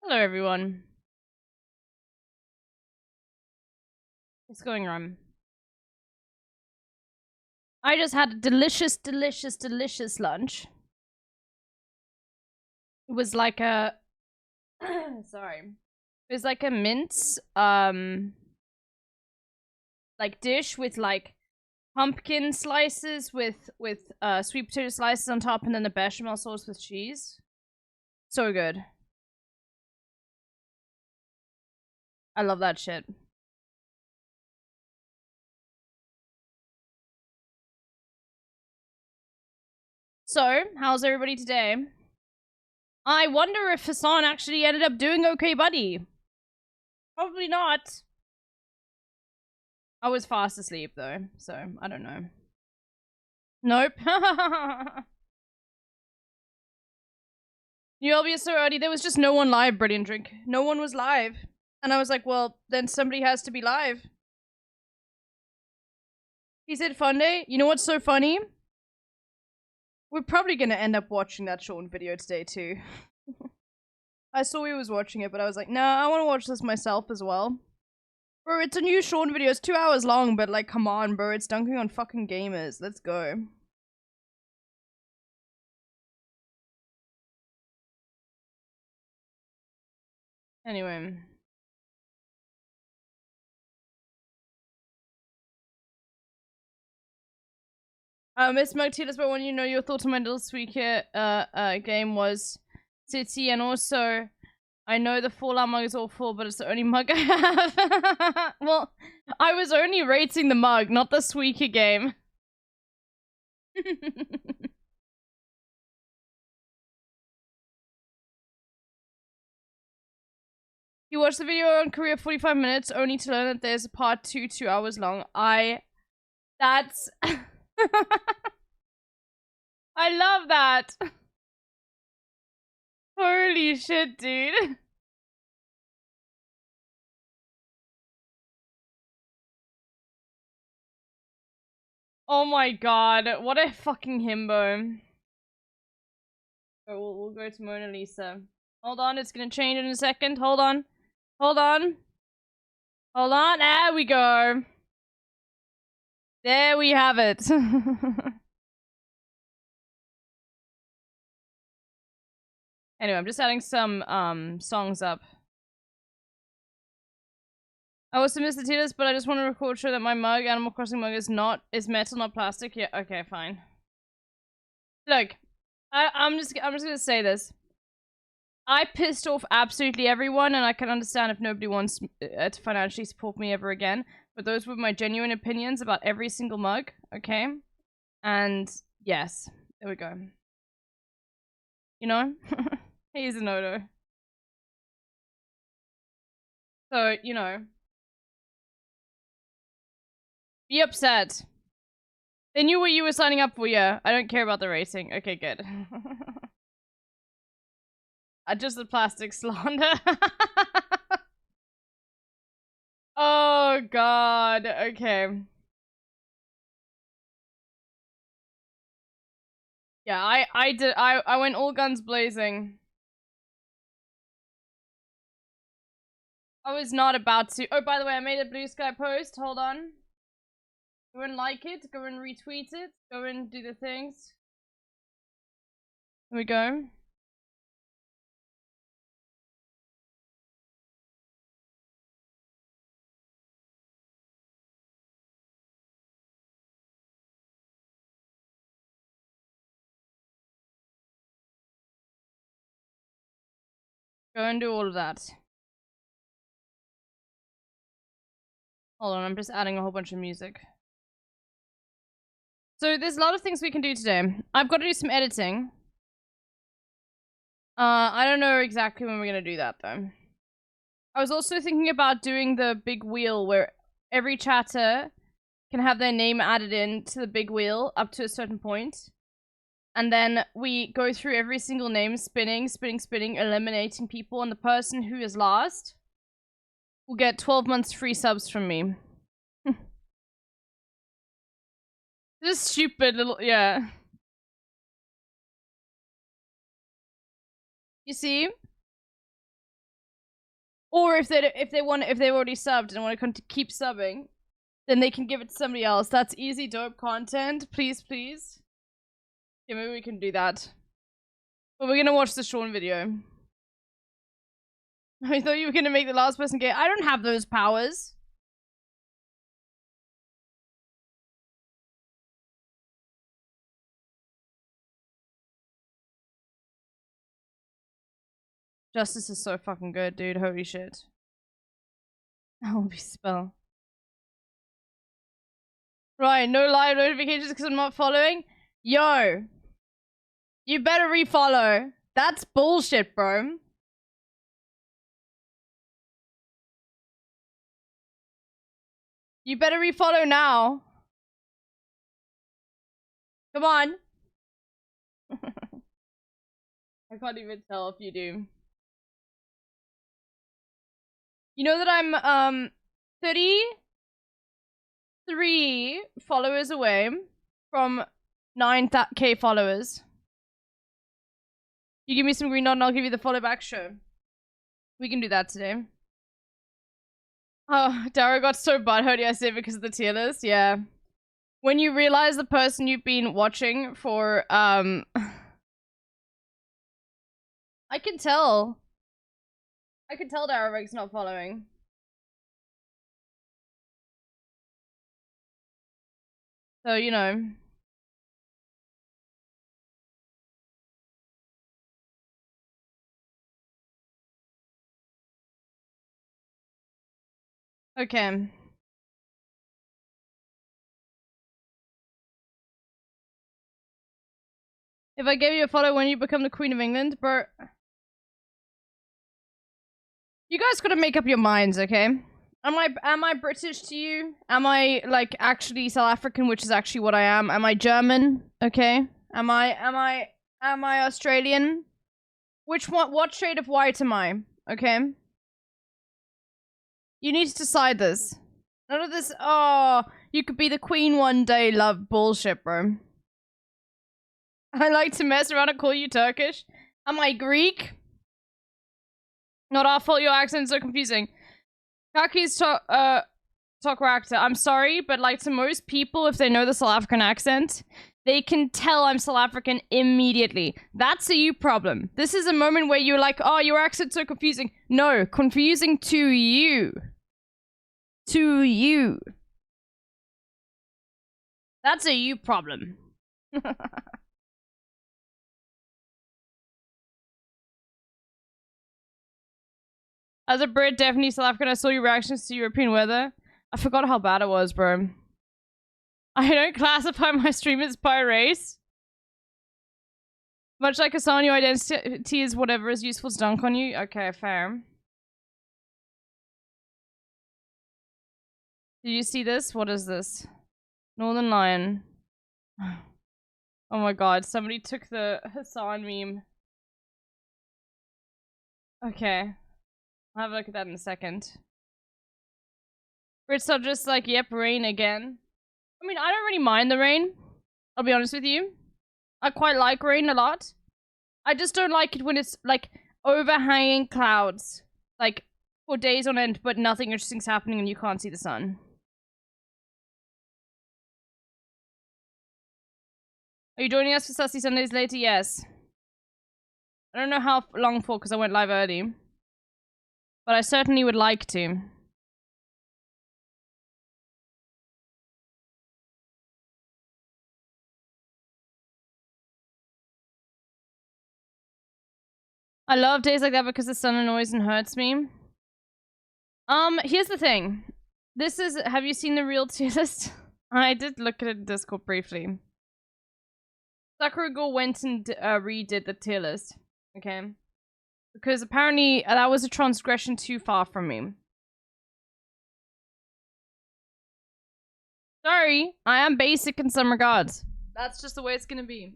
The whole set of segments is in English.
Hello, everyone. What's going on? I just had a delicious lunch. It was like a sorry. It was like a mince like dish with like pumpkin slices with sweet potato slices on top and then the bechamel sauce with cheese. So good. I love that shit. So, how's everybody today? I wonder if Hassan actually ended up doing okay, buddy. Probably not. I was fast asleep though, so I don't know. Nope. You'll be so early. There was just no one live, Brilliant Drink. No one was live. And I was like, well, then somebody has to be live. He said, fun day. You know what's so funny? We're probably gonna end up watching that Sean video today too. I saw he was watching it, but I was like, nah, I want to watch this myself as well. Bro, it's a new Sean video. It's 2 hours long, but like, come on, bro. It's dunking on fucking gamers. Let's go. Anyway. Miss Mugtilas, but when you know your thoughts on my little squeaker game was City, and also I know the Fallout mug is awful, but it's the only mug I have. Well, I was only rating the mug, not the squeaker game. You watched the video on Korea 45 minutes only to learn that there's a part 2 2 hours long. That's I love that. Holy shit, dude. Oh my god, what a fucking himbo. Oh, we'll go to Mona Lisa. Hold on, it's gonna change in a second. Hold on. Hold on. Hold on. There we go. There we have it. Anyway, I'm just adding some songs up. I also missed the Titas, but I just want to record sure that my mug, Animal Crossing mug, is metal, not plastic. Yeah, okay, fine. Look, I'm just gonna say this. I pissed off absolutely everyone, and I can understand if nobody wants to financially support me ever again. But those were my genuine opinions about every single mug, okay? And yes, there we go. You know? He's an Odo. So, you know. Be upset. They knew what you were signing up for, yeah. I don't care about the racing. Okay, good. Just the plastic slander. Oh god, okay. Yeah, I went all guns blazing. I was not about to. Oh, by the way, I made a Blue Sky post. Hold on. Go and like it. Go and retweet it. Go and do the things. Here we go. Go and do all of that. Hold on, I'm just adding a whole bunch of music. So there's a lot of things we can do today. I've got to do some editing. I don't know exactly when we're gonna do that though. I was also thinking about doing the big wheel where every chatter can have their name added in to the big wheel up to a certain point. And then we go through every single name, spinning, eliminating people, and the person who is last will get 12 months free subs from me. This stupid little, yeah. You see? Or if they've already subbed and want to keep subbing, then they can give it to somebody else. That's easy, dope content. Please, please. Yeah, maybe we can do that. But we're gonna watch the Sean video. I thought you were gonna make the last person gay. I don't have those powers. Justice is so fucking good, dude. Holy shit. I will be spell. Right, no live notifications because I'm not following. Yo. You better refollow. That's bullshit, bro. You better refollow now. Come on. I can't even tell if you do. You know that I'm 33 followers away from 9K followers. You give me some green dot and I'll give you the follow back. Sure. We can do that today. Oh, Dara got so butthurt yesterday because of the tier list. Yeah. When you realize the person you've been watching for, I can tell. I can tell Dara not following. So, you know. Okay. If I gave you a follow when you become the Queen of England, bro. You guys gotta make up your minds, okay? Am I British to you? Am I like actually South African, which is actually what I am? Am I German? Okay. Am I Australian? What shade of white am I? Okay. You need to decide this. None of this, oh, you could be the queen one day, love bullshit, bro. I like to mess around and call you Turkish. Am I Greek? Not our fault your accent's so confusing. Kaki's talk actor. I'm sorry, but like to most people, if they know the South African accent, they can tell I'm South African immediately. That's a you problem. This is a moment where you're like, oh, your accent's so confusing. No, confusing to you. To you. That's a you problem. As a Brit, definitely South African, I saw your reactions to European weather. I forgot how bad it was, bro. I don't classify my streamers by race. Much like Hassan, your identity is whatever is useful to dunk on you. Okay, fair. Did you see this? What is this? Northern Lion. Oh my god, somebody took the Hassan meme. Okay. I'll have a look at that in a second. Brits are just like, yep, rain again. I mean, I don't really mind the rain. I'll be honest with you. I quite like rain a lot. I just don't like it when it's, like, overhanging clouds. Like, for days on end, but nothing interesting's happening and you can't see the sun. Are you joining us for Sussy Sundays later? Yes. I don't know how long for, because I went live early. But I certainly would like to. I love days like that because the sun annoys and hurts me. Here's the thing. This is... Have you seen the real tier list? I did look at it in Discord briefly. Sakuragul went and redid the tier list. Okay? Because apparently that was a transgression too far from me. Sorry, I am basic in some regards. That's just the way it's gonna be.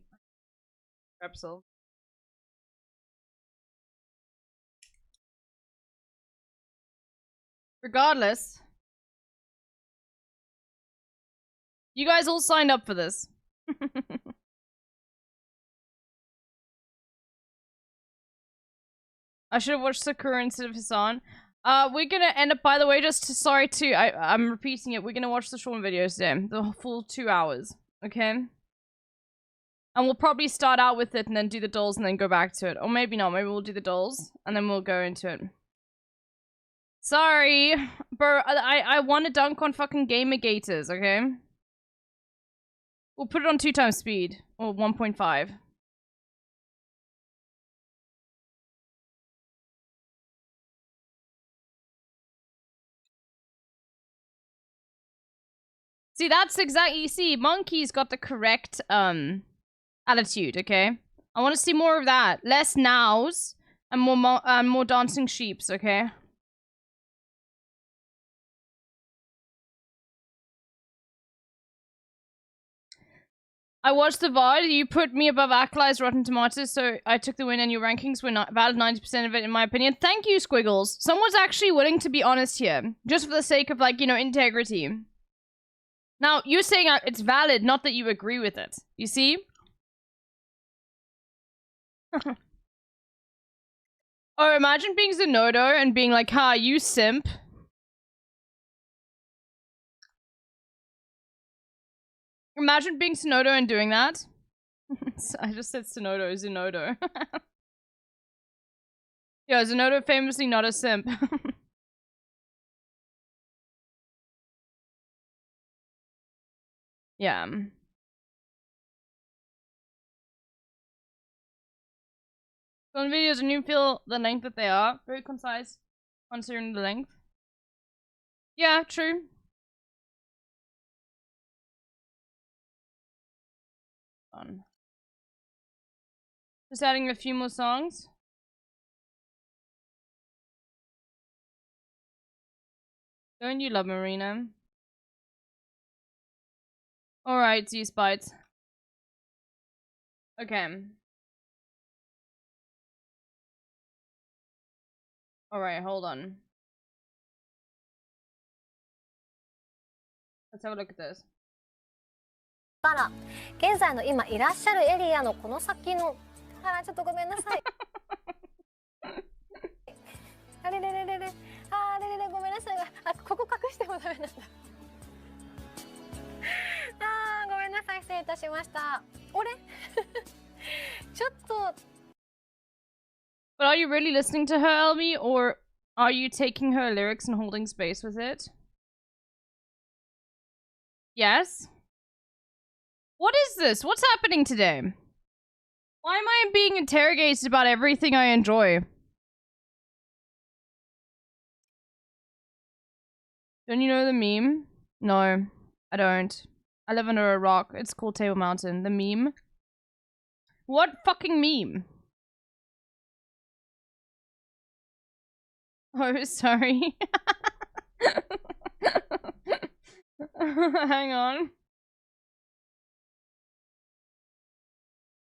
Repsol. Regardless. You guys all signed up for this. I should have watched Sakura instead of Hassan. We're gonna end up, by the way, sorry to, I'm repeating it, we're gonna watch the Sean videos today. The full 2 hours, okay? And we'll probably start out with it and then do the dolls and then go back to it. Or maybe not, maybe we'll do the dolls and then we'll go into it. Sorry, bro, I want to dunk on fucking Gamergators, okay? We'll put it on 2 times speed, or 1.5. See, that's exactly, see, Monkey's got the correct, attitude, okay? I want to see more of that. Less nows and more dancing sheeps, okay? I watched the VOD. You put me above Akali's Rotten Tomatoes, so I took the win, and your rankings were not valid 90% of it, in my opinion. Thank you, Squiggles. Someone's actually willing to be honest here, just for the sake of, like, you know, integrity. Now, you're saying it's valid, not that you agree with it. You see? Oh, imagine being Zenodo and being like, ha, you simp. Imagine being Sonodo and doing that. I just said Sonodo, Zenodo. Yeah, Zenodo famously not a simp. Yeah. Some videos and you feel the length that they are. Very concise, considering the length. Yeah, true. Fun. Just adding a few more songs. Don't you love Marina? Alright, Z-Spites. Okay. Alright, hold on. Let's have a look at this. から現在の今いらっしゃるエリアのこの先のあらちょっとごめんなさいあれれれれれあれれれごめんなさいあここ隠してもダメなんだあごめんなさい失礼いたしました俺ちょっと But are you really listening to her, Elmi, or are you taking her lyrics and holding space with it? Yes? What is this? What's happening today? Why am I being interrogated about everything I enjoy? Don't you know the meme? No, I don't. I live under a rock. It's called Table Mountain. The meme? What fucking meme? Oh, sorry. Hang on.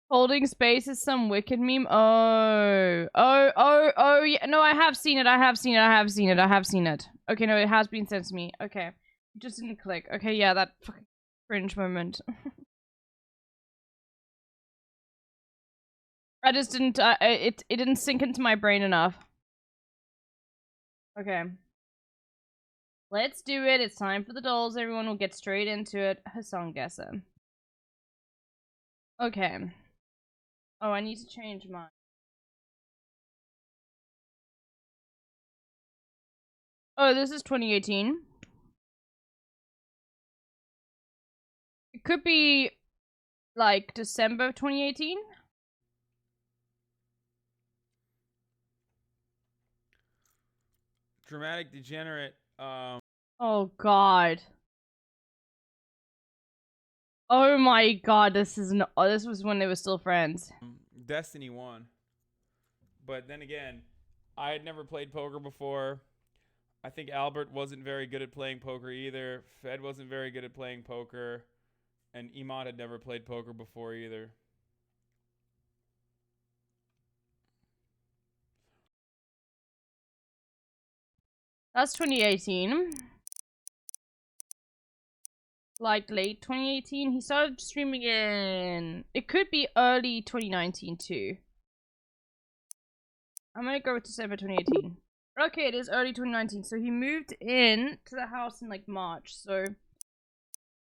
Holding space is some wicked meme. Oh, yeah. No, I have seen it. I have seen it. Okay, no, it has been sent to me. Okay. It just didn't click. Okay, yeah, that fucking cringe moment. I just didn't, it didn't sink into my brain enough. Okay. Let's do it. It's time for the dolls. Everyone will get straight into it. Hassan Gesser. Okay. Oh, I need to change mine. Oh, this is 2018. It could be, like, December of 2018. Dramatic Degenerate, Oh, God. Oh my god, this is no- oh, this was when they were still friends. Destiny 1. But then again, I had never played poker before. I think Albert wasn't very good at playing poker either. Fed wasn't very good at playing poker. And Emot had never played poker before either. That's 2018. Like late 2018. He started streaming in... It could be early 2019 too. I'm gonna go with December 2018. Okay, it is early 2019. So he moved in to the house in like March. So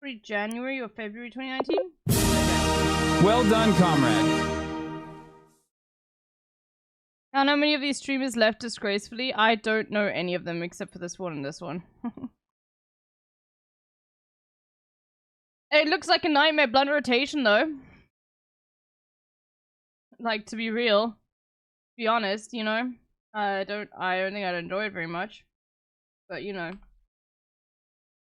probably January or February 2019. Well done, comrade. I don't know how many of these streamers left disgracefully. I don't know any of them except for this one and this one. It looks like a nightmare blunt rotation though. Like, to be real. Be honest, you know. I don't think I'd enjoy it very much. But you know.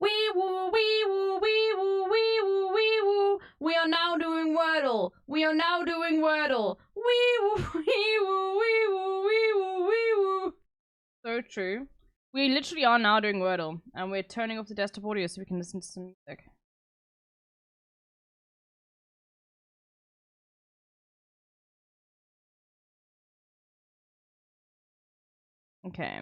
Wee woo, wee woo, wee woo, wee woo, wee woo. We are now doing Wordle. We are now doing Wordle. Wee woo, wee woo, wee woo, wee woo, wee woo. So true. We literally are now doing Wordle, and we're turning off the desktop audio so we can listen to some music. Okay.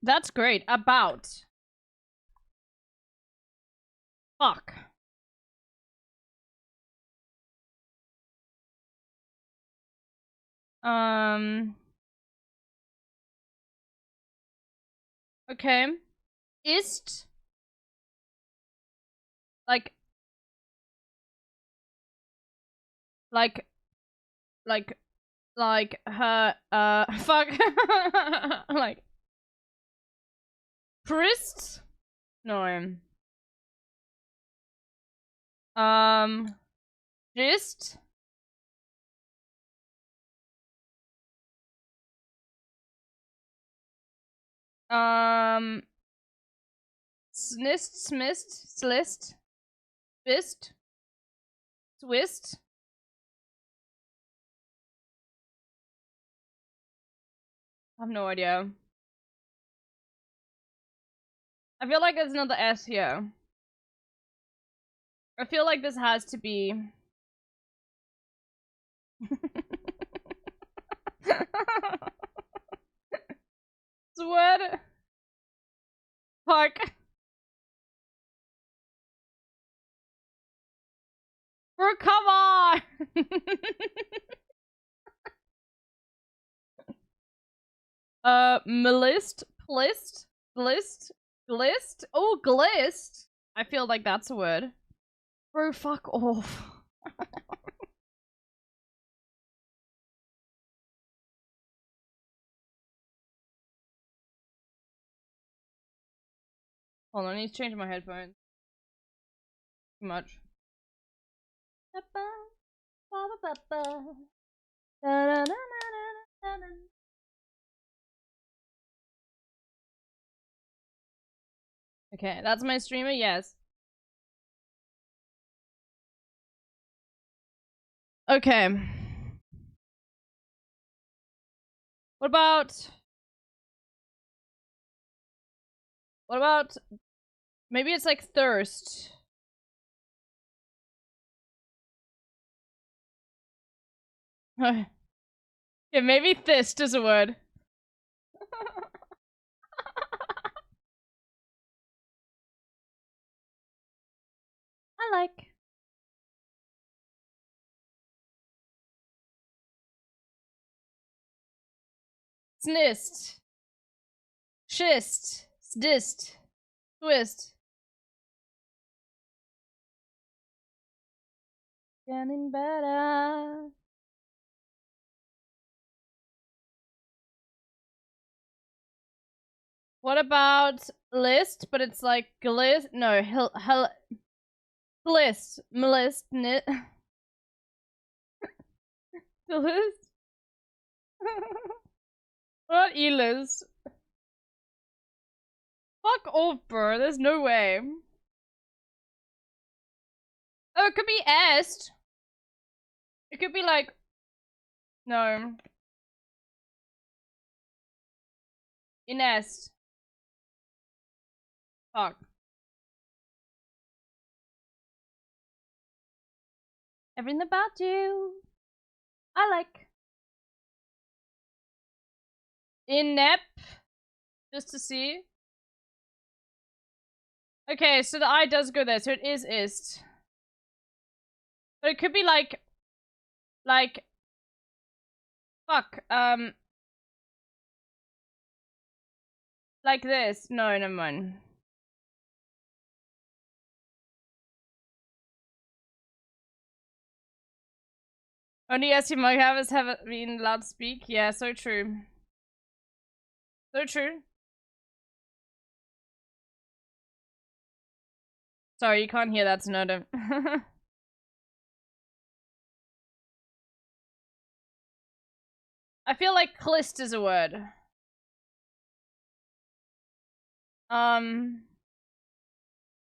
That's great. About. Fuck. Okay. Ist. Like, her, fuck. Like, Prist? No. Gist? Snist, smist, slist, bist, twist. I have no idea. I feel like there's another S here. I feel like this has to be. Sweat. Fuck. Bro, come on! Melist, plist, glist, glist. Oh, glist. I feel like that's a word. Bro, fuck off. Hold on, I need to change my headphones. Too much. Okay, that's my streamer, yes. Okay. What about maybe it's like thirst. Yeah, maybe thist is a word. I like. Snist. Schist. Sdist. Twist. Getting better. What about list? But it's like glist. No, glist. Melist. Nit. List. What Elis? Fuck off, bro. There's no way. Oh, it could be est. It could be like. No. Inest. Fuck. Everything about you. I like. Inept. Just to see. Okay, so the I does go there, so it is ist. But it could be like, fuck, like this. No, never mind. Only SC mug havers have been allowed to speak. Yeah, so true. So true. Sorry, you can't hear that, Sonoda. I feel like clist is a word.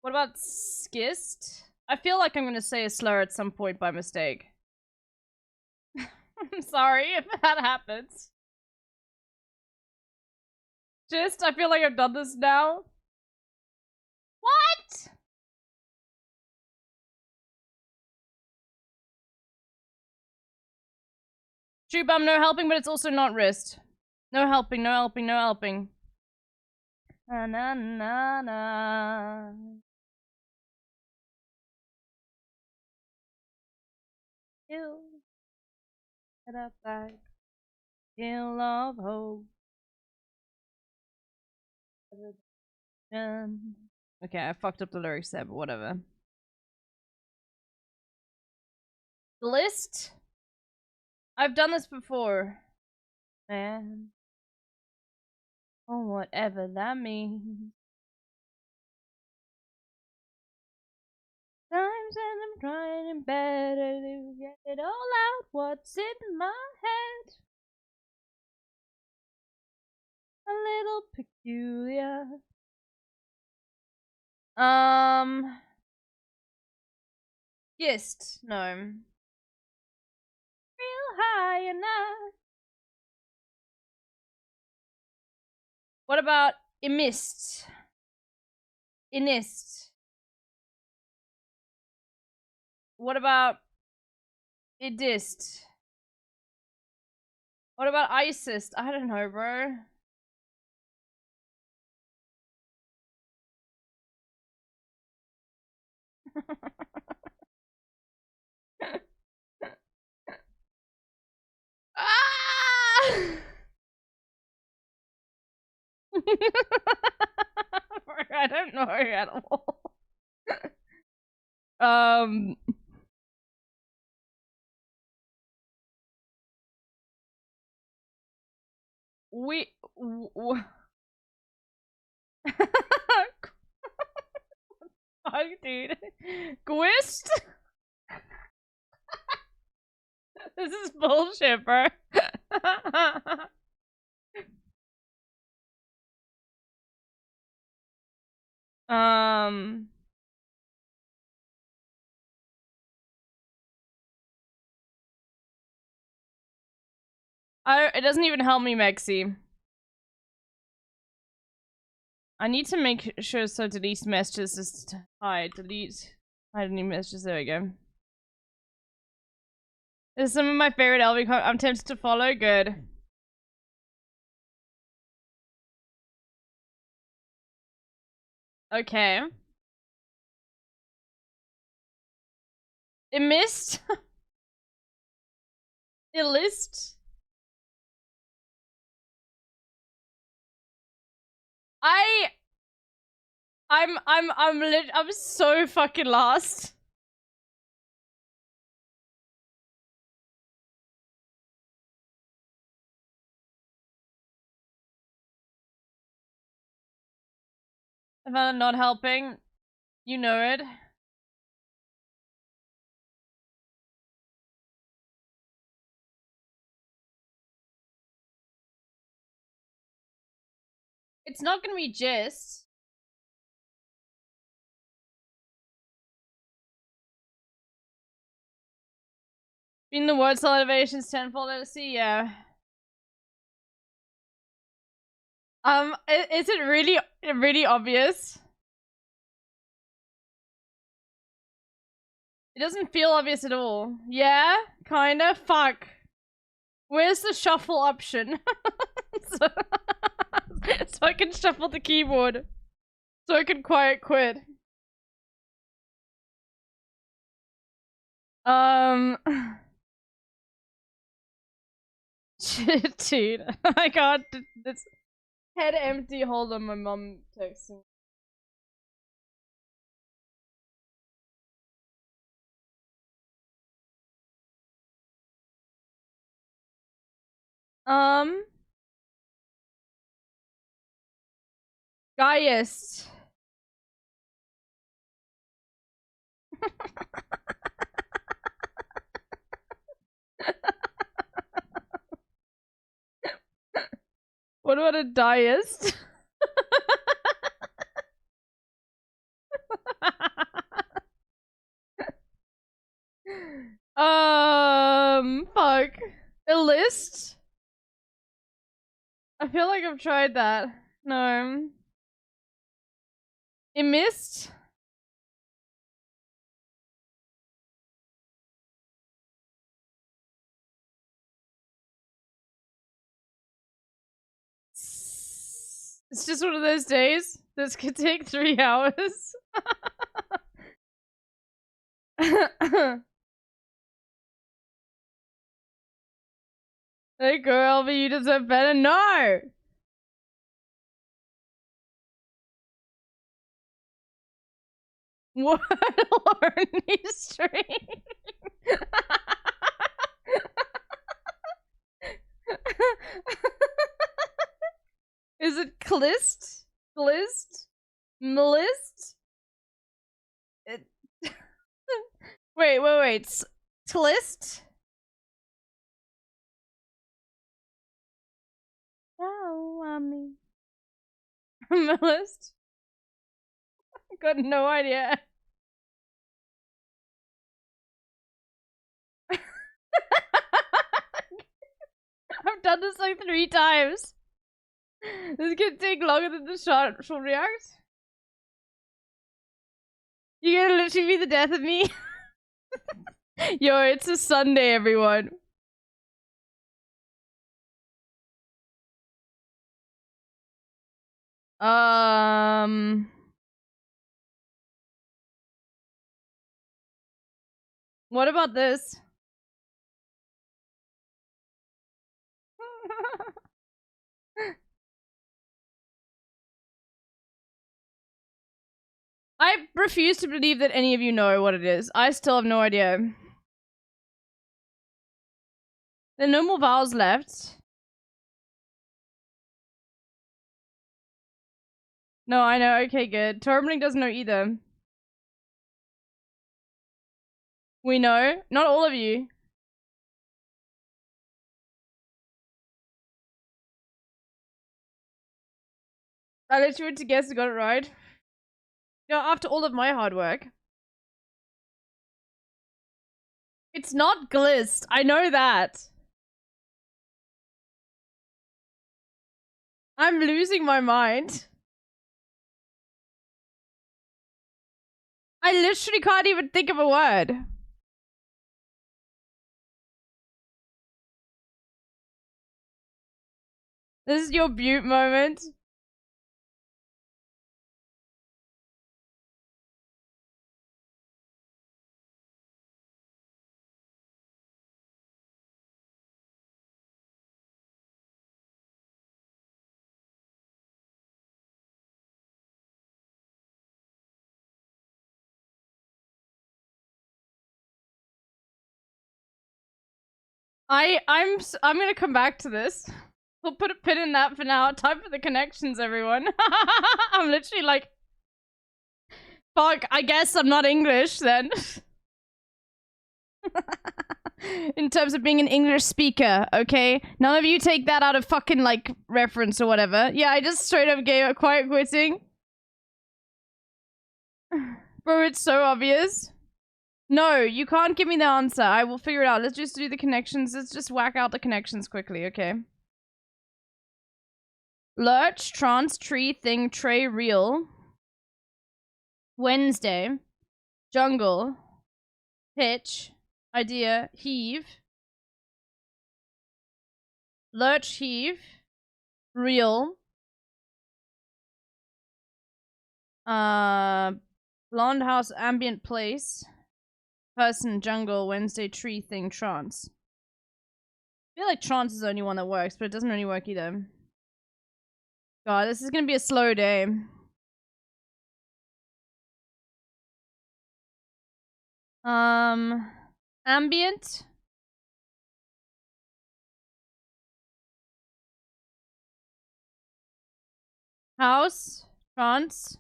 What about skist? I feel like I'm gonna say a slur at some point by mistake. I'm sorry if that happens. Just, I feel like I've done this now. What? True bum, no helping, but it's also not wrist. No helping, no helping, no helping. Na na na na. Hill at a back. Hill of hope. Okay, I fucked up the lyrics there, but whatever. The list? I've done this before. Man. Oh, whatever that means. Times and I'm trying in bed to get it all out. What's in my head? A little peculiar. Gist. No. Real high enough. What about emist? Inist. What about idist? What about ISIS? I don't know, bro. Ah! I don't know at all. Fuck, dude. Gwist? This is bullshit, bro. It doesn't even help me, Mexi. I need to make sure so delete messages is hide. Delete. Hide any messages. There we go. This is some of my favorite LV. I'm tempted to follow. Good. Okay. It missed. It list. I'm so fucking lost. If I'm not helping, you know it. It's not gonna be gist. Being the word elevations tenfold, let's see, yeah. Is it really obvious? It doesn't feel obvious at all. Yeah? Kinda? Fuck. Where's the shuffle option? so I can shuffle the keyboard. So I could quiet quit. Shit, dude. I got this head empty. Hold on, my mom texting. Gaiest. What about a diest? Fuck. A list? I feel like I've tried that. No. It missed? It's just one of those days. This could take 3 hours. Hey girl, but you deserve better. No! What learning stream? Is it Clist? Glist? Mlist? It... wait. Tlist? Oh, mommy. Mlist? Got no idea. I've done this like 3 times. This could take longer than the shot will react. You're gonna literally be the death of me. Yo, it's a Sunday, everyone. What about this? I refuse to believe that any of you know what it is. I still have no idea. There are no more vowels left. No, I know. Okay, good. Turbling doesn't know either. We know. Not all of you. I literally went to guess and got it right. You know, after all of my hard work. It's not glist. I know that. I'm losing my mind. I literally can't even think of a word. This is your Butte moment. I'm gonna come back to this. We'll put a pin in that for now. Time for the connections, everyone. I'm literally like, fuck, I guess I'm not English then. In terms of being an English speaker, okay? None of you take that out of fucking, like, reference or whatever. Yeah, I just straight up gave up quiet quitting. Bro, it's so obvious. No, you can't give me the answer. I will figure it out. Let's just do the connections. Let's just whack out the connections quickly, okay? Lurch, trance, tree, thing, tray, real. Wednesday. Jungle. Pitch. Idea. Heave. Lurch, heave. Real. Blonde house, ambient place. Person, jungle, Wednesday, tree thing, trance. I feel like trance is the only one that works, but it doesn't really work either. God, this is gonna be a slow day. Ambient. House. Trance.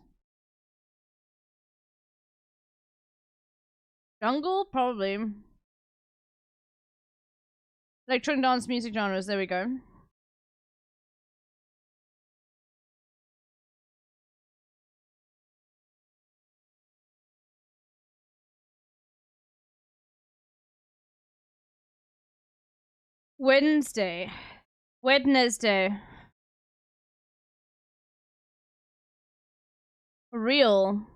Jungle? Probably. Electronic dance music genres, there we go. Wednesday. Real.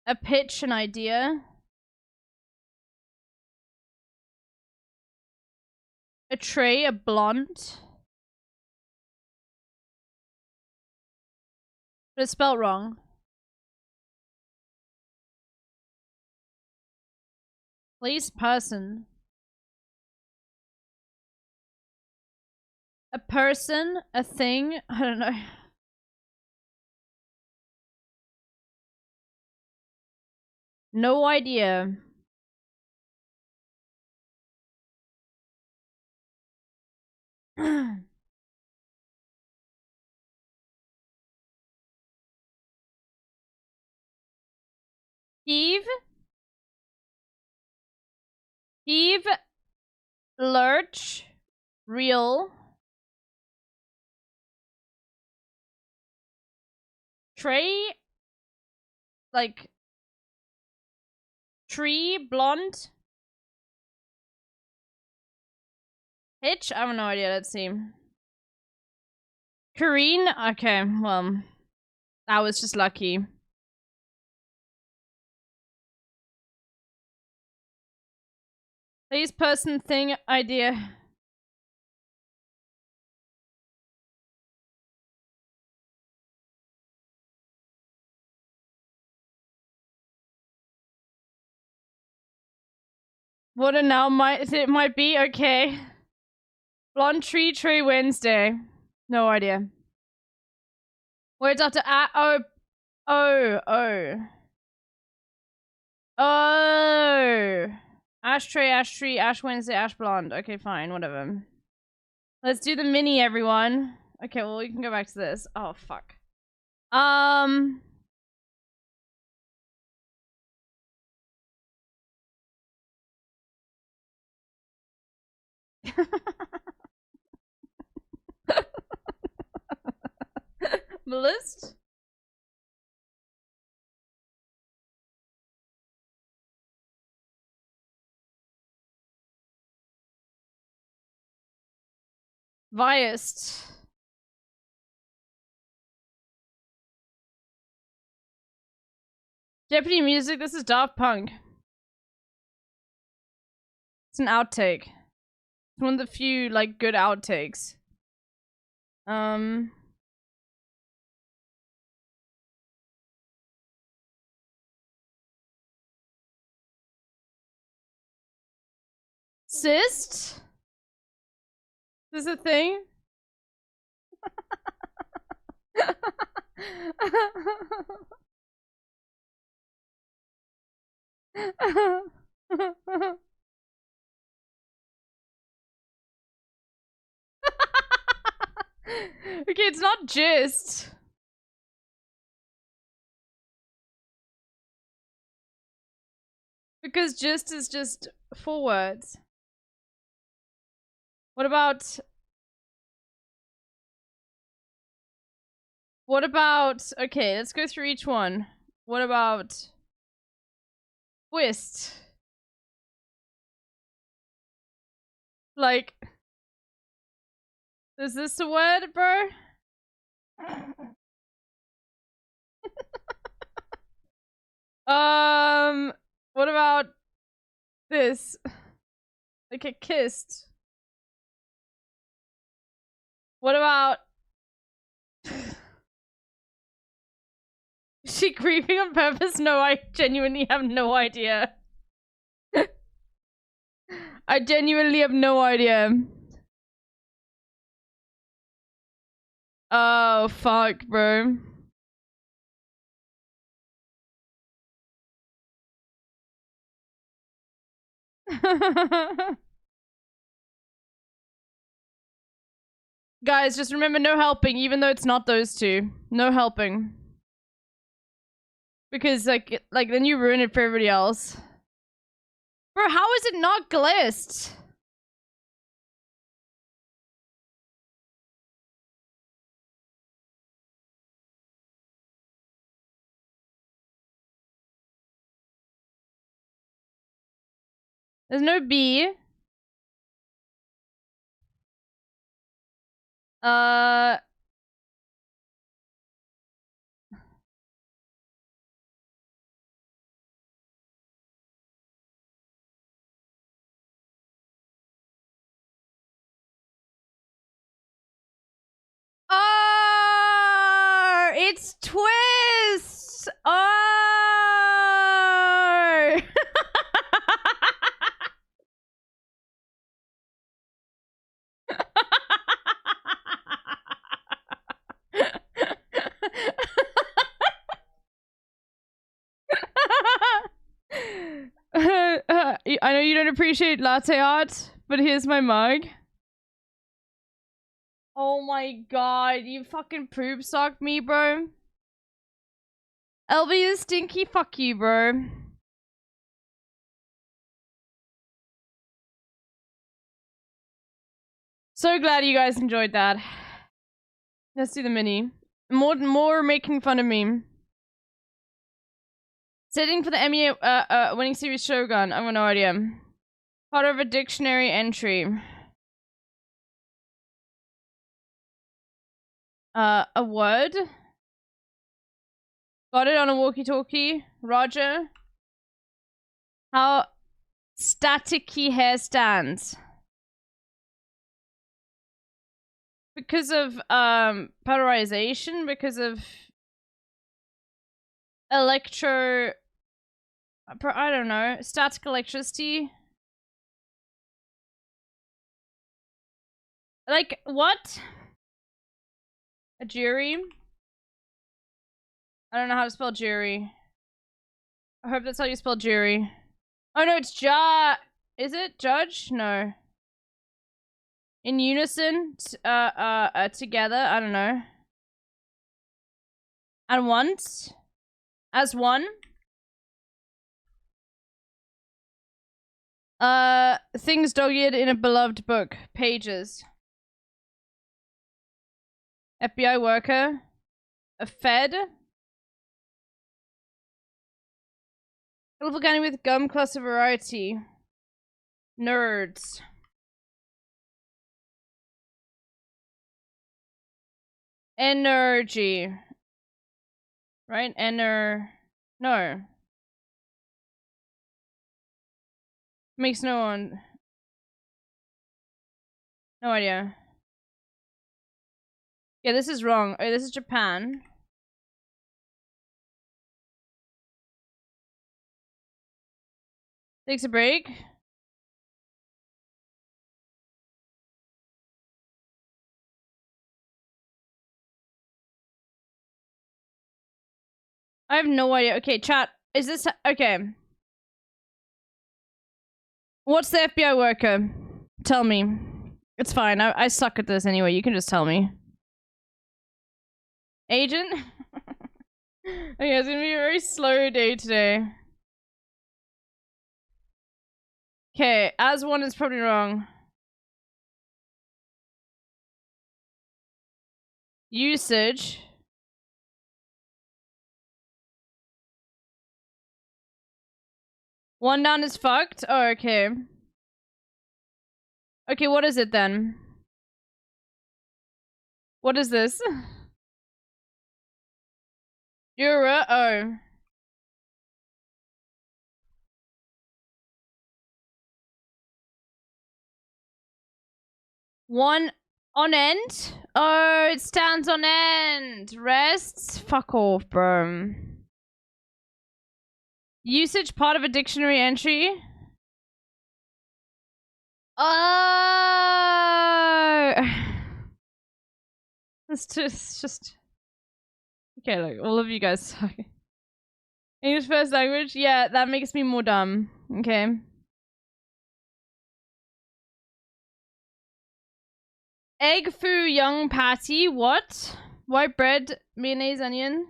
A pitch, an idea. A tray, a blonde. But it's spelled wrong. Place, person. A person, a thing, I don't know. No idea. Heave. Heave. Lurch. Real. Tray. Like. Tree. Blonde. Hitch? I have no idea. Let's see. Kareen? Okay, well. I was just lucky. Please, person, thing, idea. What a now it might be? Okay. Blonde tree, tree Wednesday. No idea. Words after oh. Ashtray, ash tree, ash Wednesday, ash blonde. Okay, fine, whatever. Let's do the mini, everyone. Okay, well, we can go back to this. Oh, fuck. The list? Biased. Jeopardy music, this is Daft Punk. It's an outtake. It's one of the few, like, good outtakes. Cyst? Is this a thing? Okay, it's not gist. Because gist is just 4 words. What about... Okay, let's go through each one. What about... Twist? Like... Is this a word, bro? What about this? Like a kissed. What about she grieving on purpose? No, I genuinely have no idea. I genuinely have no idea. Oh, fuck, bro. Guys, just remember no helping, even though it's not those two. No helping. Because, like then you ruin it for everybody else. Bro, how is it not glissed? There's no B. Oh, it's twist. Oh. I know you don't appreciate latte art, but here's my mug. Oh my god, you fucking poop socked me, bro. LB is stinky, fuck you, bro. So glad you guys enjoyed that. Let's do the mini. More making fun of me. Sitting for the Emmy winning series Shogun. I have no idea. Part of a dictionary entry. A word. Got it on a walkie-talkie. Roger. How staticky hair stands. Because of polarization, because of I don't know, static electricity. Like, what? A jury? I don't know how to spell jury. I hope that's how you spell jury. Oh no, it's is it judge? No. In unison, together, I don't know. At once. As one. Things dog-eared in a beloved book. Pages. FBI worker. A Fed. Little Gunny with gum cluster variety. Nerds. Energy. Right? No. Makes no one. No idea. Yeah, this is wrong. Oh, this is Japan. Takes a break. I have no idea. Okay, chat. Is this... Okay. What's the FBI worker? Tell me. It's fine. I suck at this anyway. You can just tell me. Agent? Okay, it's gonna be a very slow day today. Okay, as one is probably wrong. Usage. One down is fucked? Oh, okay. Okay, what is it then? What is this? Euro? Oh. One on end? Oh, it stands on end. Rests? Fuck off, bro. Usage part of a dictionary entry. Oh! It's just... Okay, look, all of you guys suck. English first language? Yeah, that makes me more dumb. Okay. Egg foo young patty, what? White bread, mayonnaise, onion.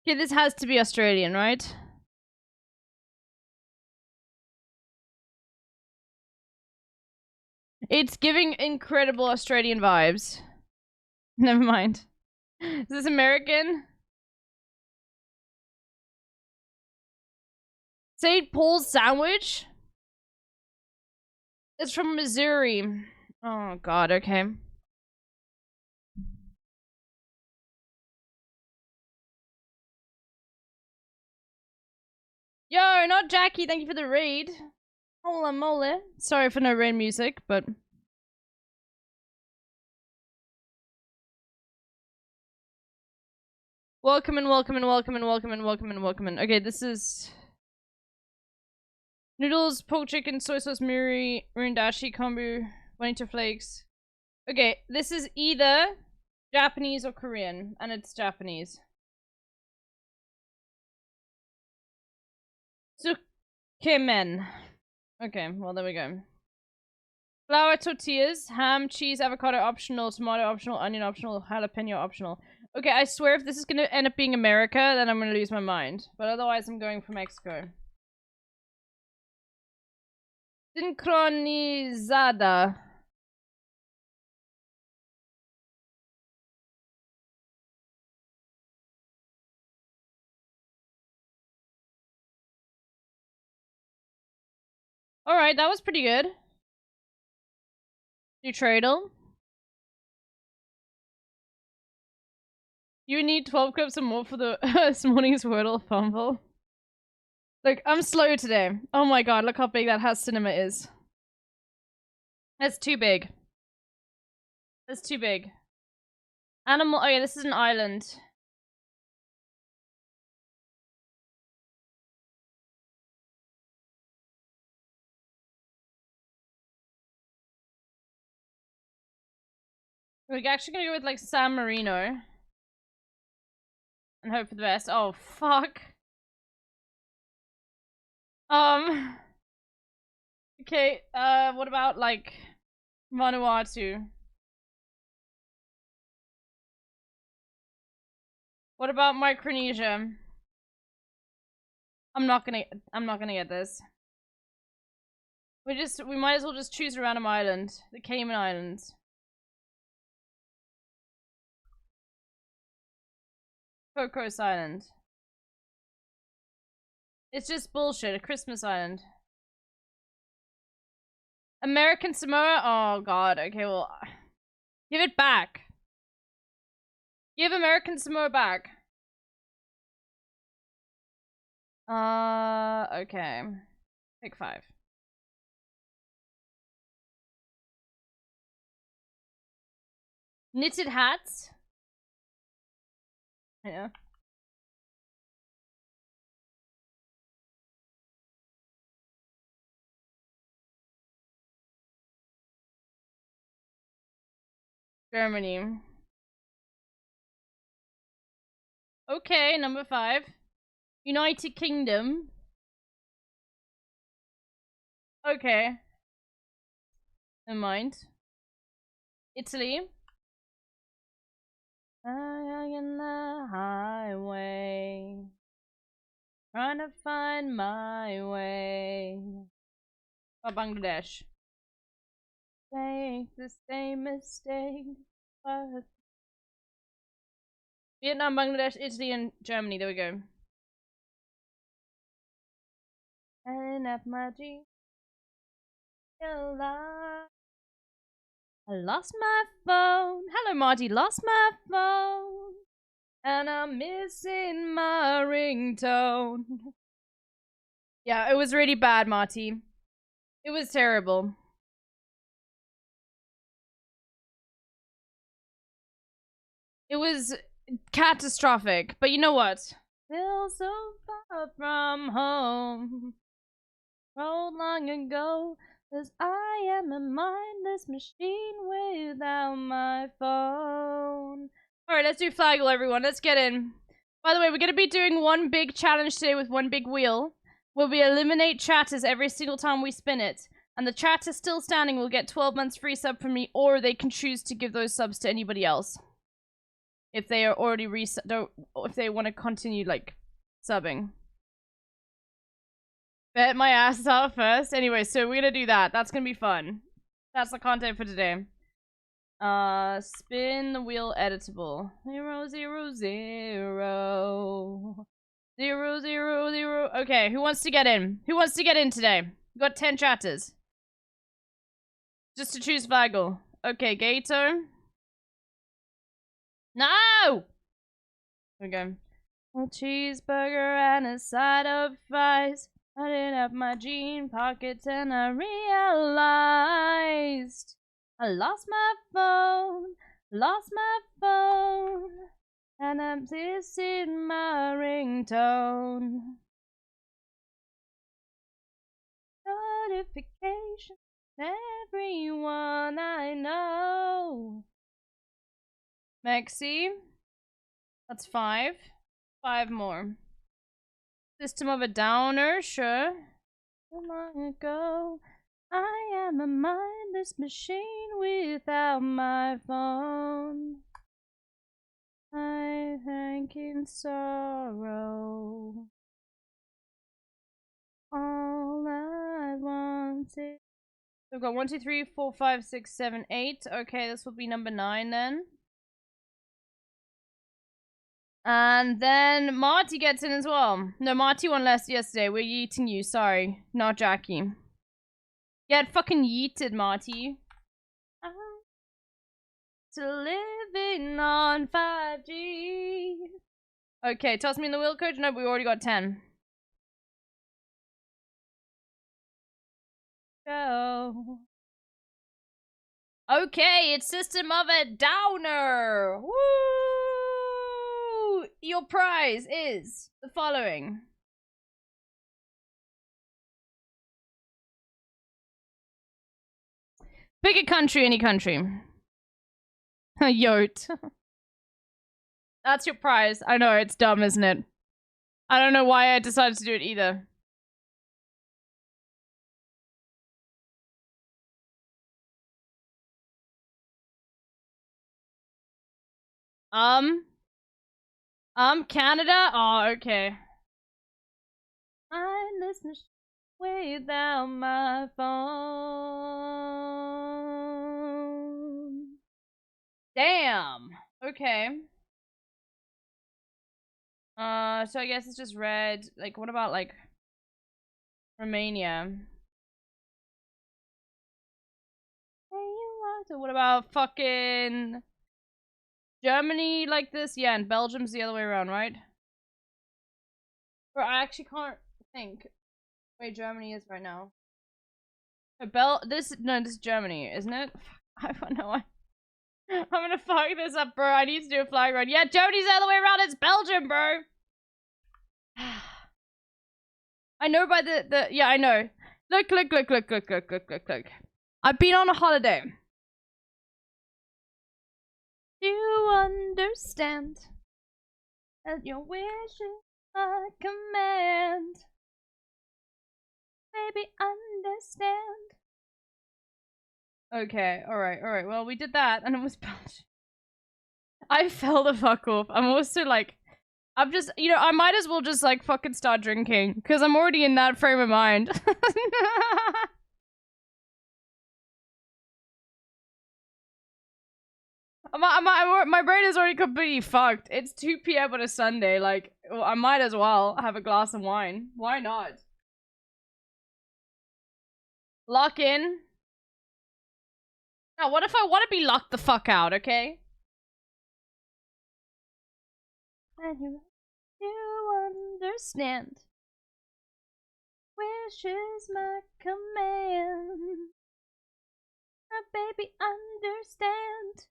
Okay, this has to be Australian, right? It's giving incredible Australian vibes. Never mind. Is this American? St. Paul's sandwich? It's from Missouri. Oh god, okay. Yo, not Jackie, thank you for the raid. Hola mole. Sorry for no raid music, but... Welcome and welcome and welcome and welcome and welcome and welcome and... Okay, this is... Noodles, pork chicken, soy sauce, mirin dashi, kombu, bonito flakes. Okay, this is either Japanese or Korean, and it's Japanese. Tsukemen. Okay, well there we go. Flour tortillas, ham, cheese, avocado optional, tomato optional, onion optional, jalapeno optional. Okay, I swear if this is gonna end up being America, then I'm gonna lose my mind. But otherwise I'm going for Mexico. Sincronizada. Alright, that was pretty good. Neutradle. You need 12 cups or more for the this morning's Wordle fumble. Look, I'm slow today. Oh my god, look how big that house cinema is. That's too big. That's too big. Animal. Oh yeah, this is an island. We're actually gonna go with like San Marino. And hope for the best. Oh, fuck. Okay, what about like Vanuatu? What about Micronesia? I'm not gonna get this. We might as well just choose a random island. The Cayman Islands. Cocos Island. It's just bullshit. A Christmas island. American Samoa? Oh god, okay, well... Give it back. Give American Samoa back. Okay. Pick 5. Knitted hats? Yeah. Germany. Okay, number 5. United Kingdom. Okay. Never mind. Italy. I'm in the highway. Trying to find my way. Oh, Bangladesh. Make the same mistake. But... Vietnam, Bangladesh, Italy, and Germany. There we go. And at my G. I lost my phone. Hello, Marty. Lost my phone. And I'm missing my ringtone. Yeah, it was really bad, Marty. It was terrible. It was catastrophic. But you know what? Still so far from home. Rolled long ago, 'cause I am a mindless machine without my phone. Alright, let's do Flaggle, everyone. Let's get in. By the way, we're gonna be doing one big challenge today with one big wheel, where we eliminate chatters every single time we spin it. And the chatter still standing will get 12 months free sub from me, or they can choose to give those subs to anybody else. If they are already if they want to continue, like, subbing. Bet my ass out first. Anyway, so we're gonna do that. That's gonna be fun. That's the content for today. Spin the wheel editable. 0, 0, 0. 0, 0, 0. Okay, who wants to get in? Who wants to get in today? We got 10 chatters. Just to choose Flaggle. Okay, Gator. No! Here we go. A cheeseburger and a side of fries. I didn't have my jean pockets and I realized I lost my phone, and I'm missing my ringtone. Notification, everyone I know. Maxi, that's 5. 5 more. System of a Downer, sure. So long ago, I am a mindless machine without my phone. I thank in sorrow. All I wanted. So we've got 1, 2, 3, 4, 5, 6, 7, 8. Okay, this will be number 9 then. And then Marty gets in as well. No, Marty won less yesterday. We're yeeting you. Sorry. Not Jackie. Get fucking yeeted, Marty. To living on 5G. Okay, toss me in the wheel, coach. No, we already got 10. Go. Okay, it's System of a Downer. Woo! Your prize is the following. Pick a country, any country. Yote. That's your prize. I know, it's dumb, isn't it? I don't know why I decided to do it either. Canada? Oh, okay. I listen without my phone. Damn. Okay. So I guess it's just red. Like, what about, like, Romania? So what about fucking Germany like this? Yeah, and Belgium's the other way around, right? Or I actually can't think where Germany is right now. This is Germany, isn't it? I don't know. I'm gonna fuck this up, bro. I need to do a flag run. Yeah, Germany's the other way around. It's Belgium, bro. I know by the yeah, I know. Look. I've been on a holiday. You understand that your wish is my command. Baby, understand. Okay, alright. Well, we did that, and it was Belgium. I fell the fuck off. I'm also like, I'm just, you know, I might as well just like fucking start drinking, because I'm already in that frame of mind. My brain is already completely fucked. It's 2 p.m. on a Sunday. Like, well, I might as well have a glass of wine. Why not? Lock in. Now, what if I want to be locked the fuck out, okay? And you understand. Wish is my command. Baby, understand.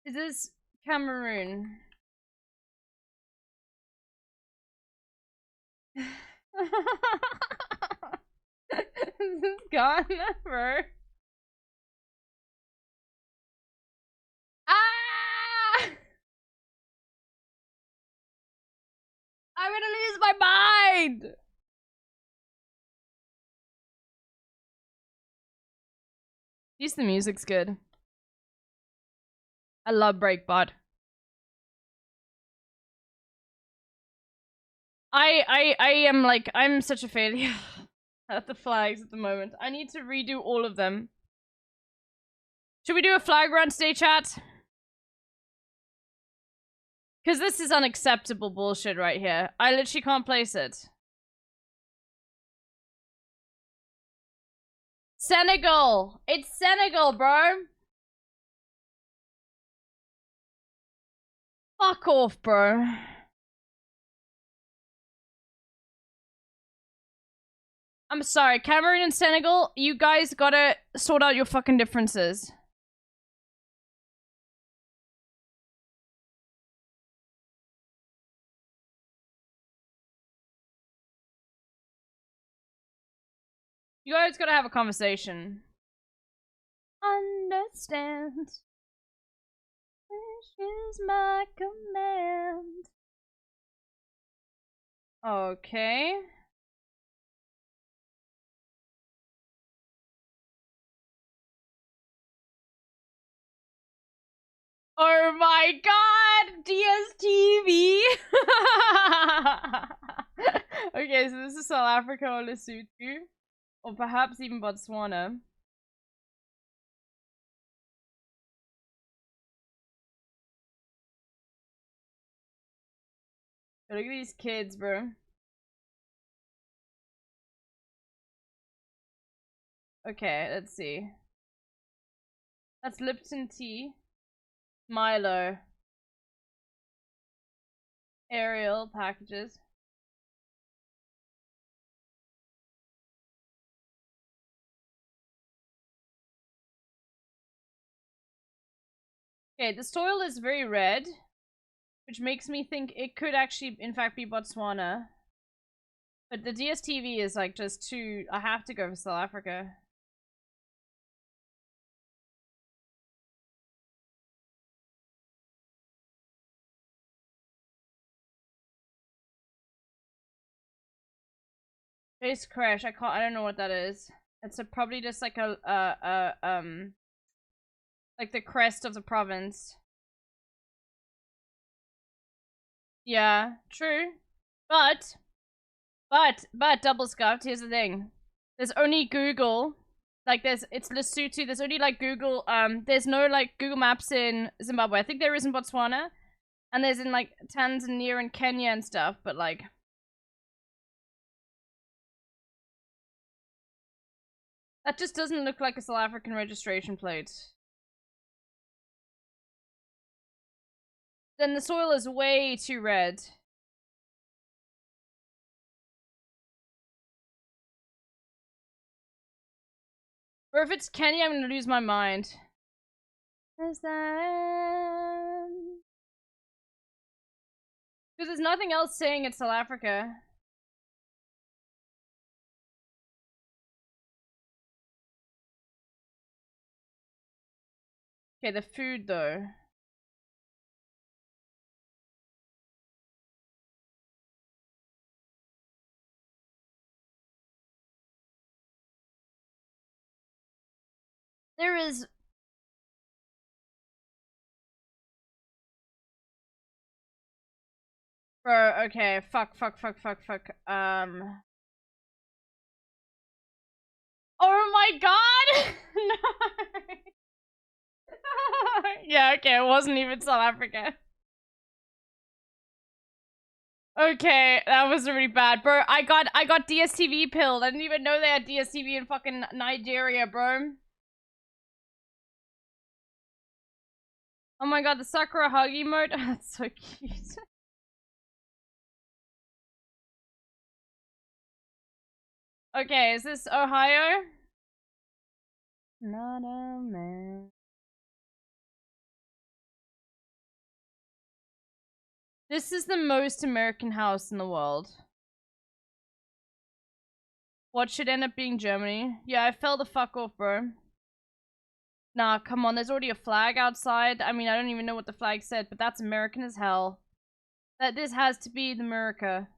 Is this Cameroon? This is gone, bro. Ah! I'm gonna lose my mind! At least the music's good. I love Breakbot. I am like, I'm such a failure at the flags at the moment. I need to redo all of them. Should we do a flag run today, chat? Because this is unacceptable bullshit right here. I literally can't place it. Senegal! It's Senegal, bro! Fuck off, bro. I'm sorry, Cameroon and Senegal, you guys gotta sort out your fucking differences. You guys gotta have a conversation. Understand. Which is my command. Okay. Oh my god! DSTV! Okay, so this is South Africa or Lesotho. Or perhaps even Botswana. Look at these kids, bro. Okay, let's see. That's Lipton tea. Milo. Ariel packages. Okay, the soil is very red, which makes me think it could actually, in fact, be Botswana. But the DSTV is like just too. I have to go for South Africa. Face crash. I can't. I don't know what that is. It's probably just like like the crest of the province. Yeah, true. But double scuffed. Here's the thing. There's only Google. Like it's Lesotho. There's only like Google. There's no like Google Maps in Zimbabwe. I think there is in Botswana, and there's in like Tanzania and Kenya and stuff. But like. That just doesn't look like a South African registration plate. Then the soil is way too red. Or if it's Kenya, I'm gonna lose my mind. Is that... Because there's nothing else saying it's South Africa. Okay, the food though. There is... Bro, okay, fuck. Oh my god! No! Yeah, okay, it wasn't even South Africa. Okay, that was really bad, bro. I got DSTV pilled. I didn't even know they had DSTV in fucking Nigeria, bro. Oh my god, the Sakura hug emote. That's so cute. Okay, is this Ohio? Not a man. This is the most American house in the world. What should end up being Germany? Yeah, I fell the fuck off, bro. Nah, come on, there's already a flag outside. I mean, I don't even know what the flag said, but that's American as hell. This has to be the America.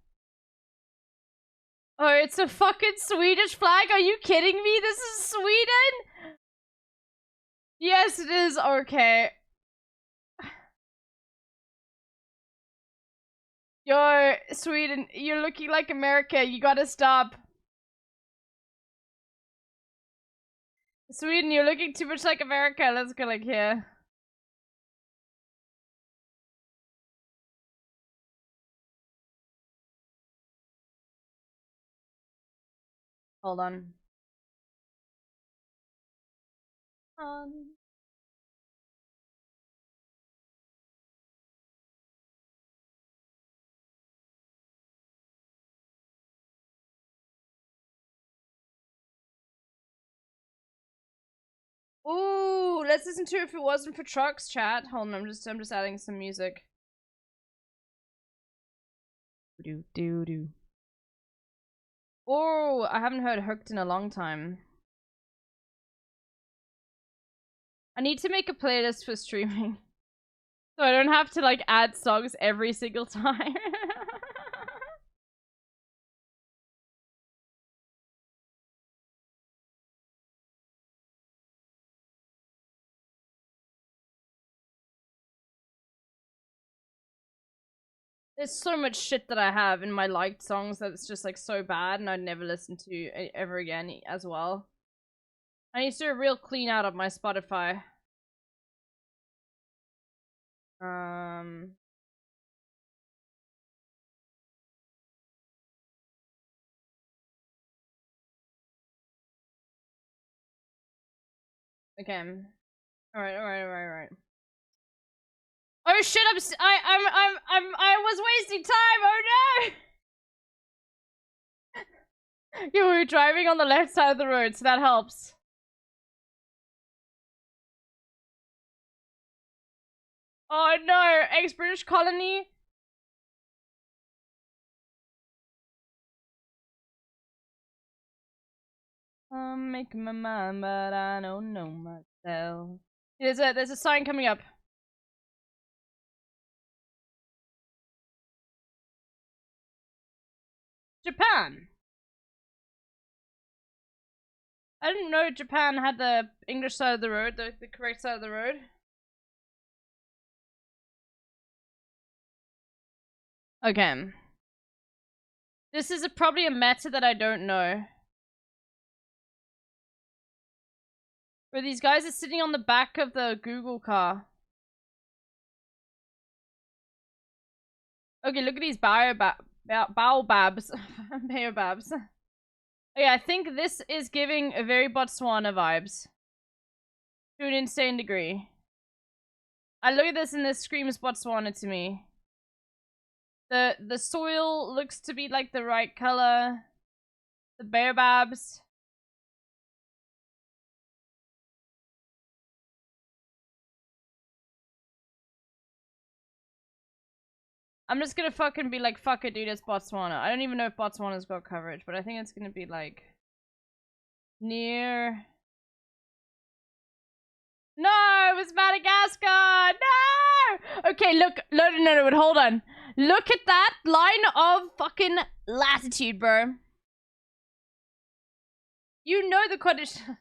Oh, it's a fucking Swedish flag? Are you kidding me? This is Sweden? Yes, it is. Okay. Yo, Sweden, you're looking like America. You gotta stop. Sweden, you're looking too much like America. Let's go like here. Hold on. Ooh, let's listen to If It Wasn't for Trucks, chat. Hold on, I'm just adding some music. Do do do. Oh, I haven't heard Hooked in a long time. I need to make a playlist for streaming. So I don't have to like add songs every single time. There's so much shit that I have in my liked songs that it's just like so bad and I'd never listen to ever again as well. I need to do a real clean out of my Spotify. Okay. Alright. Oh shit, I was wasting time, oh no! You were driving on the left side of the road, so that helps. Oh no, ex-British colony? I'm making my mind, but I don't know myself. There's a sign coming up. Japan. I didn't know Japan had the English side of the road, the correct side of the road. Okay. This is probably a meta that I don't know. Where these guys are sitting on the back of the Google car. Okay, look at these baobabs. Baobabs. Okay, I think this is giving a very Botswana vibes. To an insane degree. I look at this and this screams Botswana to me. The soil looks to be like the right color. The baobabs. I'm just gonna fucking be like, fuck it, dude, it's Botswana. I don't even know if Botswana's got coverage, but I think it's gonna be like... near... No, it was Madagascar! No! Okay, look, no, but hold on. Look at that line of fucking latitude, bro. You know the condition.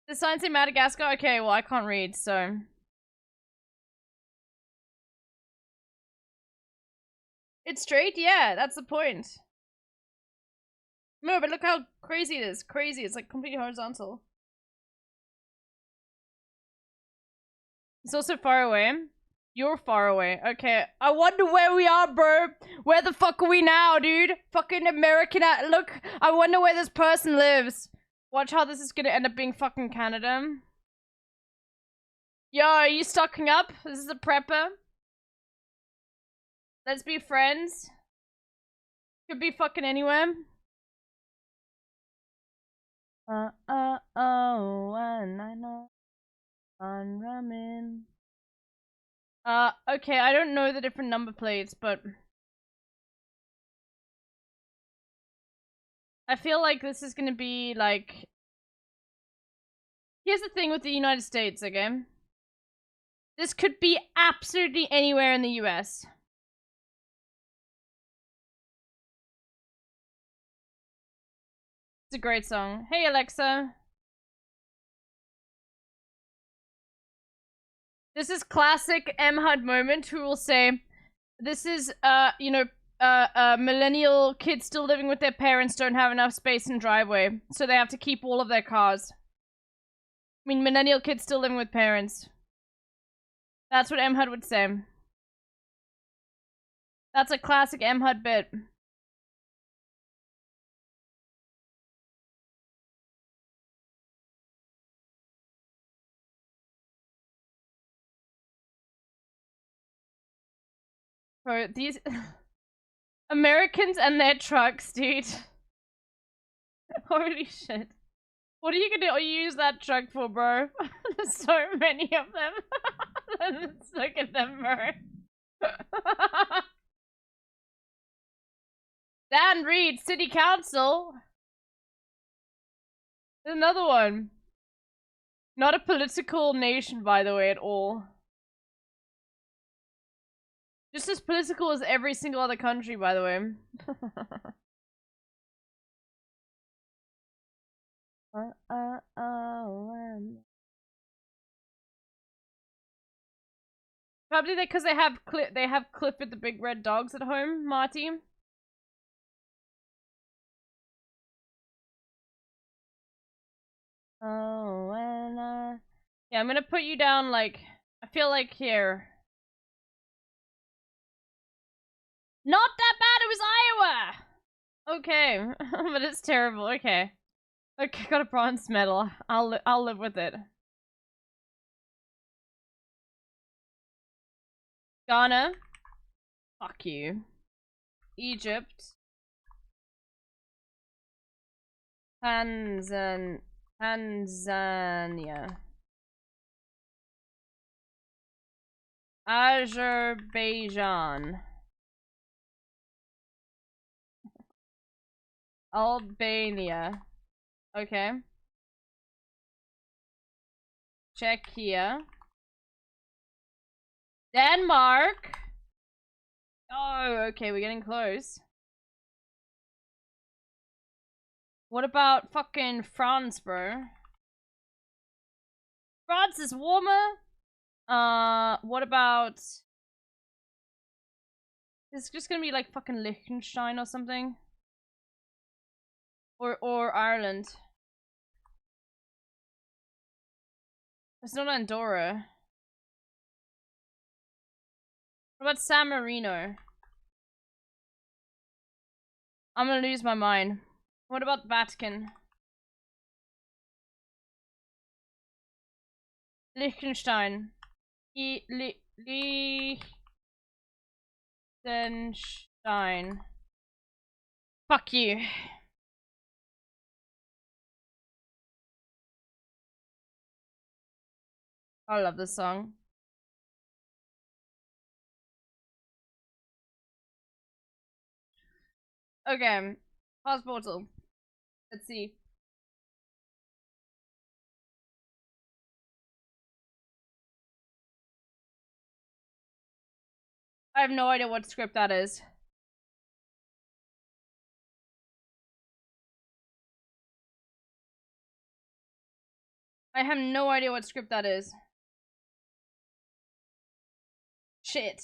The sign say Madagascar? Okay, well, I can't read, so... It's straight? Yeah, that's the point. No, but look how crazy it is. Crazy, it's like completely horizontal. It's also far away. You're far away. Okay, I wonder where we are, bro. Where the fuck are we now, dude? Fucking American. Look, I wonder where this person lives. Watch how this is gonna end up being fucking Canada. Yo, are you stocking up? This is a prepper. Let's be friends. Could be fucking anywhere. Oh, and I know I'm ramen. Okay, I don't know the different number plates, but I feel like this is gonna be like... Here's the thing with the United States, okay? This could be absolutely anywhere in the US. It's a great song. Hey, Alexa. This is classic MHUD moment who will say, this is, you know, millennial kids still living with their parents don't have enough space in driveway, so they have to keep all of their cars. I mean, millennial kids still living with parents. That's what MHUD would say. That's a classic MHUD bit. Bro, these... Americans and their trucks, dude. Holy shit. What are you gonna use that truck for, bro? There's so many of them. Let's look at them, bro. Dan Reed, City Council. There's another one. Not a political nation, by the way, at all. Just as political as every single other country, by the way. Probably because they have Clifford the big red dogs at home, Marty. Oh, and yeah, I'm gonna put you down like I feel like here. Not that bad. It was Iowa. Okay, but it's terrible. Okay, okay, got a bronze medal. I'll live with it. Ghana. Fuck you. Egypt. Tanzania. Azerbaijan. Albania. Okay. Czechia. Denmark. Oh, okay, we're getting close. What about fucking France, bro? France is warmer. What about... It's just gonna be like fucking Liechtenstein or something. Or Ireland. It's not Andorra. What about San Marino? I'm gonna lose my mind. What about Vatican? Liechtenstein. Liechtenstein. Fuck you. I love this song. Okay. Pause portal. Let's see. I have no idea what script that is. I have no idea what script that is. Shit.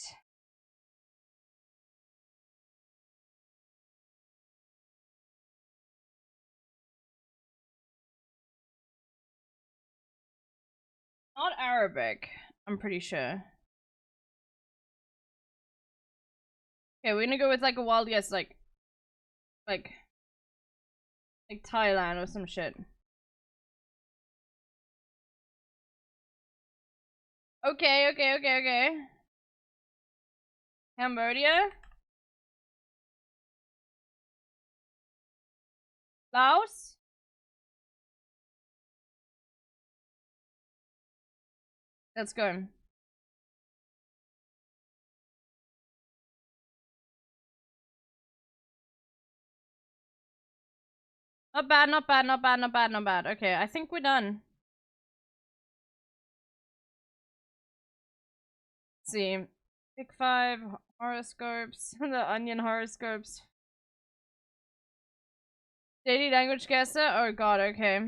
Not Arabic, I'm pretty sure. Okay, we're gonna go with like a wild guess, like Thailand or some shit. Okay. Cambodia? Laos? Let's go. Not bad, not bad, not bad, not bad, not bad. Okay, I think we're done. Let's see. Pick 5 horoscopes. The onion horoscopes. Daily language guesser? Oh god, okay.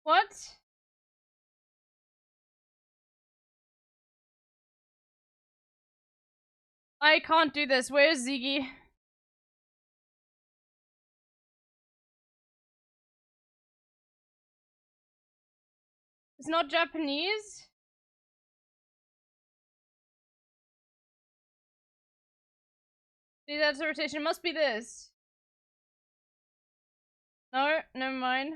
What? I can't do this. Where's Ziggy? It's not Japanese? See, that's a rotation. It must be this. No, never mind.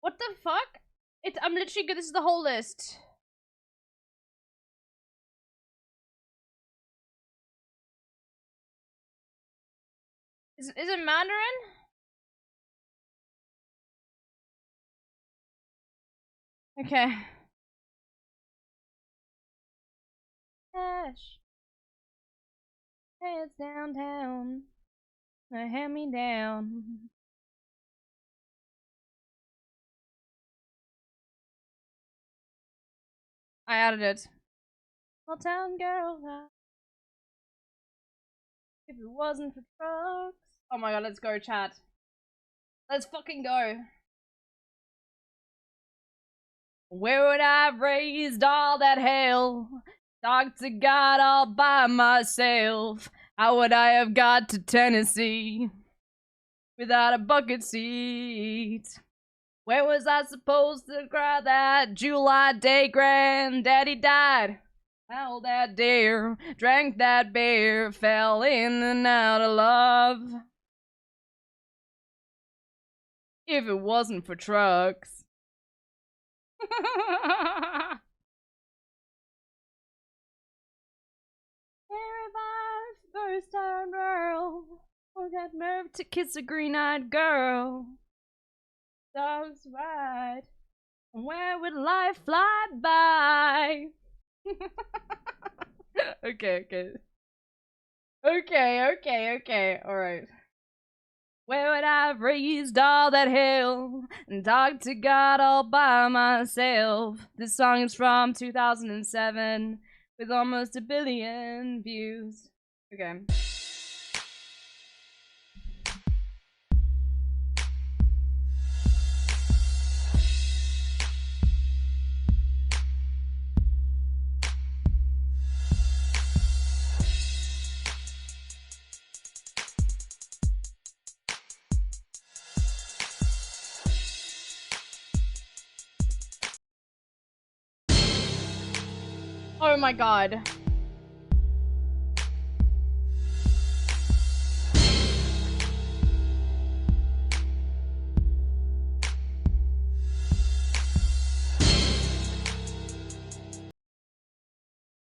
What the fuck? I'm literally good. This is the whole list. Is it Mandarin? Okay. Cash. Hey, it's downtown. Now hand me down. I added it. Small town girl. If it wasn't for trucks. Oh my god, let's go, chat. Let's fucking go. Where would I have raised all that hell? Talk to God all by myself. How would I have got to Tennessee without a bucket seat? Where was I supposed to cry that July day granddaddy died? Held that deer, drank that beer, fell in and out of love. If it wasn't for trucks. First time girl, or got nerve to kiss a green-eyed girl. Dogs ride, where would life fly by? Okay. Alright. Where would I have raised all that hell and talked to God all by myself? This song is from 2007 with almost 1 billion views. Okay. Oh my god.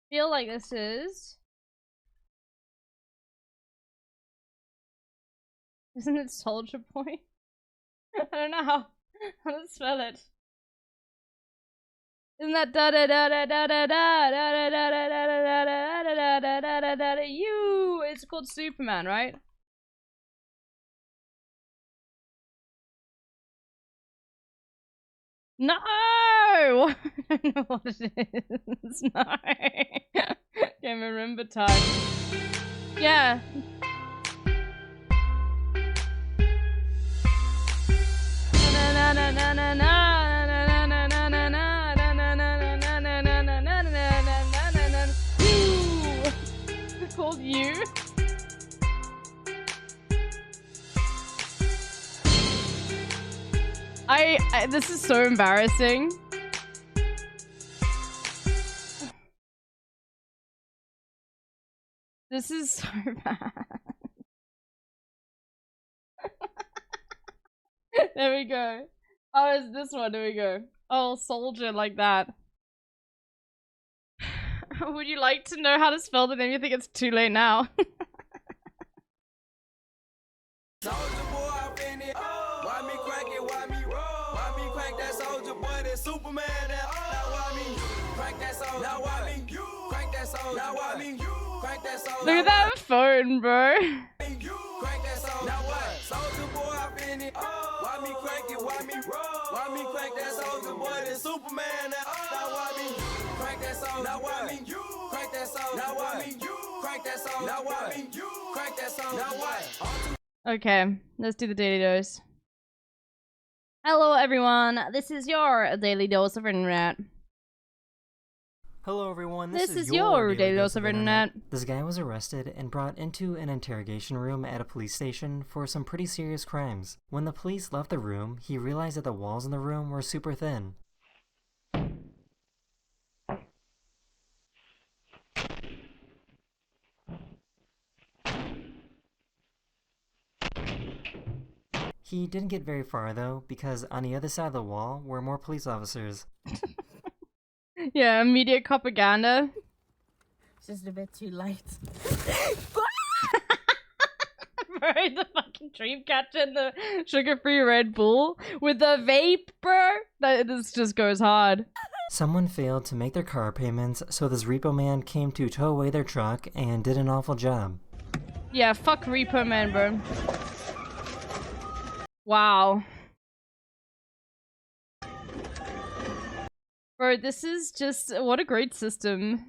Feel like this is. Isn't it Soldier Boy? I don't know how to spell it. Isn't that da da da da da da da da da da da da da da da da da da da you? It's called Superman, right? No! I don't know what it is. No. Can't remember time. Yeah. Na na na na na. Called you. This is so embarrassing. This is so bad. There we go. Oh, it's this one. There we go. Oh, soldier like that. Would you like to know how to spell the name? You think it's too late now? Soldier boy, I been it. Why me crack it? Why me roll? Why me crack that soldier boy? That Superman. That now why me crack that soldier? Now why me crack that soldier? Now why me crack that soldier? Look at that phone, bro. Crack that soldier. Now what? Soldier boy, I been it. Why me crack it? Why me roll? Why me crack that soldier boy? That Superman. That now why me crack that soldier? Now why me crack that soldier? Now why me crack that soldier? Now why me crack that soldier? Now what? Okay, let's do the daily dose. Hello everyone, this is your daily dose of internet. Hello everyone, This is your daily dose of internet. This guy was arrested and brought into an interrogation room at a police station for some pretty serious crimes. When the police left the room, he realized that the walls in the room were super thin. He didn't get very far though, because on the other side of the wall were more police officers. Yeah, media propaganda. It's just a bit too late. Bro, the fucking dream catcher and the sugar-free Red Bull with the vape, bro. This just goes hard. Someone failed to make their car payments, so this repo man came to tow away their truck and did an awful job. Yeah, fuck Repo Man, bro. Wow. Bro, this is just... what a great system.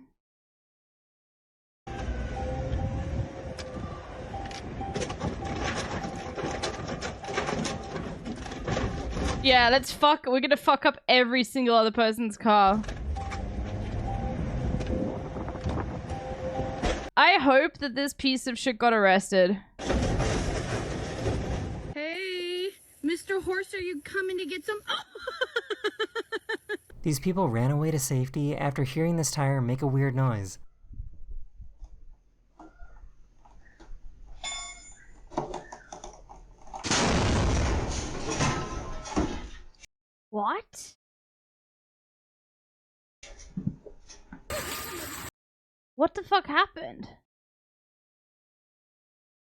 Yeah, let's fuck... we're gonna fuck up every single other person's car. I hope that this piece of shit got arrested. Hey, Mr. Horse, are you coming to get some? These people ran away to safety after hearing this tire make a weird noise. What? What the fuck happened?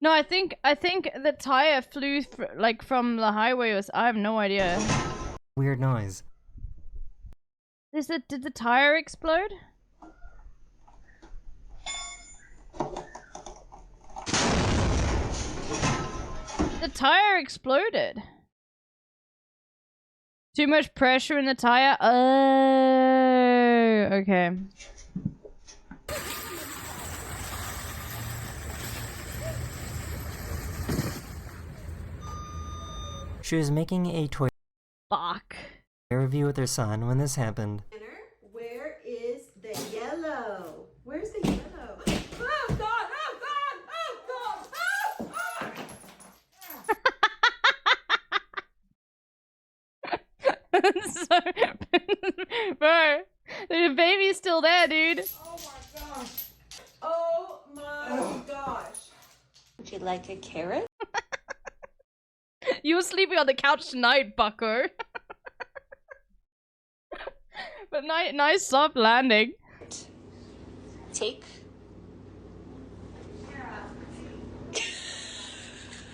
No, I think the tire flew like from the highway. I have no idea. Weird noise. Did the tire explode? The tire exploded. Too much pressure in the tire? Oh, okay. She was making a toy Fuck. review with her son when this happened. Where is the yellow? Where's the yellow? Oh God! Oh God! Oh God! Oh! So, bro, the baby's still there, dude. Oh my gosh! Oh my gosh! Would you like a carrot? You were sleeping on the couch tonight, bucko. But nice soft landing. Take.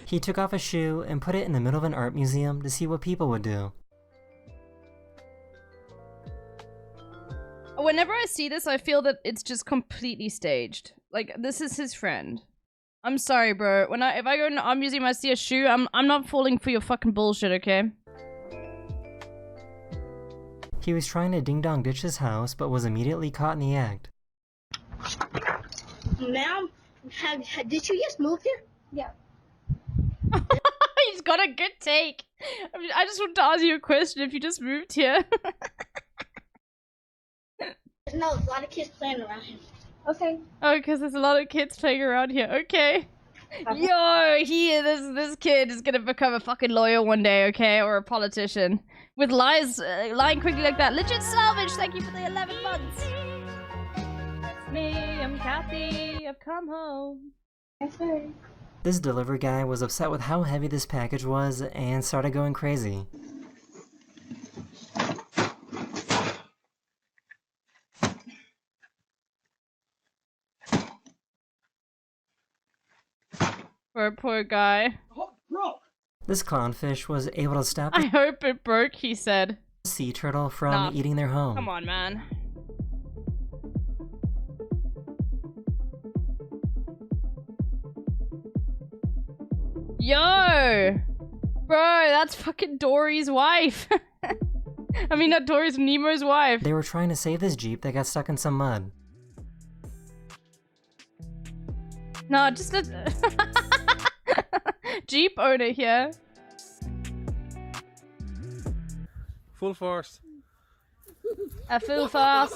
He took off a shoe and put it in the middle of an art museum to see what people would do. Whenever I see this, I feel that it's just completely staged. Like, this is his friend. I'm sorry, bro. If I go in an art museum, I see a shoe, I'm not falling for your fucking bullshit, okay? He was trying to ding-dong ditch his house, but was immediately caught in the act. Ma'am, did you just move here? Yeah. He's got a good take. I just wanted to ask you a question if you just moved here. No, there's a lot of kids playing around here. Okay. Oh, because there's a lot of kids playing around here. Okay. Yo, this kid is gonna become a fucking lawyer one day, okay? Or a politician. With lies, lying quickly like that. Legit salvage, thank you for the 11 months. It's me, I'm Kathy, I've come home. Okay. This delivery guy was upset with how heavy this package was and started going crazy. Poor guy. This clownfish was able to stop I hope it broke, he said. the sea turtle from Nah. eating their home. Come on, man. Yo! Bro, that's fucking Dory's wife. I mean, not Dory's, Nemo's wife. They were trying to save this Jeep that got stuck in some mud. No, just let... Jeep owner here. Full force. A full fast.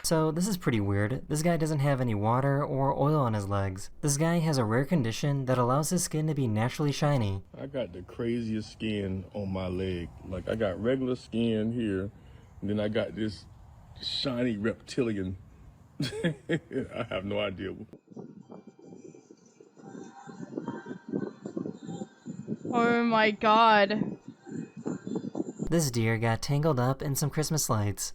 So this is pretty weird. This guy doesn't have any water or oil on his legs. This guy has a rare condition that allows his skin to be naturally shiny. I got the craziest skin on my leg. Like, I got regular skin here, and then I got this shiny reptilian. I have no idea. Oh my god. This deer got tangled up in some Christmas lights.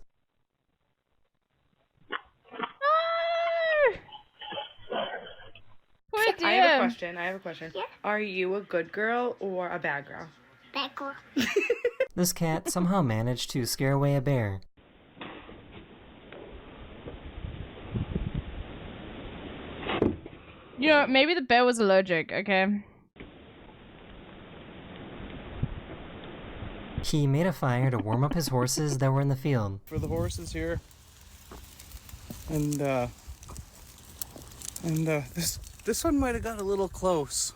Poor I have a dear. question. Yeah. Are you a good girl or a bad girl? Bad girl. This cat somehow managed to scare away a bear. You know, maybe the bear was allergic, okay? He made a fire to warm up his horses that were in the field. For the horses here. And this one might have got a little close.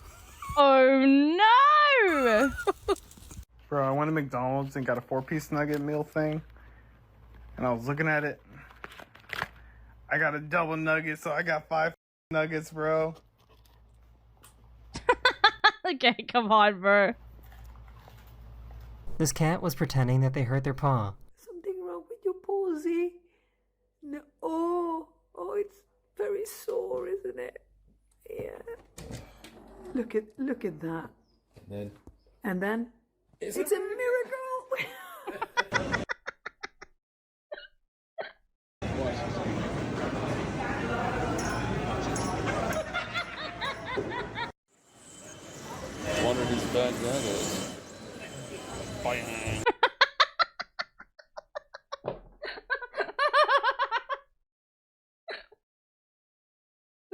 Oh no! Bro, I went to McDonald's and got a 4-piece nugget meal thing. And I was looking at it. I got a double nugget, so I got 5 nuggets, bro. Okay, come on, bro. This cat was pretending that they hurt their paw. Something wrong with your paw, No. Oh, it's very sore, isn't it? Yeah. Look at that. And then it's a miracle. Wonder whose bag that is.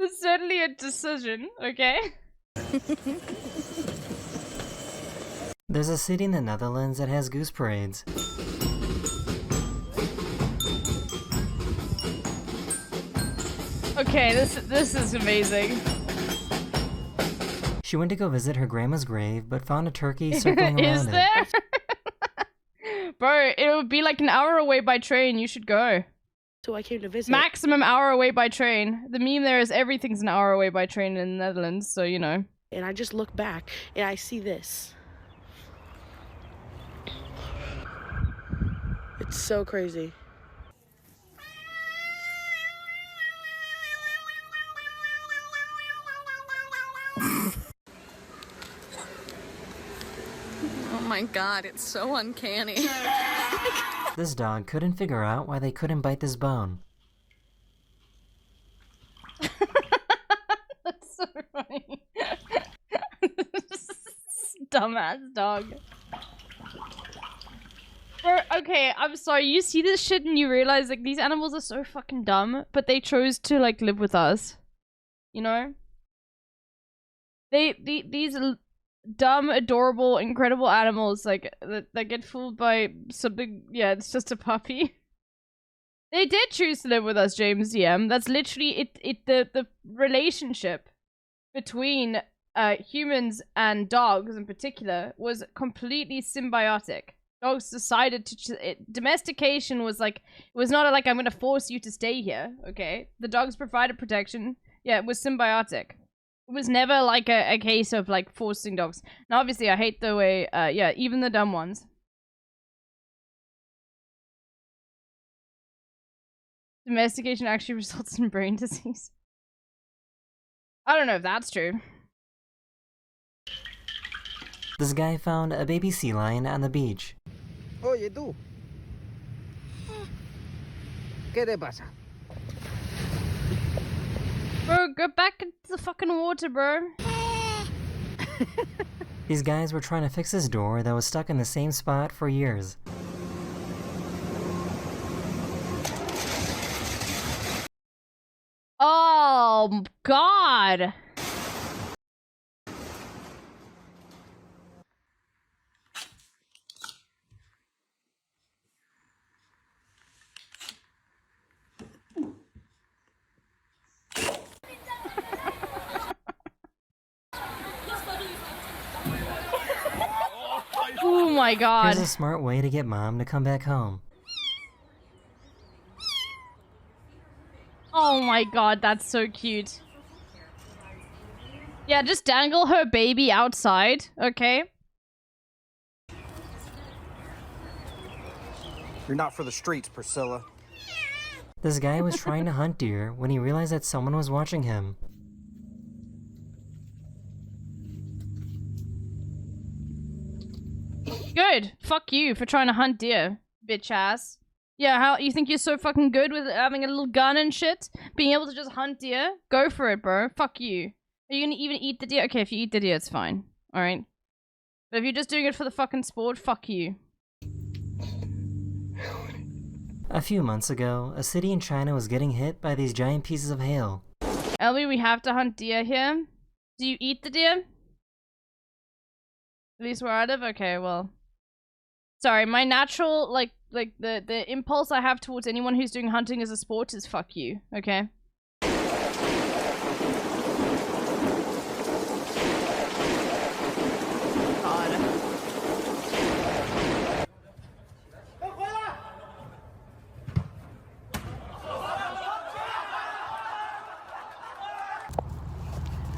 It's certainly a decision, okay? There's a city in the Netherlands that has goose parades. Okay, this is amazing. She went to go visit her grandma's grave, but found a turkey circling Is around there? it. Bro, it would be like an hour away by train. You should go. So I came to visit. Maximum hour away by train. The meme there is everything's an hour away by train in the Netherlands, so you know. And I just look back and I see this. It's so crazy. Oh my god, it's so uncanny. This dog couldn't figure out why they couldn't bite this bone. That's so funny. Dumbass dog. Bro, okay, I'm sorry. You see this shit and you realize like these animals are so fucking dumb, but they chose to like live with us. You know? These dumb, adorable, incredible animals like that get fooled by something. Yeah, it's just a puppy. They did choose to live with us, James DM. That's literally the relationship between humans and dogs in particular was completely symbiotic. Dogs decided to domestication was like, it was not like I'm gonna force you to stay here, okay? The dogs provided protection. Yeah, it was symbiotic. It was never like a case of like forcing dogs. Now obviously I hate the way, yeah, even the dumb ones. Domestication actually results in brain disease. I don't know if that's true. This guy found a baby sea lion on the beach. Oye, tú. ¿Qué te pasa? Bro, go back into the fucking water, bro. These guys were trying to fix this door that was stuck in the same spot for years. Oh, God. Oh my God. Here's a smart way to get mom to come back home. Oh my God, that's so cute. Yeah, just dangle her baby outside, okay? You're not for the streets, Priscilla. This guy was trying to hunt deer when he realized that someone was watching him. Good. Fuck you for trying to hunt deer, bitch ass. Yeah, how you think you're so fucking good with having a little gun and shit? Being able to just hunt deer? Go for it, bro. Fuck you. Are you gonna even eat the deer? Okay, if you eat the deer, it's fine. Alright? But if you're just doing it for the fucking sport, fuck you. A few months ago, a city in China was getting hit by these giant pieces of hail. Elby, we have to hunt deer here. Do you eat the deer? At least where I live? Okay, well. Sorry, my natural, like the impulse I have towards anyone who's doing hunting as a sport is fuck you, okay? God.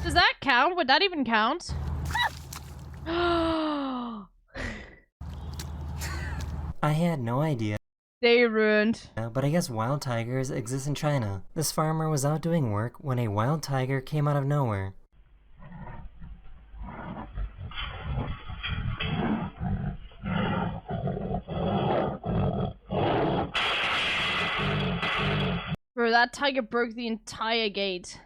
Does that count? Would that even count? I had no idea. They ruined. But I guess wild tigers exist in China. This farmer was out doing work when a wild tiger came out of nowhere. Bro, that tiger broke the entire gate.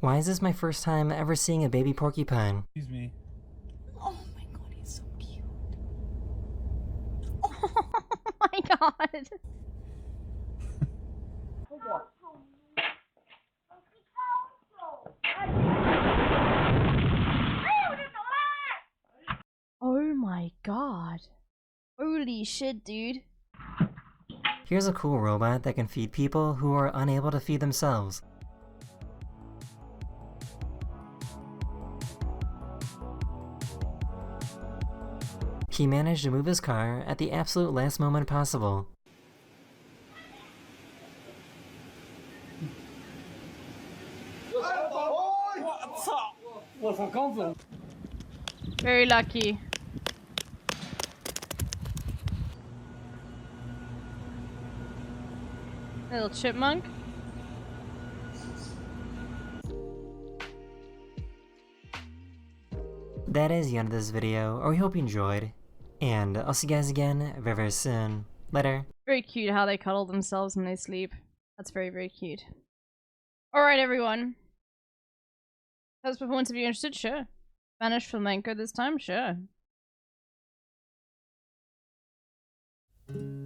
Why is this my first time ever seeing a baby porcupine? Excuse me. Oh my God, he's so cute. Oh my God. Oh my God. Holy shit, dude. Here's a cool robot that can feed people who are unable to feed themselves. He managed to move his car at the absolute last moment possible. Very lucky. Little chipmunk. That is the end of this video, or we hope you enjoyed. And I'll see you guys again very, very soon. Later. Very cute how they cuddle themselves when they sleep. That's very, very cute. Alright, everyone. How's performance? If you're interested? Sure. Spanish flamenco this time? Sure.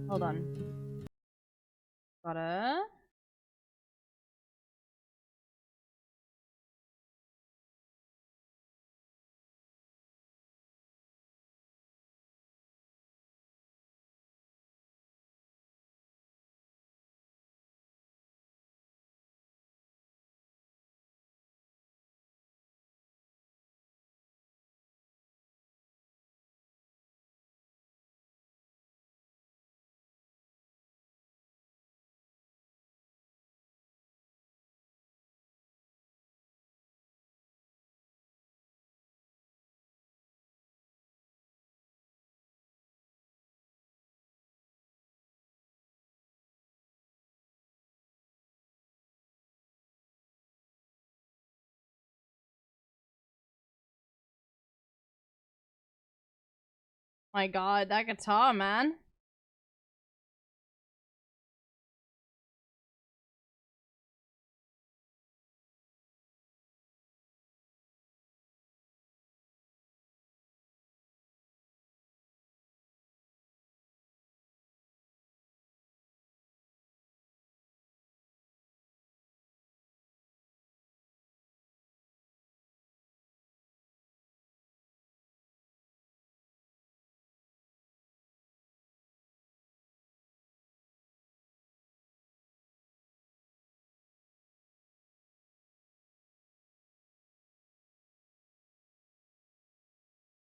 Hold on. Gotta... My God, that guitar, man.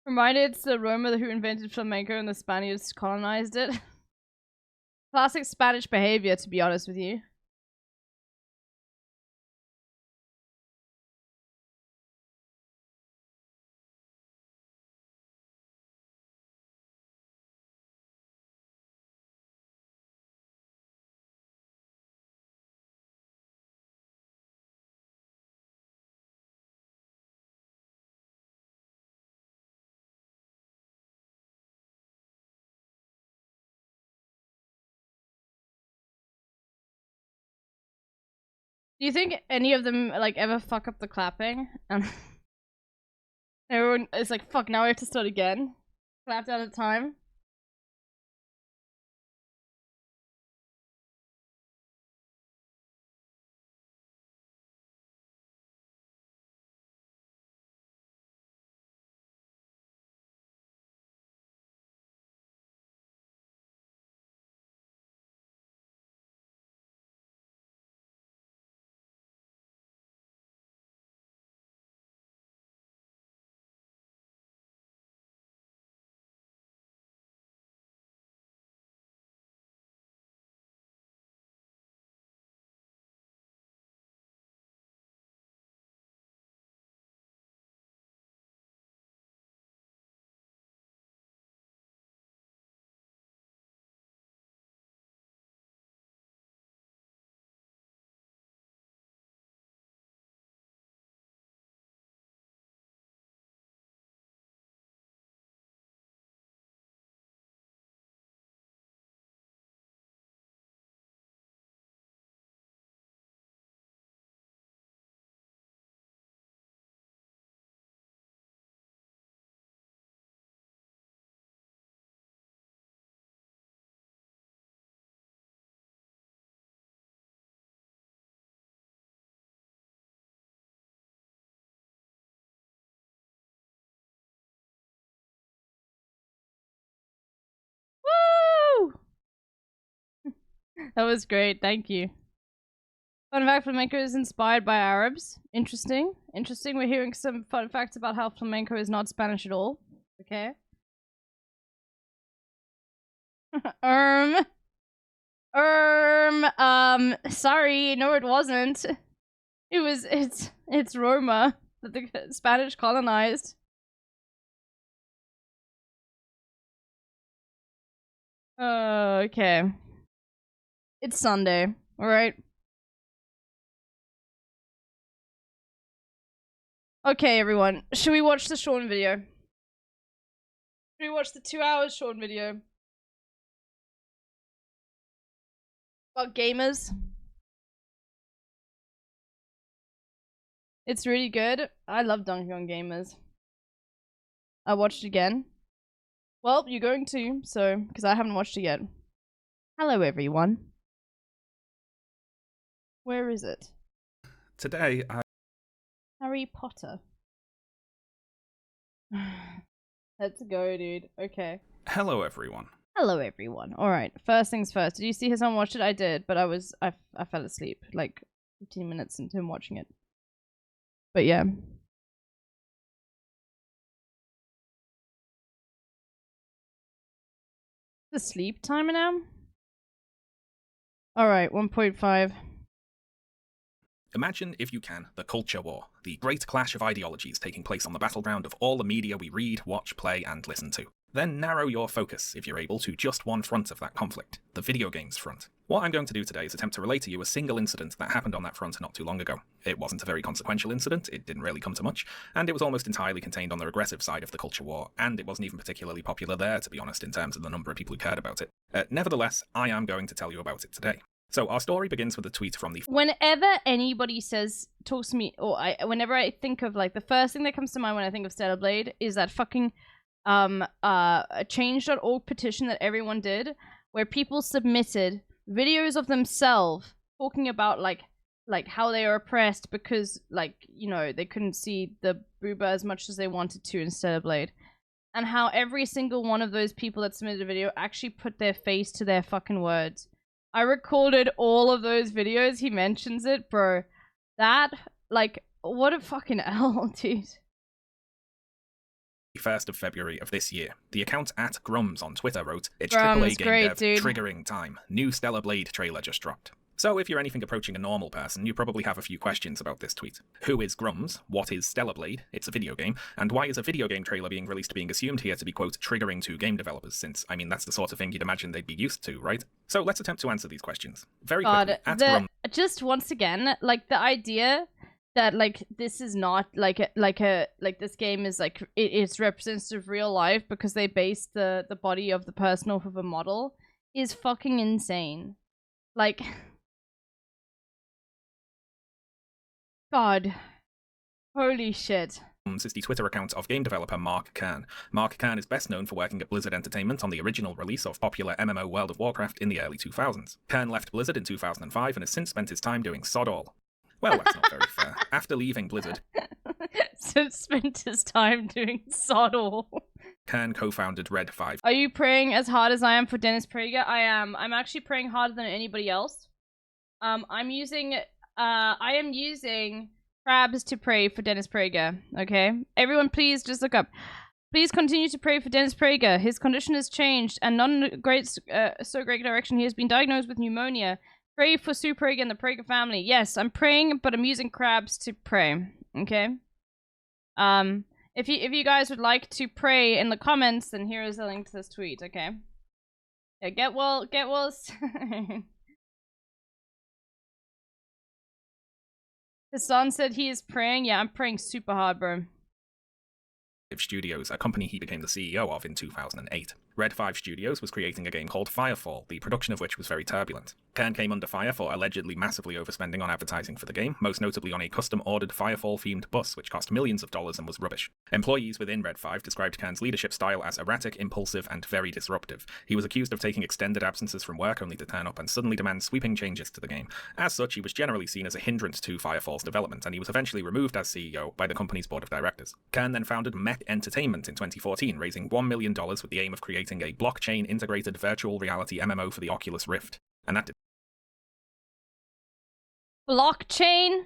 Reminded it's the Roma who invented flamenco and the Spaniards colonized it. Classic Spanish behavior, to be honest with you. Do you think any of them like ever fuck up the clapping? And everyone is like, fuck, now we have to start again. Clapped out of time. Woo! That was great, thank you. Fun fact, flamenco is inspired by Arabs. Interesting. Interesting. We're hearing some fun facts about how flamenco is not Spanish at all. Okay. Sorry, no it wasn't. It's Roma that the Spanish colonized. Okay. It's Sunday, alright? Okay, everyone. Should we watch the Sean video? Should we watch the 2 hours Sean video? About gamers? It's really good. I love Donkey Kong Gamers. I watched it again. Well, you're going to, so, because I haven't watched it yet. Hello, everyone. Where is it? Today, Harry Potter. Let's go, dude. Okay. Hello, everyone. Hello, everyone. Alright, first things first. Did you see his son watch it? I did, but I fell asleep, like, 15 minutes into him watching it. But yeah. The sleep timer now? Alright, 1.5. Imagine, if you can, the culture war, the great clash of ideologies taking place on the battleground of all the media we read, watch, play, and listen to. Then narrow your focus, if you're able, to just one front of that conflict, the video games front. What I'm going to do today is attempt to relate to you a single incident that happened on that front not too long ago. It wasn't a very consequential incident, it didn't really come to much, and it was almost entirely contained on the regressive side of the culture war, and it wasn't even particularly popular there, to be honest, in terms of the number of people who cared about it. Nevertheless, I am going to tell you about it today. So our story begins with a tweet from the... Whenever anybody talks to me, or whenever I think of, like, the first thing that comes to mind when I think of Stellar Blade is that fucking, a change.org petition that everyone did, where people submitted videos of themselves talking about, like how they are oppressed because, like, you know, they couldn't see the booba as much as they wanted to in Stellar Blade. And how every single one of those people that submitted a video actually put their face to their fucking words. I recorded all of those videos. He mentions it, bro. That, like, what a fucking L, dude. 1st of February of this year. The account at Grums on Twitter wrote, "It's Grums, AAA game great, dev dude. triggering time. New Stellar Blade trailer just dropped." So if you're anything approaching a normal person, you probably have a few questions about this tweet. Who is Grums? What is Stellar Blade? It's a video game. And why is a video game trailer being released being assumed here to be, quote, triggering to game developers, since, I mean, that's the sort of thing you'd imagine they'd be used to, right? So let's attempt to answer these questions. Very quickly, at Grums... Just once again, like, the idea that, like, this is not like this game is like it's representative of real life because they based the body of the person off of a model is fucking insane. Like, God, holy shit. Is the Twitter account of game developer Mark Kern. Mark Kern is best known for working at Blizzard Entertainment on the original release of popular MMO World of Warcraft in the early 2000s. Kern left Blizzard in 2005 and has since spent his time doing sod all. Well, that's not very fair. After leaving Blizzard... So spent his time doing sod all. Kern co-founded Red 5. Are you praying as hard as I am for Dennis Prager? I am. I'm actually praying harder than anybody else. I am using crabs to pray for Dennis Prager, okay? Everyone please just look up. Please continue to pray for Dennis Prager. His condition has changed and not in a great direction. He has been diagnosed with pneumonia. Pray for Sue Prager and the Prager family. Yes, I'm praying, but I'm using crabs to pray, okay? If you guys would like to pray in the comments, then here is a link to this tweet, okay? Yeah, get well. Hassan said he is praying. Yeah, I'm praying super hard, bro. Studios, a company he became the CEO of in 2008. Red 5 Studios was creating a game called Firefall, the production of which was very turbulent. Kern came under fire for allegedly massively overspending on advertising for the game, most notably on a custom-ordered Firefall-themed bus which cost millions of dollars and was rubbish. Employees within Red 5 described Kern's leadership style as erratic, impulsive, and very disruptive. He was accused of taking extended absences from work only to turn up and suddenly demand sweeping changes to the game. As such, he was generally seen as a hindrance to Firefall's development, and he was eventually removed as CEO by the company's board of directors. Kern then founded Mech Entertainment in 2014, raising $1 million with the aim of creating a blockchain-integrated virtual reality MMO for the Oculus Rift. And that did blockchain?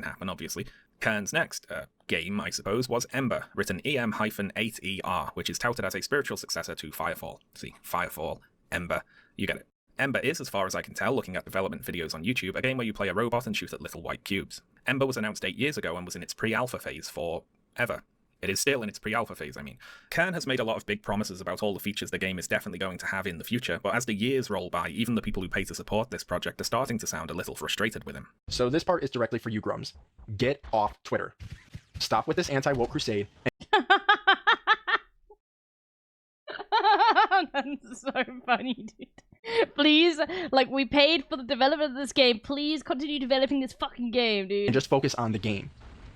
happen, obviously. Kern's next game, I suppose, was Ember, written EM-8ER, which is touted as a spiritual successor to Firefall. See, Firefall, Ember, you get it. Ember is, as far as I can tell, looking at development videos on YouTube, a game where you play a robot and shoot at little white cubes. Ember was announced 8 years ago and was in its pre-alpha phase forever. It is still in its pre-alpha phase, I mean. Kern has made a lot of big promises about all the features the game is definitely going to have in the future, but as the years roll by, even the people who pay to support this project are starting to sound a little frustrated with him. So this part is directly for you, Grums. Get off Twitter. Stop with this anti-woke crusade. That's so funny, dude. Please, like, we paid for the development of this game. Please continue developing this fucking game, dude. And just focus on the game.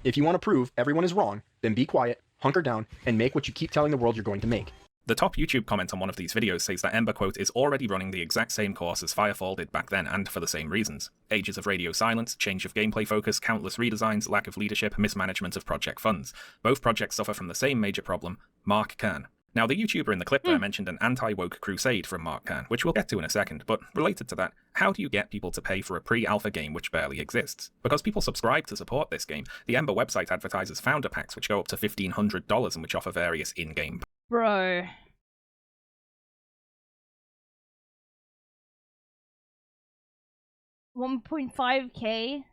If you want to prove everyone is wrong, then be quiet, hunker down, and make what you keep telling the world you're going to make. The top YouTube comment on one of these videos says that Ember, quote, is already running the exact same course as Firefall did back then, and for the same reasons. Ages of radio silence, change of gameplay focus, countless redesigns, lack of leadership, mismanagement of project funds. Both projects suffer from the same major problem, Mark Kern. Now, the YouTuber in the clip there mentioned an anti-woke crusade from Mark Kern, which we'll get to in a second, but related to that, how do you get people to pay for a pre-alpha game which barely exists? Because people subscribe to support this game, the Ember website advertises founder packs which go up to $1,500 and which offer various in-game... Bro. $1.5K?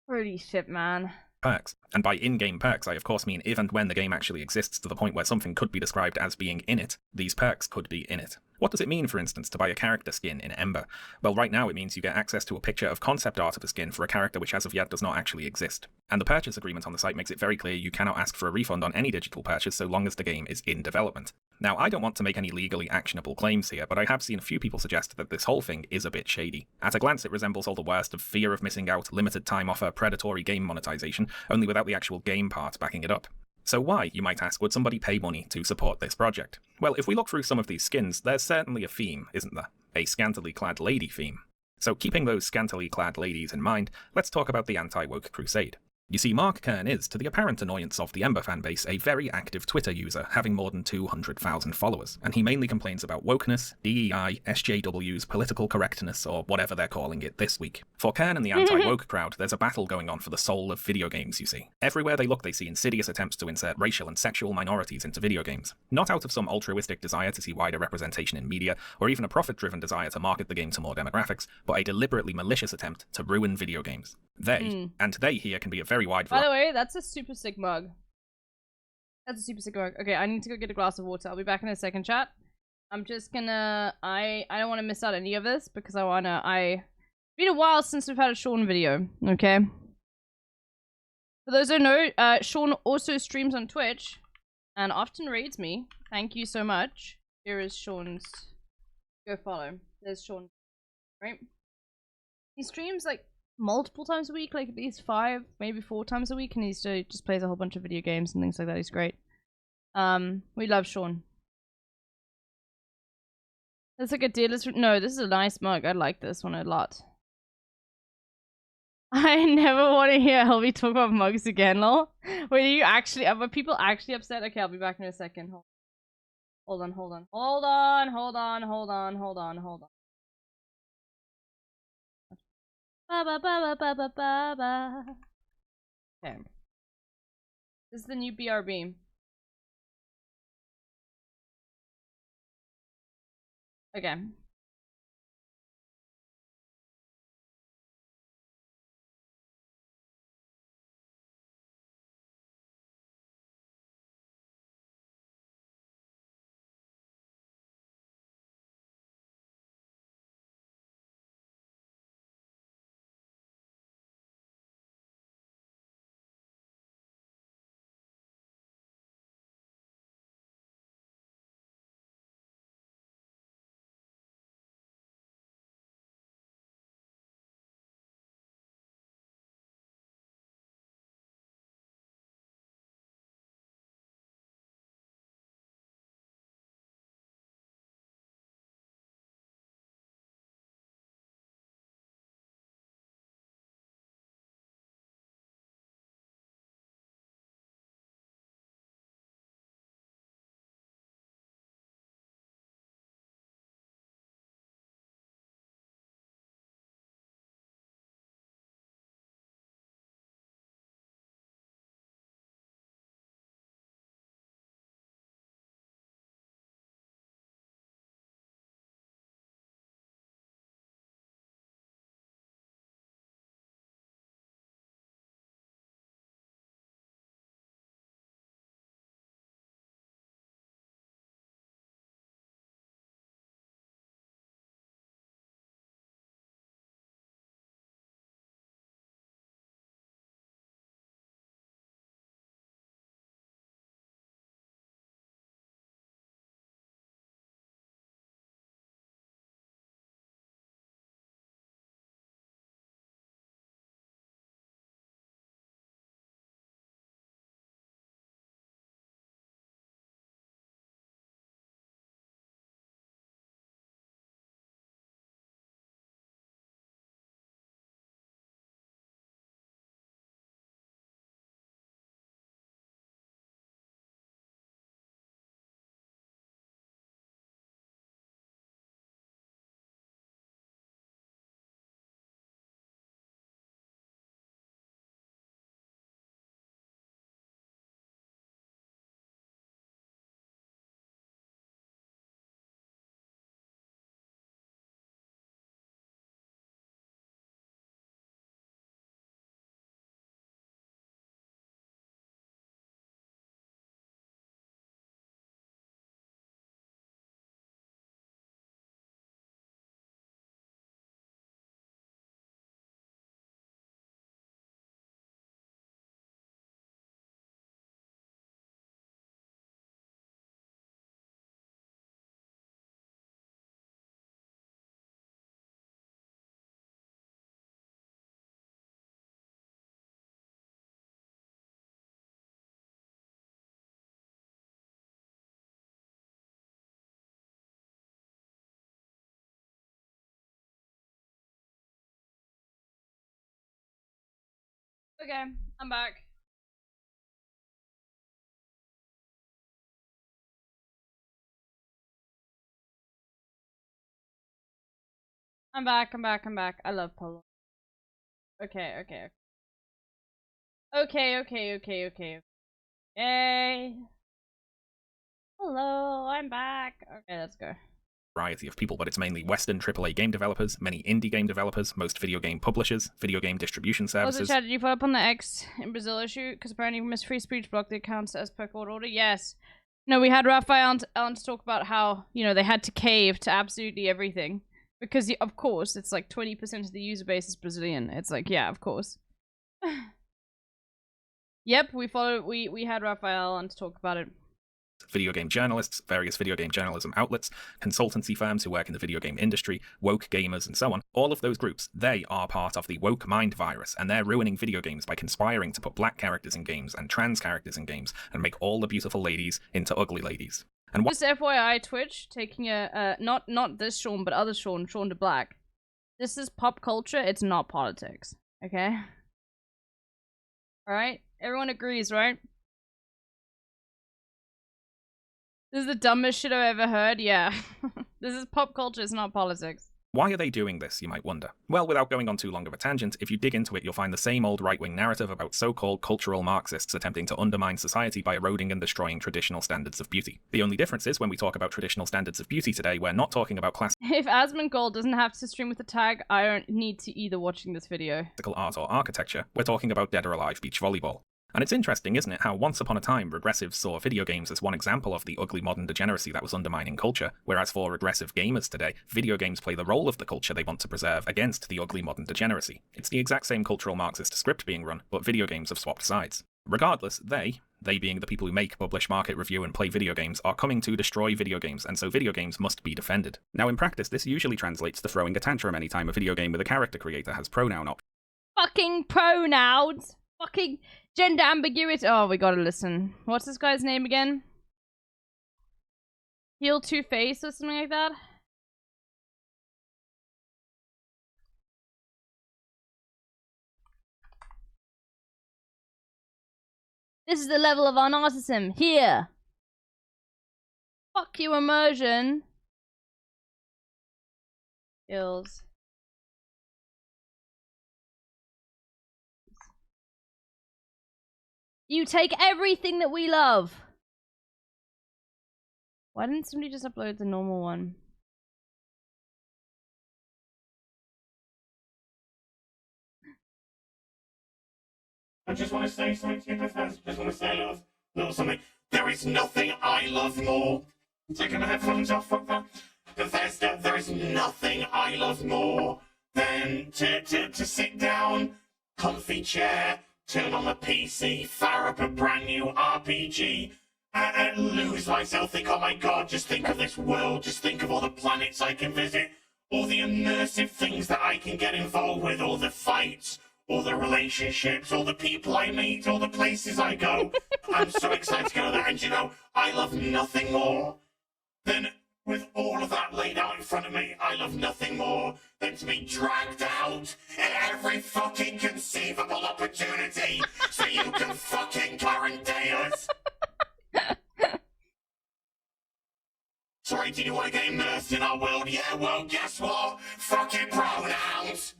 Holy shit, man. perks. And by in-game perks, I of course mean if and when the game actually exists to the point where something could be described as being in it, these perks could be in it. What does it mean, for instance, to buy a character skin in Ember? Well, right now it means you get access to a picture of concept art of a skin for a character which as of yet does not actually exist. And the purchase agreement on the site makes it very clear you cannot ask for a refund on any digital purchase so long as the game is in development. Now, I don't want to make any legally actionable claims here, but I have seen a few people suggest that this whole thing is a bit shady. At a glance, it resembles all the worst of fear of missing out, limited time offer, predatory game monetization, only without the actual game part backing it up. So why, you might ask, would somebody pay money to support this project? Well, if we look through some of these skins, there's certainly a theme, isn't there? A scantily clad lady theme. So keeping those scantily clad ladies in mind, let's talk about the anti-woke crusade. You see, Mark Kern is, to the apparent annoyance of the Ember fanbase, a very active Twitter user, having more than 200,000 followers, and he mainly complains about wokeness, DEI, SJWs, political correctness, or whatever they're calling it this week. For Kern and the anti-woke crowd, there's a battle going on for the soul of video games, you see. Everywhere they look, they see insidious attempts to insert racial and sexual minorities into video games. Not out of some altruistic desire to see wider representation in media, or even a profit-driven desire to market the game to more demographics, but a deliberately malicious attempt to ruin video games. And they here can be a very wide variety. By the way, that's a super sick mug. That's a super sick mug. Okay, I need to go get a glass of water. I'll be back in a second, chat. I'm just gonna... I don't want to miss out any of this because I wanna... It's been a while since we've had a Sean video, okay? For those who don't know, Sean also streams on Twitch and often raids me. Thank you so much. Here is Sean's... Go follow. There's Sean. Right? He streams like multiple times a week, like at least 5, maybe 4 times a week, and he just plays a whole bunch of video games and things like that. He's great. We love Sean. It's like a dealer's... No, this is a nice mug. I like this one a lot. I never want to hear Helvy talk about mugs again, lol. Wait, are you actually... Are people actually upset? Okay, I'll be back in a second. Hold on. Ba ba ba ba ba ba ba ba. Okay. This is the new BRB. Okay. Okay, I'm back. I'm back. I love Polo. Okay. Okay. Hey. Hello, I'm back. Okay, let's go. Variety of people, but it's mainly Western AAA game developers, many indie game developers, most video game publishers, video game distribution services. Also, Chad, did you follow up on the X in Brazil issue? Because apparently Miss Free Speech blocked the accounts as per court order. Yes. No, we had Raphael on to talk about how, you know, they had to cave to absolutely everything. Because, of course, it's like 20% of the user base is Brazilian. It's like, yeah, of course. Yep, we had Raphael on to talk about it. Video game journalists, various video game journalism outlets, consultancy firms who work in the video game industry, woke gamers, and so on. All of those groups, they are part of the woke mind virus, and they're ruining video games by conspiring to put black characters in games and trans characters in games and make all the beautiful ladies into ugly ladies. And Just FYI, Twitch taking a not this Sean, but other Sean to Black. This is pop culture. It's not politics. Okay. All right. Everyone agrees, right? This is the dumbest shit I've ever heard. Yeah. This is pop culture. It's not politics. Why are they doing this, you might wonder? Well, without going on too long of a tangent, if you dig into it, you'll find the same old right-wing narrative about so-called cultural Marxists attempting to undermine society by eroding and destroying traditional standards of beauty. The only difference is when we talk about traditional standards of beauty today, we're not talking about If Asmongold doesn't have to stream with the tag, I don't need to either watching this video. classical art or architecture, we're talking about dead or alive beach volleyball. And it's interesting, isn't it, how once upon a time regressives saw video games as one example of the ugly modern degeneracy that was undermining culture, whereas for regressive gamers today, video games play the role of the culture they want to preserve against the ugly modern degeneracy. It's the exact same cultural Marxist script being run, but video games have swapped sides. Regardless, they being the people who make, publish, market, review, and play video games, are coming to destroy video games, and so video games must be defended. Now in practice, this usually translates to throwing a tantrum anytime a video game with a character creator has pronoun options. Fucking pronouns! Fucking gender ambiguity. Oh, we gotta listen. What's this guy's name again? Heel Two-Face or something like that? This is the level of our narcissism. Here. Fuck you, immersion. Skills. You take everything that we love. Why didn't somebody just upload the normal one? I just want to say something to my fans. Just want to say a little something. There is nothing I love more. Taking my headphones off, fuck that. Bethesda, there is nothing I love more than to sit down, comfy chair, turn on the PC, fire up a brand new RPG, and lose myself, think, oh my god, just think of this world, just think of all the planets I can visit, all the immersive things that I can get involved with, all the fights, all the relationships, all the people I meet, all the places I go. I'm so excited to go there, and you know, I love nothing more than, with all of that laid out in front of me, I love nothing more than to be dragged out at every fucking conceivable opportunity so you can fucking current day us. Sorry, did you want to get immersed in our world? Yeah, well, guess what? Fucking pronouns.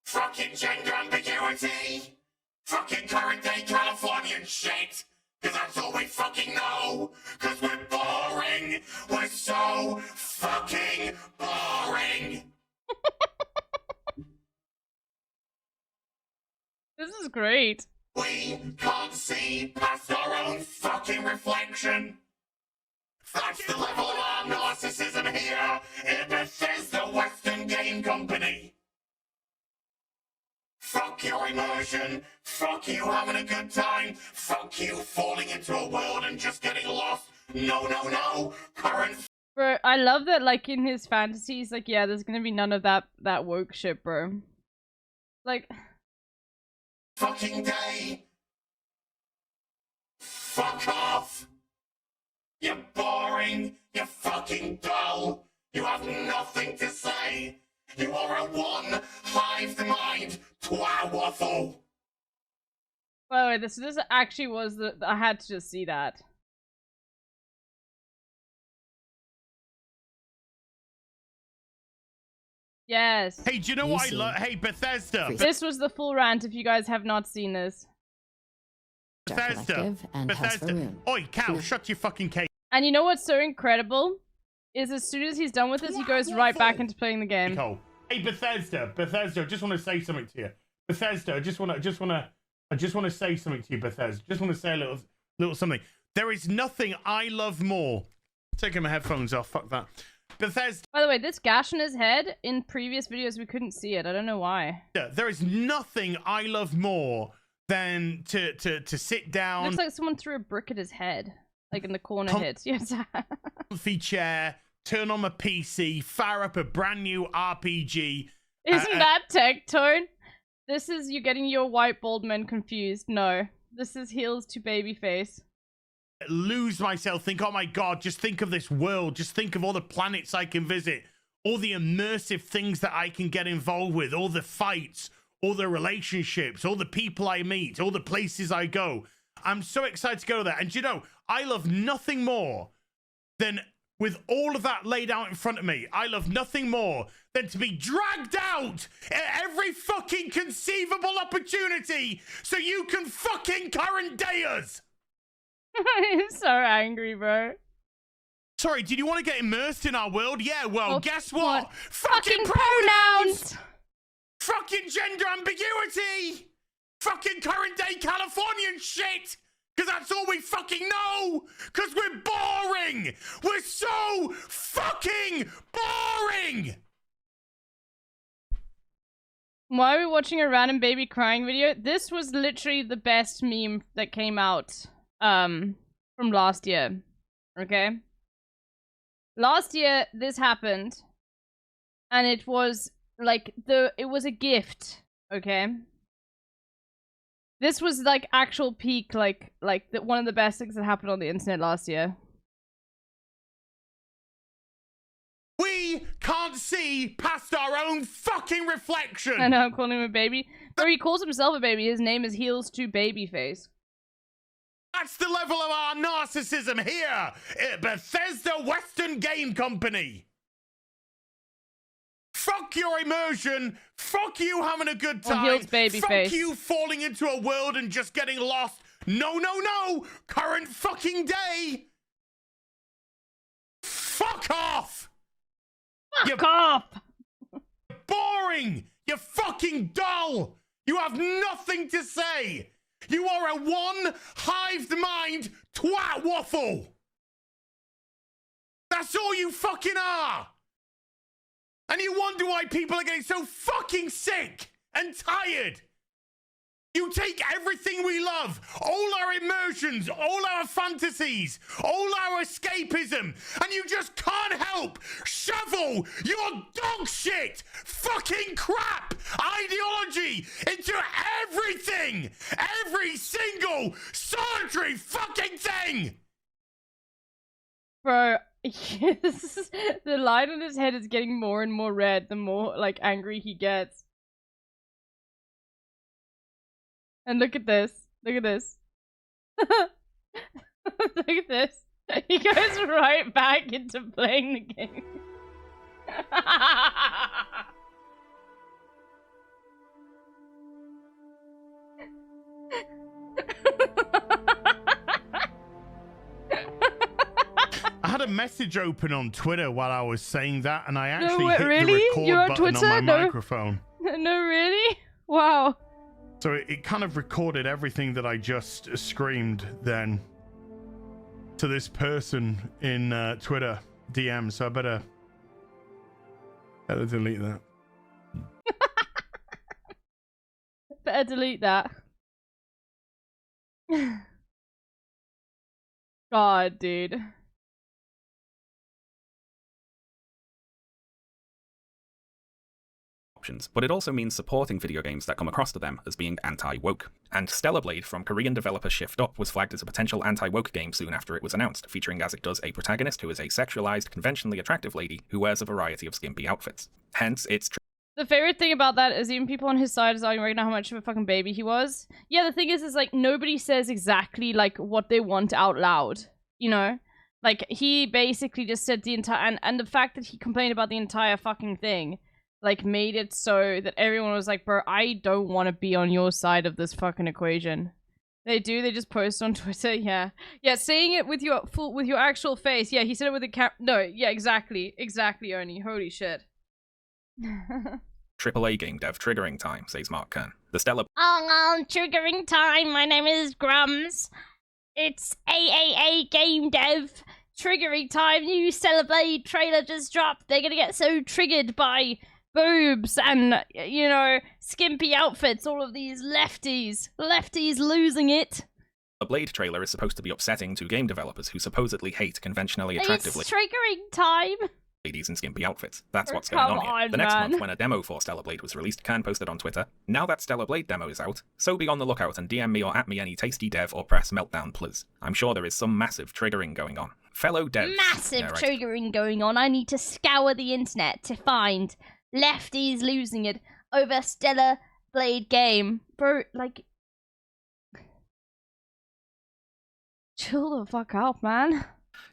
Fucking gender ambiguity. Fucking current day Californian shit. Cause that's all we fucking know. Cause we're boring. We're so fucking boring. This is great. We can't see past our own fucking reflection. That's the level of our narcissism here in Bethesda Western Game Company. Fuck your immersion. Fuck you having a good time. Fuck you falling into a world and just getting lost. No, no, no. Current. Bro, I love that, like, in his fantasies, like, yeah, there's gonna be none of that woke shit, bro. Like... fucking day. Fuck off. You're boring. You're fucking dull. You have nothing to say. You are a one-hived mind twawaffle. By the way, this actually was the I had to just see that. Yes. Hey, do you know what I love? Hey, Bethesda. This was the full rant if you guys have not seen this. Bethesda. Bethesda. Oi, Cal, shut your fucking case. And you know what's so incredible? Is as soon as he's done with this, he goes right back into playing the game. Hey, Bethesda. Bethesda, I just want to say something to you. Bethesda, I just want to say something to you, Bethesda. Just want to say a little something. There is nothing I love more. Taking my headphones off. Fuck that. Bethesda. By the way, this gash on his head, in previous videos we couldn't see it. I don't know why. There is nothing I love more than to sit down. Looks like someone threw a brick at his head. Like in the corner hit. Yes. Comfy chair, turn on my PC, fire up a brand new RPG. Isn't that tech tone? This is you getting your white bald men confused. No. This is heels to babyface. Lose myself, think, oh my god, just think of this world, just think of all the planets I can visit, all the immersive things that I can get involved with, all the fights, all the relationships, all the people I meet, all the places I go. I'm so excited to go there. And you know, I love nothing more than, with all of that laid out in front of me, I love nothing more than to be dragged out at every fucking conceivable opportunity so you can fucking current day us. I'm so angry, bro. Sorry, did you want to get immersed in our world? Yeah, well, guess what? Fucking pronouns! Fucking gender ambiguity! Fucking current day Californian shit! Because that's all we fucking know! Because we're boring! We're so fucking boring! Why are we watching a random baby crying video? This was literally the best meme that came out. From last year, okay? Last year, this happened, and it was, like, it was a gift, okay? This was, like, actual peak, like one of the best things that happened on the internet last year. We can't see past our own fucking reflection! I know, I'm calling him a baby. Or he calls himself a baby, his name is Heels to Babyface. That's the level of our narcissism here at Bethesda Western Game Company. Fuck your immersion. Fuck you having a good time. Fuck you falling into a world and just getting lost. No, no, no. Current fucking day. Fuck off. Fuck off. Boring. You're fucking dull. You have nothing to say. You are a one-hived mind twat waffle. That's all you fucking are. And you wonder why people are getting so fucking sick and tired. You take everything we love, all our immersions, all our fantasies, all our escapism, and you just can't help shovel your dog shit, fucking crap ideology into everything, every single solitary fucking thing. Bro, the line on his head is getting more and more red the more, like, angry he gets. And look at this. Look at this. Look at this. He goes right back into playing the game. I had a message open on Twitter while I was saying that, and I actually hit really? the record You're on button Twitter? on my microphone. No, really? Wow. So it kind of recorded everything that I just screamed then to this person in Twitter DM, so I better delete that. Better delete that. God, dude. But it also means supporting video games that come across to them as being anti-woke. And Stellar Blade from Korean developer Shift Up was flagged as a potential anti-woke game soon after it was announced, featuring as it does a protagonist who is a sexualized, conventionally attractive lady who wears a variety of skimpy outfits. Hence, its The favorite thing about that is even people on his side is arguing right now how much of a fucking baby he was. Yeah, the thing is like nobody says exactly like what they want out loud, you know? Like he basically just said the entire and the fact that he complained about the entire fucking thing like made it so that everyone was like, bro, I don't want to be on your side of this fucking equation. They just post on Twitter, yeah. Yeah, saying it with your actual face. Yeah, he said it with a no, yeah, exactly, Ernie. Holy shit. AAA game dev triggering time, says Mark Kern. The Stellar Triggering time. My name is Grums. It's AAA game dev triggering time. New Celebrate trailer just dropped. They're gonna get so triggered by boobs and, you know, skimpy outfits. All of these lefties losing it. The Blade trailer is supposed to be upsetting to game developers who supposedly hate conventionally attractive It's triggering time. ladies in skimpy outfits. That's what's going on here. The next month, when a demo for Stellar Blade was released, Kern posted on Twitter, "Now that Stellar Blade demo is out, so be on the lookout and DM me or at me any tasty dev or press meltdown please. I'm sure there is some massive triggering going on. Fellow devs..." Massive triggering going on. I need to scour the internet to find lefties losing it over Stellar Blade game. Bro, like... chill the fuck out, man.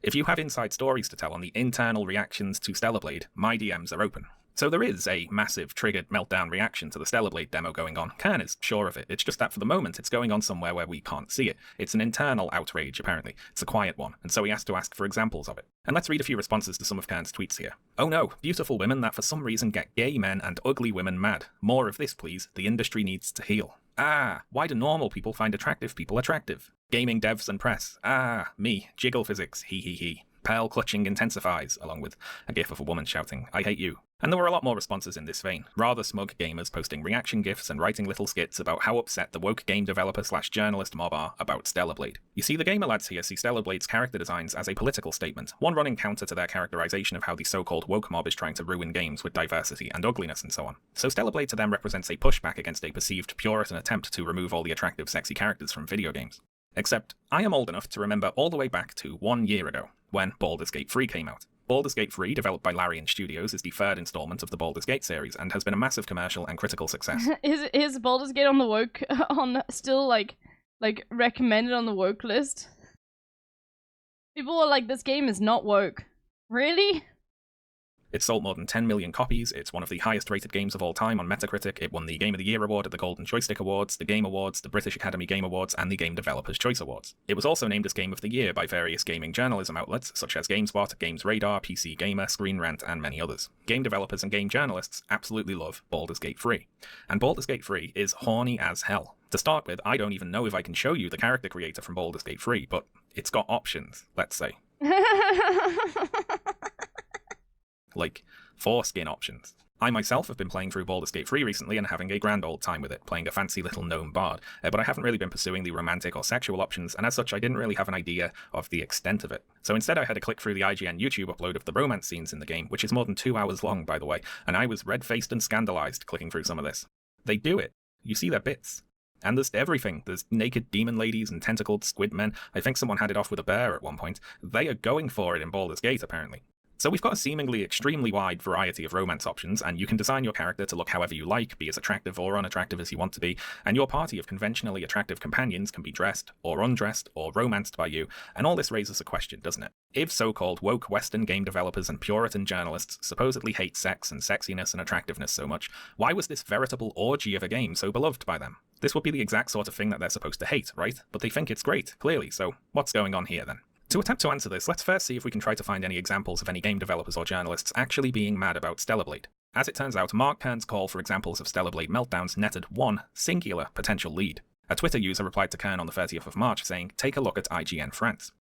If you have inside stories to tell on the internal reactions to Stellar Blade, my DMs are open. So there is a massive triggered meltdown reaction to the Stellar Blade demo going on. Kern is sure of it. It's just that for the moment it's going on somewhere where we can't see it. It's an internal outrage, apparently. It's a quiet one, and so he has to ask for examples of it. And let's read a few responses to some of Kern's tweets here. "Oh no, beautiful women that for some reason get gay men and ugly women mad. More of this, please. The industry needs to heal. Ah, why do normal people find attractive people attractive? Gaming devs and press. Ah, me. Jiggle physics. He he he. Pearl clutching intensifies," along with a gif of a woman shouting, "I hate you." And there were a lot more responses in this vein. Rather smug gamers posting reaction gifs and writing little skits about how upset the woke game developer/journalist mob are about Stellar Blade. You see, the gamer lads here see Stellar Blade's character designs as a political statement, one running counter to their characterization of how the so-called woke mob is trying to ruin games with diversity and ugliness and so on. So Stellar Blade to them represents a pushback against a perceived Puritan attempt to remove all the attractive sexy characters from video games. Except, I am old enough to remember all the way back to 1 year ago, when Baldur's Gate 3 came out. Baldur's Gate 3, developed by Larian Studios, is the third installment of the Baldur's Gate series, and has been a massive commercial and critical success. Is Baldur's Gate on the woke, still like recommended on the woke list? People are like, this game is not woke. Really? It sold more than 10 million copies, it's one of the highest rated games of all time on Metacritic, it won the Game of the Year award at the Golden Joystick Awards, the Game Awards, the British Academy Game Awards, and the Game Developers' Choice Awards. It was also named as Game of the Year by various gaming journalism outlets, such as GameSpot, GamesRadar, PC Gamer, Screen Rant, and many others. Game developers and game journalists absolutely love Baldur's Gate 3. And Baldur's Gate 3 is horny as hell. To start with, I don't even know if I can show you the character creator from Baldur's Gate 3, but it's got options, let's say. Like, foreskin options. I myself have been playing through Baldur's Gate 3 recently and having a grand old time with it, playing a fancy little gnome bard, but I haven't really been pursuing the romantic or sexual options, and as such I didn't really have an idea of the extent of it. So instead I had to click through the IGN YouTube upload of the romance scenes in the game, which is more than 2 hours long, by the way, and I was red-faced and scandalized clicking through some of this. They do it. You see their bits. And there's everything. There's naked demon ladies and tentacled squid men. I think someone had it off with a bear at one point. They are going for it in Baldur's Gate, apparently. So we've got a seemingly extremely wide variety of romance options, and you can design your character to look however you like, be as attractive or unattractive as you want to be, and your party of conventionally attractive companions can be dressed, or undressed, or romanced by you, and all this raises a question, doesn't it? If so-called woke Western game developers and Puritan journalists supposedly hate sex and sexiness and attractiveness so much, why was this veritable orgy of a game so beloved by them? This would be the exact sort of thing that they're supposed to hate, right? But they think it's great, clearly, so what's going on here then? To attempt to answer this, let's first see if we can try to find any examples of any game developers or journalists actually being mad about Stellar Blade. As it turns out, Mark Kern's call for examples of Stellar Blade meltdowns netted one singular potential lead. A Twitter user replied to Kern on the 30th of March saying, "Take a look at IGN France."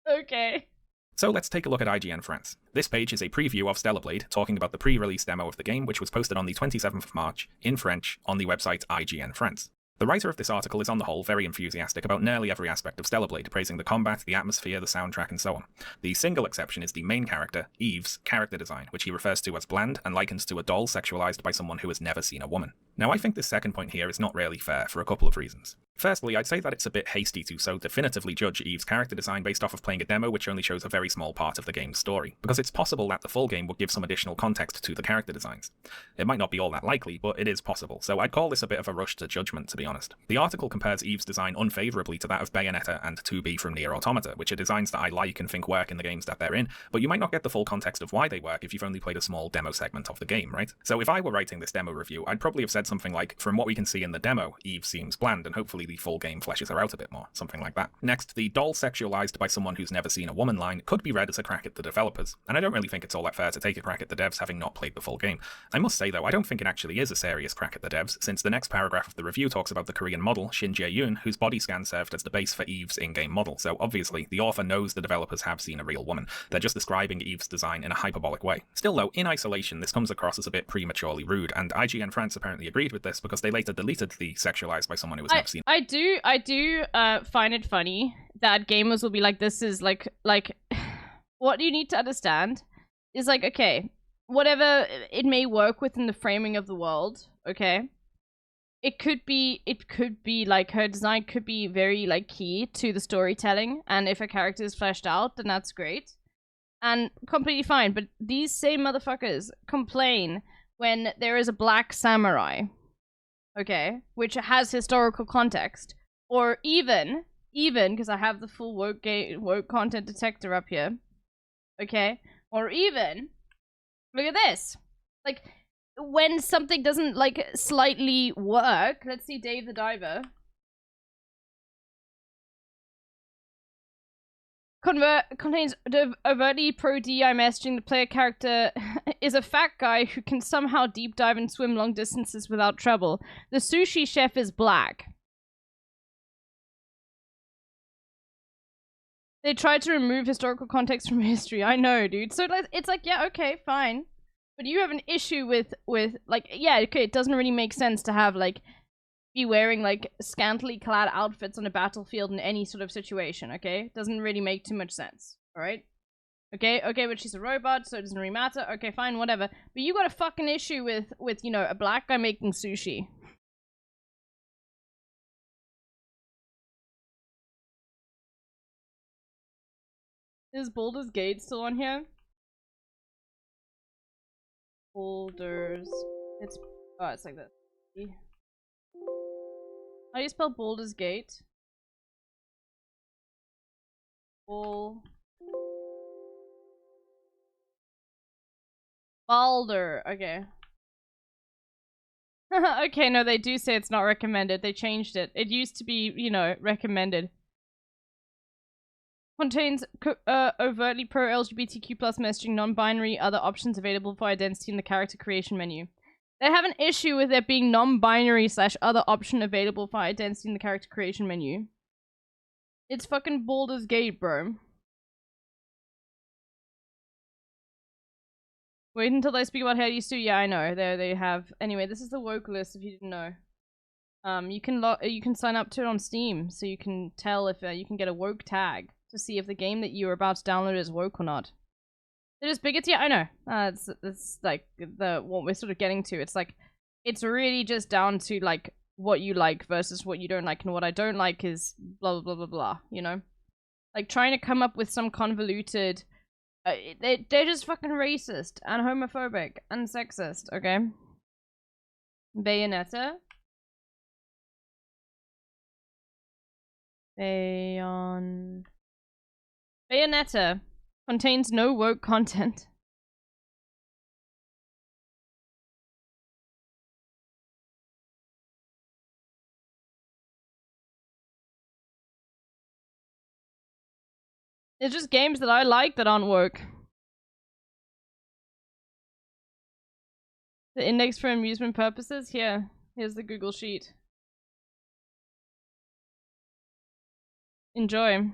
Okay. So let's take a look at IGN France. This page is a preview of Stellar Blade, talking about the pre-release demo of the game, which was posted on the 27th of March, in French, on the website IGN France. The writer of this article is on the whole very enthusiastic about nearly every aspect of Stellar Blade, praising the combat, the atmosphere, the soundtrack, and so on. The single exception is the main character, Eve's, character design, which he refers to as bland and likens to a doll sexualized by someone who has never seen a woman. Now, I think this second point here is not really fair for a couple of reasons. Firstly, I'd say that it's a bit hasty to so definitively judge Eve's character design based off of playing a demo which only shows a very small part of the game's story, because it's possible that the full game would give some additional context to the character designs. It might not be all that likely, but it is possible, so I'd call this a bit of a rush to judgment, to be honest. The article compares Eve's design unfavourably to that of Bayonetta and 2B from Nier Automata, which are designs that I like and think work in the games that they're in, but you might not get the full context of why they work if you've only played a small demo segment of the game, right? So if I were writing this demo review, I'd probably have said something like, from what we can see in the demo, Eve seems bland, and hopefully the full game fleshes her out a bit more, something like that. Next, the doll sexualized by someone who's never seen a woman line could be read as a crack at the developers, and I don't really think it's all that fair to take a crack at the devs having not played the full game. I must say though, I don't think it actually is a serious crack at the devs, since the next paragraph of the review talks about the Korean model, Shin Jae-yoon, whose body scan served as the base for Eve's in-game model, so obviously the author knows the developers have seen a real woman. They're just describing Eve's design in a hyperbolic way. Still though, in isolation, this comes across as a bit prematurely rude, and IGN France apparently agreed with this because they later deleted the sexualized by someone who was never seen. I do find it funny that gamers will be like, this is like what you need to understand is like, okay, whatever it may work within the framing of the world, okay, it could be like her design could be very like key to the storytelling, and if a character is fleshed out, then that's great and completely fine. But these same motherfuckers complain when there is a black samurai, okay, which has historical context, or even because I have the full woke content detector up here, okay, or even look at this, like when something doesn't like slightly work. Let's see, Dave the Diver contains overtly pro-DI messaging. The player character is a fat guy who can somehow deep dive and swim long distances without trouble. The sushi chef is black. They tried to remove historical context from history. I know, dude. So it's like, yeah, okay, fine. But you have an issue with like, yeah, okay, it doesn't really make sense to have like be wearing like scantily clad outfits on a battlefield in any sort of situation, okay? Doesn't really make too much sense, alright? Okay, but she's a robot, so it doesn't really matter. Okay, fine, whatever. But you got a fucking issue with you know, a black guy making sushi. Is Baldur's Gate still on here? Baldur's... It's like this. How do you spell Baldur's Gate? Baldur, okay. Okay, no, they do say it's not recommended. They changed it. It used to be, you know, recommended. Contains overtly pro-LGBTQ+ messaging, non-binary, other options available for identity in the character creation menu. They have an issue with there being non-binary / other option available for identity in the character creation menu. It's fucking Baldur's Gate, bro. Wait until they speak about how you do. Yeah, I know. There they have. Anyway, this is the woke list. If you didn't know, you can sign up to it on Steam, so you can tell if you can get a woke tag to see if the game that you're about to download is woke or not. It is bigots. Yeah, I know. It's like what we're sort of getting to. It's like it's really just down to like what you like versus what you don't like, and what I don't like is blah blah blah blah blah. You know, like trying to come up with some convoluted. They're just fucking racist and homophobic and sexist. Okay. Bayonetta. Bayonetta contains no woke content. It's just games that I like that aren't woke. The index for amusement purposes? Here. Here's the Google Sheet. Enjoy.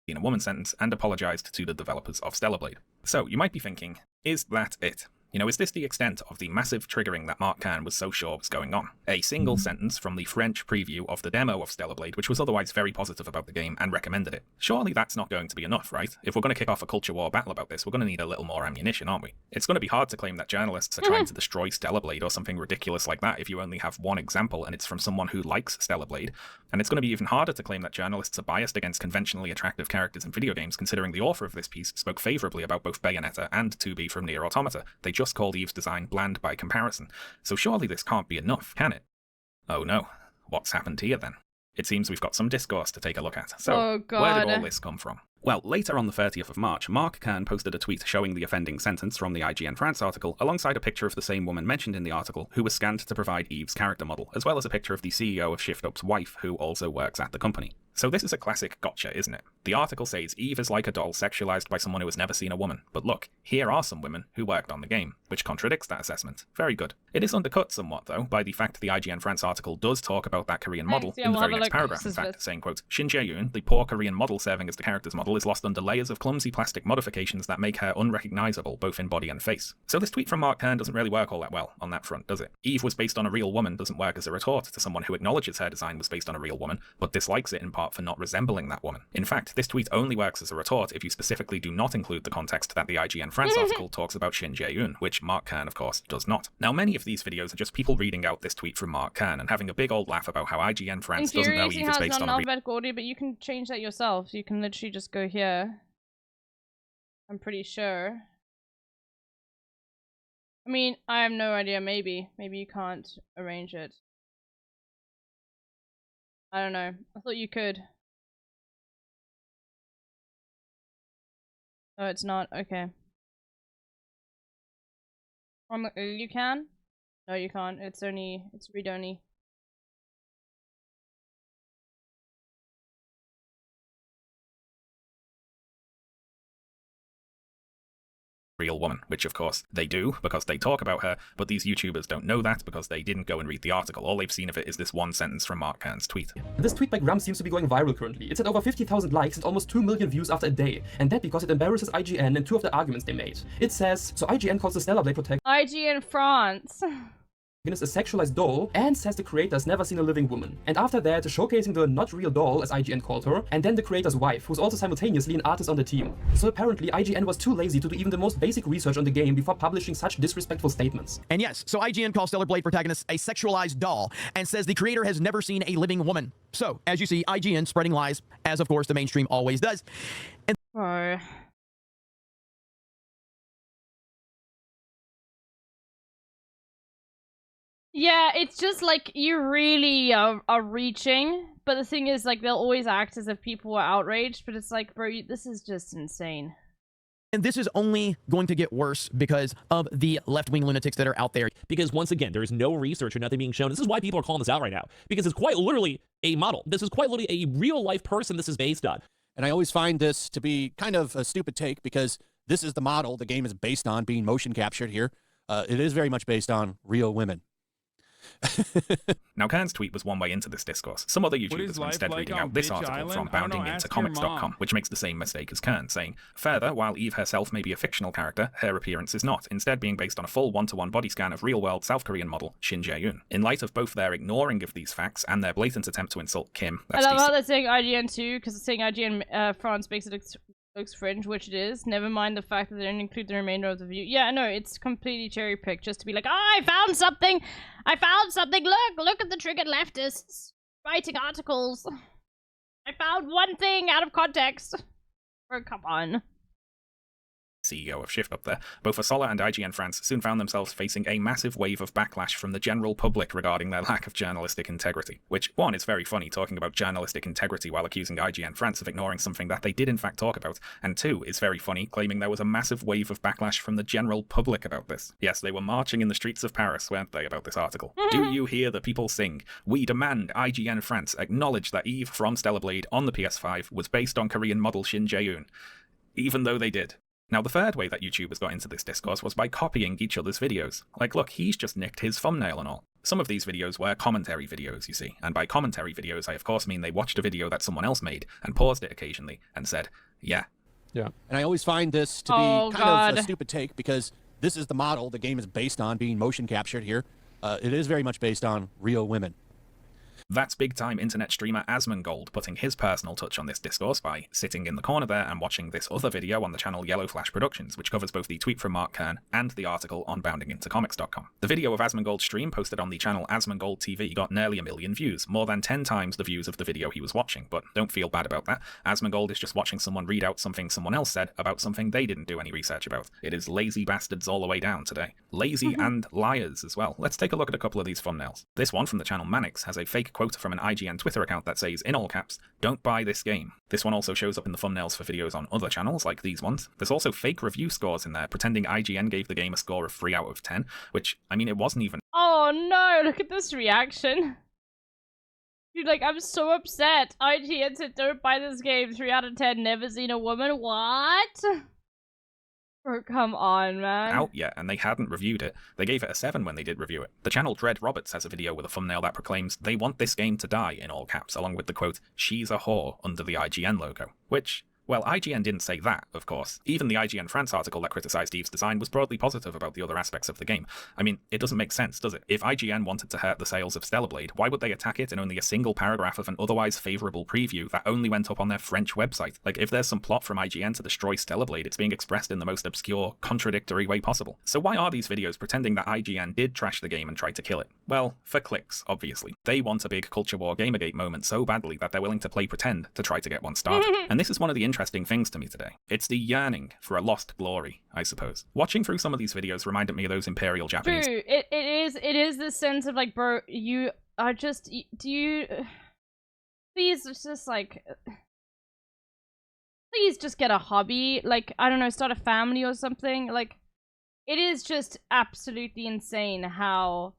In a woman sentence and apologized to the developers of Stellar Blade. So you might be thinking, is that it? You know, is this the extent of the massive triggering that Mark Kern was so sure was going on? A single sentence from the French preview of the demo of Stellar Blade, which was otherwise very positive about the game and recommended it. Surely that's not going to be enough, right? If we're going to kick off a culture war battle about this, we're going to need a little more ammunition, aren't we? It's going to be hard to claim that journalists are trying to destroy Stellar Blade or something ridiculous like that if you only have one example and it's from someone who likes Stellar Blade. And it's going to be even harder to claim that journalists are biased against conventionally attractive characters in video games, considering the author of this piece spoke favourably about both Bayonetta and 2B from Nier Automata. They just called Eve's design bland by comparison. So surely this can't be enough, can it? Oh no. What's happened here then? It seems we've got some discourse to take a look at. So, where did all this come from? Well, later on the 30th of March, Mark Kern posted a tweet showing the offending sentence from the IGN France article, alongside a picture of the same woman mentioned in the article, who was scanned to provide Eve's character model, as well as a picture of the CEO of ShiftUp's wife, who also works at the company. So this is a classic gotcha, isn't it? The article says Eve is like a doll sexualized by someone who has never seen a woman. But look, here are some women who worked on the game, which contradicts that assessment. Very good. It is undercut somewhat, though, by the fact the IGN France article does talk about that Korean model in the very next paragraph, in fact, saying, quote, Shin Jae-yoon, the poor Korean model serving as the character's model, is lost under layers of clumsy plastic modifications that make her unrecognizable, both in body and face. So this tweet from Mark Kern doesn't really work all that well on that front, does it? Eve was based on a real woman doesn't work as a retort to someone who acknowledges her design was based on a real woman, but dislikes it in part for not resembling that woman. In fact, this tweet only works as a retort if you specifically do not include the context that the IGN France article talks about Shin Jae-yoon, which Mark Kern, of course, does not. Now, many of these videos are just people reading out this tweet from Mark Kern and having a big old laugh about how IGN France doesn't know Eve is based on a alphabetical order, but you can change that yourself. You can literally just go here. I'm pretty sure. I mean, I have no idea. Maybe you can't arrange it. I don't know. I thought you could. Oh, it's not. Okay. You can? No, you can't. It's read only. Real woman, which of course they do because they talk about her, but these YouTubers don't know that because they didn't go and read the article. All they've seen of it is this one sentence from Mark Kern's tweet. This tweet by Grump seems to be going viral currently. It's at over 50,000 likes and almost 2 million views after a day, and that because it embarrasses IGN and two of the arguments they made. It says, so IGN calls the Stellar Blade protagonist IGN France. is a sexualized doll, and says the creator's never seen a living woman. And after that, showcasing the not real doll, as IGN called her, and then the creator's wife, who's also simultaneously an artist on the team. So apparently IGN was too lazy to do even the most basic research on the game before publishing such disrespectful statements. And yes, so IGN calls Stellar Blade protagonist a sexualized doll, and says the creator has never seen a living woman. So, as you see, IGN spreading lies, as of course the mainstream always does. And yeah, it's just like you really are reaching, but the thing is, like, they'll always act as if people were outraged, but it's like, bro, this is just insane. And this is only going to get worse because of the left-wing lunatics that are out there. Because once again, there is no research or nothing being shown. This is why people are calling this out right now. Because it's quite literally a model. This is quite literally a real-life person this is based on. And I always find this to be kind of a stupid take because this is the model the game is based on, being motion captured here. It is very much based on real women. Now, Kern's tweet was one way into this discourse. Some other YouTubers were instead reading out this article from boundingintocomics.com, which makes the same mistake as Kern, saying, further, while Eve herself may be a fictional character, her appearance is not, instead being based on a full one-to-one body scan of real-world South Korean model Shin Jae-yoon. In light of both their ignoring of these facts and their blatant attempt to insult Kim, I love how they're saying IGN too, because it's saying IGN France makes it looks fringe, which it is. Never mind the fact that they don't include the remainder of the view. Yeah, no, it's completely cherry-picked just to be like, oh, I found something! I found something! Look at the triggered leftists writing articles. I found one thing out of context. Oh, come on. CEO of ShiftUp there, both Asola and IGN France soon found themselves facing a massive wave of backlash from the general public regarding their lack of journalistic integrity. Which, one, is very funny talking about journalistic integrity while accusing IGN France of ignoring something that they did in fact talk about, and two, is very funny claiming there was a massive wave of backlash from the general public about this. Yes, they were marching in the streets of Paris, weren't they, about this article? Do you hear the people sing? We demand IGN France acknowledge that Eve from Stellar Blade on the PS5 was based on Korean model Shin Jae-yoon. Even though they did. Now, the third way that YouTubers got into this discourse was by copying each other's videos. Like, look, he's just nicked his thumbnail and all. Some of these videos were commentary videos, you see, and by commentary videos I of course mean they watched a video that someone else made and paused it occasionally and said, yeah. And I always find this to be kind of a stupid take because this is the model the game is based on, being motion captured here. It is very much based on real women. That's big-time internet streamer Asmongold putting his personal touch on this discourse by sitting in the corner there and watching this other video on the channel Yellow Flash Productions, which covers both the tweet from Mark Kern and the article on boundingintocomics.com. The video of Asmongold's stream posted on the channel Asmongold TV got nearly 1 million views, more than 10 times the views of the video he was watching, but don't feel bad about that. Asmongold is just watching someone read out something someone else said about something they didn't do any research about. It is lazy bastards all the way down today. Lazy and liars as well. Let's take a look at a couple of these thumbnails. This one from the channel Manix has a fake quote from an IGN Twitter account that says, in all caps, "Don't buy this game." This one also shows up in the thumbnails for videos on other channels, like these ones. There's also fake review scores in there, pretending IGN gave the game a score of 3 out of 10, which, I mean, it wasn't even. Oh no, look at this reaction. Dude, like, I'm so upset. IGN said, don't buy this game, 3 out of 10, never seen a woman. What? Oh, come on, man. Out yet, and they hadn't reviewed it. They gave it a 7 when they did review it. The channel Dread Roberts has a video with a thumbnail that proclaims, "They want this game to die," in all caps, along with the quote, "She's a whore," under the IGN logo. Which, well, IGN didn't say that, of course. Even the IGN France article that criticised Eve's design was broadly positive about the other aspects of the game. I mean, it doesn't make sense, does it? If IGN wanted to hurt the sales of Stellar Blade, why would they attack it in only a single paragraph of an otherwise favourable preview that only went up on their French website? Like, if there's some plot from IGN to destroy Stellar Blade, it's being expressed in the most obscure, contradictory way possible. So why are these videos pretending that IGN did trash the game and try to kill it? Well, for clicks, obviously. They want a big culture war Gamergate moment so badly that they're willing to play pretend to try to get one started. And this is one of the interesting things to me today. It's the yearning for a lost glory, I suppose. Watching through some of these videos reminded me of those Imperial Japanese. True, it is this sense of like, bro, you are just, do you, please just like, please just get a hobby, like, I don't know, start a family or something. Like, it is just absolutely insane how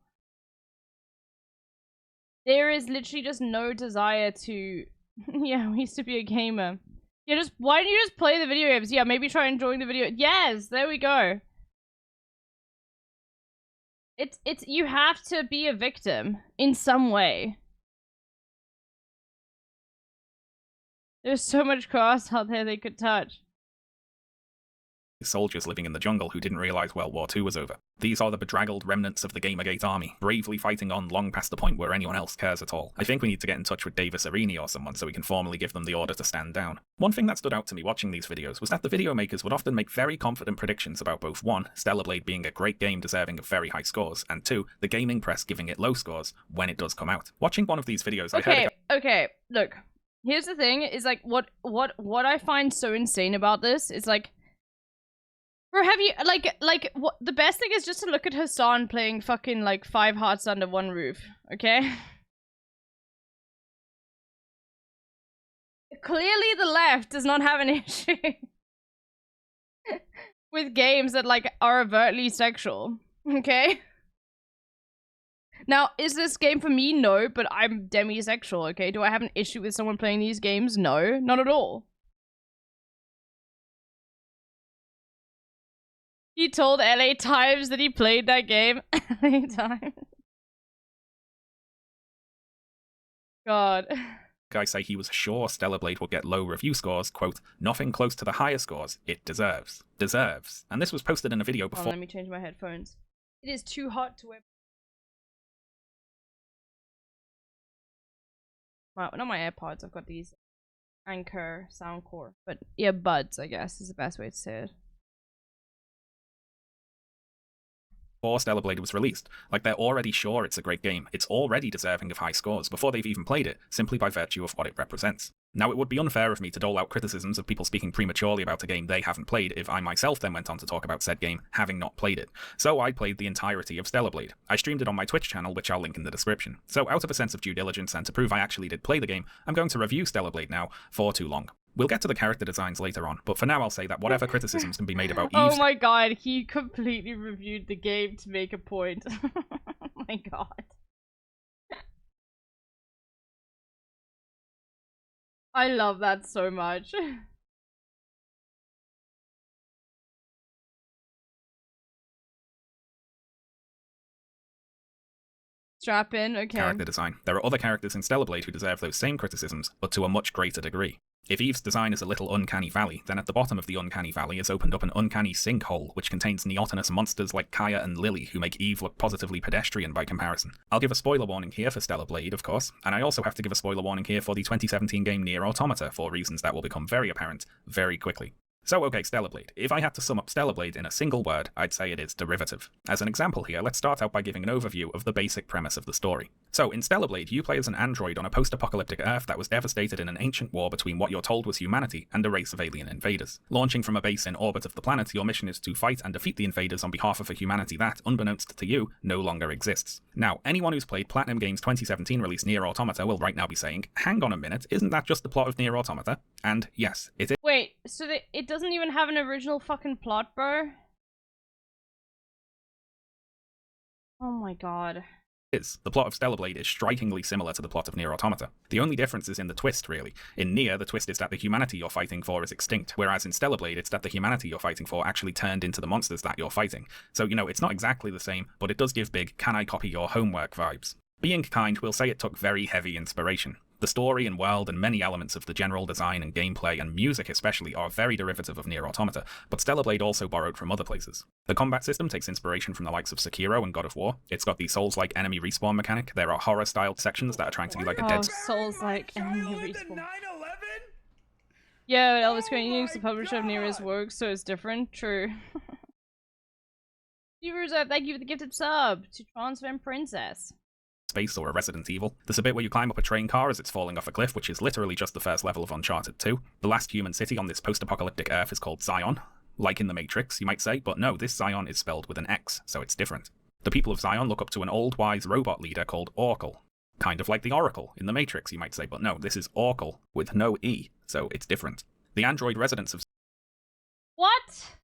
there is literally just no desire to, yeah, we used to be a gamer. Yeah, just, why don't you just play the video games? Yeah, maybe try enjoying the video. Yes, there we go. It's, you have to be a victim in some way. There's so much grass out there they could touch. Soldiers living in the jungle who didn't realise World War II was over. These are the bedraggled remnants of the Gamergate army, bravely fighting on long past the point where anyone else cares at all. I think we need to get in touch with Davis Arini or someone so we can formally give them the order to stand down. One thing that stood out to me watching these videos was that the video makers would often make very confident predictions about both 1, Stellar Blade being a great game deserving of very high scores, and 2, the gaming press giving it low scores when it does come out. Watching one of these videos, I heard Okay, look. Here's the thing, is like, what I find so insane about this is like, bro, have you, like, what, the best thing is just to look at Hassan playing fucking, like, 5 Hearts Under One Roof, okay? Clearly the left does not have an issue with games that, like, are overtly sexual, okay? Now, is this game for me? No, but I'm demisexual, okay? Do I have an issue with someone playing these games? No, not at all. He told LA Times that he played that game. LA Times. God. Guy say he was sure Stellar Blade would get low review scores, quote, "Nothing close to the higher scores it deserves." Deserves. And this was posted in a video before. Oh, let me change my headphones. It is too hot to wear. Well, not my AirPods, I've got these Anchor Soundcore, but earbuds, I guess, is the best way to say it. Before Stellar Blade was released. Like, they're already sure it's a great game. It's already deserving of high scores before they've even played it, simply by virtue of what it represents. Now, it would be unfair of me to dole out criticisms of people speaking prematurely about a game they haven't played if I myself then went on to talk about said game, having not played it. So I played the entirety of Stellar Blade. I streamed it on my Twitch channel, which I'll link in the description. So out of a sense of due diligence and to prove I actually did play the game, I'm going to review Stellar Blade now for too long. We'll get to the character designs later on, but for now I'll say that whatever criticisms can be made about Eve's— Oh my god, he completely reviewed the game to make a point. Oh my god. I love that so much. Strap in, okay. Character design. There are other characters in Stellar Blade who deserve those same criticisms, but to a much greater degree. If Eve's design is a little uncanny valley, then at the bottom of the uncanny valley is opened up an uncanny sinkhole, which contains neotenous monsters like Kaya and Lily, who make Eve look positively pedestrian by comparison. I'll give a spoiler warning here for Stellar Blade, of course, and I also have to give a spoiler warning here for the 2017 game Nier Automata, for reasons that will become very apparent very quickly. So okay, Stellar Blade. If I had to sum up Stellar Blade in a single word, I'd say it is derivative. As an example here, let's start out by giving an overview of the basic premise of the story. So, in Stellar Blade, you play as an android on a post-apocalyptic Earth that was devastated in an ancient war between what you're told was humanity and a race of alien invaders. Launching from a base in orbit of the planet, your mission is to fight and defeat the invaders on behalf of a humanity that, unbeknownst to you, no longer exists. Now, anyone who's played Platinum Games' 2017 release Nier Automata will right now be saying, hang on a minute, isn't that just the plot of Nier Automata? And yes, it is. Wait, so it doesn't even have an original fucking plot, bro? Oh my god. The plot of Stellar Blade is strikingly similar to the plot of Nier Automata. The only difference is in the twist, really. In Nier, the twist is that the humanity you're fighting for is extinct, whereas in Stellar Blade, it's that the humanity you're fighting for actually turned into the monsters that you're fighting. So, you know, it's not exactly the same, but it does give big, can I copy your homework vibes. Being kind, we'll say it took very heavy inspiration. The story and world and many elements of the general design and gameplay and music especially are very derivative of Nier Automata, but Stellar Blade also borrowed from other places. The combat system takes inspiration from the likes of Sekiro and God of War. It's got the Souls-like enemy respawn mechanic. There are horror-styled sections that are trying to be like a dead... Souls-like enemy respawn. Yeah, Elvis Square Enix, the publisher of Nier's work, so it's different. True. Viewers, thank you for the gifted sub to Transform Princess. Space or a Resident Evil. There's a bit where you climb up a train car as it's falling off a cliff, which is literally just the first level of Uncharted 2. The last human city on this post-apocalyptic Earth is called Zion. Like in the Matrix, you might say, but no, this Zion is spelled with an X, so it's different. The people of Zion look up to an old wise robot leader called Oracle. Kind of like the Oracle in the Matrix, you might say, but no, this is Oracle with no E, so it's different. The android residents of What?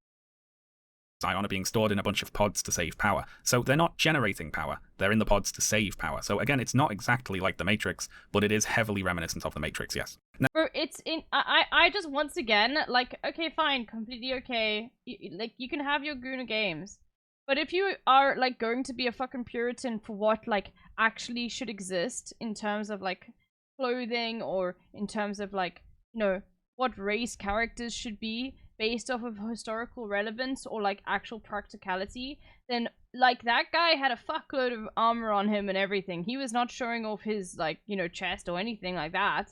Zion are being stored in a bunch of pods to save power. So they're not generating power, they're in the pods to save power. So again, it's not exactly like the Matrix, but it is heavily reminiscent of the Matrix, yes. Now, bro, it's in... I just, once again, like, okay, fine, completely okay. You can have your Guna games. But if you are, like, going to be a fucking Puritan for what, like, actually should exist in terms of, like, clothing or in terms of, like, you know, what race characters should be, based off of historical relevance or like actual practicality, then like that guy had a fuckload of armor on him and everything. He was not showing off his like, you know, chest or anything like that.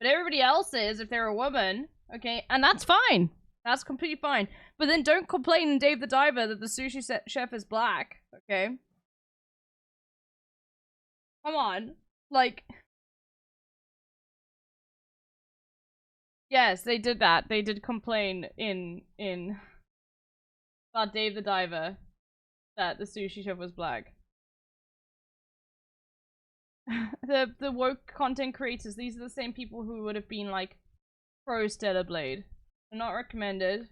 But everybody else is if they're a woman, okay, and that's fine. That's completely fine. But then don't complain in Dave the Diver that the sushi chef is black, okay? Come on. Like... Yes, they did that. They did complain in about Dave the Diver that the sushi chef was black. the woke content creators, these are the same people who would have been like pro Stellar Blade. They're not recommended.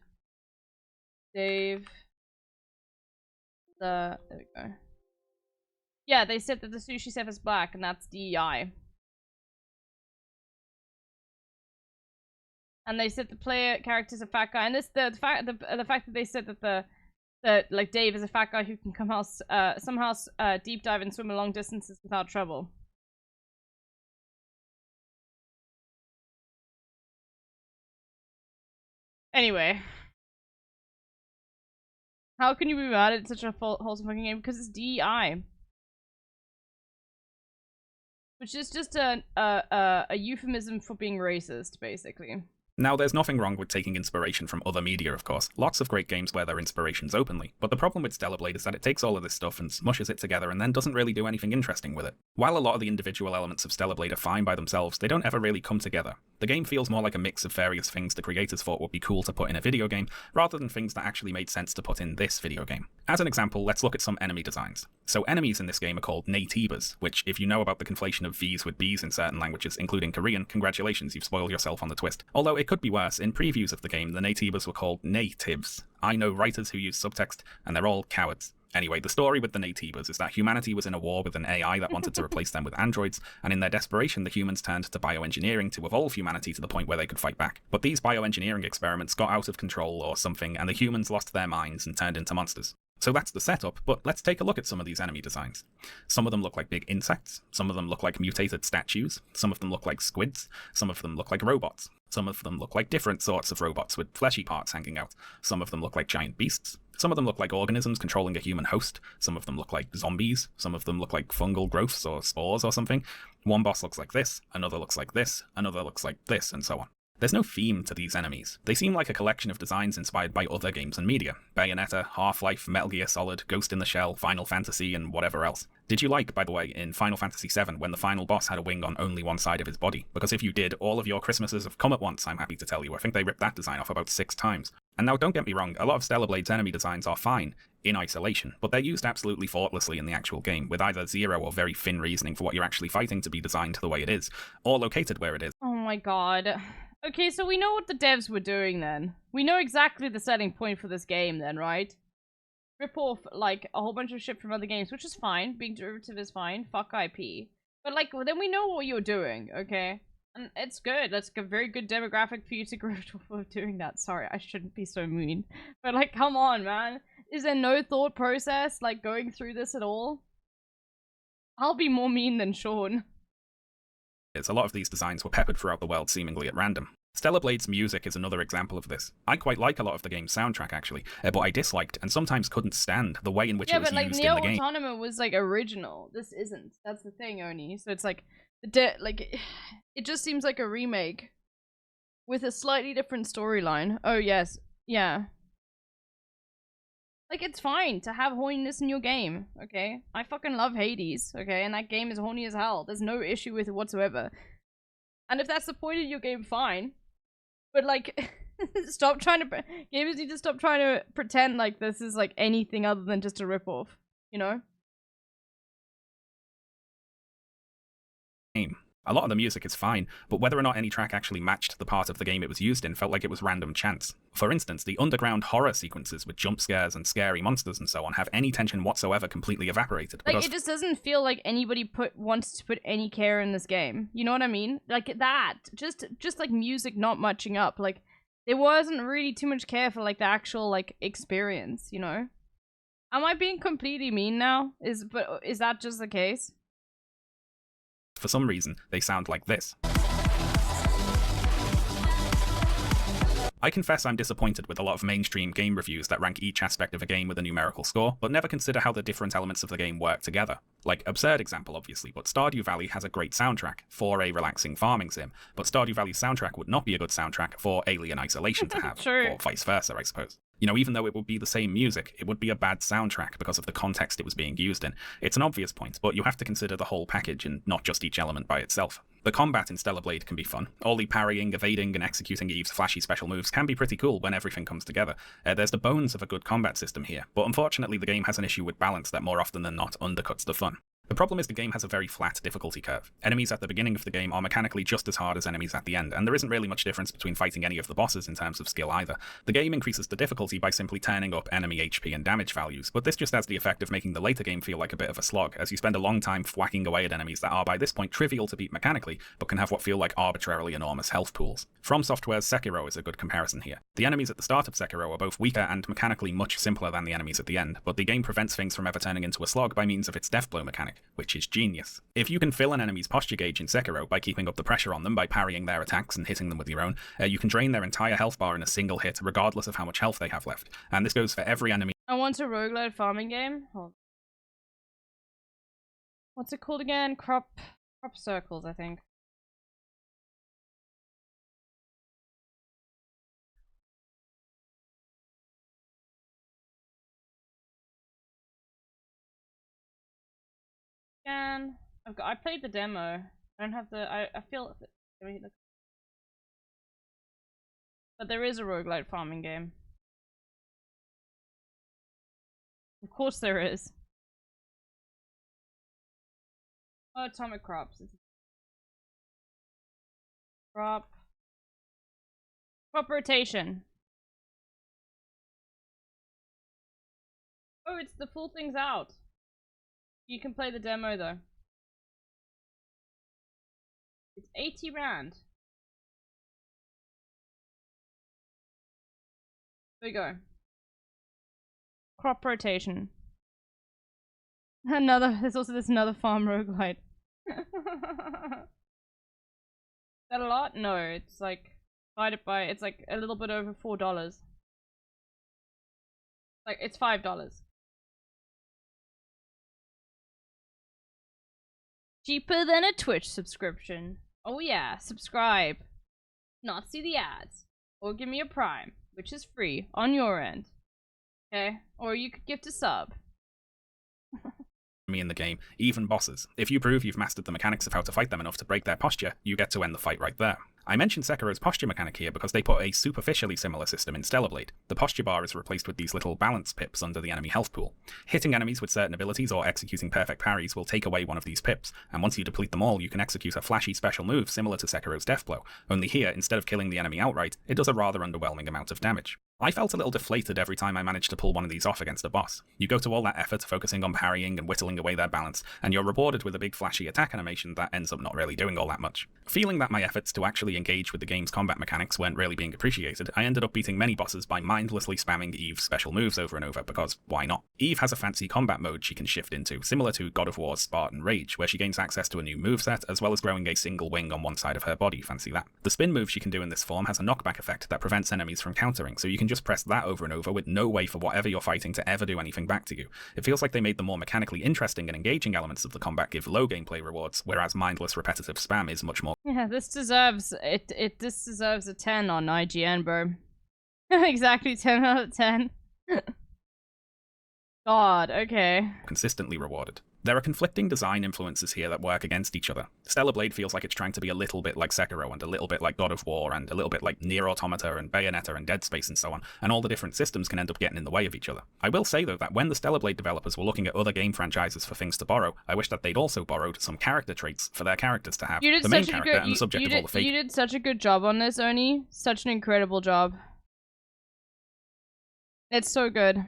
Dave there we go. Yeah, they said that the sushi chef is black and that's DEI. And they said the player character's a fat guy, and this the fact that they said that like Dave is a fat guy who can somehow deep dive and swim a long distances without trouble. Anyway, how can you be mad at such a wholesome fucking game? Because it's DEI, which is just a euphemism for being racist, basically. Now, there's nothing wrong with taking inspiration from other media, of course. Lots of great games wear their inspirations openly. But the problem with Stellar Blade is that it takes all of this stuff and smushes it together and then doesn't really do anything interesting with it. While a lot of the individual elements of Stellar Blade are fine by themselves, they don't ever really come together. The game feels more like a mix of various things the creators thought would be cool to put in a video game, rather than things that actually made sense to put in this video game. As an example, let's look at some enemy designs. So enemies in this game are called natives, which, if you know about the conflation of V's with B's in certain languages, including Korean, congratulations, you've spoiled yourself on the twist. Although it could be worse, in previews of the game, the natives were called natives. I know writers who use subtext, and they're all cowards. Anyway, the story with the natives is that humanity was in a war with an AI that wanted to replace them with androids, and in their desperation, the humans turned to bioengineering to evolve humanity to the point where they could fight back. But these bioengineering experiments got out of control or something, and the humans lost their minds and turned into monsters. So that's the setup, but let's take a look at some of these enemy designs. Some of them look like big insects, some of them look like mutated statues, some of them look like squids, some of them look like robots, some of them look like different sorts of robots with fleshy parts hanging out, some of them look like giant beasts, some of them look like organisms controlling a human host, some of them look like zombies, some of them look like fungal growths or spores or something. One boss looks like this, another looks like this, another looks like this, and so on. There's no theme to these enemies. They seem like a collection of designs inspired by other games and media. Bayonetta, Half-Life, Metal Gear Solid, Ghost in the Shell, Final Fantasy, and whatever else. Did you like, by the way, in Final Fantasy VII when the final boss had a wing on only one side of his body? Because if you did, all of your Christmases have come at once, I'm happy to tell you. I think they ripped that design off about 6 times. And now don't get me wrong, a lot of Stellar Blade's enemy designs are fine in isolation, but they're used absolutely faultlessly in the actual game, with either zero or very thin reasoning for what you're actually fighting to be designed the way it is, or located where it is. Oh my god. Okay, so we know what the devs were doing then. We know exactly the setting point for this game then, right? Rip off, like, a whole bunch of shit from other games, which is fine. Being derivative is fine. Fuck IP. But, like, then we know what you're doing, okay? And it's good. That's a very good demographic for you to grow for doing that. Sorry, I shouldn't be so mean. But, like, come on, man. Is there no thought process, like, going through this at all? I'll be more mean than Sean. A lot of these designs were peppered throughout the world seemingly at random. Stellar Blade's music is another example of this. I quite like a lot of the game's soundtrack actually, but I disliked and sometimes couldn't stand the way in which it was used in the game. Yeah, but like Neo Autonoma was like original. This isn't. That's the thing, Oni. So it's like it just seems like a remake with a slightly different storyline. Oh yes, yeah. Like, it's fine to have horniness in your game, okay? I fucking love Hades, okay? And that game is horny as hell. There's no issue with it whatsoever. And if that's the point of your game, fine. But, like, stop trying to... Gamers need to stop trying to pretend like this is, like, anything other than just a ripoff, you know? A lot of the music is fine, but whether or not any track actually matched the part of the game it was used in felt like it was random chance. For instance, the underground horror sequences with jump scares and scary monsters and so on have any tension whatsoever completely evaporated. Like, it just doesn't feel like anybody wants to put any care in this game. You know what I mean? Like, that. Just like, music not matching up. Like, there wasn't really too much care for, like, the actual, like, experience, you know? Am I being completely mean now? Is that just the case? For some reason, they sound like this. I confess I'm disappointed with a lot of mainstream game reviews that rank each aspect of a game with a numerical score, but never consider how the different elements of the game work together. Like, absurd example obviously, but Stardew Valley has a great soundtrack for a relaxing farming sim, but Stardew Valley's soundtrack would not be a good soundtrack for Alien Isolation to have, or vice versa, I suppose. You know, even though it would be the same music, it would be a bad soundtrack because of the context it was being used in. It's an obvious point, but you have to consider the whole package and not just each element by itself. The combat in Stellar Blade can be fun. All the parrying, evading, and executing Eve's flashy special moves can be pretty cool when everything comes together. There's the bones of a good combat system here, but unfortunately the game has an issue with balance that more often than not undercuts the fun. The problem is the game has a very flat difficulty curve. Enemies at the beginning of the game are mechanically just as hard as enemies at the end, and there isn't really much difference between fighting any of the bosses in terms of skill either. The game increases the difficulty by simply turning up enemy HP and damage values, but this just has the effect of making the later game feel like a bit of a slog, as you spend a long time whacking away at enemies that are by this point trivial to beat mechanically, but can have what feel like arbitrarily enormous health pools. From Software's Sekiro is a good comparison here. The enemies at the start of Sekiro are both weaker and mechanically much simpler than the enemies at the end, but the game prevents things from ever turning into a slog by means of its death blow mechanic, which is genius. If you can fill an enemy's posture gauge in Sekiro by keeping up the pressure on them by parrying their attacks and hitting them with your own, you can drain their entire health bar in a single hit, regardless of how much health they have left. And this goes for every enemy. I want a roguelite farming game. What's it called again? Crop circles, I think. I played the demo. I don't have the. I feel. But there is a roguelite farming game. Of course there is. Oh, Atomic Crops. Crop rotation. Oh, it's the full thing's out. You can play the demo though. It's 80 rand. There we go. crop rotation. There's also this another farm roguelite. That a lot? No, it's like divided by, it's like a little bit over $4. Like it's $5. Cheaper than a Twitch subscription. Oh yeah, subscribe. Not see the ads. Or give me a Prime, which is free on your end. Okay? Or you could gift a sub. Me in the game, even bosses. If you prove you've mastered the mechanics of how to fight them enough to break their posture, you get to end the fight right there. I mentioned Sekiro's posture mechanic here because they put a superficially similar system in Stellar Blade. The posture bar is replaced with these little balance pips under the enemy health pool. Hitting enemies with certain abilities or executing perfect parries will take away one of these pips, and once you deplete them all, you can execute a flashy special move similar to Sekiro's Death Blow, only here, instead of killing the enemy outright, it does a rather underwhelming amount of damage. I felt a little deflated every time I managed to pull one of these off against a boss. You go to all that effort focusing on parrying and whittling away their balance, and you're rewarded with a big flashy attack animation that ends up not really doing all that much. Feeling that my efforts to actually engage with the game's combat mechanics weren't really being appreciated, I ended up beating many bosses by mindlessly spamming Eve's special moves over and over, because why not? Eve has a fancy combat mode she can shift into, similar to God of War's Spartan Rage, where she gains access to a new moveset, as well as growing a single wing on one side of her body, fancy that. The spin move she can do in this form has a knockback effect that prevents enemies from countering, so you can just press that over and over with no way for whatever you're fighting to ever do anything back to you. It feels like they made the more mechanically interesting and engaging elements of the combat give low gameplay rewards, whereas mindless repetitive spam is much more. Yeah, this deserves this deserves a 10 on IGN, bro. Exactly 10 out of 10. God, okay. Consistently rewarded. There are conflicting design influences here that work against each other. Stellar Blade feels like it's trying to be a little bit like Sekiro and a little bit like God of War and a little bit like Nier Automata and Bayonetta and Dead Space and so on, and all the different systems can end up getting in the way of each other. I will say though that when the Stellar Blade developers were looking at other game franchises for things to borrow, I wish that they'd also borrowed some character traits for their characters to have. The main character and the subject of all the fake. You did such a good job on this, Oni. Such an incredible job. It's so good.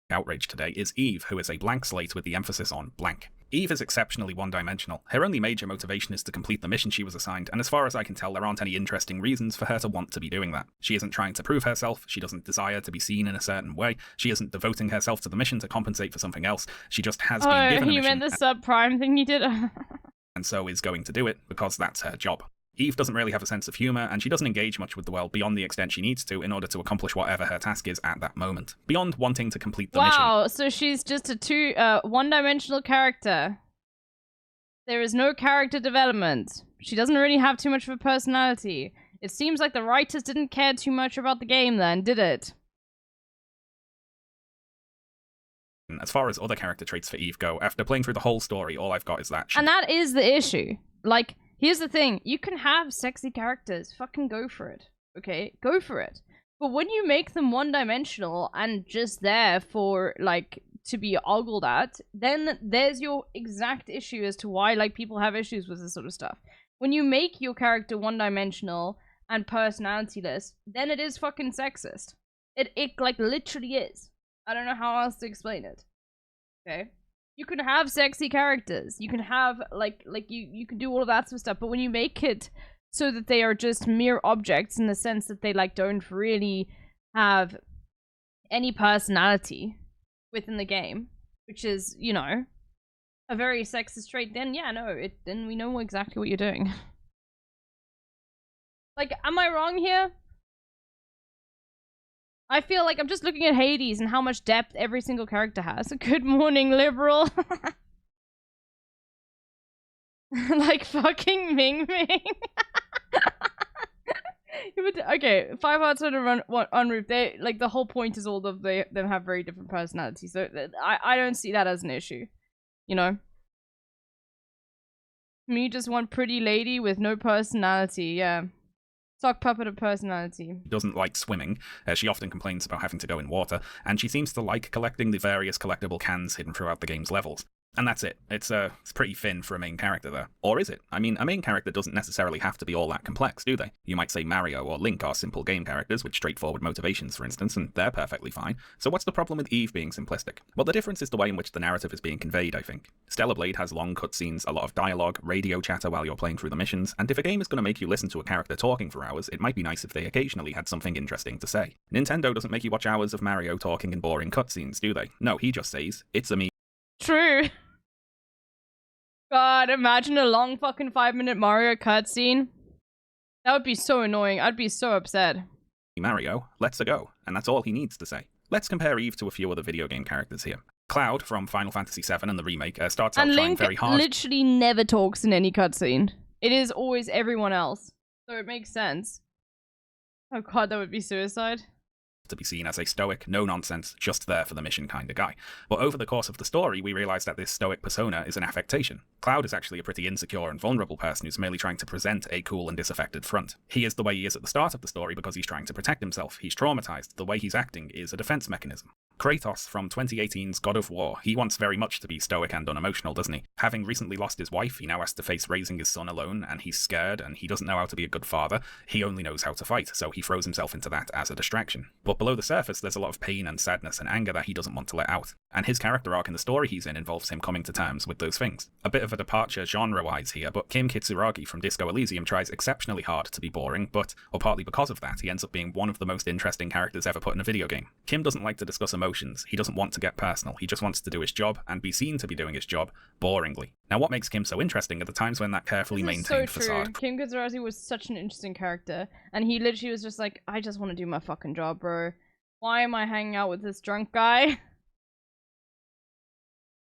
Outrage today is Eve, who is a blank slate with the emphasis on blank. Eve is exceptionally one-dimensional. Her only major motivation is to complete the mission she was assigned, and as far as I can tell, there aren't any interesting reasons for her to want to be doing that. She isn't trying to prove herself, she doesn't desire to be seen in a certain way, she isn't devoting herself to the mission to compensate for something else, she just has been given a mission. Oh, you meant the subprime thing you did? And so is going to do it, because that's her job. Eve doesn't really have a sense of humour, and she doesn't engage much with the world beyond the extent she needs to in order to accomplish whatever her task is at that moment. Beyond wanting to complete the mission. Wow, so she's just a one-dimensional character. There is no character development. She doesn't really have too much of a personality. It seems like the writers didn't care too much about the game then, did it? As far as other character traits for Eve go, after playing through the whole story, all I've got is that And that is the issue. Like, here's the thing. You can have sexy characters. Fucking go for it. Okay? Go for it. But when you make them one-dimensional and just there for, like, to be ogled at, then there's your exact issue as to why, like, people have issues with this sort of stuff. When you make your character one-dimensional and personalityless, then it is fucking sexist. It like, literally is. I don't know how else to explain it. Okay? You can have sexy characters. You can have, you can do all of that sort of stuff. But when you make it so that they are just mere objects in the sense that they, like, don't really have any personality within the game, which is, you know, a very sexist trait, then yeah, no, then we know exactly what you're doing. Like, am I wrong here? I feel like I'm just looking at Hades and how much depth every single character has. Good morning, liberal. Like fucking Ming Ming. Okay, 5 Hearts on Roof. They, like, the whole point is all of them have very different personalities. So I don't see that as an issue. You know? Me just one pretty lady with no personality, yeah. Sock puppet of personality. She doesn't like swimming, she often complains about having to go in water, and she seems to like collecting the various collectible cans hidden throughout the game's levels. And that's it. It's pretty thin for a main character there. Or is it? I mean, a main character doesn't necessarily have to be all that complex, do they? You might say Mario or Link are simple game characters with straightforward motivations, for instance, and they're perfectly fine. So what's the problem with Eve being simplistic? Well, the difference is the way in which the narrative is being conveyed, I think. Stellar Blade has long cutscenes, a lot of dialogue, radio chatter while you're playing through the missions, and if a game is going to make you listen to a character talking for hours, it might be nice if they occasionally had something interesting to say. Nintendo doesn't make you watch hours of Mario talking in boring cutscenes, do they? No, he just says, "It's a me." True. God, imagine a long fucking 5-minute Mario cutscene. That would be so annoying. I'd be so upset. Mario, let's go. And that's all he needs to say. Let's compare Eve to a few other video game characters here. Cloud from Final Fantasy VII and the remake starts out And trying Link very hard. literally never talks in any cutscene. It is always everyone else. So it makes sense. Oh god, that would be suicide. To be seen as a stoic, no-nonsense, just there for the mission kind of guy. But over the course of the story, we realise that this stoic persona is an affectation. Cloud is actually a pretty insecure and vulnerable person who's merely trying to present a cool and disaffected front. He is the way he is at the start of the story because he's trying to protect himself. He's traumatized. The way he's acting is a defense mechanism. Kratos from 2018's God of War. He wants very much to be stoic and unemotional, doesn't he? Having recently lost his wife, he now has to face raising his son alone, and he's scared, and he doesn't know how to be a good father. He only knows how to fight, so he throws himself into that as a distraction. But below the surface, there's a lot of pain and sadness and anger that he doesn't want to let out. And his character arc in the story he's in involves him coming to terms with those things. A bit of a departure genre-wise here, but Kim Kitsuragi from Disco Elysium tries exceptionally hard to be boring, but, or partly because of that, he ends up being one of the most interesting characters ever put in a video game. Kim doesn't like to discuss emotions, he doesn't want to get personal, he just wants to do his job, and be seen to be doing his job, boringly. Now what makes Kim so interesting are the times when that carefully maintained facade. Kim Kitsuragi was such an interesting character, and he literally was just like, I just want to do my fucking job, bro. Why am I hanging out with this drunk guy?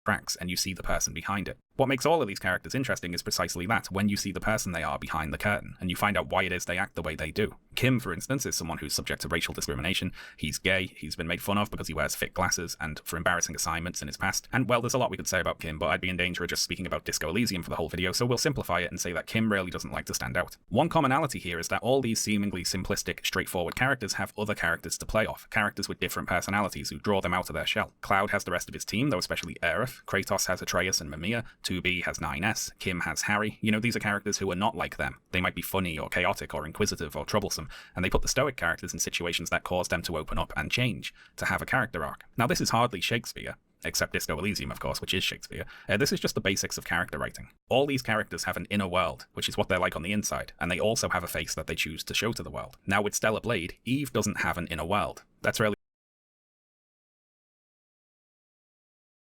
Cracks, and you see the person behind it. What makes all of these characters interesting is precisely that, when you see the person they are behind the curtain, and you find out why it is they act the way they do. Kim, for instance, is someone who's subject to racial discrimination. He's gay, he's been made fun of because he wears thick glasses, and for embarrassing assignments in his past. And well, there's a lot we could say about Kim, but I'd be in danger of just speaking about Disco Elysium for the whole video, so we'll simplify it and say that Kim really doesn't like to stand out. One commonality here is that all these seemingly simplistic, straightforward characters have other characters to play off, characters with different personalities who draw them out of their shell. Cloud has the rest of his team, though especially Aerith. Kratos has Atreus and Mamiya. 2B has 9S. Kim has Harry. You know, these are characters who are not like them. They might be funny or chaotic or inquisitive or troublesome, and they put the stoic characters in situations that cause them to open up and change, to have a character arc. Now this is hardly Shakespeare, except Disco Elysium, of course, which is Shakespeare. This is just the basics of character writing. All these characters have an inner world, which is what they're like on the inside, and they also have a face that they choose to show to the world. Now with Stellar Blade, Eve doesn't have an inner world. That's really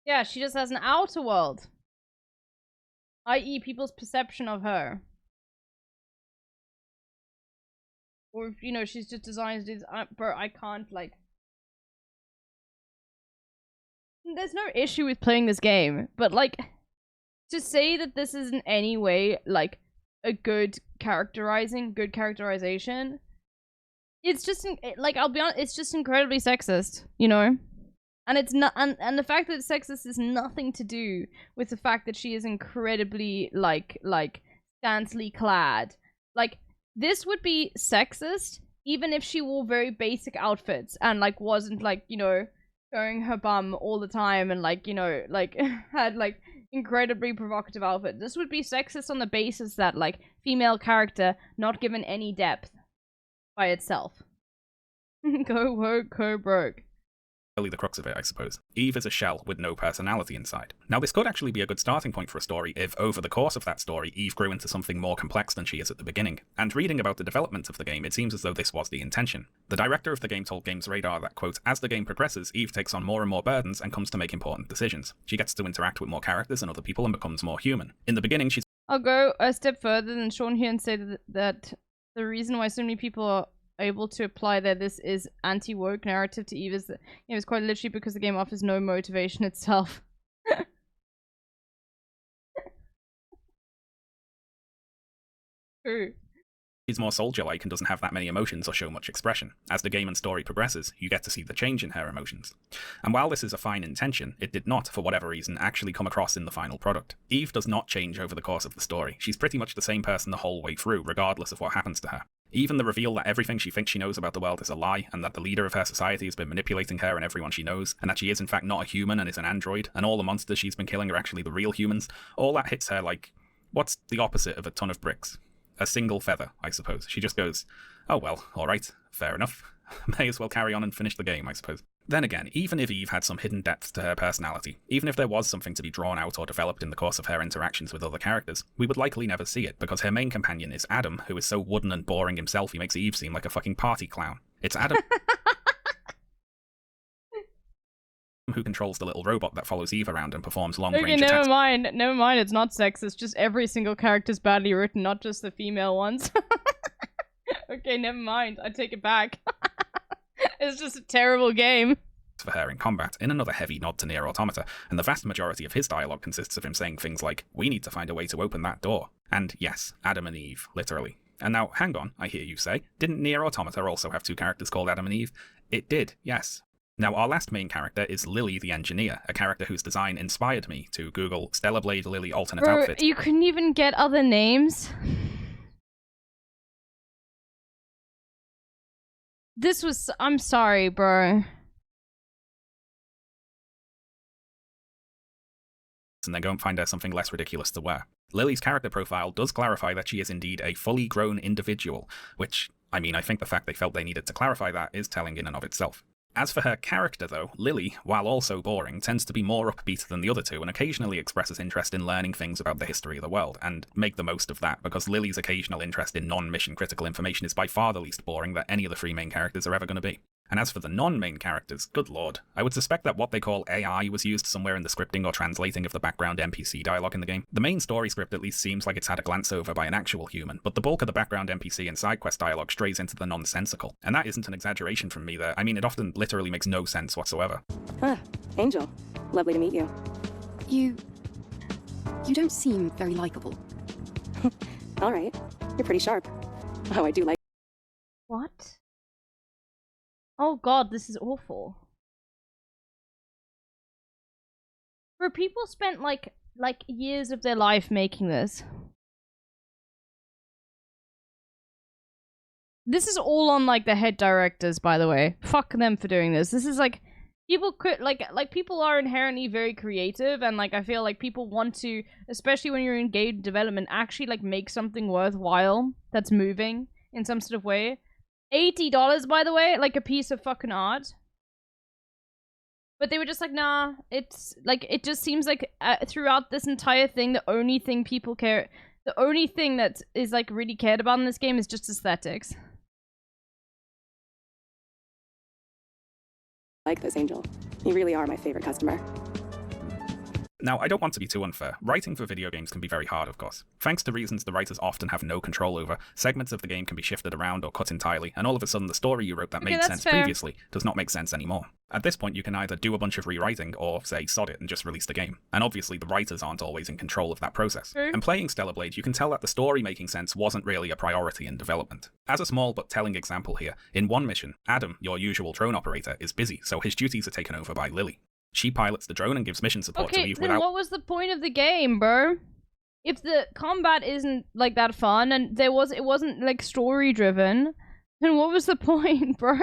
Yeah, she just has an outer world. I.e. people's perception of her. Or, you know, she's just designed to do this. Bro, I can't, like... There's no issue with playing this game, but, like, to say that this is in any way, like, a good characterization, it's just, like, I'll be honest, it's just incredibly sexist, you know? And it's not, and the fact that it's sexist is nothing to do with the fact that she is incredibly, like, scantily clad. Like, this would be sexist even if she wore very basic outfits and, like, wasn't, like, you know, showing her bum all the time and, like, you know, like, had, like, incredibly provocative outfits. This would be sexist on the basis that, like, female character not given any depth by itself. Go woke, go broke. the crux of it, I suppose. Eve is a shell with no personality inside. Now this could actually be a good starting point for a story if, over the course of that story, Eve grew into something more complex than she is at the beginning. And reading about the development of the game, it seems as though this was the intention. The director of the game told Games Radar that, quote, as the game progresses, Eve takes on more and more burdens and comes to make important decisions. She gets to interact with more characters and other people and becomes more human. In the beginning, she's... I'll go a step further than Sean here and say that the reason why so many people are able to apply that this is anti-woke narrative to Eve is that, you know, it's quite literally because the game offers no motivation itself. True. She's more soldier-like and doesn't have that many emotions or show much expression. As the game and story progresses, you get to see the change in her emotions. And while this is a fine intention, it did not, for whatever reason, actually come across in the final product. Eve does not change over the course of the story. She's pretty much the same person the whole way through, regardless of what happens to her. Even the reveal that everything she thinks she knows about the world is a lie, and that the leader of her society has been manipulating her and everyone she knows, and that she is in fact not a human and is an android, and all the monsters she's been killing are actually the real humans, all that hits her like, what's the opposite of a ton of bricks? A single feather, I suppose. She just goes, oh well, alright, fair enough. May as well carry on and finish the game, I suppose. Then again, even if Eve had some hidden depth to her personality, even if there was something to be drawn out or developed in the course of her interactions with other characters, we would likely never see it, because her main companion is Adam, who is so wooden and boring himself he makes Eve seem like a fucking party clown. It's Adam who controls the little robot that follows Eve around and performs long-range attacks. Never mind, it's not sexist, just every single character's badly written, not just the female ones. Okay, never mind, I take it back. It's just a terrible game. For her in combat, in another heavy nod to Nier Automata, and the vast majority of his dialogue consists of him saying things like, we need to find a way to open that door. And yes, Adam and Eve, literally. And now, hang on, I hear you say, didn't Nier Automata also have two characters called Adam and Eve? It did, yes. Now, our last main character is Lily the Engineer, a character whose design inspired me to Google Stellar Blade Lily alternate outfit. You couldn't even get other names? This was... I'm sorry, bro. And then go and find her something less ridiculous to wear. Lily's character profile does clarify that she is indeed a fully grown individual, which, I mean, I think the fact they felt they needed to clarify that is telling in and of itself. As for her character, though, Lily, while also boring, tends to be more upbeat than the other two and occasionally expresses interest in learning things about the history of the world, and make the most of that, because Lily's occasional interest in non-mission critical information is by far the least boring that any of the three main characters are ever going to be. And as for the non-main characters, good lord, I would suspect that what they call AI was used somewhere in the scripting or translating of the background NPC dialogue in the game. The main story script at least seems like it's had a glance over by an actual human, but the bulk of the background NPC and side quest dialogue strays into the nonsensical. And that isn't an exaggeration from me there. I mean, it often literally makes no sense whatsoever. Ah, Angel. Lovely to meet you. You don't seem very likable. All right. You're pretty sharp. Oh, I do like... What? Oh god, this is awful. Bro, people spent like years of their life making this. This is all on like the head directors, by the way. Fuck them for doing this. This is like people could like people are inherently very creative, and like I feel like people want to, especially when you're engaged in development, actually like make something worthwhile that's moving in some sort of way. $80, by the way, like a piece of fucking art. But they were just like, nah, it's like, it just seems like throughout this entire thing, the only thing people care, the only thing that is like really cared about in this game is just aesthetics. Like this, Angel. You really are my favorite customer. Now, I don't want to be too unfair. Writing for video games can be very hard, of course. Thanks to reasons the writers often have no control over, segments of the game can be shifted around or cut entirely, and all of a sudden the story you wrote that made sense previously does not make sense anymore. At this point, you can either do a bunch of rewriting or, say, sod it and just release the game. And obviously, the writers aren't always in control of that process. And playing Stellar Blade, you can tell that the story making sense wasn't really a priority in development. As a small but telling example here, in one mission, Adam, your usual drone operator, is busy, so his duties are taken over by Lily. She pilots the drone and gives mission support to Eve without... then what was the point of the game, bro? If the combat isn't like that fun and it wasn't like story driven, then what was the point, bro?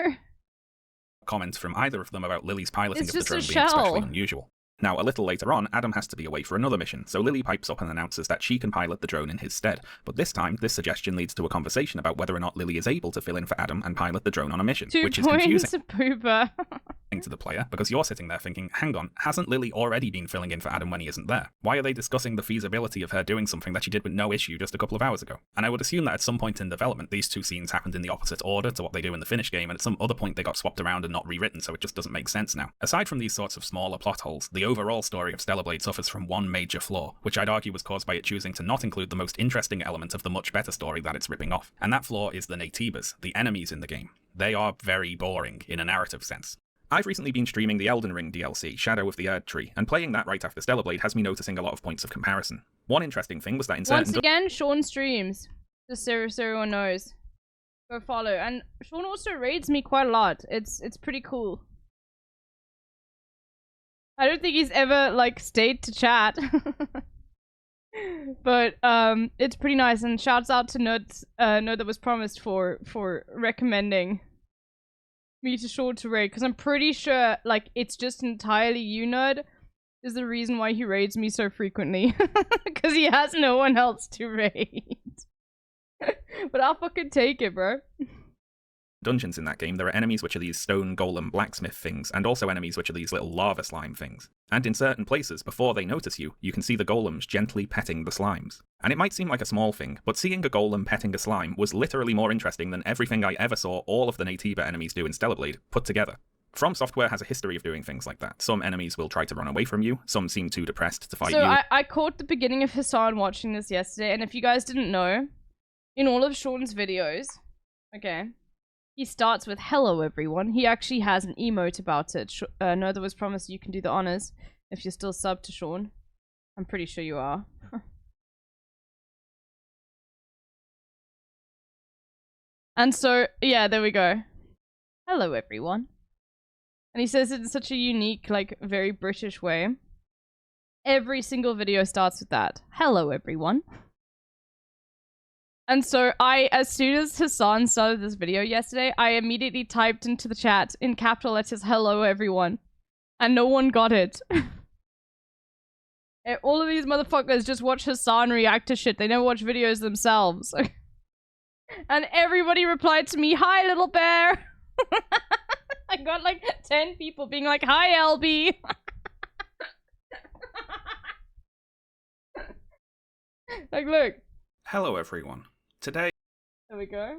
Comments from either of them about Lily's piloting of the drone being especially unusual. Now, a little later on, Adam has to be away for another mission, so Lily pipes up and announces that she can pilot the drone in his stead. But this time, this suggestion leads to a conversation about whether or not Lily is able to fill in for Adam and pilot the drone on a mission, which is confusing to the player, because you're sitting there thinking, hang on, hasn't Lily already been filling in for Adam when he isn't there? Why are they discussing the feasibility of her doing something that she did with no issue just a couple of hours ago? And I would assume that at some point in development, these two scenes happened in the opposite order to what they do in the finished game, and at some other point they got swapped around and not rewritten, so it just doesn't make sense now. Aside from these sorts of smaller plot holes, the overall story of Stellar Blade suffers from one major flaw, which I'd argue was caused by it choosing to not include the most interesting element of the much better story that it's ripping off. And that flaw is the Naytibas, the enemies in the game. They are very boring in a narrative sense. I've recently been streaming the Elden Ring DLC, Shadow of the Erd Tree, and playing that right after Stellar Blade has me noticing a lot of points of comparison. One interesting thing was that in certain... Once again, Sean streams. Just so everyone knows. Go follow. And Sean also raids me quite a lot. It's pretty cool. I don't think he's ever, like, stayed to chat. But it's pretty nice, and shouts out to Nerd That Was Promised for recommending me to Sean to raid, because I'm pretty sure like it's just entirely you, Nerd, is the reason why he raids me so frequently. Because he has no one else to raid. But I'll fucking take it, bro. Dungeons in that game, there are enemies which are these stone golem blacksmith things, and also enemies which are these little lava slime things. And in certain places, before they notice you, you can see the golems gently petting the slimes. And it might seem like a small thing, but seeing a golem petting a slime was literally more interesting than everything I ever saw all of the Natiba enemies do in Stellar Blade put together. From Software has a history of doing things like that. Some enemies will try to run away from you, some seem too depressed to fight you. So I caught the beginning of Hassan watching this yesterday, and if you guys didn't know, in all of Sean's videos, okay, he starts with "Hello everyone." He actually has an emote about it. No, that was promised you can do the honors if you're still subbed to Sean. I'm pretty sure you are. And so, yeah, there we go. Hello everyone. And he says it in such a unique, like, very British way. Every single video starts with that. Hello everyone. And so as soon as Hassan started this video yesterday, I immediately typed into the chat in capital letters, "Hello everyone." And no one got it. All of these motherfuckers just watch Hassan react to shit. They never watch videos themselves. And everybody replied to me, "Hi, little bear." I got like 10 people being like, "Hi, LB." Like, look. Hello everyone. Today... There we go.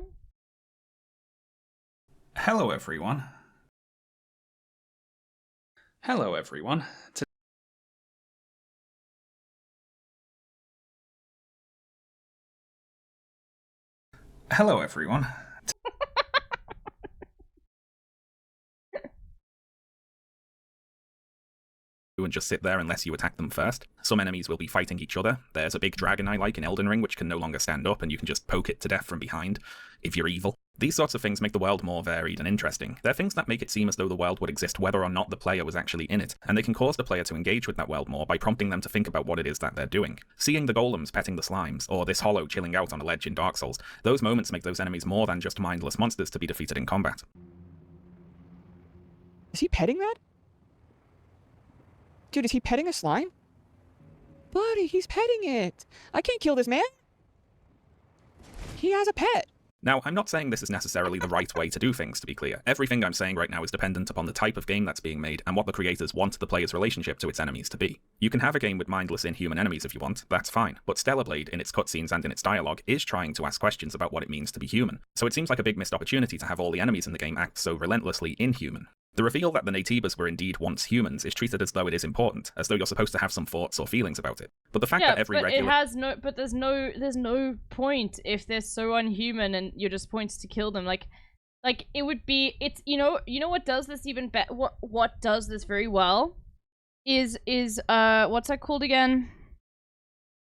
Hello everyone. Hello everyone. Hello everyone. And just sit there unless you attack them first. Some enemies will be fighting each other. There's a big dragon I like in Elden Ring which can no longer stand up and you can just poke it to death from behind, if you're evil. These sorts of things make the world more varied and interesting. They're things that make it seem as though the world would exist whether or not the player was actually in it, and they can cause the player to engage with that world more by prompting them to think about what it is that they're doing. Seeing the golems petting the slimes, or this hollow chilling out on a ledge in Dark Souls, those moments make those enemies more than just mindless monsters to be defeated in combat. Is he petting that? Dude, is he petting a slime? Buddy, he's petting it. I can't kill this man. He has a pet. Now, I'm not saying this is necessarily the right way to do things, to be clear. Everything I'm saying right now is dependent upon the type of game that's being made and what the creators want the player's relationship to its enemies to be. You can have a game with mindless inhuman enemies if you want, that's fine, but Stellar Blade, in its cutscenes and in its dialogue, is trying to ask questions about what it means to be human. So it seems like a big missed opportunity to have all the enemies in the game act so relentlessly inhuman. The reveal that the Natibas were indeed once humans is treated as though it is important, as though you're supposed to have some thoughts or feelings about it. But the fact that every regular... But there's no point if they're so unhuman and you're just pointed to kill them. Like it would be, it's, you know what does this even better, what does this very well is what's that called again?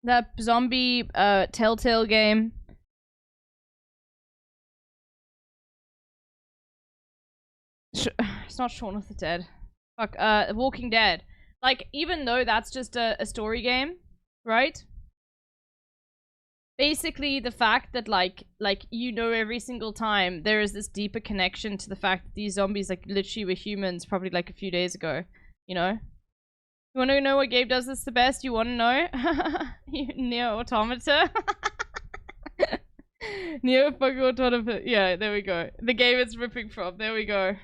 That zombie, Telltale game. It's not Shaun of the Dead. Fuck, Walking Dead. Like, even though that's just a story game, right? Basically, the fact that, like, you know every single time there is this deeper connection to the fact that these zombies, like, literally were humans probably, like, a few days ago, you know? You wanna know what game does this the best? You wanna know? Neo Automata? Neo fucking Automata. Yeah, there we go. The game it's ripping from. There we go.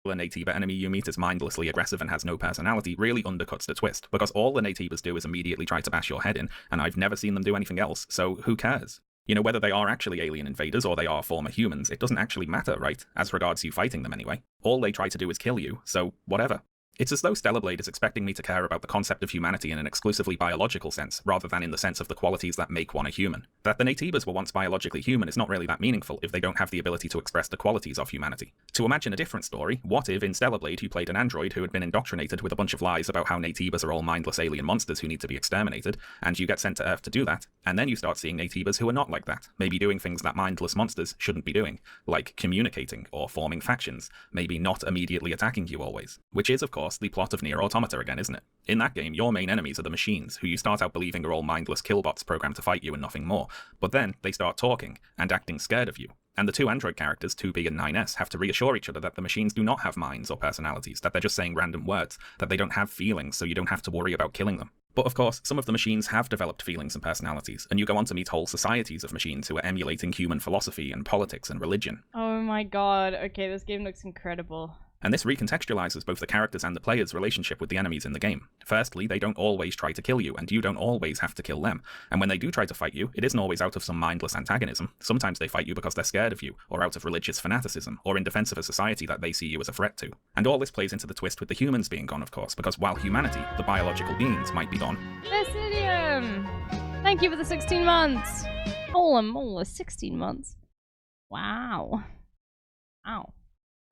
A Natiba enemy you meet is mindlessly aggressive and has no personality really undercuts the twist, because all the Natibas do is immediately try to bash your head in, and I've never seen them do anything else, so who cares? You know, whether they are actually alien invaders or they are former humans, it doesn't actually matter, right? As regards you fighting them anyway. All they try to do is kill you, so whatever. It's as though Stellar Blade is expecting me to care about the concept of humanity in an exclusively biological sense, rather than in the sense of the qualities that make one a human. That the Natibas were once biologically human is not really that meaningful if they don't have the ability to express the qualities of humanity. To imagine a different story, what if in Stellar Blade you played an android who had been indoctrinated with a bunch of lies about how Natibas are all mindless alien monsters who need to be exterminated, and you get sent to Earth to do that, and then you start seeing Natibas who are not like that, maybe doing things that mindless monsters shouldn't be doing, like communicating or forming factions, maybe not immediately attacking you always, which is, of course, course, the plot of Nier Automata again, isn't it? In that game, your main enemies are the machines, who you start out believing are all mindless killbots programmed to fight you and nothing more. But then, they start talking, and acting scared of you. And the two android characters, 2B and 9S, have to reassure each other that the machines do not have minds or personalities, that they're just saying random words, that they don't have feelings, so you don't have to worry about killing them. But of course, some of the machines have developed feelings and personalities, and you go on to meet whole societies of machines who are emulating human philosophy and politics and religion. Oh my god, okay, this game looks incredible. And this recontextualizes both the characters and the player's relationship with the enemies in the game. Firstly, they don't always try to kill you, and you don't always have to kill them. And when they do try to fight you, it isn't always out of some mindless antagonism. Sometimes they fight you because they're scared of you, or out of religious fanaticism, or in defense of a society that they see you as a threat to. And all this plays into the twist with the humans being gone, of course, because while humanity, the biological beings, might be gone. Basidium! Thank you for the 16 months! Holy moly, 16 months. Wow. Wow.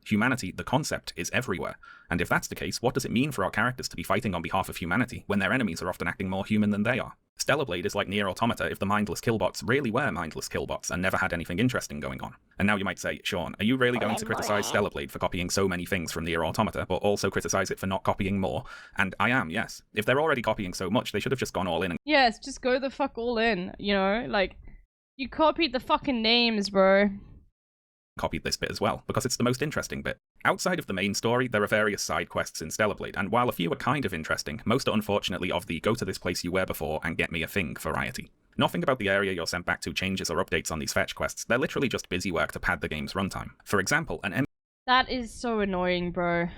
Humanity, the concept, is everywhere. And if that's the case, what does it mean for our characters to be fighting on behalf of humanity when their enemies are often acting more human than they are? Stellar Blade is like Nier Automata if the mindless killbots really were mindless killbots and never had anything interesting going on. And now you might say, Sean, are you really going to criticize Stellar Blade for copying so many things from Nier Automata, but also criticize it for not copying more? And I am, yes. If they're already copying so much, they should have just gone all in and Yes, just go the fuck all in, you know? Like, you copied the fucking names, bro. copied this bit as well, because it's the most interesting bit. Outside of the main story, there are various side quests in Stellar Blade, and while a few are kind of interesting, most are unfortunately of the go to this place you were before and get me a thing variety. Nothing about the area you're sent back to changes or updates on these fetch quests, they're literally just busy work to pad the game's runtime. For example, an That is so annoying, bro.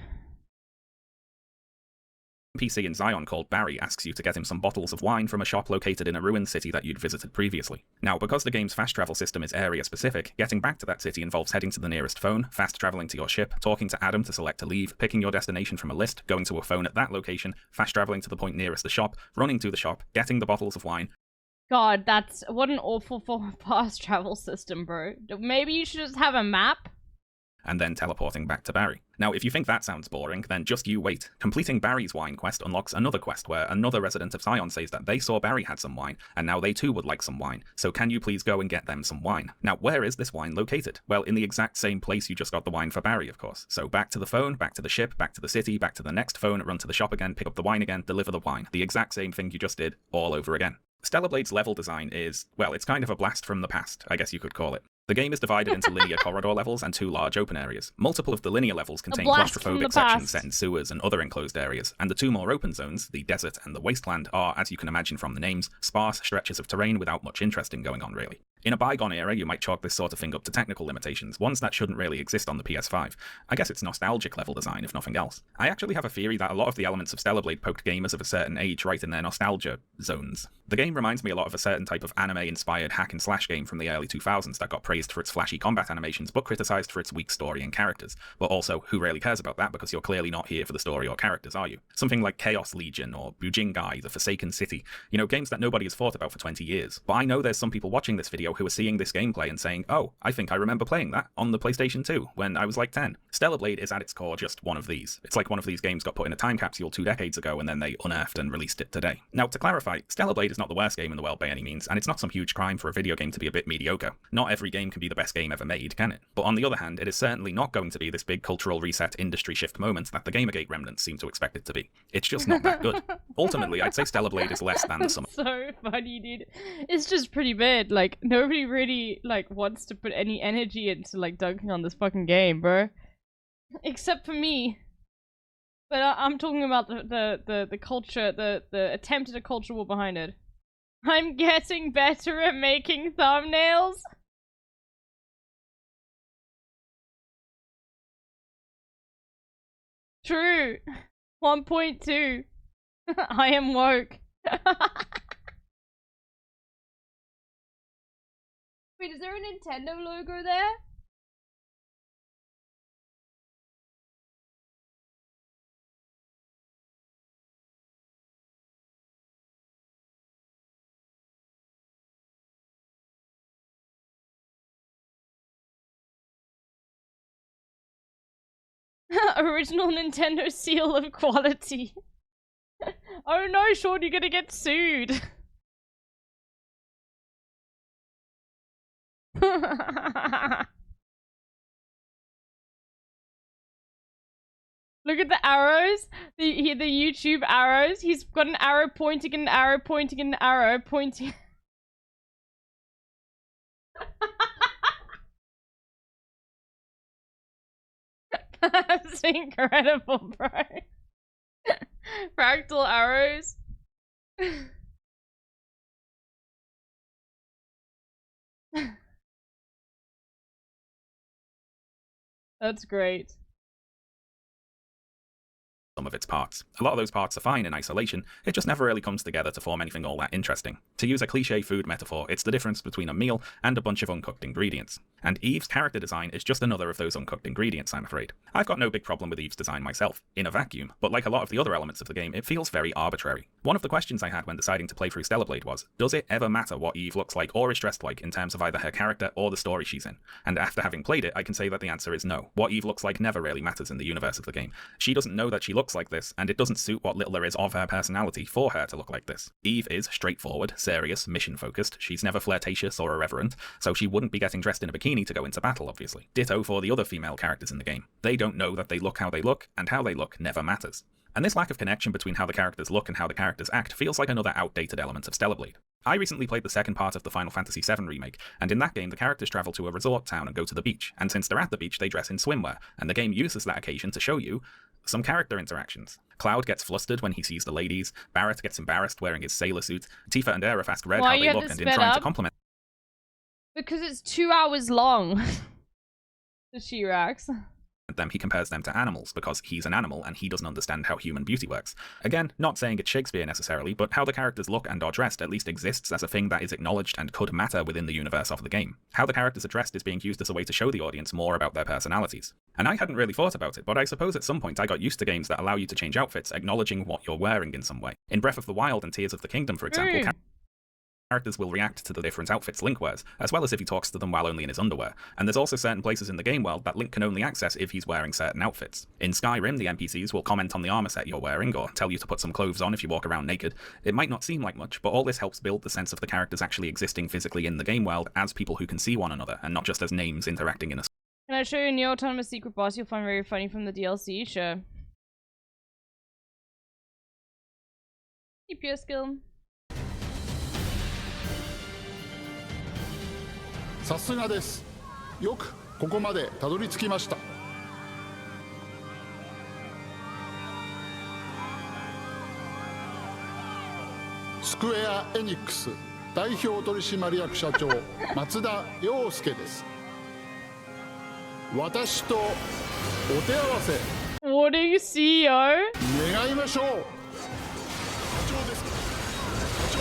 NPC in Zion called Barry asks you to get him some bottles of wine from a shop located in a ruined city that you'd visited previously. Now, because the game's fast travel system is area specific, getting back to that city involves heading to the nearest phone, fast traveling to your ship, talking to Adam to select to leave, picking your destination from a list, going to a phone at that location, fast traveling to the point nearest the shop, running to the shop, getting the bottles of wine. God, that's what an awful fast travel system, bro. Maybe you should just have a map? And then teleporting back to Barry. Now, if you think that sounds boring, then just you wait. Completing Barry's wine quest unlocks another quest where another resident of Zion says that they saw Barry had some wine, and now they too would like some wine, so can you please go and get them some wine? Now, where is this wine located? Well, in the exact same place you just got the wine for Barry, of course. So back to the phone, back to the ship, back to the city, back to the next phone, run to the shop again, pick up the wine again, deliver the wine. The exact same thing you just did, all over again. Stellar Blade's level design is, well, it's kind of a blast from the past, I guess you could call it. The game is divided into linear corridor levels and 2 large open areas. Multiple of the linear levels contain claustrophobic sections set in sewers and other enclosed areas, and the 2 more open zones, the desert and the wasteland, are, as you can imagine from the names, sparse stretches of terrain without much interesting going on really. In a bygone era, you might chalk this sort of thing up to technical limitations, ones that shouldn't really exist on the PS5. I guess it's nostalgic level design, if nothing else. I actually have a theory that a lot of the elements of Stellar Blade poked gamers of a certain age right in their nostalgia zones. The game reminds me a lot of a certain type of anime-inspired hack-and-slash game from the early 2000s that got praised for its flashy combat animations, but criticised for its weak story and characters. But also, who really cares about that, because you're clearly not here for the story or characters, are you? Something like Chaos Legion or Bujingai, The Forsaken City. You know, games that nobody has thought about for 20 years. But I know there's some people watching this video who are seeing this gameplay and saying, oh, I think I remember playing that on the PlayStation 2 when I was like 10. Stellar Blade is at its core just one of these. It's like one of these games got put in a time capsule 2 decades ago and then they unearthed and released it today. Now, to clarify, Stellar Blade is not the worst game in the world by any means, and it's not some huge crime for a video game to be a bit mediocre. Not every game can be the best game ever made, can it? But on the other hand, it is certainly not going to be this big cultural reset industry shift moment that the Gamergate remnants seem to expect it to be. It's just not that good. Ultimately, I'd say Stellar Blade is less than the sum. So funny, dude. It's just pretty bad. Like, nobody really, like, wants to put any energy into, like, dunking on this fucking game, bro. Except for me. But I'm talking about the culture, the attempt at a culture war behind it. I'm getting better at making thumbnails. True. 1.2. I am woke. Wait, is there a Nintendo logo there? Original Nintendo seal of quality. Oh no, Sean, you're gonna get sued. Look at the arrows. The YouTube arrows. He's got an arrow pointing and an arrow pointing and an arrow pointing. That's incredible, bro. Fractal arrows. That's great. Some of its parts. A lot of those parts are fine in isolation, it just never really comes together to form anything all that interesting. To use a cliche food metaphor, it's the difference between a meal and a bunch of uncooked ingredients. And Eve's character design is just another of those uncooked ingredients, I'm afraid. I've got no big problem with Eve's design myself, in a vacuum, but like a lot of the other elements of the game, it feels very arbitrary. One of the questions I had when deciding to play through Stellar Blade was, does it ever matter what Eve looks like or is dressed like in terms of either her character or the story she's in? And after having played it, I can say that the answer is no. What Eve looks like never really matters in the universe of the game. She doesn't know that she looks like this, and it doesn't suit what little there is of her personality for her to look like this. Eve is straightforward, serious, mission-focused. She's never flirtatious or irreverent, so she wouldn't be getting dressed in a bikini to go into battle, obviously. Ditto for the other female characters in the game. They don't know that they look how they look, and how they look never matters. And this lack of connection between how the characters look and how the characters act feels like another outdated element of Stellar Blade. I recently played the second part of the Final Fantasy VII Remake, and in that game the characters travel to a resort town and go to the beach, and since they're at the beach they dress in swimwear, and the game uses that occasion to show you some character interactions. Cloud gets flustered when he sees the ladies, Barrett gets embarrassed wearing his sailor suit, Tifa and Aerith ask Red how they look, and in trying to compliment because it's 2 hours long. The She-Rax. them, he compares them to animals because he's an animal and he doesn't understand how human beauty works. Again, not saying it's Shakespeare necessarily, but how the characters look and are dressed at least exists as a thing that is acknowledged and could matter within the universe of the game. How the characters are dressed is being used as a way to show the audience more about their personalities. And I hadn't really thought about it, but I suppose at some point I got used to games that allow you to change outfits, acknowledging what you're wearing in some way. In Breath of the Wild and Tears of the Kingdom, for example, characters will react to the different outfits Link wears, as well as if he talks to them while only in his underwear. And there's also certain places in the game world that Link can only access if he's wearing certain outfits. In Skyrim, the NPCs will comment on the armor set you're wearing, or tell you to put some clothes on if you walk around naked. It might not seem like much, but all this helps build the sense of the characters actually existing physically in the game world as people who can see one another, and not just as names interacting in a... Can I show you a new autonomous secret boss you'll find very funny from the DLC? Sure. Keep your skill. さすがです。よくここまでたどり着きました。スクエア・エニックス代表取締役社長松田洋介です。私とお手合わせ What do you CEO? 願いましょう。社長です。社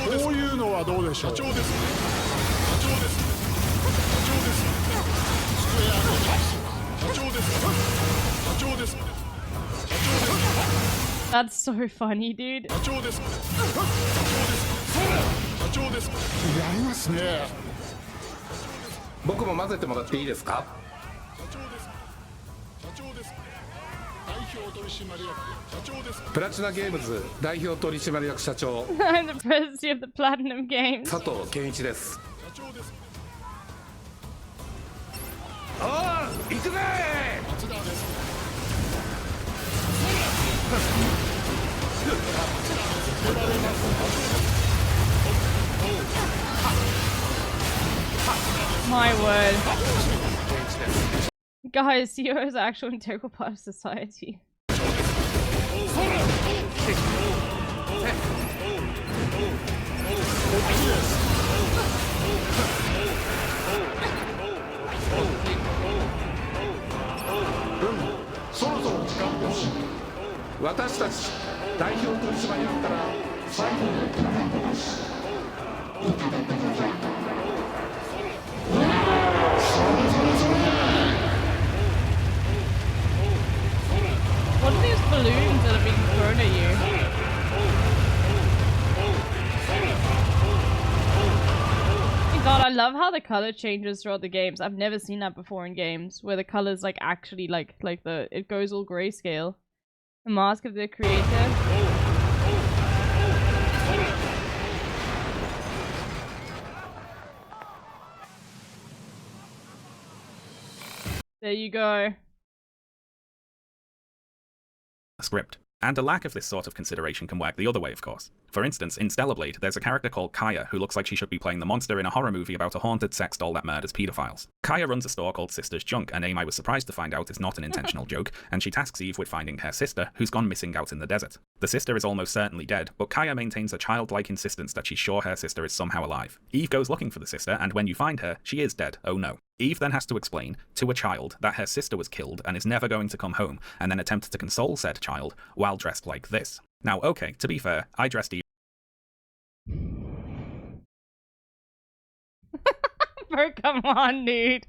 長です。こういうのはどうでしょう。社長です。 That's so funny, dude. やりますね。僕も混ぜてもらっていいですか？プラチナゲームズ代表取締役社長 I'm the president of the Platinum Games. 佐藤健一です。おー、行くぜMy word. Guys, CEO is an actual integral part of society. What do these balloons that are being thrown at you? God, I love how the color changes throughout the games. I've never seen that before in games where the colors like actually like it goes all grayscale. The mask of the creator. There you go. script. And a lack of this sort of consideration can work the other way, of course. For instance, in Stellar Blade, there's a character called Kaya who looks like she should be playing the monster in a horror movie about a haunted sex doll that murders pedophiles. Kaya runs a store called Sister's Junk, a name I was surprised to find out is not an intentional joke, and she tasks Eve with finding her sister, who's gone missing out in the desert. The sister is almost certainly dead, but Kaya maintains a childlike insistence that she's sure her sister is somehow alive. Eve goes looking for the sister, and when you find her, she is dead. Oh no. Eve then has to explain to a child that her sister was killed and is never going to come home, and then attempt to console said child while dressed like this. Now, okay, to be fair, I dressed Eve. Bro, come on, dude.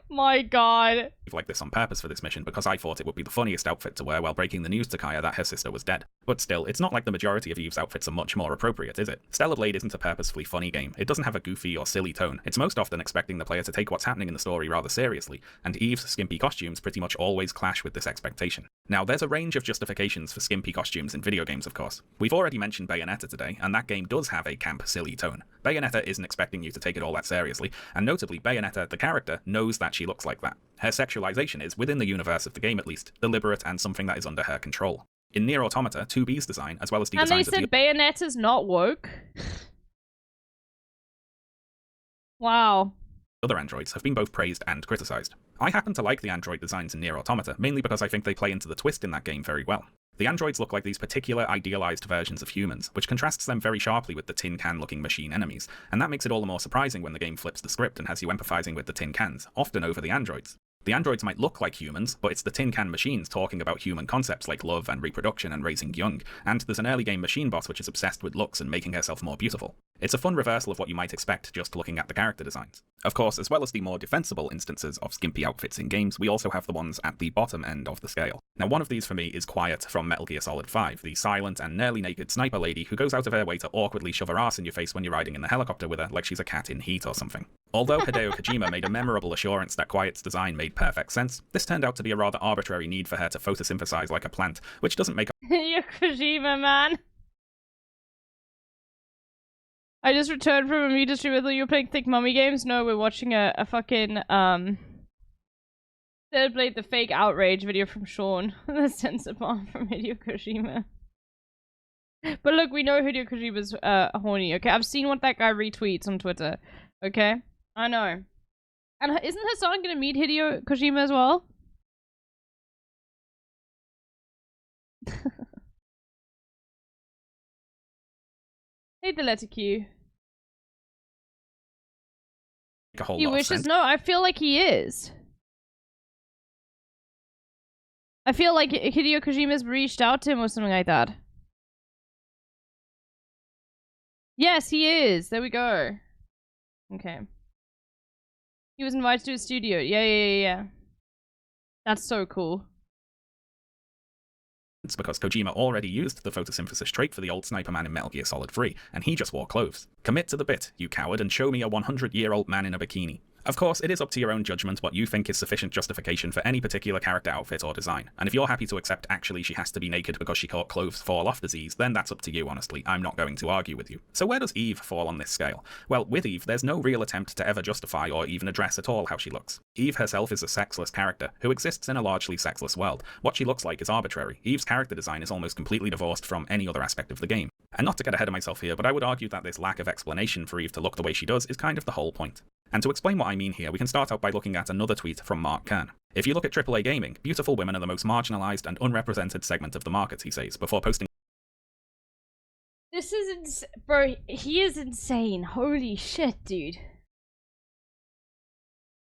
My god. Like this on purpose for this mission because I thought it would be the funniest outfit to wear while breaking the news to Kaya that her sister was dead. But still, it's not like the majority of Eve's outfits are much more appropriate, is it? Stellar Blade isn't a purposefully funny game. It doesn't have a goofy or silly tone. It's most often expecting the player to take what's happening in the story rather seriously, and Eve's skimpy costumes pretty much always clash with this expectation. Now, there's a range of justifications for skimpy costumes in video games, of course. We've already mentioned Bayonetta today, and that game does have a camp, silly tone. Bayonetta isn't expecting you to take it all that seriously, and notably, Bayonetta, the character, knows that she looks like that. Her sexualization is, within the universe of the game at least, deliberate and something that is under her control. In Nier Automata, 2B's design, as well as the And they designs of said Bayonetta's not woke? Wow. other androids have been both praised and criticized. I happen to like the android designs in Nier Automata, mainly because I think they play into the twist in that game very well. The androids look like these particular idealized versions of humans, which contrasts them very sharply with the tin can looking machine enemies, and that makes it all the more surprising when the game flips the script and has you empathizing with the tin cans, often over the androids. The androids might look like humans, but it's the tin can machines talking about human concepts like love and reproduction and raising young, and there's an early game machine boss which is obsessed with looks and making herself more beautiful. It's a fun reversal of what you might expect just looking at the character designs. Of course, as well as the more defensible instances of skimpy outfits in games, we also have the ones at the bottom end of the scale. Now, one of these for me is Quiet from Metal Gear Solid 5, the silent and nearly naked sniper lady who goes out of her way to awkwardly shove her ass in your face when you're riding in the helicopter with her like she's a cat in heat or something. Although Hideo Kojima made a memorable assurance that Quiet's design made perfect sense, this turned out to be a rather arbitrary need for her to photosynthesize like a plant, which doesn't make You're Kojima, man. I just returned from a media stream. I thought you were playing Thick Mummy games. No, we're watching a fucking, Third Blade the fake outrage video from Sean. The censor bomb from Hideo Kojima. But look, we know Hideo Kojima's horny, okay? I've seen what that guy retweets on Twitter, okay? I know. And isn't Hassan gonna meet Hideo Kojima as well? Hey, the letter Q. a whole He lot of wishes? sense. No, I feel like he is. I feel like Hideo Kojima's reached out to him or something like that. Yes, he is. There we go. Okay. He was invited to his studio. Yeah. That's so cool. It's because Kojima already used the photosynthesis trait for the old sniper man in Metal Gear Solid 3, and he just wore clothes. Commit to the bit, you coward, and show me a 100-year-old man in a bikini. Of course, it is up to your own judgment what you think is sufficient justification for any particular character outfit or design, and if you're happy to accept actually she has to be naked because she caught clothes fall off disease, then that's up to you, honestly. I'm not going to argue with you. So where does Eve fall on this scale? Well, with Eve, there's no real attempt to ever justify or even address at all how she looks. Eve herself is a sexless character, who exists in a largely sexless world. What she looks like is arbitrary. Eve's character design is almost completely divorced from any other aspect of the game. And not to get ahead of myself here, but I would argue that this lack of explanation for Eve to look the way she does is kind of the whole point. And to explain what I mean here, we can start out by looking at another tweet from Mark Kern. If you look at AAA gaming, beautiful women are the most marginalized and unrepresented segment of the market, he says, before posting. This is bro, he is insane. Holy shit, dude.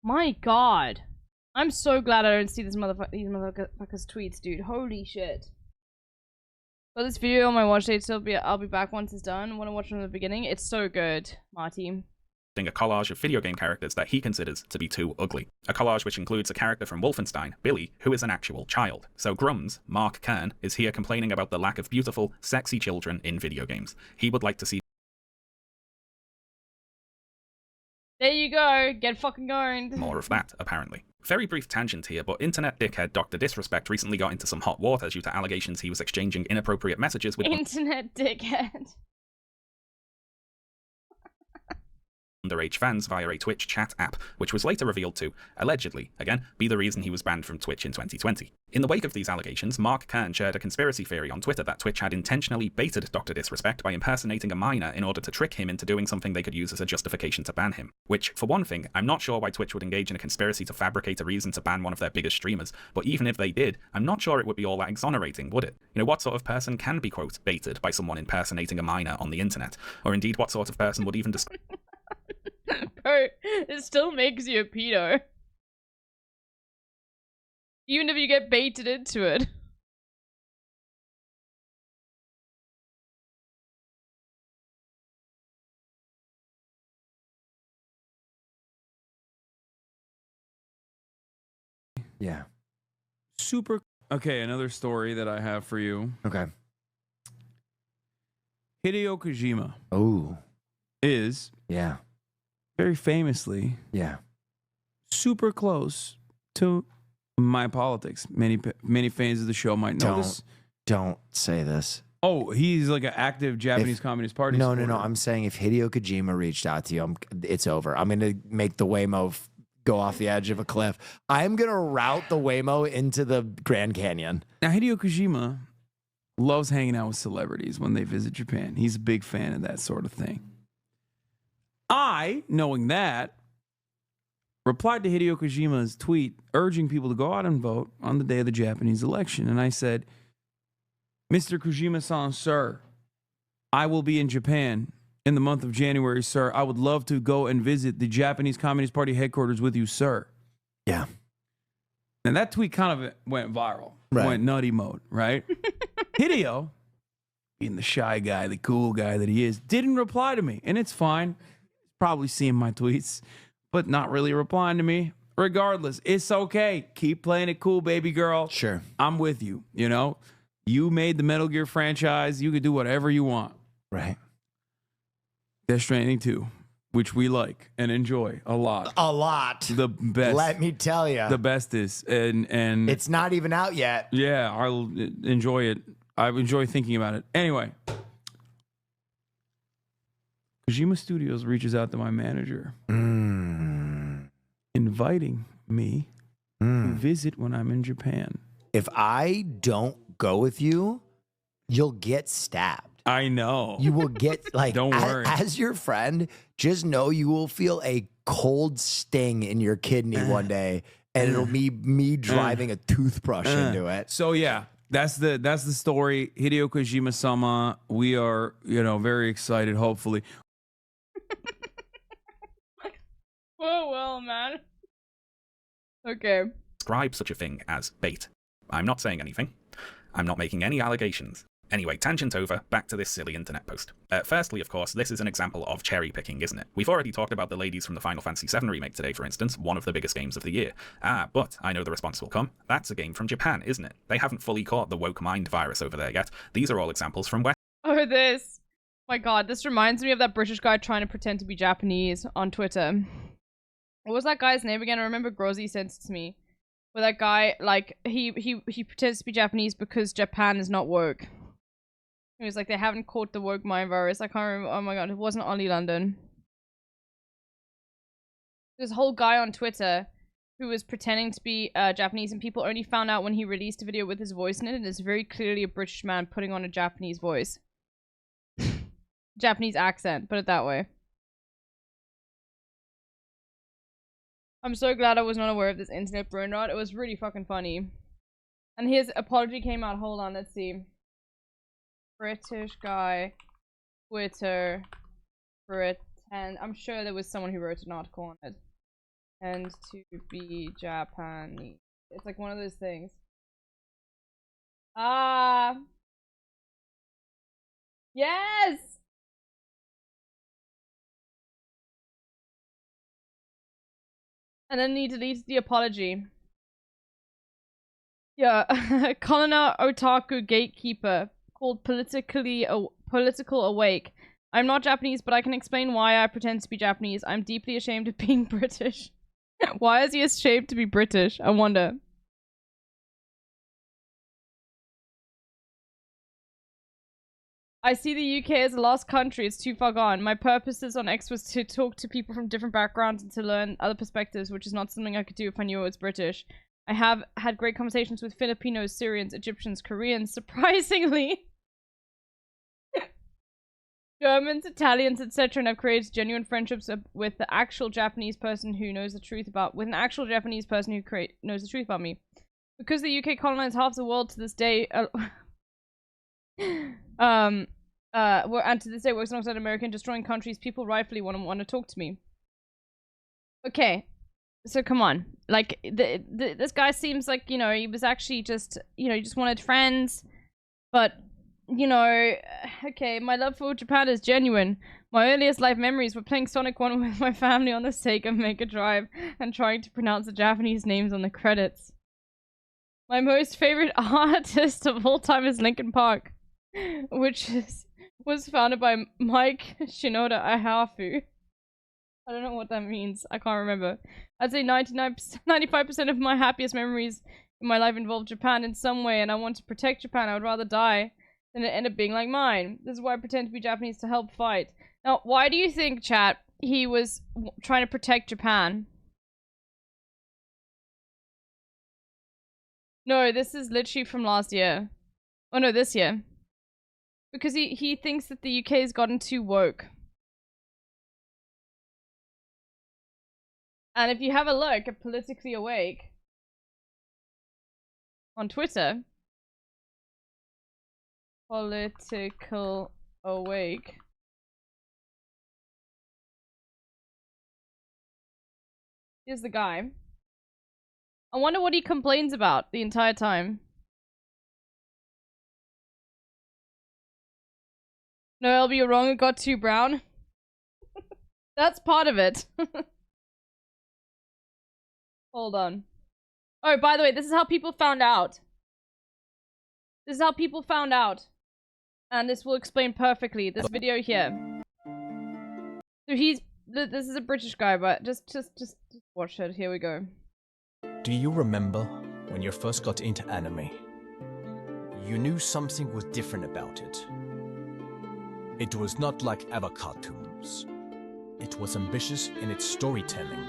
My god. I'm so glad I don't see these motherfuckers tweets, dude. Holy shit. But this video on my watch date, so I'll be back once it's done. I want to watch from the beginning. It's so good, Marty. A collage of video game characters that he considers to be too ugly. A collage which includes a character from Wolfenstein, Billy, who is an actual child. So Grums, Mark Kern, is here complaining about the lack of beautiful, sexy children in video games. He would like to see. There you go, get fucking going. More of that, apparently. Very brief tangent here, but internet dickhead Dr. Disrespect recently got into some hot water due to allegations he was exchanging inappropriate messages with internet dickhead. underage fans via a Twitch chat app, which was later revealed to, allegedly, again, be the reason he was banned from Twitch in 2020. In the wake of these allegations, Mark Kern shared a conspiracy theory on Twitter that Twitch had intentionally baited Dr. Disrespect by impersonating a minor in order to trick him into doing something they could use as a justification to ban him. Which, for one thing, I'm not sure why Twitch would engage in a conspiracy to fabricate a reason to ban one of their biggest streamers, but even if they did, I'm not sure it would be all that exonerating, would it? You know, what sort of person can be, quote, baited by someone impersonating a minor on the internet? Or indeed, what sort of person would even discuss Bro, it still makes you a pedo. Even if you get baited into it. Yeah. Super. Okay, another story that I have for you. Okay. Hideo Kojima. Oh. Is. Yeah. Very famously. Yeah. Super close to My Politics. Many fans of the show might know this. Don't say this. Oh, he's like an active Japanese Communist Party supporter. No. I'm saying if Hideo Kojima reached out to you, it's over. I'm going to make the Waymo go off the edge of a cliff. I'm going to route the Waymo into the Grand Canyon. Now, Hideo Kojima loves hanging out with celebrities when they visit Japan. He's a big fan of that sort of thing. I, knowing that, replied to Hideo Kojima's tweet urging people to go out and vote on the day of the Japanese election. And I said, Mr. Kojima-san, sir, I will be in Japan in the month of January, sir. I would love to go and visit the Japanese Communist Party headquarters with you, sir. Yeah. And that tweet kind of went viral. Right. Went nutty mode, right? Hideo, being the shy guy, the cool guy that he is, didn't reply to me. And it's fine. Probably seeing my tweets, but not really replying to me. Regardless, it's okay. Keep playing it cool, baby girl. Sure. I'm with you, you know? You made the Metal Gear franchise. You could do whatever you want. Right. Death Stranding 2, which we like and enjoy a lot. A lot. The best. Let me tell you. The bestest. And it's not even out yet. Yeah, I'll enjoy it. I enjoy thinking about it. Anyway. Kojima Studios reaches out to my manager, inviting me to visit when I'm in Japan. If I don't go with you, you'll get stabbed. I know. You will get, like, don't worry. As your friend, just know you will feel a cold sting in your kidney one day, and it'll be me driving a toothbrush into it. So yeah, that's the story. Hideo Kojima-sama. We are, very excited, hopefully. Well, man. Okay. Describe such a thing as bait. I'm not saying anything. I'm not making any allegations. Anyway, tangent over, back to this silly internet post. Firstly, of course, this is an example of cherry picking, isn't it? We've already talked about the ladies from the Final Fantasy VII Remake today, for instance, one of the biggest games of the year. But I know the response will come. That's a game from Japan, isn't it? They haven't fully caught the woke mind virus over there yet. These are all examples from West. Oh, this. My god, this reminds me of that British guy trying to pretend to be Japanese on Twitter. What was that guy's name again? I remember Grozzy sent it to me. Where that guy, like, he pretends to be Japanese because Japan is not woke. He was like, they haven't caught the woke mind virus. I can't remember. Oh my god, it wasn't Ollie London. There's a whole guy on Twitter who was pretending to be Japanese, and people only found out when he released a video with his voice in it, and it's very clearly a British man putting on a Japanese voice. Japanese accent, put it that way. I'm so glad I was not aware of this internet burn rot. It was really fucking funny. And his apology came out. Hold on, let's see. British guy, Twitter, pretend. I'm sure there was someone who wrote an article on it. And to be Japanese. It's like one of those things. Yes! And then he deleted the apology. Yeah, Colina Otaku Gatekeeper called Political Awake. I'm not Japanese, but I can explain why I pretend to be Japanese. I'm deeply ashamed of being British. Why is he ashamed to be British? I wonder. I see the UK as a lost country. It's too far gone. My purposes on X was to talk to people from different backgrounds and to learn other perspectives, which is not something I could do if I knew I was British. I have had great conversations with Filipinos, Syrians, Egyptians, Koreans, surprisingly. Germans, Italians, etc. and I've created genuine friendships with the actual Japanese person who knows the truth about knows the truth about me. Because the UK colonized half the world to this day, and to this day works alongside America in destroying countries, people rightfully want to talk to me. Okay, so come on, like this guy seems like, you know, he was actually just, you know, he just wanted friends, but you know, okay, my love for Japan is genuine. My earliest life memories were playing Sonic 1 with my family on the Sega Mega Drive and trying to pronounce the Japanese names on the credits. My most favorite artist of all time is Linkin Park, which was founded by Mike Shinoda Ahafu. I don't know what that means. I can't remember. I'd say 95% of my happiest memories in my life involve Japan in some way, and I want to protect Japan. I would rather die than it end up being like mine. This is why I pretend to be Japanese to help fight. Now, why do you think, chat, he was trying to protect Japan? No, this is literally from last year. Oh no, this year. Because he thinks that the UK has gotten too woke. And if you have a look at Politically Awake on Twitter, Political Awake. Here's the guy. I wonder what he complains about the entire time. No, LB, you're wrong. It got too brown. That's part of it. Hold on. Oh, by the way, this is how people found out. This is how people found out. And this will explain perfectly this video here. So this is a British guy, but just watch it. Here we go. Do you remember when you first got into anime? You knew something was different about it. It was not like other cartoons. It was ambitious in its storytelling.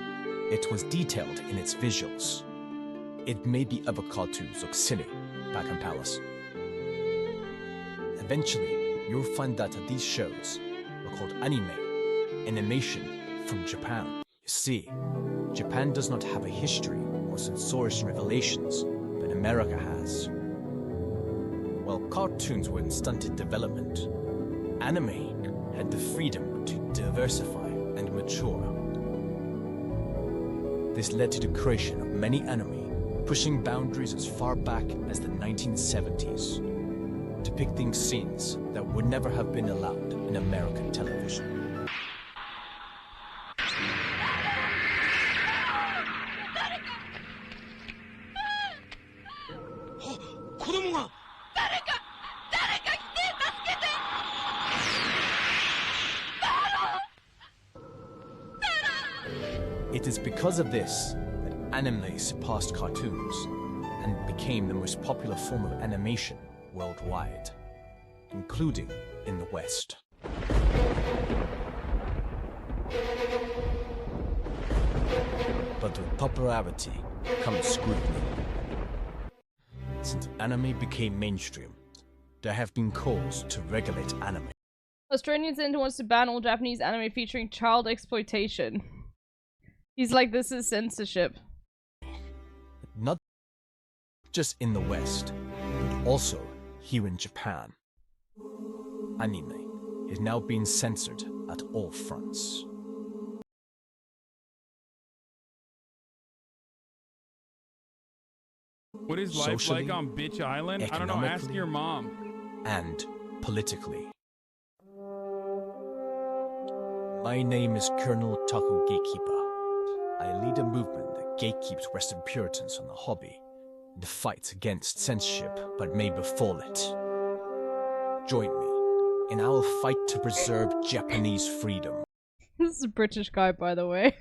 It was detailed in its visuals. It made the other cartoons look silly by comparison. Eventually, you'll find that these shows were called anime, animation from Japan. You see, Japan does not have a history or censorious revelations, but America has. While cartoons were in stunted development, anime had the freedom to diversify and mature. This led to the creation of many anime, pushing boundaries as far back as the 1970s, depicting scenes that would never have been allowed in American television. It is because of this that anime surpassed cartoons and became the most popular form of animation worldwide, including in the West. But with popularity comes scrutiny. Since anime became mainstream, there have been calls to regulate anime. Australian Centre wants to ban all Japanese anime featuring child exploitation. He's like, this is censorship. Not just in the West, but also here in Japan. Anime is now being censored at all fronts. What is life Socially, like on Bitch Island? I don't know, ask your mom. And politically. My name is Colonel Taku Gatekeeper. I lead a movement that gatekeeps Western Puritans on the hobby in the fight against censorship but may befall it. Join me in our fight to preserve Japanese freedom. This is a British guy, by the way.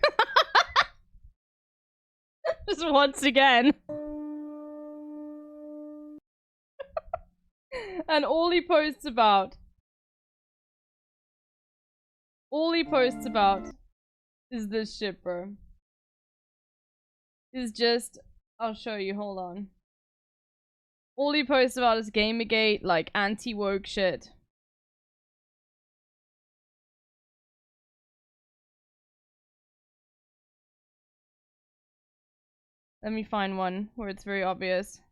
Just once again. And all he posts about All he posts about is this shit, bro. Is just, I'll show you, hold on. All he posts about is Gamergate, like anti-woke shit. Let me find one where it's very obvious.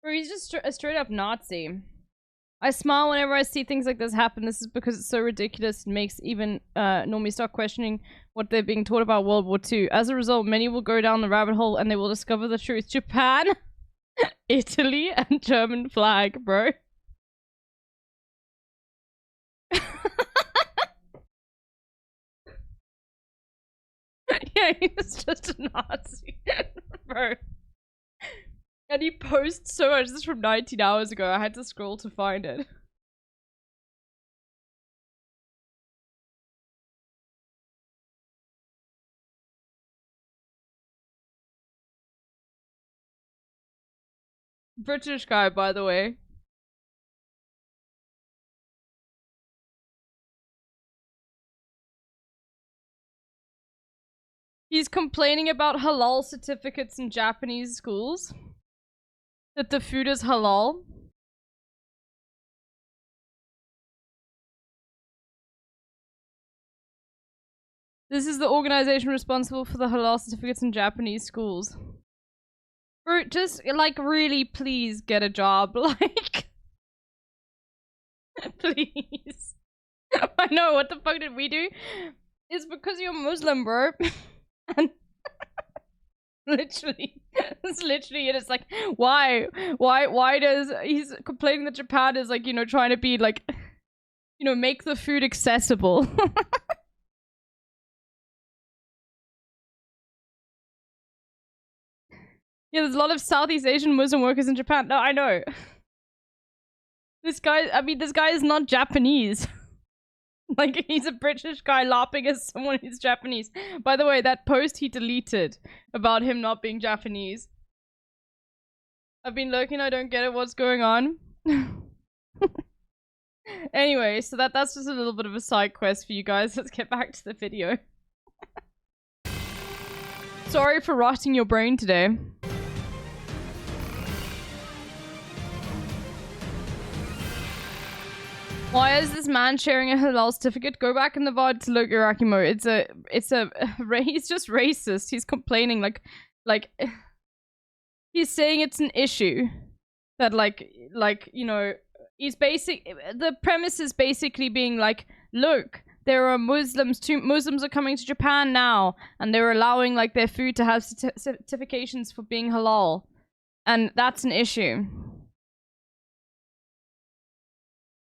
Bro, he's just a straight up Nazi. I smile whenever I see things like this happen. This is because it's so ridiculous. It makes even normally start questioning what they're being taught about World War II. As a result, many will go down the rabbit hole and they will discover the truth. Japan, Italy, and German flag, bro. Yeah, he's just a Nazi, bro. And he posts so much. This is from 19 hours ago. I had to scroll to find it. British guy, by the way. He's complaining about halal certificates in Japanese schools. That the food is halal. This is the organization responsible for the halal certificates in Japanese schools. Bro, just, like, really, please get a job. Like, please. I know, what the fuck did we do? It's because you're Muslim, bro. And literally, it's literally it. It's like, why does he's complaining that Japan is like, you know, trying to be like, you know, make the food accessible. Yeah, there's a lot of Southeast Asian Muslim workers in Japan. No, I know. This guy, I mean, this guy is not Japanese. Like, he's a British guy laughing at someone who's Japanese. By the way, that post he deleted about him not being Japanese. I've been lurking, I don't get it, what's going on? Anyway, so that's just a little bit of a side quest for you guys. Let's get back to the video. Sorry for rotting your brain today. Why is this man sharing a halal certificate? Go back in the VOD to look Irakimo. He's just racist. He's complaining like, he's saying it's an issue. That like, you know, the premise is basically being like, look, there are Muslims are coming to Japan now, and they're allowing like their food to have certifications for being halal. And that's an issue.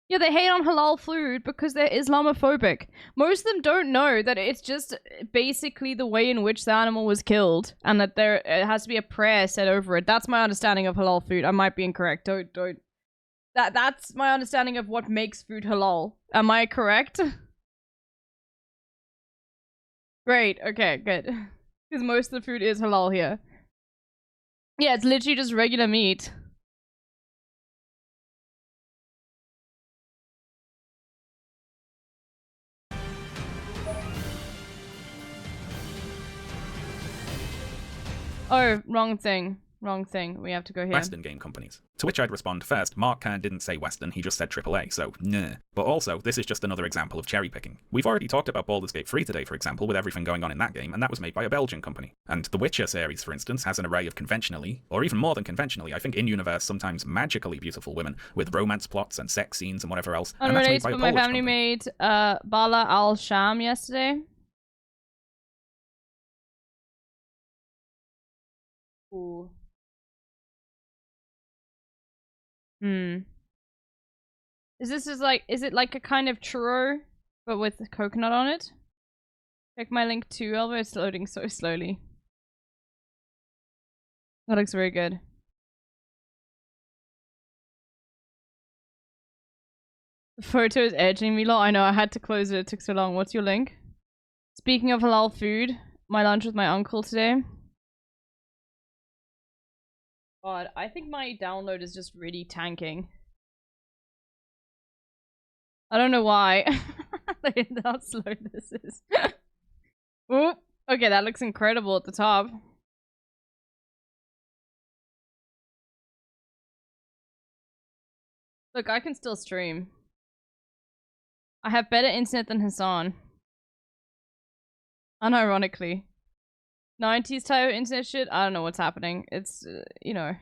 Yeah, they hate on halal food because they're Islamophobic. Most of them don't know that it's just basically the way in which the animal was killed, and that it has to be a prayer said over it. That's my understanding of halal food. I might be incorrect. Don't. That's my understanding of what makes food halal. Am I correct? Great. Okay, good. Because most of the food is halal here. Yeah, it's literally just regular meat. Oh, wrong thing. Wrong thing. We have to go here. Western game companies. To which I'd respond first, Mark Kern didn't say Western, he just said AAA, so nah. But also, this is just another example of cherry picking. We've already talked about Baldur's Gate 3 today, for example, with everything going on in that game, and that was made by a Belgian company. And the Witcher series, for instance, has an array of conventionally, or even more than conventionally, I think in-universe, sometimes magically beautiful women, with romance plots and sex scenes and whatever else. And that's made by a Unrelated, but my Polish family company. made Bala al-Sham yesterday. Ooh. Is it like a kind of churro, but with coconut on it? Check my link too, although it's loading so slowly. That looks very good. The photo is edging me, lol. I know, I had to close it. It took so long. What's your link? Speaking of halal food, my lunch with my uncle today. God, I think my download is just really tanking. I don't know why. Look at how slow this is. Oop. Okay, that looks incredible at the top. Look, I can still stream. I have better internet than Hassan. Unironically. 90s type of internet shit? I don't know what's happening. It's, you know.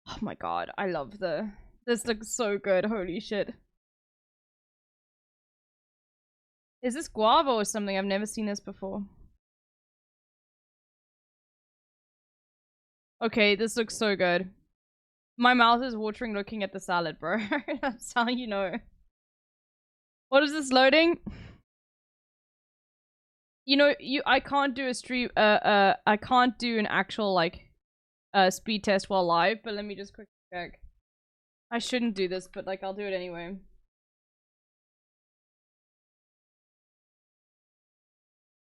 Oh my god, I love the... This looks so good, holy shit. Is this guava or something? I've never seen this before. Okay, this looks so good. My mouth is watering looking at the salad, bro. That's how you know. What is this loading? You know, I can't do a stream, I can't do an actual, like, speed test while live, but let me just quickly check. I shouldn't do this, but, like, I'll do it anyway.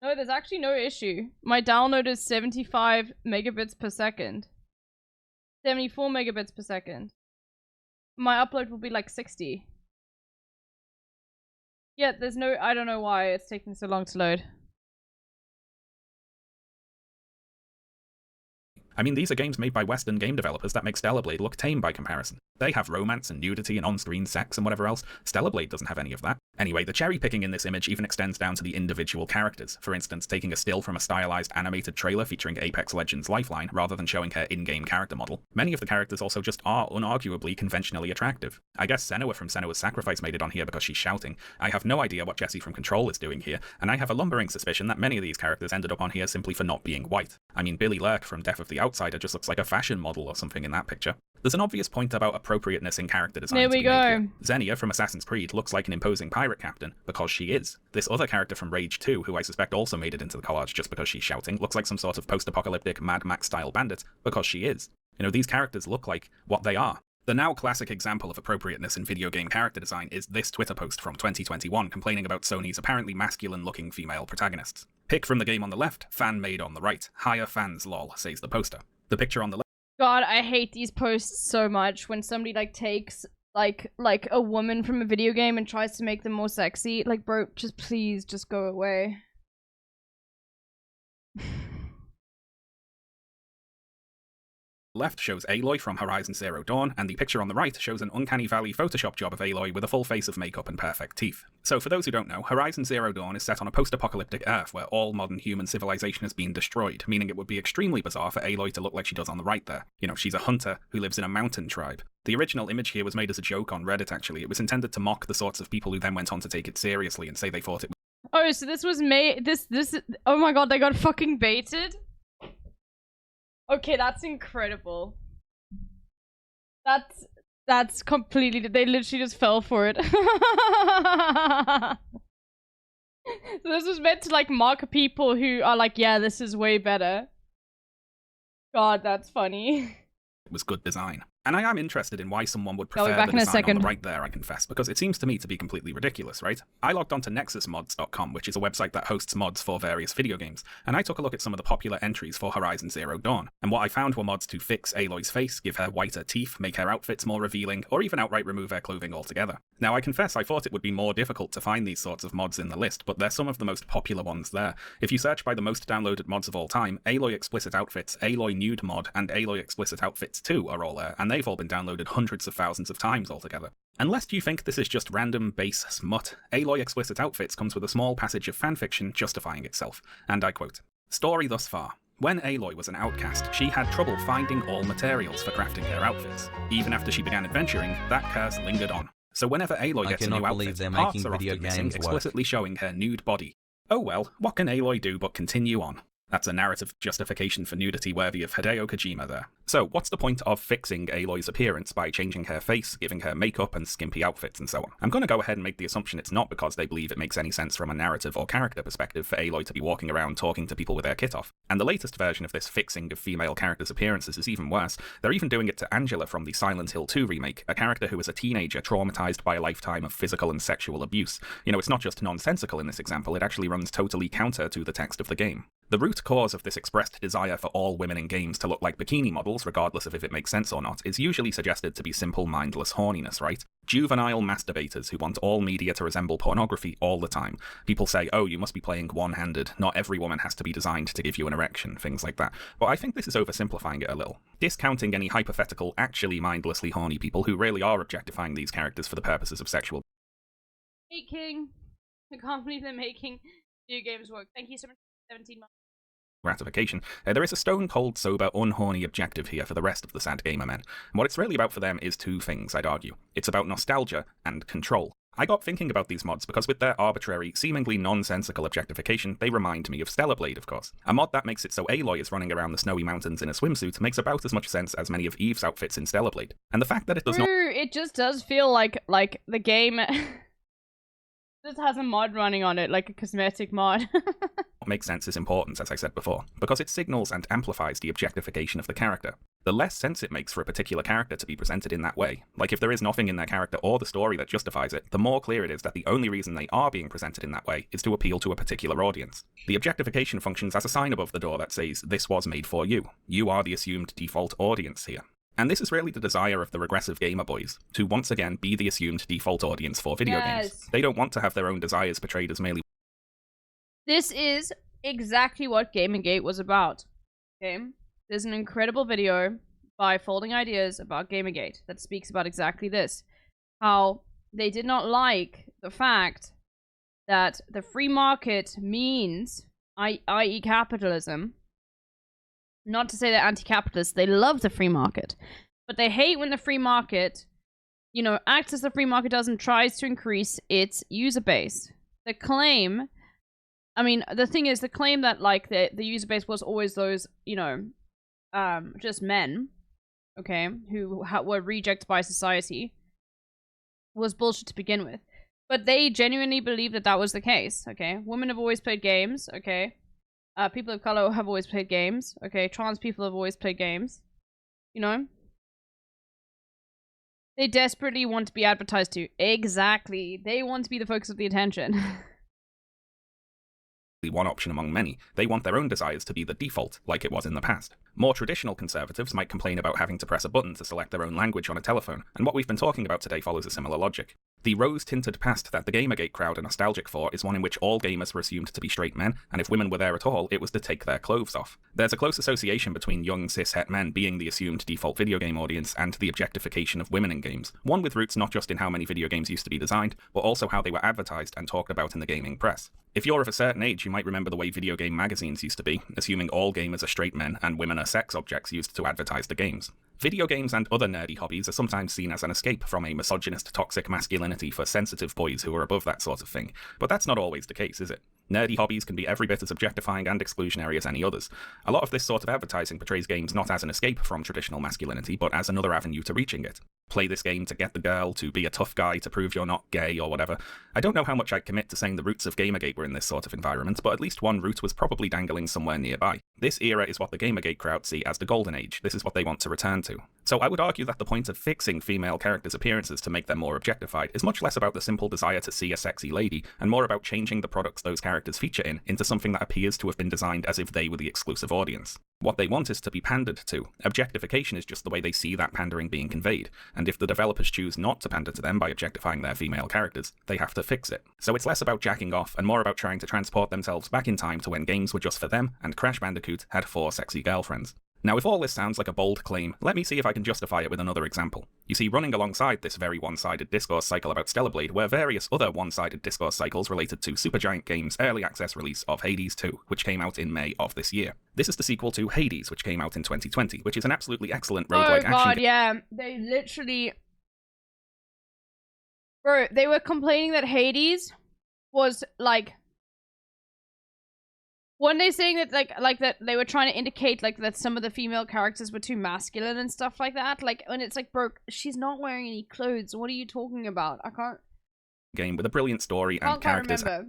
No, there's actually no issue. My download is 75 megabits per second. 74 megabits per second. My upload will be like 60. Yeah, there's no... I don't know why it's taking so long to load. I mean, these are games made by Western game developers that make Stellar Blade look tame by comparison. They have romance and nudity and on-screen sex and whatever else. Stellar Blade doesn't have any of that. Anyway, the cherry picking in this image even extends down to the individual characters. For instance, taking a still from a stylized animated trailer featuring Apex Legends Lifeline rather than showing her in-game character model. Many of the characters also just are unarguably conventionally attractive. I guess Senua from Senua's Sacrifice made it on here because she's shouting. I have no idea what Jessie from Control is doing here, and I have a lumbering suspicion that many of these characters ended up on here simply for not being white. I mean, Billy Lurk from Death of the Outsider just looks like a fashion model or something in that picture. There's an obvious point about appropriateness in character design. There we go. Xenia from Assassin's Creed looks like an imposing pirate captain because she is. This other character from Rage 2, who I suspect also made it into the collage just because she's shouting, looks like some sort of post-apocalyptic Mad Max style bandit because she is. You know, these characters look like what they are. The now classic example of appropriateness in video game character design is this Twitter post from 2021 complaining about Sony's apparently masculine-looking female protagonists. Pick from the game on the left, fan made on the right. Higher fans lol, says the poster. The picture on the left. God, I hate these posts so much when somebody like takes like a woman from a video game and tries to make them more sexy. Like, bro, just please just go away. Left shows Aloy from Horizon Zero Dawn, and the picture on the right shows an uncanny valley Photoshop job of Aloy with a full face of makeup and perfect teeth. So for those who don't know, Horizon Zero Dawn is set on a post-apocalyptic Earth where all modern human civilization has been destroyed, meaning it would be extremely bizarre for Aloy to look like she does on the right there. You know, she's a hunter who lives in a mountain tribe. The original image here was made as a joke on Reddit, actually. It was intended to mock the sorts of people who then went on to take it seriously and say they thought it was... Oh, so this was made... Oh my god, they got fucking baited? Okay, that's incredible. That's completely... They literally just fell for it. So this was meant to, like, mock people who are like, yeah, this is way better. God, that's funny. It was good design. And I am interested in why someone would prefer the design on the right there, I confess, because it seems to me to be completely ridiculous, right? I logged onto nexusmods.com, which is a website that hosts mods for various video games, and I took a look at some of the popular entries for Horizon Zero Dawn, and what I found were mods to fix Aloy's face, give her whiter teeth, make her outfits more revealing, or even outright remove her clothing altogether. Now, I confess I thought it would be more difficult to find these sorts of mods in the list, but they're some of the most popular ones there. If you search by the most downloaded mods of all time, Aloy Explicit Outfits, Aloy Nude Mod, and Aloy Explicit Outfits 2 are all there, and they've all been downloaded hundreds of thousands of times altogether. And lest you think this is just random base smut, Aloy Explicit Outfits comes with a small passage of fanfiction justifying itself, and I quote, "Story thus far. When Aloy was an outcast, she had trouble finding all materials for crafting her outfits. Even after she began adventuring, that curse lingered on. So whenever Aloy gets a new outfit, parts are often missing, explicitly showing her nude body. Oh well, what can Aloy do but continue on?" That's a narrative justification for nudity worthy of Hideo Kojima there. So, what's the point of fixing Aloy's appearance by changing her face, giving her makeup and skimpy outfits and so on? I'm going to go ahead and make the assumption it's not because they believe it makes any sense from a narrative or character perspective for Aloy to be walking around talking to people with their kit off. And the latest version of this fixing of female characters' appearances is even worse. They're even doing it to Angela from the Silent Hill 2 remake, a character who is a teenager traumatized by a lifetime of physical and sexual abuse. You know, it's not just nonsensical in this example, it actually runs totally counter to the text of the game. The root cause of this expressed desire for all women in games to look like bikini models, regardless of if it makes sense or not, is usually suggested to be simple mindless horniness, right? Juvenile masturbators who want all media to resemble pornography all the time. People say, oh, you must be playing one-handed, not every woman has to be designed to give you an erection, things like that. But I think this is oversimplifying it a little. Discounting any hypothetical, actually mindlessly horny people who really are objectifying these characters for the purposes of sexual Making. I can't believe they're making video games work. Thank you so much for 17 months. gratification, there is a stone-cold, sober, unhorny objective here for the rest of the sad gamer men. And what it's really about for them is two things, I'd argue. It's about nostalgia and control. I got thinking about these mods because with their arbitrary, seemingly nonsensical objectification, they remind me of Stellar Blade, of course. A mod that makes it so Aloy is running around the snowy mountains in a swimsuit makes about as much sense as many of Eve's outfits in Stellar Blade. And the fact that it does not... It just does feel like the game just has a mod running on it, like a cosmetic mod. make sense is important, as I said before, because it signals and amplifies the objectification of the character. The less sense it makes for a particular character to be presented in that way, like if there is nothing in their character or the story that justifies it, the more clear it is that the only reason they are being presented in that way is to appeal to a particular audience. The objectification functions as a sign above the door that says, this was made for you. You are the assumed default audience here. And this is really the desire of the regressive gamer boys, to once again be the assumed default audience for video games. They don't want to have their own desires portrayed as merely... This is exactly what Gamergate was about. Okay? There's an incredible video by Folding Ideas about Gamergate that speaks about exactly this. How they did not like the fact that the free market means, i.e. capitalism. Not to say they're anti-capitalist, they love the free market. But they hate when the free market, you know, acts as the free market does and tries to increase its user base. The claim, I mean, the thing is, the claim that, like, the user base was always those, you know, just men, okay, who were rejected by society, was bullshit to begin with. But they genuinely believe that that was the case, okay? Women have always played games, okay? People of color have always played games, okay? Trans people have always played games, you know? They desperately want to be advertised to. Exactly. They want to be the focus of the attention. one option among many. They want their own desires to be the default, like it was in the past. More traditional conservatives might complain about having to press a button to select their own language on a telephone, and what we've been talking about today follows a similar logic. The rose-tinted past that the Gamergate crowd are nostalgic for is one in which all gamers were assumed to be straight men, and if women were there at all, it was to take their clothes off. There's a close association between young cis-het men being the assumed default video game audience and the objectification of women in games, one with roots not just in how many video games used to be designed, but also how they were advertised and talked about in the gaming press. If you're of a certain age, you might remember the way video game magazines used to be, assuming all gamers are straight men and women are sex objects used to advertise the games. Video games and other nerdy hobbies are sometimes seen as an escape from a misogynist, toxic masculinity for sensitive boys who are above that sort of thing, but that's not always the case, is it? Nerdy hobbies can be every bit as objectifying and exclusionary as any others. A lot of this sort of advertising portrays games not as an escape from traditional masculinity, but as another avenue to reaching it. Play this game to get the girl, to be a tough guy, to prove you're not gay, or whatever. I don't know how much I'd commit to saying the roots of Gamergate were in this sort of environment, but at least one root was probably dangling somewhere nearby. This era is what the Gamergate crowd see as the golden age. This is what they want to return to. So I would argue that the point of fixing female characters' appearances to make them more objectified is much less about the simple desire to see a sexy lady, and more about changing the products those characters feature in into something that appears to have been designed as if they were the exclusive audience. What they want is to be pandered to. Objectification is just the way they see that pandering being conveyed, and if the developers choose not to pander to them by objectifying their female characters, they have to fix it. So it's less about jacking off and more about trying to transport themselves back in time to when games were just for them and Crash Bandicoot had 4 sexy girlfriends. Now, if all this sounds like a bold claim, let me see if I can justify it with another example. You see, running alongside this very one-sided discourse cycle about Stellar Blade were various other one-sided discourse cycles related to Supergiant Games' early access release of Hades 2, which came out in May of this year. This is the sequel to Hades, which came out in 2020, which is an absolutely excellent roguelike action game. Oh god, yeah. They literally... Bro, they were complaining that Hades was, like... Weren't they saying that like that they were trying to indicate like that some of the female characters were too masculine and stuff like that? Like, when it's like, bro, she's not wearing any clothes. What are you talking about? I can't. Game with a brilliant story and Can't quite characters remember.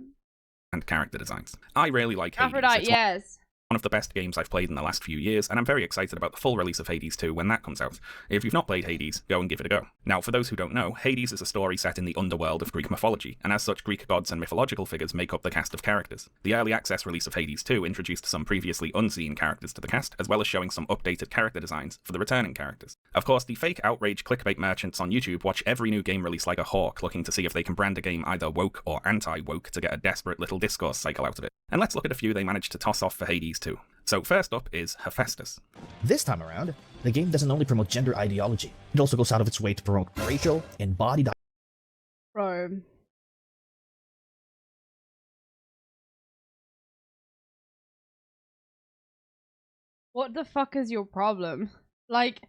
and character designs. I really like Hades. Aphrodite, It's yes. one of the best games I've played in the last few years, and I'm very excited about the full release of Hades 2 when that comes out. If you've not played Hades, go and give it a go. Now, for those who don't know, Hades is a story set in the underworld of Greek mythology, and as such, Greek gods and mythological figures make up the cast of characters. The early access release of Hades 2 introduced some previously unseen characters to the cast, as well as showing some updated character designs for the returning characters. Of course, the fake outrage clickbait merchants on YouTube watch every new game release like a hawk, looking to see if they can brand a game either woke or anti-woke to get a desperate little discourse cycle out of it. And let's look at a few they managed to toss off for Hades 2. So first up is Hephaestus. This time around, the game doesn't only promote gender ideology, it also goes out of its way to promote racial and body Bro. What the fuck is your problem? Like,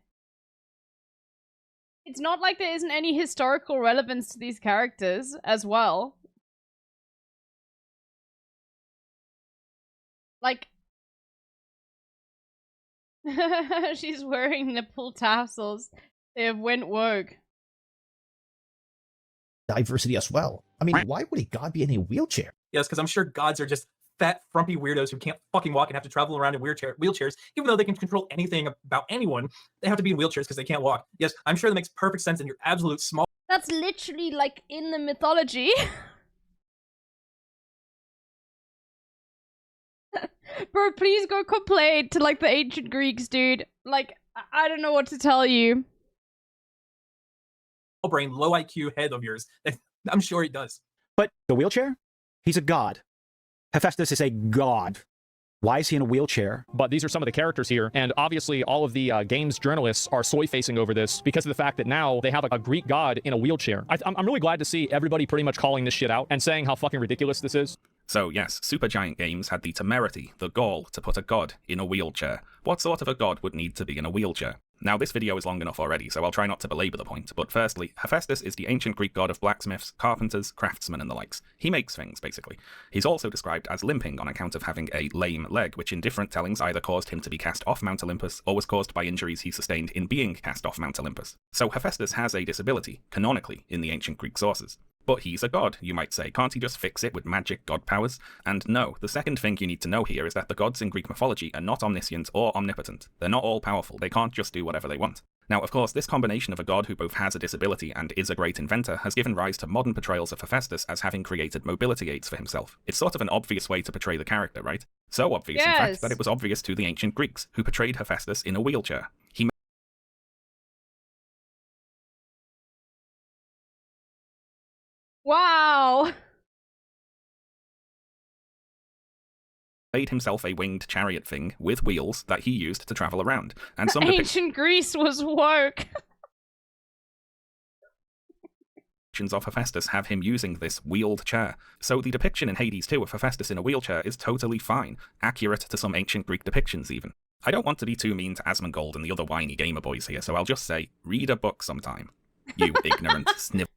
it's not like there isn't any historical relevance to these characters as well. Like, she's wearing nipple tassels. They have went woke. diversity as well. I mean, why would a god be in a wheelchair? Yes, because I'm sure gods are just fat, frumpy weirdos who can't fucking walk and have to travel around in wheelchairs. Even though they can control anything about anyone, they have to be in wheelchairs because they can't walk. Yes, I'm sure that makes perfect sense in your absolute small. That's literally like in the mythology. Bro, please go complain to like the ancient Greeks, dude. Like, I don't know what to tell you. Brain, low IQ head of yours. I'm sure he does. But the wheelchair? He's a god. Hephaestus is a god. Why is he in a wheelchair? But these are some of the characters here, and obviously all of the games journalists are soy-facing over this because of the fact that now they have a Greek god in a wheelchair. I'm really glad to see everybody pretty much calling this shit out and saying how fucking ridiculous this is. So yes, Supergiant Games had the temerity, the gall, to put a god in a wheelchair. What sort of a god would need to be in a wheelchair? Now, this video is long enough already, so I'll try not to belabor the point, but firstly, Hephaestus is the ancient Greek god of blacksmiths, carpenters, craftsmen, and the likes. He makes things, basically. He's also described as limping on account of having a lame leg, which in different tellings either caused him to be cast off Mount Olympus, or was caused by injuries he sustained in being cast off Mount Olympus. So Hephaestus has a disability, canonically, in the ancient Greek sources. But he's a god, you might say. Can't he just fix it with magic god powers? And no, the second thing you need to know here is that the gods in Greek mythology are not omniscient or omnipotent. They're not all powerful. They can't just do whatever they want. Now, of course, this combination of a god who both has a disability and is a great inventor has given rise to modern portrayals of Hephaestus as having created mobility aids for himself. It's sort of an obvious way to portray the character, right? So obvious, in fact, that it was obvious to the ancient Greeks, who portrayed Hephaestus in a wheelchair. He Wow. made himself a winged chariot thing with wheels that he used to travel around. And some Ancient Greece was woke. depictions of Hephaestus have him using this wheeled chair. So the depiction in Hades 2 of Hephaestus in a wheelchair is totally fine, accurate to some ancient Greek depictions even. I don't want to be too mean to Asmongold and the other whiny gamer boys here, so I'll just say, read a book sometime. You ignorant snivel.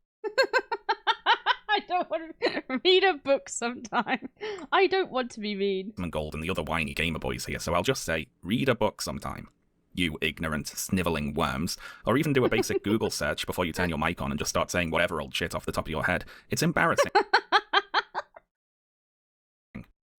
I don't want to read a book sometime. I don't want to be mean. Gold and the other whiny gamer boys here, so I'll just say, read a book sometime. You ignorant, snivelling worms. Or even do a basic Google search before you turn your mic on and just start saying whatever old shit off the top of your head. It's embarrassing.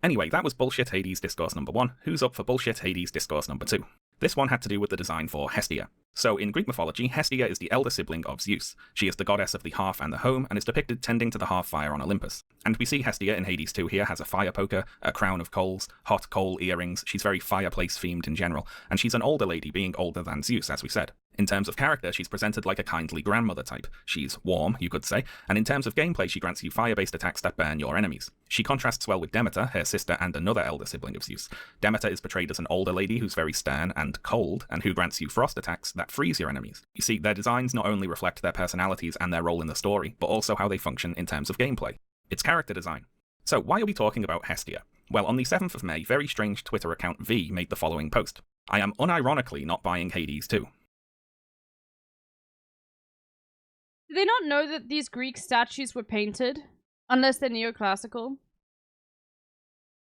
Anyway, that was Bullshit Hades Discourse number 1. Who's up for Bullshit Hades Discourse number 2? This one had to do with the design for Hestia. So, in Greek mythology, Hestia is the elder sibling of Zeus. She is the goddess of the hearth and the home, and is depicted tending to the hearth fire on Olympus. And we see Hestia in Hades 2 here has a fire poker, a crown of coals, hot coal earrings. She's very fireplace-themed in general, and she's an older lady, being older than Zeus, as we said. In terms of character, she's presented like a kindly grandmother type. She's warm, you could say, and in terms of gameplay, she grants you fire-based attacks that burn your enemies. She contrasts well with Demeter, her sister and another elder sibling of Zeus. Demeter is portrayed as an older lady who's very stern and cold, and who grants you frost attacks that freeze your enemies. You see, their designs not only reflect their personalities and their role in the story, but also how they function in terms of gameplay. It's character design. So why are we talking about Hestia? Well, on the 7th of May, very strange Twitter account V made the following post. I am unironically not buying Hades 2. Do they not know that these Greek statues were painted? Unless they're neoclassical?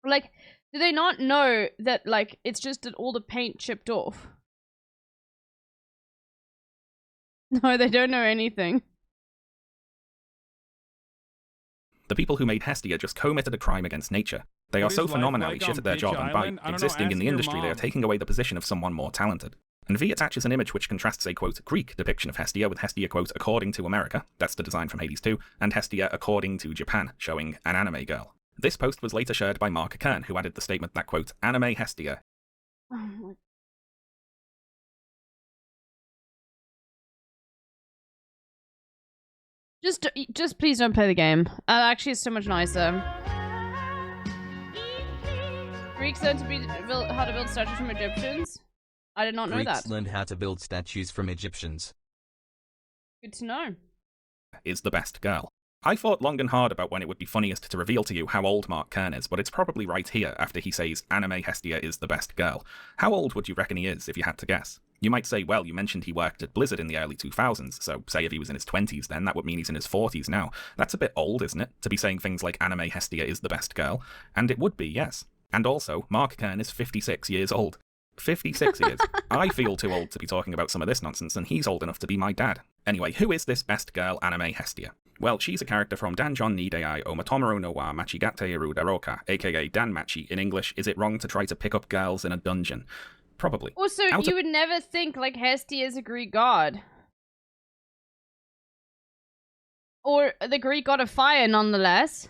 Like, Do they not know that, like, it's just that all the paint chipped off? No, they don't know anything. The people who made Hestia just committed a crime against nature. They are What so is life phenomenally like shit on at their Bitch job, and by Island? I don't know, existing in ask the your industry, they are mom. taking away the position of someone more talented. And V attaches an image which contrasts a, quote, Greek depiction of Hestia with Hestia, quote, according to America, that's the design from Hades 2, and Hestia according to Japan, showing an anime girl. This post was later shared by Mark Kern, who added the statement that, quote, anime Hestia. Oh my. Just please don't play the game. Actually, it's so much nicer. Greeks learned how to build statues from Egyptians. I did not know Greeks that. learned how to build statues from Egyptians. Good to know. Is the best girl. I thought long and hard about when it would be funniest to reveal to you how old Mark Kern is, but it's probably right here after he says anime Hestia is the best girl. How old would you reckon he is if you had to guess? You might say, well, you mentioned he worked at Blizzard in the early 2000s, so say if he was in his 20s then, that would mean he's in his 40s now. That's a bit old, isn't it, to be saying things like anime Hestia is the best girl? And it would be, yes. And also, Mark Kern is 56 years old. 56 years. I feel too old to be talking about some of this nonsense, and he's old enough to be my dad. Anyway, who is this best girl anime Hestia? Well, she's a character from Danjon ni Dei o Matomoro no wa Machigate Iru Daroka, aka Danmachi. In English, is it wrong to try to pick up girls in a dungeon? Probably. Also, you would never think, like, Hestia is a Greek god. Or the Greek god of fire, nonetheless.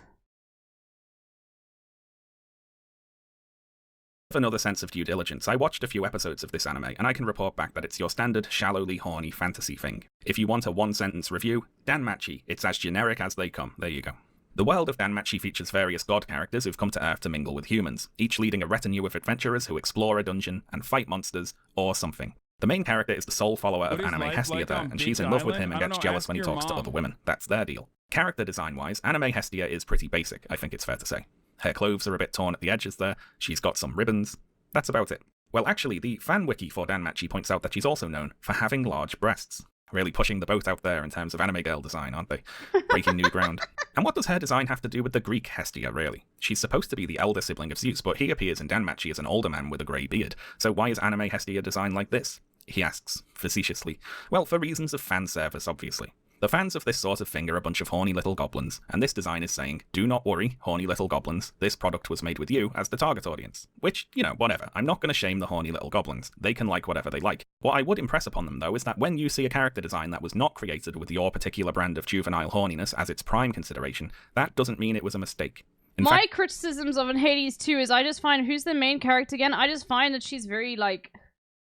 Another sense of due diligence, I watched a few episodes of this anime, and I can report back that it's your standard shallowly horny fantasy thing. If you want a one-sentence review, Danmachi, it's as generic as they come. There you go. The world of Danmachi features various god characters who've come to Earth to mingle with humans, each leading a retinue of adventurers who explore a dungeon and fight monsters, or something. The main character is the sole follower of What is anime life Hestia like there, on and she's Bitch in love with Island? him and I don't gets know, jealous ask when he your talks to mom. other women. That's their deal. Character design-wise, anime Hestia is pretty basic, I think it's fair to say. Her clothes are a bit torn at the edges there, she's got some ribbons. That's about it. Well, actually, the fan wiki for Danmachi points out that she's also known for having large breasts. Really pushing the boat out there in terms of anime girl design, aren't they? Breaking new ground. And what does her design have to do with the Greek Hestia, really? She's supposed to be the elder sibling of Zeus, but he appears in Danmachi as an older man with a grey beard. So why is anime Hestia designed like this? He asks, facetiously. Well, for reasons of fan service, obviously. The fans of this sort of thing are a bunch of horny little goblins, and this design is saying, do not worry, horny little goblins, this product was made with you as the target audience. Which, you know, whatever, I'm not going to shame the horny little goblins, they can like whatever they like. What I would impress upon them, though, is that when you see a character design that was not created with your particular brand of juvenile horniness as its prime consideration, that doesn't mean it was a mistake. My criticisms of Hades 2 is I just find, who's the main character again? I just find that she's very, like,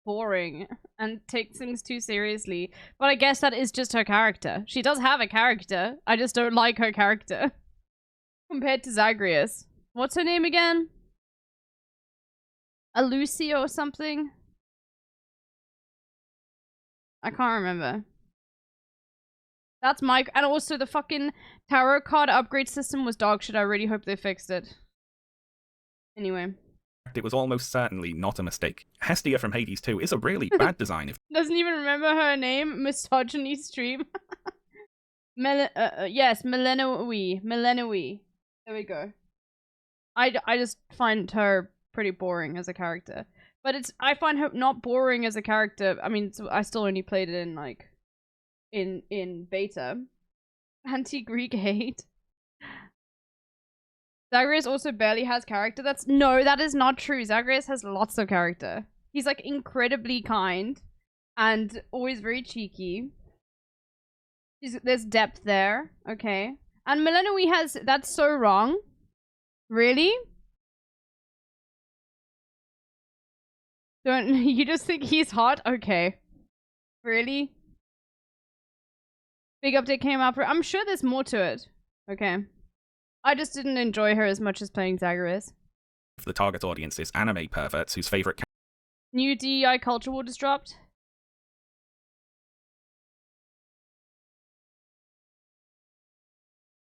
boring and takes things too seriously. But I guess that is just her character. She does have a character. I just don't like her character. Compared to Zagreus. What's her name again? Alucia or something? I can't remember. That's my... And also the fucking tarot card upgrade system was dog shit. I really hope they fixed it. Anyway. It was almost certainly not a mistake. Hestia from Hades 2 is a really bad design if Doesn't even remember her name. Misogyny stream. Yes, Milenowi. Milenowi. There we go. I just find her pretty boring as a character. But I find her not boring as a character. I mean, I still only played it in, like, in beta. Anti-Greek hate. Zagreus also barely has character. No, that is not true. Zagreus has lots of character. He's, like, incredibly kind and always very cheeky. There's depth there, okay. And Milenowi has... That's so wrong. Really? Don't... You just think he's hot? Okay. Really? Big update came out for... I'm sure there's more to it. Okay. I just didn't enjoy her as much as playing Zagreus. the target audience is anime perverts whose favorite New DEI culture war just dropped.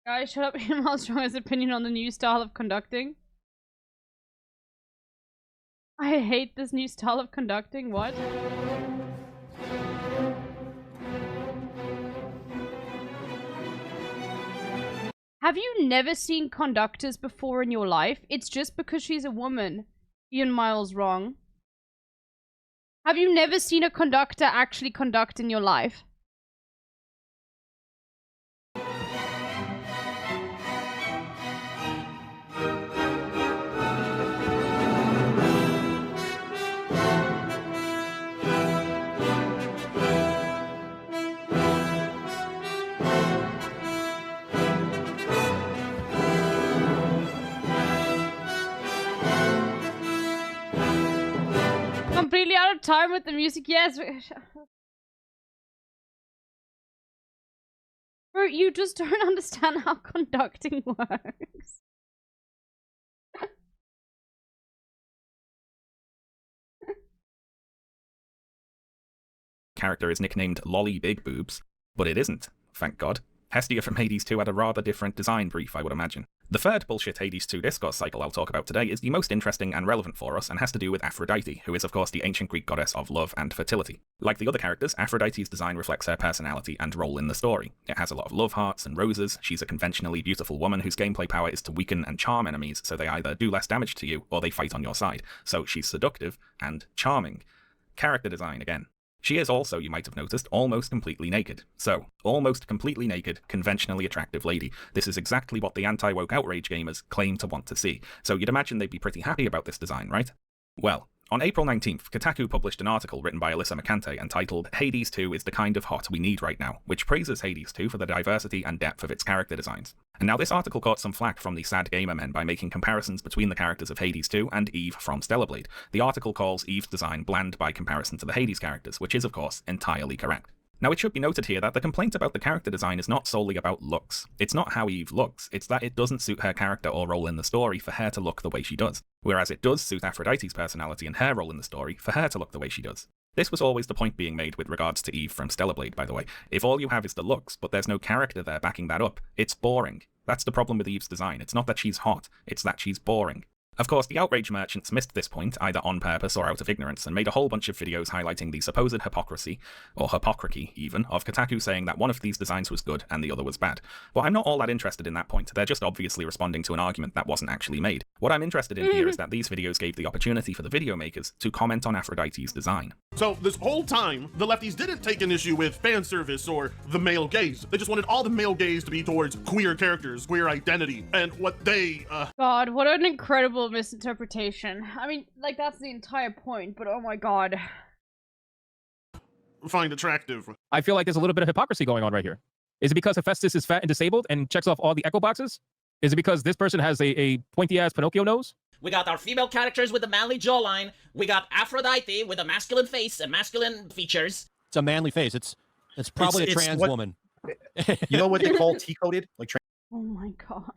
Guys, shut up. Himal's strongest opinion on the new style of conducting. I hate this new style of conducting. What? Have you never seen conductors before in your life? It's just because she's a woman. Ian Miles wrong. Have you never seen a conductor actually conduct in your life? Completely out of time with the music, yes. Bro, you just don't understand how conducting works. Character is nicknamed Lolly Big Boobs, but it isn't, thank God. Hestia from Hades 2 had a rather different design brief, I would imagine. The third bullshit Hades 2 discourse cycle I'll talk about today is the most interesting and relevant for us and has to do with Aphrodite, who is of course the ancient Greek goddess of love and fertility. Like the other characters, Aphrodite's design reflects her personality and role in the story. It has a lot of love hearts and roses. She's a conventionally beautiful woman whose gameplay power is to weaken and charm enemies, so they either do less damage to you or they fight on your side. So she's seductive and charming. Character design again. She is also, you might have noticed, almost completely naked. So, almost completely naked, conventionally attractive lady. This is exactly what the anti-woke outrage gamers claim to want to see. So you'd imagine they'd be pretty happy about this design, right? Well, on April 19th, Kotaku published an article written by Alyssa McCante entitled Hades 2 is the kind of hot we need right now, which praises Hades 2 for the diversity and depth of its character designs. And now this article caught some flack from the sad gamer men by making comparisons between the characters of Hades 2 and Eve from Stellar Blade. The article calls Eve's design bland by comparison to the Hades characters, which is of course entirely correct. Now it should be noted here that the complaint about the character design is not solely about looks. It's not how Eve looks, it's that it doesn't suit her character or role in the story for her to look the way she does. Whereas it does suit Aphrodite's personality and her role in the story for her to look the way she does. This was always the point being made with regards to Eve from Stellar Blade, by the way. If all you have is the looks, but there's no character there backing that up, it's boring. That's the problem with Eve's design. It's not that she's hot, it's that she's boring. Of course, the outrage merchants missed this point, either on purpose or out of ignorance, and made a whole bunch of videos highlighting the supposed hypocrisy, or hypocrisy even, of Kotaku saying that one of these designs was good and the other was bad. But I'm not all that interested in that point. They're just obviously responding to an argument that wasn't actually made. What I'm interested in here is that these videos gave the opportunity for the video makers to comment on Aphrodite's design. So this whole time, the lefties didn't take an issue with fan service or the male gaze. They just wanted all the male gaze to be towards queer characters, queer identity, and what they, God, what an incredible misinterpretation. I mean, like, that's the entire point, but oh my god. find attractive. I feel like there's a little bit of hypocrisy going on right here. Is it because Hephaestus is fat and disabled and checks off all the echo boxes? Is it because this person has a pointy-ass Pinocchio nose? We got our female characters with the manly jawline. We got Aphrodite with a masculine face and masculine features. It's a manly face. It's probably a trans woman. You know what they call T-coded? Like Oh my god.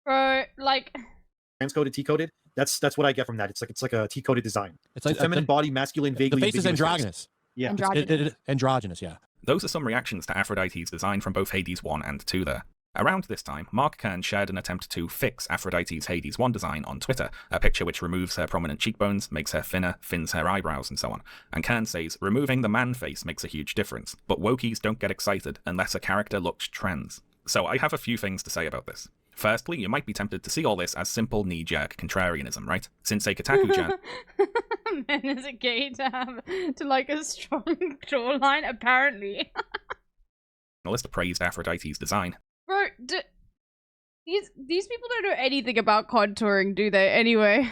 Bro, like... transcoded, T-coded? That's what I get from that. It's like a T-coded design. It's a feminine body, masculine, vaguely the face is androgynous. Yeah. Androgynous, yeah. Those are some reactions to Aphrodite's design from both Hades 1 and 2 there. Around this time, Mark Kern shared an attempt to fix Aphrodite's Hades 1 design on Twitter, a picture which removes her prominent cheekbones, makes her thinner, thins her eyebrows, and so on. And Kern says, removing the man face makes a huge difference, but wokies don't get excited unless a character looks trans. So I have a few things to say about this. Firstly, you might be tempted to see all this as simple knee-jerk contrarianism, right? Since a Kotaku-chan... Men is it gay to like a strong jawline? Apparently. ...journalist praised Aphrodite's design. Bro, these people don't know anything about contouring, do they, anyway?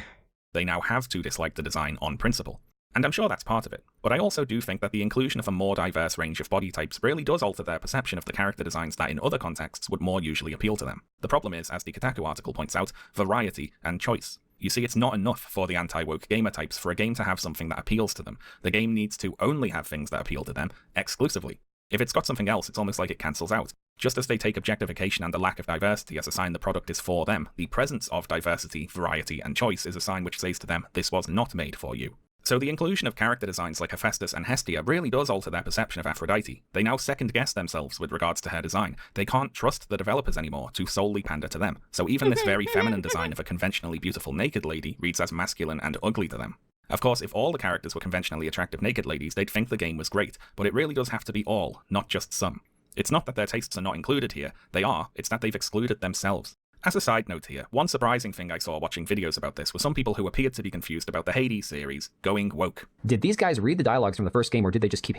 They now have to dislike the design on principle. And I'm sure that's part of it. But I also do think that the inclusion of a more diverse range of body types really does alter their perception of the character designs that in other contexts would more usually appeal to them. The problem is, as the Kotaku article points out, variety and choice. You see, it's not enough for the anti-woke gamer types for a game to have something that appeals to them. The game needs to only have things that appeal to them, exclusively. If it's got something else, it's almost like it cancels out. Just as they take objectification and the lack of diversity as a sign the product is for them, the presence of diversity, variety, and choice is a sign which says to them, this was not made for you. So the inclusion of character designs like Hephaestus and Hestia really does alter their perception of Aphrodite. They now second-guess themselves with regards to her design. They can't trust the developers anymore to solely pander to them. So even this very feminine design of a conventionally beautiful naked lady reads as masculine and ugly to them. Of course, if all the characters were conventionally attractive naked ladies, they'd think the game was great, but it really does have to be all, not just some. It's not that their tastes are not included here, they are, it's that they've excluded themselves. As a side note here, one surprising thing I saw watching videos about this were some people who appeared to be confused about the Hades series going woke. Did these guys read the dialogues from the first game, or did they just keep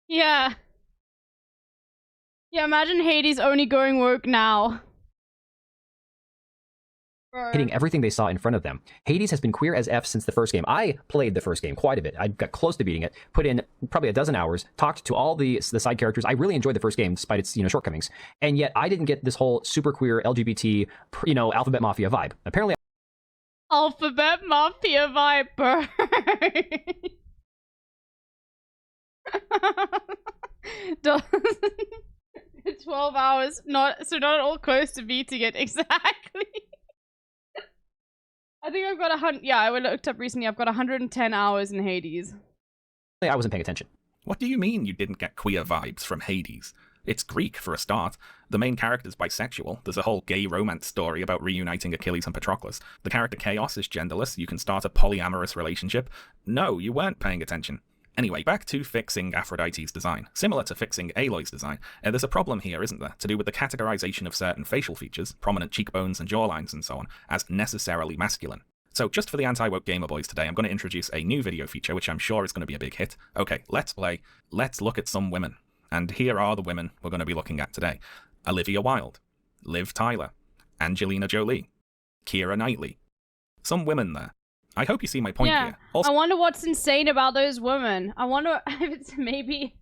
Yeah. Yeah, imagine Hades only going woke now. hitting everything they saw in front of them? Hades has been queer as F since the first game. I played the first game quite a bit. I got close to beating it, put in probably a dozen hours, talked to all the side characters. I really enjoyed the first game despite its shortcomings. And yet I didn't get this whole super queer LGBT, Alphabet Mafia vibe. Apparently Alphabet Mafia vibe, bro. 12 hours, not at all close to beating it, exactly. I think I've got 100, yeah, I looked up recently, I've got 110 hours in Hades. I wasn't paying attention. What do you mean you didn't get queer vibes from Hades? It's Greek, for a start. The main character's bisexual. There's a whole gay romance story about reuniting Achilles and Patroclus. The character Chaos is genderless. You can start a polyamorous relationship. No, you weren't paying attention. Anyway, back to fixing Aphrodite's design. Similar to fixing Aloy's design, there's a problem here, isn't there, to do with the categorization of certain facial features, prominent cheekbones and jawlines and so on, as necessarily masculine. So just for the anti-woke gamer boys today, I'm going to introduce a new video feature, which I'm sure is going to be a big hit. Okay, let's play. Let's look at some women. And here are the women we're going to be looking at today. Olivia Wilde, Liv Tyler, Angelina Jolie, Keira Knightley. Some women there. I hope you see my point here. Also, I wonder what's insane about those women. I wonder if it's maybe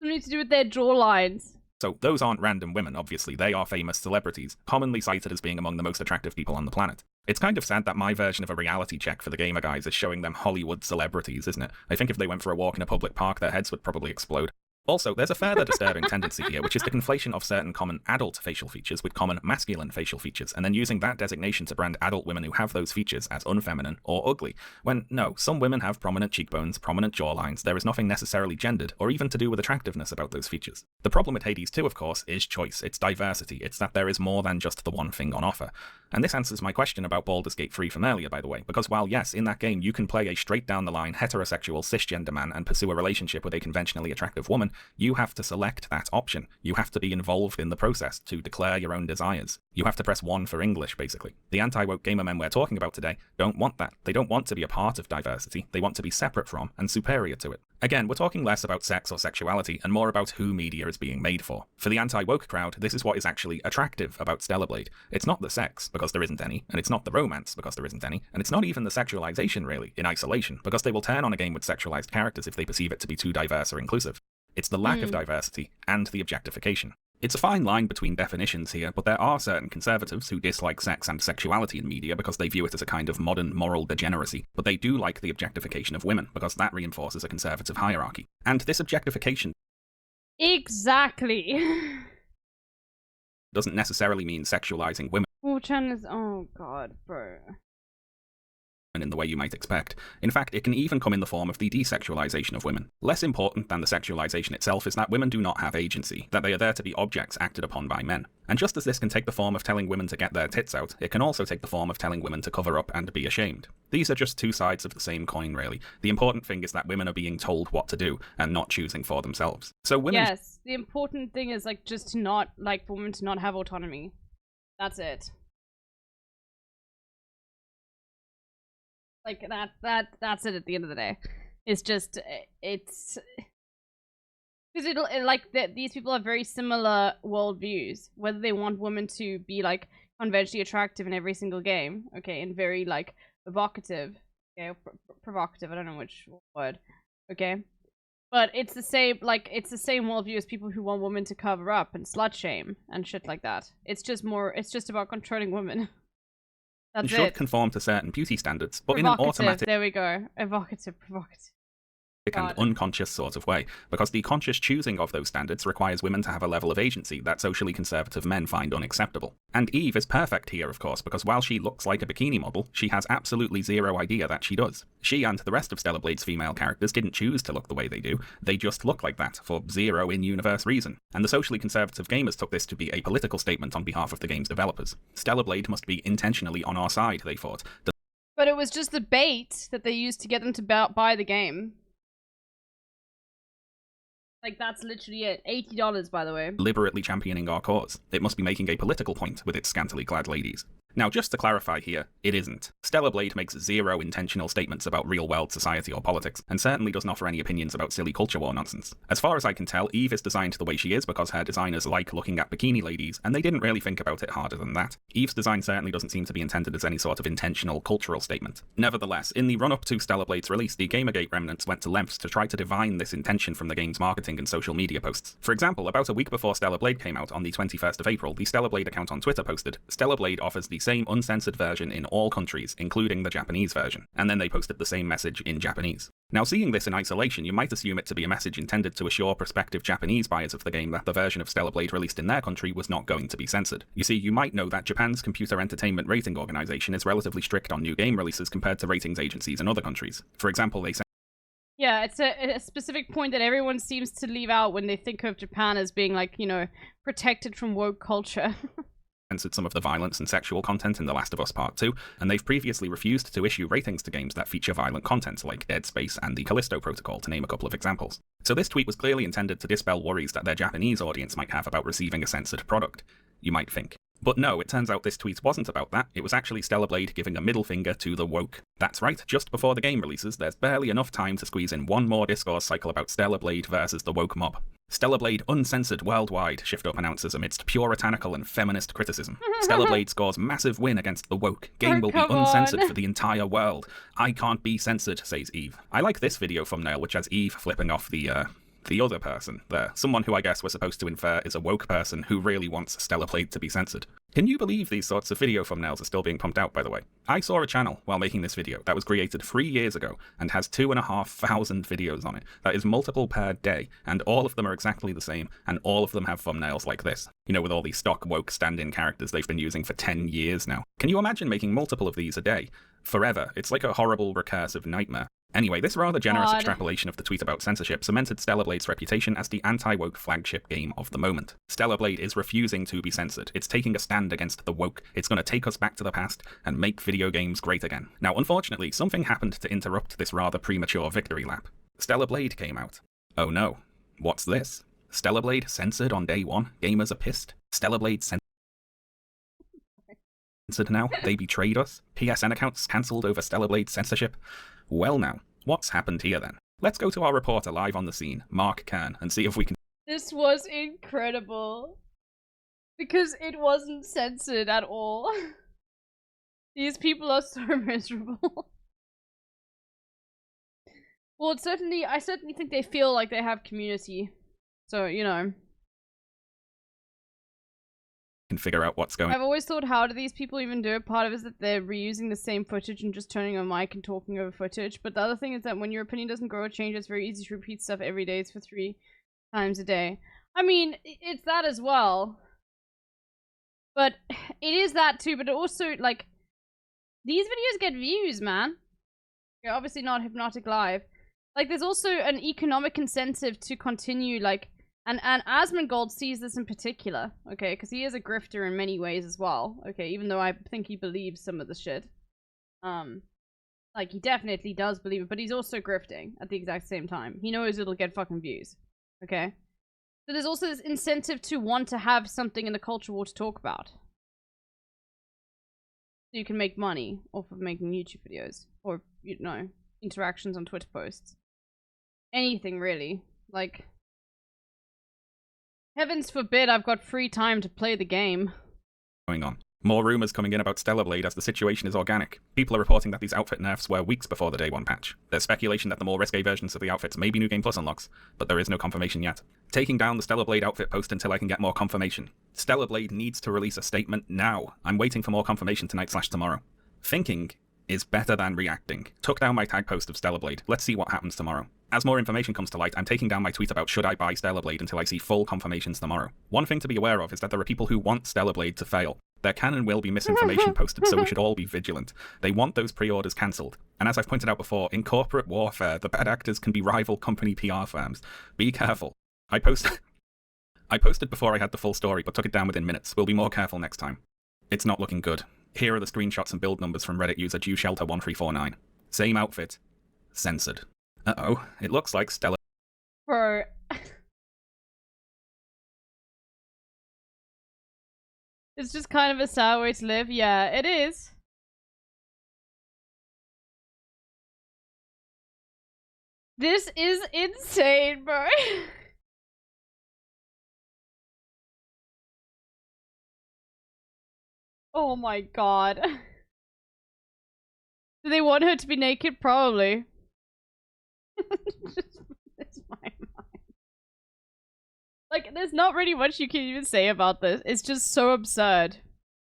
something to do with their jawlines. So those aren't random women, obviously. They are famous celebrities, commonly cited as being among the most attractive people on the planet. It's kind of sad that my version of a reality check for the gamer guys is showing them Hollywood celebrities, isn't it? I think if they went for a walk in a public park, their heads would probably explode. Also, there's a further disturbing tendency here, which is the conflation of certain common adult facial features with common masculine facial features, and then using that designation to brand adult women who have those features as unfeminine or ugly. When, no, some women have prominent cheekbones, prominent jawlines, there is nothing necessarily gendered, or even to do with attractiveness about those features. The problem with Hades 2, of course, is choice, it's diversity, it's that there is more than just the one thing on offer. And this answers my question about Baldur's Gate 3 from earlier, by the way, because while yes, in that game you can play a straight-down-the-line heterosexual cisgender man and pursue a relationship with a conventionally attractive woman, you have to select that option. You have to be involved in the process to declare your own desires. You have to press 1 for English, basically. The anti-woke gamer men we're talking about today don't want that. They don't want to be a part of diversity. They want to be separate from and superior to it. Again, we're talking less about sex or sexuality and more about who media is being made for. For the anti-woke crowd, this is what is actually attractive about Stellar Blade. It's not the sex, because there isn't any, and it's not the romance, because there isn't any, and it's not even the sexualization, really, in isolation, because they will turn on a game with sexualized characters if they perceive it to be too diverse or inclusive. It's the lack of diversity and the objectification. It's a fine line between definitions here, but there are certain conservatives who dislike sex and sexuality in media because they view it as a kind of modern moral degeneracy, but they do like the objectification of women because that reinforces a conservative hierarchy. And this objectification exactly doesn't necessarily mean sexualizing women. Oh god, bro. In the way you might expect. In fact, it can even come in the form of the desexualization of women. Less important than the sexualization itself is that women do not have agency, that they are there to be objects acted upon by men. And just as this can take the form of telling women to get their tits out, it can also take the form of telling women to cover up and be ashamed. These are just two sides of the same coin, really. The important thing is that women are being told what to do and not choosing for themselves. So women... Yes, the important thing is just to not, for women to not have autonomy. That's it. That's it at the end of the day. It's just, it's... Because these people have very similar worldviews. Whether they want women to be, conventionally attractive in every single game, okay, and very, evocative, okay, provocative, I don't know which word, okay? But it's the same, it's the same worldview as people who want women to cover up and slut shame and shit like that. It's just about controlling women. That's should conform to certain beauty standards, but in an automatic... There we go. Evocative, provocative. And unconscious sort of way, because the conscious choosing of those standards requires women to have a level of agency that socially conservative men find unacceptable. And Eve is perfect here, of course, because while she looks like a bikini model, she has absolutely zero idea that she does. She and the rest of Stellar Blade's female characters didn't choose to look the way they do, they just look like that, for zero in-universe reason. And the socially conservative gamers took this to be a political statement on behalf of the game's developers. Stellar Blade must be intentionally on our side, they thought. But it was just the bait that they used to get them to buy the game. Like, that's literally it. $80, by the way. Deliberately championing our cause. It must be making a political point with its scantily clad ladies. Now, just to clarify here, it isn't. Stellar Blade makes zero intentional statements about real-world society or politics, and certainly doesn't offer any opinions about silly culture war nonsense. As far as I can tell, Eve is designed the way she is because her designers like looking at bikini ladies, and they didn't really think about it harder than that. Eve's design certainly doesn't seem to be intended as any sort of intentional cultural statement. Nevertheless, in the run-up to Stellar Blade's release, the Gamergate remnants went to lengths to try to divine this intention from the game's marketing and social media posts. For example, about a week before Stellar Blade came out on the 21st of April, the Stellar Blade account on Twitter posted, "Stellar Blade offers the same uncensored version in all countries, including the Japanese version." And then they posted the same message in Japanese. Now, seeing this in isolation, you might assume it to be a message intended to assure prospective Japanese buyers of the game that the version of Stellar Blade released in their country was not going to be censored. You see, you might know that Japan's Computer Entertainment Rating Organization is relatively strict on new game releases compared to ratings agencies in other countries. For example, they Yeah, it's a specific point that everyone seems to leave out when they think of Japan as being, like, you know, protected from woke culture. censored some of the violence and sexual content in The Last of Us Part 2, and they've previously refused to issue ratings to games that feature violent content like Dead Space and the Callisto Protocol, to name a couple of examples. So this tweet was clearly intended to dispel worries that their Japanese audience might have about receiving a censored product, you might think. But no, it turns out this tweet wasn't about that. It was actually Stellar Blade giving a middle finger to the woke. That's right, just before the game releases, there's barely enough time to squeeze in one more discourse cycle about Stellar Blade versus the woke mob. Stellar Blade uncensored worldwide, Shift Up announces amidst puritanical and feminist criticism. Stellar Blade scores massive win against the woke. Game will be uncensored for the entire world. I can't be censored, says Eve. I like this video thumbnail, which has Eve flipping off the other person there. Someone who I guess we're supposed to infer is a woke person who really wants Stellar Blade to be censored. Can you believe these sorts of video thumbnails are still being pumped out, by the way? I saw a channel while making this video that was created 3 years ago and has 2,500 videos on it. That is multiple per day, and all of them are exactly the same, and all of them have thumbnails like this. You know, with all these stock woke stand-in characters they've been using for 10 years now. Can you imagine making multiple of these a day? Forever. It's like a horrible recursive nightmare. Anyway, this rather generous extrapolation of the tweet about censorship cemented Stellar Blade's reputation as the anti-woke flagship game of the moment. Stellar Blade is refusing to be censored. It's taking a stand against the woke. It's going to take us back to the past and make video games great again. Now, unfortunately, something happened to interrupt this rather premature victory lap. Stellar Blade came out. Oh no. What's this? Stellar Blade censored on day one? Gamers are pissed? Stellar Blade censored now? They betrayed us? PSN accounts cancelled over Stellar Blade censorship? Well now, what's happened here then? Let's go to our reporter live on the scene, Mark Kern, and see if we can... This was incredible. Because it wasn't censored at all. These people are so miserable. Well, I certainly think they feel like they have community. So, you know. Can figure out what's going on. I've always thought, how do these people even do it? Part of it is that they're reusing the same footage and just turning on mic and talking over footage. But the other thing is that when your opinion doesn't grow or change, it's very easy to repeat stuff every day. It's for 3 times a day. I mean, it's that as well. But it is that too. But it also, like, these videos get views, man. You're obviously not Hypnotic Live. Like, there's also an economic incentive to continue, like, and Asmongold sees this in particular, okay, because he is a grifter in many ways as well, okay, even though I think he believes some of the shit. Like, he definitely does believe it, but he's also grifting at the exact same time. He knows it'll get fucking views, okay? So there's also this incentive to want to have something in the culture war to talk about. So you can make money off of making YouTube videos, or, you know, interactions on Twitter posts. Anything, really. Like... Heavens forbid I've got free time to play the game. Going on. More rumors coming in about Stellar Blade as the situation is organic. People are reporting that these outfit nerfs were weeks before the day one patch. There's speculation that the more risque versions of the outfits may be New Game Plus unlocks, but there is no confirmation yet. Taking down the Stellar Blade outfit post until I can get more confirmation. Stellar Blade needs to release a statement now. I'm waiting for more confirmation tonight/tomorrow. Thinking is better than reacting. Took down my tag post of Stellar Blade. Let's see what happens tomorrow. As more information comes to light, I'm taking down my tweet about should I buy Stellar Blade until I see full confirmations tomorrow. One thing to be aware of is that there are people who want Stellar Blade to fail. There can and will be misinformation posted, so we should all be vigilant. They want those pre-orders cancelled. And as I've pointed out before, in corporate warfare, the bad actors can be rival company PR firms. Be careful. I posted before I had the full story, but took it down within minutes. We'll be more careful next time. It's not looking good. Here are the screenshots and build numbers from Reddit user DewShelter1349. Same outfit. Censored. Uh-oh, it looks like Stellar... Bro, It's just kind of a sad way to live. Yeah, it is. This is insane, bro. Oh my god. Do they want her to be naked? Probably. Just blows my mind. Like, there's not really much you can even say about this. It's just so absurd.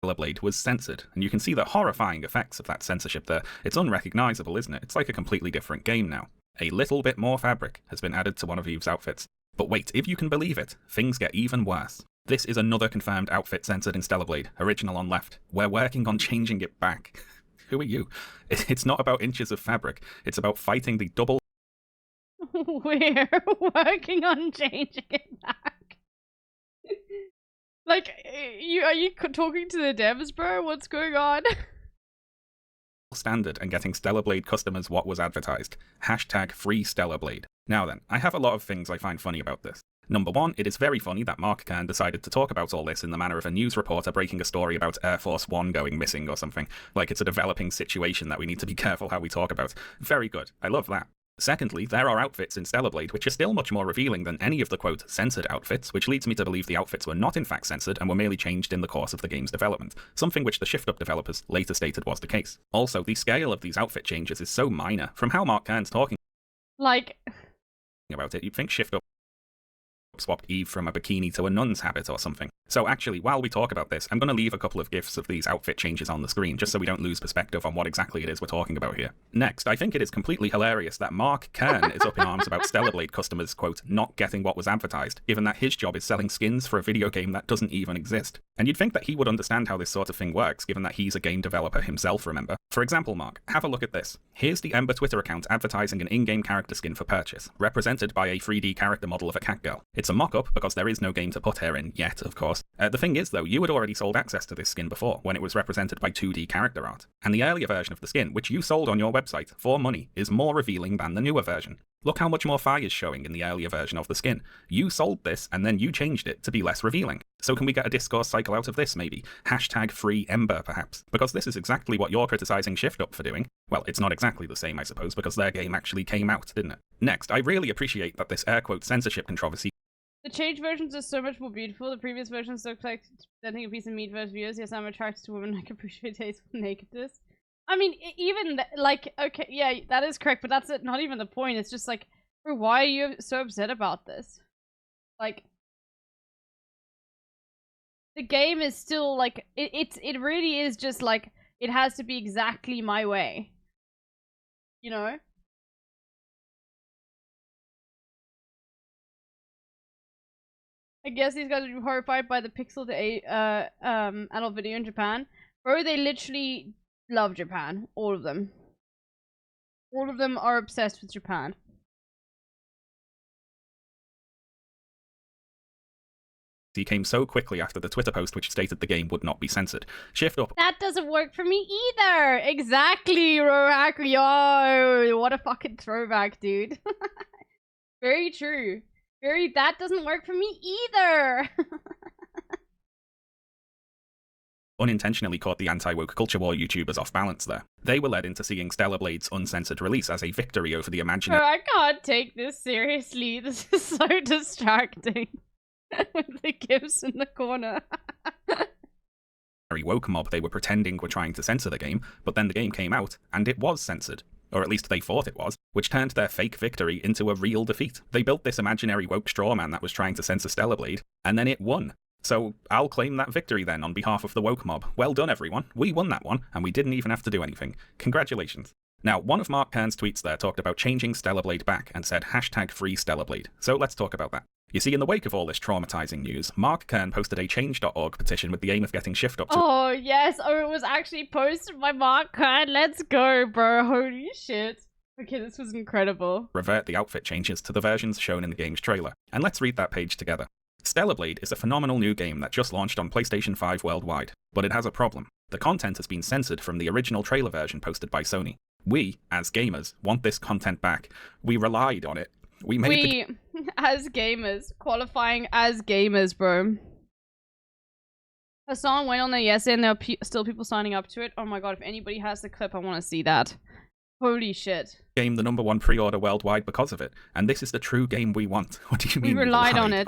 Blade was censored, and you can see the horrifying effects of that censorship there. It's unrecognizable, isn't it? It's like a completely different game now. A little bit more fabric has been added to one of Eve's outfits. But wait, if you can believe it, things get even worse. This is another confirmed outfit censored in Stellar Blade, original on left. We're working on changing it back. Who are you? It's not about inches of fabric, it's about fighting the double. We're working on changing it back. Like, are you talking to the devs, bro? What's going on? Standard and getting Stellar Blade customers what was advertised. Hashtag free Stellar Blade. Now then, I have a lot of things I find funny about this. Number one, it is very funny that Mark Kern decided to talk about all this in the manner of a news reporter breaking a story about Air Force One going missing or something. Like it's a developing situation that we need to be careful how we talk about. Very good. I love that. Secondly, there are outfits in Stellar Blade which are still much more revealing than any of the, quote, censored outfits, which leads me to believe the outfits were not in fact censored and were merely changed in the course of the game's development, something which the Shift Up developers later stated was the case. Also, the scale of these outfit changes is so minor. From how Mark Kern's talking like about it, you'd think Shift Up swapped Eve from a bikini to a nun's habit or something. So actually, while we talk about this, I'm going to leave a couple of GIFs of these outfit changes on the screen, just so we don't lose perspective on what exactly it is we're talking about here. Next, I think it is completely hilarious that Mark Kern is up in arms about Stellar Blade customers, quote, not getting what was advertised, given that his job is selling skins for a video game that doesn't even exist. And you'd think that he would understand how this sort of thing works, given that he's a game developer himself, remember? For example, Mark, have a look at this. Here's the Ember Twitter account advertising an in-game character skin for purchase, represented by a 3D character model of a cat girl. It's a mock-up, because there is no game to put her in yet, of course. The thing is, though, you had already sold access to this skin before, when it was represented by 2D character art. And the earlier version of the skin, which you sold on your website for money, is more revealing than the newer version. Look how much more fire is showing in the earlier version of the skin. You sold this, and then you changed it to be less revealing. So can we get a discourse cycle out of this, maybe? Hashtag free Ember, perhaps? Because this is exactly what you're criticizing Shift Up for doing. Well, it's not exactly the same, I suppose, because their game actually came out, didn't it? Next, I really appreciate that this air-quote censorship controversy. The changed versions are so much more beautiful. The previous versions look like presenting a piece of meat versus viewers. Yes, I'm attracted to women. I can appreciate tasteful nakedness. I mean, even like, okay, yeah, that is correct, but that's not even the point. It's just like, bro, why are you so upset about this? Like, the game is still like, it really is just like, it has to be exactly my way. You know? I guess these guys would be horrified by the pixel to adult video in Japan. Bro, they literally love Japan. All of them. All of them are obsessed with Japan. He came so quickly after the Twitter post which stated the game would not be censored. Shift Up. That doesn't work for me either! Exactly, Rorak. Yo, what a fucking throwback, dude. Very true. That doesn't work for me either! Unintentionally caught the anti-woke culture war YouTubers off balance there. They were led into seeing Stellar Blade's uncensored release as a victory over the imaginary. Bro, I can't take this seriously. This is so distracting. With the gifs in the corner. Woke mob they were pretending were trying to censor the game, but then the game came out, and it was censored. Or at least they thought it was, which turned their fake victory into a real defeat. They built this imaginary woke strawman that was trying to censor Stellar Blade, and then it won. So I'll claim that victory then on behalf of the woke mob. Well done, everyone. We won that one, and we didn't even have to do anything. Congratulations. Now, one of Mark Kern's tweets there talked about changing Stellar Blade back and said hashtag free Stellar Blade. So let's talk about that. You see, in the wake of all this traumatizing news, Mark Kern posted a change.org petition with the aim of getting Shift Up to— Oh, yes. Oh, it was actually posted by Mark Kern. Let's go, bro. Holy shit. Okay, this was incredible. Revert the outfit changes to the versions shown in the game's trailer. And let's read that page together. Stellar Blade is a phenomenal new game that just launched on PlayStation 5 worldwide. But it has a problem. The content has been censored from the original trailer version posted by Sony. We, as gamers, want this content back. We relied on it. We, as gamers, qualifying as gamers, bro. A song went on there yesterday and there are still people signing up to it. Oh my god, if anybody has the clip, I want to see that. Holy shit. Game the #1 pre-order worldwide because of it, and this is the true game we want. What do you mean? We relied on it.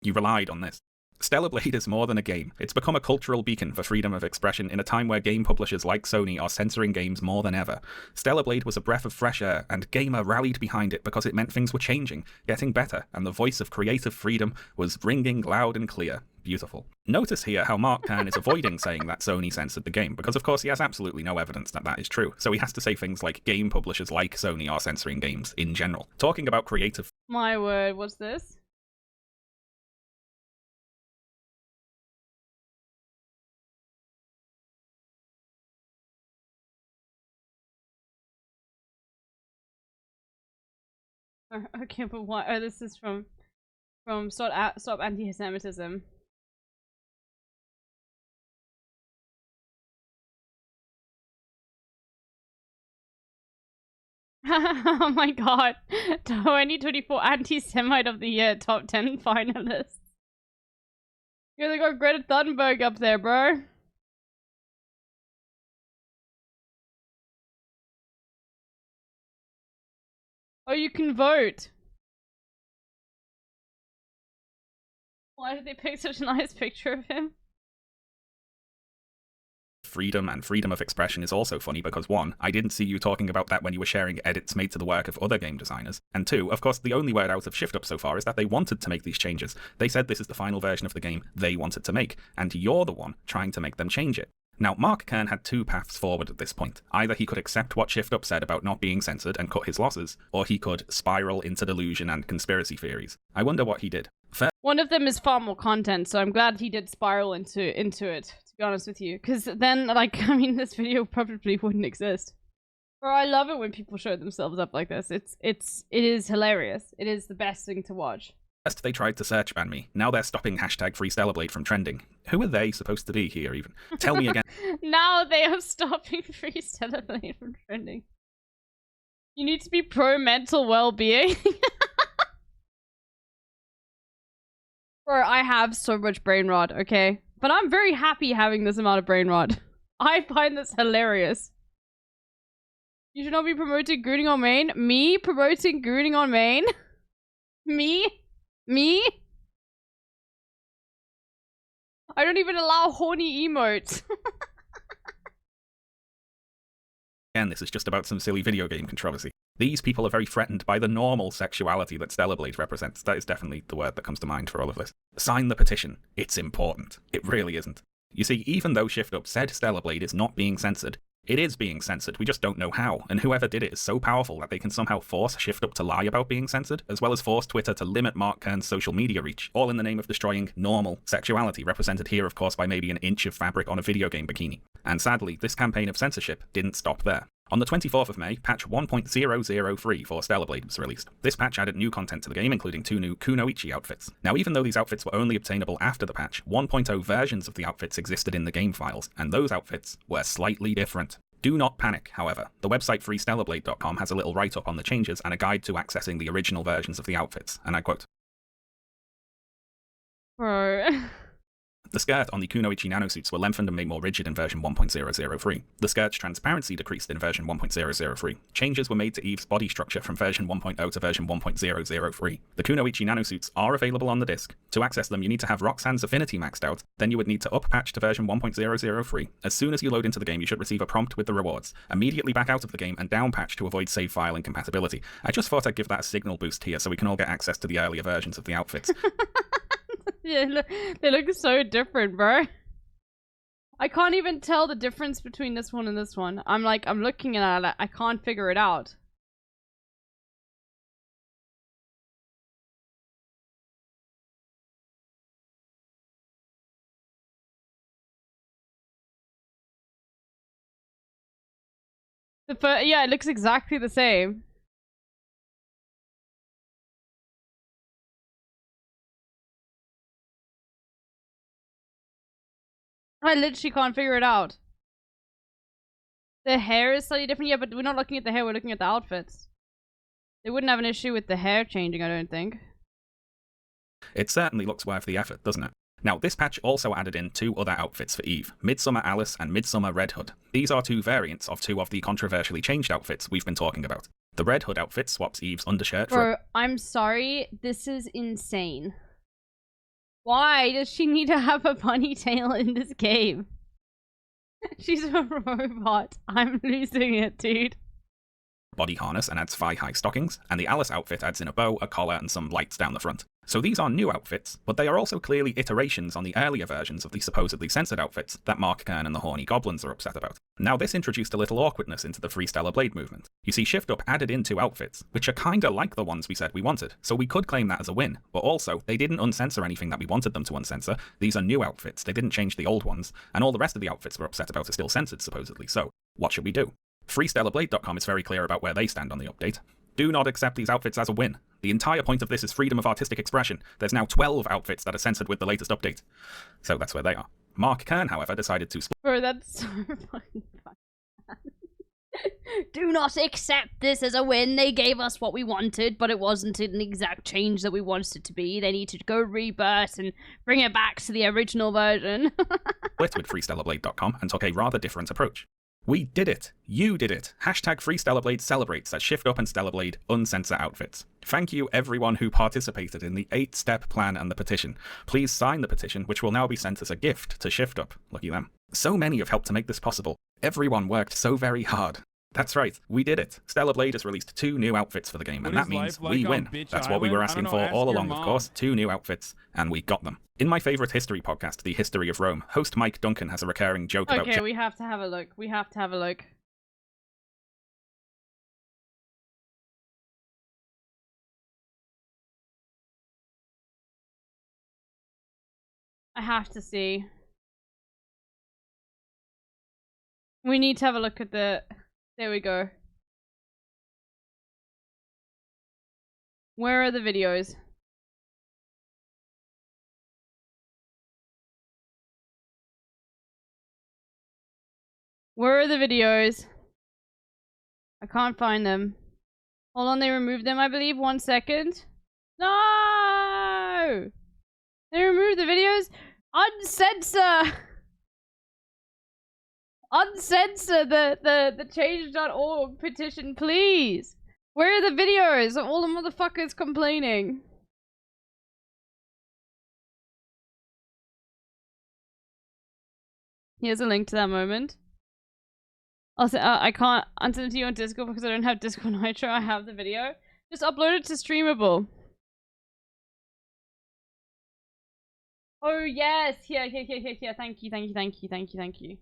You relied on this. Stellar Blade is more than a game. It's become a cultural beacon for freedom of expression in a time where game publishers like Sony are censoring games more than ever. Stellar Blade was a breath of fresh air, and Gamer rallied behind it because it meant things were changing, getting better, and the voice of creative freedom was ringing loud and clear. Beautiful. Notice here how Mark Kern is avoiding saying that Sony censored the game, because of course he has absolutely no evidence that that is true, so he has to say things like game publishers like Sony are censoring games in general. Talking about creative... My word, what's this? Okay, but what? Oh, this is from Stop Anti-Semitism. Oh my god. 2024 Anti-Semite of the Year top 10 finalists. Yeah, they got Greta Thunberg up there, bro. Oh, you can vote. Why did they pick such a nice picture of him? Freedom and freedom of expression is also funny because 1, I didn't see you talking about that when you were sharing edits made to the work of other game designers, and 2, of course the only word out of Shift Up so far is that they wanted to make these changes. They said this is the final version of the game they wanted to make, and you're the one trying to make them change it. Now, Mark Kern had 2 paths forward at this point. Either he could accept what Shift Up said about not being censored and cut his losses, or he could spiral into delusion and conspiracy theories. I wonder what he did. One of them is far more content, so I'm glad he did spiral into it, to be honest with you. Because then, like, I mean, this video probably wouldn't exist. Bro, I love it when people show themselves up like this. It is hilarious. It is the best thing to watch. First, they tried to search ban me. Now they're stopping #FreeStellarBlade from trending. Who are they supposed to be here, even? Tell me again. Now they are stopping Free Stellar Blade from trending. You need to be pro mental well-being. Bro, I have so much brain rot, okay? But I'm very happy having this amount of brain rot. I find this hilarious. You should not be promoting gooning on main. Me promoting gooning on main? Me? Me? I don't even allow horny emotes. Again, this is just about some silly video game controversy. These people are very threatened by the normal sexuality that Stellar Blade represents. That is definitely the word that comes to mind for all of this. Sign the petition. It's important. It really isn't. You see, even though Shift Up said Stellar Blade is not being censored, it is being censored, we just don't know how, and whoever did it is so powerful that they can somehow force Shift Up to lie about being censored, as well as force Twitter to limit Mark Kern's social media reach, all in the name of destroying normal sexuality, represented here of course by maybe an inch of fabric on a video game bikini. And sadly, this campaign of censorship didn't stop there. On the 24th of May, patch 1.003 for Stellar Blade was released. This patch added new content to the game, including 2 new Kunoichi outfits. Now, even though these outfits were only obtainable after the patch, 1.0 versions of the outfits existed in the game files, and those outfits were slightly different. Do not panic, however. The website freestellarblade.com has a little write-up on the changes and a guide to accessing the original versions of the outfits, and I quote, Bro. The skirt on the Kunoichi nanosuits were lengthened and made more rigid in version 1.003. The skirt's transparency decreased in version 1.003. Changes were made to Eve's body structure from version 1.0 to version 1.003. The Kunoichi nanosuits are available on the disc. To access them, you need to have Roxanne's affinity maxed out, then you would need to up patch to version 1.003. As soon as you load into the game, you should receive a prompt with the rewards. Immediately back out of the game and down patch to avoid save file incompatibility. I just thought I'd give that a signal boost here so we can all get access to the earlier versions of the outfits. Yeah, they look so different, bro. I can't even tell the difference between this one and this one. I'm looking at it, I can't figure it out. Yeah, it looks exactly the same. I literally can't figure it out. The hair is slightly different, yeah, but we're not looking at the hair, we're looking at the outfits. They wouldn't have an issue with the hair changing, I don't think. It certainly looks worth the effort, doesn't it? Now, this patch also added in 2 other outfits for Eve, Midsummer Alice and Midsummer Red Hood. These are 2 variants of 2 of the controversially changed outfits we've been talking about. The Red Hood outfit swaps Eve's undershirt for... Bro, I'm sorry, this is insane. Why does she need to have a ponytail in this game? She's a robot. I'm losing it, dude. body harness and adds thigh-high stockings, and the Alice outfit adds in a bow, a collar, and some lights down the front. So these are new outfits, but they are also clearly iterations on the earlier versions of the supposedly censored outfits that Mark Kern and the Horny Goblins are upset about. Now this introduced a little awkwardness into the Free Stellar Blade movement. You see, Shift Up added in 2 outfits, which are kinda like the ones we said we wanted, so we could claim that as a win, but also, they didn't uncensor anything that we wanted them to uncensor. These are new outfits, they didn't change the old ones, and all the rest of the outfits we're upset about are still censored, supposedly, so what should we do? FreeStellarBlade.com is very clear about where they stand on the update. Do not accept these outfits as a win. The entire point of this is freedom of artistic expression. There's now 12 outfits that are censored with the latest update. So that's where they are. Mark Kern, however, decided to split. Bro, that's so fucking fun. Do not accept this as a win. They gave us what we wanted, but it wasn't an exact change that we wanted it to be. They need to go rebirth and bring it back to the original version. with FreeStellarBlade.com and took a rather different approach. We did it. You did it. Hashtag FreeStellarBlade celebrates that Shift Up and Stellarblade uncensor outfits. Thank you everyone who participated in the 8-step plan and the petition. Please sign the petition, which will now be sent as a gift to Shift Up. Lucky them. So many have helped to make this possible. Everyone worked so very hard. That's right, we did it. Stellar Blade has released 2 new outfits for the game, and that means we win. That's what we were asking for all along, of course. 2 new outfits, and we got them. In my favourite history podcast, The History of Rome, host Mike Duncan has a recurring joke about... Okay, we have to have a look. We have to have a look. I have to see. We need to have a look at the... There we go. Where are the videos? Where are the videos? I can't find them. Hold on, they removed them, I believe. 1 second. No! They removed the videos? Uncensor! Uncensor the change.org petition, please! Where are the videos of all the motherfuckers complaining? Here's a link to that moment. Also, I can't send it to you on Discord because I don't have Discord Nitro. I have the video. Just upload it to Streamable. Oh yes! Here. Thank you.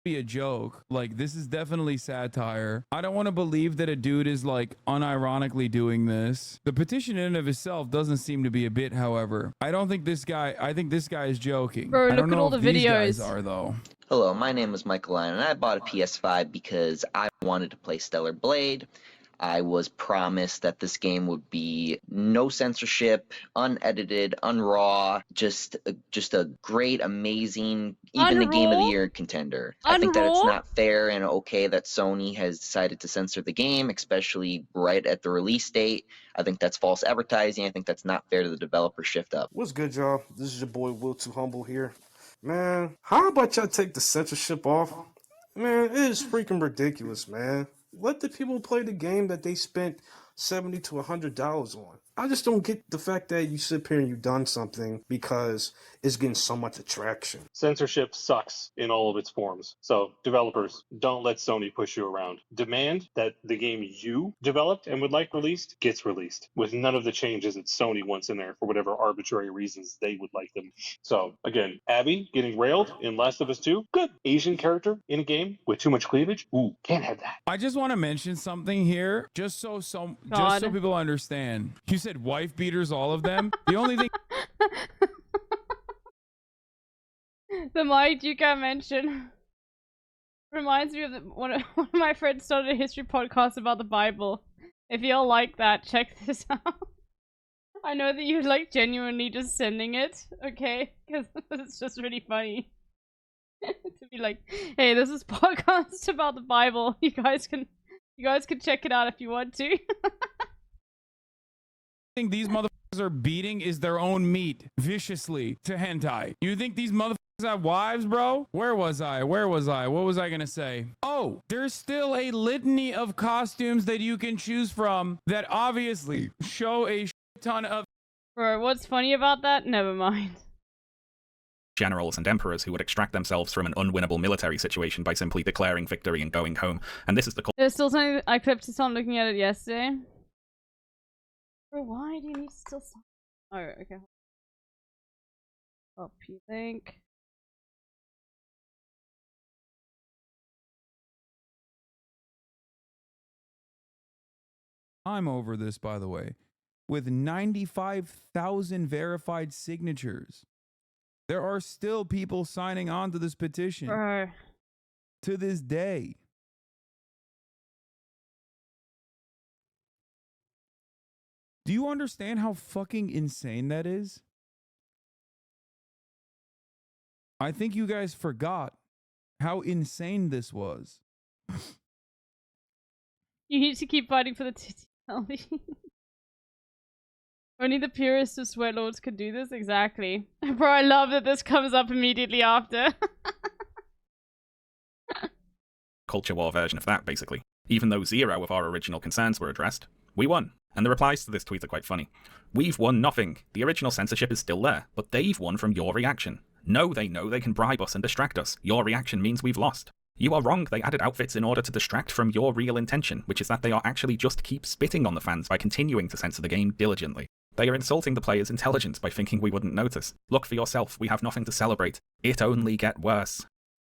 Be a joke. Like, this is definitely satire. I don't want to believe that a dude is like unironically doing this. The petition in and of itself doesn't seem to be a bit, however. I think this guy is joking. Bro, I don't look at know all the if these guys videos. are though. Hello, my name is Michael Lyon, and I bought a PS5 because I wanted to play Stellar Blade. I was promised that this game would be no censorship, unedited, unraw, just a great, amazing, even a Game of the Year contender. I think that it's not fair and okay that Sony has decided to censor the game, especially right at the release date. I think that's false advertising. I think that's not fair to the developer. Shift Up. What's good, y'all? This is your boy Will Too Humble here. Man, how about y'all take the censorship off? Man, it is freaking ridiculous, man. Let the people play the game that they spent $70 to $100 on. I just don't get the fact that you sit here and you've done something because it's getting so much attraction. Censorship sucks in all of its forms. So developers, don't let Sony push you around. Demand that the game you developed and would like released gets released with none of the changes that Sony wants in there for whatever arbitrary reasons they would like them. So again, Abby getting railed in Last of Us 2, good. Asian character in a game with too much cleavage, ooh, can't have that. I just want to mention something here, just so people understand. You said wife beaters, all of them. The only thing. The mic you can't mention reminds me of one of my friends started a history podcast about the Bible. If y'all like that, check this out. I know that you're like genuinely just sending it, okay? Because it's just really funny to be like, hey, this is podcast about the Bible. You guys can check it out if you want to. think these motherfuckers are beating is their own meat viciously to hentai. You think these motherfuckers have wives, bro? Where was I? What was I gonna say? Oh, there's still a litany of costumes that you can choose from that obviously show a ton of... Bro, what's funny about that? Never mind. Generals and emperors who would extract themselves from an unwinnable military situation by simply declaring victory and going home. And this is the... There's still something I clipped to someone looking at it yesterday. Bro, why do you need to still... Oh, okay. Oh, P-Link. I'm over this, by the way, with 95,000 verified signatures. There are still people signing on to this petition to this day. Do you understand how fucking insane that is? I think you guys forgot how insane this was. You need to keep fighting for the titty. Only the purists of sweat lords could do this? Exactly. Bro, I love that this comes up immediately after. Culture war version of that, basically. Even though 0 of our original concerns were addressed, we won. And the replies to this tweet are quite funny. We've won nothing. The original censorship is still there, but they've won from your reaction. No, they know they can bribe us and distract us. Your reaction means we've lost. You are wrong, they added outfits in order to distract from your real intention, which is that they are actually just keep spitting on the fans by continuing to censor the game diligently. They are insulting the player's intelligence by thinking we wouldn't notice. Look for yourself, we have nothing to celebrate. It only get worse.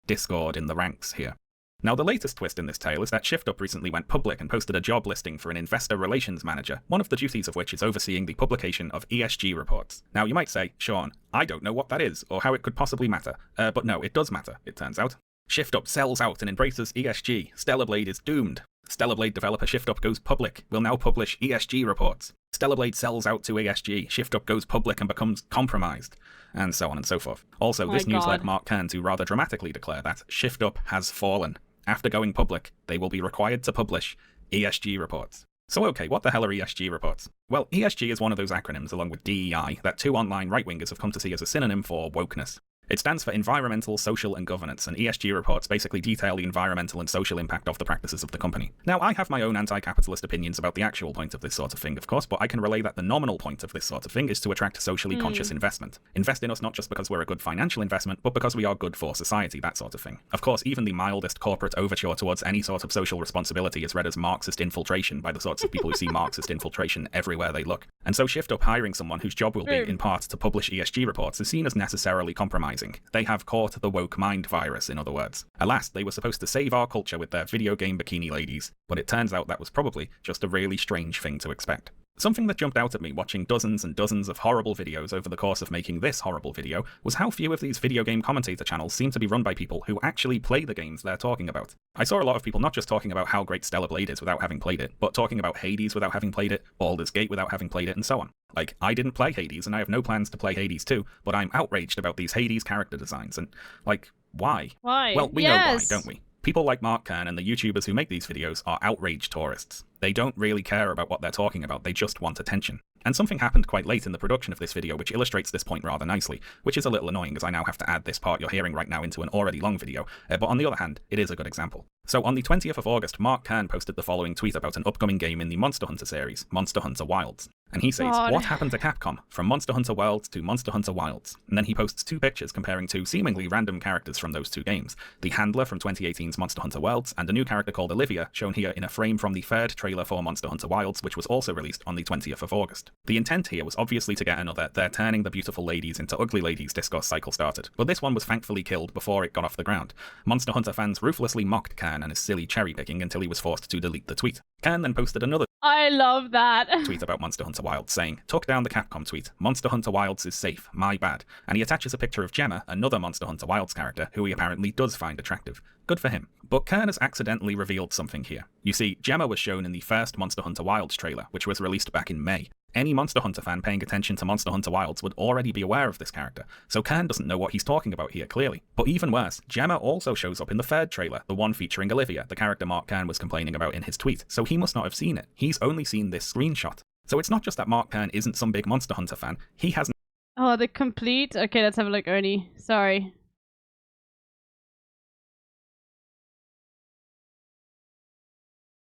Discord in the ranks here. Now the latest twist in this tale is that ShiftUp recently went public and posted a job listing for an investor relations manager, one of the duties of which is overseeing the publication of ESG reports. Now you might say, Sean, I don't know what that is, or how it could possibly matter. But no, it does matter, it turns out. ShiftUp sells out and embraces ESG. Stellar Blade is doomed. Stellar Blade developer ShiftUp goes public, will now publish ESG reports. Stellar Blade sells out to ESG, ShiftUp goes public and becomes compromised, and so on and so forth. Also, this news led Mark Kern to rather dramatically declare that ShiftUp has fallen. After going public, they will be required to publish ESG reports. So okay, what the hell are ESG reports? Well, ESG is one of those acronyms, along with DEI, that 2 online right-wingers have come to see as a synonym for wokeness. It stands for Environmental, Social and Governance, and ESG reports basically detail the environmental and social impact of the practices of the company. Now, I have my own anti-capitalist opinions about the actual point of this sort of thing, of course, but I can relay that the nominal point of this sort of thing is to attract socially conscious investment. Invest in us not just because we're a good financial investment, but because we are good for society, that sort of thing. Of course, even the mildest corporate overture towards any sort of social responsibility is read as Marxist infiltration by the sorts of people who see Marxist infiltration everywhere they look. And so ShiftUp hiring someone whose job will be, in part, to publish ESG reports is seen as necessarily compromising. They have caught the woke mind virus, in other words. Alas, they were supposed to save our culture with their video game bikini ladies, but it turns out that was probably just a really strange thing to expect. Something that jumped out at me watching dozens and dozens of horrible videos over the course of making this horrible video was how few of these video game commentator channels seem to be run by people who actually play the games they're talking about. I saw a lot of people not just talking about how great Stellar Blade is without having played it, but talking about Hades without having played it, Baldur's Gate without having played it, and so on. Like, I didn't play Hades, and I have no plans to play Hades 2, but I'm outraged about these Hades character designs, and, like, why? Why? Well, we know why, don't we? People like Mark Kern and the YouTubers who make these videos are outraged tourists. They don't really care about what they're talking about, they just want attention. And something happened quite late in the production of this video which illustrates this point rather nicely, which is a little annoying as I now have to add this part you're hearing right now into an already long video, but on the other hand, it is a good example. So on the 20th of August, Mark Kern posted the following tweet about an upcoming game in the Monster Hunter series, Monster Hunter Wilds. And he says, what happened to Capcom? From Monster Hunter Worlds to Monster Hunter Wilds. And then he posts 2 pictures comparing 2 seemingly random characters from those 2 games. The Handler from 2018's Monster Hunter Worlds, and a new character called Olivia, shown here in a frame from the 3rd trailer for Monster Hunter Wilds, which was also released on the 20th of August. The intent here was obviously to get another "they're turning the beautiful ladies into ugly ladies" discourse cycle started, but this one was thankfully killed before it got off the ground. Monster Hunter fans ruthlessly mocked Kern and his silly cherry-picking until he was forced to delete the tweet. Kern then posted another I love that. tweet about Monster Hunter Wilds, saying, "Took down the Capcom tweet. Monster Hunter Wilds is safe. My bad." And he attaches a picture of Gemma, another Monster Hunter Wilds character, who he apparently does find attractive. Good for him. But Kern has accidentally revealed something here. You see, Gemma was shown in the first Monster Hunter Wilds trailer, which was released back in May. Any Monster Hunter fan paying attention to Monster Hunter Wilds would already be aware of this character, so Kern doesn't know what he's talking about here clearly. But even worse, Gemma also shows up in the 3rd trailer, the one featuring Olivia, the character Mark Kern was complaining about in his tweet, so he must not have seen it. He's only seen this screenshot. So it's not just that Mark Penn isn't some big Monster Hunter fan, he has Oh, the complete. Okay, let's have a look, Ernie. Sorry.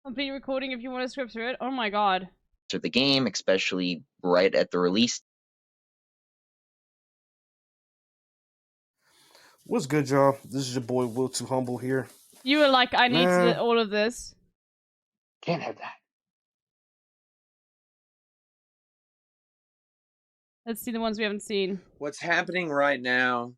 Complete recording if you want to script through it. Oh my god. To the game, especially right at the release. What's good, y'all? This is your boy Will Too Humble here. You were like, I need Man. to all of this. Can't have that. Let's see the ones we haven't seen. What's happening right now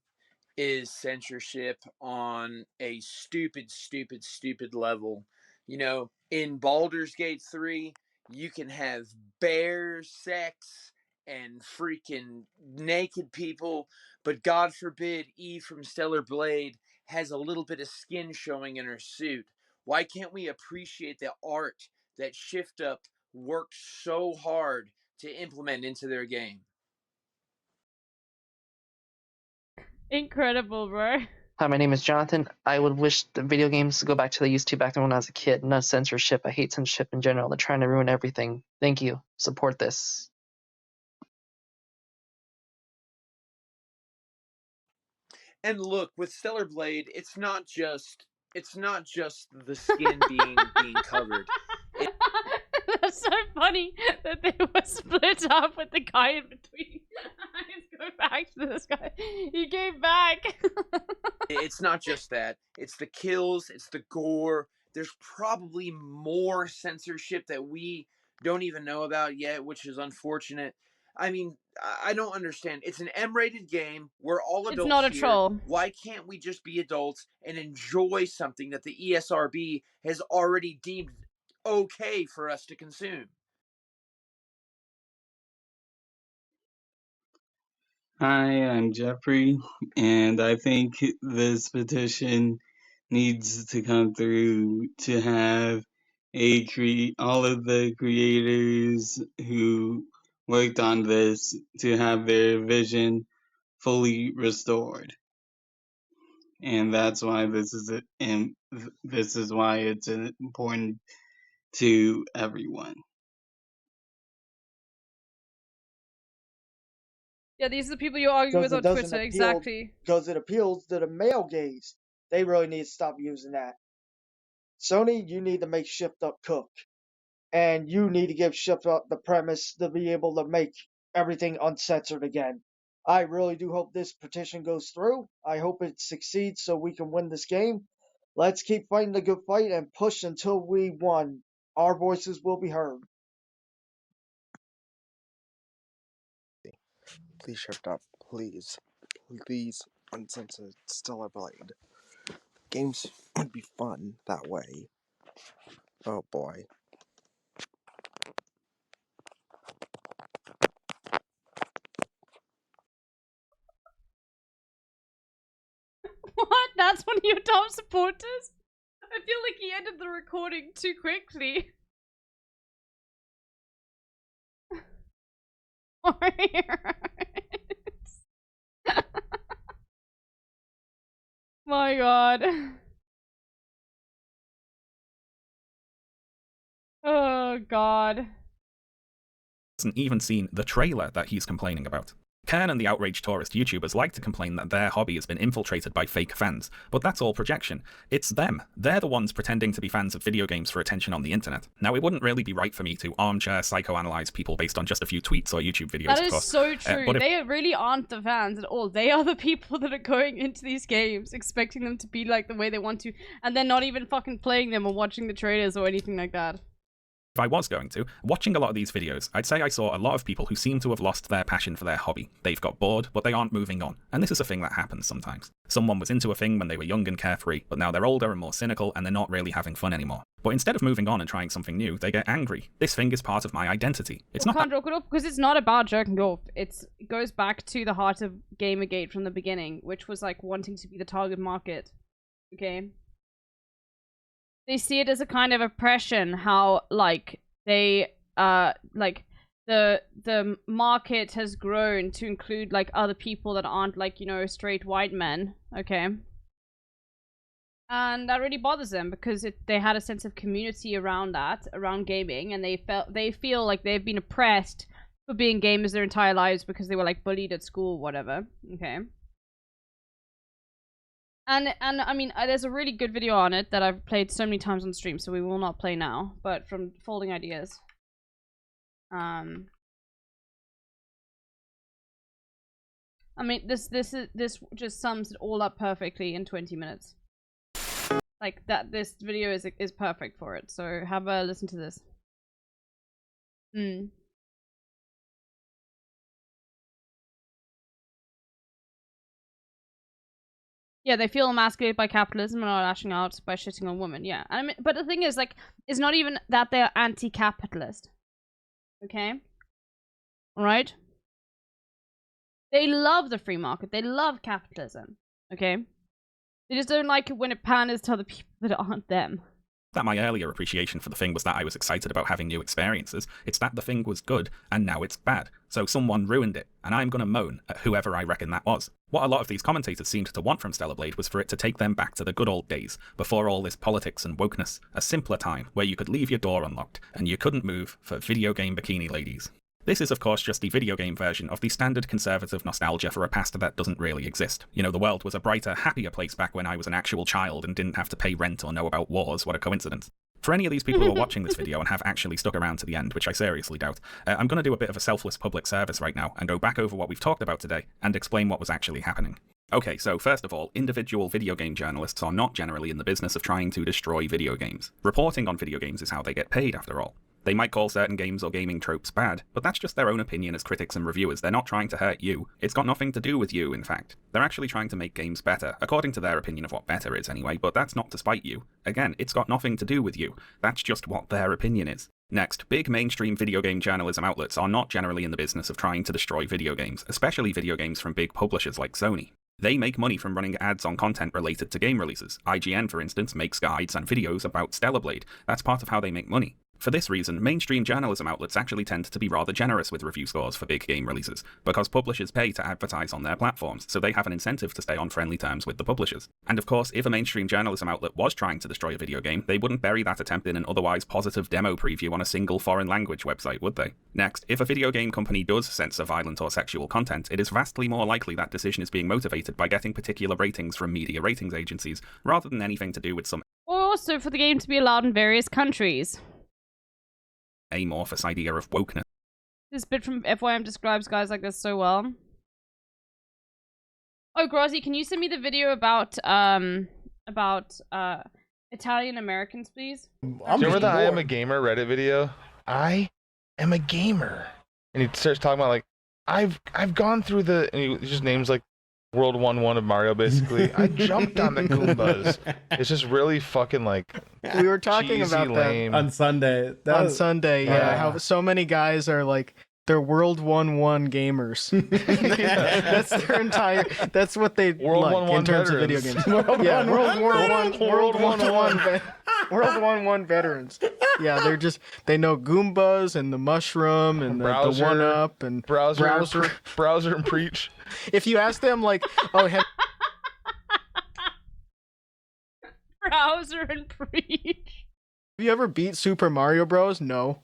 is censorship on a stupid, stupid, stupid level. You know, in Baldur's Gate 3, you can have bear sex and freaking naked people, but God forbid Eve from Stellar Blade has a little bit of skin showing in her suit. Why can't we appreciate the art that Shift Up worked so hard to implement into their game? Incredible, bro. Hi, my name is Jonathan. I would wish the video games to go back to they used to back then when I was a kid. No censorship. I hate censorship in general. They're trying to ruin everything. Thank you. Support this. And look, with Stellar Blade, it's not just the skin being covered. That's so funny that they were split up with the guy in between. Let's go back to this guy. He came back. It's not just that. It's the kills, it's the gore. There's probably more censorship that we don't even know about yet, which is unfortunate. I mean, I don't understand. It's an M-rated game. We're all adults. It's not a here. troll. Why can't we just be adults and enjoy something that the ESRB has already deemed okay for us to consume? Hi, I'm Jeffrey, and I think this petition needs to come through to have all of the creators who worked on this to have their vision fully restored. And that's why this is why it's important to everyone. Yeah, these are the people you argue with on Twitter. Exactly. Because it appeals to the male gaze. They really need to stop using that. Sony, you need to make Shift Up cook. And you need to give Shift Up the premise to be able to make everything uncensored again. I really do hope this petition goes through. I hope it succeeds so we can win this game. Let's keep fighting the good fight and push until we won. Our voices will be heard. Please Shift Up. Please. Please uncensor Stellar Blade. Games would be fun that way. Oh boy. What? That's one of your top supporters? I feel like he ended the recording too quickly. My god. Oh god. Hasn't even seen the trailer that he's complaining about. Kern and the outraged tourist YouTubers like to complain that their hobby has been infiltrated by fake fans, but that's all projection. It's them. They're the ones pretending to be fans of video games for attention on the internet. Now, it wouldn't really be right for me to armchair psychoanalyze people based on just a few tweets or YouTube videos. That is so true. They really aren't the fans at all. They are the people that are going into these games expecting them to be like the way they want to, and they're not even fucking playing them or watching the trailers or anything like that. If I was going to, watching a lot of these videos, I'd say I saw a lot of people who seem to have lost their passion for their hobby. They've got bored, but they aren't moving on. And this is a thing that happens sometimes. Someone was into a thing when they were young and carefree, but now they're older and more cynical and they're not really having fun anymore. But instead of moving on and trying something new, they get angry. This thing is part of my identity. It's not can't joke it up because it's not about jerking off. It goes back to the heart of Gamergate from the beginning, which was like wanting to be the target market. Okay? They see it as a kind of oppression, how like they like the market has grown to include like other people that aren't like, you know, straight white men, okay? And that really bothers them because they had a sense of community around that, around gaming, and they feel like they've been oppressed for being gamers their entire lives because they were like bullied at school or whatever. Okay. And I mean, there's a really good video on it that I've played so many times on stream, so we will not play now, but from Folding Ideas. I mean, this just sums it all up perfectly in 20 minutes. Like that, this video is perfect for it. So have a listen to this. Yeah, they feel emasculated by capitalism and are lashing out by shitting on women. Yeah, I mean, but the thing is, like, it's not even that they're anti-capitalist. Okay, all right. They love the free market. They love capitalism. Okay, they just don't like it when it panders to other people that aren't them. That my earlier appreciation for the thing was that I was excited about having new experiences. It's that the thing was good, and now it's bad. So someone ruined it, and I'm gonna moan at whoever I reckon that was. What a lot of these commentators seemed to want from Stellar Blade was for it to take them back to the good old days, before all this politics and wokeness. A simpler time, where you could leave your door unlocked, and you couldn't move for video game bikini ladies. This is of course just the video game version of the standard conservative nostalgia for a past that doesn't really exist. You know, the world was a brighter, happier place back when I was an actual child and didn't have to pay rent or know about wars. What a coincidence. For any of these people who are watching this video and have actually stuck around to the end, which I seriously doubt, I'm going to do a bit of a selfless public service right now and go back over what we've talked about today and explain what was actually happening. Okay, so first of all, individual video game journalists are not generally in the business of trying to destroy video games. Reporting on video games is how they get paid, after all. They might call certain games or gaming tropes bad, but that's just their own opinion as critics and reviewers. They're not trying to hurt you. It's got nothing to do with you, in fact. They're actually trying to make games better, according to their opinion of what better is anyway, but that's not to spite you. Again, it's got nothing to do with you. That's just what their opinion is. Next, big mainstream video game journalism outlets are not generally in the business of trying to destroy video games, especially video games from big publishers like Sony. They make money from running ads on content related to game releases. IGN, for instance, makes guides and videos about Stellar Blade. That's part of how they make money. For this reason, mainstream journalism outlets actually tend to be rather generous with review scores for big game releases, because publishers pay to advertise on their platforms, so they have an incentive to stay on friendly terms with the publishers. And of course, if a mainstream journalism outlet was trying to destroy a video game, they wouldn't bury that attempt in an otherwise positive demo preview on a single foreign language website, would they? Next, if a video game company does censor violent or sexual content, it is vastly more likely that decision is being motivated by getting particular ratings from media ratings agencies, rather than anything to do with some Or also for the game to be allowed in various countries. amorphous idea of wokeness. This bit from FYM describes guys like this so well. Oh, Grozzy, can you send me the video about Italian Americans, please? Do you remember the I am a gamer Reddit video? I am a gamer, and he starts talking about like I've gone through the, and he just names like World 1-1 of Mario, basically. I jumped on the Goombas. It's just really fucking like we were talking cheesy, about lame. that on Sunday. Sunday, yeah. How so many guys are like they're World 1-1 gamers. That's their entire. That's what they World like 1-1 in terms veterans. of video games. Yeah, World 1-1 veterans. Yeah, they're just they know Goombas and the mushroom and the 1-up and browser and preach. If you ask them like, oh, have browser and preach. Have you ever beat Super Mario Bros? No.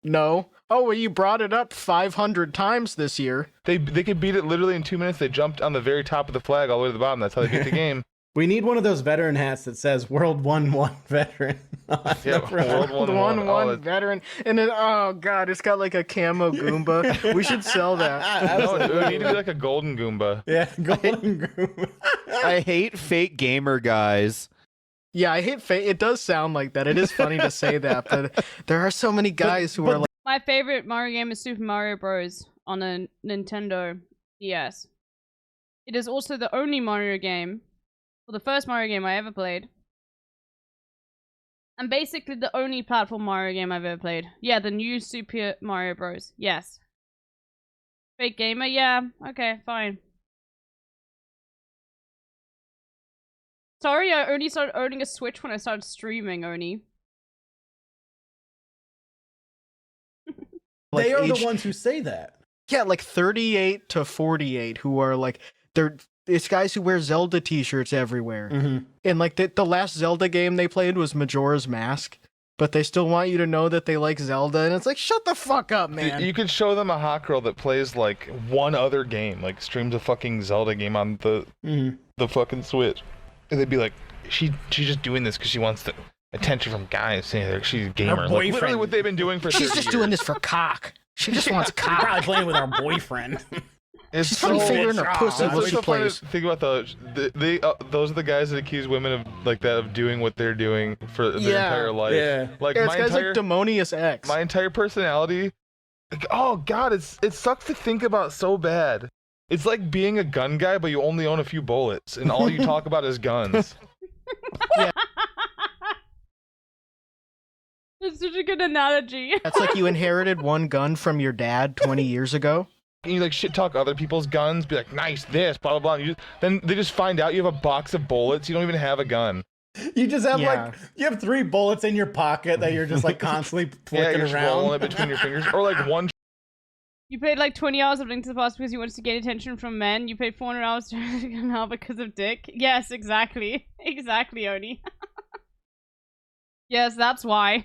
No. Oh, well, you brought it up 500 times this year. They could beat it literally in 2 minutes. They jumped on the very top of the flag all the way to the bottom. That's how they beat the game. We need one of those veteran hats that says World 1-1 veteran. Yeah, World 1-1 veteran. And then, oh god, it's got like a camo Goomba. We should sell that. No, it would need to be like a golden Goomba. Yeah, golden Goomba. I hate fake gamer guys. Yeah, I hate fake. It does sound like that. It is funny to say that, but there are so many guys who are like. My favorite Mario game is Super Mario Bros. On a Nintendo DS. It is also the only Mario game, or the first Mario game I ever played. And basically the only platform Mario game I've ever played. Yeah, the new Super Mario Bros. Yes. Fake gamer? Yeah, okay, fine. Sorry, I only started owning a Switch when I started streaming, Oni. Like they are the ones who say that. Yeah, like 38 to 48 who are like it's guys who wear Zelda t-shirts everywhere. And like the last Zelda game they played was Majora's Mask, but they still want you to know that they like Zelda, and it's like, shut the fuck up, man. You could show them a hot girl that plays like one other game, like streams a fucking Zelda game on the fucking Switch, and they'd be like, she's just doing this because she wants the attention from guys saying that she's a gamer. Like, literally what they've been doing for 30 She's just years. doing this for cock. She just wants cock. Probably playing with our boyfriend. It's She's probably figuring her pussy It's while so she funny plays. to think about those. Those are the guys that accuse women of like that of doing what they're doing for their entire life. Yeah. Like Yeah, my it's guys entire like Demonius X. my entire personality. Like, oh god, it sucks to think about so bad. It's like being a gun guy, but you only own a few bullets, and all you talk about is guns. That's such a good analogy. That's like you inherited one gun from your dad 20 years ago. And you like shit talk other people's guns, be like, nice this, blah blah blah. And then they just find out you have a box of bullets. You don't even have a gun. You just have like you have 3 bullets in your pocket that you're just like constantly flicking you're just around. rolling it between your fingers, or like one. You played like 20 hours of Link to the Past because you wanted to gain attention from men. You played 400 hours now because of dick. Yes, exactly. Exactly, Oni. Yes, that's why.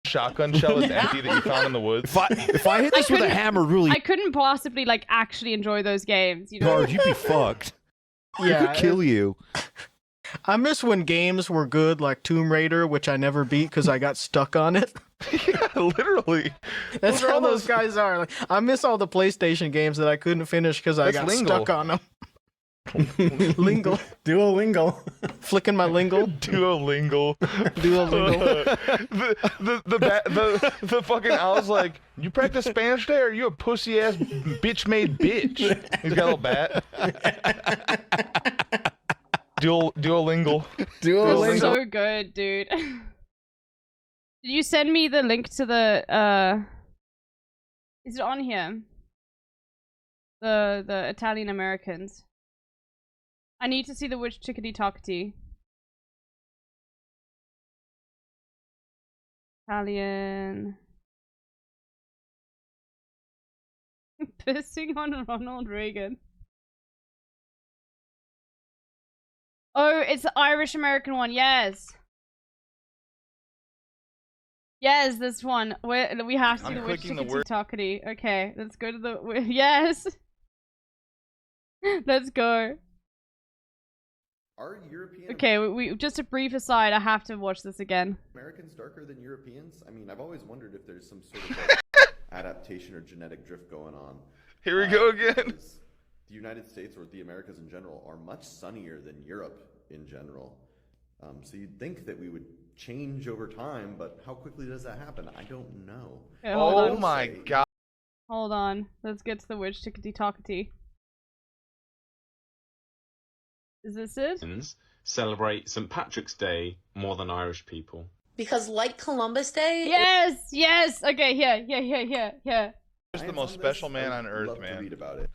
Shotgun shell is empty that you found in the woods. If I hit this with a hammer really I couldn't possibly like actually enjoy those games, you know? hard, you'd be fucked. Yeah, It could kill you. I miss when games were good, like Tomb Raider, which I never beat because I got stuck on it. Yeah, literally. That's how those guys are. Like, I miss all the PlayStation games that I couldn't finish because I got stuck on them. Lingle. Duolingo. Flicking my lingle. Duolingo. Duolingo. The fucking owl's like, you practice Spanish there? Or are you a pussy ass bitch made bitch? He's got a little bat. Duolingo. That's so good, dude. Did you send me the link to the is it on here? The Italian Americans. I need to see the witch chickadee talkity. Italian. Pissing on Ronald Reagan. Oh, it's the Irish American one. Yes. Yes, this one. We have to do the witch chickadee talkity. Okay, let's go to the. Yes. Let's go. Are European Okay, we just a brief aside. I have to watch this again. Americans darker than Europeans? I mean, I've always wondered if there's some sort of like, adaptation or genetic drift going on. Here we go again. The United States or the Americas in general are much sunnier than Europe in general. So you'd think that we would change over time, but how quickly does that happen? I don't know. Okay, hold on. My god. Hold on. Let's get to the witch chickadee talkity. Is this it? Celebrate St. Patrick's Day more than Irish people. Because like Columbus Day... Yes! Yes! Okay, here. Just the most special man on earth, man. Read about it.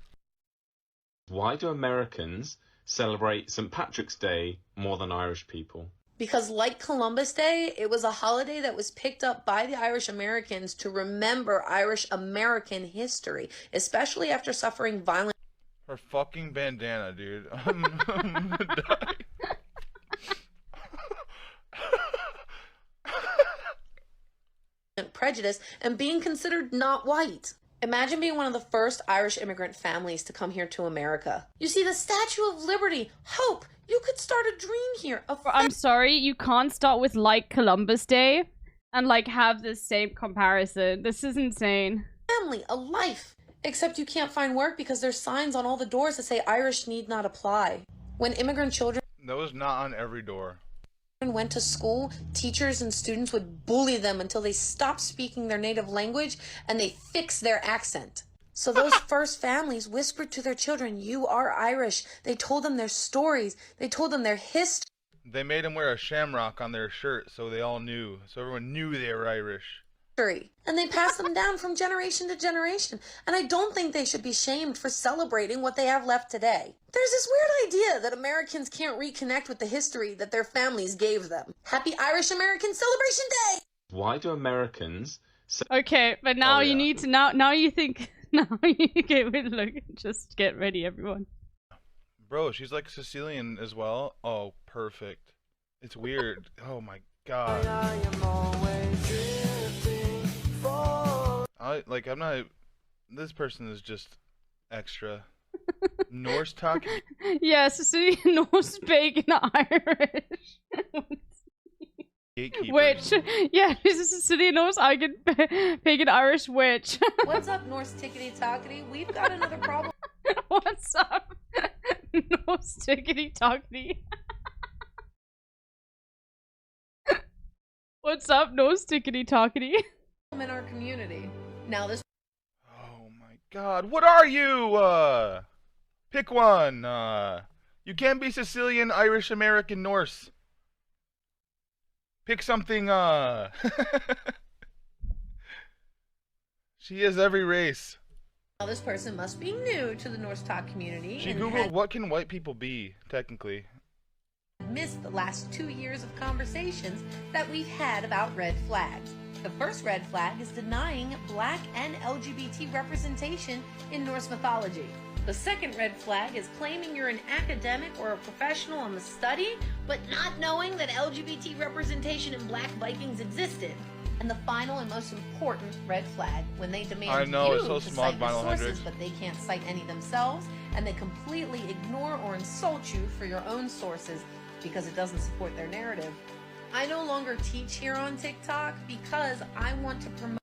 Why do Americans celebrate St. Patrick's Day more than Irish people? Because like Columbus Day, it was a holiday that was picked up by the Irish Americans to remember Irish American history, especially after suffering violent... Her fucking bandana, dude. I'm gonna die. prejudice and being considered not white. Imagine being one of the first Irish immigrant families to come here to America. You see the Statue of Liberty, hope, you could start a dream here. I'm sorry, you can't start with like Columbus Day and like have the same comparison. This is insane. Family, a life. Except you can't find work because there's signs on all the doors that say Irish need not apply. When immigrant children That was not on every door. went to school, teachers and students would bully them until they stopped speaking their native language and they fixed their accent. So those first families whispered to their children, "You are Irish." They told them their stories. They told them their history. They made him wear a shamrock on their shirt so they all knew. So everyone knew they were Irish. And they pass them down from generation to generation. And I don't think they should be shamed for celebrating what they have left today. There's this weird idea that Americans can't reconnect with the history that their families gave them. Happy Irish American Celebration Day! Why do Americans... Okay, but now you need to now you think now you okay, wait, look, just get ready everyone. Bro, she's like Sicilian as well. Oh, perfect. It's weird. Oh my god. I'm not. This person is just extra. Norse talk. Yeah, Sicilian, Norse, pagan, Irish. Gatekeepers. Witch. Yeah, she's a Sicilian, Norse, pagan, Irish witch. What's up, Norse Tickety Tockety? We've got another problem. What's up? Norse tickety tockety. What's up, Norse tickety tockety? in our community. Now this. Oh my god, what are you? Pick one. You can't be Sicilian, Irish, American, Norse. Pick something, She is every race. Now this person must be new to the Norse Talk community. She and googled had what can white people be, technically. missed the last 2 years of conversations that we've had about red flags. The first red flag is denying Black and LGBT representation in Norse mythology. The second red flag is claiming you're an academic or a professional on the study, but not knowing that LGBT representation in Black Vikings existed. And the final and most important red flag, when they demand I know, you it's so to small, cite the Vinyl sources, Hendrix. but they can't cite any themselves, and they completely ignore or insult you for your own sources because it doesn't support their narrative. I no longer teach here on TikTok because I want to promote.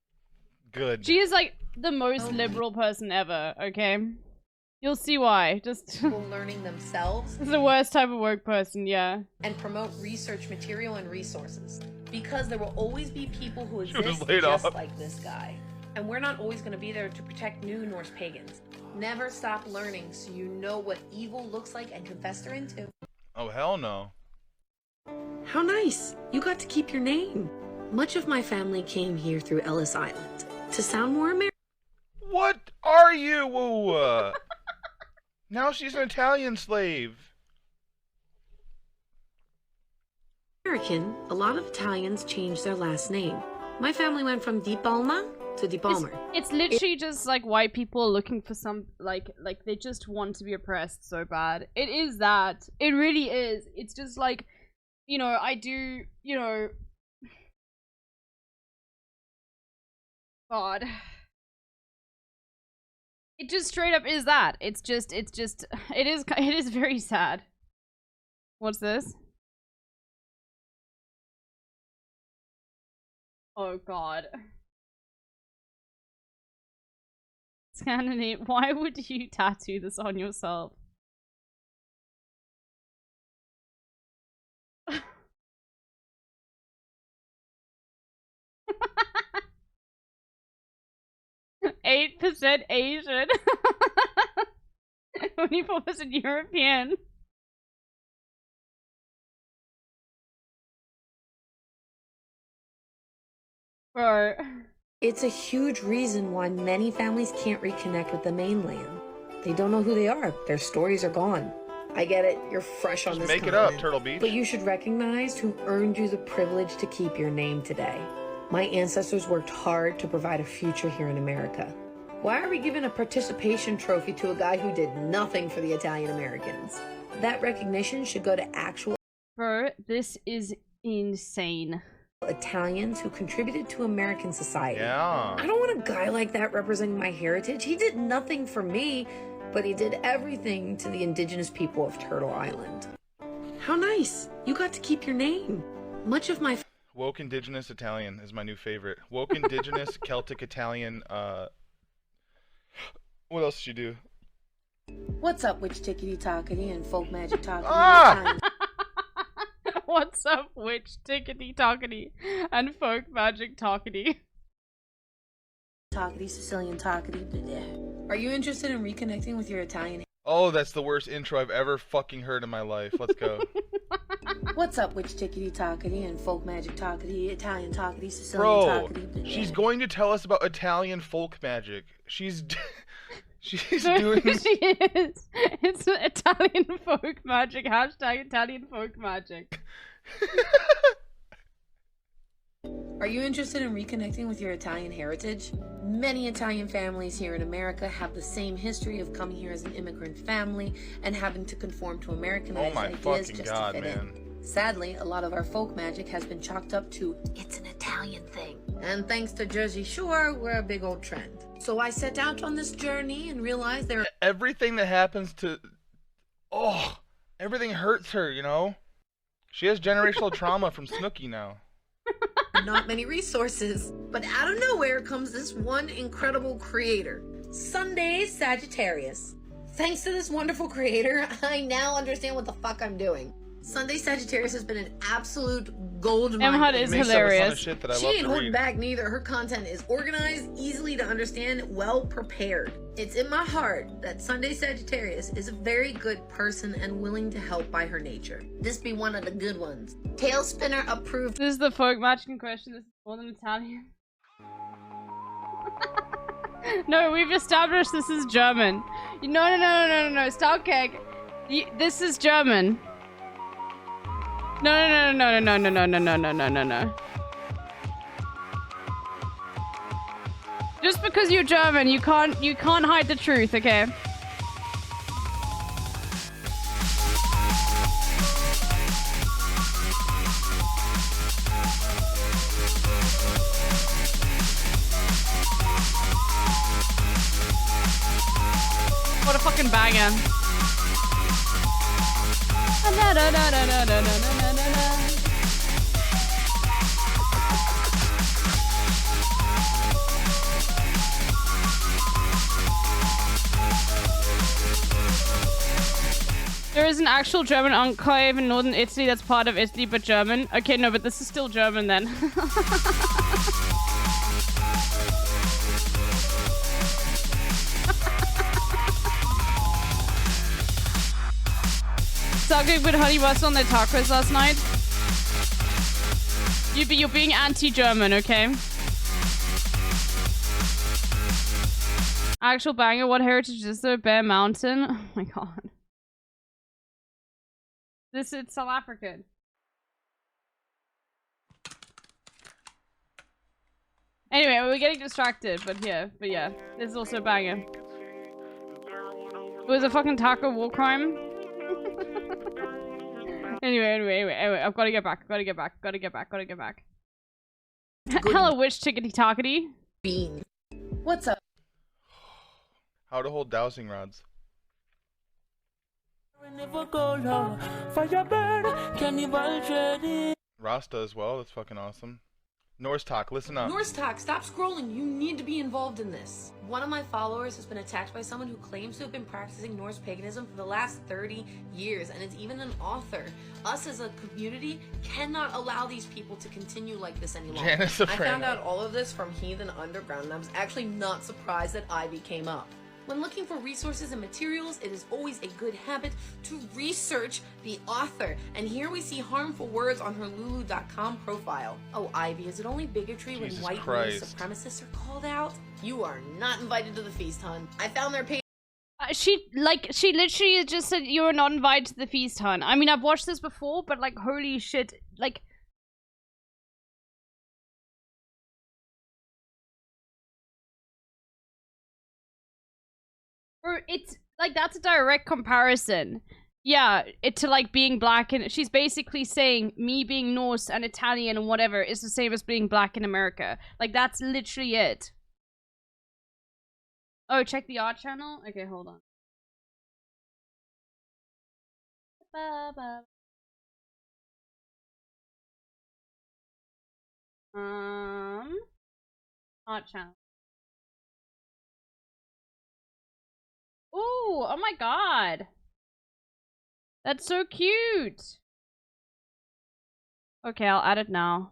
Good. She is like the most liberal person ever, okay? You'll see why. Just people learning themselves. It's the worst type of work person, yeah. And promote research material and resources. Because there will always be people who She was exist laid just off. like this guy. And we're not always going to be there to protect new Norse pagans. Never stop learning so you know what evil looks like and can fester into. Oh, hell no. How nice! You got to keep your name. Much of my family came here through Ellis Island. To sound more What are you? Now she's an Italian slave. American, a lot of Italians changed their last name. My family went from Di Palma to Di Palmer. It's literally just like white people looking for some like they just want to be oppressed so bad. It is that. It really is. It's just like, you know, I do, you know, God. It just straight up is that. It is very sad. What's this? Oh God. Scandinavia. Why would you tattoo this on yourself? %, Asian. 24% European. Bro. It's a huge reason why many families can't reconnect with the mainland. They don't know who they are. Their stories are gone. I get it. You're fresh on Just this make it up, continent. Turtle Beach. But you should recognize who earned you the privilege to keep your name today. My ancestors worked hard to provide a future here in America. Why are we giving a participation trophy to a guy who did nothing for the Italian Americans? That recognition should go to actual Bro, this is insane. Italians who contributed to American society. Yeah. I don't want a guy like that representing my heritage. He did nothing for me, but he did everything to the indigenous people of Turtle Island. How nice. You got to keep your name. Much of my Woke Indigenous Italian is my new favorite. Woke Indigenous Celtic Italian. What else did you do? What's up, witch tickety tockety and folk magic talkety? Ah! What's up, witch tickety tockety and folk magic talkety? Talkety, Sicilian talkety. Bleh. Are you interested in reconnecting with your Italian? Oh, that's the worst intro I've ever fucking heard in my life. Let's go. What's up, witch tickety tockety and folk magic talkety, Italian talkety, Sicilian Bro, talkety? Bleh. she's going to tell us about Italian folk magic. She's doing. She is. It's Italian folk magic. Hashtag Italian folk magic. Are you interested in reconnecting with your Italian heritage? Many Italian families here in America have the same history of coming here as an immigrant family and having to conform to Americanized ideas just to fit in. Sadly, a lot of our folk magic has been chalked up to it's an Italian thing. And thanks to Jersey Shore, we're a big old trend. So I set out on this journey and realized there are Everything that happens to... Oh, everything hurts her, you know? She has generational trauma from Snooki now. not many resources. But out of nowhere comes this one incredible creator, Sunday Sagittarius. Thanks to this wonderful creator, I now understand what the fuck I'm doing. Sunday Sagittarius has been an absolute gold mine. Emhut is hilarious. She ain't holding back neither. Her content is organized, easily to understand, well prepared. It's in my heart that Sunday Sagittarius is a very good person and willing to help by her nature. This be one of the good ones. Tailspinner approved. This is the folk matching question. This is more than Italian. No, we've established this is German. No. Stop, Keg. This is German. No. Just because you're German, you can't hide the truth, okay? What a fucking banger. There is an actual German enclave in northern Italy that's part of Italy but German. Okay, no, but this is still German then. Sucking with honey mustard on their tacos last night. You're being anti-German, okay? Actual banger, what heritage is there? Bear Mountain? Oh my god. This is South African. Anyway, we were getting distracted, but yeah, this is also a banger. It was a fucking taco war crime. Anyway, I've gotta get back. Hello, witch tickety tockety. Bean. What's up? How to hold dowsing rods. Rasta as well, that's fucking awesome. Norse Talk, listen up. Norse Talk, stop scrolling. You need to be involved in this. One of my followers has been attacked by someone who claims to have been practicing Norse paganism for the last 30 years and is even an author. Us as a community cannot allow these people to continue like this any longer. I found out all of this from Heathen Underground and I was actually not surprised that Ivy came up. When looking for resources and materials, it is always a good habit to research the author. And here we see harmful words on her Lulu.com profile. Oh, Ivy, is it only bigotry when white Norse supremacists are called out? You are not invited to the feast, hun. I found their page. She literally just said you were not invited to the feast, hun. I mean, I've watched this before, but like, holy shit, like... Or it's like that's a direct comparison. Yeah, it to like being black, and she's basically saying me being Norse and Italian and whatever is the same as being black in America. Like that's literally it. Oh, check the art channel? Okay, hold on. Art channel. Ooh, oh my god. That's so cute. Okay, I'll add it now.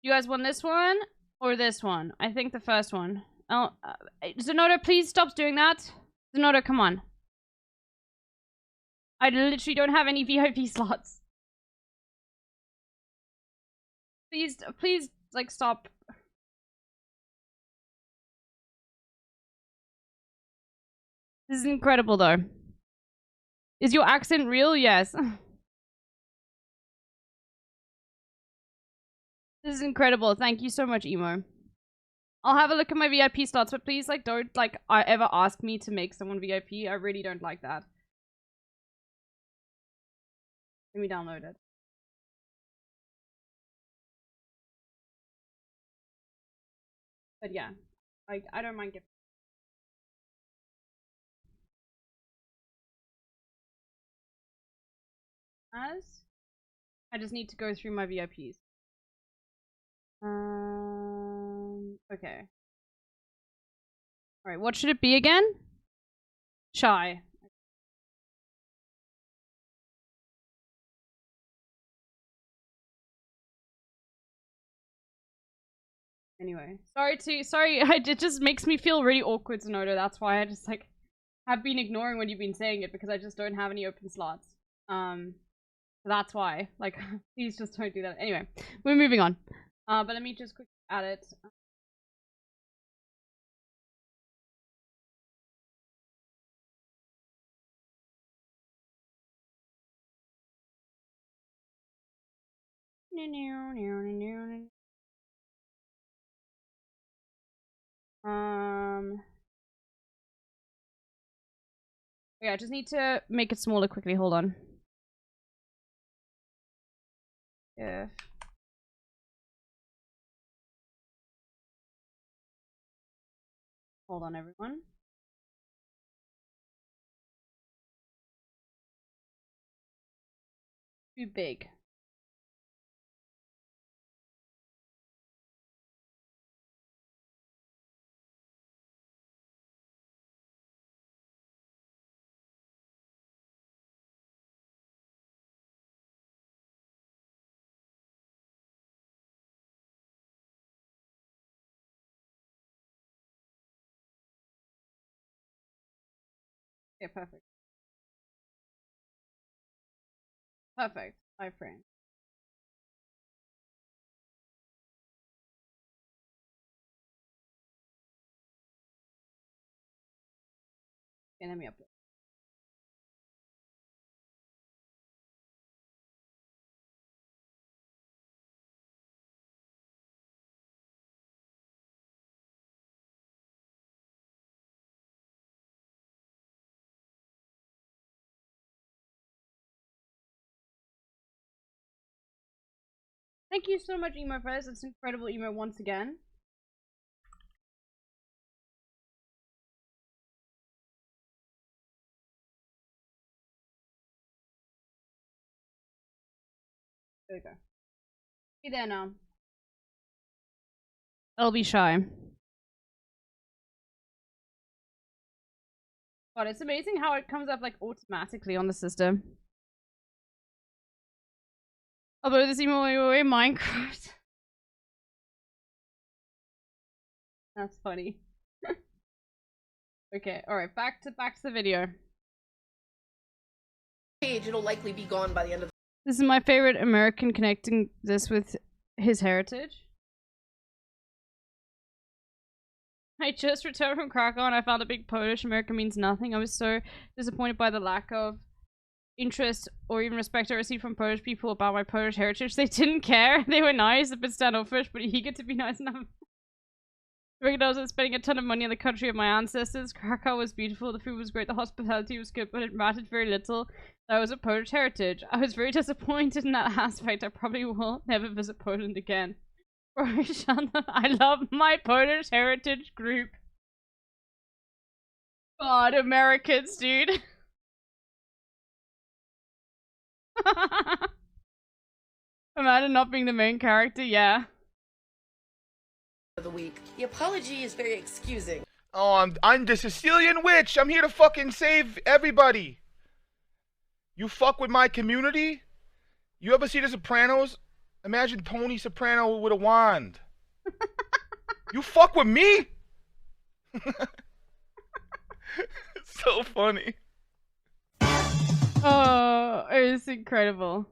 You guys want this one or this one? I think the first one. Oh, Zenoda, please stop doing that. Zenoda, come on. I literally don't have any VIP slots. Please, like, stop. This is incredible, though. Is your accent real? Yes. This is incredible. Thank you so much, Emo. I'll have a look at my VIP slots, but please, like, don't, like, ever ask me to make someone VIP. I really don't like that. Let me download it. But yeah, I don't mind giving. I just need to go through my VIPs. Okay. Alright, what should it be again? Shy. Anyway, sorry, it just makes me feel really awkward, Sonoda. That's why I just, like, have been ignoring when you've been saying it, because I just don't have any open slots. That's why. Like, please just don't do that. Anyway, we're moving on. But let me just quickly add it. Yeah, I just need to make it smaller quickly. Hold on. Yeah. Hold on, everyone. Too big. Okay, perfect. Perfect, my friend. Okay, let me upload. Thank you so much, Emo Fez. It's incredible, Emo, once again. There we go. Be there now. I'll be shy. God, it's amazing how it comes up, like, automatically on the system. Although this emo way Minecraft. That's funny. Okay, alright, back to the video. Page, it'll likely be gone by the end of This is my favorite American connecting this with his heritage. I just returned from Krakow and I found a big Polish American means nothing. I was so disappointed by the lack of interest or even respect I received from Polish people about my Polish heritage. They didn't care. They were nice, a bit standoffish, but eager to be nice enough. I recognized I was spending a ton of money on the country of my ancestors. Krakow was beautiful, the food was great, the hospitality was good, but it mattered very little that I was a Polish heritage. I was very disappointed in that aspect. I probably will never visit Poland again. I love my Polish heritage group. God, Americans, dude. Imagine not being the main character, yeah. the week. The apology is very excusing. Oh, I'm the Sicilian witch. I'm here to fucking save everybody. You fuck with my community? You ever see The Sopranos? Imagine Tony Soprano with a wand. You fuck with me? It's so funny. Oh, it's incredible.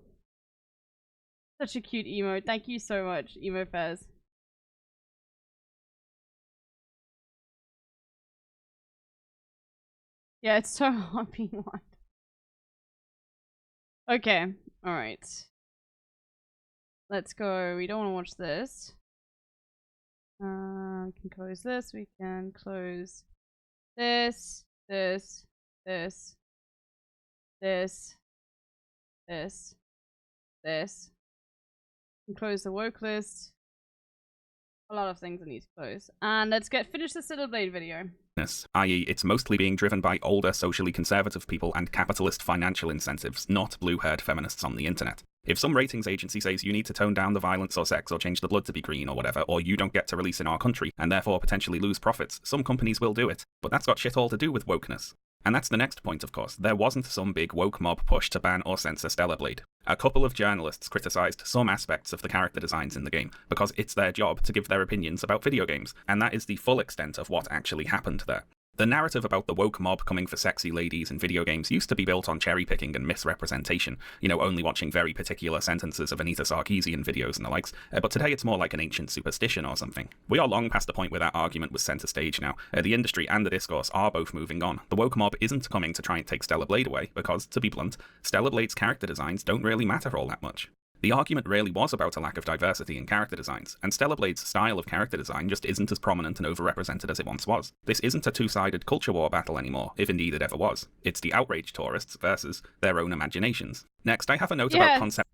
Such a cute emo. Thank you so much, Emo Fez. Yeah, it's so hard being white. Okay, alright. Let's go. We don't want to watch this. We can close this. We can close this, this, this, this, this, this. We can close the woke list. A lot of things I need to close. And let's finish this Little Blade video. I.e., it's mostly being driven by older socially conservative people and capitalist financial incentives, not blue-haired feminists on the internet. If some ratings agency says you need to tone down the violence or sex or change the blood to be green or whatever, or you don't get to release in our country and therefore potentially lose profits, some companies will do it. But that's got shit all to do with wokeness. And that's the next point, of course. There wasn't some big woke mob push to ban or censor Stellar Blade. A couple of journalists criticised some aspects of the character designs in the game, because it's their job to give their opinions about video games, and that is the full extent of what actually happened there. The narrative about the woke mob coming for sexy ladies in video games used to be built on cherry-picking and misrepresentation, only watching very particular sentences of Anita Sarkeesian videos and the likes, but today it's more like an ancient superstition or something. We are long past the point where that argument was centre stage now. The industry and the discourse are both moving on. The woke mob isn't coming to try and take Stellar Blade away, because, to be blunt, Stellar Blade's character designs don't really matter all that much. The argument really was about a lack of diversity in character designs, and Stellar Blade's style of character design just isn't as prominent and overrepresented as it once was. This isn't a two-sided culture war battle anymore, if indeed it ever was. It's the outraged tourists versus their own imaginations. Next, I have a note about concept.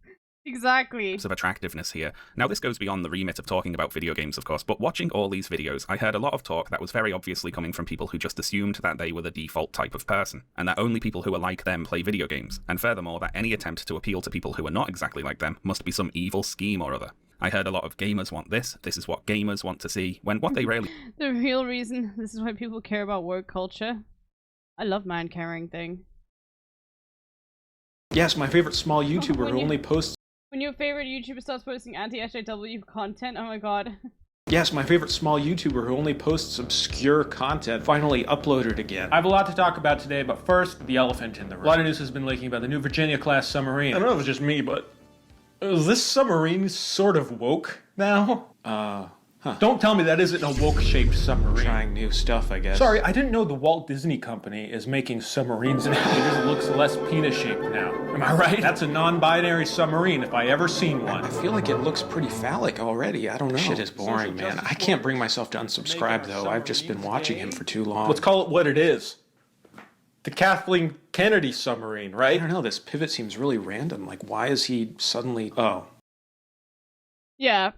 Exactly. Of attractiveness here. Now, this goes beyond the remit of talking about video games, of course, but watching all these videos, I heard a lot of talk that was very obviously coming from people who just assumed that they were the default type of person, and that only people who are like them play video games, and furthermore, that any attempt to appeal to people who are not exactly like them must be some evil scheme or other. I heard a lot of gamers want this is what gamers want to see, when what they really... The real reason this is why people care about woke culture. I love man caring thing. Yes, my favorite small YouTuber who only posts... When your favorite YouTuber starts posting anti-SJW content, oh my god. Yes, my favorite small YouTuber who only posts obscure content finally uploaded again. I have a lot to talk about today, but first, the elephant in the room. A lot of news has been leaking about the new Virginia-class submarine. I don't know if it's just me, but is this submarine sort of woke now? Don't tell me that isn't a woke-shaped submarine. Trying new stuff, I guess. Sorry, I didn't know the Walt Disney Company is making submarines now. It just looks less penis-shaped now. Am I right? That's a non-binary submarine if I ever seen one. I feel like it looks pretty phallic already. I don't know. Shit is boring, man. I can't bring myself to unsubscribe, though. I've just been watching him for too long. Let's call it what it is. The Kathleen Kennedy submarine, right? I don't know. This pivot seems really random. Like, why is he suddenly... Oh. Yeah.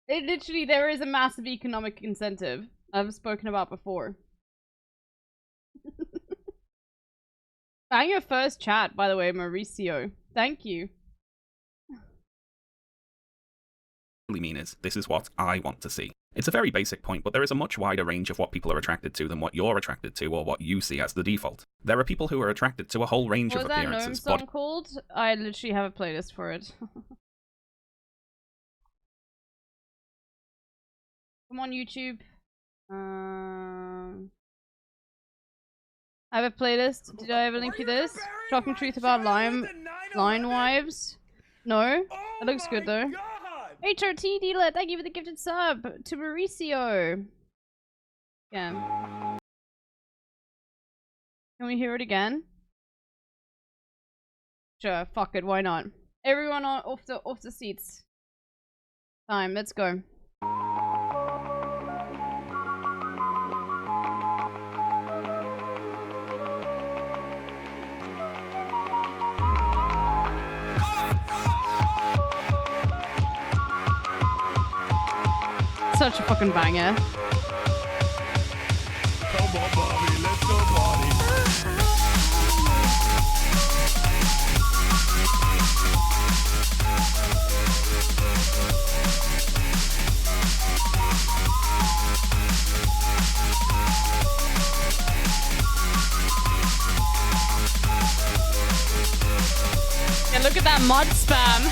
It literally, there is a massive economic incentive I've spoken about before. Bang your first chat, by the way, Mauricio. Thank you. mean is, this is what I want to see. It's a very basic point, but there is a much wider range of what people are attracted to than what you're attracted to or what you see as the default. There are people who are attracted to a whole range of appearances. What was that gnome song called? I literally have a playlist for it. Come on, YouTube. I have a playlist. Did I ever link you this? Shocking truth about line wives? No? That looks good though. HRT dealer, thank you for the gifted sub to Mauricio. Yeah. Can we hear it again? Sure, fuck it, why not? Everyone off the seats. Time, let's go. Such a fucking banger. Come on, Bobby, let's go party. Yeah, look at that mod spam.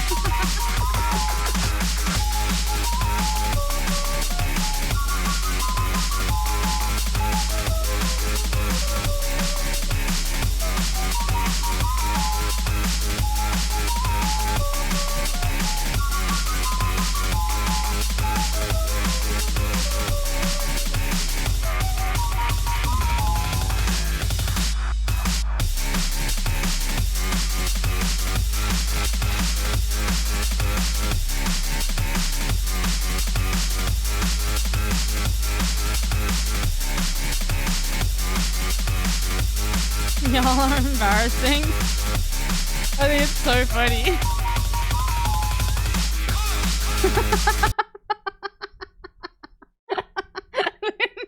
Y'all are embarrassing. I think it's so funny.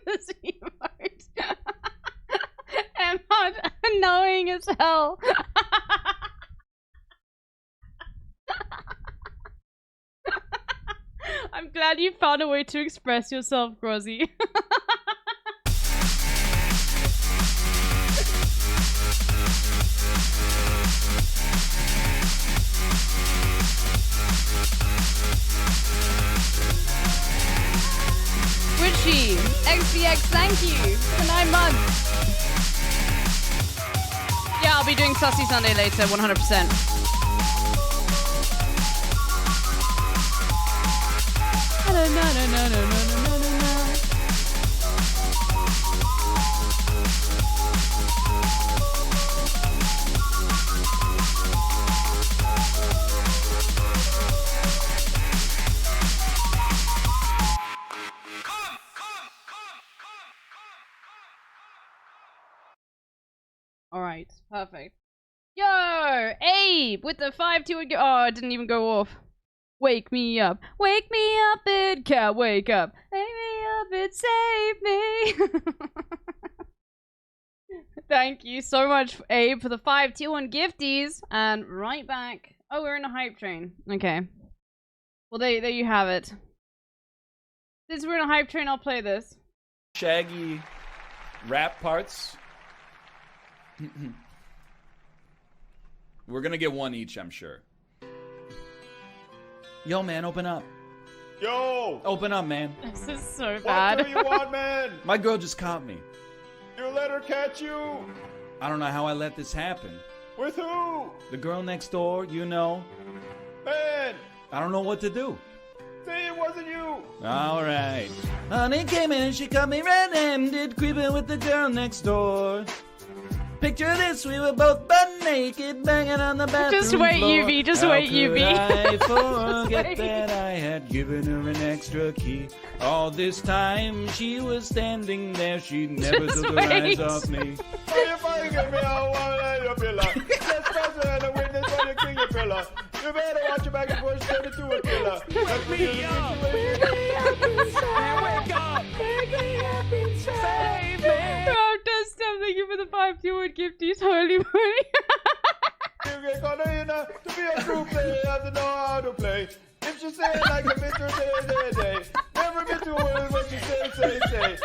This emote. Emma, annoying as hell. I'm glad you found a way to express yourself, Grozzy. Richie, XBX, thank you for 9 months. Yeah, I'll be doing Sussy Sunday later, 100%. Alright, perfect. Yo! Abe! With the 5-2 oh, it didn't even go off. Wake me up, it can't wake up. Wake me up, it save me. Thank you so much, Abe, for the 5-2 gifties. And right back. Oh, we're in a hype train. Okay. Well, there you have it. Since we're in a hype train, I'll play this. Shaggy rap parts. We're gonna get one each, I'm sure. Yo, man, open up. Yo! Open up, man. This is so bad. What do you want, man? My girl just caught me. You let her catch you? I don't know how I let this happen. With who? The girl next door, you know. Man! I don't know what to do. Say it wasn't you! Alright. Honey came in and she caught me red-handed, creeping with the girl next door. Picture this, we were both butt naked, banging on the bathroom Just wait, floor. UV, just wait, UV. I forget that I had given her an extra key. All this time she was standing there, she never Just took her wait. eyes off me. Oh, you fucking get me out while your pillar. Just faster than a witness when you king your pillar. You better watch your back and push turn into a killer. Let me up. Wake up. Wake up inside. Save me. Oh, just thank you for the 5-2 gifties, holy moly. You get caught in to be a true player, you have to know how to play. If she say it like a Mr. Day. Never been too well when she say. Hey,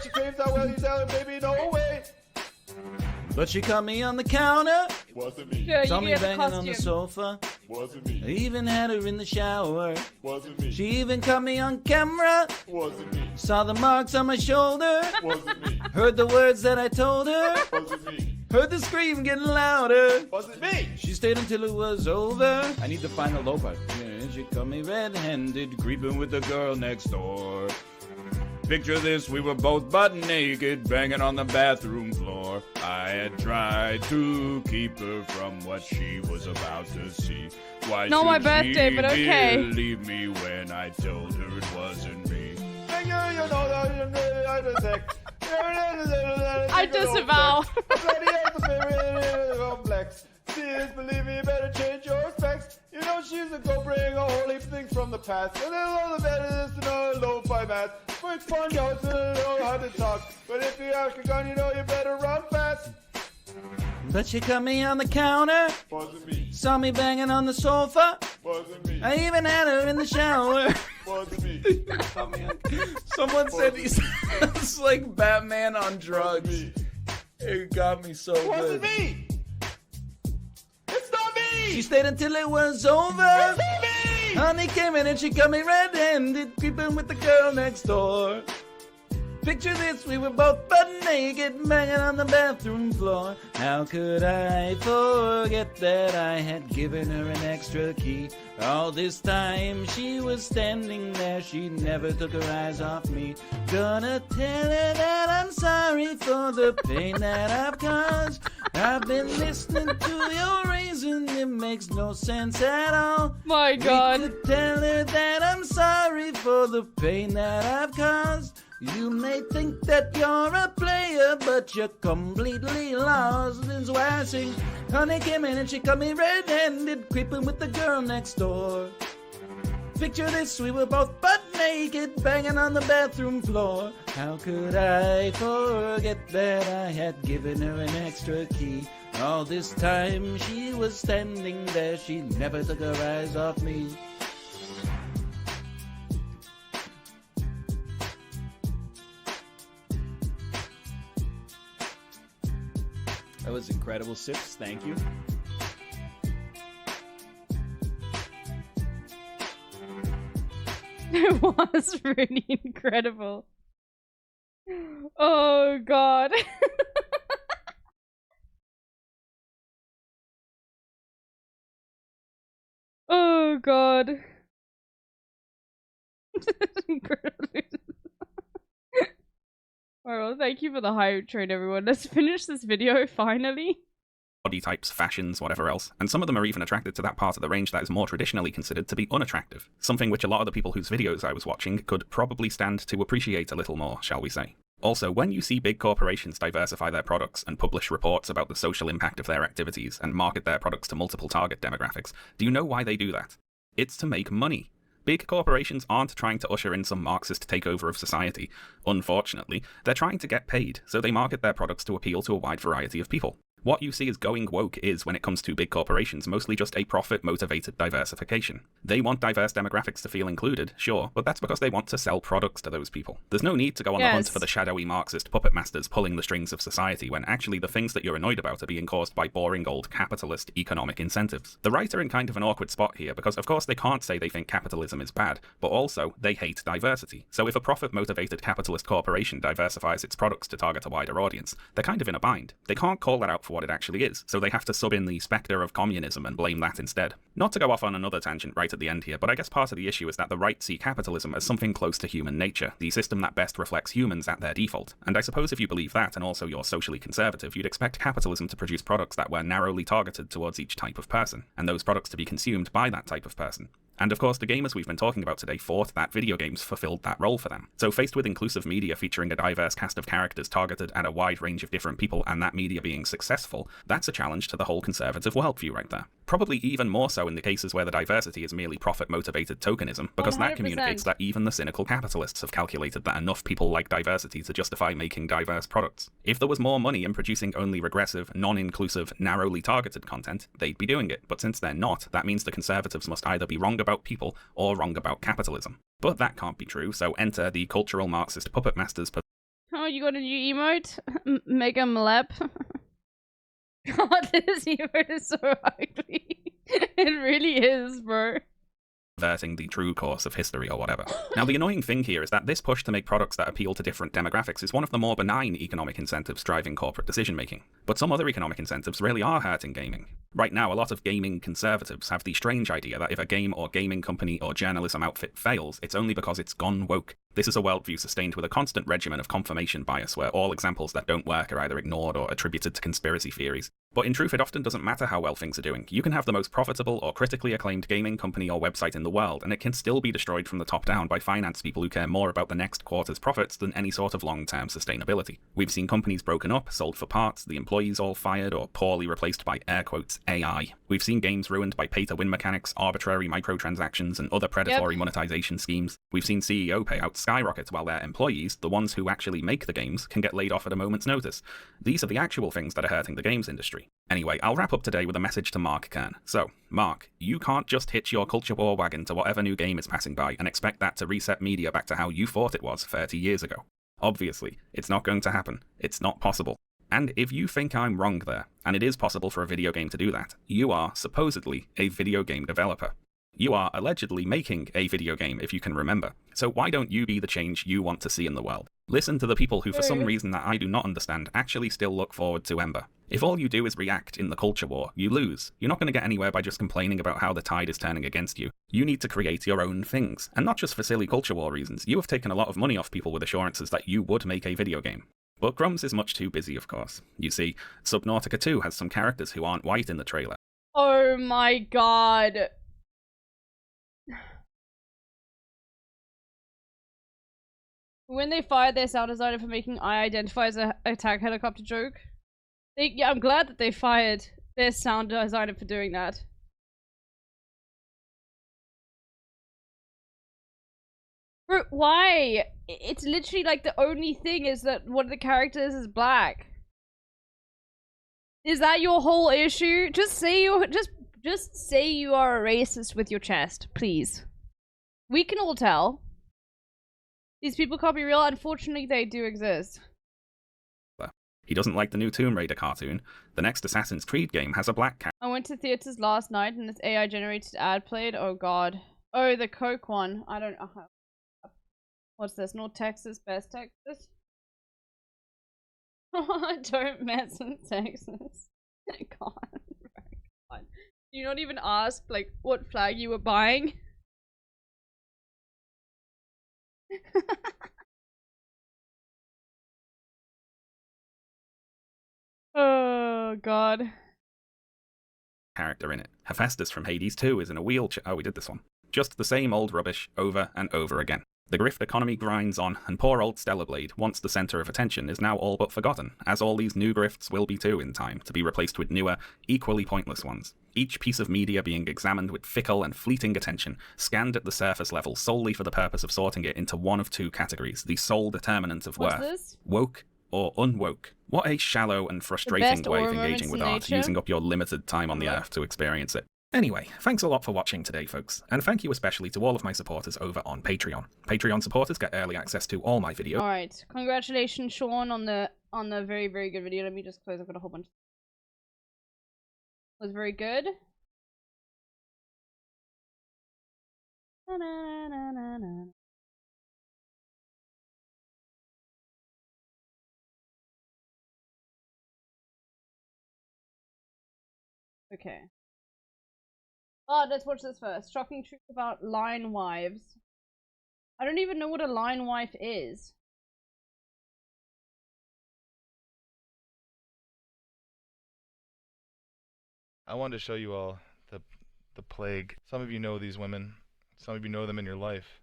she claims how well you tell her, baby, no way. But she caught me on the counter. Wasn't me. Yeah, Saw you me get the banging on the costume. sofa. Wasn't me. I even had her in the shower. Wasn't me. She even caught me on camera. Wasn't me. Saw the marks on my shoulder. Wasn't me. Heard the words that I told her. Wasn't me. Heard the scream getting louder. Wasn't me. She stayed until it was over. I need to find the low part. Yeah, she caught me red-handed, creeping with the girl next door. Picture this, we were both butt naked, banging on the bathroom floor. I had tried to keep her from what she was about to see. Why Not should my birthday, she but okay. believe me when I told her it wasn't me? I disavow. Please believe me, better change your specs. You know she's a go bring a whole heap of things from the past. And then all the better is to know lo-fi math. Quick fun yards and know how to talk. But if you ask a gun, you know you better run fast. But she caught me on the counter. Wasn't me. Saw me banging on the sofa. Wasn't me. I even had her in the shower. Wasn't me. Someone said he sounds like Batman on drugs. It got me so good. Wasn't me. It's not me. She stayed until it was over. It's not me. Honey came in and she got me red-handed, creeping with the girl next door. Picture this, we were both butt naked, banging on the bathroom floor. How could I forget that I had given her an extra key? All this time she was standing there, she never took her eyes off me. Gonna tell her that I'm sorry for the pain that I've caused. I've been listening to your reason, it makes no sense at all. My God. We could tell her that I'm sorry for the pain that I've caused. You may think that you're a player, but you're completely lost. And so I sing, honey came in and she caught me red-handed, creeping with the girl next door. Picture this, we were both butt naked, banging on the bathroom floor. How could I forget that I had given her an extra key? All this time she was standing there, she never took her eyes off me. That was incredible, Sips. Thank you. It was really incredible. Oh god. Oh god. Incredible. Well, thank you for the hype train, everyone. Let's finish this video finally. Body types, fashions, whatever else, and some of them are even attracted to that part of the range that is more traditionally considered to be unattractive. Something which a lot of the people whose videos I was watching could probably stand to appreciate a little more, shall we say. Also, when you see big corporations diversify their products and publish reports about the social impact of their activities and market their products to multiple target demographics, do you know why they do that? It's to make money. Big corporations aren't trying to usher in some Marxist takeover of society. Unfortunately, they're trying to get paid, so they market their products to appeal to a wide variety of people. What you see as going woke is, when it comes to big corporations, mostly just a profit-motivated diversification. They want diverse demographics to feel included, sure, but that's because they want to sell products to those people. There's no need to go on the hunt for the shadowy Marxist puppet masters pulling the strings of society when actually the things that you're annoyed about are being caused by boring old capitalist economic incentives. The right are in kind of an awkward spot here because of course they can't say they think capitalism is bad, but also they hate diversity. So if a profit-motivated capitalist corporation diversifies its products to target a wider audience, they're kind of in a bind. They can't call that out for what it actually is, so they have to sub in the spectre of communism and blame that instead. Not to go off on another tangent right at the end here, but I guess part of the issue is that the right see capitalism as something close to human nature, the system that best reflects humans at their default. And I suppose if you believe that, and also you're socially conservative, you'd expect capitalism to produce products that were narrowly targeted towards each type of person, and those products to be consumed by that type of person. And of course, the gamers we've been talking about today thought that video games fulfilled that role for them. So faced with inclusive media featuring a diverse cast of characters targeted at a wide range of different people and that media being successful, that's a challenge to the whole conservative worldview right there. Probably even more so in the cases where the diversity is merely profit-motivated tokenism, because that communicates that even the cynical capitalists have calculated that enough people like diversity to justify making diverse products. If there was more money in producing only regressive, non-inclusive, narrowly targeted content, they'd be doing it. But since they're not, that means the conservatives must either be wrong about people or wrong about capitalism. But that can't be true, so enter the cultural Marxist puppet masters. Oh, you got a new emote? Mega Mlep. God, this emote is so ugly. It really is, bro. Verting the true course of history or whatever. Now, the annoying thing here is that this push to make products that appeal to different demographics is one of the more benign economic incentives driving corporate decision-making. But some other economic incentives really are hurting gaming. Right now, a lot of gaming conservatives have the strange idea that if a game or gaming company or journalism outfit fails, it's only because it's gone woke. This is a worldview sustained with a constant regimen of confirmation bias where all examples that don't work are either ignored or attributed to conspiracy theories. But in truth, it often doesn't matter how well things are doing. You can have the most profitable or critically acclaimed gaming company or website in the world, and it can still be destroyed from the top down by finance people who care more about the next quarter's profits than any sort of long-term sustainability. We've seen companies broken up, sold for parts, the employees all fired, or poorly replaced by air quotes AI. We've seen games ruined by pay-to-win mechanics, arbitrary microtransactions, and other predatory monetization schemes. We've seen CEO payouts skyrocket while their employees, the ones who actually make the games, can get laid off at a moment's notice. These are the actual things that are hurting the games industry. Anyway, I'll wrap up today with a message to Mark Kern. So, Mark, you can't just hitch your culture war wagon to whatever new game is passing by and expect that to reset media back to how you thought it was 30 years ago. Obviously, it's not going to happen. It's not possible. And if you think I'm wrong there, and it is possible for a video game to do that, you are supposedly a video game developer. You are allegedly making a video game, if you can remember. So why don't you be the change you want to see in the world? Listen to the people who, for some reason that I do not understand, actually still look forward to Ember. If all you do is react in the culture war, you lose. You're not going to get anywhere by just complaining about how the tide is turning against you. You need to create your own things. And not just for silly culture war reasons. You have taken a lot of money off people with assurances that you would make a video game. But Grums is much too busy, of course. You see, Subnautica 2 has some characters who aren't white in the trailer. Oh my god. When they fired their sound designer for making I Identify as a attack helicopter joke. Yeah, I'm glad that they fired their sound designer for doing that. Bro, why? It's literally like the only thing is that one of the characters is black. Is that your whole issue? Just say you are a racist with your chest, please. We can all tell. These people can't be real. Unfortunately, they do exist. He doesn't like the new Tomb Raider cartoon. The next Assassin's Creed game has a black cat. I went to theaters last night and this AI generated ad played. Oh god. Oh, the Coke one. I don't know. What's this? North Texas, Best Texas? Don't mess with Texas. God. God. Do you not even ask, like, what flag you were buying? Oh god. Character in it. Hephaestus from Hades 2 is in a wheelchair. Oh, we did this one. Just the same old rubbish over and over again. The grift economy grinds on, and poor old Stellar Blade, once the centre of attention, is now all but forgotten, as all these new grifts will be too in time, to be replaced with newer, equally pointless ones. Each piece of media being examined with fickle and fleeting attention, scanned at the surface level solely for the purpose of sorting it into one of two categories, the sole determinant of worth. This? Woke or unwoke. What a shallow and frustrating way of engaging with art, using up your limited time on the earth to experience it. Anyway, thanks a lot for watching today, folks, and thank you especially to all of my supporters over on Patreon. Patreon supporters get early access to all my videos. Alright, congratulations Sean on the very, very good video. Let me just close, I've got a whole bunch. It was very good. Na, na, na, na, na. Okay. Oh, let's watch this first. Shocking truth about line wives. I don't even know what a line wife is. I wanted to show you all the plague. Some of you know these women. Some of you know them in your life.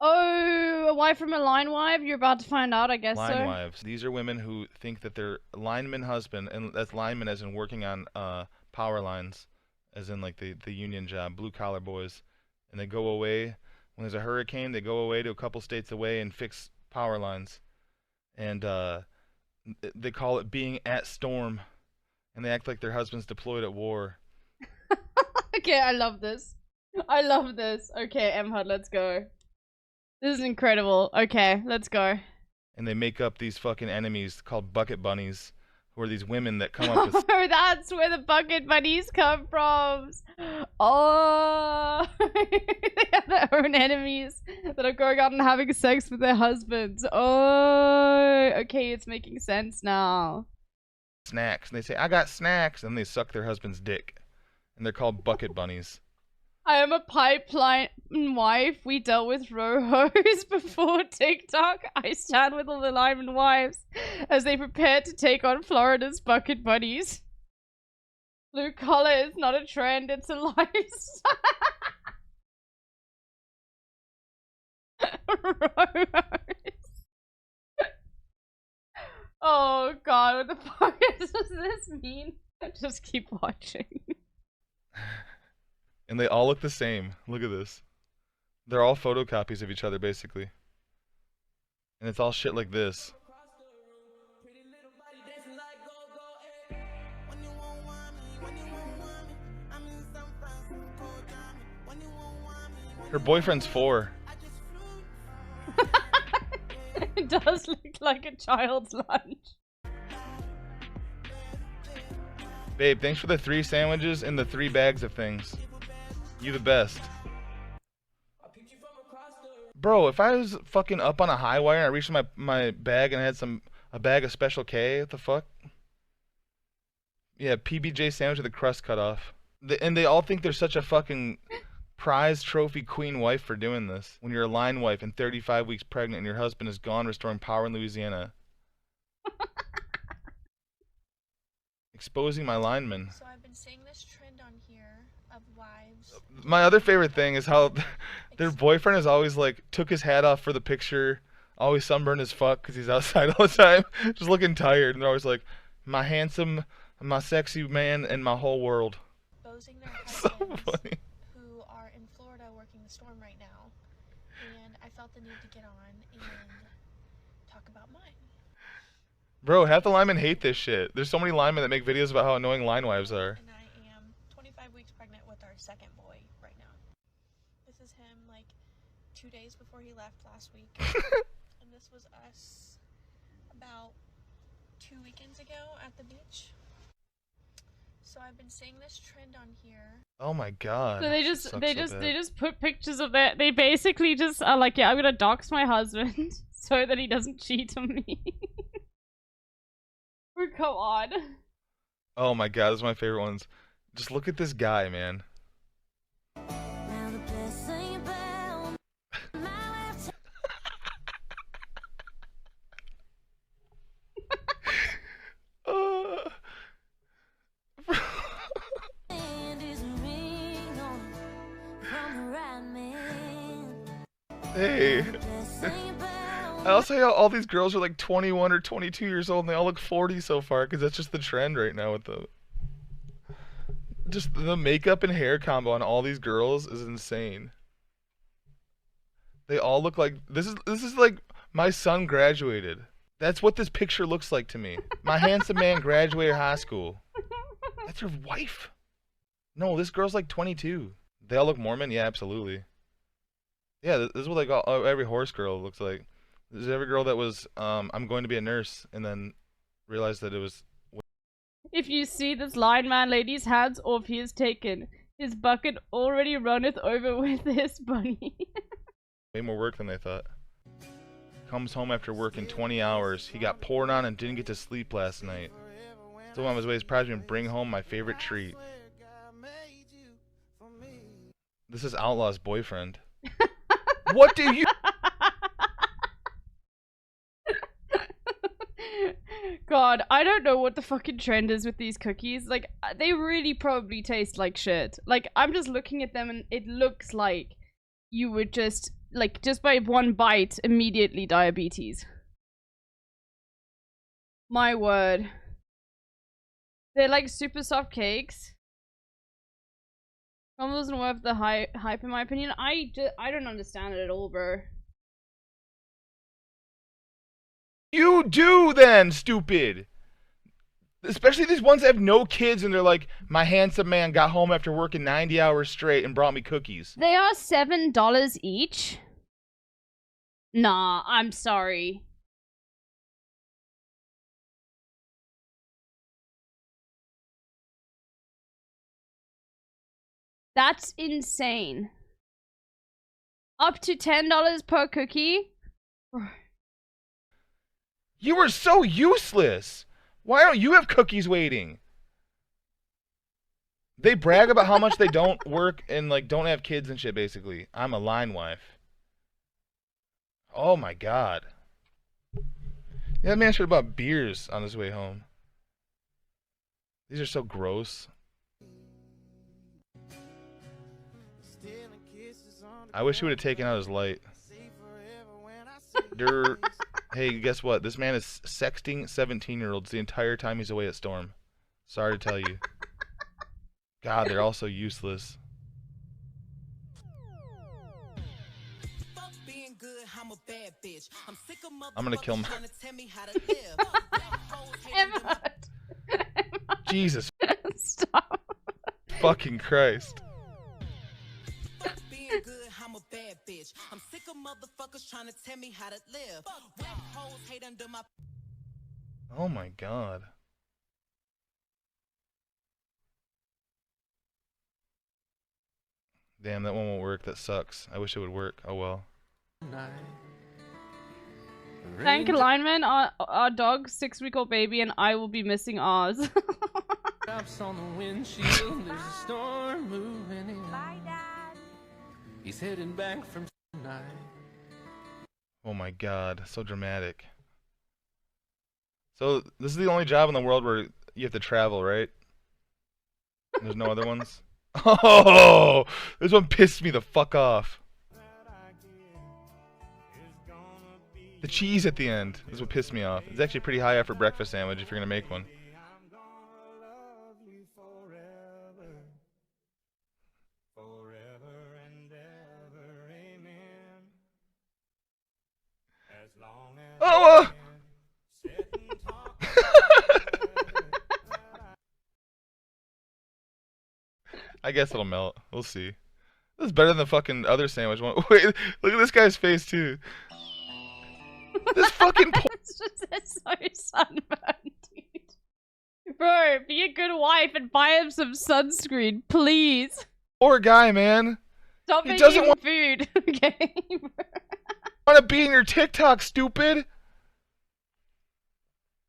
Oh, a wife from a line wife? You're about to find out, I guess. Line wives. These are women who think that their lineman husband, and that's lineman as in working on power lines, as in like the union job, blue collar boys, and they go away when there's a hurricane. They go away to a couple states away and fix power lines, and they call it being at storm, and they act like their husband's deployed at war. Okay, I love this. I love this. Okay, MHUD, let's go. This is incredible. Okay, let's go. And they make up these fucking enemies called bucket bunnies, who are these women that come up with... Oh, that's where the bucket bunnies come from. Oh, they have their own enemies that are going out and having sex with their husbands. Oh, okay, it's making sense now. Snacks. And they say, I got snacks. And they suck their husband's dick. And they're called bucket bunnies. I am a pipeline wife. We dealt with row-hos before TikTok. I stand with all the lineman wives as they prepare to take on Florida's bucket bunnies. Blue collar is not a trend, it's a lifestyle. Row-hos. Oh god, what the fuck does this mean? Just keep watching. And they all look the same. Look at this. They're all photocopies of each other, basically. And it's all shit like this. Her boyfriend's 4. It does look like a child's lunch. Babe, thanks for the 3 sandwiches and the 3 bags of things. You the best. Bro, if I was fucking up on a high wire and I reached my bag and I had a bag of Special K, what the fuck? Yeah, PBJ sandwich with the crust cut off. And they all think they're such a fucking prize trophy queen wife for doing this. When you're a line wife and 35 weeks pregnant and your husband is gone restoring power in Louisiana. Exposing my linemen. So I've been seeing this trend on here of wives. My other favorite thing is how their boyfriend is always like took his hat off for the picture. always sunburned as fuck because he's outside all the time, just looking tired. And they're always like, my handsome, my sexy man, and my whole world. Exposing their So husbands funny. who are in Florida working the storm right now, and I felt the need to get on and talk about mine. Bro, half the linemen hate this shit. There's so many linemen that make videos about how annoying line wives are. And I am 25 weeks pregnant with our second boy right now. This is him like 2 days before he left last week. And this was us about 2 weekends ago at the beach. So I've been seeing this trend on here. Oh my god. So they This sucks so bad. they just put pictures of that. They basically just are like, yeah, I'm gonna dox my husband so that he doesn't cheat on me. Oh, come on. Oh my god, this is my favorite ones. Just look at this guy, man. Hey. I also hate how all these girls are like 21 or 22 years old and they all look 40 so far because that's just the trend right now with the... Just the makeup and hair combo on all these girls is insane. They all look like... This is like my son graduated. That's what this picture looks like to me. My handsome man graduated high school. That's her wife. No, this girl's like 22. They all look Mormon? Yeah, absolutely. Yeah, this is what like every horse girl looks like. There's every girl that was, I'm going to be a nurse, and then realized that it was... If you see this lineman lady's hands off, he is taken. His bucket already runneth over with his bunny. Way more work than they thought. Comes home after working 20 hours. He got poured on and didn't get to sleep last night. Still on his way to surprise me and bring home my favorite treat. This is Outlaw's boyfriend. What do you... God, I don't know what the fucking trend is with these cookies. Like, they really probably taste like shit. Like, I'm just looking at them and it looks like you would just, like, just by one bite, immediately diabetes. My word. They're like super soft cakes. Almost doesn't worth the hype in my opinion. I don't understand it at all, bro. You do then, stupid! Especially these ones that have no kids and they're like, my handsome man got home after working 90 hours straight and brought me cookies. They are $7 each? Nah, I'm sorry. That's insane. Up to $10 per cookie? You are so useless! Why don't you have cookies waiting? They brag about how much they don't work and like don't have kids and shit basically. I'm a line wife. Oh my god. Yeah, that man should have bought beers on his way home. These are so gross. I wish he would have taken out his light. Hey, guess what? This man is sexting 17-year-olds the entire time he's away at Storm. Sorry to tell you. God, they're all so useless. I'm gonna kill my... Jesus. Stop. Fucking Christ. I'm a bad bitch. I'm sick of motherfuckers trying to tell me how to live. Rap hoes hate under my... Oh my god. Damn, that one won't work. That sucks. I wish it would work. Oh well. Thank you, lineman. Our dog, 6-week-old baby, and I will be missing ours. On the windshield, there's a storm moving in. Bye, Dad. He's heading back from tonight. Oh my god, so dramatic. So this is the only job in the world where you have to travel, right? There's no other ones? Oh, this one pissed me the fuck off. The cheese at the end is what pissed me off. It's actually a pretty high effort breakfast sandwich if you're gonna make one. Oh! I guess it'll melt. We'll see. This is better than the fucking other sandwich one. Wait, look at this guy's face too. This fucking It's just so sunburned, dude. Bro, be a good wife and buy him some sunscreen, please. poor guy, man. Stop He making doesn't him want food, okay? to be in your TikTok, stupid.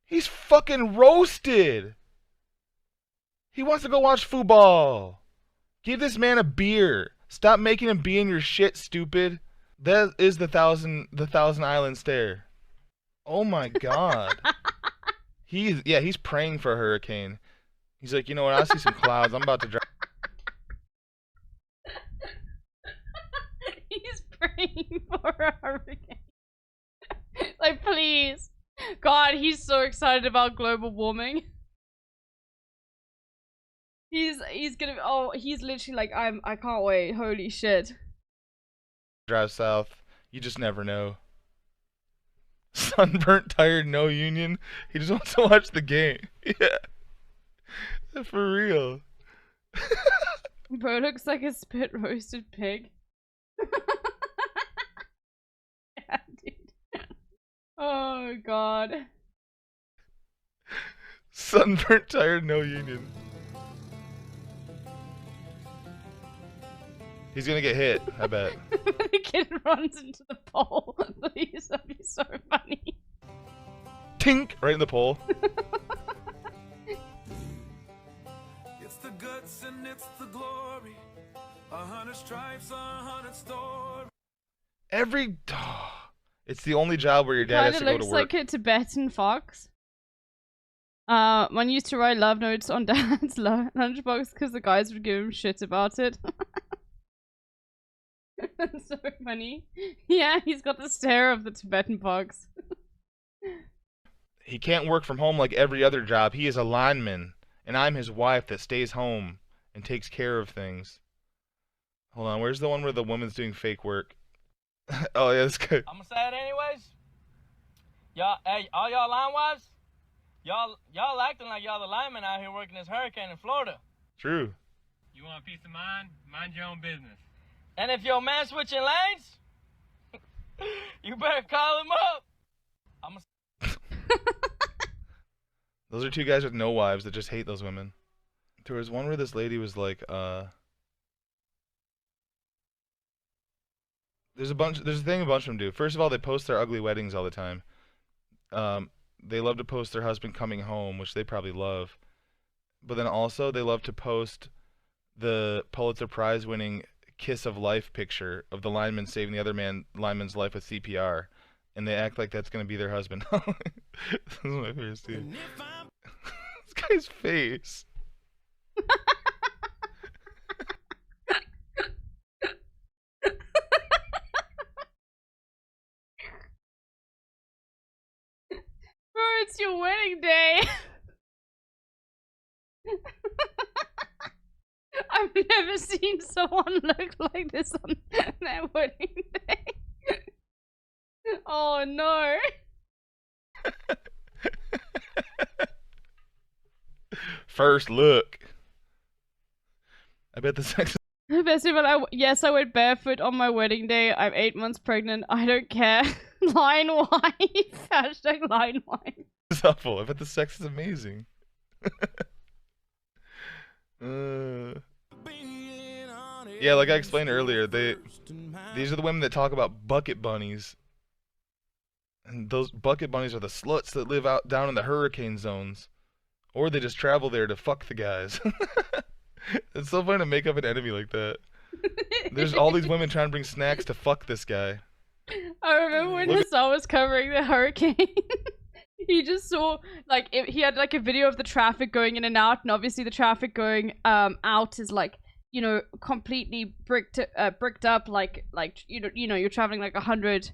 He's fucking roasted. He wants to go watch football. Give this man a beer. Stop making him be in your shit, stupid. That is the thousand island stare. Oh my god. He's praying for a hurricane. He's like, you know what? I see some clouds. I'm about to drive. He's praying for a hurricane. Like, please. God, he's so excited about global warming. He's literally like, I can't wait. Holy shit. Drive south. You just never know. Sunburnt, tired, no union. He just wants to watch the game. Yeah. For real. Bro looks like a spit roasted pig. Yeah, dude. Oh god. Sunburnt, tired, no union. He's gonna get hit, I bet. The kid runs into the pole. Please, that'd be so funny. Tink! Right in the pole. It's the guts and it's the glory. 100 stripes, 100 stories. It's the only job where your dad has to go to Kinda work. looks like a Tibetan fox. One used to write love notes on Dad's lunchbox because the guys would give him shit about it. That's so funny. Yeah, he's got the stare of the Tibetan fox. He can't work from home like every other job. He is a lineman, and I'm his wife that stays home and takes care of things. Hold on, where's the one where the woman's doing fake work? Oh yeah, that's good. I'm gonna say it anyways. Y'all, hey, all y'all line wives, y'all acting like y'all the linemen out here working this hurricane in Florida. True. You want peace of mind? Mind your own business. And if your man switching lanes, you better call him up. Those are two guys with no wives that just hate those women. There was one where this lady was like, there's a thing a bunch of them do. First of all, they post their ugly weddings all the time. They love to post their husband coming home, which they probably love. But then also, they love to post the Pulitzer Prize winning kiss of life picture of the lineman saving the other lineman's life with CPR, and they act like that's gonna be their husband. This is my favorite scene. This guy's face. Bro, it's your wedding day. I've never seen someone look like this on their wedding day. Oh no. First look. I bet the sex. Festival. Yes, I went barefoot on my wedding day. I'm 8 months pregnant. I don't care. Line wife. Hashtag line wife. It's awful. I bet the sex is amazing. Yeah, like I explained earlier, these are the women that talk about bucket bunnies. And those bucket bunnies are the sluts that live out down in the hurricane zones. Or they just travel there to fuck the guys. It's so funny to make up an enemy like that. There's all these women trying to bring snacks to fuck this guy. I remember when Hassan was covering the hurricane. He just saw, like, he had like a video of the traffic going in and out, and obviously the traffic going out is like, you know, completely bricked up, like you know, you're traveling like 100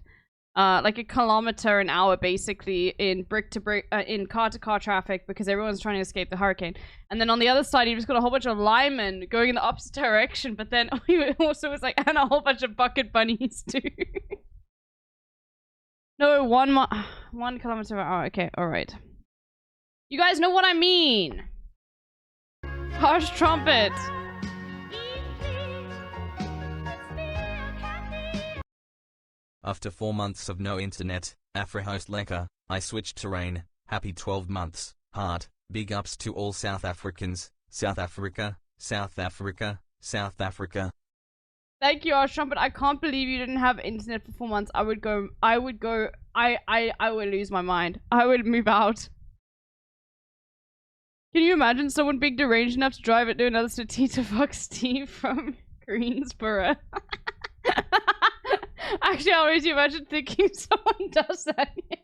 like a kilometer an hour basically in brick to brick, in car to car traffic because everyone's trying to escape the hurricane. And then on the other side, you just got a whole bunch of linemen going in the opposite direction, but then he also was like, and a whole bunch of bucket bunnies too. No, 1 kilometer an hour. Okay, alright. You guys know what I mean. Harsh trumpet. After 4 months of no internet, Afrohost Leka, I switched to rain. Happy 12 months. Heart. Big ups to all South Africans. South Africa, South Africa, South Africa. Thank you, Harsh trumpet. I can't believe you didn't have internet for 4 months. I would lose my mind. I would move out. Can you imagine someone being deranged enough to drive it to another city to fuck Steve from Greensboro? Actually, I always imagine thinking someone does that. Yeah.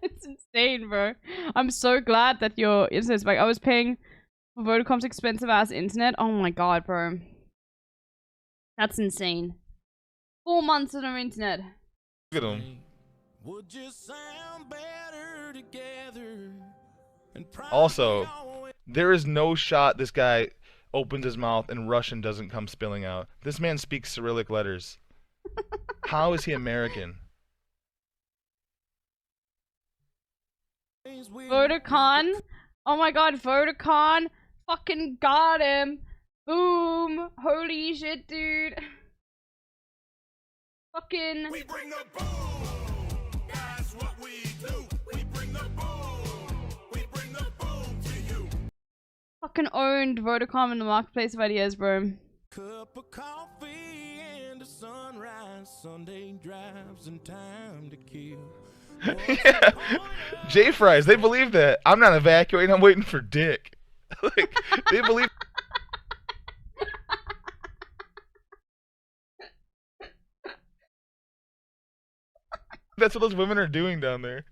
It's insane, bro. I'm so glad that your internet's back. I was paying for Vodacom's expensive ass internet. Oh my god, bro. That's insane. 4 months of no internet. Look at him. Also, there is no shot this guy opens his mouth and Russian doesn't come spilling out. This man speaks Cyrillic letters. How is he American? Vodacom. Oh my god, Vodacom. Fucking got him. Boom. Holy shit, dude. Fucking. We bring the boom. That's what we do. We bring the boom. We bring the boom to you. Fucking owned Vodacom in the marketplace of ideas, bro. Cup of coffee and a sunrise, Sunday drives and time to kill. Yeah. J-Fries, they believe that. I'm not evacuating, I'm waiting for dick. Like, they believe. That's what those women are doing down there.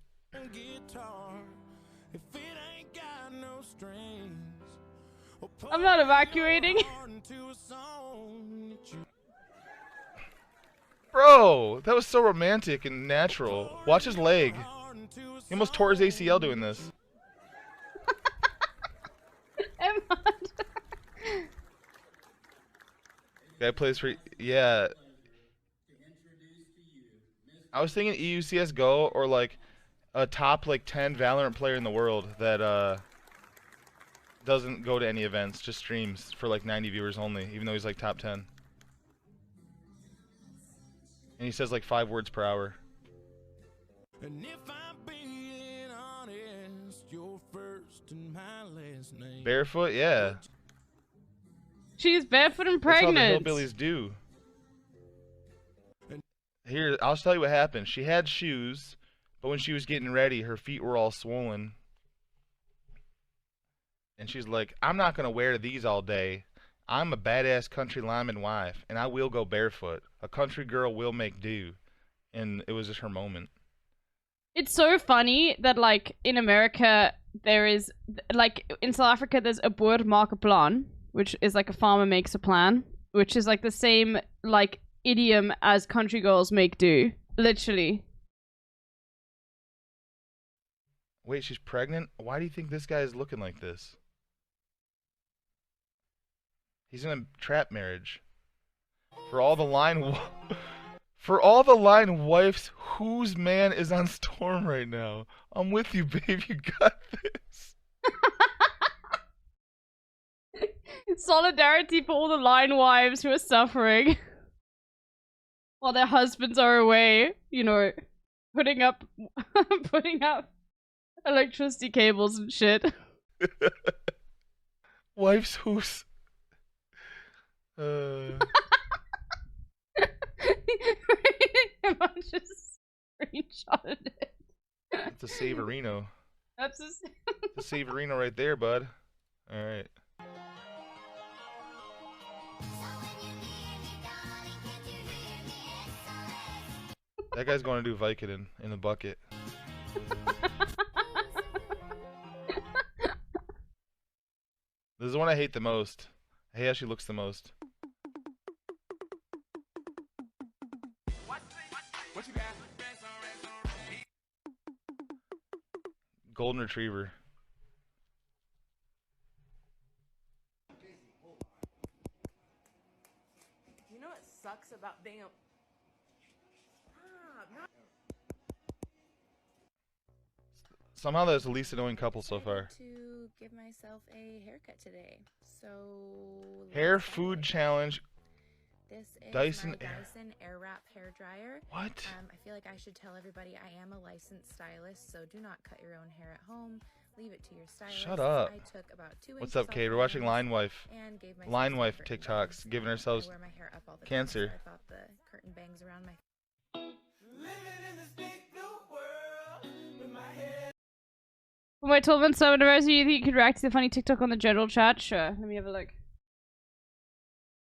I'm not evacuating. Bro, that was so romantic and natural. Watch his leg. He almost tore his ACL doing this. Guy plays for... Yeah. I was thinking EU CSGO or like a top like 10 Valorant player in the world that doesn't go to any events, just streams for like 90 viewers only, even though he's like top 10. And he says like 5 words per hour. And if I'm being honest, you're first in my last name. Barefoot, yeah. She's barefoot and pregnant. That's how the hillbillies do. Here, I'll tell you what happened. She had shoes, but when she was getting ready, her feet were all swollen. And she's like, I'm not going to wear these all day. I'm a badass country lineman wife, and I will go barefoot. A country girl will make do. And it was just her moment. It's so funny that, like, in America, there is, like, in South Africa, there's a boer maak 'n plan, which is like a farmer makes a plan, which is like the same, like, idiom as country girls make do. Literally. Wait, she's pregnant? Why do you think this guy is looking like this? He's in a trap marriage. For all the line wives, whose man is on storm right now? I'm with you, babe. You got this. Solidarity for all the line wives who are suffering while their husbands are away, you know, putting up electricity cables and shit. Wives whose I just screenshotted it. That's a Saverino. That's a Saverino right there, bud. Alright. That guy's going to do Vicodin in the bucket. This is the one I hate the most. I hate how she looks the most. What you got? golden retriever. You know what sucks about being a... Somehow that's the least annoying couple so far. To give myself a haircut today. So Hair food challenge. This is Dyson my Dyson Airwrap hair dryer. What? I feel like I should tell everybody I am a licensed stylist, so do not cut your own hair at home. Leave it to your stylist. Shut up. I took about 2 What's inches up, Kate? off We're my watching ends Line Wife. and gave myself Line some Wife curtain TikToks, bangs. giving ourselves I wear my hair up all the cancer. time, so I thought the curtain bangs around my For my 12 months sub anniversary, you think you could react to the funny TikTok on the general chat? Sure. Let me have a look.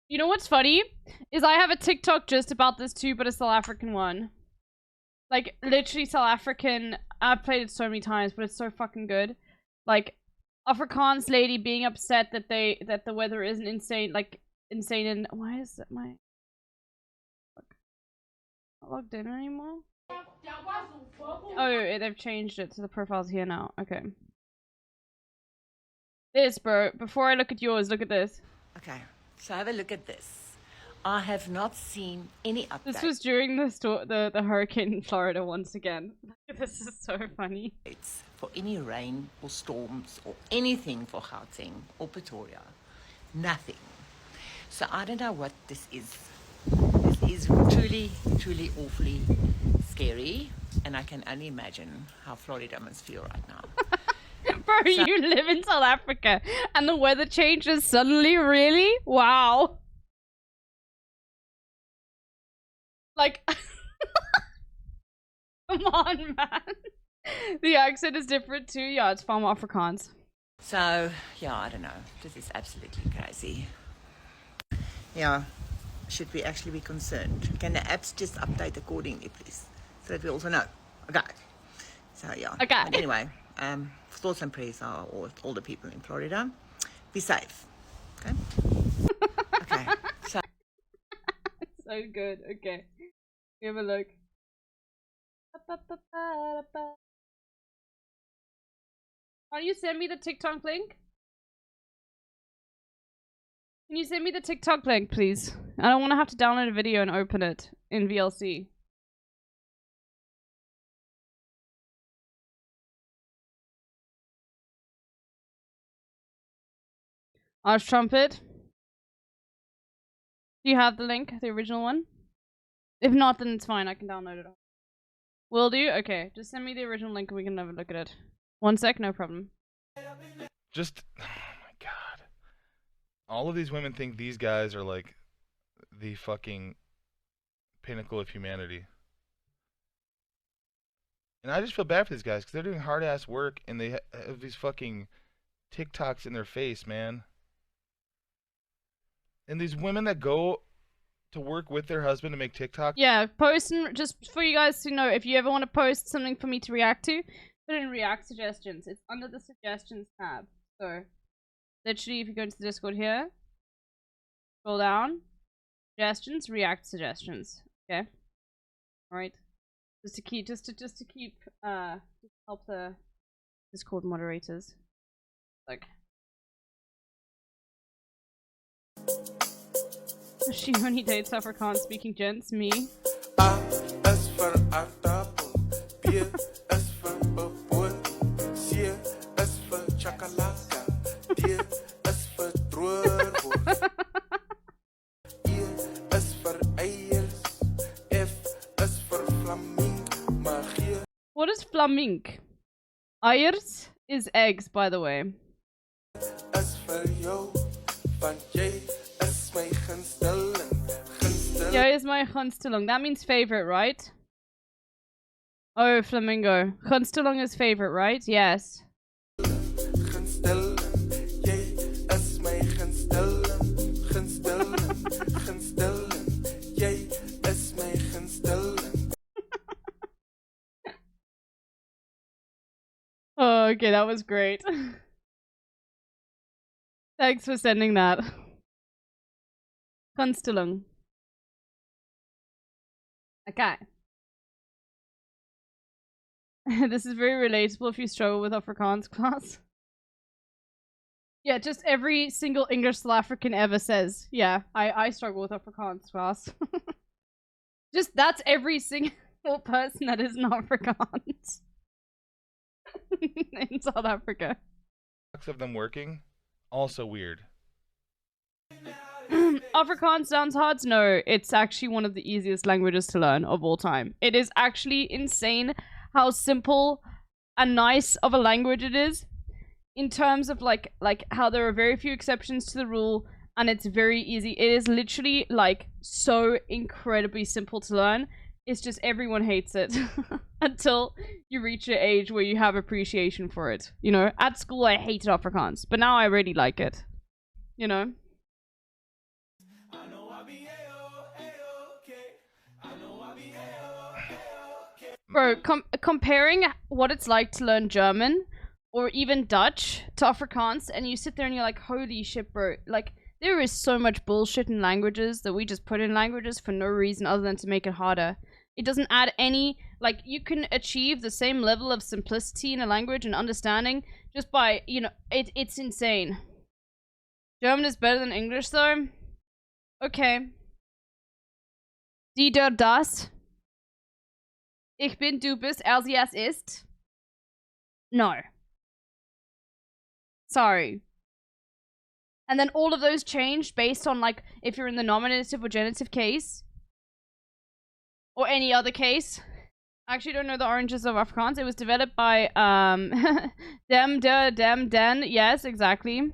You know what's funny? Is I have a TikTok just about this too, but a South African one. Like, literally South African. I've played it so many times, but it's so fucking good. Like, Afrikaans lady being upset that the weather isn't insane, like, insane and... Why is it my... Fuck. Not logged in anymore? Oh, they've changed it, so the profile's here now. Okay. This, bro. Before I look at yours, look at this. Okay, so have a look at this. I have not seen any updates. This was during the hurricane in Florida once again. This is so funny. For any rain or storms or anything for Gauteng or Pretoria. Nothing. So I don't know what this is. This is truly, truly awfully scary. And I can only imagine how Florida must feel right now. Bro, you live in South Africa and the weather changes suddenly? Really? Wow. Like, come on, man. The accent is different too. Yeah, it's far more Afrikaans. So, yeah, I don't know. This is absolutely crazy. Yeah, should we actually be concerned? Can the apps just update accordingly, please? So that we also know. Okay. So, yeah. Okay. But anyway, thoughts and prayers are all the people in Florida. Be safe. Okay? Okay. So. So good. Okay. Give a look. Can you send me the TikTok link? Can you send me the TikTok link, please? I don't want to have to download a video and open it in VLC. Arch Trumpet. Do you have the link? The original one? If not, then it's fine. I can download it. Will do? Okay. Just send me the original link and we can have a look at it. One sec, no problem. Just, oh my god. All of these women think these guys are like the fucking pinnacle of humanity. And I just feel bad for these guys because they're doing hard ass work and they have these fucking TikToks in their face, man. And these women that go to work with their husband to make TikTok. Yeah, post and just for you guys to know, if you ever want to post something for me to react to, put in react suggestions. It's under the suggestions tab. So, literally, if you go into the Discord here, scroll down, suggestions, react suggestions. Okay, all right. Just to keep, just help the Discord moderators. Like. She only dates Afrikaans speaking gents, me. What is flamink? Eiers is eggs, by the way. Yo is my gunsteling. That means favorite, right? Oh, flamingo. Gunsteling is favorite, right? Yes. Oh, okay, that was great. Thanks for sending that. Gunsteling. Okay. This is very relatable if you struggle with Afrikaans class. Yeah, just every single English South African ever says, yeah, I struggle with Afrikaans class. Just that's every single person that is an Afrikaans in South Africa. Of them working, also weird. Afrikaans sounds hard? No, it's actually one of the easiest languages to learn of all time. It is actually insane how simple and nice of a language it is. In terms of like how there are very few exceptions to the rule and it's very easy. It is literally like so incredibly simple to learn. It's just everyone hates it until you reach an age where you have appreciation for it. You know, at school I hated Afrikaans, but now I really like it. You know? Bro, comparing what it's like to learn German or even Dutch to Afrikaans, and you sit there and you're like, holy shit, bro. Like, there is so much bullshit in languages that we just put in languages for no reason other than to make it harder. It doesn't add any, like, you can achieve the same level of simplicity in a language and understanding just by, you know, it's insane. German is better than English, though? Okay. Die der das? Ich bin, du bist, er sie es ist? No. Sorry. And then all of those changed based on, like, if you're in the nominative or genitive case. Or any other case. I actually don't know the origins of Afrikaans. It was developed by, dem, den. Yes, exactly.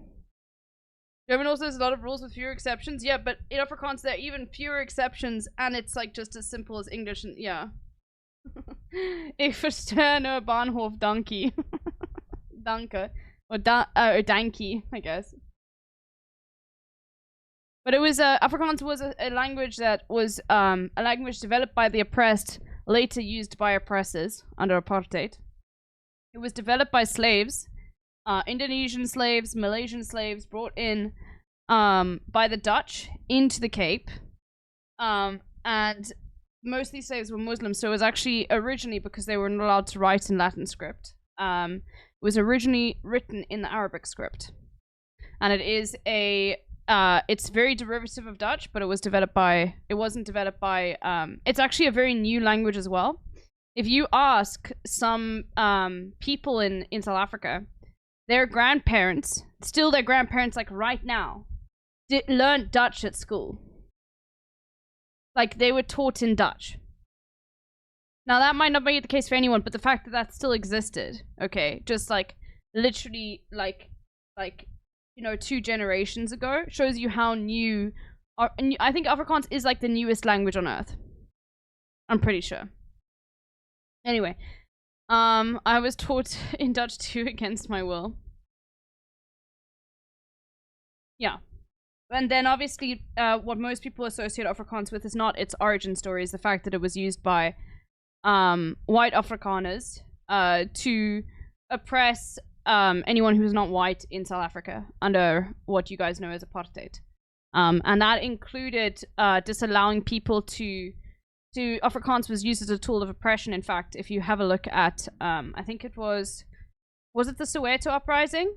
German also has a lot of rules with fewer exceptions. Yeah, but in Afrikaans there are even fewer exceptions and it's, like, just as simple as English and, yeah. Ich verstehe nur Bahnhof, danke. Danke. Or danke, I guess. But it was, Afrikaans was a language that was, a language developed by the oppressed, later used by oppressors under apartheid. It was developed by slaves, Indonesian slaves, Malaysian slaves brought in, by the Dutch into the Cape. And most of these slaves were Muslims, so it was actually originally because they were not allowed to write in Latin script. It was originally written in the Arabic script. And it is a, it's very derivative of Dutch, but it was developed by, it wasn't developed by, it's actually a very new language as well. If you ask some people in South Africa, their grandparents, still their grandparents like right now, learned Dutch at school. Like, they were taught in Dutch. Now, that might not be the case for anyone, but the fact that that still existed, okay, just, like, literally, like, you know, 2 generations ago, shows you how new... I think Afrikaans is, like, the newest language on Earth. I'm pretty sure. Anyway, I was taught in Dutch too, against my will. Yeah. And then obviously, what most people associate Afrikaans with is not its origin story, is the fact that it was used by white Afrikaners to oppress anyone who's not white in South Africa under what you guys know as apartheid. And that included disallowing people to Afrikaans was used as a tool of oppression. In fact, if you have a look at, I think it was it the Soweto uprising?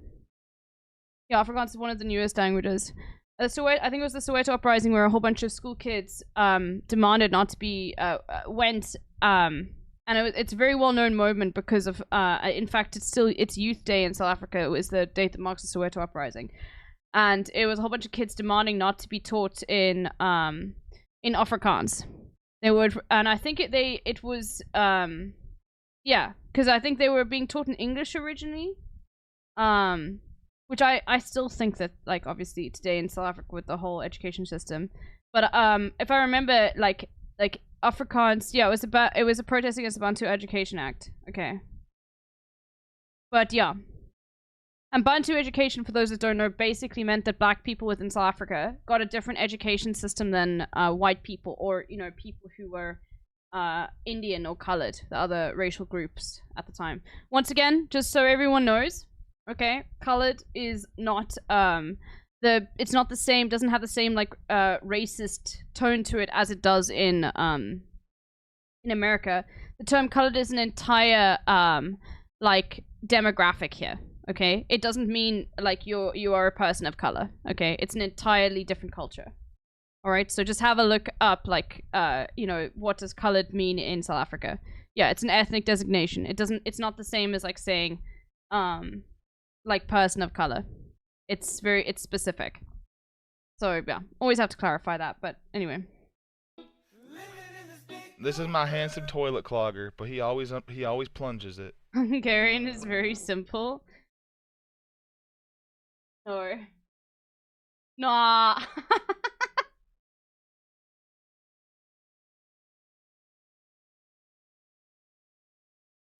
Yeah, Afrikaans is one of the newest languages. I think it was the Soweto uprising where a whole bunch of school kids demanded not to be and it's a very well-known moment because of in fact it's Youth Day in South Africa. It was the date that marks the Soweto uprising, and it was a whole bunch of kids demanding not to be taught in Afrikaans. They would, and I think it was yeah, because I think they were being taught in English originally. Which I still think that, like, obviously today in South Africa with the whole education system, but if I remember, like Afrikaans, yeah, it was a protest against the Bantu Education Act. Okay, but yeah, and Bantu education, for those that don't know, basically meant that black people within South Africa got a different education system than white people, or, you know, people who were Indian or colored, the other racial groups at the time. Once again, just so everyone knows. Okay, colored is not it's not the same, doesn't have the same, like, racist tone to it as it does in America. the term colored is an entire like demographic here. Okay, it doesn't mean like you are a person of color. Okay, it's an entirely different culture. All right, so just have a look up, like, you know, what does colored mean in South Africa? Yeah, it's an ethnic designation. It's not the same as like saying, like person of color. It's specific. So yeah, always have to clarify that. But anyway, this is my handsome toilet clogger, but he always plunges it. Hungarian is very simple. Or nah.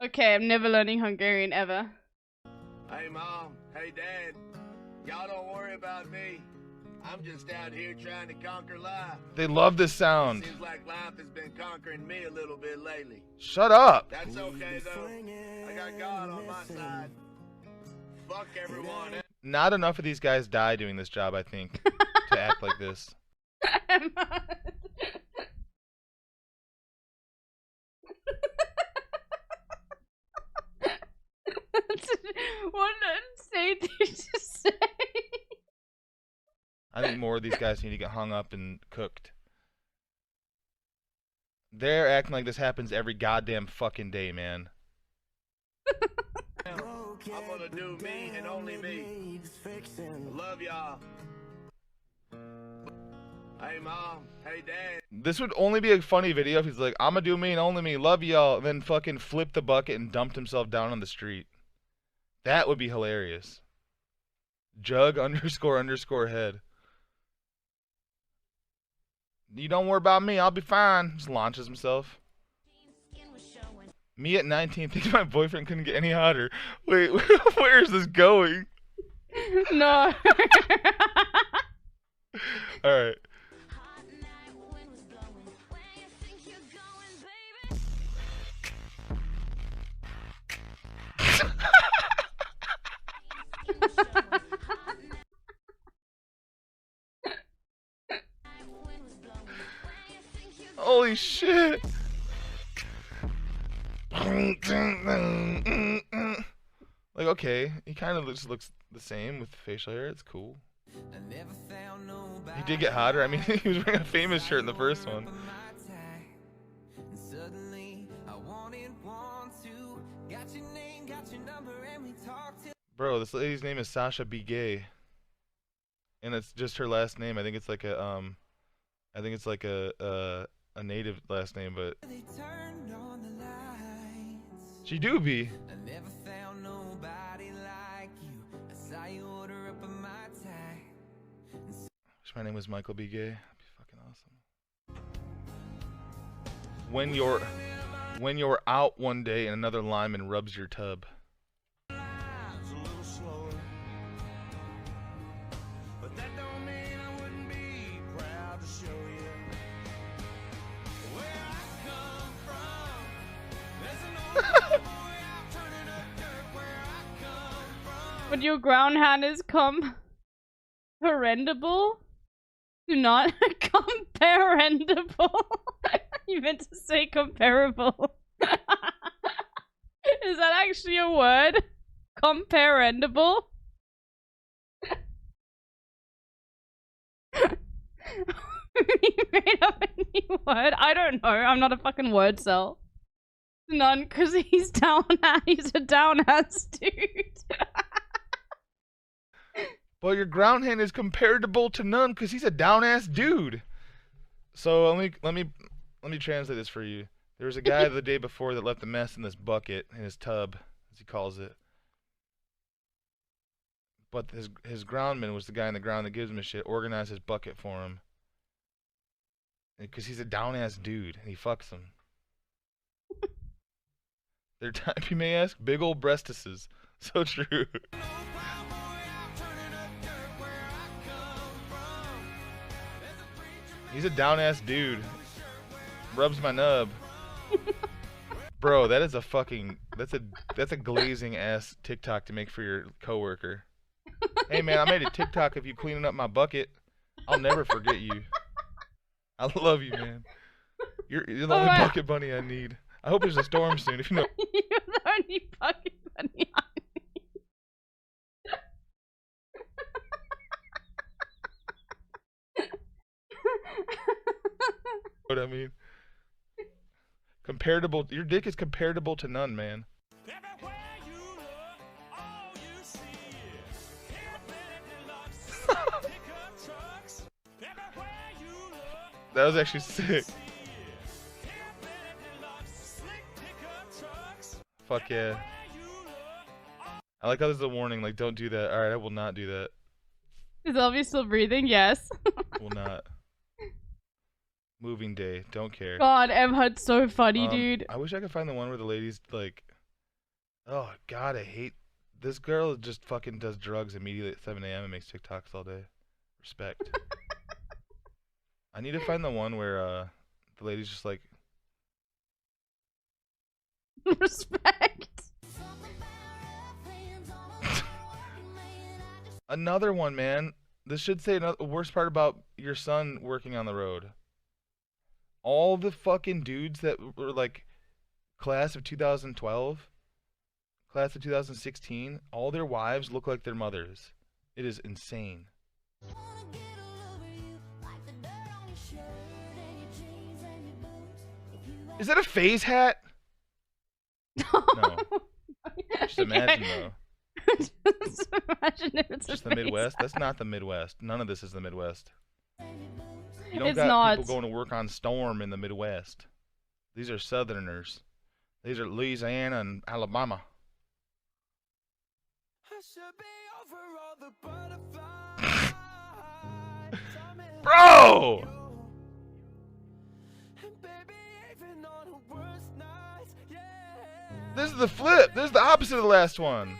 Okay, I'm never learning Hungarian ever. Hey mom, hey dad, y'all don't worry about me. I'm just out here trying to conquer life. They love this sound. Seems like life has been conquering me a little bit lately. Shut up. That's okay though. I got God on my side. Fuck everyone. Not enough of these guys die doing this job, I think, to act like this. What an insane thing to say. I think more of these guys need to get hung up and cooked. They're acting like this happens every goddamn fucking day, man. I'm gonna do me and only me. Love y'all. Hey mom, hey dad. This would only be a funny video if he's like, I'm gonna do me and only me, love y'all, then fucking flipped the bucket and dumped himself down on the street. That would be hilarious. Jug __ head. You don't worry about me, I'll be fine. Just launches himself. Me at 19 thinks my boyfriend couldn't get any hotter. Wait, where is this going? No. Alright. Holy shit. Like, okay, he kind of looks the same with facial hair. It's cool. He did get hotter. I mean, he was wearing a Famous shirt in the first one. Bro, this lady's name is Sasha B. Gay, and it's just her last name. I think it's like a a native last name, but she do be. Wish my name was Michael B. Gay. That'd be fucking awesome. When you're out one day and another lineman rubs your tub. Would your ground handers come horrendable? Do not comparendable. You meant to say comparable. Is that actually a word? Comparendable? You made up a new word? I don't know. I'm not a fucking word cell. None, because he's a down-ass dude. Well, your ground hand is comparable to none because he's a down-ass dude. So let me translate this for you. There was a guy the day before that left a mess in this bucket, in his tub, as he calls it. But his groundman was the guy in the ground that gives him a shit, organized his bucket for him. Because he's a down-ass dude, and he fucks him. Their type, you may ask? Big old breastises. So true. He's a down-ass dude. Rubs my nub. Bro, that is a fucking... That's a glazing-ass TikTok to make for your coworker. Hey, man, I made a TikTok of you cleaning up my bucket. I'll never forget you. I love you, man. You're the only bucket bunny I need. I hope there's a storm soon. If you know. You're the only pocket bunny I What I mean. Comparable. Your dick is comparable to none, man. That was actually sick. Fuck yeah. I like how there's a warning, like, don't do that. Alright, I will not do that. Is Elvie still breathing? Yes. Will not. Moving day, don't care. God, Emhut's so funny, dude. I wish I could find the one where the lady's like, oh god, I hate this girl. Just fucking does drugs immediately at 7 a.m. and makes TikToks all day. Respect. I need to find the one where the lady's just like, respect. Another one, man. This should say another worst part about your son working on the road. All the fucking dudes that were like class of 2012, class of 2016, all their wives look like their mothers. It is insane. Is that a phase hat? No. Just imagine though. Just imagine if it's Just a the Midwest? face. That's not the Midwest. None of this is the Midwest. You don't It's got not. people going to work on storm in the Midwest. These are Southerners. These are Louisiana and Alabama. Bro! This is the flip. This is the opposite of the last one.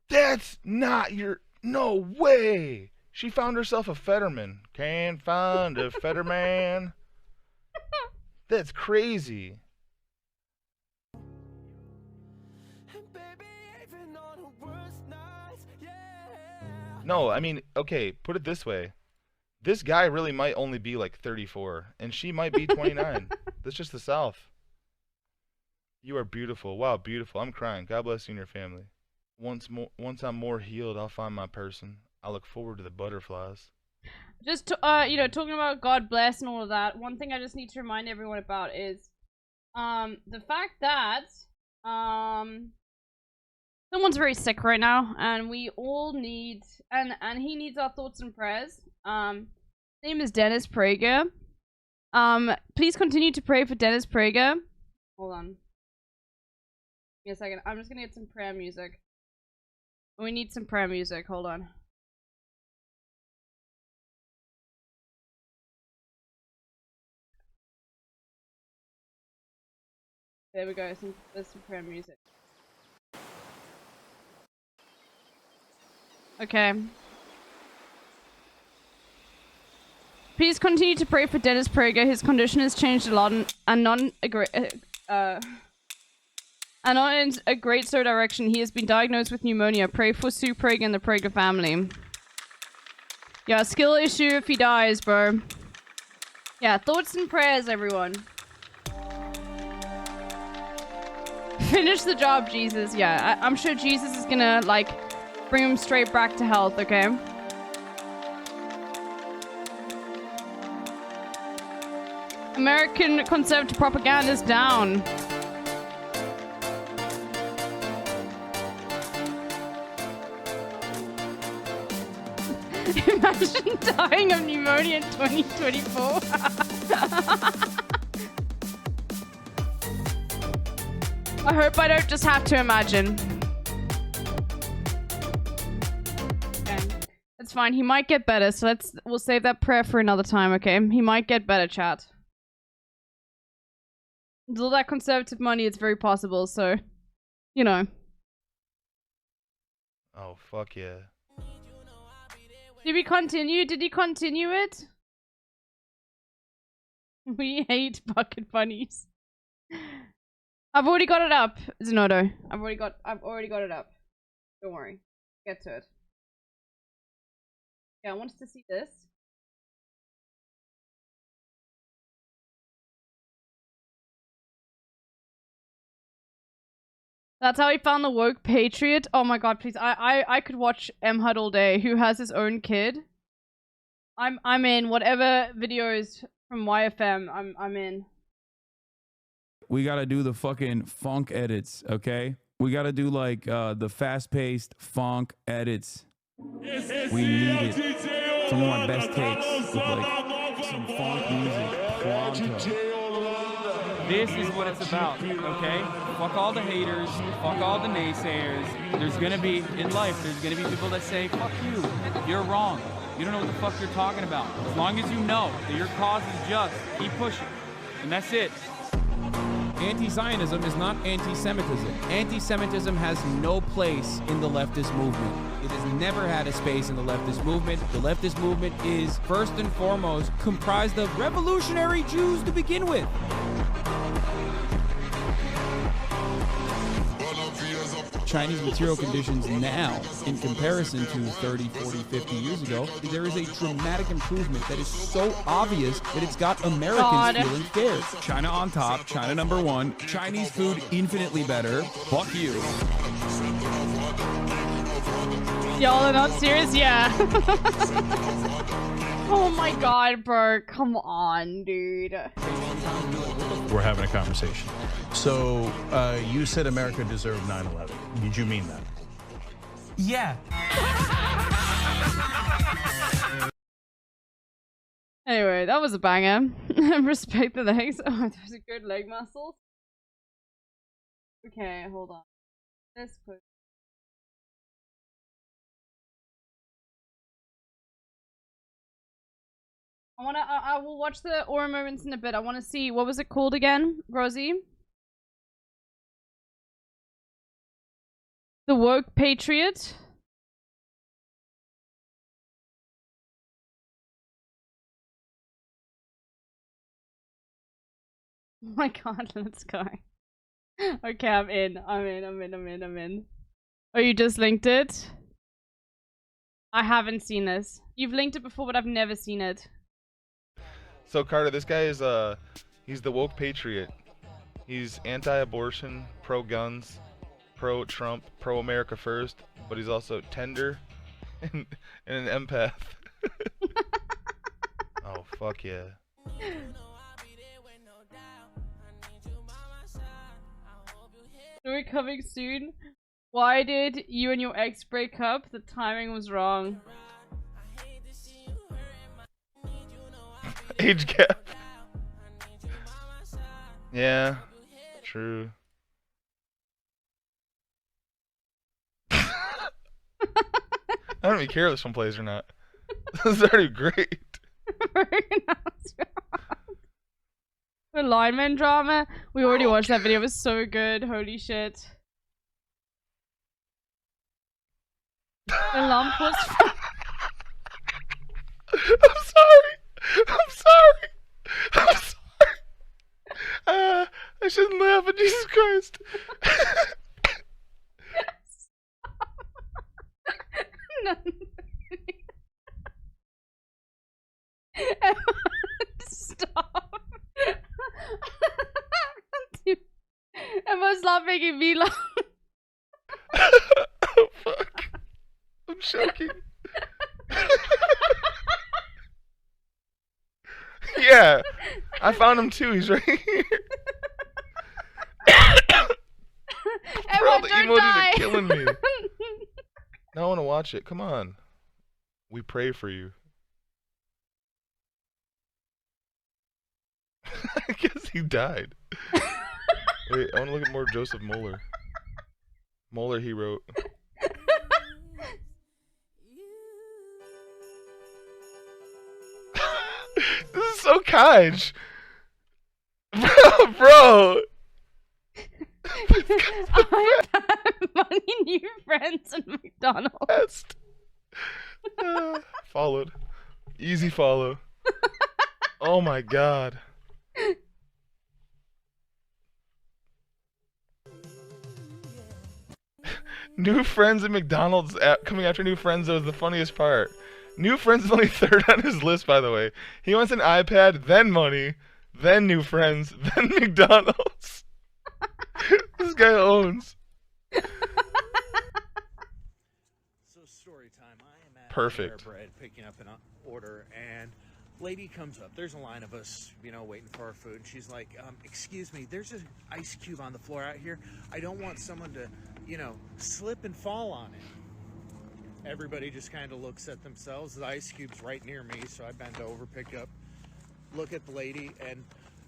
That's not your... No way! She found herself a Fetterman. Can't find a Fetterman. That's crazy. No, I mean, okay, put it this way. This guy really might only be like 34, and she might be 29. That's just the South. You are beautiful. Wow, beautiful. I'm crying. God bless you and your family. Once I'm more healed, I'll find my person. I look forward to the butterflies. Just you know, talking about God bless and all of that. One thing I just need to remind everyone about is the fact that someone's very sick right now, and we all need and he needs our thoughts and prayers. His name is Dennis Prager. Please continue to pray for Dennis Prager. Hold on. Give me a second. I'm just gonna get some prayer music. We need some prayer music. Hold on. There we go. There's some prayer music. Okay. Please continue to pray for Dennis Prager. His condition has changed a lot and not in a great slow direction. He has been diagnosed with pneumonia. Pray for Sue Prager and the Prager family. Yeah, skill issue if he dies, bro. Yeah, thoughts and prayers, everyone. Finish the job, Jesus. Yeah, I'm sure Jesus is gonna, like, bring him straight back to health, okay? American conservative propaganda is down. Imagine dying of pneumonia in 2024. I hope I don't just have to imagine. Okay. That's fine. He might get better, so we'll save that prayer for another time, okay? He might get better, chat. With all that conservative money, it's very possible, so, you know. Oh, fuck yeah. Did we continue? Did he continue it? We hate bucket bunnies. I've already got it up, Zenodo. I've already got it up. Don't worry. Get to it. Yeah, I want us to see this. That's how he found the woke patriot. Oh my god, please. I could watch M Hud all day, who has his own kid. I'm in. Whatever videos from YFM, I'm in. We gotta do the fucking funk edits, okay? We gotta do like the fast-paced funk edits. We need it. Some of my best takes with like some funk music. Pronto. This is what it's about, okay? Fuck all the haters, fuck all the naysayers. There's gonna be, in life, there's gonna be people that say, fuck you, you're wrong. You don't know what the fuck you're talking about. As long as you know that your cause is just, keep pushing. And that's it. Anti-Zionism is not anti-Semitism. Anti-Semitism has no place in the leftist movement. It has never had a space in the leftist movement. The leftist movement is, first and foremost, comprised of revolutionary Jews to begin with. Chinese material conditions now, in comparison to 30, 40, 50 years ago, there is a dramatic improvement that is so obvious that it's got Americans feeling scared. China on top, China number one, Chinese food infinitely better. Fuck you. Y'all are not serious? Yeah. Oh my god, bro. Come on, dude. We're having a conversation. So, you said America deserved 9/11. Did you mean that? Yeah. Anyway, that was a banger. Respect the legs. Oh, those are good leg muscles. Okay, hold on. Let's put. I will watch the aura moments in a bit. I wanna see, what was it called again, Rosie? The woke patriot? Oh my god, let's go. Okay, I'm in. Oh, you just linked it? I haven't seen this. You've linked it before, but I've never seen it. So Carter, this guy is he's the woke patriot. He's anti-abortion, pro-guns, pro-Trump, pro-America first, but he's also tender and an empath. Oh fuck yeah. Story coming soon. Why did you and your ex break up? The timing was wrong. Age gap. Yeah, true. I don't even care if this one plays or not. This is already great. The lineman drama. We already watched that video. It was so good. Holy shit. The lump was. I'm sorry. I shouldn't laugh at Jesus Christ. No. Stop. Dude. Emma's not making me laugh. Oh fuck. I'm choking. Yeah, I found him too. He's right here. Bro, the emojis are killing me. Now I want to watch it. Come on. We pray for you. I guess he died. Wait, I want to look at more Joseph Mueller. Mueller, he wrote. This is so Kaj. Bro. I have money new friends in McDonald's. Followed. Easy follow. Oh my god. New friends at McDonald's coming after new friends, that was the funniest part. New friends is only third on his list, by the way. He wants an iPad, then money, then new friends, then McDonald's. This guy owns. Perfect. bread, picking up an order, and lady comes up. There's a line of us, you know, waiting for our food. And she's like, excuse me, there's an ice cube on the floor out here. I don't want someone to, you know, slip and fall on it. Everybody just kind of looks at themselves. The ice cube's right near me, so I bend over, pick up, look at the lady, and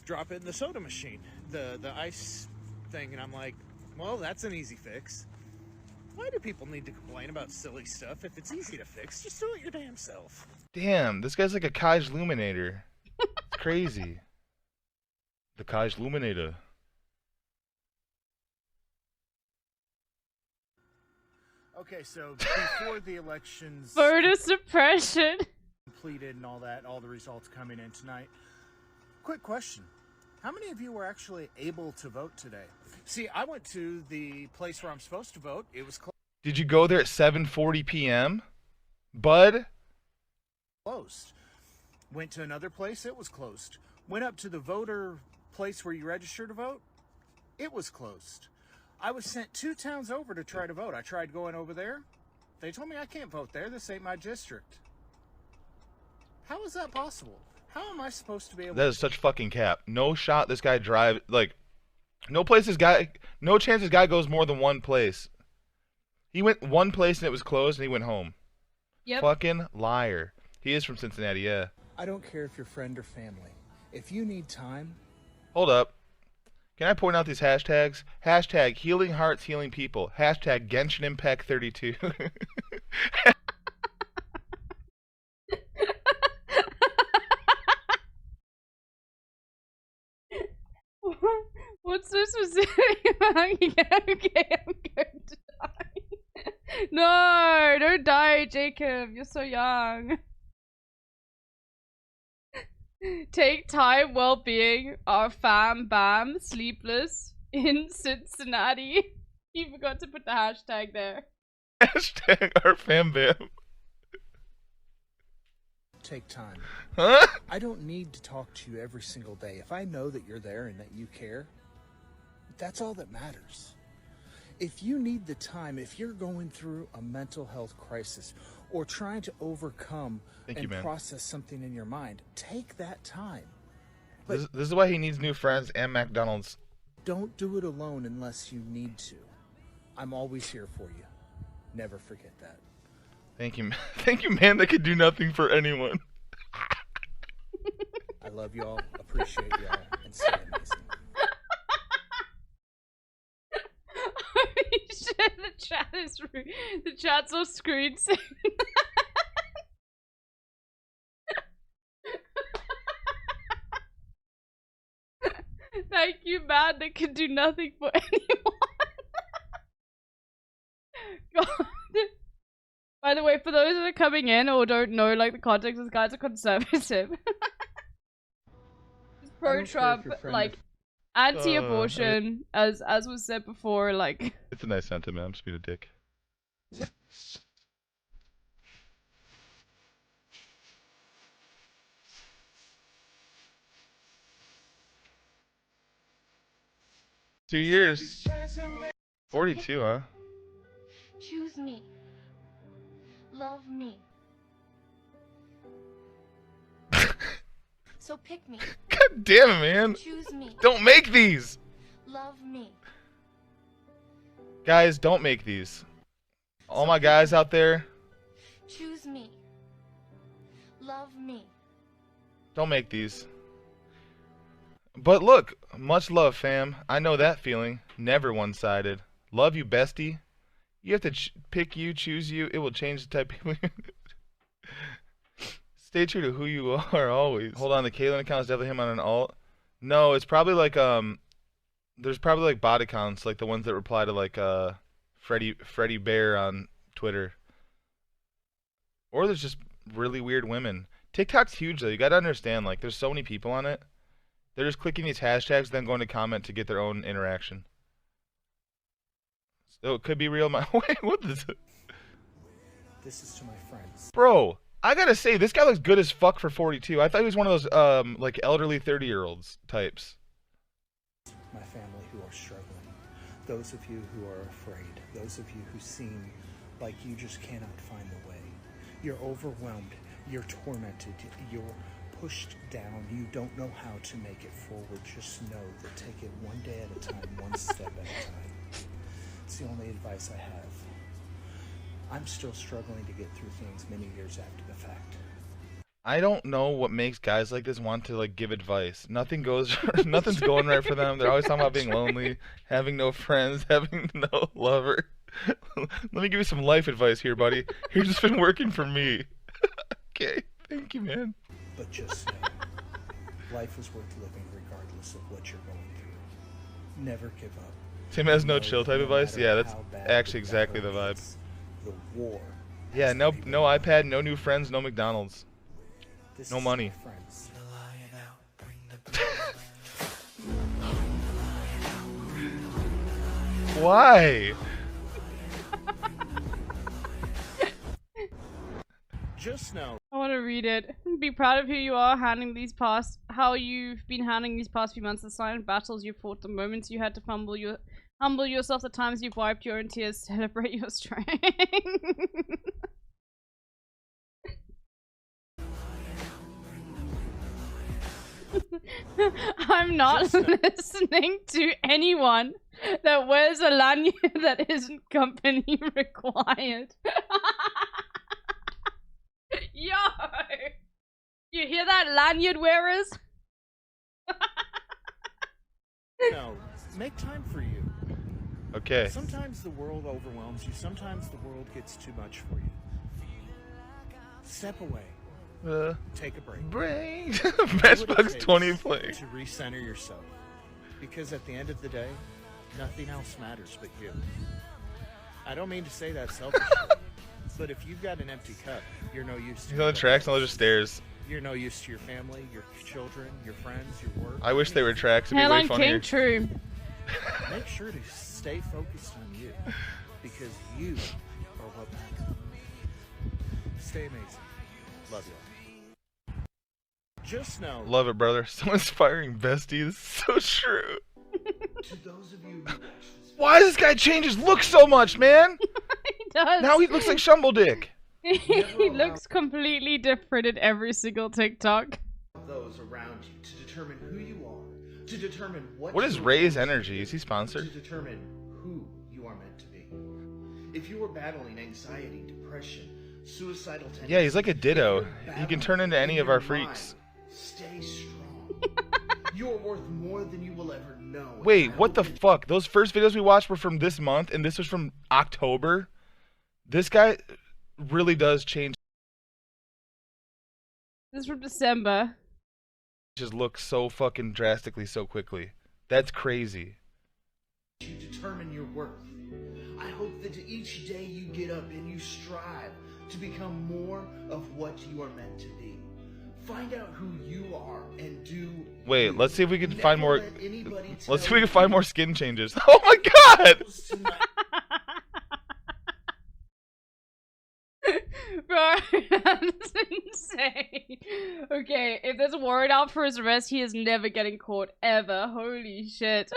drop it in the soda machine, the ice thing. And I'm like, well, that's an easy fix. Why do people need to complain about silly stuff? If it's easy to fix, just do it your damn self. Damn, this guy's like a Kaj Luminator. Crazy. The Kaj Luminator. Okay, so before the elections voter suppression completed and all that, all the results coming in tonight. Quick question. How many of you were actually able to vote today? See, I went to the place where I'm supposed to vote. It was Did you go there at 7:40 p.m.? Bud? closed. Went to another place, it was closed. Went up to the voter place where you register to vote, it was closed. I was sent 2 towns over to try to vote. I tried going over there. They told me I can't vote there. This ain't my district. How is that possible? How am I supposed to be able That is such fucking cap. No shot this guy drive, like, no chance this guy goes more than one place. He went one place and it was closed and he went home. Yep. Fucking liar. He is from Cincinnati, yeah. I don't care if you're friend or family. If you need time. Hold up. Can I point out these hashtags? Hashtag healing hearts, healing people. Hashtag Genshin Impact 32. What's so specific about okay, I'm going to die. No, don't die, Jacob. You're so young. Take time, well-being, our fam bam, sleepless in Cincinnati. You forgot to put the hashtag there. Hashtag our fam bam. Take time. Huh? I don't need to talk to you every single day. If I know that you're there and that you care, that's all that matters. If you need the time, if you're going through a mental health crisis or trying to overcome process something in your mind, take that time. But This is why he needs new friends and McDonald's. don't do it alone unless you need to. I'm always here for you. Never forget that. Thank you, thank you, man. That could do nothing for anyone. I love y'all, appreciate y'all, and stay amazing. Holy shit, the chat's off screen saying Thank you, man. That can do nothing for anyone. God. By the way, for those that are coming in or don't know, like, the context, this guy's a conservative. He's pro-Trump, like, anti-abortion, as was said before, like... It's a nice sentiment. I'm just being a dick. Two years. 42, huh? Choose me. Love me. So pick me. God damn it, man. Choose me. Don't make these. Love me. Guys, don't make these. All my guys out there, Choose me. Love me. don't make these. But look, much love, fam. I know that feeling. Never one-sided. Love you, bestie. You have to pick you, choose you. It will change the type of people. Stay true to who you are always. Hold on, the Kalen account is definitely him on an alt. No, it's probably like there's probably like bot accounts, like the ones that reply to like Freddie Bear on Twitter. Or there's just really weird women. TikTok's huge though. You gotta understand, like, there's so many people on it. They're just clicking these hashtags, then going to comment to get their own interaction. So it could be real. Wait, what is it? This is to my friends. Bro, I gotta say, this guy looks good as fuck for 42. I thought he was one of those like elderly 30-year-olds types. My family who are struggling. Those of you who are afraid. Those of you who seem like you just cannot find the way. You're overwhelmed. You're tormented. You're pushed down. You don't know how to make it forward. Just know that take it one day at a time, one step at a time. It's the only advice I have. I'm still struggling to get through things many years after the fact. I don't know what makes guys like this want to like give advice. Nothing goes, nothing's going right for them. They're always talking about being lonely, having no friends, having no lover. Let me give you some life advice here, buddy. Here's just been working for me. Okay, thank you, man. But just know, life is worth living regardless of what you're going through. Never give up. Tim has no chill type advice. Yeah, that's actually exactly the vibe. The war. Yeah, no iPad, no new friends, no McDonald's. No money. Why? Just know. I want to read it. Be proud of who you are, how you've been handling these past few months, the silent battles you fought, the moments you had to humble yourself, the times you've wiped your own tears, celebrate your strength. I'm not listening to anyone that wears a lanyard that isn't company required. Yo! You hear that, lanyard wearers? No, make time for you. Okay. Sometimes the world overwhelms you. Sometimes the world gets too much for you. Step away. Take a break. Matchbox 20 play. To recenter yourself. Because at the end of the day, nothing else matters but you. I don't mean to say that selfishly, but if you've got an empty cup, you're no use to He's on the tracks and those are stairs. You're no use to your family, your children, your friends, your work. I wish they were tracks. It'd be way funnier. King, true. Make sure to stay focused on you, because you are what matters. Stay amazing. Love you. Just know. Love it, brother. So inspiring, bestie. This is so true. To those of you who watch this, why does this guy change his look so much, man? He does. Now he looks like Shumble Dick. He looks completely different in every single TikTok. Those around you to determine who you are, to determine What is Ray's Energy? Is he sponsored? To determine who you are meant to be. If you are battling anxiety, depression, suicidal tendencies, Yeah, he's like a ditto. He can turn into any of our freaks. Stay strong. You're worth more than you will ever know. Wait, what the fuck? Those first videos we watched were from this month, and this was from October? This guy really does change. This is from December. Just looks so fucking drastically so quickly. That's crazy. You determine your worth. I hope that each day you get up and you strive to become more of what you are meant to be. Find out who you are and do. Wait, let's see if we can find more. Let's see if we can find more skin changes. Oh my god! Bro, that's insane. Okay, if there's a warrant out for his arrest, he is never getting caught ever. Holy shit.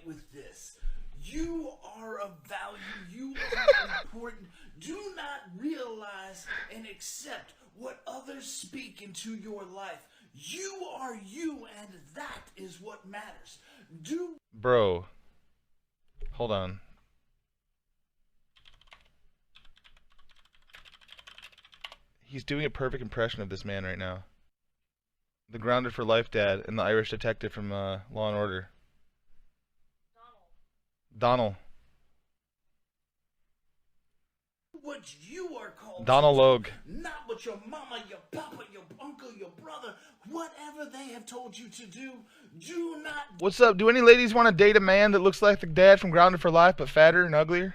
With this, you are of value. You are important. Do not realize and accept what others speak into your life. You are you, and that is what matters. Bro. Hold on. He's doing a perfect impression of this man right now. The grounded for life dad and the Irish detective from Law and Order. Donald. What you are called. Donald Logue. Not what your mama, your papa, your uncle, your brother, whatever they have told you to do. Do not What's up? Do any ladies want to date a man that looks like the dad from Grounded for Life but fatter and uglier?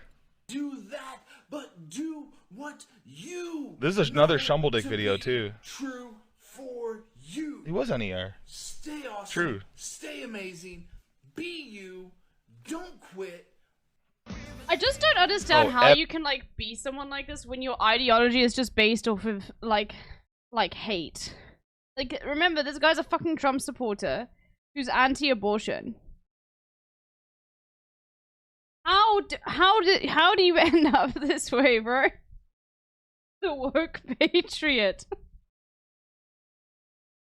do that, but do what you. This is another Shumble Dick video too. True for you. He was on ER. Stay awesome. True. Stay amazing. Be you. Don't quit. I just don't understand how you can like be someone like this when your ideology is just based off of like hate. Like, remember, this guy's a fucking Trump supporter who's anti-abortion. How do you end up this way, bro? The woke patriot.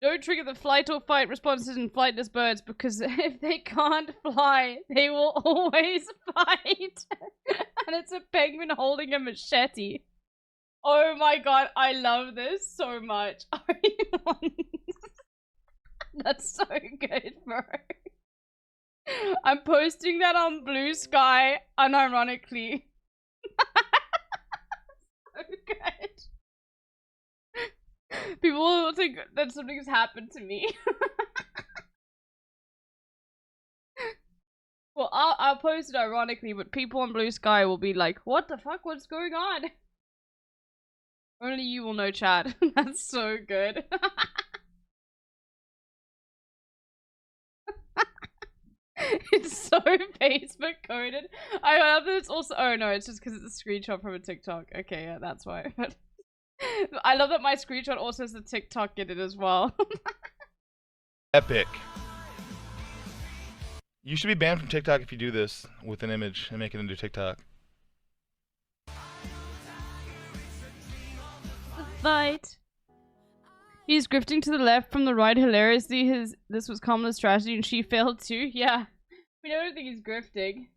Don't trigger the flight or fight responses in flightless birds because if they can't fly, they will always fight. And it's a penguin holding a machete. Oh my god, I love this so much. That's so good, bro. I'm posting that on Blue Sky unironically. So good. People will think that something's happened to me. Well, I'll post it ironically, but people on Blue Sky will be like, what the fuck? What's going on? Only you will know, chat. That's so good. It's so Facebook coded. I love that it's also— oh no, it's just because it's a screenshot from a TikTok. Okay, yeah, that's why. But I love that my screenshot also has the TikTok in it as well. Epic. You should be banned from TikTok if you do this with an image and make it into TikTok. Fight. He's grifting to the left from the right hilariously. This was Kamala's strategy and she failed too. Yeah. We don't think he's grifting.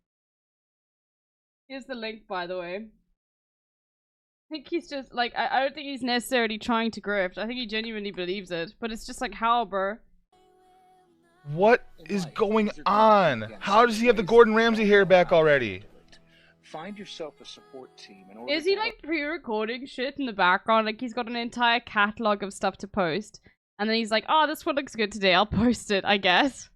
Here's the link, by the way. I think he's just like, I don't think he's necessarily trying to grift. I think he genuinely believes it. But it's just like, how, bro? What is going on? How does he have the Gordon Ramsay hair back already? Find yourself a support team. Is he like pre-recording shit in the background? Like he's got an entire catalog of stuff to post. And then he's like, oh, this one looks good today. I'll post it, I guess.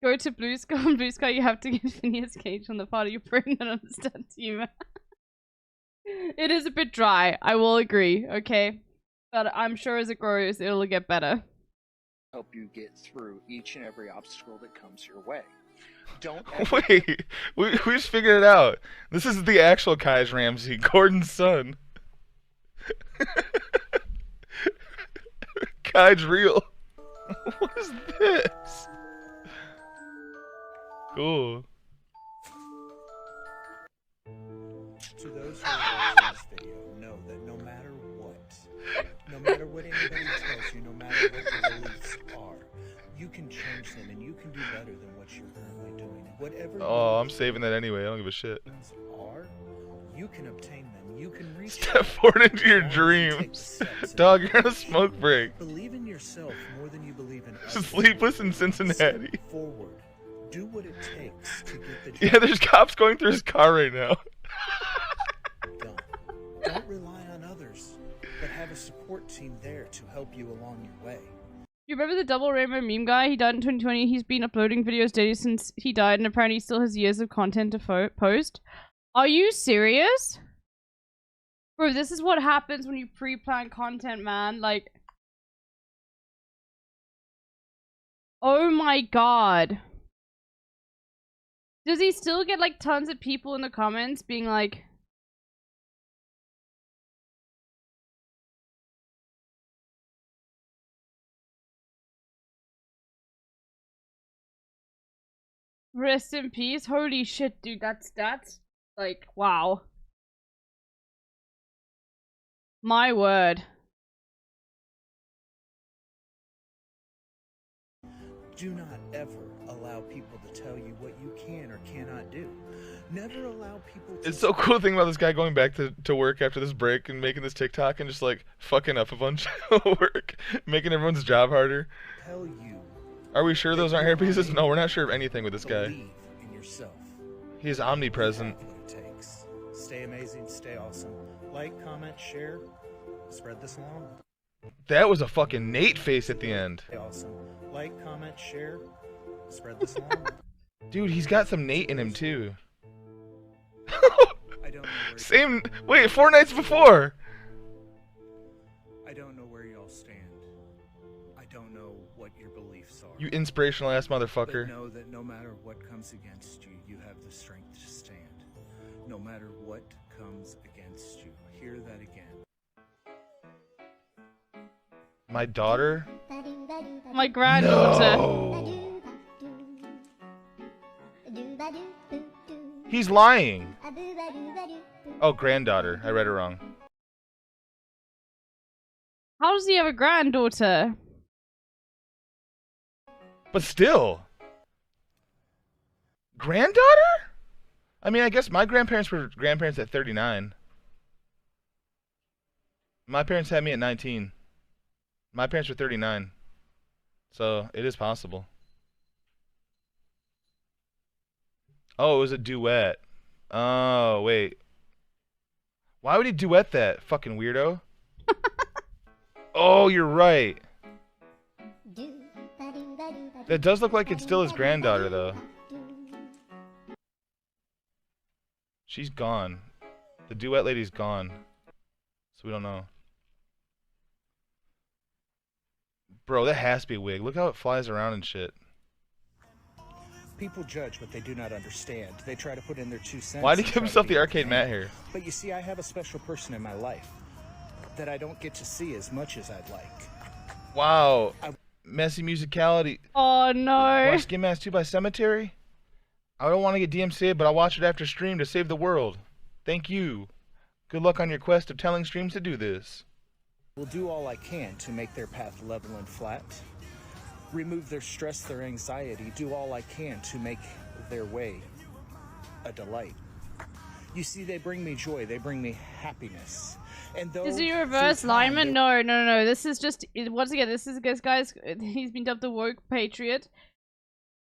Go to Blue Sky. On Blue Sky, you have to get Phineas Cage on the part of your brain that understands humor. It is a bit dry. I will agree, okay? But I'm sure as it grows, it'll get better. Help you get through each and every obstacle that comes your way. Don't wait, we just figured it out. This is the actual Kaj Ramsey, Gordon's son. Kai's real. What is this? Cool. To those who are watching this video, know that no matter what anybody tells you, no matter what your beliefs are, you can change them and you can do better than what you're currently doing. Whatever I'm saving that anyway. I don't give a shit. Are, you can obtain them. You can reach. Step forward into your dreams. Dog, you're on a smoke break. Believe in yourself more than you believe in others. Sleepless in Cincinnati. Step forward. Do what it takes to get the job. Yeah, there's cops going through his car right now. Don't rely on others, but have a support team there to help you along your way. You remember the double rainbow meme guy? He died in 2020. He's been uploading videos daily since he died, and apparently he still has years of content to post. Are you serious? Bro, this is what happens when you pre-plan content, man. Like, oh my god. Does he still get like tons of people in the comments being like, rest in peace? Holy shit, dude, that's like, wow. My word. Do not ever allow people to tell you what you can or cannot do. Never allow people to— It's so cool thing about this guy going back to work after this break and making this TikTok and just like fucking up a bunch of work, making everyone's job harder. Tell you. Are we sure those aren't hair pieces? No, we're not sure of anything with this guy. Believe in yourself. He is omnipresent. What it takes. Stay amazing, stay awesome. Like, comment, share, spread this along. That was a fucking Nate face at the end. Stay awesome. Like, comment, share, spread this along. Dude, he's got some Nate in him too. I don't know Same. Wait, 4 nights before. I don't know where y'all stand. I don't know what your beliefs are. You inspirational ass motherfucker. But know that no matter what comes against you, you have the strength to stand. No matter what comes against you. Hear that again. My daughter? My granddaughter. No. He's lying. Oh, granddaughter. I read it wrong. How does he have a granddaughter? But still. Granddaughter? I mean, I guess my grandparents were grandparents at 39. My parents had me at 19. My parents were 39. So, it is possible. Oh, it was a duet. Oh, wait. Why would he duet that? Fucking weirdo. Oh, you're right. That does look like it's still his granddaughter, though. She's gone. The duet lady's gone. So we don't know. Bro, that has to be a wig. Look how it flies around and shit. People judge what they do not understand. They try to put in their 2 cents. Why did he give himself the arcade mat here? But you see, I have a special person in my life that I don't get to see as much as I'd like. Wow. Messy musicality. Oh no. Watch Skin Mask 2 by Cemetery? I don't want to get DMCA'd, but I'll watch it after stream to save the world. Thank you. Good luck on your quest of telling streams to do this. Will do all I can to make their path level and flat. Remove their stress, their anxiety. Do all I can to make their way a delight. You see, they bring me joy. They bring me happiness. And though is he reverse lineman? No. This is just, once again, this guy's, he's been dubbed the woke patriot.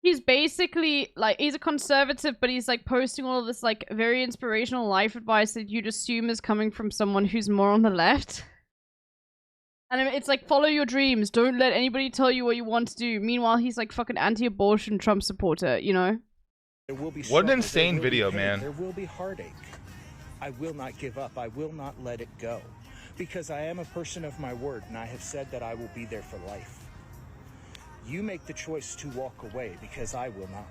He's basically, like, he's a conservative, but he's, like, posting all of this, like, very inspirational life advice that you'd assume is coming from someone who's more on the left. And it's like, follow your dreams. Don't let anybody tell you what you want to do. Meanwhile, he's, like, fucking anti-abortion Trump supporter, you know? There will be what an struggle, insane video, pain, man. There will be heartache. I will not give up. I will not let it go. Because I am a person of my word, and I have said that I will be there for life. You make the choice to walk away, because I will not.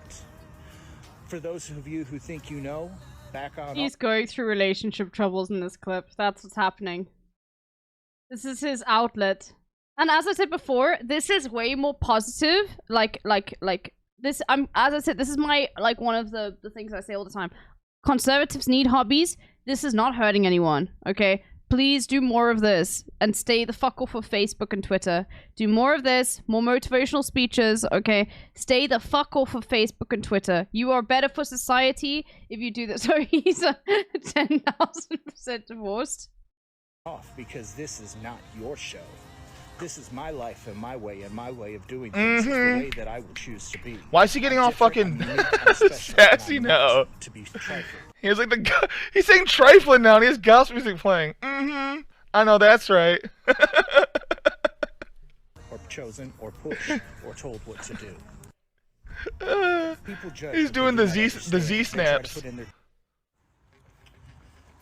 For those of you who think you know, back on. He's going through relationship troubles in this clip. That's what's happening. This is his outlet. And as I said before, this is way more positive. Like this, as I said, this is my, like, one of the things I say all the time. Conservatives need hobbies. This is not hurting anyone, okay? Please do more of this and stay the fuck off of Facebook and Twitter. Do more of this, more motivational speeches, okay? Stay the fuck off of Facebook and Twitter. You are better for society if you do this. So he's 10,000% divorced. Off, because this is not your show. This is my life and my way of doing things. It's the way that I will choose to be. Why is he getting all fucking sassy now? To be trifling. He's like he's saying trifling now and he has gospel music playing. I know that's right. Or chosen, or pushed, or told what to do. People judge. He's doing the Z snaps.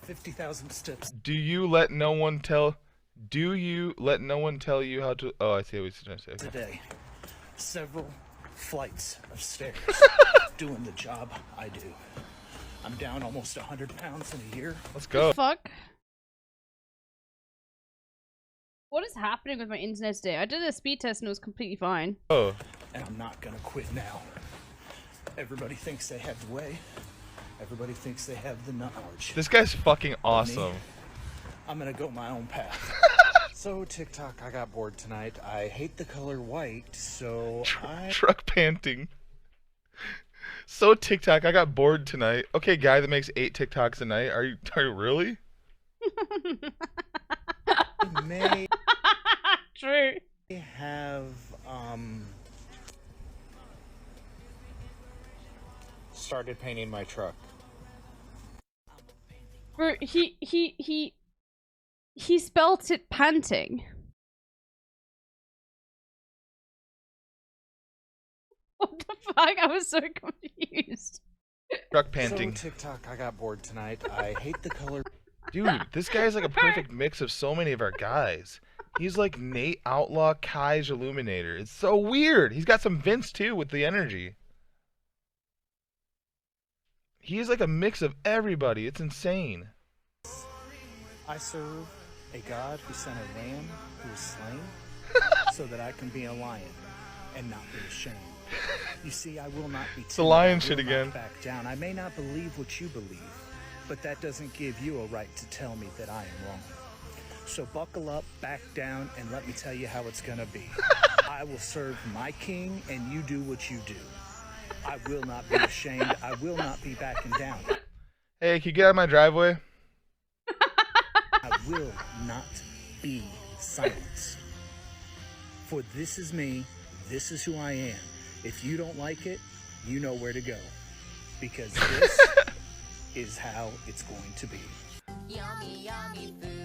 50,000 steps. Do you let no one tell you how to? Oh, I see what he's trying to say. Okay. Today, several flights of stairs, doing the job I do. I'm down almost 100 pounds in a year. Let's go. Fuck. What is happening with my internet today? I did a speed test and it was completely fine. Oh. And I'm not gonna quit now. Everybody thinks they have the way. Everybody thinks they have the knowledge. This guy's fucking awesome. I'm gonna go my own path. So TikTok, I got bored tonight. I hate the color white, so Truck panting. So TikTok, I got bored tonight. Okay, guy that makes 8 TikToks a night. Are you really? May True. have started painting my truck. Bro, he spelt it panting. What the fuck? I was so confused. Truck panting. So TikTok, I got bored tonight. I hate the color. Dude, this guy is like a perfect mix of so many of our guys. He's like Nate Outlaw, Kai's Illuminator. It's so weird. He's got some Vince too with the energy. He's like a mix of everybody. It's insane. I serve a God who sent a lamb who was slain so that I can be a lion and not be ashamed. You see, I will not be It's the lion shit again. Back down. I may not believe what you believe, but that doesn't give you a right to tell me that I am wrong. So buckle up, back down, and let me tell you how it's gonna be. I will serve my king, and you do what you do. I will not be ashamed. I will not be backing down. Hey, can you get out of my driveway? I will not be silenced. For this is me, this is who I am. If you don't like it, you know where to go. Because this is how it's going to be.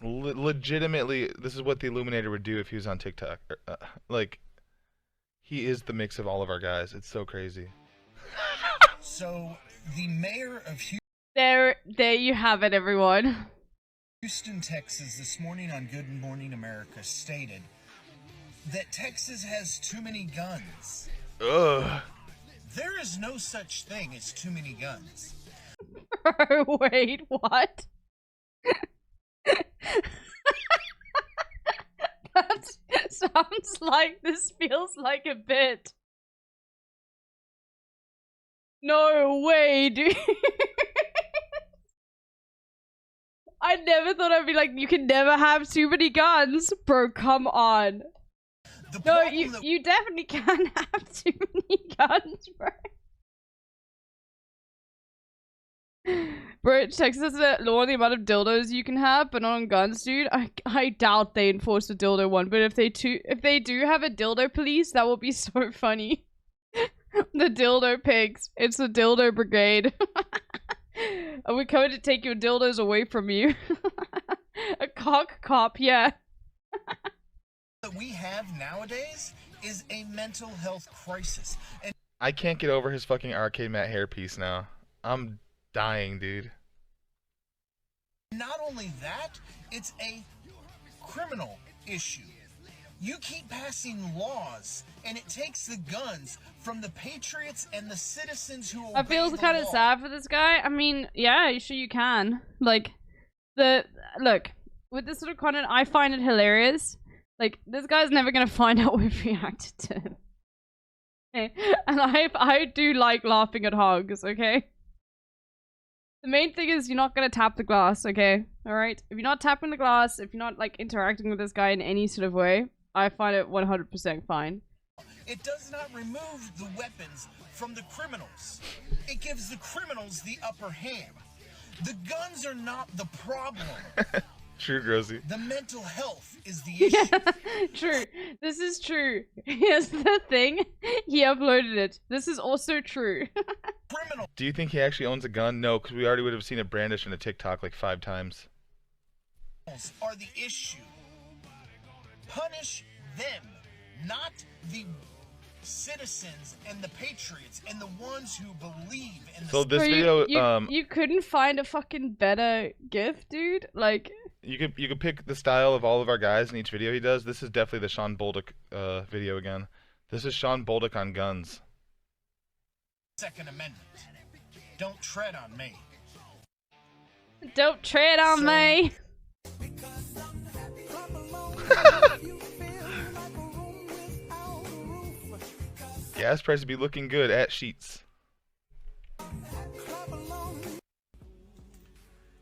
Legitimately, this is what the Illuminator would do if he was on TikTok. Like, he is the mix of all of our guys. It's so crazy. So, the mayor of There you have it, everyone. Houston, Texas, this morning on Good Morning America stated that Texas has too many guns. Ugh. There is no such thing as too many guns. Wait, what? That sounds like this feels like a bit. No way, dude. I never thought I'd be like, you can never have too many guns. Bro, come on. No, you definitely can have too many guns, bro. Bro, Texas has a law on the amount of dildos you can have, but not on guns, dude. I doubt they enforce the dildo one, but if they do have a dildo police, that will be so funny. The dildo pigs. It's the dildo brigade. Are we coming to take your dildos away from you? A cock cop, yeah. That we have nowadays is a mental health crisis. And I can't get over his fucking arcade mat hairpiece now. I'm dying, dude. Not only that, it's a criminal issue. You keep passing laws, and it takes the guns from the patriots and the citizens who I feel kind of sad for this guy. I mean, yeah, sure you can. Like, look, with this sort of content, I find it hilarious. Like, this guy's never gonna find out we've reacted to him. Okay? And I do like laughing at hogs, okay? The main thing is you're not gonna tap the glass, okay? Alright? If you're not tapping the glass, if you're not, like, interacting with this guy in any sort of way, I find it 100% fine. It does not remove the weapons from the criminals. It gives the criminals the upper hand. The guns are not the problem. True, Grozy. The mental health is the issue. Yeah, true. This is true. Here's the thing. He uploaded it. This is also true. Do you think he actually owns a gun? No, because we already would have seen it brandished in a TikTok like 5 times. Are the issue. Punish them, not the citizens and the patriots and the ones who believe in the... So this video, you couldn't find a fucking better GIF, dude? Like... You could pick the style of all of our guys in each video he does. This is definitely the Sean Bolduc video again. This is Sean Bolduc on guns. Second Amendment. Don't tread on me. Don't tread on me. Gas prices be looking good at Sheets.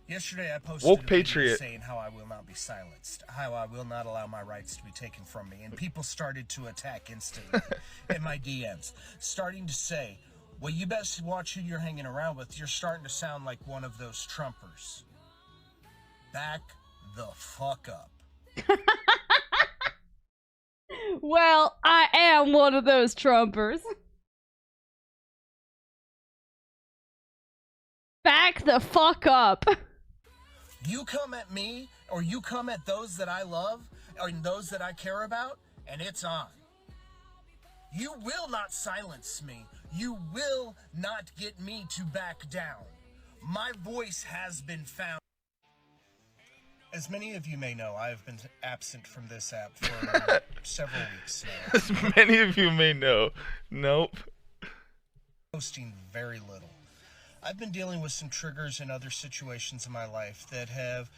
Yesterday I posted Woke a video Patriot saying how I will not be silenced, how I will not allow my rights to be taken from me, and people started to attack instantly in my DMs, starting to say, well, you best watch who you're hanging around with. You're starting to sound like one of those Trumpers. Back the fuck up. Well, I am one of those Trumpers. Back the fuck up. You come at me, or you come at those that I love, or those that I care about, and it's on. You will not silence me. You will not get me to back down. My voice has been found. As many of you may know, I have been absent from this app for several weeks now. As many of you may know. Nope. Posting very little. I've been dealing with some triggers in other situations in my life that have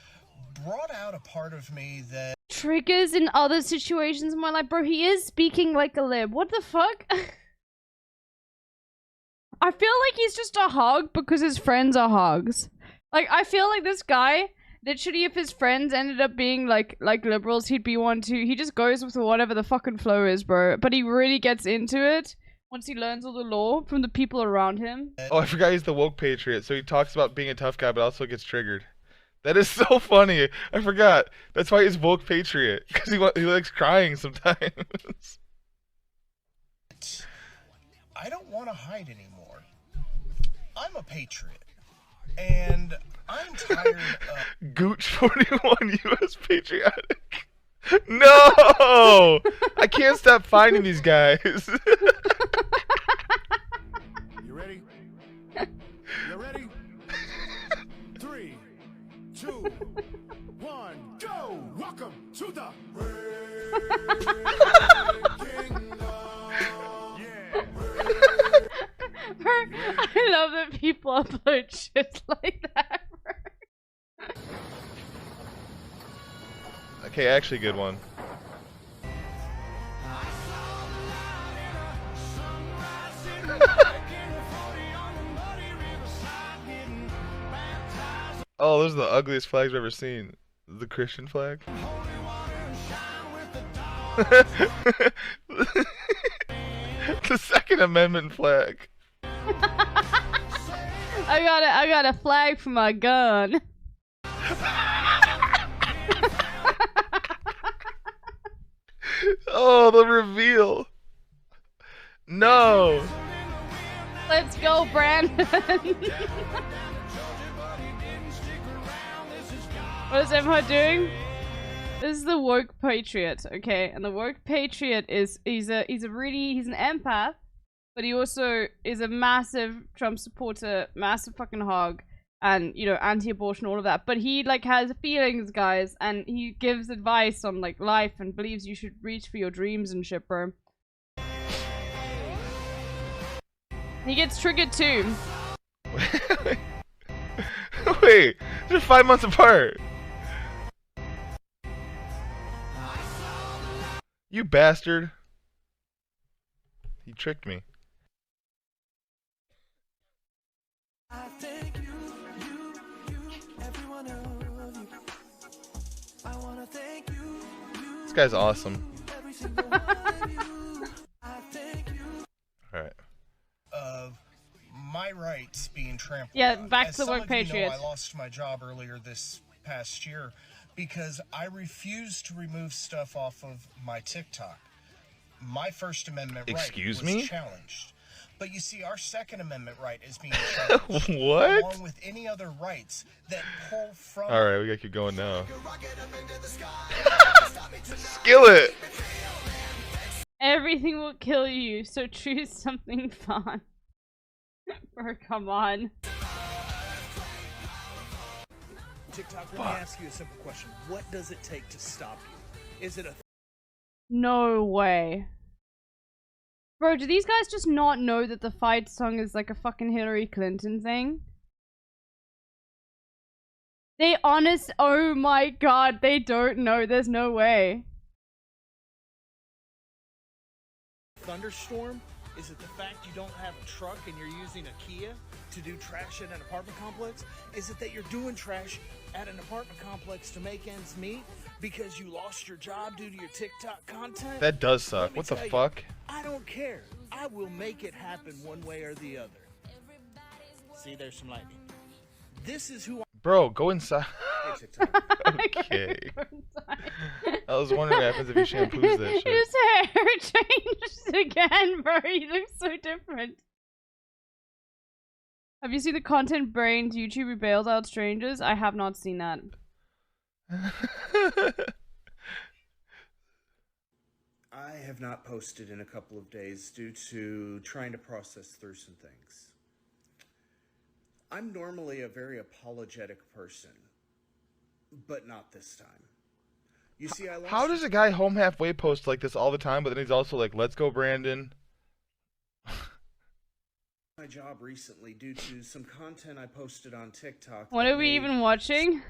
brought out a part of me that... Triggers in other situations in my life? Bro, he is speaking like a lib. What the fuck? I feel like he's just a hog because his friends are hogs. Like, I feel like this guy literally, if his friends ended up being like liberals, he'd be one too. He just goes with whatever the fucking flow is, bro. But he really gets into it once he learns all the lore from the people around him. Oh, I forgot he's the woke patriot. So he talks about being a tough guy, but also gets triggered. That is so funny. I forgot. That's why he's woke patriot, because he likes crying sometimes. I don't want to hide anymore. I'm a patriot, and I'm tired of... Gooch 41 U.S. patriotic. No! I can't stop finding these guys. You ready? You ready? 3, 2, 1, go! Welcome to the I love that people upload shit like that. Okay, actually good one. Oh, those are the ugliest flags I've ever seen. The Christian flag. The Second Amendment flag. I got a flag for my gun. Oh, the reveal. No. Let's go, Brandon. What is Emma doing? This is the woke patriot, okay? And the woke patriot is he's an empath, but he also is a massive Trump supporter, massive fucking hog, and you know, anti-abortion, all of that. But he like has feelings, guys, and he gives advice on like life and believes you should reach for your dreams and shit, bro. He gets triggered too. Wait, they're 5 months apart. You bastard. He tricked me. This guy's awesome. Alright. Of my rights being trampled Yeah, on. back As to the some woke of you know, patriot. I lost my job earlier this past year because I refused to remove stuff off of my TikTok. My First Amendment Excuse right was me? challenged. But you see, our Second Amendment right is being challenged. What? Along with any other rights that pull from... Alright, we gotta keep going now. Skillet! Everything will kill you, so choose something fun. Bro, come on. TikTok, let me ask you a simple question. What does it take to stop you? Is it a... No way. Bro, do these guys just not know that the fight song is like a fucking Hillary Clinton thing? They honest, oh my god, they don't know, there's no way. thunderstorm? Is it the fact you don't have a truck and you're using a Kia to do trash at an apartment complex? Is it that you're doing trash at an apartment complex to make ends meet because you lost your job due to your TikTok content? That does suck. Let me What the tell you, fuck? I don't care. I will make it happen one way or the other. See, there's some lightning. This is who Bro, go inside. Hey, TikTok. Okay. I was wondering what happens if he shampoos that shit. His hair changed again, bro. He looks so different. Have you seen the content brained YouTube who bails out strangers? I have not seen that. I have not posted in a couple of days due to trying to process through some things. I'm normally a very apologetic person, but not this time. You see, I lost How does a guy home halfway post like this all the time, but then he's also like, let's go, Brandon? my job recently due to some content I posted on TikTok. What that are we made- even watching?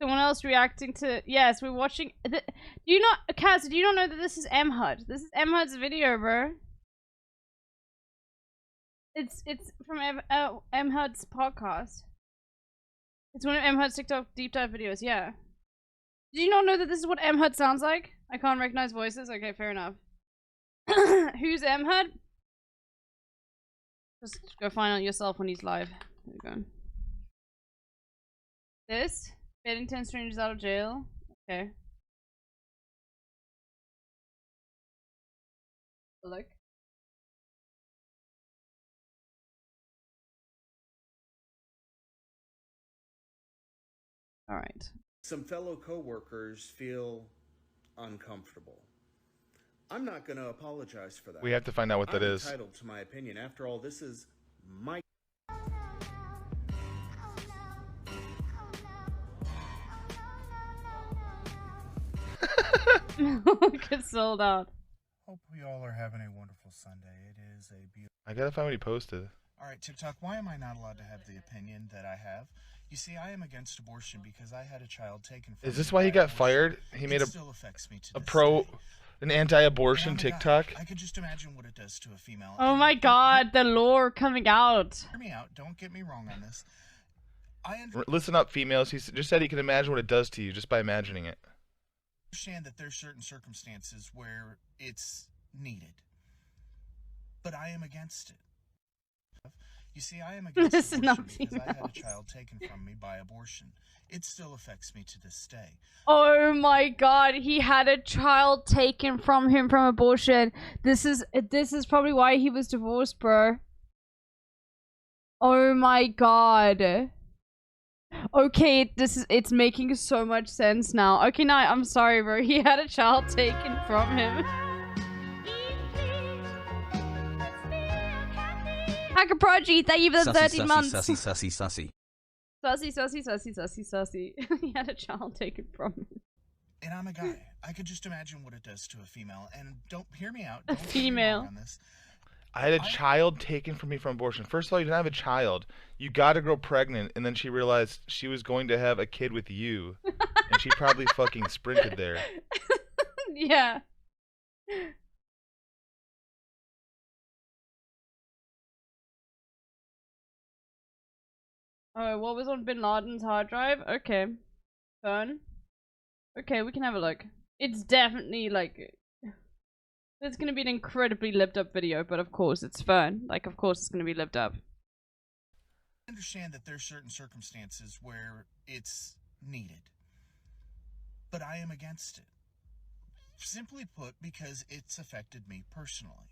Someone else reacting to... Yes, we're watching... Do you not... Kaz, do you not know that this is MHUD? This is MHUD's video, bro. It's from MHUD's podcast. It's one of M Hut's TikTok deep dive videos. Yeah. Did you not know that this is what M Hut sounds like? I can't recognize voices. Okay, fair enough. Who's M Hut? Just go find out yourself when he's live. There we go. This? Getting 10 strangers out of jail? Okay. Look. Alright. Some fellow coworkers feel uncomfortable. I'm not going to apologize for that. We have to find out what that I'm is. entitled to my opinion. After all, this is my... Get sold out. Hope we all are having a wonderful Sunday. It is a beautiful... I gotta find what he posted. Alright, TikTok, why am I not allowed to have the opinion that I have? You see, I am against abortion because I had a child taken from Is this me why he by got abortion. fired? He made It still affects me to a this pro, day. an anti-abortion And I'm a guy. TikTok. I could just imagine what it does to a female. Oh And my god, the lore coming out. hear me out, don't get me wrong on this. Listen up, females. He just said he can imagine what it does to you just by imagining it. Understand that there's certain circumstances where it's needed, but I am against it. You see, I am against Listen abortion up, because I had a females. child taken from me by abortion. It still affects me to this day. Oh my god, he had a child taken from him from abortion. This is probably why he was divorced, bro. Oh my god. Okay, it's making so much sense now. Okay, no, I'm sorry, bro. He had a child taken from him. Hacker Prodigy, thank you for the 13 months. Sussy, sussy, sussy. Sussy. He had a child taken from him. And I'm a guy. I could just imagine what it does to a female. And don't hear me out. Don't get me female. wrong on this. I had a child taken from me from abortion. First of all, you didn't have a child. You got a girl pregnant, and then she realized she was going to have a kid with you, and she probably fucking sprinted there. Yeah. Oh, what was on Bin Laden's hard drive? Okay. Fun. Okay, we can have a look. It's definitely like... It's gonna be an incredibly lived up video, but of course it's fun. Like, of course it's gonna be lived up. I understand that there's certain circumstances where it's needed, but I am against it. Simply put, because it's affected me personally.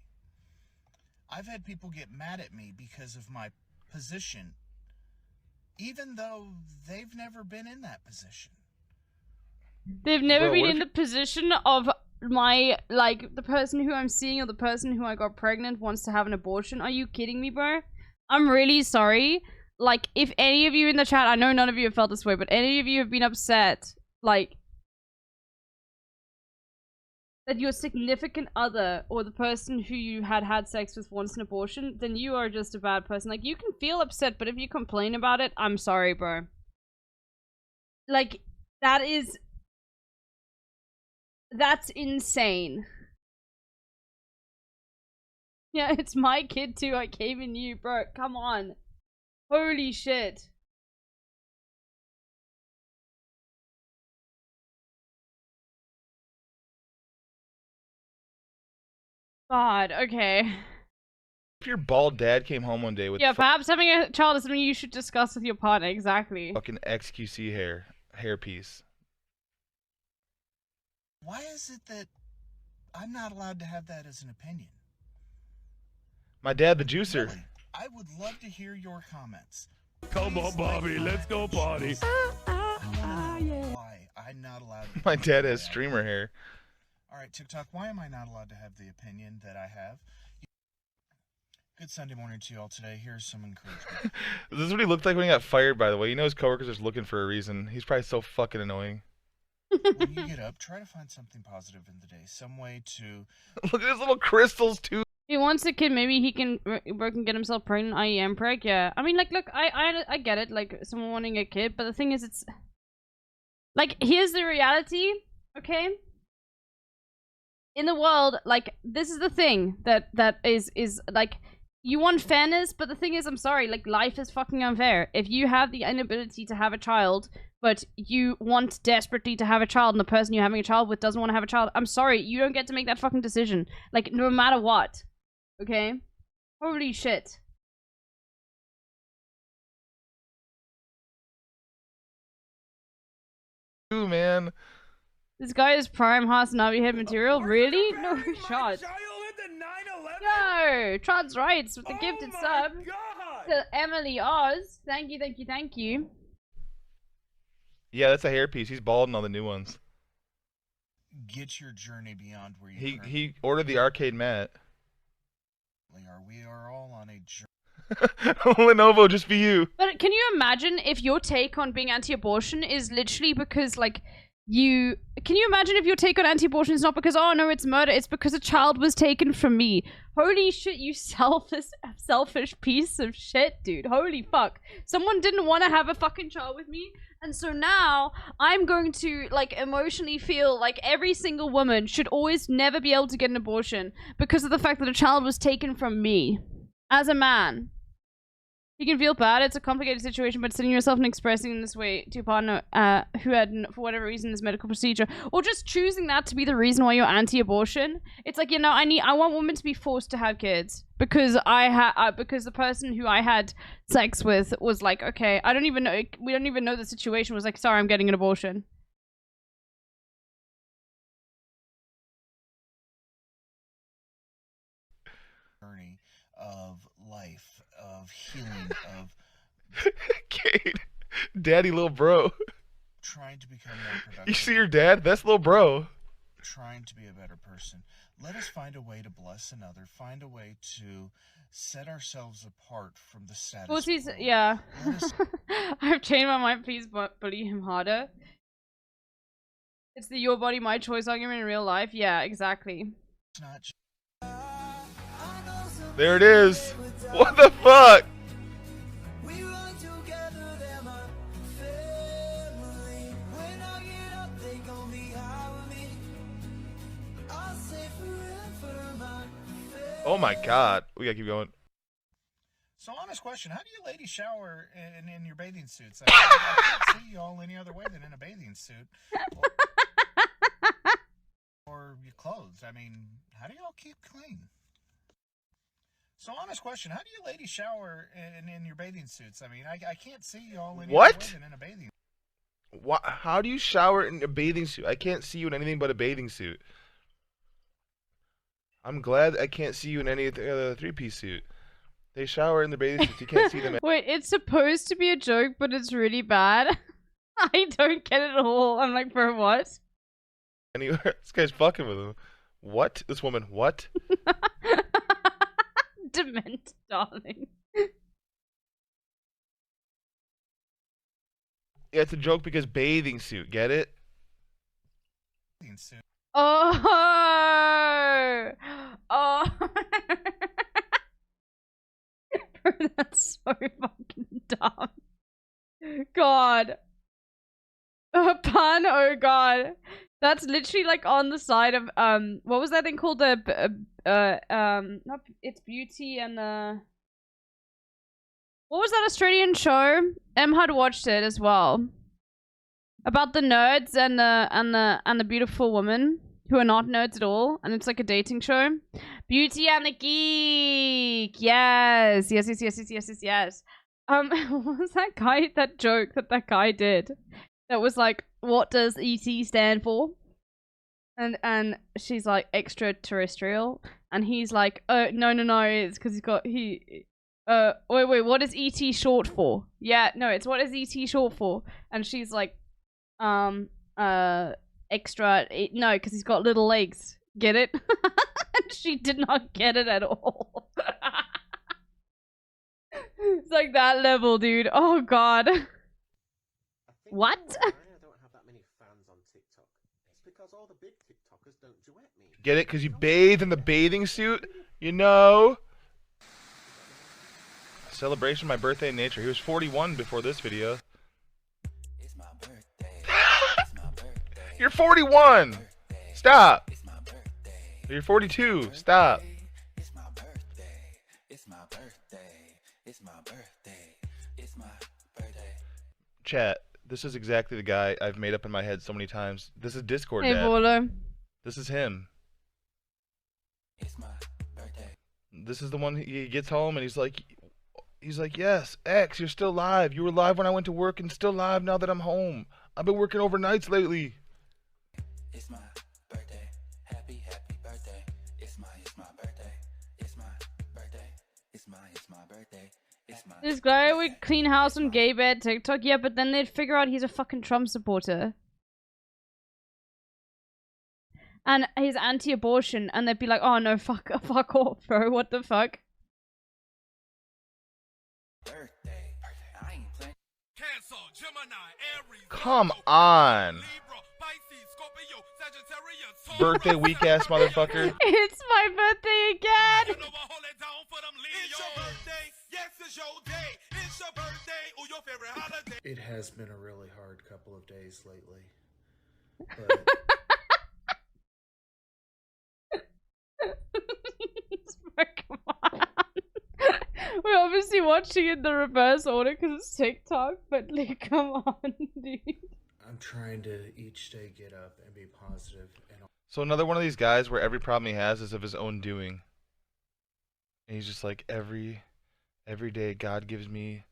I've had people get mad at me because of my position, even though they've never been in that position. They've never Bro, been what in if- the position of my, like, the person who I'm seeing or the person who I got pregnant wants to have an abortion. Are you kidding me, bro? I'm really sorry. Like, if any of you in the chat, I know none of you have felt this way, but any of you have been upset, like, that your significant other or the person who you had sex with wants an abortion, then you are just a bad person. Like, you can feel upset, but if you complain about it, I'm sorry, bro. Like, that's insane. Yeah, it's my kid too. I came in you, bro. Come on. Holy shit. God, okay. If your bald dad came home one day with Yeah, perhaps having a child is something you should discuss with your partner. Exactly. fucking XQC hairpiece. Why is it that I'm not allowed to have that as an opinion? My dad, the juicer. Really, I would love to hear your comments. Come on, Bobby, let's go party. Why I'm not allowed to My dad has streamer hair. Alright, TikTok, why am I not allowed to have the opinion that I have? Good Sunday morning to you all today. Here's some encouragement. This is what he looked like when he got fired, by the way. You know his coworkers are just looking for a reason. He's probably so fucking annoying. When you get up, try to find something positive in the day. Some way to... Look at his little crystals, too. He wants a kid, maybe he can work and get himself pregnant, i.e. MPreg, yeah. I mean, like, look, I get it, like, someone wanting a kid, but the thing is, it's... Like, here's the reality, okay? In the world, like, this is the thing that is, like, you want fairness, but the thing is, I'm sorry, like, life is fucking unfair. If you have the inability to have a child, but you want desperately to have a child, and the person you're having a child with doesn't want to have a child, I'm sorry, you don't get to make that fucking decision. Like, no matter what. Okay? Holy shit. Ooh, man. This guy is prime Haas Navi head material? Really? No shot. No! Trans rights with the gifted sub to Emily Oz. Thank you, thank you, thank you. Yeah, that's a hairpiece. He's bald in all the new ones. Get your journey beyond where you He ordered the arcade mat. are. We are all on a journey. Lenovo, just for you. But can you imagine if your take on being anti-abortion is literally because, like, you... Can you imagine if your take on anti-abortion is not because, oh no, it's murder, it's because a child was taken from me. Holy shit, you selfish piece of shit, dude. Holy fuck. Someone didn't want to have a fucking child with me, and so now I'm going to, like, emotionally feel like every single woman should always never be able to get an abortion because of the fact that a child was taken from me. As a man. You can feel bad, it's a complicated situation, but sitting yourself and expressing in this way to your partner who had, for whatever reason, this medical procedure, or just choosing that to be the reason why you're anti-abortion, it's like, you know, I want women to be forced to have kids because because the person who I had sex with was like, okay, we don't even know the situation, was like, sorry, I'm getting an abortion. Journey of life, of healing, of Kate, daddy, little bro. trying to become more productive. You see your dad? That's little bro. Trying to be a better person. Let us find a way to bless another. Find a way to set ourselves apart from the status quo. Yeah. I've changed my mind. Please bully him harder. It's the your body, my choice argument in real life. Yeah, exactly. It's not just there it is. What the fuck? Oh my god. We gotta keep going. So, honest question, how do you ladies shower in your bathing suits? I can't see you all any other way than in a bathing suit. Or your clothes. I mean, how do y'all keep clean? So, honest question, how do you ladies shower in your bathing suits? I mean, I can't see you all any other way than in a bathing suit. What? How do you shower in a bathing suit? I can't see you in anything but a bathing suit. I'm glad I can't see you in any other three-piece suit. They shower in the bathing suits. You can't see them. Wait, it's supposed to be a joke, but it's really bad. I don't get it at all. I'm like, bro, what? Anywhere. This guy's fucking with him. What? This woman, what? Dement, darling. Yeah, it's a joke because bathing suit. Get it? Bathing suit. Oh! Oh! That's so fucking dumb. God. Pun, oh god. That's literally like on the side of, what was that thing called? Not It's Beauty and what was that Australian show? Em had watched it as well. About the nerds and the beautiful woman who are not nerds at all, and it's like a dating show. Beauty and the Geek. Yes. What was that joke that guy did? That was like, what does ET stand for? And she's like, extraterrestrial, and he's like, no, it's because wait, what is ET short for? Yeah, no, it's what is ET short for? And she's like, extra, no, because he's got little legs. Get it? And she did not get it at all. It's like that level, dude. Oh god. What? I don't have that many fans on TikTok. It's because all the big TikTokers don't duet me. Get it? Because you bathe in the bathing suit? You know? Celebration of my birthday in nature. He was 41 before this video. It's my birthday. You're 41! Stop! You're 42. Stop. It's my birthday. It's It's my birthday. It's my birthday. It's my birthday. Chat, this is exactly the guy I've made up in my head so many times. This is Discord Hey, Dad. Bolo. This is him. It's my birthday. This is the one he gets home and he's like, yes, X, you're still live. You were live when I went to work and still live now that I'm home. I've been working overnights lately. It's my birthday. Happy birthday. It's my birthday. It's my birthday. It's my birthday. It's my This guy would clean house on gay bed TikTok, yeah, but then they'd figure out he's a fucking Trump supporter. And he's anti-abortion, and they'd be like, oh no, fuck off, bro, what the fuck? birthday. I ain't playing. Cancer, Gemini, Aries, Come on. Libra, Pisces, Scorpio, Sagittarius, Birthday weak ass motherfucker. It's my birthday again! It's your birthday. Yes, it's your day. It's your birthday or your favorite holiday. It has been a really hard couple of days lately. But Come on. We're obviously watching in the reverse order because it's TikTok, but like, come on, dude. I'm trying to each day get up and be positive and So another one of these guys where every problem he has is of his own doing. And he's just like, every day God gives me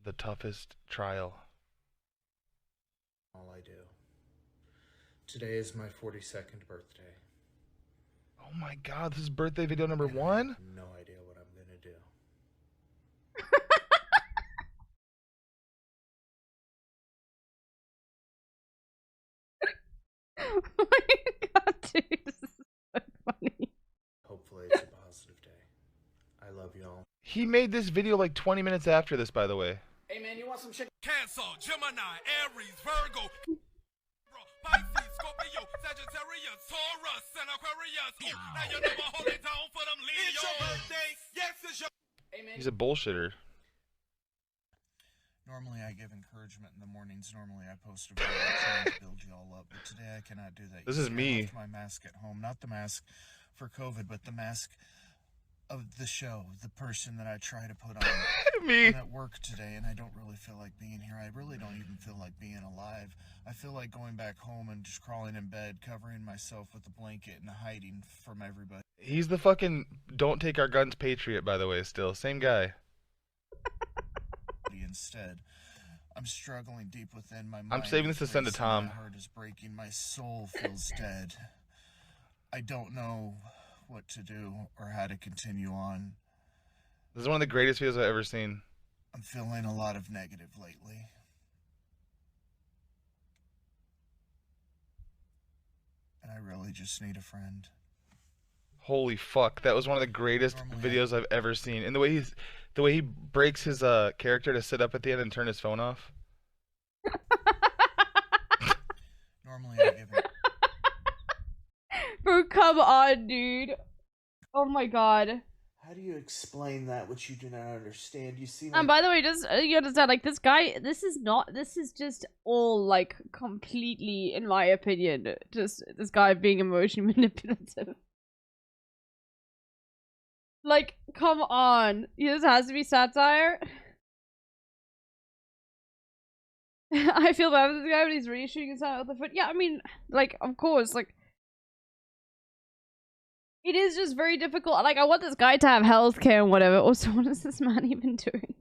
the toughest trial. all I do. Today is my 42nd birthday. Oh my god, this is birthday video number 1? I have no idea what I'm gonna do. Oh my god, dude, this is so funny. Hopefully it's a positive day. I love y'all. He made this video like 20 minutes after this, by the way. Hey man, you want some chicken? Cancer, Gemini, Aries, Virgo, Pisces, Scorpio, Sagittarius, Taurus, and Aquarius. Now you never hold it down for them Leos. It's your birthday. Yes, it's your. Hey man. He's a bullshitter. Normally I give encouragement in the mornings. Normally I post a video trying to build you all up, but today I cannot do that. This You is see, me. I left my mask at home, not the mask for COVID, but the mask of the show, the person that I try to put on. Me. I'm at work today, and I don't really feel like being here. I really don't even feel like being alive. I feel like going back home and just crawling in bed, covering myself with a blanket and hiding from everybody. He's the fucking don't take our guns patriot, by the way, still. Same guy. Instead, I'm struggling deep within my mind. I'm saving this to send to is Tom. My heart is breaking. My soul feels dead. I don't know what to do or how to continue on. This is one of the greatest videos I've ever seen. I'm feeling a lot of negative lately. And I really just need a friend. Holy fuck, that was one of the greatest videos I've ever seen. And the way he breaks his character to sit up at the end and turn his phone off. Normally I give it. Bro, come on, dude. Oh my god. How do you explain that which you do not understand? You see, And by the way, just you understand, like, this guy, this is just all, like, completely, in my opinion, just this guy being emotionally manipulative. Like, come on. This has to be satire. I feel bad for this guy, but he's really shooting himself with the foot. Yeah, I mean, like, of course, like, it is just very difficult. Like, I want this guy to have healthcare and whatever. Also, what is this man even doing?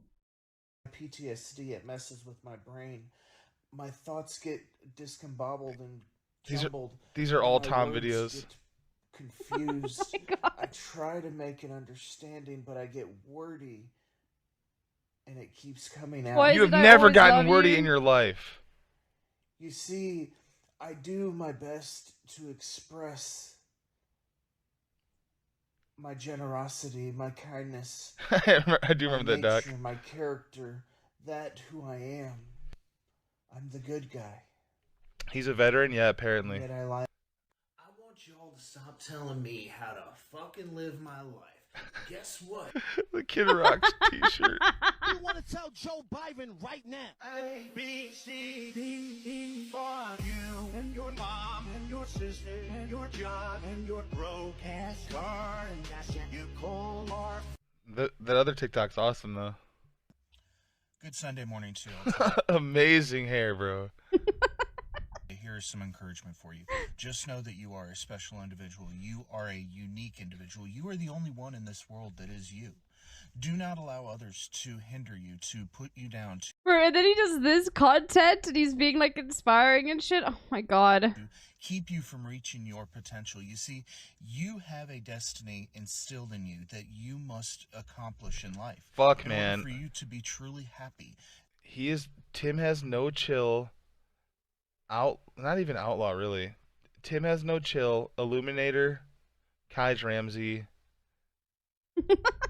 PTSD, it messes with my brain. My thoughts get discombobbled and These jumbled. are all My Tom words videos. get confused. Oh I try to make an understanding, but I get wordy, and it keeps coming out. You have never gotten wordy in your life. You see, I do my best to express my generosity, my kindness. I do remember that, Doc. nature, my character, that who I am. I'm the good guy. He's a veteran? Yeah, apparently. Yet I lie. I want y'all to stop telling me how to fucking live my life. Guess what? The Kid Rock t-shirt. You want to tell Joe Biden right now? A, B, C, D, E, for you and your mom and your sister and your job and your broke ass car and that shit you call our That other TikTok's awesome though. Good Sunday morning to you. Amazing hair, bro. Here's some encouragement for you. Just know that you are a special individual. You are a unique individual. You are the only one in this world that is you. Do not allow others to hinder you, to put you down. Bro, and then he does this content and he's being like inspiring and shit. Oh my god. Keep you from reaching your potential. You see, you have a destiny instilled in you that you must accomplish in life. Fuck, in man. order for you to be truly happy. Tim has no chill. Not even outlaw, really. Tim has no chill. Illuminator, Kaj Ramsey,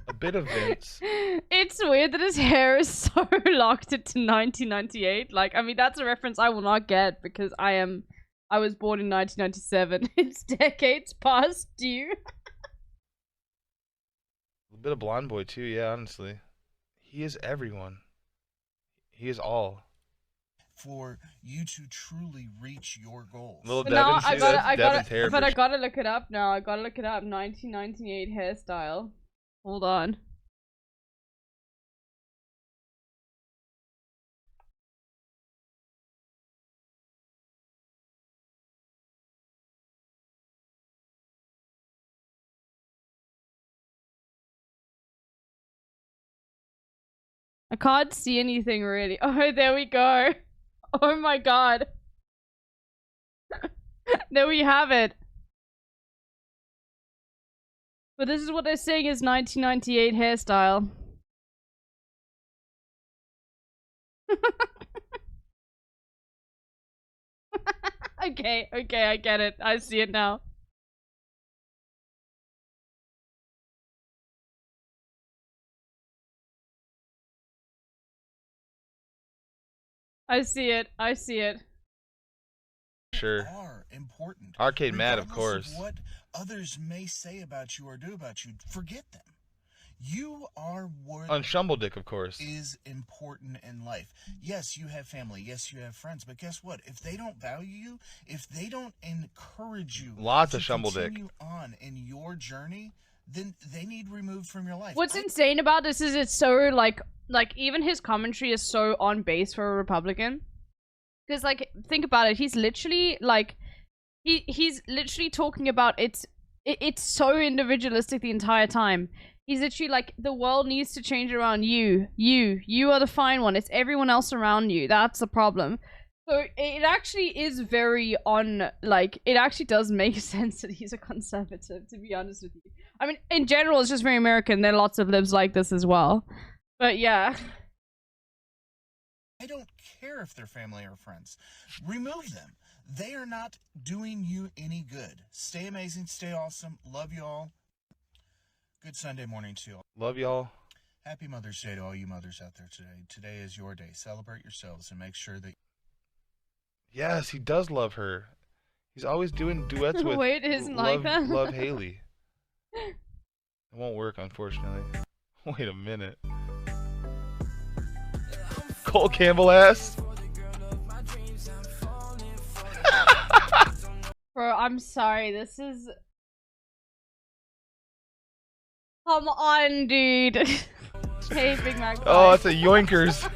a bit of Vince. It's weird that his hair is so locked into 1998. Like, I mean, that's a reference I will not get because I was born in 1997. It's decades past due. A bit of blonde boy too, yeah, honestly. He is everyone. He is all. For you to truly reach your goals. Little Devin, I gotta look it up now. I gotta look it up. 1998 hairstyle. Hold on. I can't see anything really. Oh, there we go. Oh my god. There we have it. But this is what they're saying is 1998 hairstyle. Okay, I get it. I see it now. I see it. Sure. Are important. Arcade Mad, of course. Of what others may say about you or do about you, forget them. You are what Unshumbleddick, of course. Is important in life. Yes, you have family. Yes, you have friends. But guess what? If they don't value you, if they don't encourage you, lots of Shumbleddick. Continue on in your journey, then they need removed from your life. What's insane about this is it's so like even his commentary is so on base for a Republican. Because like think about it, he's literally like he's literally talking about it's so individualistic the entire time. He's literally like, the world needs to change around you. You are the fine one. It's everyone else around you. That's the problem. So it actually is very on, like, it actually does make sense that he's a conservative, to be honest with you. I mean, in general, it's just very American. There are lots of libs like this as well. But yeah. I don't care if they're family or friends. Remove them. They are not doing you any good. Stay amazing. Stay awesome. Love you all. Good Sunday morning to you all. Love y'all. Happy Mother's Day to all you mothers out there today. Today is your day. Celebrate yourselves and make sure that... Yes, he does love her. He's always doing duets with Wait, it isn't like that? Love Haley. It won't work, unfortunately. Wait a minute. Cole Campbell ass? Bro, I'm sorry. This is... Come on, dude. Hey, Big Mac. Oh, that's a yoinkers.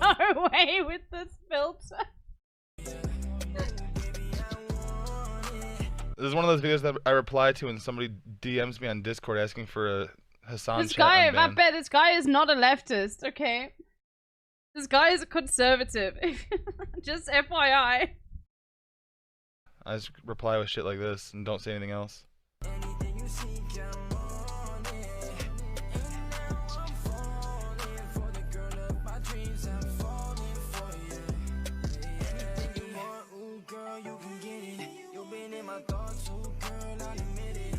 No way with this filter. This is one of those videos that I reply to when somebody DMs me on Discord asking for a Hassan This chat guy, I unbanned. bet this guy is not a leftist, okay? This guy is a conservative. Just FYI. I just reply with shit like this and don't say anything else.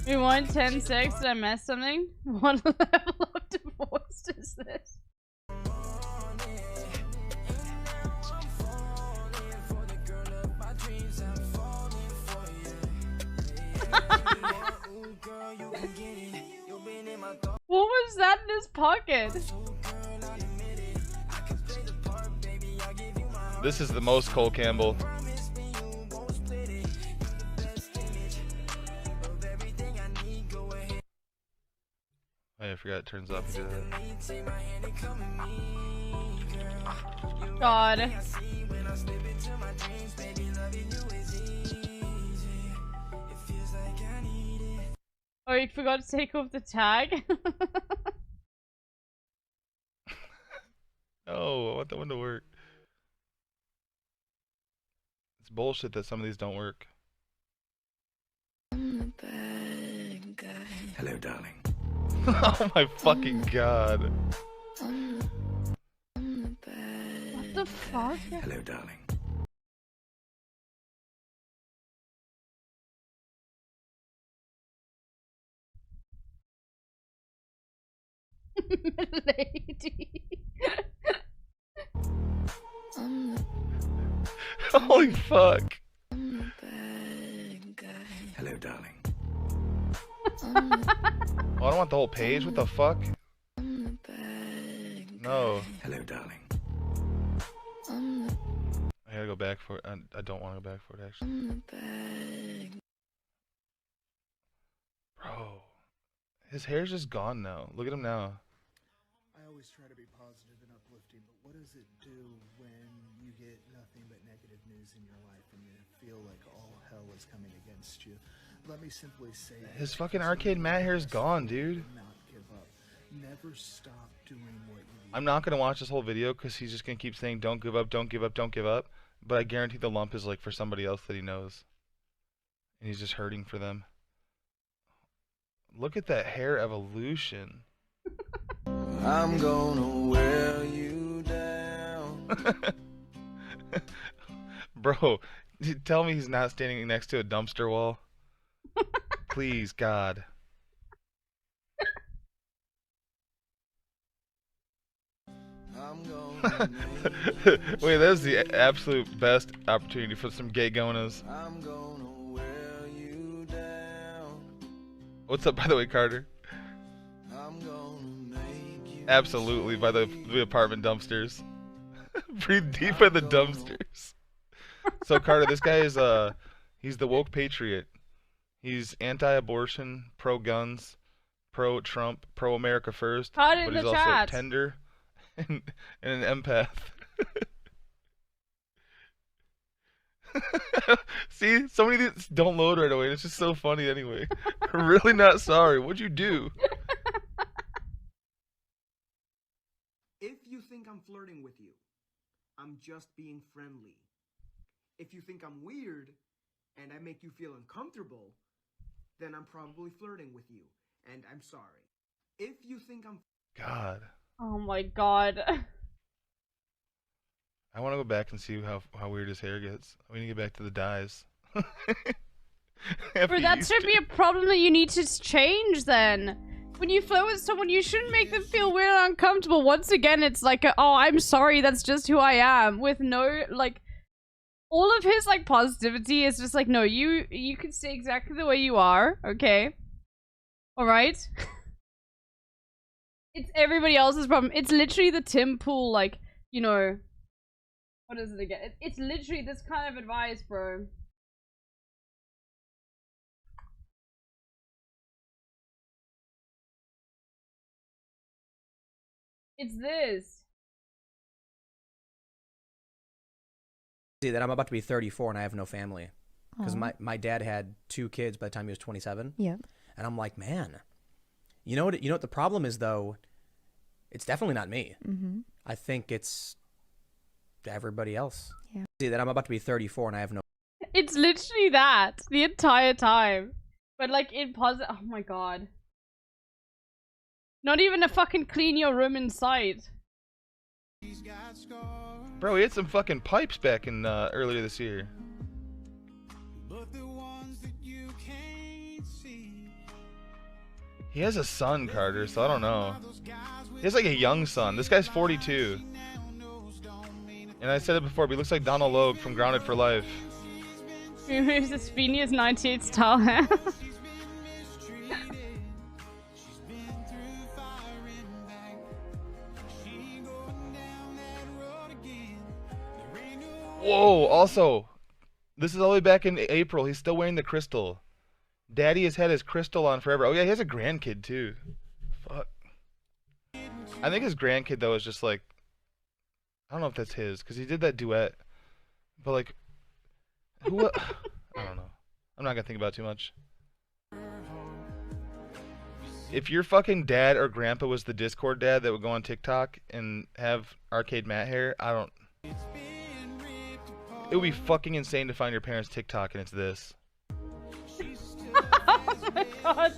We want 10 sex. Did I mess something? What level of divorce is this? What was that in his pocket? This is the most Cole Campbell. Oh, yeah, I forgot it turns off. You do that. God. Oh, you forgot to take off the tag? Oh, I want that one to work. It's bullshit that some of these don't work. I'm the bad guy. Hello, darling. Oh my fucking god. I'm the bad What the fuck? Hello, darling. Lady. I'm the Holy fuck. I'm the bad guy. Hello, darling. I'm the Oh, I don't want the whole page. What the fuck? I'm the bad No. Hello, darling. I'm the I gotta go back for it. I don't want to go back for it, actually. I'm the bad Bro. His hair's just gone now. Look at him now. I always try to be positive and uplifting, but what does it do when you get nothing but negative news in your life and you feel like all hell is coming against you? Let me simply say His fucking arcade Matt hair's gone, dude. not give up. Never stop doing what you I'm not gonna watch this whole video because he's just gonna keep saying don't give up, don't give up, don't give up. But I guarantee the lump is like for somebody else that he knows. And he's just hurting for them. Look at that hair evolution. I'm gonna wear you down. Bro, tell me he's not standing next to a dumpster wall. Please, God. I'm gonna Wait, that's the absolute best opportunity for some gay gonas. I'm gonna wear you down. What's up, by the way, Carter? I'm gonna make you Absolutely, by the apartment dumpsters. Breathe deep by the dumpsters. So Carter, this guy is he's the woke patriot. He's anti-abortion, pro-guns, pro-Trump, pro-America first, Caught it but in he's the also chat. tender and an empath. See, so many of these don't load right away. It's just so funny anyway. Really not sorry. What'd you do? If you think I'm flirting with you, I'm just being friendly. If you think I'm weird and I make you feel uncomfortable, then I'm probably flirting with you, and I'm sorry. If you think I'm God. Oh my god. I want to go back and see how weird his hair gets. We need to get back to the dyes. Bro, that should be a problem that you need to change then. When you flirt with someone, you shouldn't make them feel weird and uncomfortable. Once again, it's like, oh, I'm sorry, that's just who I am. With no, like, all of his, like, positivity is just like, no, you can stay exactly the way you are, okay? Alright? It's everybody else's problem. It's literally the Tim Pool, like, you know, what is it again? It's literally this kind of advice, bro. It's this. See that I'm about to be 34 and I have no family. Because Aw. my dad had 2 kids by the time he was 27. Yeah. And I'm like, man, you know what the problem is though? It's definitely not me. Mm-hmm. I think it's everybody else. Yeah. See that I'm about to be 34 and I have no. It's literally that the entire time. But like in positive. Oh my god. Not even a fucking clean your room in sight. Bro, he had some fucking pipes back in earlier this year. He has a son, Carter, so I don't know. He has like a young son. This guy's 42. And I said it before, but he looks like Donald Logue from Grounded for Life. Removes the Spinia's 98 style hair. Whoa, also, this is all the way back in April. He's still wearing the crystal. Daddy has had his crystal on forever. Oh yeah, he has a grandkid too. Fuck. I think his grandkid though is just like, I don't know if that's his because he did that duet, but like, who? I don't know. I'm not gonna think about it too much. If your fucking dad or grandpa was the Discord dad that would go on TikTok and have arcade Matt hair, I don't. It would be fucking insane to find your parents' TikTok and it's this. Oh my god.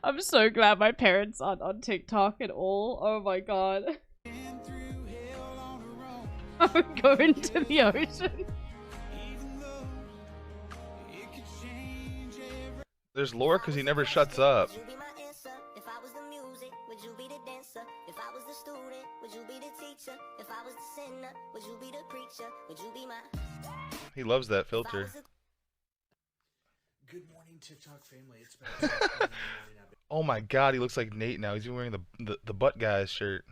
I'm so glad my parents aren't on TikTok at all. Oh my god. I would go into the ocean. There's lore because he never shuts up. He loves that filter. Good morning, TikTok family. It's been Oh my god, he looks like Nate now. He's even wearing the butt guy's shirt.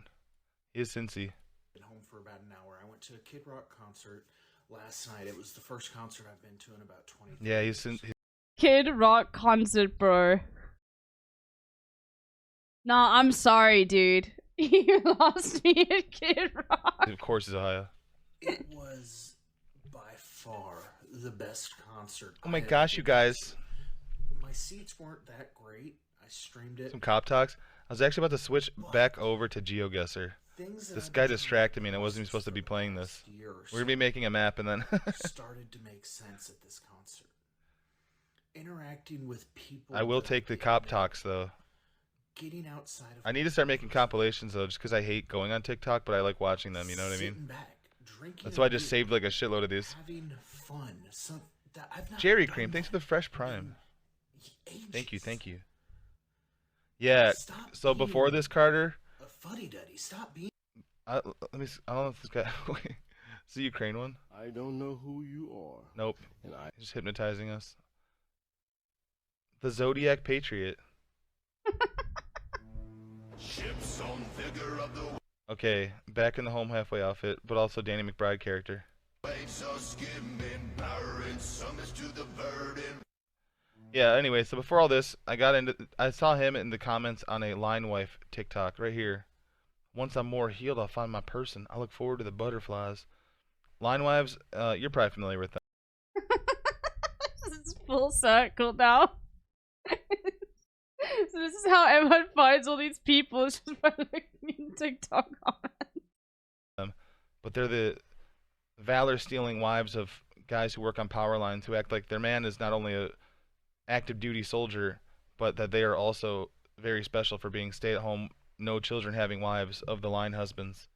He is Cincy. been home for about an hour. I went to a Kid Rock concert last night. It was the first concert I've been to in about 20 Yeah, years. Kid Rock concert, bro. Nah, I'm sorry, dude. You lost me at Kid Rock. Of course, he's Ohio. It was by far the best concert. Oh my I have gosh, you been guys. to. My seats weren't that great. I streamed it. Some cop talks. I was actually about to switch back over to GeoGuessr. This guy distracted me and I wasn't even supposed to be playing this. We're gonna be making a map and then started to make sense at this concert. Interacting with people. I will take the cop talks though. Getting outside of I need to start making compilations though, just because I hate going on TikTok, but I like watching them. You know what I sitting mean? back, drinking That's a why I just beer, saved like a shitload of these. having fun. I've not Jerry done Cream, thanks that for the fresh prime. in Thank you, ages. thank you. Yeah. Stop So being before this, Carter, a fuddy-duddy. Stop being. let me. I don't know if this guy. Is the Ukraine one? I don't know who you are. Nope. And I He's just hypnotizing us. The Zodiac Patriot. Ships on vigor of the Okay, back in the home halfway outfit, but also Danny McBride character. waves are skimming, powering summits to the verdant. Yeah, anyway, so before all this, I saw him in the comments on a Line Wife TikTok right here. Once I'm more healed, I'll find my person. I look forward to the butterflies. Line Wives, you're probably familiar with them. It's full circle now. So this is how everyone finds all these people, it's just by looking in TikTok comments. But they're the valor-stealing wives of guys who work on power lines who act like their man is not only a active duty soldier, but that they are also very special for being stay-at-home, no children having wives of the line husbands.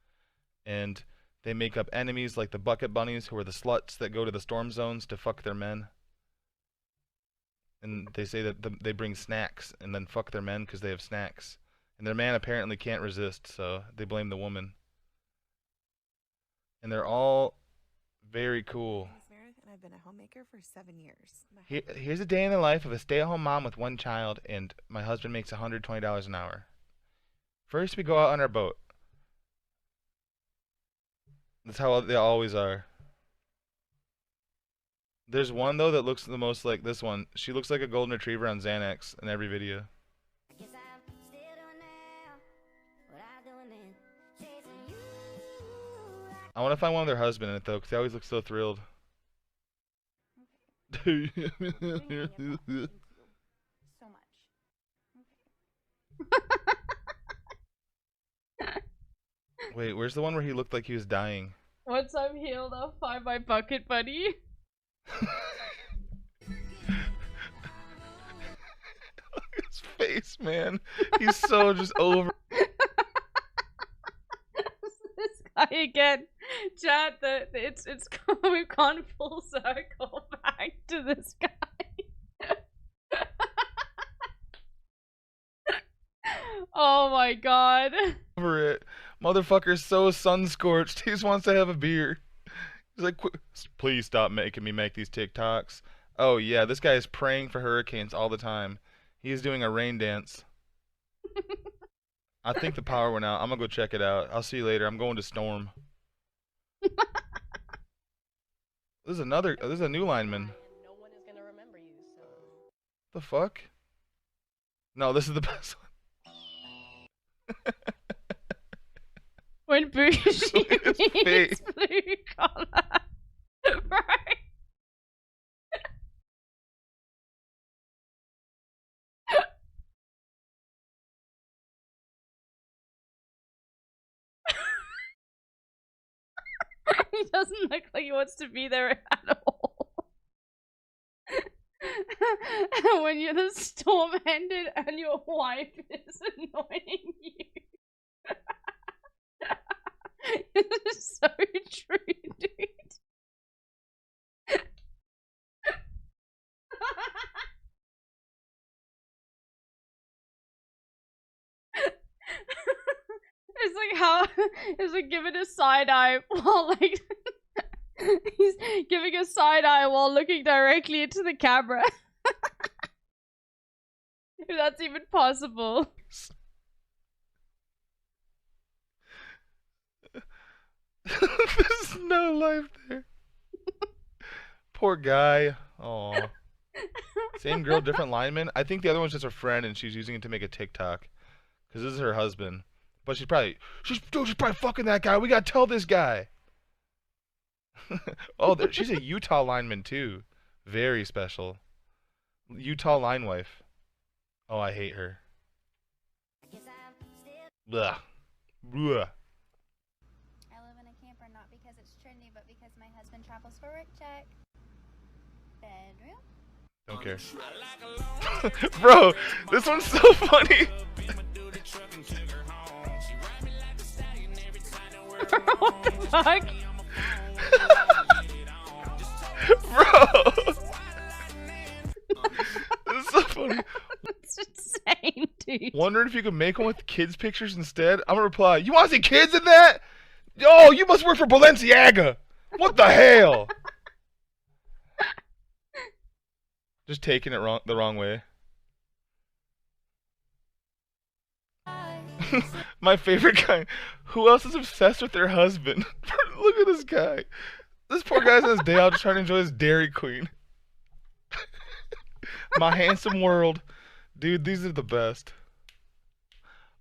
And they make up enemies like the bucket bunnies, who are the sluts that go to the storm zones to fuck their men. And they say that they bring snacks and then fuck their men because they have snacks. And their man apparently can't resist, so they blame the woman. And they're all very cool. Meredith, and I've been a homemaker for 7 years. Here's a day in the life of a stay-at-home mom with one child, and my husband makes $120 an hour. First, we go out on our boat. That's how they always are. There's one, though, that looks the most like this one. She looks like a golden retriever on Xanax in every video. I want to find one with her husband in it, though, because they always look so thrilled. So much. Wait, where's the one where he looked like he was dying? Once I'm healed, I'll find my bucket buddy. His face, man. He's so just over. This guy again. Chat, we've gone full circle back to this guy. Oh my god. Over it. Motherfucker's so sun-scorched. He just wants to have a beer. He's like, please stop making me make these TikToks. Oh yeah, this guy is praying for hurricanes all the time. He is doing a rain dance. I think the power went out. I'm gonna go check it out. I'll see you later. I'm going to Storm. This is a new lineman. No one is gonna remember you, so. The fuck? No, this is the best one. when bougie fake. means blue collar. Right? He doesn't look like he wants to be there at all. When you're the storm ended and your wife is annoying you. This is so true, dude. It's like how it's like giving a side eye while like he's giving a side eye while looking directly into the camera. If that's even possible. There's no life there. Poor guy. Oh. Same girl, different lineman. I think the other one's just a friend, and she's using it to make a TikTok. Because this is her husband. But she's probably fucking that guy. We gotta tell this guy. Oh, she's a Utah lineman too. Very special. Utah line wife. Oh, I hate her. Blah. Blah. I live in a camper not because it's trendy, but because my husband travels for work. Check. Bedroom. Don't care. Bro, this one's so funny. What the fuck? Bro. This is so funny. It's insane, dude. Wondering if you could make one with kids' pictures instead? I'm gonna reply, you wanna see kids in that? Oh, you must work for Balenciaga. What the hell? Just taking it the wrong way. My favorite guy. Who else is obsessed with their husband? Look at this guy. This poor guy's on his day out just trying to enjoy his Dairy Queen. My handsome world. Dude, these are the best.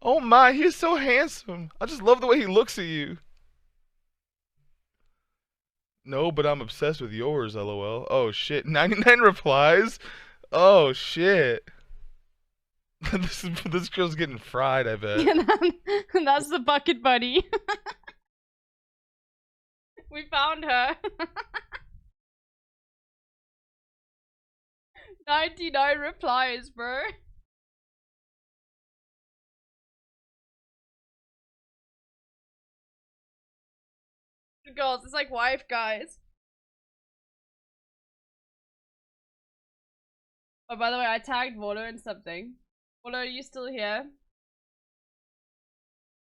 Oh my, he is so handsome. I just love the way he looks at you. No, but I'm obsessed with yours, lol. Oh shit, 99 replies? Oh shit. This girl's getting fried, I bet. Yeah, that's the bucket buddy. We found her. 99 replies, bro. Girls, it's like wife guys. Oh, by the way, I tagged Volo in something. Volo, are you still here?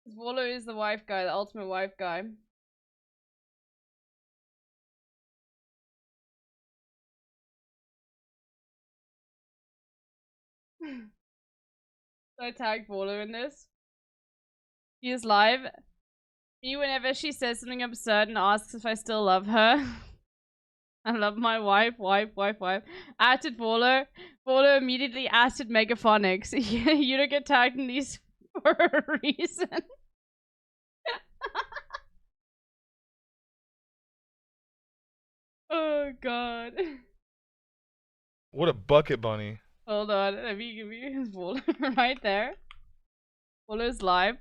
Volo is the wife guy, the ultimate wife guy. So I tagged Volo in this. He is live. Me whenever she says something absurd and asks if I still love her. I love my wife. Added Volo. Volo immediately added Megaphonics. You don't get tagged in these for a reason. Oh god. What a bucket bunny. Hold on, let me give you his Volo right there. Volo's live.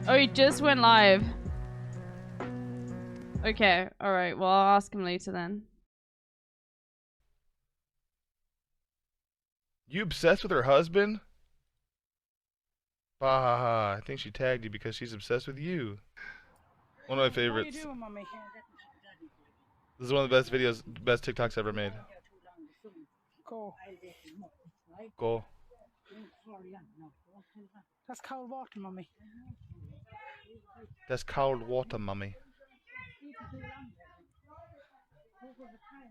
Oh, he just went live. Okay, alright, well I'll ask him later then. You obsessed with her husband? Bahaha, I think she tagged you because she's obsessed with you. One of my favorites. This is one of the best videos, best TikToks ever made. Go. Go. That's cold water, mummy. That's cold water, mummy.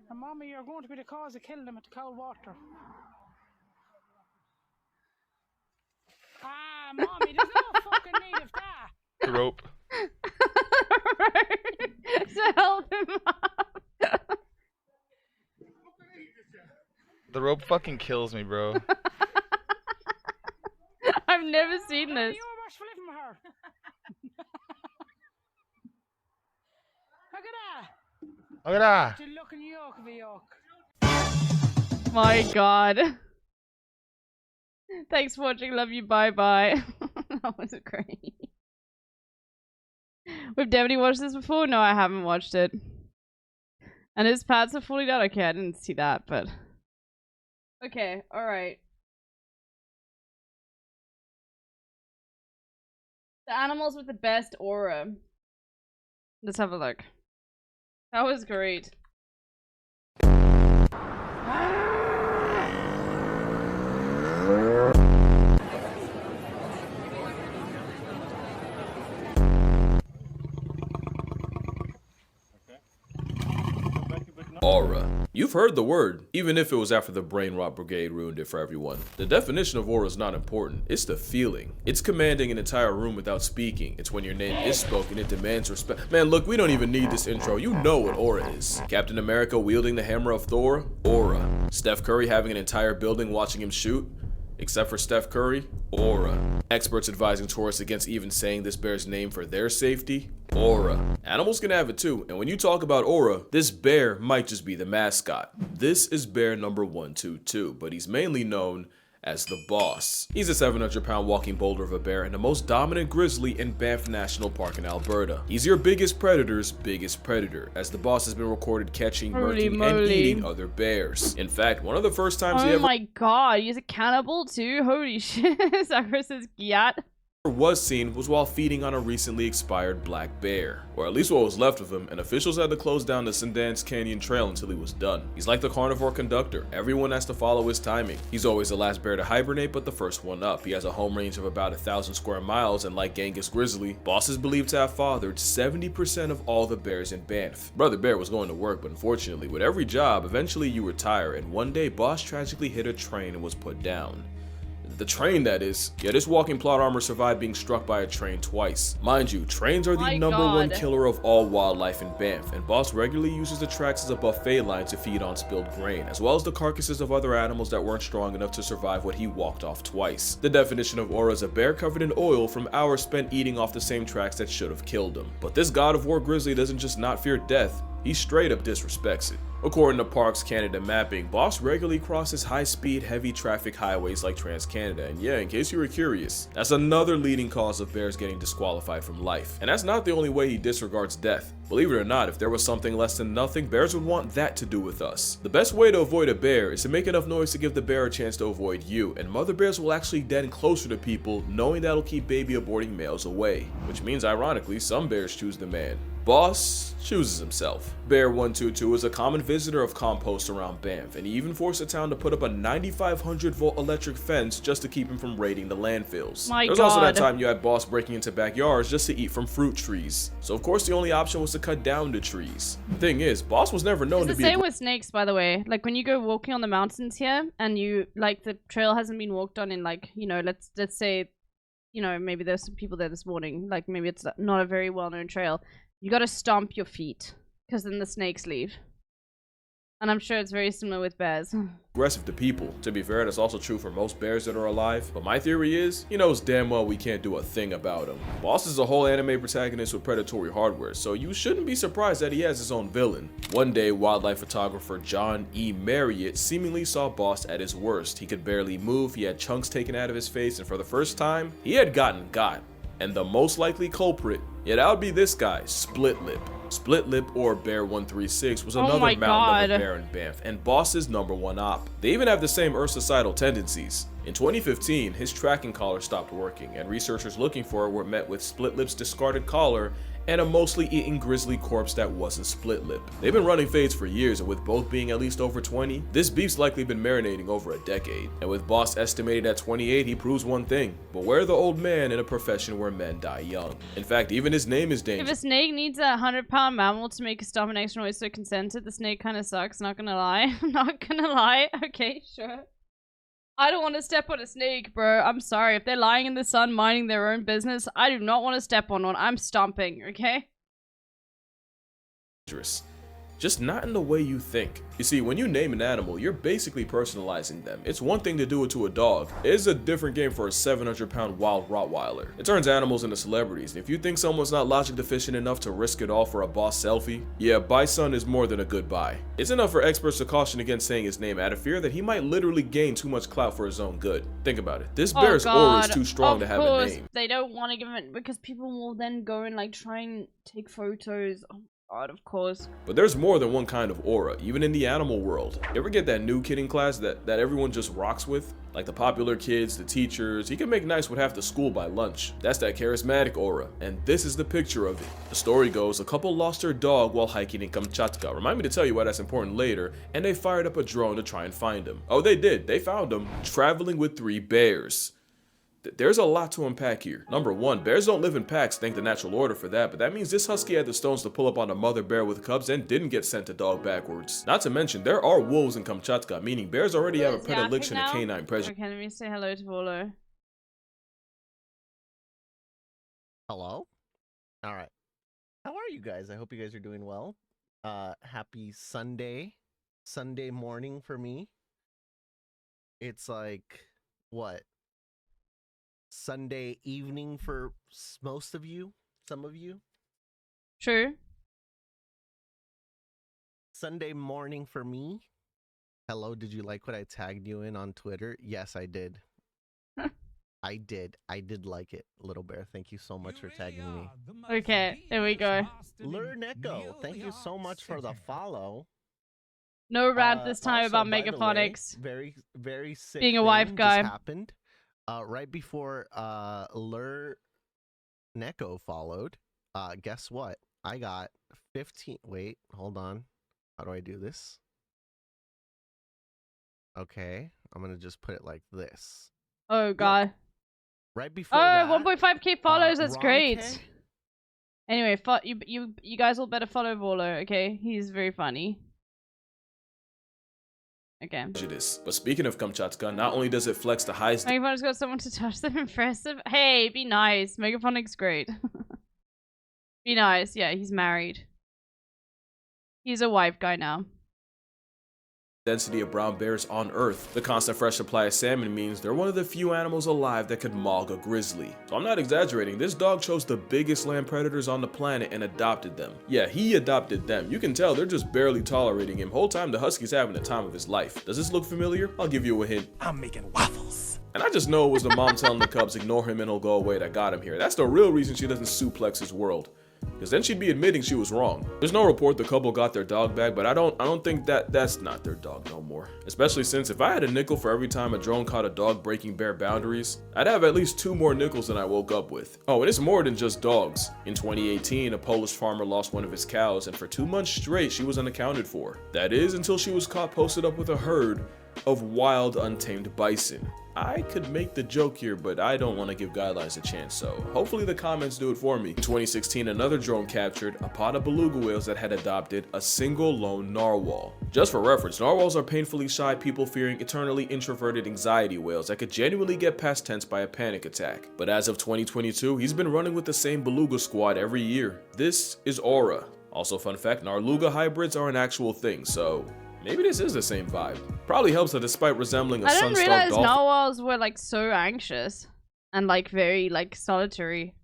And mommy, you're going to be the cause of killing them at the cold water. Ah, mommy, there's no fucking need of that. The rope. To help him up. The rope fucking kills me, bro. never seen this. You were flipping her. Look at that. Look at that. She's looking yoke of a yoke. My god. Thanks for watching. Love you. Bye bye. That was great. We've definitely watched this before. No, I haven't watched it. And his pats are falling down. Okay, I didn't see that, but okay, all right. The animals with the best aura. Let's have a look. That was great. Aura. You've heard the word, even if it was after the brain rot brigade ruined it for everyone. The definition of aura is not important, it's the feeling. It's commanding an entire room without speaking. It's when your name is spoken, it demands respect. Man, look, we don't even need this intro, you know what aura is. Captain America wielding the hammer of Thor? Aura. Steph Curry having an entire building watching him shoot? Except for Steph Curry? Aura. Experts advising tourists against even saying this bear's name for their safety? Aura. Animals can have it too, and when you talk about aura, this bear might just be the mascot. This is bear number 122, but he's mainly known as the boss. He's a 700-pound walking boulder of a bear and the most dominant grizzly in Banff National Park in Alberta. He's your biggest predator's biggest predator, as the boss has been recorded catching, murking, and eating other bears. In fact, one of the first times he ever— Oh my god, he's a cannibal too? Holy shit. Sakura says gyat. was seen was while feeding on a recently expired black bear, or at least what was left of him, and officials had to close down the Sundance Canyon Trail until he was done. He's like the carnivore conductor, everyone has to follow his timing. He's always the last bear to hibernate but the first one up. He has a home range of about 1,000 square miles, and like Genghis Grizzly, Boss is believed to have fathered 70% of all the bears in Banff. Brother Bear was going to work, but unfortunately with every job, eventually you retire, and one day Boss tragically hit a train and was put down. The train, that is. Yeah, this walking plot armor survived being struck by a train twice. Mind you, trains are the #1 killer of all wildlife in Banff, and Boss regularly uses the tracks as a buffet line to feed on spilled grain, as well as the carcasses of other animals that weren't strong enough to survive what he walked off twice. The definition of aura is a bear covered in oil from hours spent eating off the same tracks that should have killed him. But this god of war grizzly doesn't just not fear death, he straight up disrespects it. According to Parks Canada mapping, Boss regularly crosses high-speed, heavy traffic highways like Trans-Canada, and yeah, in case you were curious, that's another leading cause of bears getting disqualified from life. And that's not the only way he disregards death. Believe it or not, if there was something less than nothing, bears would want that to do with us. The best way to avoid a bear is to make enough noise to give the bear a chance to avoid you, and mother bears will actually den closer to people, knowing that'll keep baby aborting males away. Which means, ironically, some bears choose the man. Boss chooses himself. Bear 122 is a common visitor of compost around Banff, and he even forced the town to put up a 9,500-volt electric fence just to keep him from raiding the landfills. There's also that time you had Boss breaking into backyards just to eat from fruit trees. So of course the only option was to cut down the trees. The thing is, Boss was never known to be— It's the same with snakes, by the way. Like when you go walking on the mountains here, and you like the trail hasn't been walked on in like, you know, let's say, you know, maybe there's some people there this morning. Like maybe it's not a very well-known trail. You gotta stomp your feet, because then the snakes leave. And I'm sure it's very similar with bears. Aggressive to people. To be fair, that's also true for most bears that are alive. But my theory is, he knows damn well we can't do a thing about him. Boss is a whole anime protagonist with predatory hardware, so you shouldn't be surprised that he has his own villain. One day, wildlife photographer John E. Marriott seemingly saw Boss at his worst. He could barely move, he had chunks taken out of his face, and for the first time, he had gotten got. And the most likely culprit, yeah, that would be this guy, Split Lip. Split Lip, or Bear 136, was another mountain of a bear in Banff, and Boss's #1 op. They even have the same ursicidal tendencies. In 2015, his tracking collar stopped working, and researchers looking for it were met with Split Lip's discarded collar and a mostly eaten grizzly corpse that wasn't Split Lip. They've been running fades for years, and with both being at least over 20, this beef's likely been marinating over a decade. And with Boss estimated at 28, he proves one thing: beware the old man in a profession where men die young. In fact, even his name is dangerous. If a snake needs a 100-pound mammal to make a stomach extra noise so consented, the snake kind of sucks, not gonna lie. Not gonna lie. Okay, sure. I don't want to step on a snake, bro. I'm sorry. If they're lying in the sun minding their own business, I do not want to step on one. I'm stomping, okay? just not in the way you think. You see, when you name an animal, you're basically personalizing them. It's one thing to do it to a dog. It's a different game for a 700-pound wild Rottweiler. It turns animals into celebrities, and if you think someone's not logic deficient enough to risk it all for a boss selfie, yeah, Bison is more than a good buy. It's enough for experts to caution against saying his name out of fear that he might literally gain too much clout for his own good. Think about it. This bear's aura is too strong to have a name. They don't want to give it because people will then go and like try and take photos. Oh God, of course. But there's more than one kind of aura, even in the animal world. You ever get that new kid in class that everyone just rocks with? Like the popular kids, the teachers, he can make nice with half the school by lunch. That's that charismatic aura, and this is the picture of it. The story goes, a couple lost their dog while hiking in Kamchatka. Remind me to tell you why that's important later, and they fired up a drone to try and find him. Oh, they did. They found him, traveling with 3 bears. There's a lot to unpack here. Number 1, bears don't live in packs, thank the natural order for that, but that means this husky had the stones to pull up on a mother bear with cubs and didn't get sent to dog backwards. Not to mention, there are wolves in Kamchatka, meaning bears already have a predilection to canine presence. Okay, let me say hello to Volo. Hello? Alright. How are you guys? I hope you guys are doing well. Happy Sunday. Sunday morning for me. It's like, what? Sunday evening for most of you, some of you. True. Sunday morning for me. Hello, did you like what I tagged you in on Twitter? Yes, I did. I did like it, Little Bear. Thank you so much for tagging me. Okay, there we go. Lurneko, thank you so much for the follow. No rant this time Also, about by the megaphonics. way, very sick Being a thing wife just guy. happened. Right before Lurneko followed, guess what? I got 15. Wait, hold on. How do I do this? Okay, I'm gonna just put it like this. Oh God. Right before Oh, that, 1.5k follows. That's Ronke- great. Anyway, you guys will better follow Volo. Okay, he's very funny. Okay. But speaking of Kamchatka, not only does it flex the highest Megaphonic's got someone to touch them. Impressive. Hey, be nice. Megaphonic's great. Be nice. Yeah, he's married. He's a wife guy now. density of brown bears on Earth, the constant fresh supply of salmon means they're one of the few animals alive that could maul a grizzly. So I'm not exaggerating, this dog chose the biggest land predators on the planet and adopted them. Yeah, he adopted them. You can tell they're just barely tolerating him. Whole time the husky's having the time of his life. Does this look familiar? I'll give you a hint. I'm making waffles. And I just know it was the mom telling the cubs ignore him and he'll go away that got him here. That's the real reason she doesn't suplex his world. Because then she'd be admitting she was wrong. There's no report the couple got their dog back, but I don't think that's not their dog no more. Especially since if I had a nickel for every time a drone caught a dog breaking bear boundaries, I'd have at least 2 more nickels than I woke up with. Oh, and it's more than just dogs. In 2018, a Polish farmer lost one of his cows, and for 2 months straight, she was unaccounted for. That is, until she was caught posted up with a herd of wild, untamed bison. I could make the joke here, but I don't want to give guidelines a chance, so hopefully the comments do it for me. In 2016, another drone captured a pod of beluga whales that had adopted a single lone narwhal. Just for reference, narwhals are painfully shy, people-fearing, eternally introverted anxiety whales that could genuinely get past tense by a panic attack. But as of 2022, he's been running with the same beluga squad every year. This is Aura. Also, fun fact, Narluga hybrids are an actual thing, so maybe this is the same vibe. Probably helps that despite resembling a I didn't sun-starved realize dolphin. narwhals were like so anxious and like very like solitary.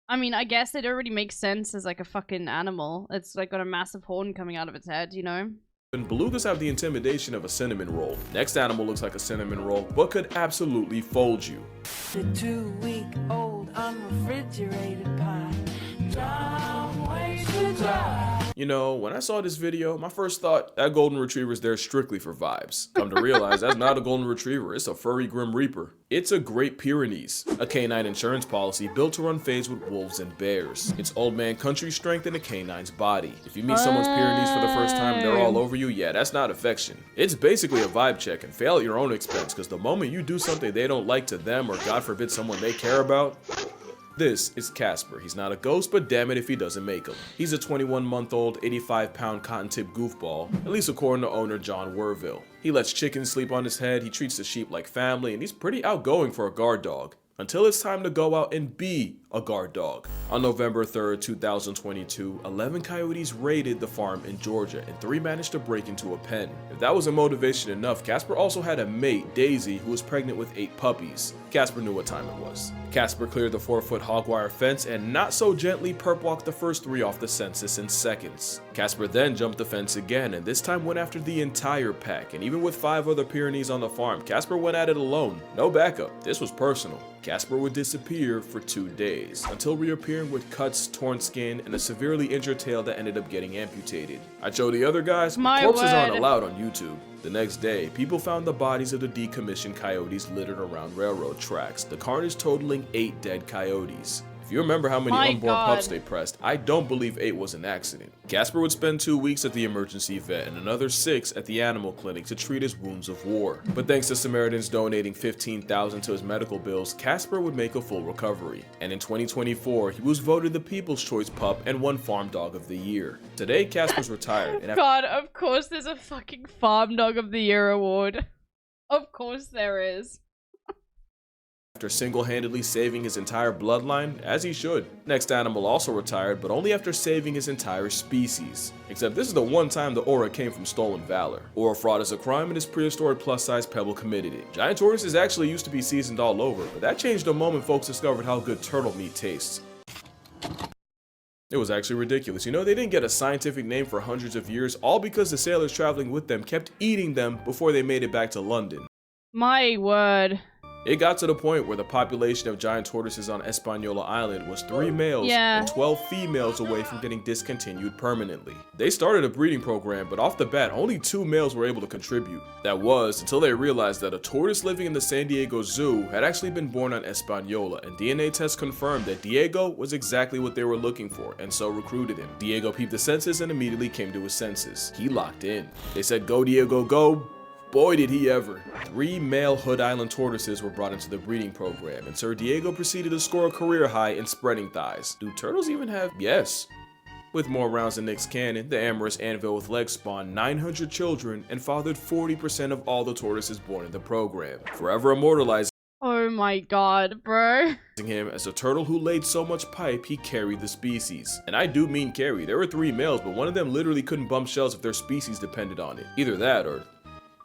I mean, I guess it already makes sense as like a fucking animal. It's like got a massive horn coming out of its head, you know? And belugas have the intimidation of a cinnamon roll. Next animal looks like a cinnamon roll, but could absolutely fold you. The 2-week-old unrefrigerated pie. Dumb way to die. You know, when I saw this video, my first thought, that golden retriever's there strictly for vibes. Come to realize that's not a golden retriever, it's a furry Grim Reaper. It's a Great Pyrenees, a canine insurance policy built to run fades with wolves and bears. It's old man country strength in a canine's body. If you meet someone's Pyrenees for the first time and they're all over you, yeah, that's not affection. It's basically a vibe check and fail at your own expense, because the moment you do something they don't like to them, or God forbid someone they care about, this is Casper. He's not a ghost, but damn it if he doesn't make him. He's a 21-month-old, 85-pound cotton-tip goofball, at least according to owner John Werville. He lets chickens sleep on his head, he treats the sheep like family, and he's pretty outgoing for a guard dog. until it's time to go out and be a guard dog. On November 3rd, 2022, 11 coyotes raided the farm in Georgia and 3 managed to break into a pen. If that wasn't motivation enough, Casper also had a mate, Daisy, who was pregnant with 8 puppies. Casper knew what time it was. Casper cleared the 4-foot hog wire fence and not so gently perp walked the first 3 off the census in seconds. Casper then jumped the fence again and this time went after the entire pack, and even with 5 other Pyrenees on the farm, Casper went at it alone. No backup. This was personal. Casper would disappear for 2 days, until reappearing with cuts, torn skin, and a severely injured tail that ended up getting amputated. I'd show the other guys, but corpses aren't allowed on YouTube. The next day, people found the bodies of the decommissioned coyotes littered around railroad tracks, the carnage totaling 8 dead coyotes. If you remember how many unborn pups they pressed, I don't believe 8 was an accident. Casper would spend 2 weeks at the emergency vet and another 6 at the animal clinic to treat his wounds of war. But thanks to Samaritans donating $15,000 to his medical bills, Casper would make a full recovery. And in 2024, he was voted the People's Choice Pup and won Farm Dog of the Year. Today, Casper's retired. And God, of course there's a fucking Farm Dog of the Year award. Of course there is. After single-handedly saving his entire bloodline, as he should. Next animal also retired, but only after saving his entire species. Except this is the one time the aura came from stolen valor. Aura fraud is a crime and his prehistoric plus-size pebble committed it. Giant tortoises actually used to be seasoned all over, but that changed the moment folks discovered how good turtle meat tastes. It was actually ridiculous. You know, they didn't get a scientific name for hundreds of years, all because the sailors traveling with them kept eating them before they made it back to London. My word. It got to the point where the population of giant tortoises on Hispaniola Island was 3 males and 12 females away from getting discontinued permanently. They started a breeding program, but off the bat, only 2 males were able to contribute. That was until they realized that a tortoise living in the San Diego Zoo had actually been born on Hispaniola, and DNA tests confirmed that Diego was exactly what they were looking for, and so recruited him. Diego peeped the census and immediately came to his senses. He locked in. They said, "Go Diego, go." Boy did he ever. 3 male Hood Island tortoises were brought into the breeding program, and Sir Diego proceeded to score a career high in spreading thighs. Do turtles even have? Yes. With more rounds than Nick's cannon, the amorous anvil with legs spawned 900 children and fathered 40% of all the tortoises born in the program, forever immortalizing Oh my god, bro. him as a turtle who laid so much pipe he carried the species. And I do mean carry. There were 3 males, but one of them literally couldn't bump shells if their species depended on it. Either that or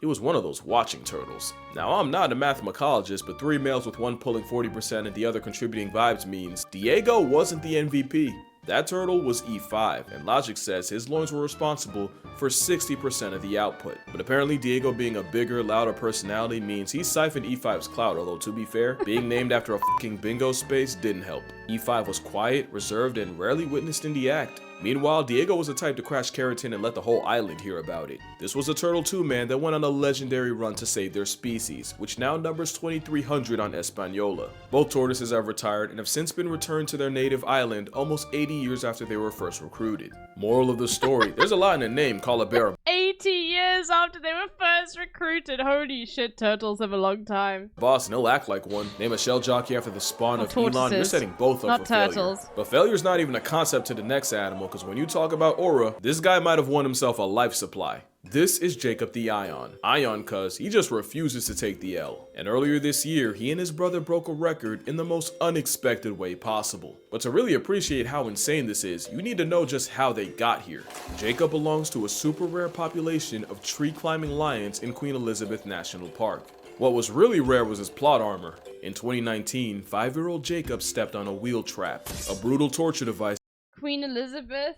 he was one of those watching turtles. Now, I'm not a mathemacologist, but 3 males with one pulling 40% and the other contributing vibes means Diego wasn't the MVP. That turtle was E5, and logic says his loins were responsible for 60% of the output. But apparently Diego being a bigger, louder personality means he siphoned E5's clout, although to be fair, being named after a fucking bingo space didn't help. E5 was quiet, reserved, and rarely witnessed in the act. Meanwhile, Diego was the type to crash keratin and let the whole island hear about it. This was a Turtle 2 man that went on a legendary run to save their species, which now numbers 2,300 on Hispaniola. Both tortoises have retired and have since been returned to their native island almost 80 years after they were first recruited. Moral of the story, there's a lot in the name, call a bear 80 years after they were first recruited. Holy shit, turtles have a long time. boss and he'll act like one. Name a shell jockey after the spawn of tortoises. Elon, you're setting both up Not for turtles. failure. But failure's not even a concept to the next animal, because when you talk about aura, this guy might have won himself a life supply. This is Jacob the Ion. Ion cuz he just refuses to take the L. And earlier this year, he and his brother broke a record in the most unexpected way possible. But to really appreciate how insane this is, you need to know just how they got here. Jacob belongs to a super rare population of tree climbing lions in Queen Elizabeth National Park. What was really rare was his plot armor. In 2019, 5-year-old Jacob stepped on a wheel trap, a brutal torture device. Queen Elizabeth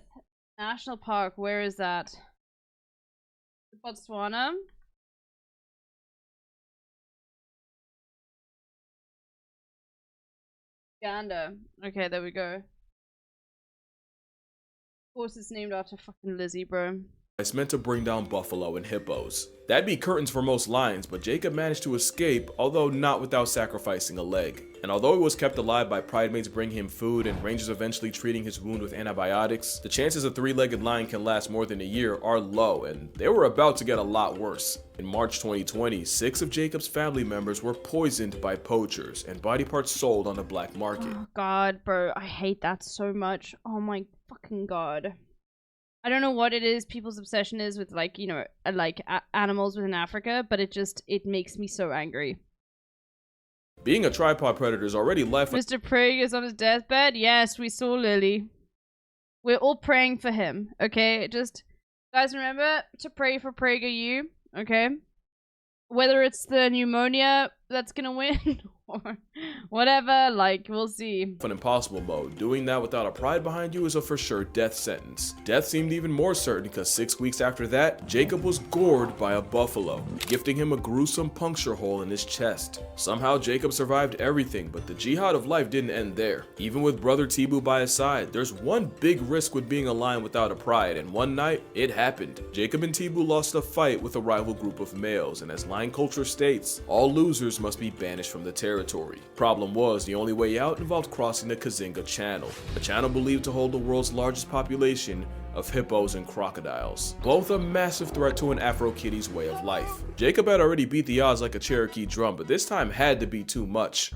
National Park, where is that? Botswana? Uganda. Okay, there we go. Of course it's named after fucking Lizzie, bro. It's meant to bring down buffalo and hippos. That'd be curtains for most lions, but Jacob managed to escape, although not without sacrificing a leg. And although he was kept alive by pridemates bringing him food and rangers eventually treating his wound with antibiotics, the chances a 3-legged lion can last more than a year are low, and they were about to get a lot worse. In March 2020, 6 of Jacob's family members were poisoned by poachers and body parts sold on the black market. Oh god, bro, I hate that so much. Oh my fucking god. I don't know what it is people's obsession is with, like, you know, animals within Africa, but it makes me so angry. Being a tripod predator is already life. Mr. Prague is on his deathbed. Yes, we saw Lily. We're all praying for him. Okay, just guys, remember to pray for PragerU. Okay, whether it's the pneumonia that's gonna win or whatever, like, we'll see. An impossible mode. Doing that without a pride behind you is a for sure death sentence. Death seemed even more certain because 6 weeks after that, Jacob was gored by a buffalo, gifting him a gruesome puncture hole in his chest. Somehow Jacob survived everything, but the jihad of life didn't end there. Even with brother Tibu by his side, there's one big risk with being a lion without a pride, and one night, it happened. Jacob and Tibu lost a fight with a rival group of males, and as lion culture states, all losers must be banished from the territory. Problem was, the only way out involved crossing the Kazinga Channel, a channel believed to hold the world's largest population of hippos and crocodiles, both a massive threat to an Afro Kitty's way of life. Jacob had already beat the odds like a Cherokee drum, but this time had to be too much.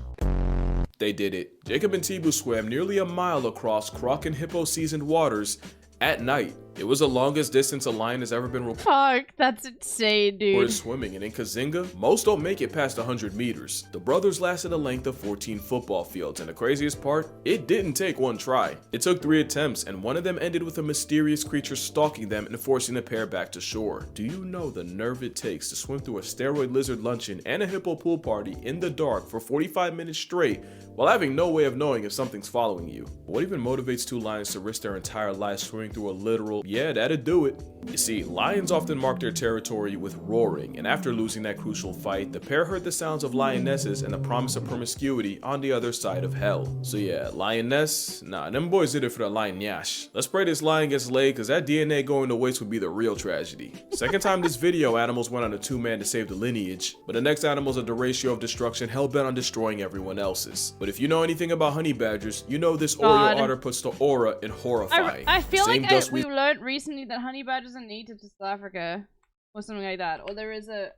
They did it. Jacob and Tibu swam nearly a mile across croc and hippo seasoned waters at night. It was the longest distance a lion has ever been reported. Fuck, that's insane, dude. Swimming, and in Kazinga, most don't make it past 100 meters. The brothers lasted a length of 14 football fields, and the craziest part, it didn't take one try. It took 3 attempts, and one of them ended with a mysterious creature stalking them and forcing the pair back to shore. Do you know the nerve it takes to swim through a steroid lizard luncheon and a hippo pool party in the dark for 45 minutes straight while having no way of knowing if something's following you? What even motivates 2 lions to risk their entire lives swimming through a literal, yeah, that'd do it. You see, lions often mark their territory with roaring, and after losing that crucial fight, the pair heard the sounds of lionesses and the promise of promiscuity on the other side of hell. So yeah, lioness? Nah, them boys did it for the lion yash. Let's pray this lion gets laid, cause that DNA going to waste would be the real tragedy. Second time this video, animals went on a 2-man to save the lineage, but the next animals are the ratio of destruction hell-bent on destroying everyone else's. But if you know anything about honey badgers, you know this Oreo otter puts the aura in horrifying. I feel Same like we learned recently that honey badgers are native to South Africa or something like that, or there is a,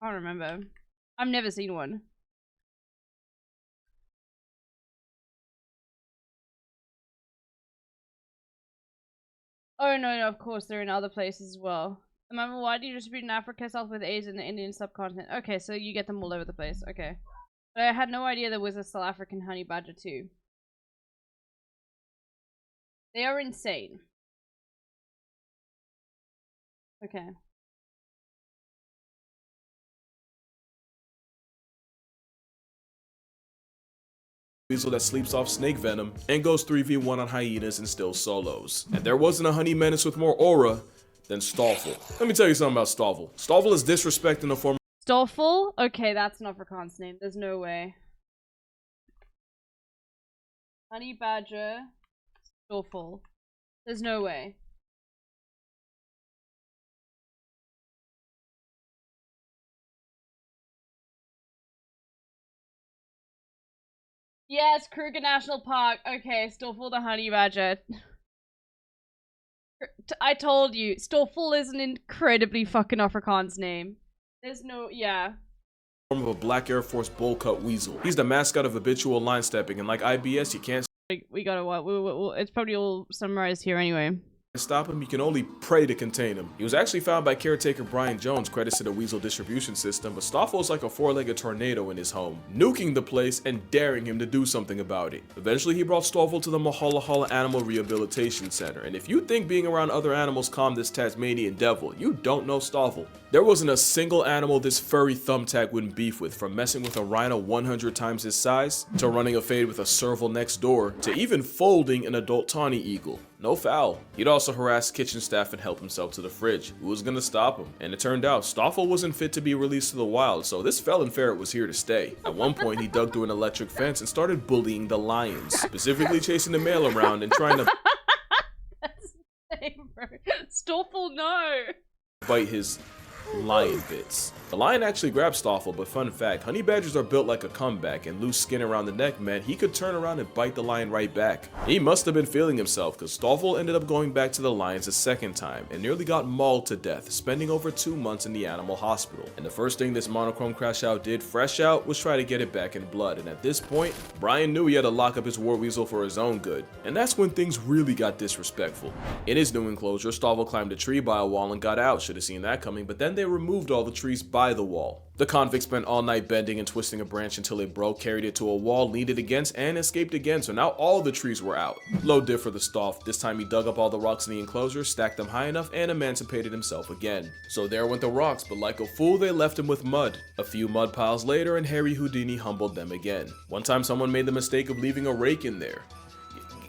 I don't remember. I've never seen one. Oh no, of course they're in other places as well. Remember, why do you distribute in Africa, South with Asia, and the Indian subcontinent? Okay, so you get them all over the place. Okay, but I had no idea there was a South African honey badger too. They are insane. Okay. Weasel that sleeps off snake venom and goes 3v1 on hyenas and still solos. And there wasn't a honey menace with more aura than Stoffel. Let me tell you something about Stoffel. Stoffel is disrespecting the former. Stoffel? Okay, that's an Afrikaans name. There's no way. Honey badger. Stoffel. There's no way. Yes, Kruger National Park. Okay, Stoffel the honey badger. I told you, Stoffel is an incredibly fucking Afrikaans name. There's no, yeah. Form of a black Air Force bowl cut weasel. He's the mascot of habitual line stepping, and like IBS, you can't. We gotta what? It's probably all summarized here anyway. Stop him, you can only pray to contain him. He was actually found by caretaker Brian Jones, credits to the weasel distribution system, but Stoffel's like a 4-legged tornado in his home, nuking the place and daring him to do something about it. Eventually he brought Stoffel to the Mahalahala Animal Rehabilitation Center, and if you think being around other animals calmed this Tasmanian devil, you don't know Stoffel. There wasn't a single animal this furry thumbtack wouldn't beef with, from messing with a rhino 100 times his size, to running a fade with a serval next door, to even folding an adult tawny eagle. No foul. He'd also harass kitchen staff and help himself to the fridge. Who was gonna stop him? And it turned out Stoffel wasn't fit to be released to the wild, so this felon ferret was here to stay. At one point he dug through an electric fence and started bullying the lions, specifically chasing the male around and trying to That's insane, bro. Stoffel, no. bite his lion bits. The lion actually grabbed Stoffel, but fun fact, honey badgers are built like a comeback, and loose skin around the neck meant he could turn around and bite the lion right back. He must have been feeling himself, because Stoffel ended up going back to the lions a second time and nearly got mauled to death, spending over 2 months in the animal hospital. And the first thing this monochrome crash out did, fresh out, was try to get it back in blood, and at this point, Brian knew he had to lock up his war weasel for his own good, and that's when things really got disrespectful. In his new enclosure, Stoffel climbed a tree by a wall and got out, should have seen that coming, but then they they removed all the trees by the wall. The convict spent all night bending and twisting a branch until it broke, carried it to a wall, leaned it against, and escaped again, so now all the trees were out. Low diff for the Stoff. This time he dug up all the rocks in the enclosure, stacked them high enough, and emancipated himself again. So there went the rocks, but like a fool they left him with mud. A few mud piles later, and Harry Houdini humbled them again. One time someone made the mistake of leaving a rake in there.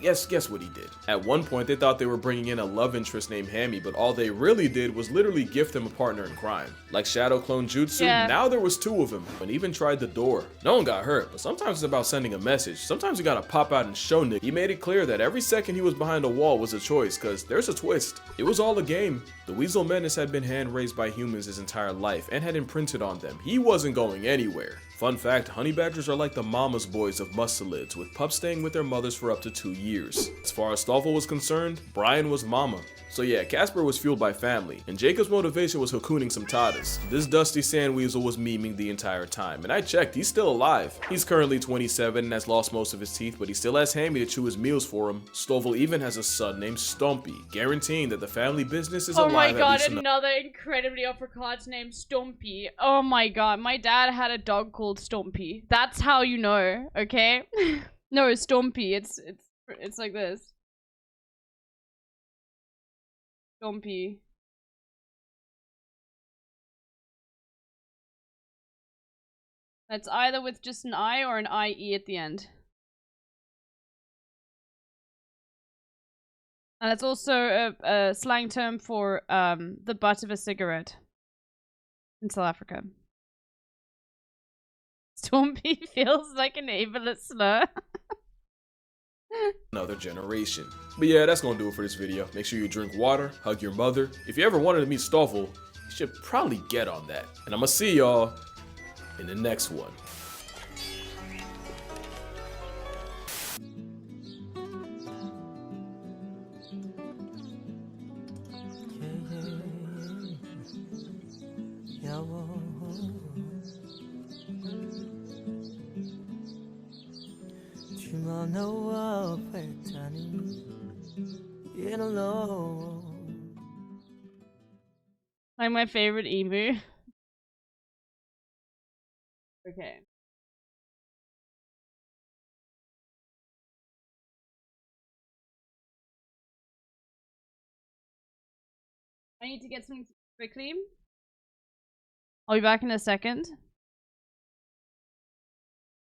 Guess what he did. At one point they thought they were bringing in a love interest named Hammy, but all they really did was literally gift him a partner in crime. Like Shadow Clone Jutsu, now there was two of them, and even tried the door. No one got hurt, but sometimes it's about sending a message. Sometimes you gotta pop out and show Nick. He made it clear that every second he was behind a wall was a choice, cause there's a twist. It was all a game. The Weasel Menace had been hand-raised by humans his entire life and had imprinted on them. He wasn't going anywhere. Fun fact, honey badgers are like the mama's boys of mustelids, with pups staying with their mothers for up to 2 years. As far as Stoffel was concerned, Brian was mama. So yeah, Casper was fueled by family, and Jacob's motivation was hookuning some tatas. This dusty sand weasel was memeing the entire time, and I checked, he's still alive. He's currently 27 and has lost most of his teeth, but he still has Hammy to chew his meals for him. Stoffel even has a son named Stumpy, guaranteeing that the family business is alive. Oh my god, at least another incredibly uppercut named Stumpy. Oh my god, my dad had a dog called Stumpy. That's how you know, okay? No, Stumpy, it's like this. Stumpy. That's either with just an I or an IE at the end. And it's also a slang term for the butt of a cigarette in South Africa. Stumpy feels like an ableist slur. Another generation. But yeah, that's gonna do it for this video. Make sure you drink water, hug your mother. If you ever wanted to meet Stoffel, you should probably get on that. And I'm gonna see y'all in the next one. Like my favorite emu. Okay. I need to get something quickly. I'll be back in a second.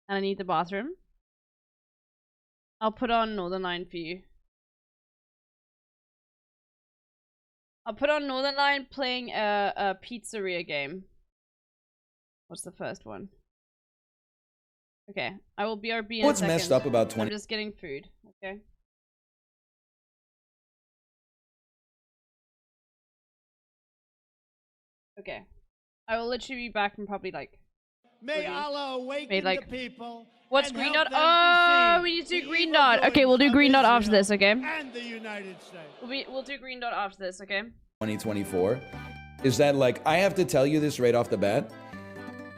And I need the bathroom. I'll put on Northern Line for you. I'll put on Northern Line playing a pizzeria game. What's the first one? Okay, I will BRB in a second. What's messed up about 20? I'm just getting food, okay? Okay. I will literally be back in probably like... May Allah awaken the people. What's and green help dot? them Oh, deceive we need to do the green dot. Okay, evildoers we'll do of green dot after Israel this, okay? And the United States. We'll do green dot after this, okay? 2024 is that, like, I have to tell you this right off the bat.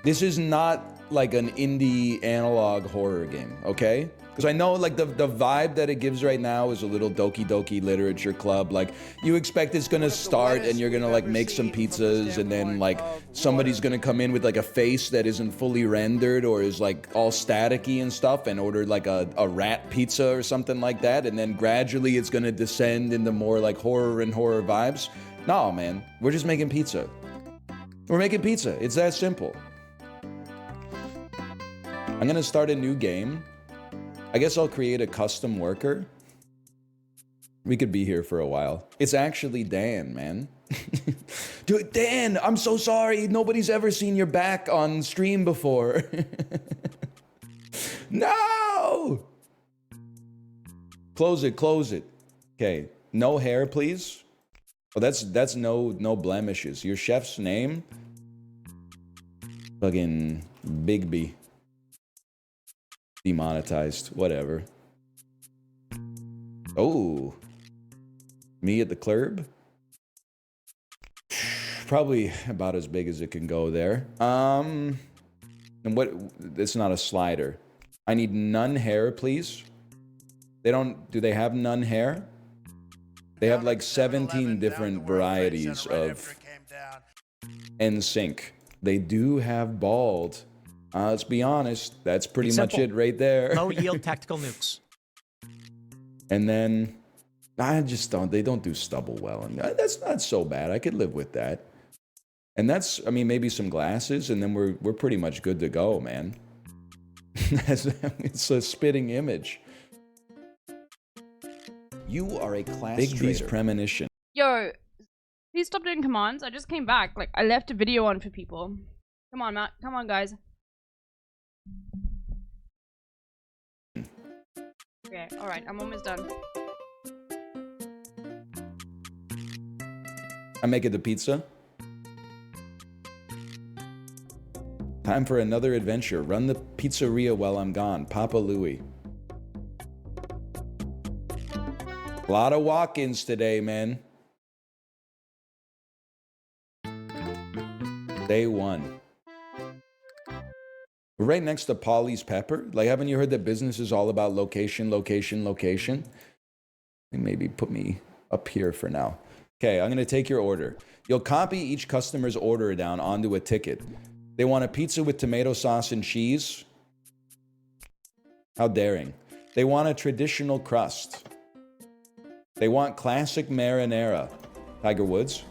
This is not like an indie analog horror game, okay? Because I know, like, the vibe that it gives right now is a little Doki Doki Literature Club. Like, you expect it's gonna start and you're gonna, like, make some pizzas and then, like, somebody's gonna come in with, like, a face that isn't fully rendered or is, like, all staticky and stuff and order, like, a rat pizza or something like that. And then gradually it's gonna descend into more, like, horror and horror vibes. No, man. We're just making pizza. We're making pizza. It's that simple. I'm gonna start a new game. I guess I'll create a custom worker. We could be here for a while. It's actually Dan, man. Dude, Dan, I'm so sorry. Nobody's ever seen your back on stream before. No! Close it, close it. Okay, no hair, please. Oh, that's no blemishes. Your chef's name? Fucking Bigby. Demonetized, whatever. Oh, me at the club? Probably about as big as it can go there. And what? It's not a slider. I need none hair, please. They don't. Do they have none hair? They have like 17 different varieties of NSYNC. They do have bald. Let's be honest, that's pretty It's much simple. it right there. Low yield tactical nukes. And then I just don't. They don't do stubble well, and that's not so bad. I could live with that. And that's, I mean, maybe some glasses, and then we're pretty much good to go, man. It's a spitting image. You are a class Big B's premonition. Yo, please stop doing commands. I just came back. Like, I left a video on for people. Come on, Matt. Come on, guys. Okay, alright. I'm almost done. I'm making the pizza. Time for another adventure. Run the pizzeria while I'm gone. Papa Louie. A lot of walk-ins today, man. Day one. We're right next to Polly's Pepper. Like, haven't you heard that business is all about location, location, location? Maybe put me up here for now. Okay, I'm going to take your order. You'll copy each customer's order down onto a ticket. They want a pizza with tomato sauce and cheese. How daring. They want a traditional crust. They want classic marinara. Tiger Woods.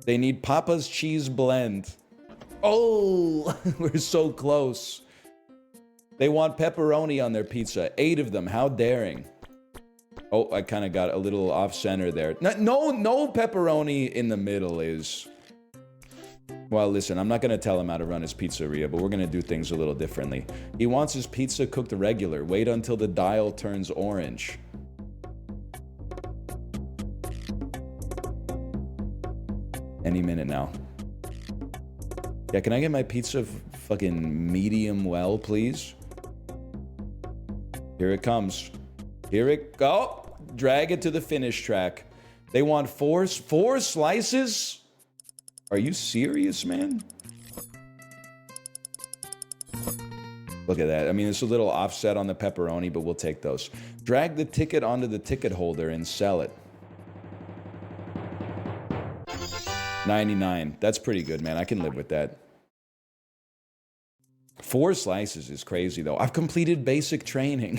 They need Papa's cheese blend. Oh, we're so close. They want pepperoni on their pizza. 8 of them. How daring. Oh, I kind of got a little off center there. No pepperoni in the middle is... Well, listen, I'm not going to tell him how to run his pizzeria, but we're going to do things a little differently. He wants his pizza cooked regular. Wait until the dial turns orange. Any minute now. Yeah, can I get my pizza fucking medium well, please? Here it comes. Here it go. Drag it to the finish track. They want four slices? Are you serious, man? Look at that. I mean, it's a little offset on the pepperoni, but we'll take those. Drag the ticket onto the ticket holder and sell it. 99. That's pretty good, man. I can live with that. 4 slices is crazy, though. I've completed basic training.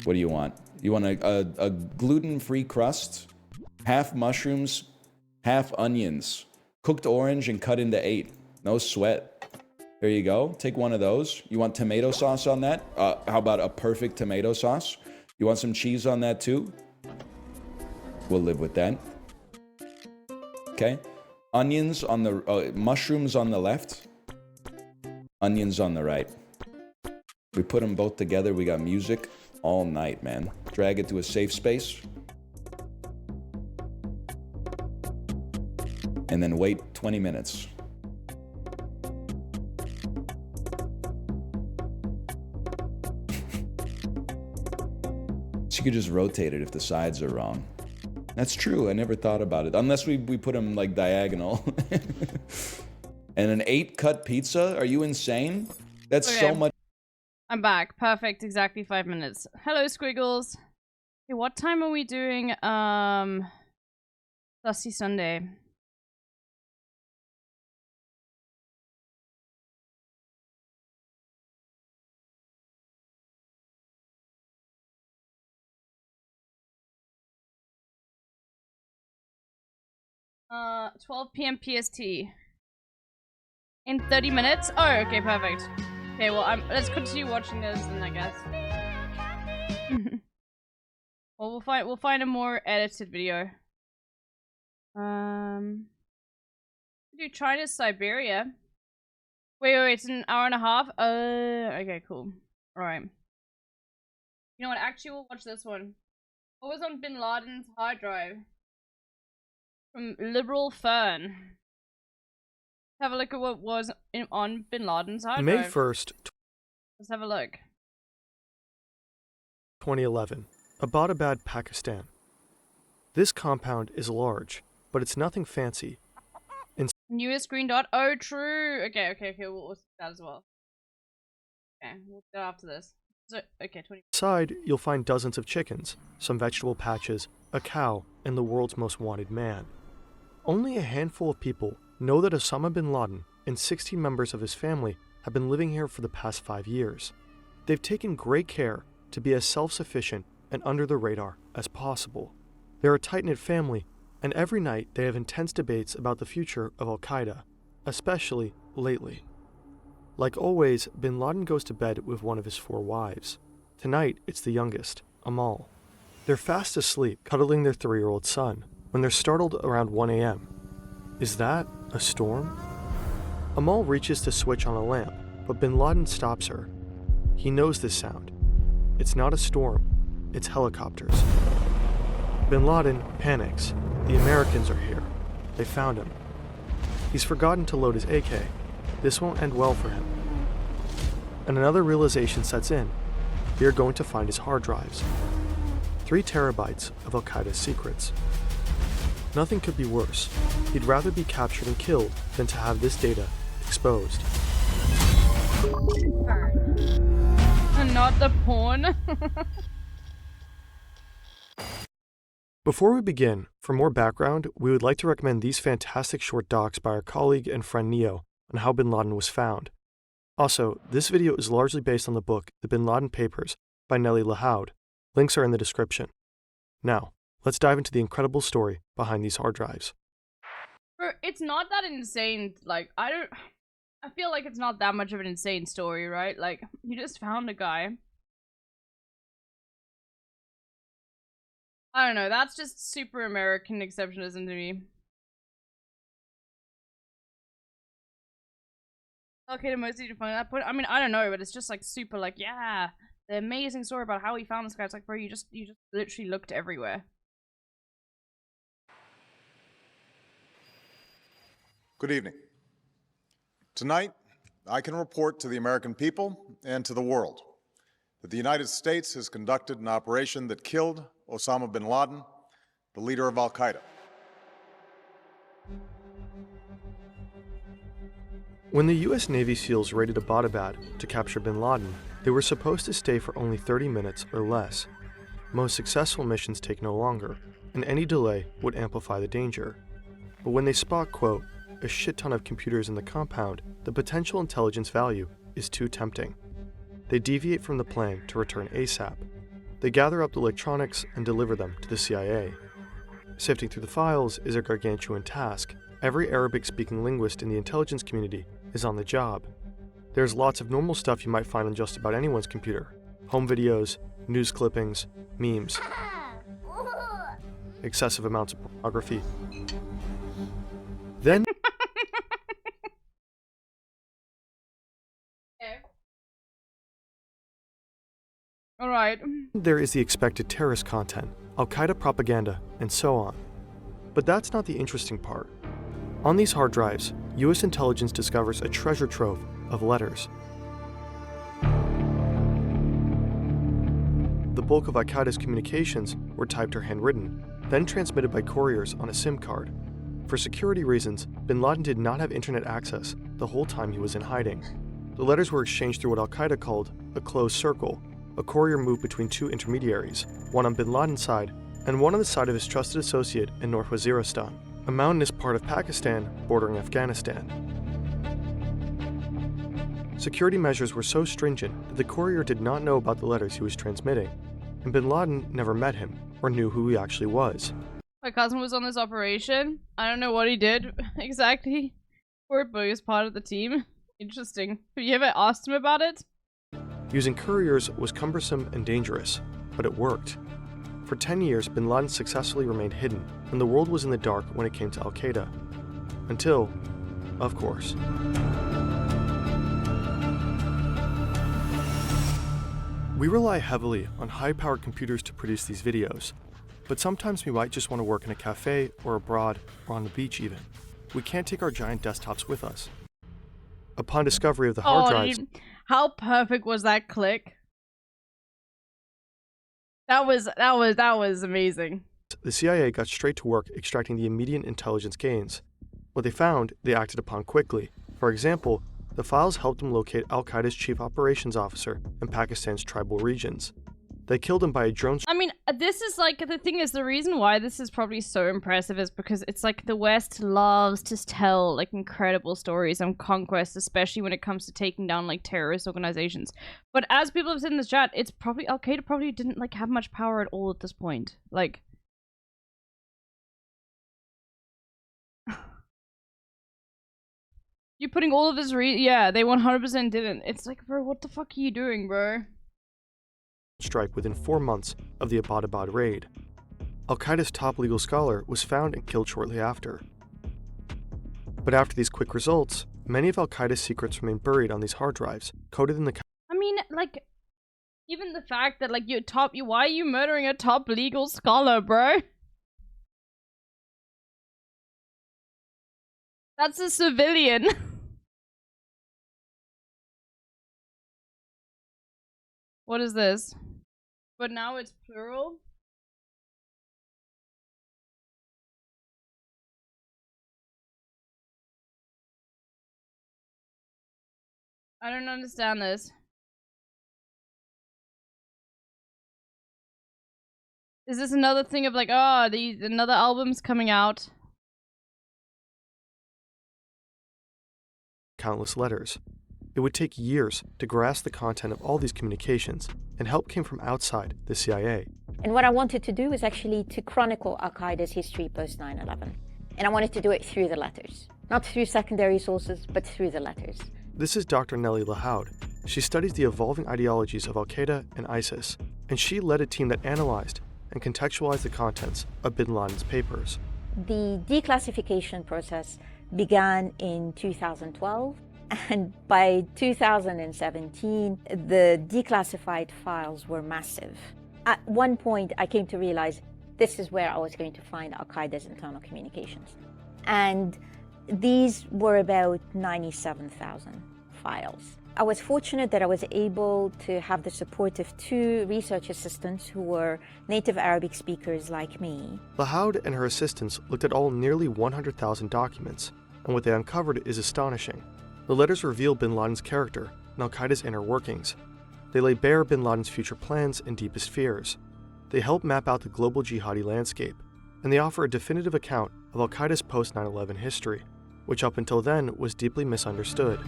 What do you want? You want a gluten-free crust? Half mushrooms, half onions. Cooked orange and cut into 8. No sweat. There you go. Take one of those. You want tomato sauce on that? How about a perfect tomato sauce? You want some cheese on that too? We'll live with that. Okay. Onions on the... mushrooms on the left. Onions on the right. We put them both together. We got music all night, man. Drag it to a safe space. And then wait 20 minutes. So you could just rotate it if the sides are wrong. That's true. I never thought about it. Unless we put them like diagonal. And an 8-cut pizza? Are you insane? That's Okay. so much. I'm back. Perfect. Exactly 5 minutes. Hello, Squiggles. Okay, what time are we doing, Dusty Sunday? Uh, 12 p.m. PST. In 30 minutes? Oh, okay, perfect. Okay, well, let's continue watching this then, I guess. Well, we'll find a more edited video. Do China, Siberia. Wait, it's an hour and a half? Okay, cool. Alright. You know what, actually we'll watch this one. What was on Bin Laden's hard drive? From Liberal Fern. Have a look at what was on Bin Laden's hard drive. May 1st, Let's have a look. 2011. Abbottabad, Pakistan. This compound is large, but it's nothing fancy. Newest green dot? Oh, true! Okay, we'll see that as well. Okay, we'll go after this. So, okay, 20. Inside, you'll find dozens of chickens, some vegetable patches, a cow, and the world's most wanted man. Only a handful of people know that Osama bin Laden and 16 members of his family have been living here for the past 5 years. They've taken great care to be as self-sufficient and under the radar as possible. They're a tight-knit family, and every night they have intense debates about the future of Al-Qaeda, especially lately. Like always, bin Laden goes to bed with one of his 4 wives. Tonight, it's the youngest, Amal. They're fast asleep, cuddling their 3-year-old son, when they're startled around 1 a.m. Is that a storm? Amal reaches to switch on a lamp, but bin Laden stops her. He knows this sound. It's not a storm, it's helicopters. Bin Laden panics. The Americans are here. They found him. He's forgotten to load his AK. This won't end well for him. And another realization sets in. We are going to find his hard drives. 3 terabytes of Al-Qaeda's secrets. Nothing could be worse. He'd rather be captured and killed than to have this data exposed. And not the porn. Before we begin, for more background, we would like to recommend these fantastic short docs by our colleague and friend Neo on how bin Laden was found. Also, this video is largely based on the book The Bin Laden Papers by Nellie Lahoud. Links are in the description. Now, let's dive into the incredible story behind these hard drives. It's not that insane. Like, I feel like it's not that much of an insane story, right? Like, you just found a guy. I don't know, that's just super American exceptionism to me. Okay, the most easy to find that point. I mean, I don't know, but it's just like super like, yeah, the amazing story about how he found this guy. It's like, bro, you just literally looked everywhere. Good evening. Tonight, I can report to the American people and to the world that the United States has conducted an operation that killed Osama bin Laden, the leader of Al-Qaeda. When the US Navy SEALs raided Abbottabad to capture bin Laden, they were supposed to stay for only 30 minutes or less. Most successful missions take no longer, and any delay would amplify the danger. But when they spot, quote, a shit ton of computers in the compound, the potential intelligence value is too tempting. They deviate from the plan to return ASAP. They gather up the electronics and deliver them to the CIA. Sifting through the files is a gargantuan task. Every Arabic-speaking linguist in the intelligence community is on the job. There's lots of normal stuff you might find on just about anyone's computer. Home videos, news clippings, memes, excessive amounts of pornography. Then Alright. there is the expected terrorist content, Al-Qaeda propaganda, and so on. But that's not the interesting part. On these hard drives, US intelligence discovers a treasure trove of letters. The bulk of Al-Qaeda's communications were typed or handwritten, then transmitted by couriers on a SIM card. For security reasons, bin Laden did not have internet access the whole time he was in hiding. The letters were exchanged through what Al-Qaeda called a closed circle. A courier moved between 2 intermediaries, one on bin Laden's side and one on the side of his trusted associate in North Waziristan, a mountainous part of Pakistan bordering Afghanistan. Security measures were so stringent that the courier did not know about the letters he was transmitting, and bin Laden never met him or knew who he actually was. My cousin was on this operation. I don't know what he did exactly, but he was part of the team. Interesting. Have you ever asked him about it? Using couriers was cumbersome and dangerous, but it worked. For 10 years, bin Laden successfully remained hidden, and the world was in the dark when it came to Al-Qaeda. Until, of course. We rely heavily on high-powered computers to produce these videos, but sometimes we might just want to work in a cafe or abroad or on the beach even. We can't take our giant desktops with us. Upon discovery of the hard drives... How perfect was that click? That was amazing. The CIA got straight to work extracting the immediate intelligence gains. What they found, they acted upon quickly. For example, The files helped him locate al-Qaeda's chief operations officer in Pakistan's tribal regions. They killed him by a drone. I mean, this is like, the thing is, the reason why this is probably so impressive is because it's like the West loves to tell like incredible stories on conquest, especially when it comes to taking down like terrorist organizations. But as people have said in this chat, it's probably, Al-Qaeda probably didn't like have much power at all at this point. Like, you putting all of this yeah, they 100% didn't. It's like, bro, what the fuck are you doing, bro? Strike within 4 months of the Abbottabad raid. Al-Qaeda's top legal scholar was found and killed shortly after. But after these quick results, many of Al-Qaeda's secrets remain buried on these hard drives, coded in the... I mean, like, even the fact that, like, why are you murdering a top legal scholar, bro? That's a civilian. What is this? But now it's plural? I don't understand this. Is this another thing of like, oh, another album's coming out? Countless letters. It would take years to grasp the content of all these communications, and help came from outside the CIA. And what I wanted to do was actually to chronicle Al-Qaeda's history post 9/11. And I wanted to do it through the letters. Not through secondary sources, but through the letters. This is Dr. Nellie Lahoud. She studies the evolving ideologies of Al-Qaeda and ISIS, and she led a team that analyzed and contextualized the contents of bin Laden's papers. The declassification process began in 2012. And by 2017, the declassified files were massive. At one point, I came to realize this is where I was going to find Al-Qaeda's internal communications. And these were about 97,000 files. I was fortunate that I was able to have the support of 2 research assistants who were native Arabic speakers like me. Lahoud and her assistants looked at all nearly 100,000 documents, and what they uncovered is astonishing. The letters reveal bin Laden's character and Al-Qaeda's inner workings. They lay bare bin Laden's future plans and deepest fears. They help map out the global jihadi landscape, and they offer a definitive account of Al-Qaeda's post-9/11 history, which up until then was deeply misunderstood.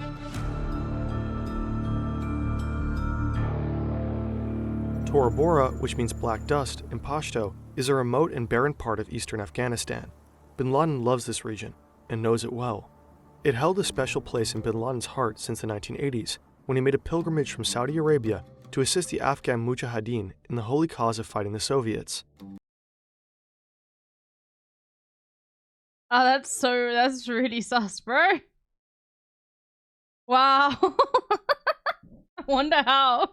Tora Bora, which means black dust in Pashto, is a remote and barren part of eastern Afghanistan. Bin Laden loves this region and knows it well. It held a special place in bin Laden's heart since the 1980s, when he made a pilgrimage from Saudi Arabia to assist the Afghan Mujahideen in the holy cause of fighting the Soviets. Oh, that's really sus, bro. Wow. I wonder how.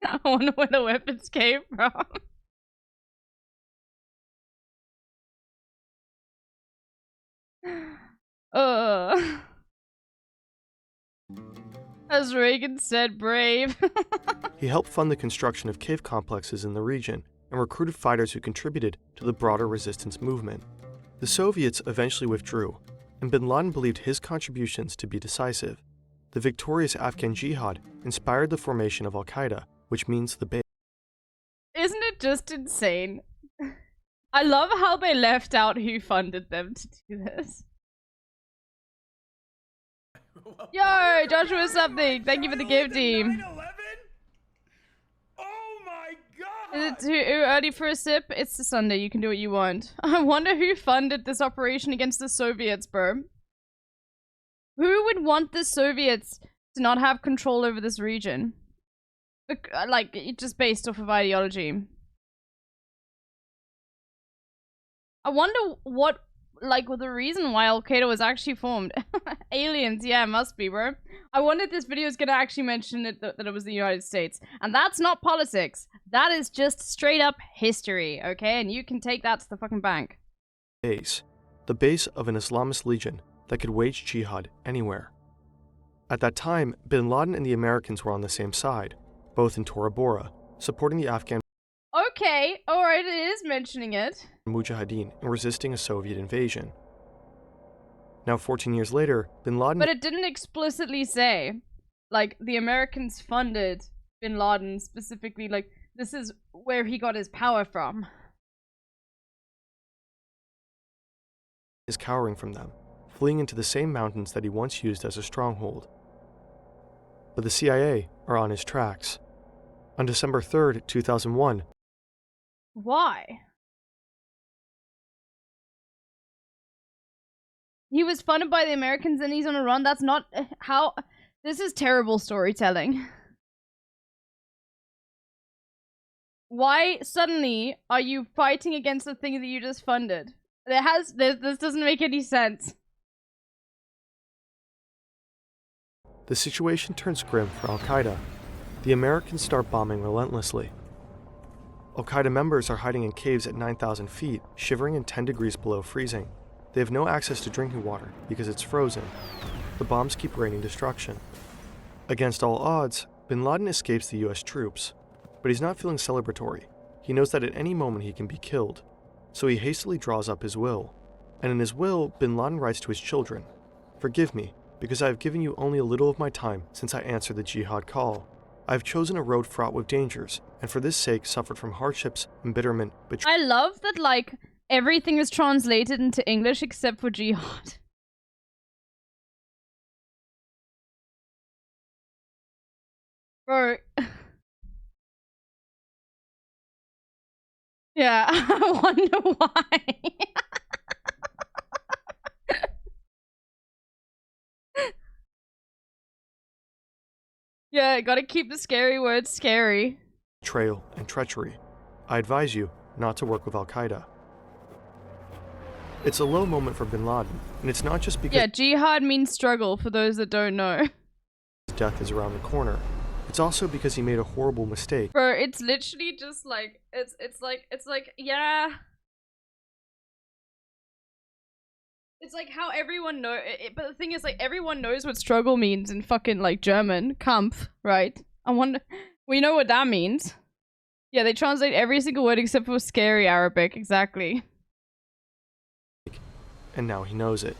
I wonder where the weapons came from. As Reagan said, brave. He helped fund the construction of cave complexes in the region and recruited fighters who contributed to the broader resistance movement. The Soviets eventually withdrew, and bin Laden believed his contributions to be decisive. The victorious Afghan jihad inspired the formation of Al-Qaeda, which means the base. Isn't it just insane? I love how they left out who funded them to do this. Yo, Joshua something. Thank you for the gift, team. Oh my god! Is it too early for a sip? It's the Sunday. You can do what you want. I wonder who funded this operation against the Soviets, bro. Who would want the Soviets to not have control over this region? Like, just based off of ideology. I wonder what, like, the reason why Al-Qaeda was actually formed. Aliens, yeah, must be, bro. I wonder if this video is gonna actually mention it, that it was the United States. And that's not politics. That is just straight up history, okay? And you can take that to the fucking bank. The base of an Islamist legion that could wage jihad anywhere. At that time, bin Laden and the Americans were on the same side, both in Tora Bora, supporting the Afghan Okay, alright, it is mentioning it. Mujahideen in resisting a Soviet invasion. Now 14 years later, bin Laden... But it didn't explicitly say, like, the Americans funded bin Laden specifically, like, this is where he got his power from. ...is cowering from them, fleeing into the same mountains that he once used as a stronghold. But the CIA are on his tracks. On December 3rd, 2001... Why? He was funded by the Americans and he's on a run? That's not... How... This is terrible storytelling. Why suddenly are you fighting against the thing that you just funded? This doesn't make any sense. The situation turns grim for Al-Qaeda. The Americans start bombing relentlessly. Al-Qaeda members are hiding in caves at 9,000 feet, shivering in 10 degrees below freezing. They have no access to drinking water because it's frozen. The bombs keep raining destruction. Against all odds, bin Laden escapes the US troops, but he's not feeling celebratory. He knows that at any moment he can be killed, so he hastily draws up his will. And in his will, bin Laden writes to his children, "Forgive me, because I have given you only a little of my time since I answered the jihad call. I have chosen a road fraught with dangers, and for this sake suffered from hardships, embitterment, betrayal." I love that, like, everything is translated into English except for jihad. Bro. Yeah, I wonder why. Yeah, gotta keep the scary words scary. Betrayal and treachery. I advise you not to work with Al-Qaeda. It's a low moment for bin Laden, and it's not just because... Yeah, jihad means struggle, for those that don't know. ...death is around the corner. It's also because he made a horrible mistake. Bro, it's literally just like, it's like, yeah. It's like how everyone but the thing is, like, everyone knows what struggle means in fucking, like, German. Kampf, right? I wonder, we know what that means. Yeah, they translate every single word except for scary Arabic, exactly. And now he knows it.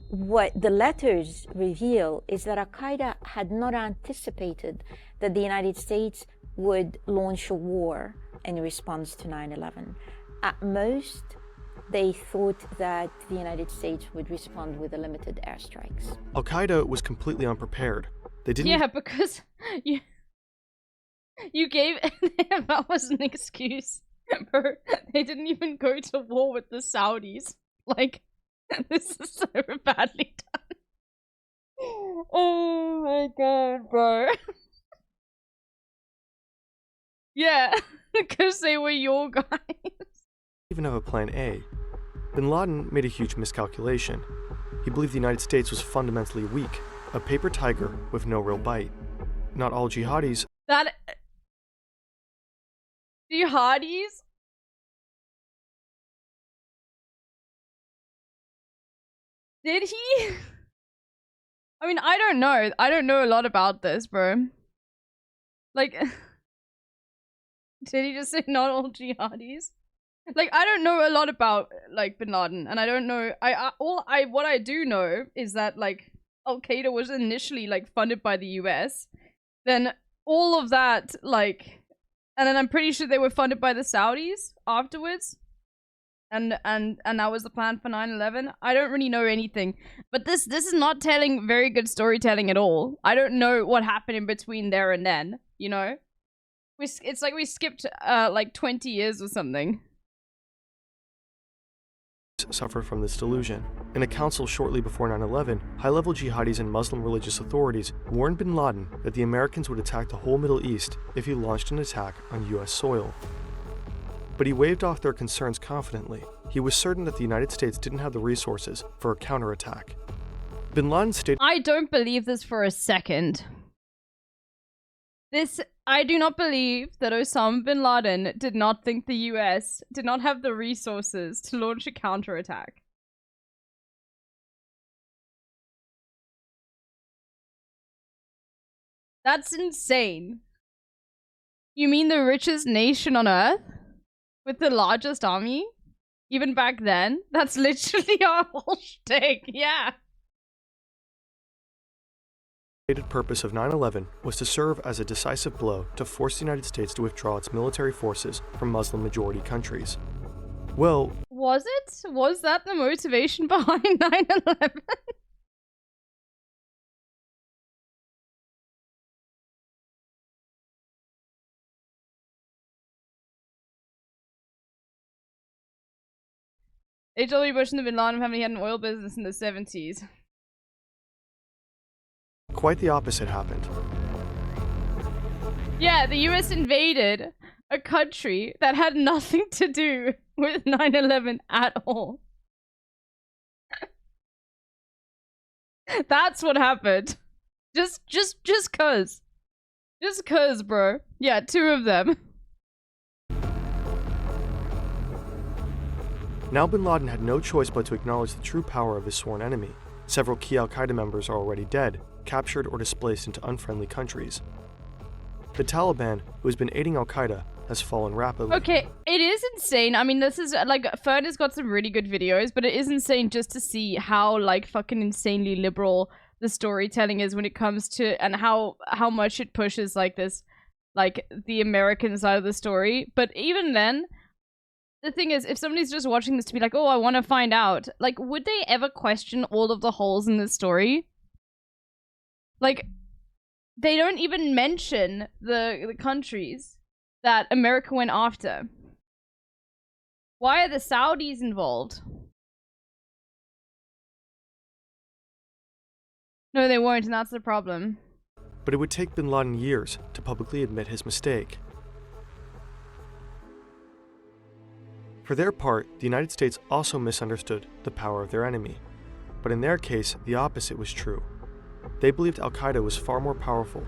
What the letters reveal is that Al-Qaeda had not anticipated that the United States would launch a war in response to 9/11. At most, they thought that the United States would respond with a limited airstrikes. Al-Qaeda was completely unprepared. They didn't... Yeah, because you gave... that was an excuse. Bro, they didn't even go to war with the Saudis. Like... This is so badly done. Oh my god, bro. Yeah, because they were your guys. Even have a plan A. Bin Laden made a huge miscalculation. He believed the United States was fundamentally weak, a paper tiger with no real bite. Not all jihadis... That... Jihadis? Did he? I mean, I don't know. I don't know a lot about this, bro. Like, did he just say not all jihadis? Like, I don't know a lot about, like, bin Laden, and I don't know. What I do know is that, like, Al-Qaeda was initially, like, funded by the US. Then all of that, like, and then I'm pretty sure they were funded by the Saudis afterwards. And that was the plan for 9/11. I don't really know anything, but this is not telling very good storytelling at all. I don't know what happened in between there and then. You know, it's like we skipped like 20 years or something. Suffer from this delusion. In a council shortly before 9/11, high-level jihadis and Muslim religious authorities warned bin Laden that the Americans would attack the whole Middle East if he launched an attack on US soil. But he waved off their concerns confidently. He was certain that the United States didn't have the resources for a counterattack. Bin Laden stated... I don't believe this for a second. I do not believe that Osama bin Laden did not think the US did not have the resources to launch a counterattack. That's insane. You mean the richest nation on earth? With the largest army? Even back then, that's literally our whole shtick. Yeah. The stated purpose of 9/11 was to serve as a decisive blow to force the United States to withdraw its military forces from Muslim-majority countries. Well, Was it? Was that the motivation behind 9/11? H.W. Bush and the Bin Laden family had an oil business in the 70s. quite the opposite happened. Yeah, the US invaded a country that had nothing to do with 9/11 at all. That's what happened. Just cuz. Just cuz, bro. Yeah, 2 of them. Now bin Laden had no choice but to acknowledge the true power of his sworn enemy. Several key al-Qaeda members are already dead, captured or displaced into unfriendly countries. The Taliban, who has been aiding al-Qaeda, has fallen rapidly. Okay, it is insane. I mean, this is, like, Fern has got some really good videos, but it is insane just to see how, like, fucking insanely liberal the storytelling is when it comes to, and how much it pushes, like, this, like, the American side of the story. But even then, the thing is, if somebody's just watching this to be like, oh, I want to find out, like, would they ever question all of the holes in this story? Like, they don't even mention the countries that America went after. Why are the Saudis involved? No, they weren't, and that's the problem. But it would take bin Laden years to publicly admit his mistake. For their part, the United States also misunderstood the power of their enemy. But in their case, the opposite was true. They believed al-Qaeda was far more powerful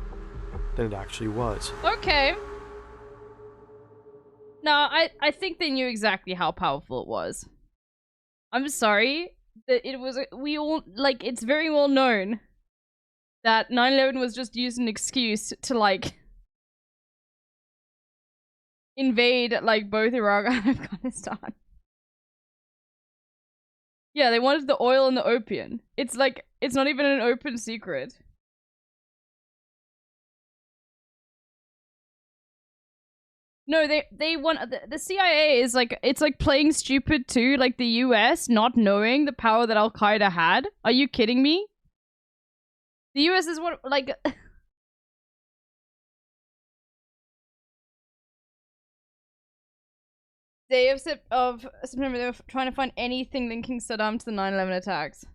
than it actually was. Okay. No, I think they knew exactly how powerful it was. I'm sorry. That it was, we all, like, it's very well known that 9/11 was just used an excuse to, like, invade, like, both Iraq and Afghanistan. Yeah, they wanted the oil and the opium. It's like, it's not even an open secret. No, they want, the CIA is like, it's like playing stupid too, like the US not knowing the power that Al-Qaeda had. Are you kidding me? The US is what, like... Day of September, they were trying to find anything linking Saddam to the 9/11 attacks.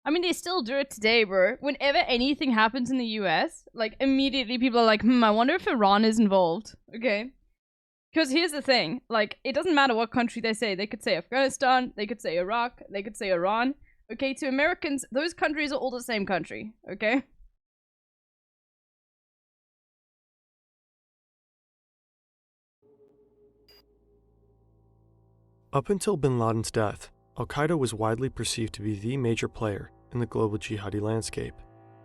I mean, they still do it today, bro. Whenever anything happens in the US, like, immediately people are like, I wonder if Iran is involved. Okay? Because here's the thing. Like, it doesn't matter what country they say. They could say Afghanistan, they could say Iraq, they could say Iran. Okay? To Americans, those countries are all the same country. Okay? Up until bin Laden's death, al-Qaeda was widely perceived to be the major player in the global jihadi landscape.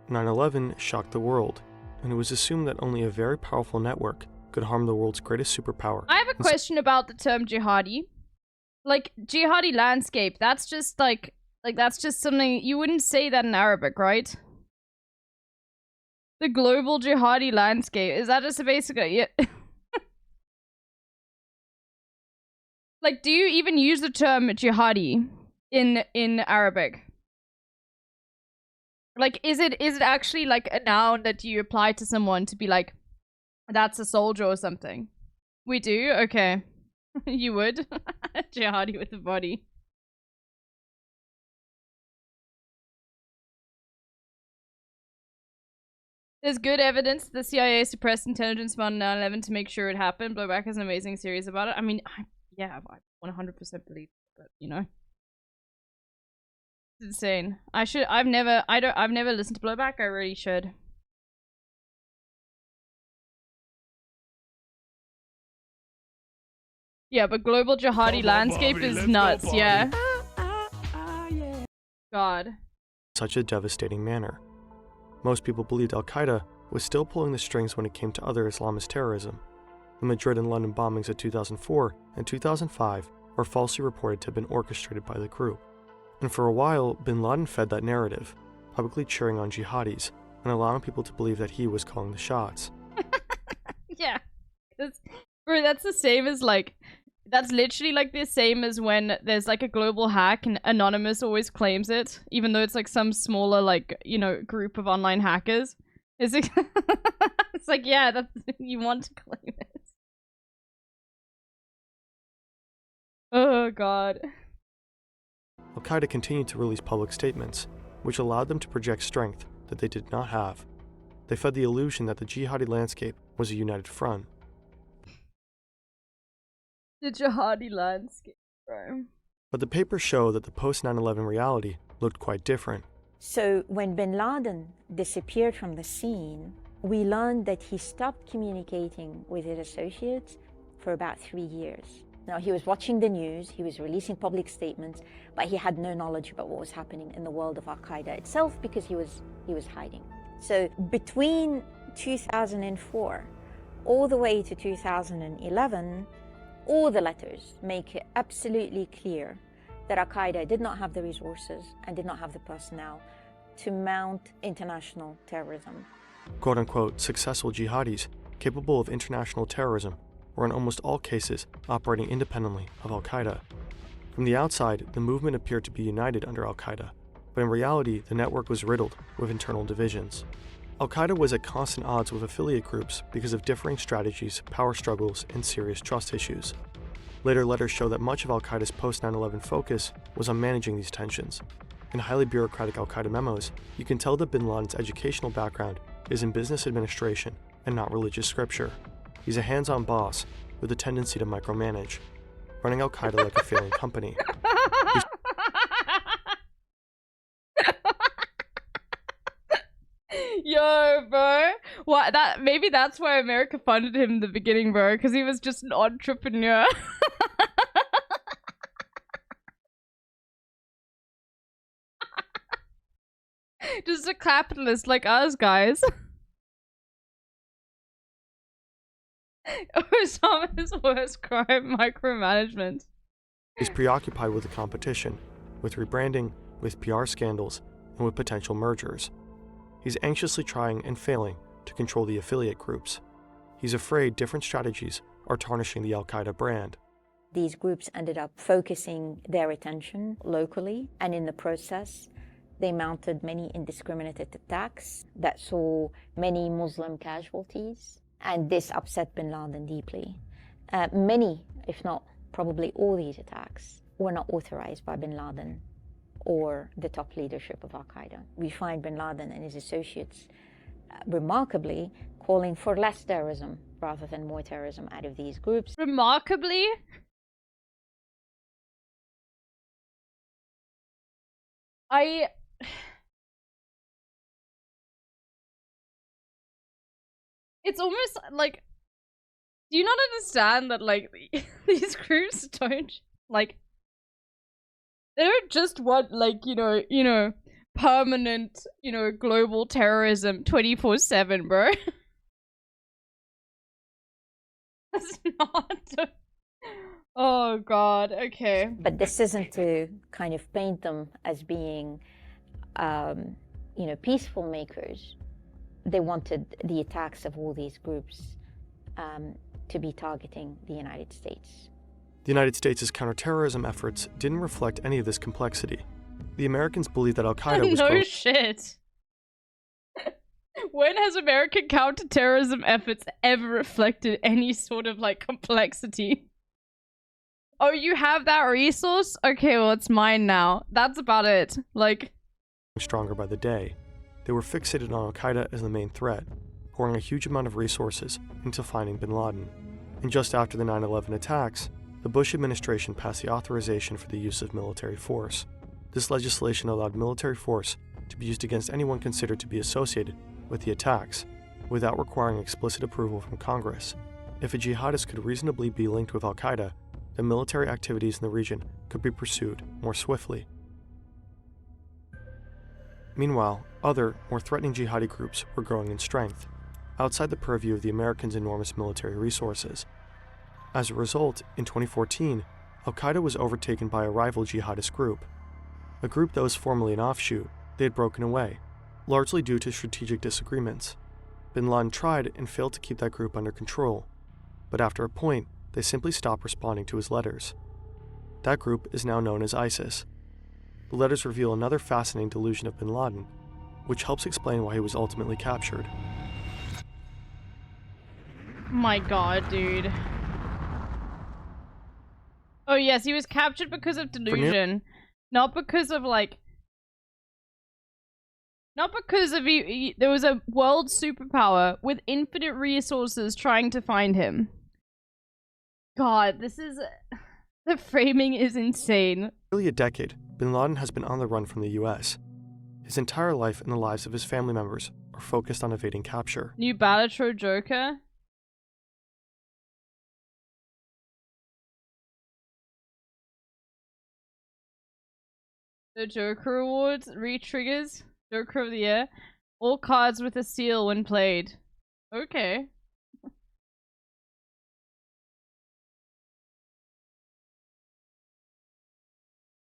9/11 shocked the world, and it was assumed that only a very powerful network could harm the world's greatest superpower. I have a question about the term jihadi. Like, jihadi landscape, that's just like that's just something, you wouldn't say that in Arabic, right? The global jihadi landscape, is that just a basic, yeah. Like, do you even use the term jihadi in Arabic? Like, is it actually like a noun that you apply to someone to be like, that's a soldier or something? We do? Okay. You would? Jihadi with a body. There's good evidence the CIA suppressed intelligence about 9/11 to make sure it happened. Blowback has an amazing series about it. I mean, yeah, I 100% believe it, but you know, it's insane. I've never listened to Blowback. I really should. Yeah, but global jihadi landscape is nuts. Yeah. God. Such a devastating manner. Most people believed al-Qaeda was still pulling the strings when it came to other Islamist terrorism. The Madrid and London bombings of 2004 and 2005 or falsely reported to have been orchestrated by the group. And for a while, bin Laden fed that narrative, publicly cheering on jihadis and allowing people to believe that he was calling the shots. Yeah. Bro, that's the same as like, that's literally like the same as when there's like a global hack and Anonymous always claims it, even though it's like some smaller like, you know, group of online hackers. It's like, it's like, yeah, that's, you want to claim it. Oh god. Al-Qaeda continued to release public statements, which allowed them to project strength that they did not have. They fed the illusion that the jihadi landscape was a united front. The jihadi landscape, bro. But the papers show that the post 9/11 reality looked quite different. So when bin Laden disappeared from the scene, we learned that he stopped communicating with his associates for about 3 years. Now, he was watching the news, he was releasing public statements, but he had no knowledge about what was happening in the world of Al-Qaeda itself because he was hiding. So between 2004 all the way to 2011, all the letters make it absolutely clear that Al-Qaeda did not have the resources and did not have the personnel to mount international terrorism. Quote-unquote successful jihadis capable of international terrorism were in almost all cases operating independently of Al-Qaeda. From the outside, the movement appeared to be united under Al-Qaeda, but in reality, the network was riddled with internal divisions. Al-Qaeda was at constant odds with affiliate groups because of differing strategies, power struggles, and serious trust issues. Later letters show that much of Al-Qaeda's post-9/11 focus was on managing these tensions. In highly bureaucratic Al-Qaeda memos, you can tell that bin Laden's educational background is in business administration and not religious scripture. He's a hands-on boss with a tendency to micromanage, running Al-Qaeda like a failing company. Yo, bro. What? Maybe that's why America funded him in the beginning, bro, because he was just an entrepreneur. Just a capitalist like us, guys. Osama's worst crime, micromanagement. He's preoccupied with the competition, with rebranding, with PR scandals, and with potential mergers. He's anxiously trying and failing to control the affiliate groups. He's afraid different strategies are tarnishing the Al-Qaeda brand. These groups ended up focusing their attention locally, and in the process, they mounted many indiscriminate attacks that saw many Muslim casualties, and this upset bin Laden deeply. Many, if not probably all these attacks, were not authorized by bin Laden or the top leadership of Al-Qaeda. We find bin Laden and his associates remarkably calling for less terrorism rather than more terrorism out of these groups. Remarkably? It's almost like, do you not understand that like these groups don't like, they don't just want like, you know, permanent, global terrorism 24/7, bro. That's not. Oh god, okay. But this isn't to kind of paint them as being, peaceful makers. They wanted the attacks of all these groups to be targeting the United States. The United States' counterterrorism efforts didn't reflect any of this complexity. The Americans believed that Al-Qaeda was no shit. When has American counterterrorism efforts ever reflected any sort of like complexity? Oh, you have that resource? Okay, well it's mine now. That's about it. Like, stronger by the day. They were fixated on Al-Qaeda as the main threat, pouring a huge amount of resources into finding bin Laden. And just after the 9/11 attacks, the Bush administration passed the authorization for the use of military force. This legislation allowed military force to be used against anyone considered to be associated with the attacks, without requiring explicit approval from Congress. If a jihadist could reasonably be linked with Al-Qaeda, then military activities in the region could be pursued more swiftly. Meanwhile, other, more threatening jihadi groups were growing in strength, outside the purview of the Americans' enormous military resources. As a result, in 2014, Al-Qaeda was overtaken by a rival jihadist group. A group that was formerly an offshoot, they had broken away, largely due to strategic disagreements. Bin Laden tried and failed to keep that group under control, but after a point, they simply stopped responding to his letters. That group is now known as ISIS. The letters reveal another fascinating delusion of bin Laden, which helps explain why he was ultimately captured. My god, dude. Oh yes, he was captured because of delusion. Not because of like... Not because of there was a world superpower with infinite resources trying to find him. God, this is... The framing is insane. For nearly a decade, bin Laden has been on the run from the US. His entire life and the lives of his family members are focused on evading capture. New Balatro Joker? The Joker Awards, re-triggers, Joker of the Year. All cards with a seal when played. Okay.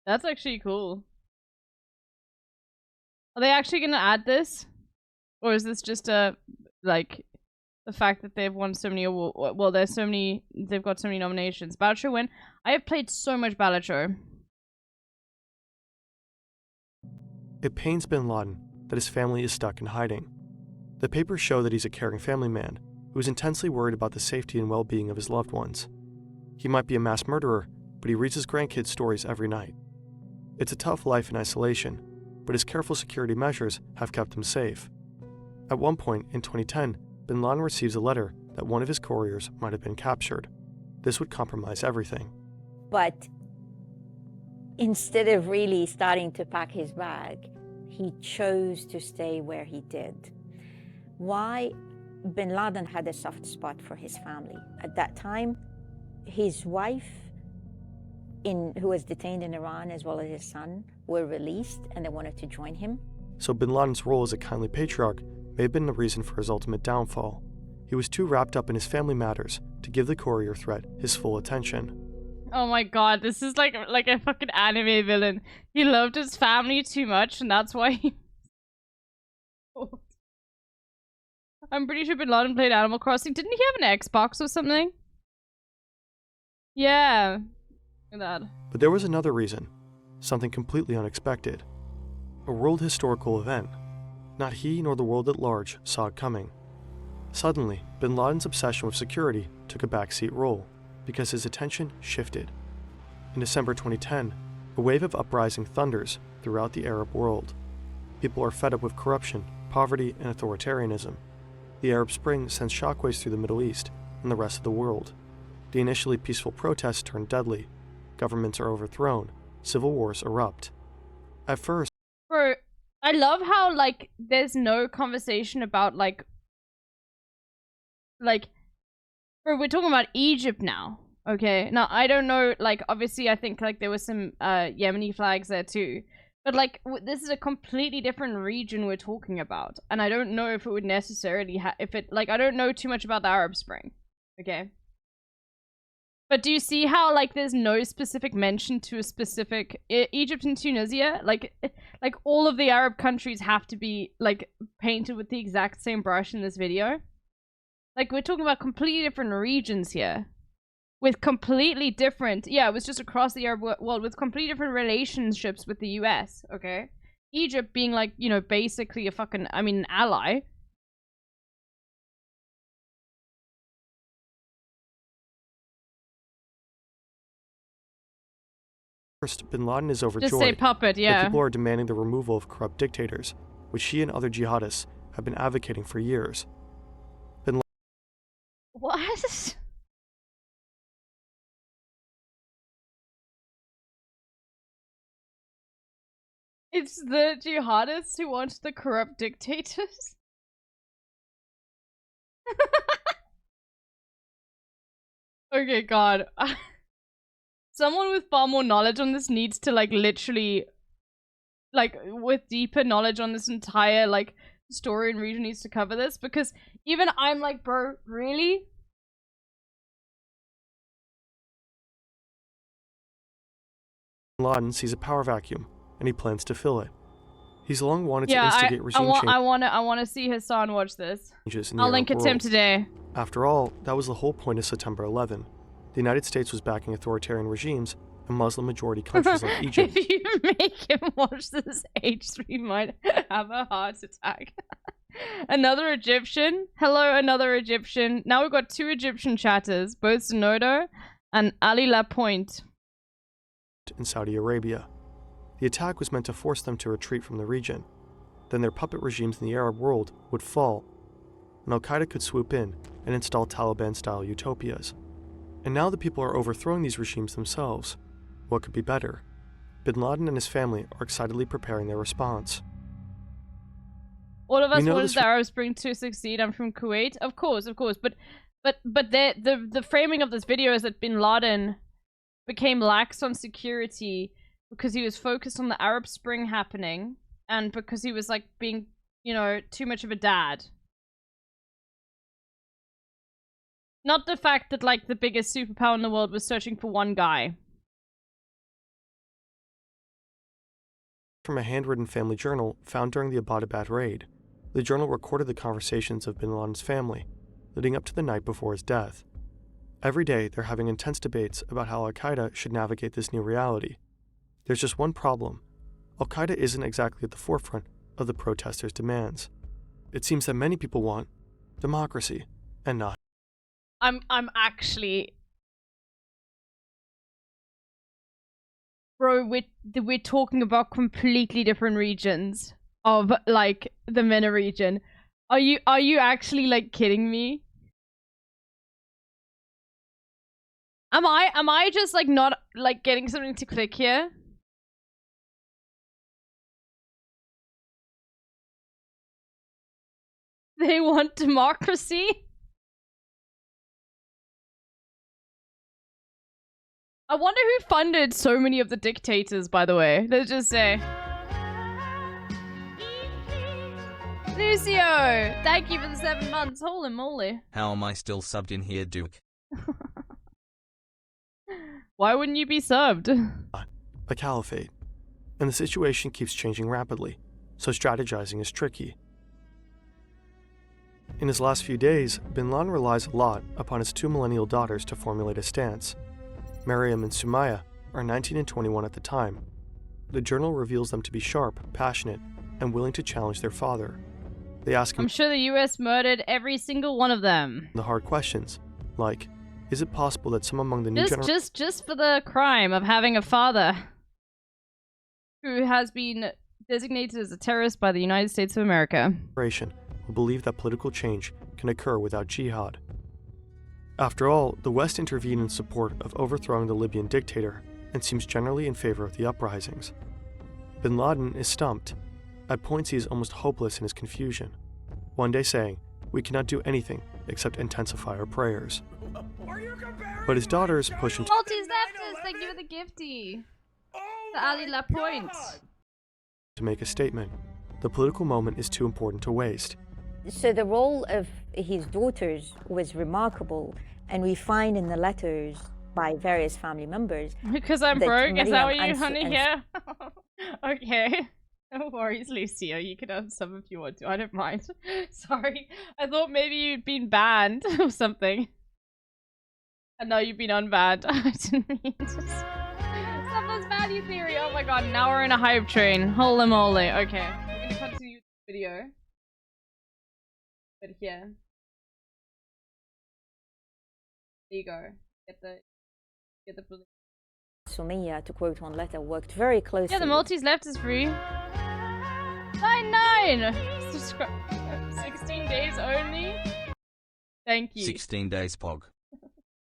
That's actually cool. Are they actually gonna add this? Or is this just a, like, the fact that they've won so many awards? Well, there's so many, they've got so many nominations. Balatro win? I have played so much Balatro. It pains bin Laden that his family is stuck in hiding. The papers show that he's a caring family man who is intensely worried about the safety and well-being of his loved ones. He might be a mass murderer, but he reads his grandkids stories every night. It's a tough life in isolation, but his careful security measures have kept him safe. At one point in 2010, bin Laden receives a letter that one of his couriers might have been captured. This would compromise everything. But instead of really starting to pack his bag, he chose to stay where he did. Why? Bin Laden had a soft spot for his family. At that time, his wife, who was detained in Iran, as well as his son, were released and they wanted to join him. So bin Laden's role as a kindly patriarch may have been the reason for his ultimate downfall. He was too wrapped up in his family matters to give the courier threat his full attention. Oh my god, this is like a fucking anime villain. He loved his family too much, and that's why he... I'm pretty sure bin Laden played Animal Crossing. Didn't he have an Xbox or something? Yeah. Look at that. But there was another reason. Something completely unexpected. A world historical event. Not he nor the world at large saw it coming. Suddenly, bin Laden's obsession with security took a backseat role, because his attention shifted. In December 2010, a wave of uprising thunders throughout the Arab world. People are fed up with corruption, poverty, and authoritarianism. The Arab Spring sends shockwaves through the Middle East and the rest of the world. The initially peaceful protests turn deadly. Governments are overthrown. Civil wars erupt. At first... Bro, I love how, like, there's no conversation about, like, bro, we're talking about Egypt now, okay? Now, I don't know, like, obviously, I think, like, there was some, Yemeni flags there, too. But, like, this is a completely different region we're talking about. And I don't know if it would necessarily I don't know too much about the Arab Spring, okay? But do you see how, like, there's no specific mention to a specific... Egypt and Tunisia? Like, all of the Arab countries have to be, like, painted with the exact same brush in this video? Like, we're talking about completely different regions here. With completely different... Yeah, it was just across the Arab world with completely different relationships with the US, okay? Egypt being, like, you know, basically a fucking... I mean, an ally. First, bin Laden is overjoyed Just say puppet, yeah. that people are demanding the removal of corrupt dictators, which he and other jihadists have been advocating for years. What? It's the jihadists who want the corrupt dictators? Okay, God. Someone with far more knowledge on this needs to, like, literally, like, with deeper knowledge on this entire, like, story and region needs to cover this, because even I'm like, bro, really? Bin Laden sees a power vacuum, and he plans to fill it. He's long wanted to Yeah, instigate regime change. I want to see Hassan watch this. In the I'll link Arab it to him world. today. After all, that was the whole point of September 11. The United States was backing authoritarian regimes in Muslim-majority countries like Egypt. If you make him watch this, H3 might have a heart attack. Another Egyptian. Hello, another Egyptian. Now we've got 2 Egyptian chatters, both Zenodo and Ali Lapointe. In Saudi Arabia. The attack was meant to force them to retreat from the region. Then their puppet regimes in the Arab world would fall, and Al-Qaeda could swoop in and install Taliban-style utopias. And now the people are overthrowing these regimes themselves. What could be better? Bin Laden and his family are excitedly preparing their response. All of us know wanted this the Arab Spring to succeed. I'm from Kuwait. Of course. But the framing of this video is that Bin Laden became lax on security because he was focused on the Arab Spring happening and because he was like being, you know, too much of a dad. Not the fact that like the biggest superpower in the world was searching for one guy. From a handwritten family journal found during the Abbottabad raid. The journal recorded the conversations of Bin Laden's family, leading up to the night before his death. Every day, they're having intense debates about how Al-Qaeda should navigate this new reality. There's just one problem. Al-Qaeda isn't exactly at the forefront of the protesters' demands. It seems that many people want democracy and not. I'm actually... Bro, we're talking about completely different regions of, like, the MENA region. Are you actually, like, kidding me? Am I just, like, not, like, getting something to click here? They want democracy? I wonder who funded so many of the dictators, by the way. Let's just say. Lucio! Thank you for the 7 months. Holy moly. How am I still subbed in here, Duke? Why wouldn't you be subbed? A caliphate. And the situation keeps changing rapidly, so strategizing is tricky. In his last few days, Bin Laden relies a lot upon his 2 millennial daughters to formulate a stance. Maryam and Sumaya are 19 and 21 at the time. The journal reveals them to be sharp, passionate, and willing to challenge their father. They ask him I'm sure the US murdered every single one of them. the hard questions, like, is it possible that some among the new generation Just for the crime of having a father who has been designated as a terrorist by the United States of America will believe that political change can occur without jihad? After all, the West intervened in support of overthrowing the Libyan dictator and seems generally in favor of the uprisings. Bin Laden is stumped. At points he is almost hopeless in his confusion, one day saying, "We cannot do anything except intensify our prayers." But his daughters push him Maltese leftist, thank you for the gifty. To Ali Lapointe. to make a statement. The political moment is too important to waste. So the role of his daughters was remarkable, and we find in the letters by various family members. Because I'm broke? Is that what Maryam you, honey? and Yeah. Okay. No worries, Lucio. You can have some if you want to. I don't mind. Sorry. I thought maybe you'd been banned or something. And now you've been unbanned. I didn't mean to. Someone's value theory. Oh my god. Now we're in a hype train. Holy moly. Okay. We're gonna continue the video. But here. There you go. Get the bullet. Sumaya, to quote one letter, worked very closely. Yeah, the Maltese left is free. 99! Subscribe. 16 days only? Thank you. 16 days, Pog.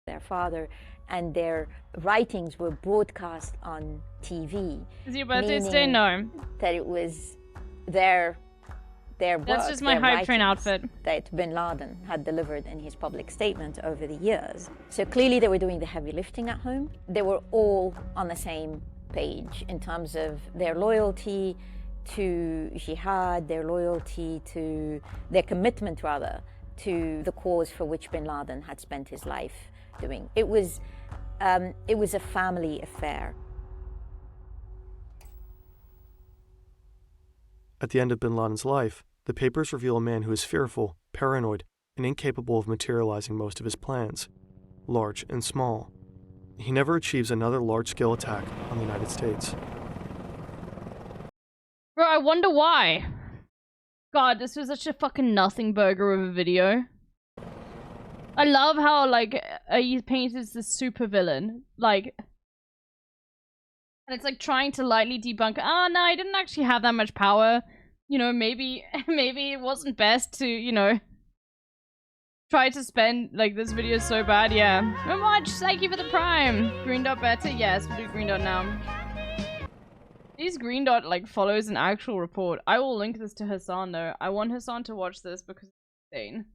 Their father, and their writings were broadcast on TV. Is your birthday today? meaning No. That it was their work, That's just my their hype train writings outfit. that Bin Laden had delivered in his public statement over the years. So clearly they were doing the heavy lifting at home. They were all on the same page in terms of their loyalty to jihad, their loyalty to their commitment, rather, to the cause for which Bin Laden had spent his life doing. It was a family affair. At the end of bin Laden's life, the papers reveal a man who is fearful, paranoid, and incapable of materializing most of his plans, large and small. He never achieves another large-scale attack on the United States. Bro, I wonder why. God, this was such a fucking nothing burger of a video. I love how, like, he paints as the super villain. Like, and it's like trying to lightly debunk, oh no, I didn't actually have that much power. You know, maybe it wasn't best to, you know, try to spend, like, this video so bad, yeah. Very much, thank you for the prime. Green dot better? Yes, we'll do green dot now. These green dot, like, follows an actual report. I will link this to Hassan, though. I want Hassan to watch this because it's insane.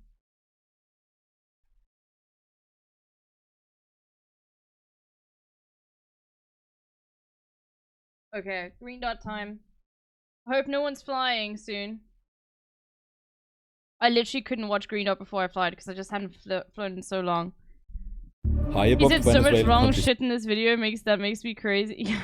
Okay, green dot time. I hope no one's flying soon. I literally couldn't watch green dot before I flied because I just hadn't flown in so long. High He above said so much Venezuelan wrong countries. shit in this video, makes me crazy.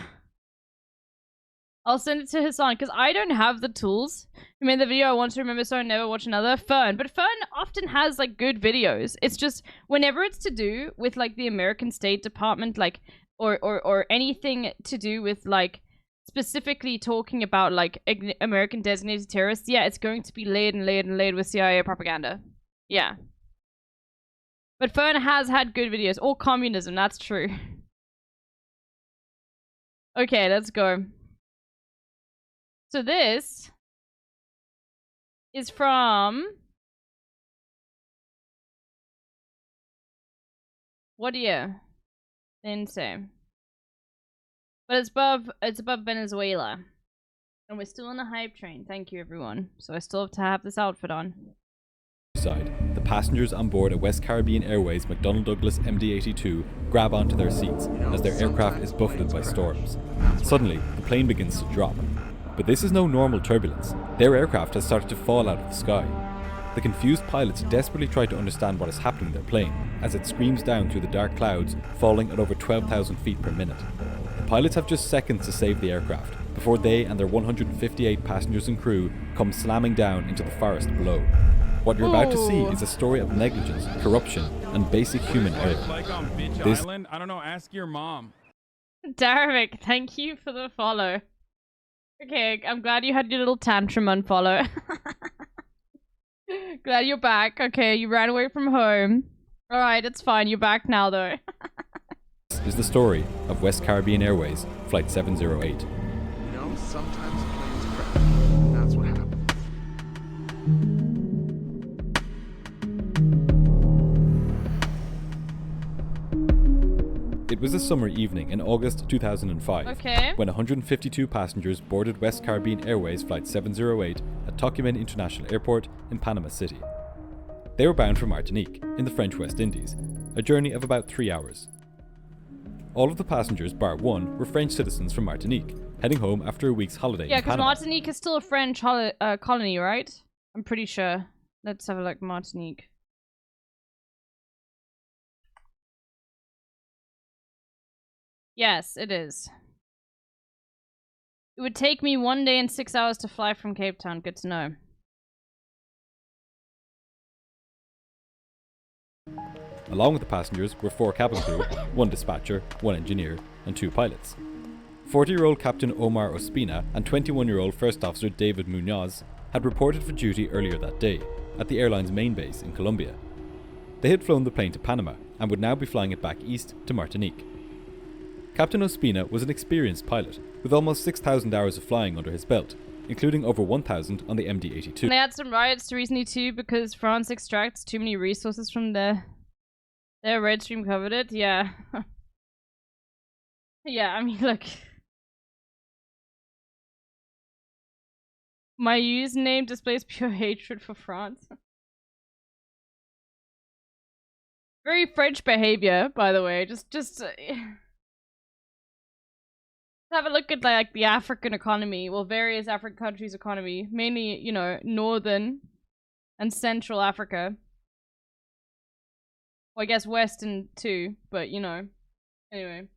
I'll send it to Hassan because I don't have the tools. I made the video I want to remember so I never watch another. Fern, but Fern often has like good videos. It's just whenever it's to do with like the American State Department, like or anything to do with like specifically talking about like American designated terrorists, yeah, it's going to be laid and laid and laid with CIA propaganda. Yeah. But Fern has had good videos. Or communism, that's true. Okay, let's go. So this is from... what year? Didn't say. But it's above Venezuela. And we're still on the hype train. Thank you, everyone. So I still have to have this outfit on. Side, the passengers on board a West Caribbean Airways McDonnell Douglas MD-82 grab onto their seats as their aircraft is buffeted by storms. Suddenly, the plane begins to drop. But this is no normal turbulence. Their aircraft has started to fall out of the sky. The confused pilots desperately try to understand what is happening to their plane as it screams down through the dark clouds, falling at over 12,000 feet per minute. The pilots have just seconds to save the aircraft before they and their 158 passengers and crew come slamming down into the forest below. What you're about to see is a story of negligence, corruption, and basic human error. Like on Beach Island? I don't know, ask your mom. Darvik, thank you for the follow. Okay, I'm glad you had your little tantrum unfollow. Glad you're back. Okay, you ran away from home. Alright, it's fine. You're back now, though. This is the story of West Caribbean Airways Flight 708. You know, sometimes planes crash. And that's what happens. It was a summer evening in August 2005 when 152 passengers boarded West Caribbean Airways Flight 708 at Tocumen International Airport in Panama City. They were bound for Martinique, in the French West Indies, a journey of about 3 hours. All of the passengers, bar one, were French citizens from Martinique, heading home after a week's holiday Yeah, in because Panama. Martinique is still a French colony, right? I'm pretty sure. Let's have a look, Martinique. Yes, it is. It would take me 1 day and 6 hours to fly from Cape Town. Good to know. Along with the passengers were 4 cabin crew, 1 dispatcher, 1 engineer, and 2 pilots. 40-year-old Captain Omar Ospina and 21-year-old First Officer David Munoz had reported for duty earlier that day at the airline's main base in Colombia. They had flown the plane to Panama and would now be flying it back east to Martinique. Captain Ospina was an experienced pilot with almost 6,000 hours of flying under his belt, including over 1,000 on the MD-82. And they had some riots recently too because France extracts too many resources from their red stream covered it. Yeah. Yeah, I mean, look. My username displays pure hatred for France. Very French behavior, by the way. Just have a look at like the African economy, well, various African countries' economy, mainly, you know, northern and central Africa. Well, I guess western too, but you know, anyway.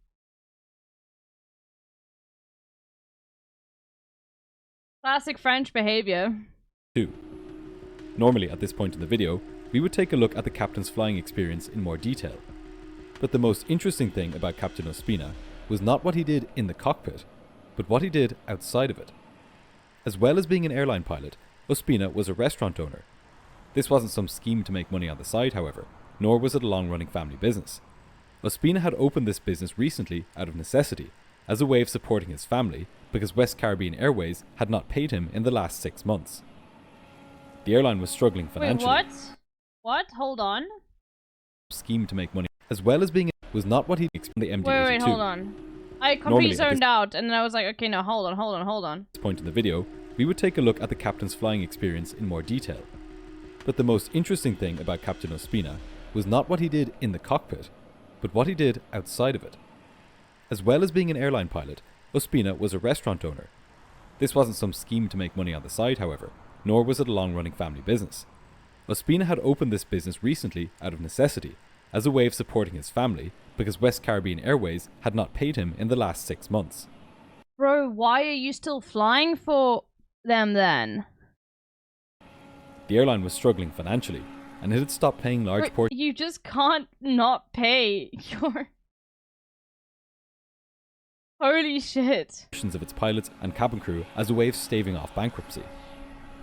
Classic French behavior. 2. Normally, at this point in the video, we would take a look at the captain's flying experience in more detail. But the most interesting thing about Captain Ospina was not what he did in the cockpit, but what he did outside of it. As well as being an airline pilot, Ospina was a restaurant owner. This wasn't some scheme to make money on the side, however, nor was it a long-running family business. Ospina had opened this business recently out of necessity, as a way of supporting his family, because West Caribbean Airways had not paid him in the last 6 months. The airline was struggling financially. Wait, what? What? Hold on. Scheme to make money, as well as being was not what he explained the MD-82. Wait, hold on. I completely zoned out, and then I was like, okay, no, hold on. At this point in the video, we would take a look at the captain's flying experience in more detail. But the most interesting thing about Captain Ospina was not what he did in the cockpit, but what he did outside of it. As well as being an airline pilot, Ospina was a restaurant owner. This wasn't some scheme to make money on the side, however, nor was it a long-running family business. Ospina had opened this business recently out of necessity, as a way of supporting his family, because West Caribbean Airways had not paid him in the last 6 months. Bro, why are you still flying for them then? The airline was struggling financially, and it had stopped paying large portions. You just can't not pay your... Holy shit. Of its pilots and cabin crew as a way of staving off bankruptcy.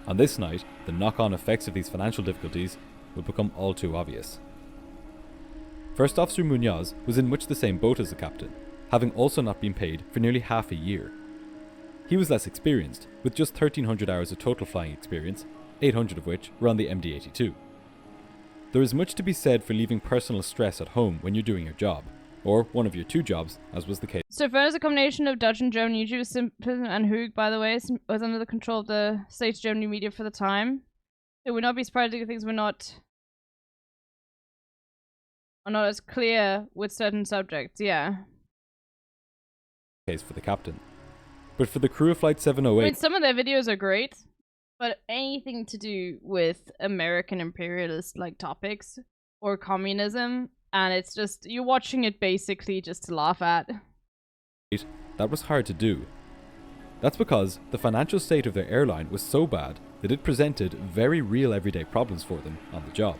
On this night, the knock-on effects of these financial difficulties would become all too obvious. First Officer Munoz was in much the same boat as the captain, having also not been paid for nearly half a year. He was less experienced, with just 1,300 hours of total flying experience, 800 of which were on the MD-82. There is much to be said for leaving personal stress at home when you're doing your job, or one of your 2 jobs, as was the case. So Fern is a combination of Dutch and German YouTubers, Simpson and Hoog, by the way, was under the control of the state German media for the time. It would not be surprising if things were not as clear with certain subjects, yeah. Case for the captain. But for the crew of Flight 708... I mean, some of their videos are great, but anything to do with American imperialist, like, topics, or communism, and it's just, you're watching it basically just to laugh at. That was hard to do. That's because the financial state of their airline was so bad that it presented very real everyday problems for them on the job.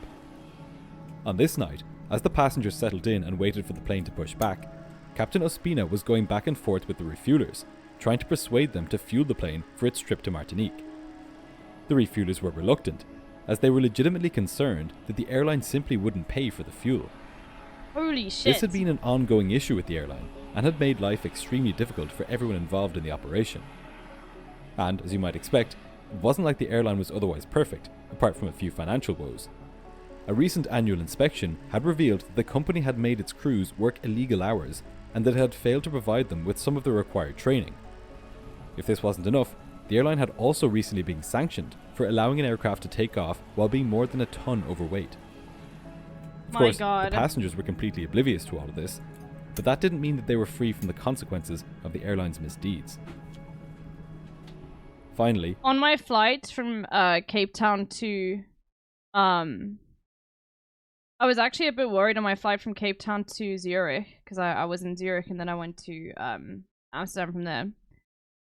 On this night, as the passengers settled in and waited for the plane to push back, Captain Ospina was going back and forth with the refuelers, trying to persuade them to fuel the plane for its trip to Martinique. The refuelers were reluctant, as they were legitimately concerned that the airline simply wouldn't pay for the fuel. Holy shit. This had been an ongoing issue with the airline, and had made life extremely difficult for everyone involved in the operation. And, as you might expect, it wasn't like the airline was otherwise perfect, apart from a few financial woes. A recent annual inspection had revealed that the company had made its crews work illegal hours, and that it had failed to provide them with some of the required training. If this wasn't enough, the airline had also recently been sanctioned for allowing an aircraft to take off while being more than a ton overweight. Of course, the passengers were completely oblivious to all of this, but that didn't mean that they were free from the consequences of the airline's misdeeds. Finally, on my flight from Cape Town to I was actually a bit worried on my flight from Cape Town to Zurich, because I was in Zurich and then I went to Amsterdam from there.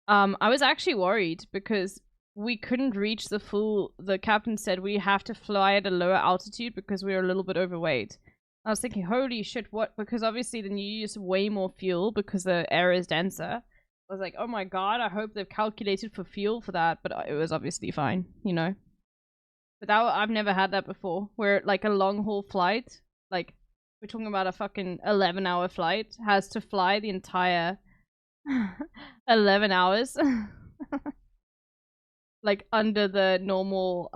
I was actually worried because we couldn't reach the captain said we have to fly at a lower altitude because we were a little bit overweight. I was thinking, holy shit, what? Because obviously then you use way more fuel because the air is denser. I was like, oh my god, I hope they've calculated for fuel for that, but it was obviously fine, you know? But I've never had that before, where like a long haul flight, like we're talking about a fucking 11-hour flight, has to fly the entire 11 hours. Like under the normal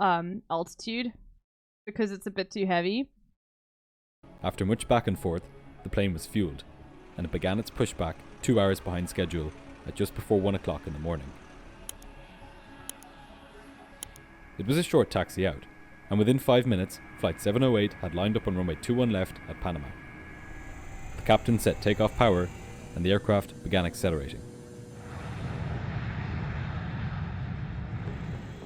altitude, because it's a bit too heavy. After much back and forth, the plane was fueled, and it began its pushback 2 hours behind schedule at just before 1 o'clock in the morning. It was a short taxi out, and within 5 minutes, Flight 708 had lined up on runway 21 left at Panama. The captain set takeoff power, and the aircraft began accelerating.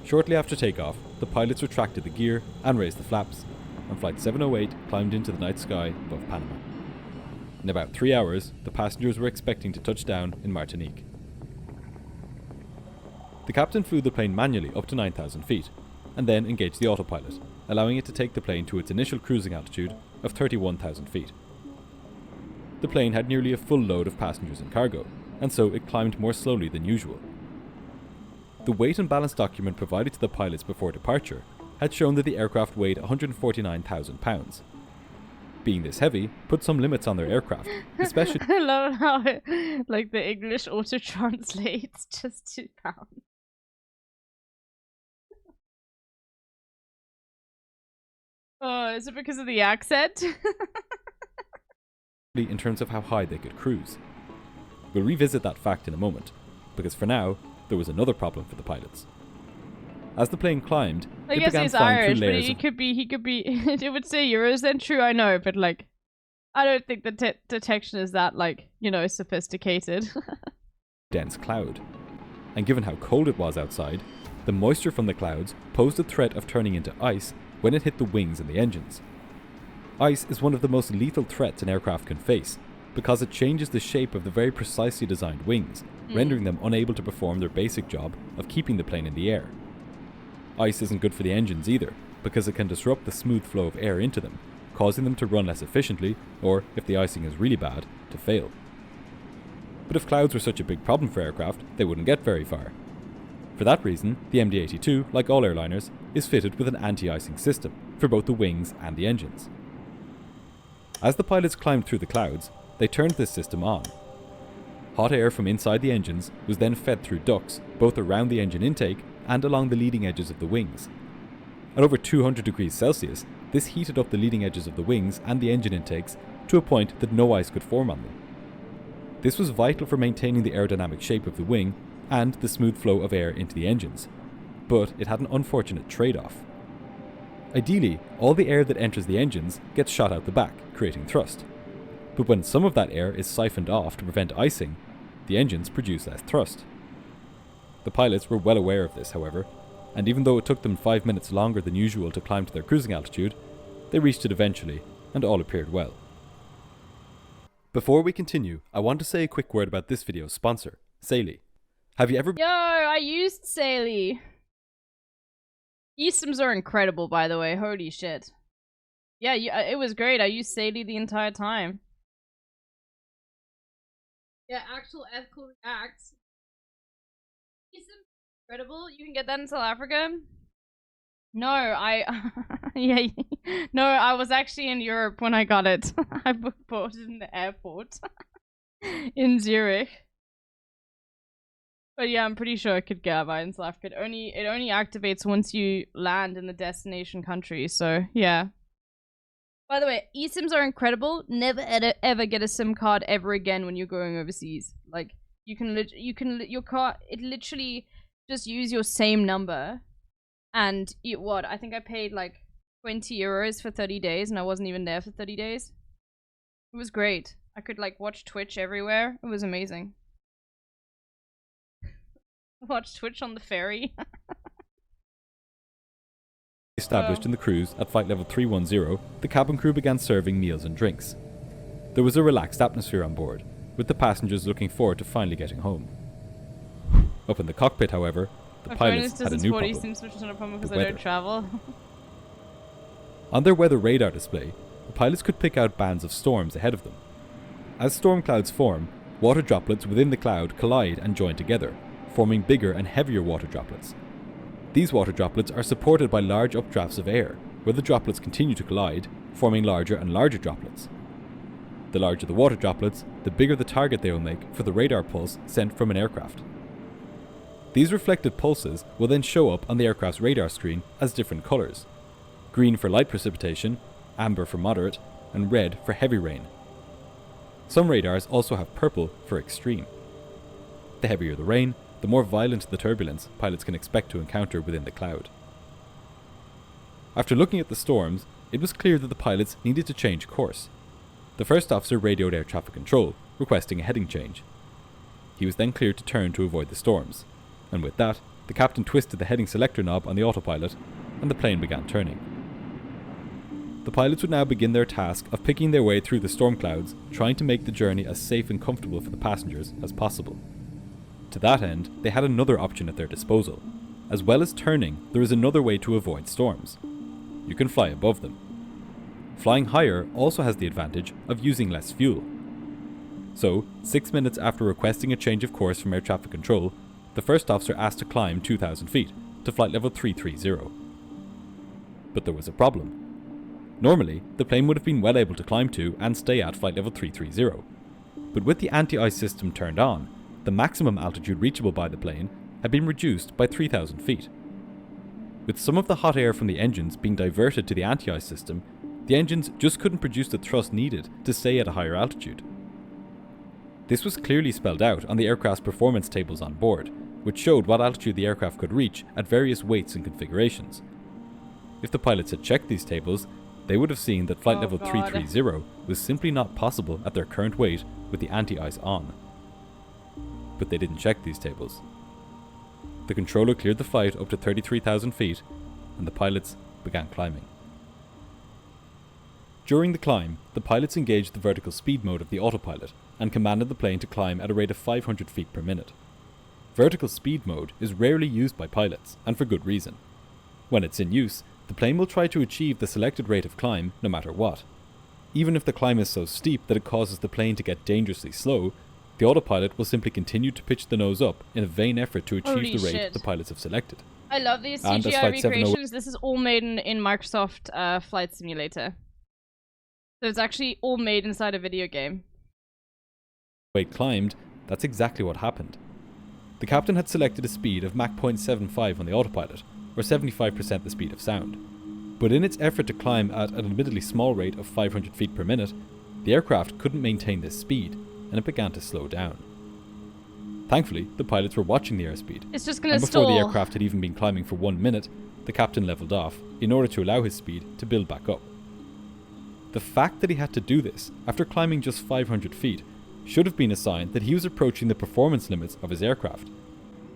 Shortly after takeoff, the pilots retracted the gear and raised the flaps, and Flight 708 climbed into the night sky above Panama. In about 3 hours, the passengers were expecting to touch down in Martinique. The captain flew the plane manually up to 9,000 feet, and then engaged the autopilot, allowing it to take the plane to its initial cruising altitude of 31,000 feet. The plane had nearly a full load of passengers and cargo, and so it climbed more slowly than usual. The weight and balance document provided to the pilots before departure had shown that the aircraft weighed 149,000 pounds. Being this heavy put some limits on their aircraft, especially I love how it, like the English auto translates just 2 pounds. Oh, is it because of the accent? in terms of how high they could cruise. We'll revisit that fact in a moment, because for now, there was another problem for the pilots. As the plane climbed, I it guess began he's flying Irish, through but layers he of could be, it would say euros then, true, I know, but like, I don't think the detection is that, like, you know, sophisticated. dense cloud. And given how cold it was outside, the moisture from the clouds posed a threat of turning into ice when it hit the wings and the engines. Ice is one of the most lethal threats an aircraft can face, because it changes the shape of the very precisely designed wings, rendering them unable to perform their basic job of keeping the plane in the air. Ice isn't good for the engines either, because it can disrupt the smooth flow of air into them, causing them to run less efficiently, or, if the icing is really bad, to fail. But if clouds were such a big problem for aircraft, they wouldn't get very far. For that reason, the MD-82, like all airliners, is fitted with an anti-icing system for both the wings and the engines. As the pilots climbed through the clouds, they turned this system on. Hot air from inside the engines was then fed through ducts, both around the engine intake and along the leading edges of the wings. At over 200 degrees Celsius, this heated up the leading edges of the wings and the engine intakes to a point that no ice could form on them. This was vital for maintaining the aerodynamic shape of the wing and the smooth flow of air into the engines, but it had an unfortunate trade-off. Ideally, all the air that enters the engines gets shot out the back, creating thrust. But when some of that air is siphoned off to prevent icing, the engines produce less thrust. The pilots were well aware of this, however, and even though it took them 5 minutes longer than usual to climb to their cruising altitude, they reached it eventually, and all appeared well. Before we continue, I want to say a quick word about this video's sponsor, Saily. Have you ever... Yo, I used Saily. eSIMs are incredible, by the way. Holy shit. Yeah, it was great. I used Saily the entire time. Yeah, actual ethical reacts. eSIM incredible. You can get that in South Africa. No, yeah, no, I was actually in Europe when I got it. I bought it in the airport in Zurich. But yeah, I'm pretty sure I could get it in South Africa. It only activates once you land in the destination country. So yeah. By the way, eSIMs are incredible. Never ever get a SIM card ever again when you're going overseas. Like your car, it literally just use your same number. And I think I paid like 20 euros for 30 days and I wasn't even there for 30 days. It was great. I could like watch Twitch everywhere. It was amazing. Watch Twitch on the ferry. Established in the cruise at flight level 310, the cabin crew began serving meals and drinks. There was a relaxed atmosphere on board, with the passengers looking forward to finally getting home. Up in the cockpit, however, the pilots had a new problem. Because I don't travel. On their weather radar display, the pilots could pick out bands of storms ahead of them. As storm clouds form, water droplets within the cloud collide and join together, forming bigger and heavier water droplets. These water droplets are supported by large updrafts of air, where the droplets continue to collide, forming larger and larger droplets. The larger the water droplets, the bigger the target they will make for the radar pulse sent from an aircraft. These reflected pulses will then show up on the aircraft's radar screen as different colours: green for light precipitation, amber for moderate, and red for heavy rain. Some radars also have purple for extreme. The heavier the rain, the more violent the turbulence pilots can expect to encounter within the cloud. After looking at the storms, it was clear that the pilots needed to change course. The first officer radioed air traffic control, requesting a heading change. He was then cleared to turn to avoid the storms, and with that, the captain twisted the heading selector knob on the autopilot, and the plane began turning. The pilots would now begin their task of picking their way through the storm clouds, trying to make the journey as safe and comfortable for the passengers as possible. To that end, they had another option at their disposal. As well as turning, there is another way to avoid storms. You can fly above them. Flying higher also has the advantage of using less fuel. So, 6 minutes after requesting a change of course from air traffic control, the first officer asked to climb 2,000 feet to flight level 330. But there was a problem. Normally, the plane would have been well able to climb to and stay at flight level 330. But with the anti-ice system turned on, the maximum altitude reachable by the plane had been reduced by 3,000 feet. With some of the hot air from the engines being diverted to the anti-ice system, the engines just couldn't produce the thrust needed to stay at a higher altitude. This was clearly spelled out on the aircraft's performance tables on board, which showed what altitude the aircraft could reach at various weights and configurations. If the pilots had checked these tables, they would have seen that flight level 330 was simply not possible at their current weight with the anti-ice on. But they didn't check these tables. The controller cleared the flight up to 33,000 feet, and the pilots began climbing. During the climb, the pilots engaged the vertical speed mode of the autopilot and commanded the plane to climb at a rate of 500 feet per minute. Vertical speed mode is rarely used by pilots, and for good reason. When it's in use, the plane will try to achieve the selected rate of climb no matter what. Even if the climb is so steep that it causes the plane to get dangerously slow, the autopilot will simply continue to pitch the nose up in a vain effort to achieve the rate the pilots have selected. I love these And as CGI Flight 708 recreations. This is all made in Microsoft Flight Simulator. So it's actually all made inside a video game. climbed, that's exactly what happened. The captain had selected a speed of Mach 0.75 on the autopilot, or 75% the speed of sound. But in its effort to climb at an admittedly small rate of 500 feet per minute, the aircraft couldn't maintain this speed, and it began to slow down. Thankfully, the pilots were watching the airspeed, It's just gonna and before the stall. aircraft had even been climbing for 1 minute, the captain leveled off in order to allow his speed to build back up. The fact that he had to do this after climbing just 500 feet should have been a sign that he was approaching the performance limits of his aircraft.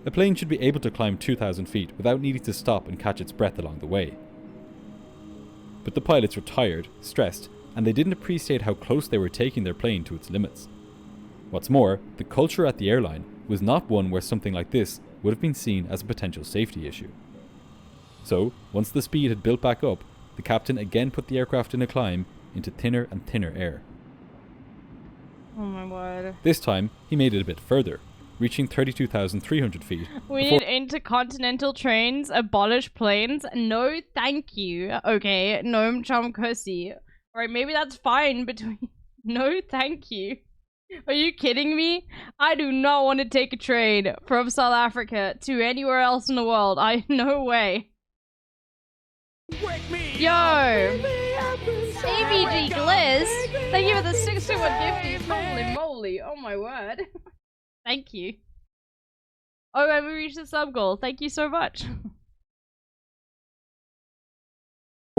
A plane should be able to climb 2,000 feet without needing to stop and catch its breath along the way. But the pilots were tired, stressed, and they didn't appreciate how close they were taking their plane to its limits. What's more, the culture at the airline was not one where something like this would have been seen as a potential safety issue. So, once the speed had built back up, the captain again put the aircraft in a climb into thinner and thinner air. Oh my word. This time, he made it a bit further, reaching 32,300 feet. We before need intercontinental trains, abolish planes. No, thank you. Okay, no, chum cussy. Alright, maybe that's fine between... No, thank you. Are you kidding me? I do not want to take a train from South Africa to anywhere else in the world. No way. Yo! ABG Gliz! Thank you for the 61 gifties. Holy moly. Oh my word. Thank you. Oh, and we reached the sub goal. Thank you so much.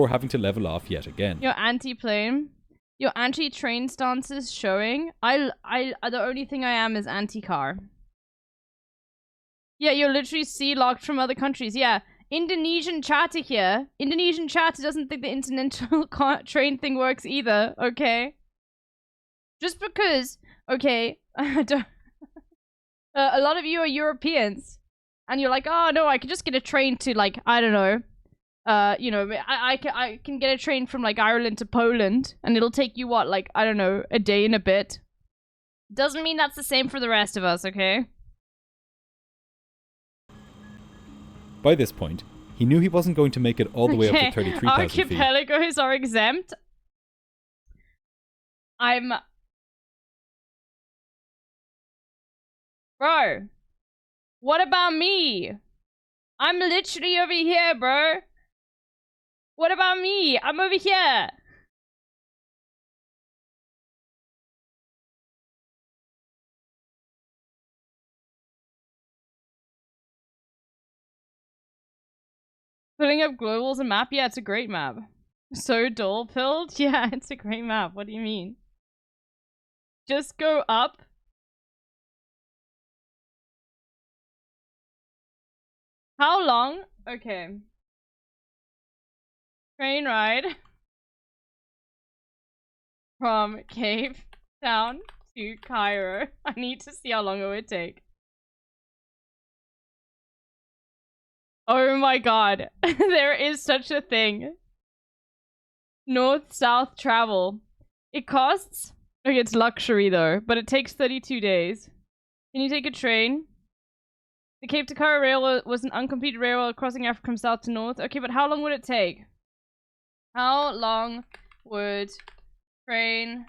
before having to level off yet again. Your anti-plane. Your anti-train stance is showing. The only thing I am is anti-car. Yeah, you're literally sea-locked from other countries. Yeah, Indonesian chatter here. Indonesian chatter doesn't think the intercontinental train thing works either, okay? Just because, okay, I don't... a lot of you are Europeans. And you're like, oh no, I could just get a train to, like, I don't know. You know, I can get a train from, like, Ireland to Poland. And it'll take you, what, like, I don't know, a day and a bit. Doesn't mean that's the same for the rest of us, okay? By this point, he knew he wasn't going to make it all the way up to 33,000 feet. Archipelagos are exempt. Bro, what about me? I'm literally over here, bro. What about me? I'm over here. Putting up globals a map? Yeah, it's a great map. So dull-pilled? Yeah, it's a great map. What do you mean? Just go up. How long? Okay. Train ride. From Cape Town to Cairo. I need to see how long it would take. Oh my god. There is such a thing. North-south travel. It costs... Okay, it's luxury though, but it takes 32 days. Can you take a train? The Cape to Cairo Railway was an uncompleted railroad crossing Africa from south to north. Okay, but how long would it take? How long would train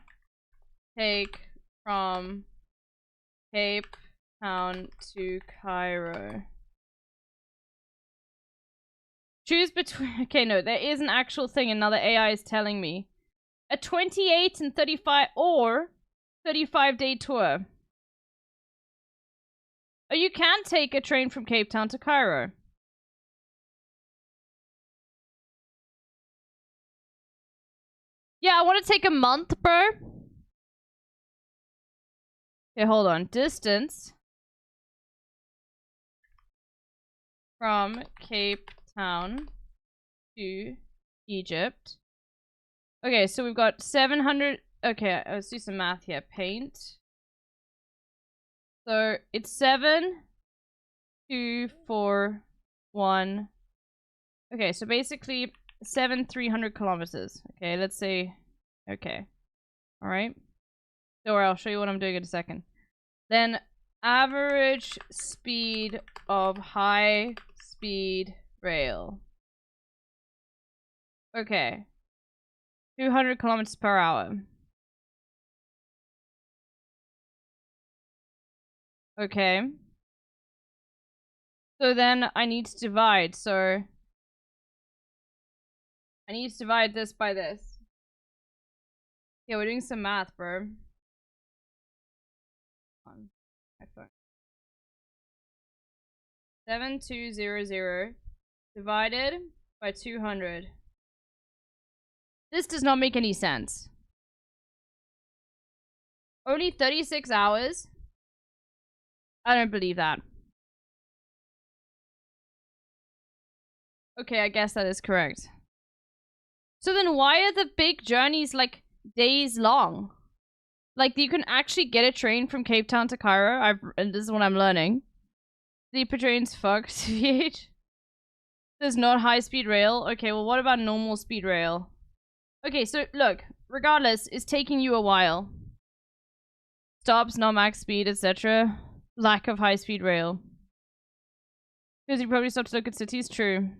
take from Cape Town to Cairo? Choose between... Okay, no, there is an actual thing another AI is telling me. A 28 and 35 or 35-day tour. Oh, you can take a train from Cape Town to Cairo. Yeah, I want to take a month, bro. Okay, hold on. Distance from Cape Town to Egypt. Okay, so we've got 700... Okay, let's do some math here. Paint. So, it's 7, 2, 4, 1. Okay, so basically 300 kilometers. Okay, let's say... Okay. Alright. Don't worry, I'll show you what I'm doing in a second. Then, average speed of high-speed rail. Okay. 200 kilometers per hour. Okay. So then I need to divide, so... I need to divide this by this. Yeah, we're doing some math, bro. On my phone. 7200 divided by 200. This does not make any sense. Only 36 hours? I don't believe that. Okay, I guess that is correct. So then why are the big journeys like days long? Like you can actually get a train from Cape Town to Cairo. And this is what I'm learning. Sleeper trains fuck CVH. There's not high speed rail. Okay, well what about normal speed rail? Okay, so look, regardless, it's taking you a while. Stops, not max speed, etc. Lack of high speed rail. Because you probably start to look at cities, true.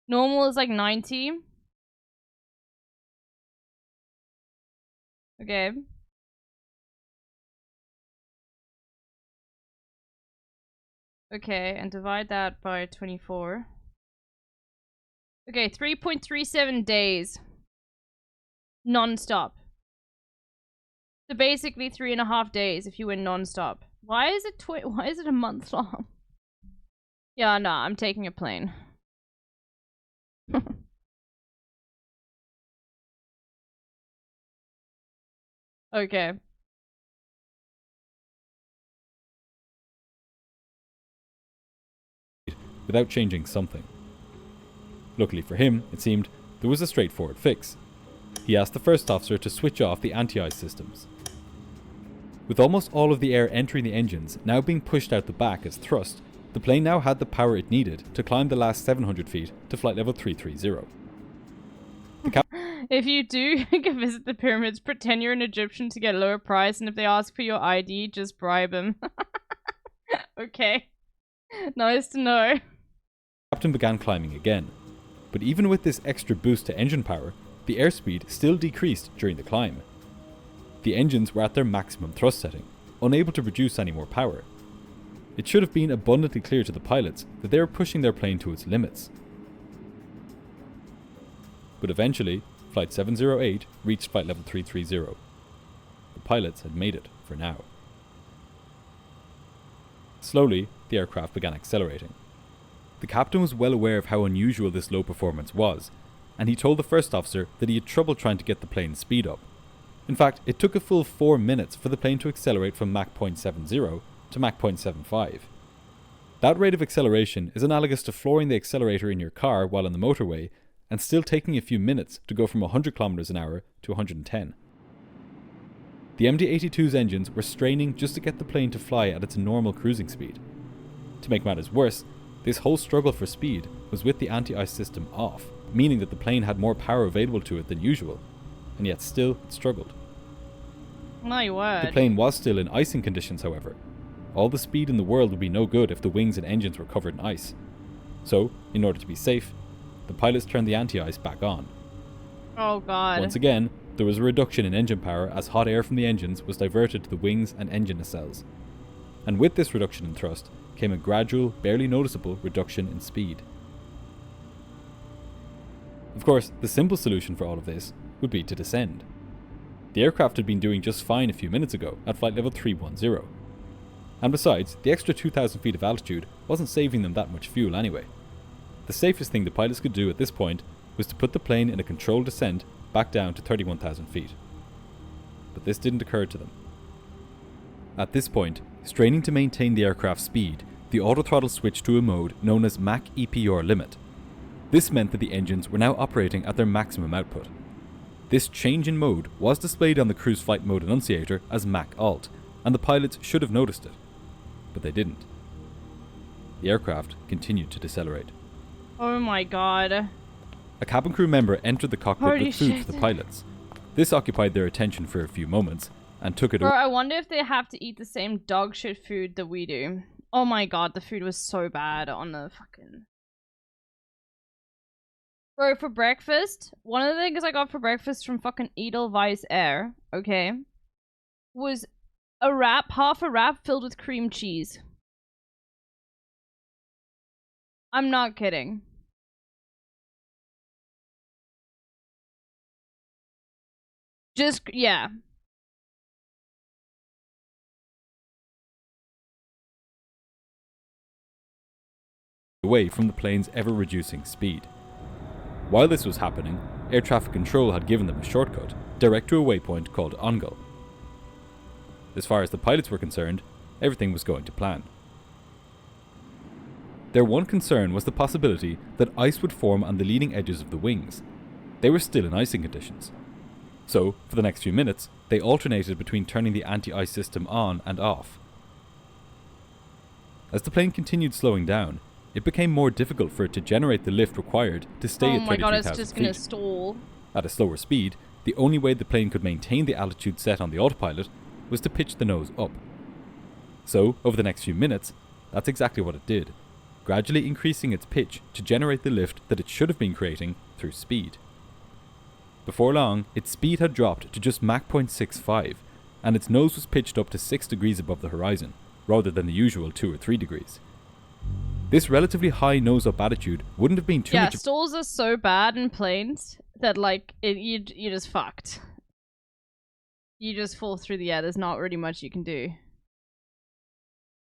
Normal is like 90. Okay. Okay, and divide that by 24. Okay, 3.37 days. Non-stop. So basically 3.5 days if you went non-stop. Why is it a month long? Yeah, no, I'm taking a plane. Okay. Without changing something. Luckily for him, it seemed, there was a straightforward fix. He asked the first officer to switch off the anti-ice systems. With almost all of the air entering the engines now being pushed out the back as thrust, the plane now had the power it needed to climb the last 700 feet to flight level 330. If you do go visit the pyramids, pretend you're an Egyptian to get a lower price, and if they ask for your ID, just bribe them. Okay. Nice to know. The captain began climbing again, but even with this extra boost to engine power, the airspeed still decreased during the climb. The engines were at their maximum thrust setting, unable to produce any more power. It should have been abundantly clear to the pilots that they were pushing their plane to its limits. But eventually, Flight 708 reached flight level 330. The pilots had made it for now. Slowly, the aircraft began accelerating. The captain was well aware of how unusual this low performance was, and he told the first officer that he had trouble trying to get the plane's speed up. In fact, it took a full 4 minutes for the plane to accelerate from Mach 0.70 to Mach 0.75. That rate of acceleration is analogous to flooring the accelerator in your car while on the motorway and still taking a few minutes to go from 100 km an hour to 110. The MD-82's engines were straining just to get the plane to fly at its normal cruising speed. To make matters worse, this whole struggle for speed was with the anti-ice system off, meaning that the plane had more power available to it than usual, and yet still it struggled. My word. The plane was still in icing conditions, however. All the speed in the world would be no good if the wings and engines were covered in ice. So, in order to be safe, the pilots turned the anti-ice back on. Oh god. Once again, there was a reduction in engine power as hot air from the engines was diverted to the wings and engine nacelles. And with this reduction in thrust came a gradual, barely noticeable reduction in speed. Of course, the simple solution for all of this would be to descend. The aircraft had been doing just fine a few minutes ago at flight level 310. And besides, the extra 2,000 feet of altitude wasn't saving them that much fuel anyway. The safest thing the pilots could do at this point was to put the plane in a controlled descent back down to 31,000 feet. But this didn't occur to them. At this point, straining to maintain the aircraft's speed, the autothrottle switched to a mode known as Mach EPR limit. This meant that the engines were now operating at their maximum output. This change in mode was displayed on the cruise flight mode annunciator as Mach Alt, and the pilots should have noticed it. But they didn't. The aircraft continued to decelerate. Oh my god. A cabin crew member entered the cockpit Holy with food shit. for the pilots. This occupied their attention for a few moments, and took it Bro, away. I wonder if they have to eat the same dog shit food that we do. Oh my god, the food was so bad on the fucking... Bro, for breakfast, one of the things I got for breakfast from fucking Edelweiss Air, okay, was a wrap, half a wrap filled with cream cheese. I'm not kidding. Just, yeah. Away from the plane's ever-reducing speed. While this was happening, air traffic control had given them a shortcut, direct to a waypoint called Ongull. As far as the pilots were concerned, everything was going to plan. Their one concern was the possibility that ice would form on the leading edges of the wings. They were still in icing conditions. So, for the next few minutes, they alternated between turning the anti-ice system on and off. As the plane continued slowing down, it became more difficult for it to generate the lift required to stay Oh at my god, 33,000 it's just gonna feet. stall. At a slower speed, the only way the plane could maintain the altitude set on the autopilot was to pitch the nose up. So, over the next few minutes, that's exactly what it did, gradually increasing its pitch to generate the lift that it should have been creating through speed. Before long, its speed had dropped to just Mach 0.65, and its nose was pitched up to 6 degrees above the horizon, rather than the usual 2 or 3 degrees. This relatively high nose-up attitude wouldn't have been too Yeah, much stalls are so bad in planes that, like, you're just fucked. You just fall through the air. There's not really much you can do.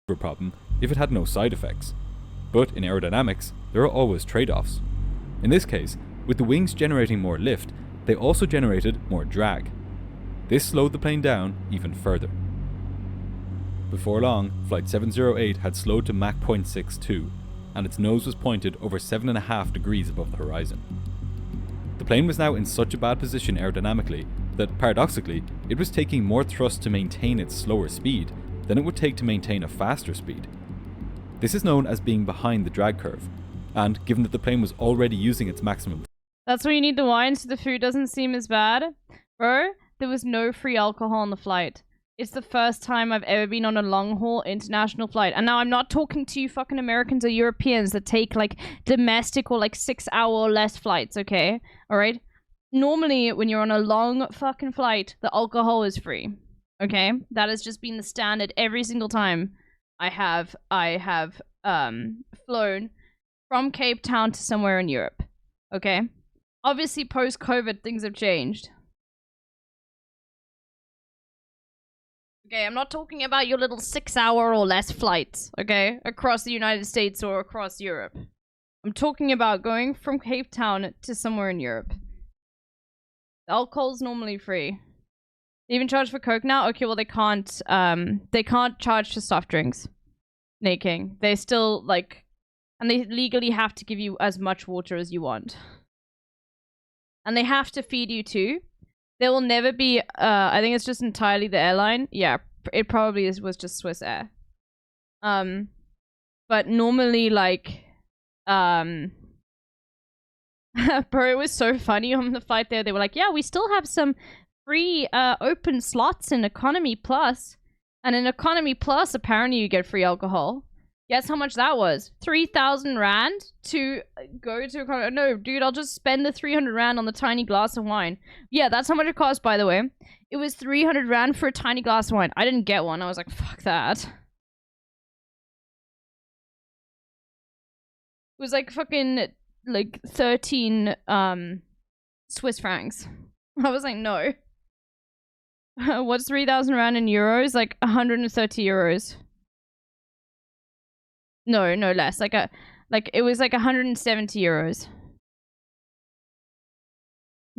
of a problem if it had no side effects. But in aerodynamics, there are always trade-offs. In this case, with the wings generating more lift, they also generated more drag. This slowed the plane down even further. Before long, Flight 708 had slowed to Mach 0.62, and its nose was pointed over 7.5 degrees above the horizon. The plane was now in such a bad position aerodynamically that, paradoxically, it was taking more thrust to maintain its slower speed than it would take to maintain a faster speed. This is known as being behind the drag curve, and given that the plane was already using its maximum... That's why you need the wine so the food doesn't seem as bad. Bro, there was no free alcohol on the flight. It's the first time I've ever been on a long-haul international flight. And now I'm not talking to you fucking Americans or Europeans that take, like, domestic or, like, 6-hour or less flights, okay? Alright? Normally, when you're on a long fucking flight, the alcohol is free. Okay? That has just been the standard every single time I have flown from Cape Town to somewhere in Europe. Okay? Obviously, post-COVID, things have changed. Okay, I'm not talking about your little 6-hour or less flights, okay? Across the United States or across Europe. I'm talking about going from Cape Town to somewhere in Europe. The alcohol's normally free. They even charge for Coke now? Okay, well they can't charge for soft drinks. Naking. They still, like... And they legally have to give you as much water as you want. And they have to feed you too. There will never be, I think it's just entirely the airline. Yeah, it probably was just Swiss Air. But normally, like, bro, it was so funny on the flight there. They were like, yeah, we still have some free open slots in Economy Plus. And in Economy Plus, apparently you get free alcohol. Guess how much that was? 3,000 Rand to go to Economy. No, dude, I'll just spend the 300 Rand on the tiny glass of wine. Yeah, that's how much it cost, by the way. It was 300 Rand for a tiny glass of wine. I didn't get one. I was like, fuck that. It was like fucking, like, 13 Swiss francs. I was like, no. What's 3,000 Rand in euros? Like 130 euros. No, no less. Like it was like 170 euros.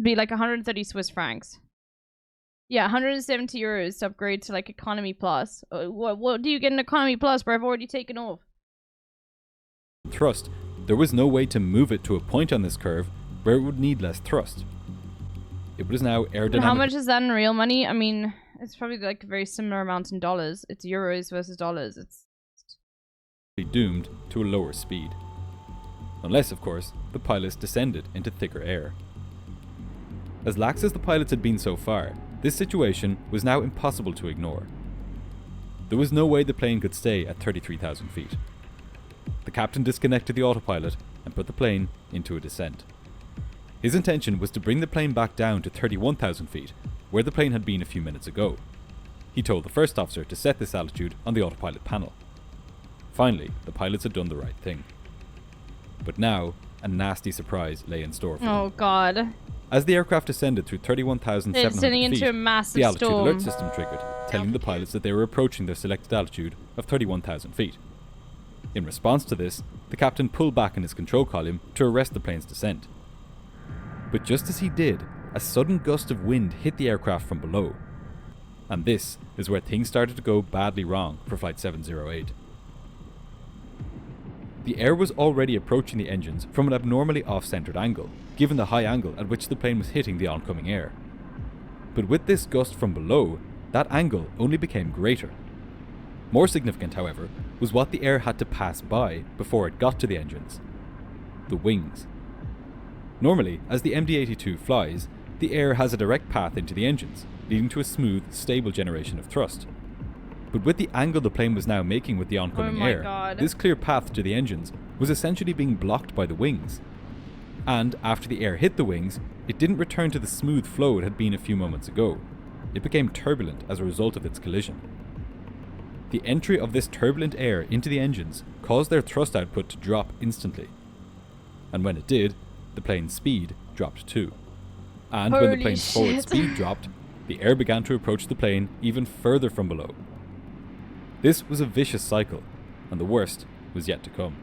Be like 130 Swiss francs. Yeah, 170 euros to upgrade to like Economy Plus. What do you get in Economy Plus, bro? I've already taken off. Thrust. There was no way to move it to a point on this curve where it would need less thrust. It was now aerodynamic. How much is that in real money? I mean, it's probably like a very similar amount in dollars. It's euros versus dollars. It's doomed to a lower speed. Unless, of course, the pilots descended into thicker air. As lax as the pilots had been so far, this situation was now impossible to ignore. There was no way the plane could stay at 33,000 feet. The captain disconnected the autopilot and put the plane into a descent. His intention was to bring the plane back down to 31,000 feet, where the plane had been a few minutes ago. He told the first officer to set this altitude on the autopilot panel. Finally, the pilots had done the right thing. But now, a nasty surprise lay in store for them. Oh god. As the aircraft descended through 31,700 feet, into a massive the altitude storm. alert system triggered, telling the pilots that they were approaching their selected altitude of 31,000 feet. In response to this, the captain pulled back in his control column to arrest the plane's descent. But just as he did, a sudden gust of wind hit the aircraft from below. And this is where things started to go badly wrong for Flight 708. The air was already approaching the engines from an abnormally off-centered angle, given the high angle at which the plane was hitting the oncoming air. But with this gust from below, that angle only became greater. More significant, however, was what the air had to pass by before it got to the engines. The wings. Normally, as the MD-82 flies, the air has a direct path into the engines, leading to a smooth, stable generation of thrust. But with the angle the plane was now making with the oncoming air, this clear path to the engines was essentially being blocked by the wings. And after the air hit the wings, it didn't return to the smooth flow it had been a few moments ago. It became turbulent as a result of its collision. The entry of this turbulent air into the engines caused their thrust output to drop instantly. And when it did, the plane's speed dropped too. And when the plane's forward speed dropped, the air began to approach the plane even further from below. This was a vicious cycle, and the worst was yet to come.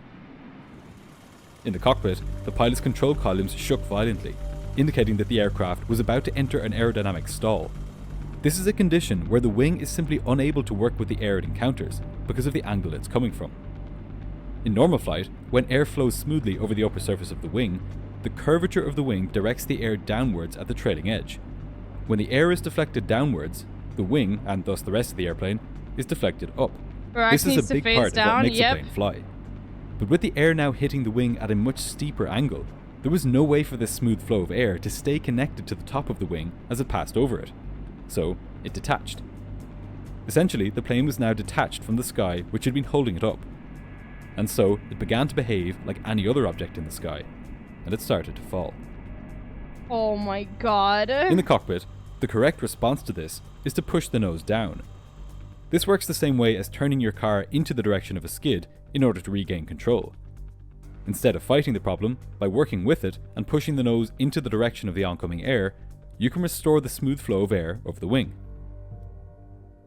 In the cockpit, the pilot's control columns shook violently, indicating that the aircraft was about to enter an aerodynamic stall. This is a condition where the wing is simply unable to work with the air it encounters because of the angle it's coming from. In normal flight, when air flows smoothly over the upper surface of the wing, the curvature of the wing directs the air downwards at the trailing edge. When the air is deflected downwards, the wing, and thus the rest of the airplane, is deflected up. This is a big part of what makes a plane fly. But with the air now hitting the wing at a much steeper angle, there was no way for this smooth flow of air to stay connected to the top of the wing as it passed over it. So, it detached. Essentially, the plane was now detached from the sky which had been holding it up. And so, it began to behave like any other object in the sky, and it started to fall. Oh my god. In the cockpit, the correct response to this is to push the nose down. This works the same way as turning your car into the direction of a skid in order to regain control. Instead of fighting the problem, by working with it and pushing the nose into the direction of the oncoming air, you can restore the smooth flow of air over the wing.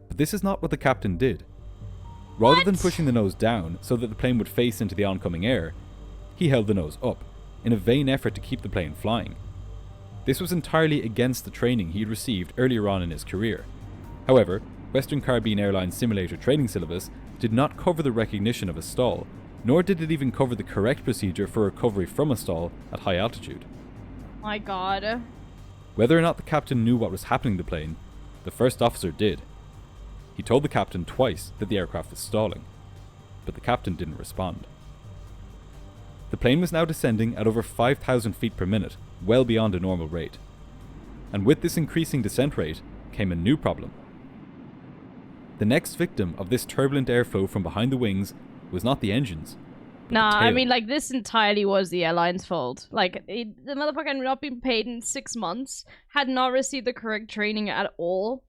But this is not what the captain did. Rather than pushing the nose down so that the plane would face into the oncoming air, he held the nose up, in a vain effort to keep the plane flying. This was entirely against the training he had received earlier on in his career. However, Western Caribbean Airlines simulator training syllabus did not cover the recognition of a stall, nor did it even cover the correct procedure for recovery from a stall at high altitude. My god. Whether or not the captain knew what was happening to the plane, the first officer did. He told the captain twice that the aircraft was stalling, but the captain didn't respond. The plane was now descending at over 5,000 feet per minute, well beyond a normal rate. And with this increasing descent rate came a new problem. The next victim of this turbulent airflow from behind the wings was not the engines. Nah, the I tail. mean, like, this entirely was the airline's fault. Like, the motherfucker had not been paid in 6 months, had not received the correct training at all.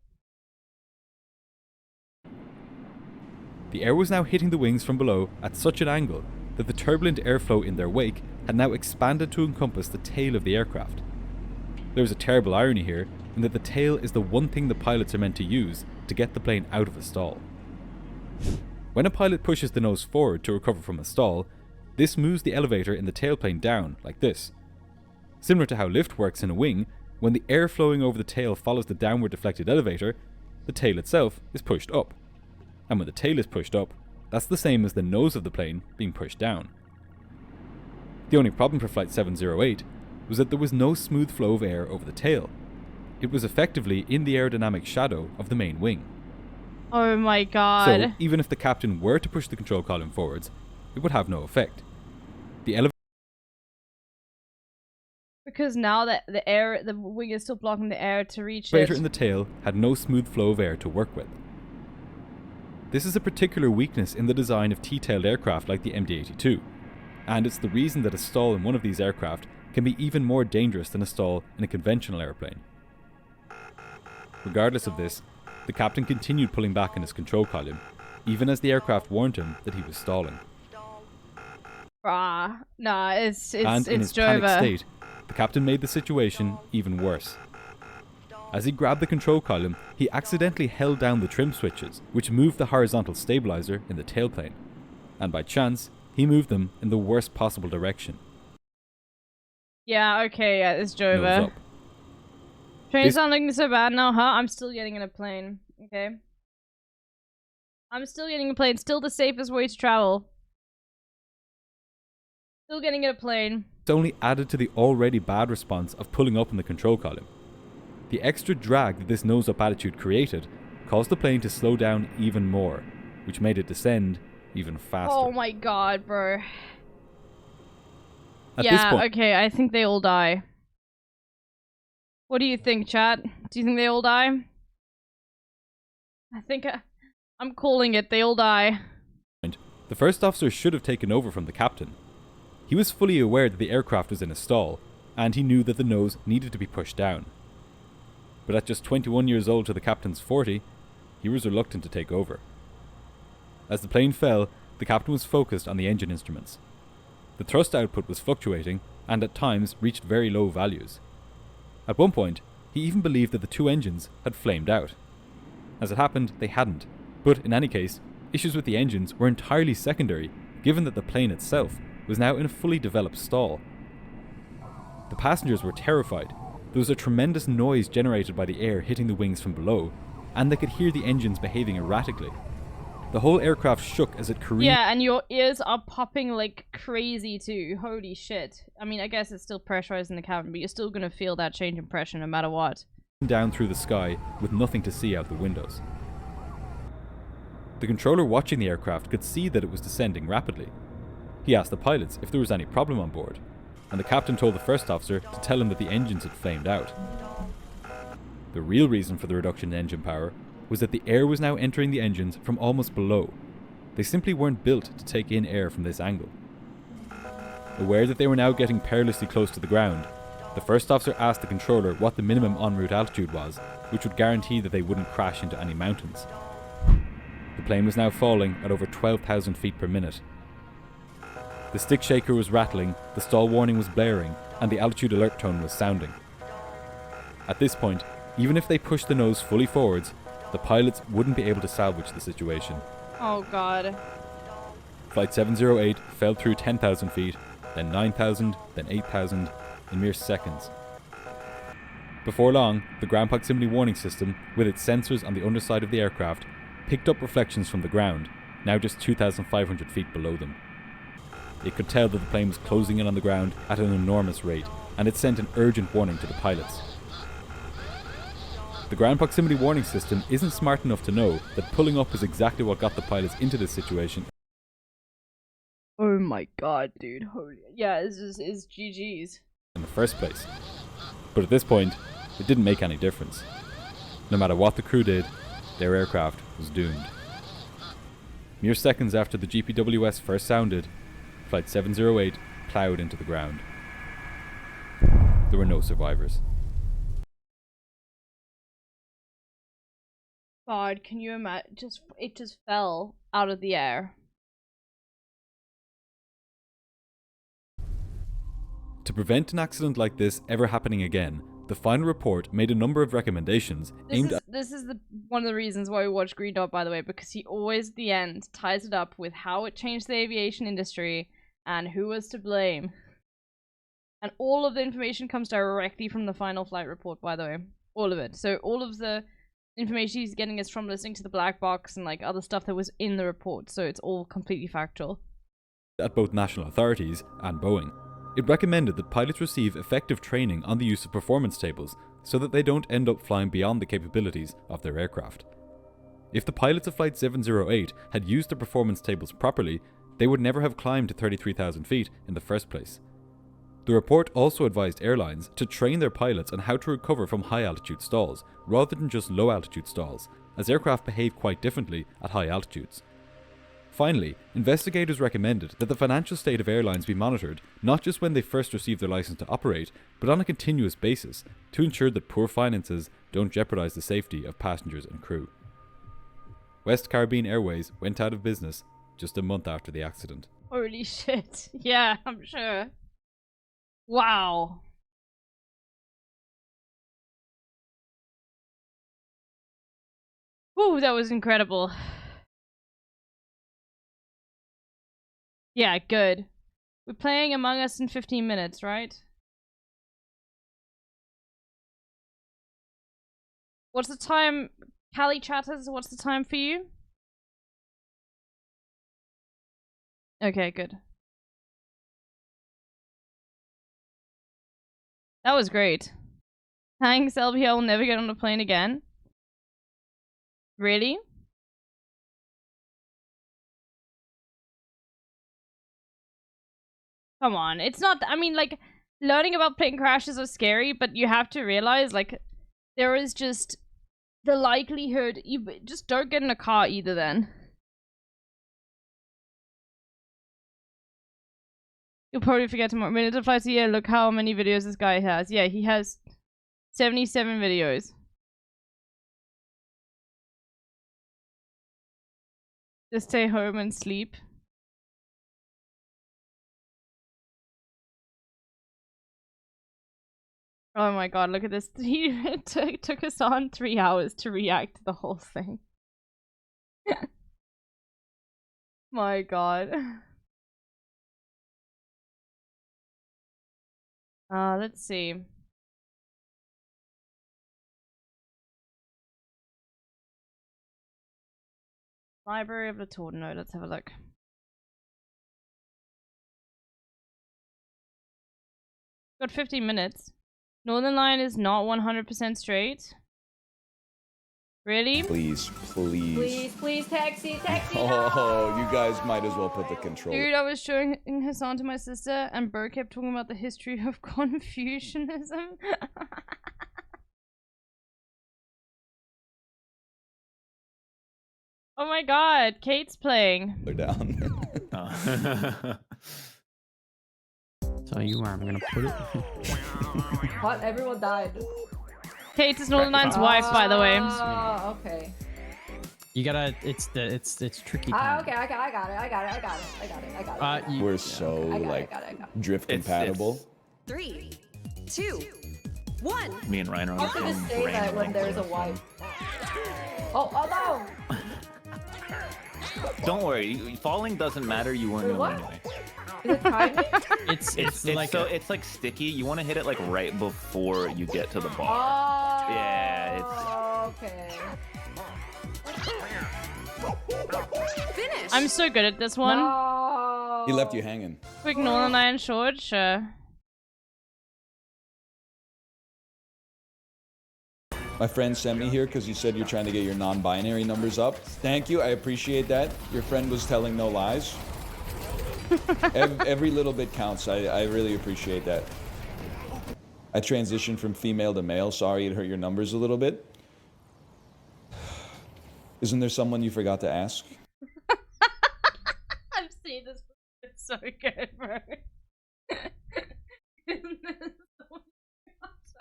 The air was now hitting the wings from below at such an angle that the turbulent airflow in their wake had now expanded to encompass the tail of the aircraft. There is a terrible irony here in that the tail is the one thing the pilots are meant to use to get the plane out of a stall. When a pilot pushes the nose forward to recover from a stall, this moves the elevator in the tailplane down, like this. Similar to how lift works in a wing, when the air flowing over the tail follows the downward deflected elevator, the tail itself is pushed up. And when the tail is pushed up, that's the same as the nose of the plane being pushed down. The only problem for Flight 708 was that there was no smooth flow of air over the tail. It was effectively in the aerodynamic shadow of the main wing. Oh my god. So, even if the captain were to push the control column forwards, it would have no effect. The elevator Because now that the wing is still blocking the air to reach it. in the tail had no smooth flow of air to work with. This is a particular weakness in the design of T-tailed aircraft like the MD-82, and it's the reason that a stall in one of these aircraft can be even more dangerous than a stall in a conventional airplane. Regardless of this, the captain continued pulling back on his control column, even as the aircraft warned him that he was stalling. Nah, it's And in his Jover. panicked state, the captain made the situation even worse. As he grabbed the control column, he accidentally held down the trim switches, which moved the horizontal stabilizer in the tailplane. And by chance, he moved them in the worst possible direction. Yeah, okay, yeah, it's Nose Jover. up. Train's not looking so bad now, huh? I'm still getting in a plane. Okay. I'm still getting a plane. Still the safest way to travel. Still getting in a plane. It's only added to the already bad response of pulling up in the control column. The extra drag that this nose-up attitude created caused the plane to slow down even more, which made it descend even faster. Oh my god, bro. At this Yeah, point, okay, I think they all die. What do you think, chat? Do you think they all die? I think I'm calling it. They all die. the first officer should have taken over from the captain. He was fully aware that the aircraft was in a stall, and he knew that the nose needed to be pushed down. But at just 21 years old to the captain's 40, he was reluctant to take over. As the plane fell, the captain was focused on the engine instruments. The thrust output was fluctuating, and at times reached very low values. At one point, he even believed that the two engines had flamed out. As it happened, they hadn't, but in any case, issues with the engines were entirely secondary, given that the plane itself was now in a fully developed stall. The passengers were terrified. There was a tremendous noise generated by the air hitting the wings from below, and they could hear the engines behaving erratically. The whole aircraft shook as it careened. Yeah, and your ears are popping like crazy too. Holy shit. I mean, I guess it's still pressurized in the cabin, but you're still gonna feel that change in pressure no matter what. Down through the sky with nothing to see out the windows. The controller watching the aircraft could see that it was descending rapidly. He asked the pilots if there was any problem on board, and the captain told the first officer to tell him that the engines had flamed out. The real reason for the reduction in engine power was that the air was now entering the engines from almost below. They simply weren't built to take in air from this angle. Aware that they were now getting perilously close to the ground, the first officer asked the controller what the minimum en route altitude was, which would guarantee that they wouldn't crash into any mountains. The plane was now falling at over 12,000 feet per minute. The stick shaker was rattling, the stall warning was blaring, and the altitude alert tone was sounding. At this point, even if they pushed the nose fully forwards, the pilots wouldn't be able to salvage the situation. Oh god. Flight 708 fell through 10,000 feet, then 9,000, then 8,000, in mere seconds. Before long, the ground proximity warning system, with its sensors on the underside of the aircraft, picked up reflections from the ground, now just 2,500 feet below them. It could tell that the plane was closing in on the ground at an enormous rate, and it sent an urgent warning to the pilots. The ground proximity warning system isn't smart enough to know that pulling up is exactly what got the pilots into this situation. Oh my god, dude. Holy, yeah, it's GG's. In the first place. But at this point, it didn't make any difference. No matter what the crew did, their aircraft was doomed. Mere seconds after the GPWS first sounded, Flight 708 ploughed into the ground. There were no survivors. God, can you imagine? It just fell out of the air. To prevent an accident like this ever happening again, the final report made a number of recommendations aimed at... This is one of the reasons why we watch Green Dot, by the way, because he always, at the end, ties it up with how it changed the aviation industry and who was to blame. And all of the information comes directly from the final flight report, by the way. All of it. So all of the information he's getting is from listening to the black box and like other stuff that was in the report. So it's all completely factual. At both national authorities and Boeing. It recommended that pilots receive effective training on the use of performance tables so that they don't end up flying beyond the capabilities of their aircraft. If the pilots of Flight 708 had used the performance tables properly, they would never have climbed to 33,000 feet in the first place. The report also advised airlines to train their pilots on how to recover from high altitude stalls, rather than just low altitude stalls, as aircraft behave quite differently at high altitudes. Finally, investigators recommended that the financial state of airlines be monitored not just when they first receive their license to operate, but on a continuous basis, to ensure that poor finances don't jeopardize the safety of passengers and crew. West Caribbean Airways went out of business just a month after the accident. Holy shit. Yeah, I'm sure. Wow. Ooh, that was incredible. Yeah, good. We're playing Among Us in 15 minutes, right? What's the time? Callie Chatters, what's the time for you? Okay, good. That was great. Thanks, LBL will never get on a plane again. Really? Come on, it's not, I mean, like, learning about plane crashes are scary, but you have to realize, like, there is just the likelihood, you just don't get in a car either then. You'll probably forget tomorrow. Minutes of flights a year, look how many videos this guy has. Yeah, he has 77 videos. Just stay home and sleep. Oh my god, look at this. It took us on 3 hours to react to the whole thing. My god. Let's see. Library of the Tordino, let's have a look. Got 15 minutes. Northern Line is not 100% straight. Really? Please, please. Please, please, taxi, taxi. Oh, you guys might as well put the control. Dude, I was showing Hassan to my sister, and Burr kept talking about the history of Confucianism. Oh my god, Kate's playing. They're down. Tell you where I'm gonna put it. What? Everyone died. Kate is Northern Line's wife, by the way. Oh, okay. You gotta. It's tricky. Okay, I got it. We're so like drift compatible. 3, 2, 1. Me and Ryan are on the How can same I say brain that when link. there's a wife? Oh no! Don't worry, falling doesn't matter. You weren't going anyway. Is it timing? It's like it's like sticky. You want to hit it like right before you get to the bar. Oh, yeah, okay. Finish. I'm so good at this one. No. He left you hanging. Quick Northern Line short, sure. My friend sent me here because you said you're trying to get your non-binary numbers up. Thank you. I appreciate that. Your friend was telling no lies. Every little bit counts. I really appreciate that. I transitioned from female to male. Sorry it hurt your numbers a little bit. Isn't there someone you forgot to ask? I've seen this. It's so good, bro. Isn't there someone you forgot to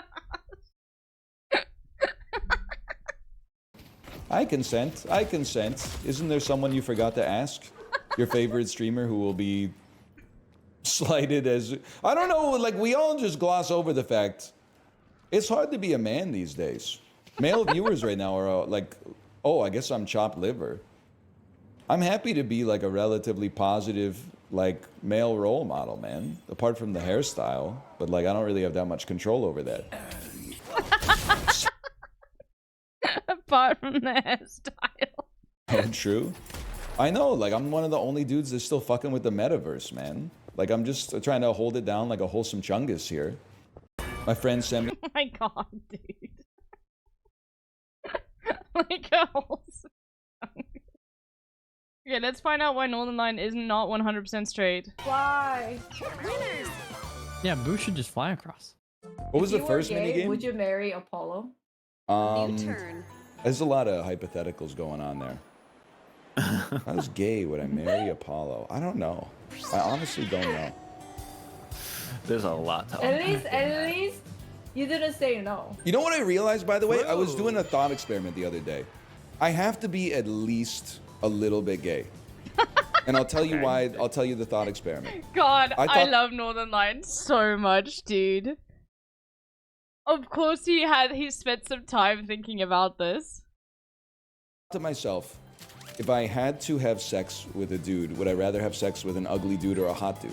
ask? I consent. I consent. Isn't there someone you forgot to ask? Your favorite streamer who will be slighted as... I don't know, like, we all just gloss over the fact it's hard to be a man these days. Male viewers right now are like, oh, I guess I'm chopped liver. I'm happy to be like a relatively positive, like, male role model, man. Apart from the hairstyle, but like, I don't really have that much control over that. Apart from the hairstyle. Oh, true. I know, like, I'm one of the only dudes that's still fucking with the metaverse, man. Like, I'm just trying to hold it down like a wholesome chungus here. My friend sent me... Oh my god, dude. Like a wholesome chungus. Okay, let's find out why Northern Line is not 100% straight. Why? Yeah, Boo should just fly across. What was If the you were first gay, minigame? Would you marry Apollo? There's a lot of hypotheticals going on there. If I was gay, would I marry Apollo? I don't know. I honestly don't know. There's a lot to At least, you didn't say no. You know what I realized, by the way? I was doing a thought experiment the other day. I have to be at least a little bit gay. And I'll tell you why. I'll tell you the thought experiment. God, I thought- love Northern Line so much, dude. Of course he spent some time thinking about this. To myself, if I had to have sex with a dude, would I rather have sex with an ugly dude or a hot dude?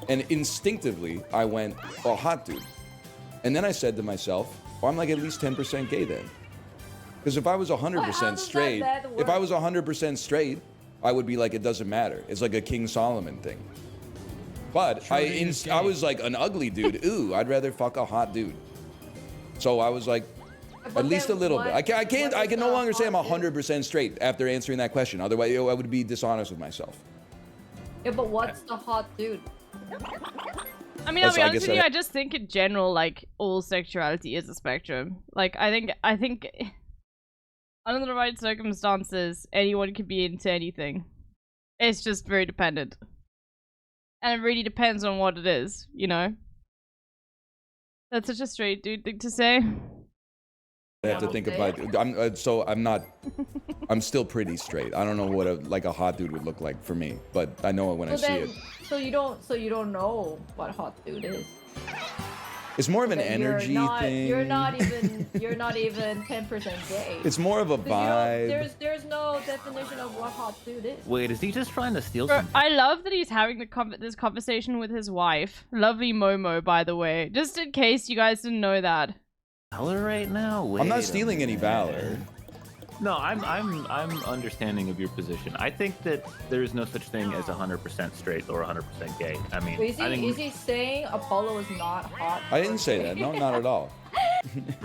And instinctively, I went, oh, hot dude. And then I said to myself, well, I'm like at least 10% gay then. Because if I was 100% straight, if I was 100% straight, I would be like, it doesn't matter. It's like a King Solomon thing. But I was like, an ugly dude, ooh, I'd rather fuck a hot dude. So I was like, at least a little bit. I can no longer say I'm 100% straight after answering that question. Otherwise, I would be dishonest with myself. Yeah, but what's the hot dude? I mean, I'll be honest with you, I just think in general, like, all sexuality is a spectrum. Like, I think under the right circumstances, anyone could be into anything. It's just very dependent. And it really depends on what it is, you know? That's such a straight dude thing to say. I have to think about. I'm still pretty straight. I don't know what a hot dude would look like for me, but I know it when I see it. So you don't know what hot dude is. It's more of an energy thing. You're not even 10% gay. It's more of a vibe. There's no definition of what hot dude is. Wait, is he just trying to steal something? I love that he's having this conversation with his wife. Lovely Momo, by the way. Just in case you guys didn't know that. Valor right now? Wait I'm not stealing any valor. No, I'm understanding of your position. I think that there is no such thing as 100% straight or 100% gay. I mean, Is he saying Apollo is not hot? I didn't say that. No, not at all.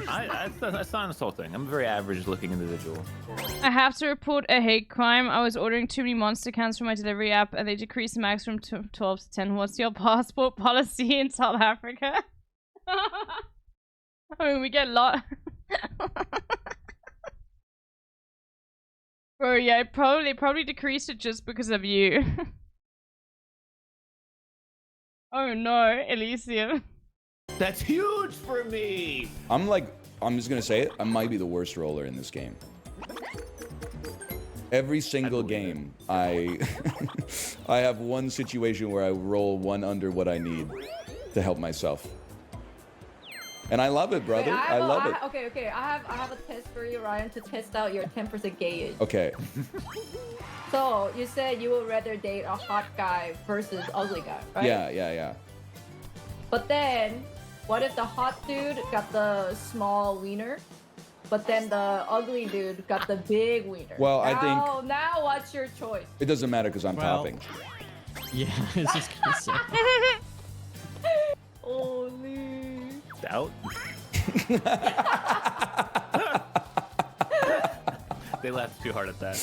that's not an assault thing. I'm a very average-looking individual. I have to report a hate crime. I was ordering too many monster cans from my delivery app, and they decreased the max from 12 to 10. What's your passport policy in South Africa? I mean, we get a lot. Bro, yeah, probably decreased it just because of you. Oh no, Elysium. That's huge for me! I'm just gonna say it, I might be the worst roller in this game. Every single game, I have one situation where I roll one under what I need to help myself. And I love it, brother. Wait, I love it. Okay. I have a test for you, Ryan, to test out your 10% gay. Okay. So you said you would rather date a hot guy versus ugly guy, right? Yeah. But then, what if the hot dude got the small wiener, but then the ugly dude got the big wiener? Well, I think. Now what's your choice? It doesn't matter because I'm topping. Yeah, I was just gonna say. Holy. Doubt? They laughed too hard at that.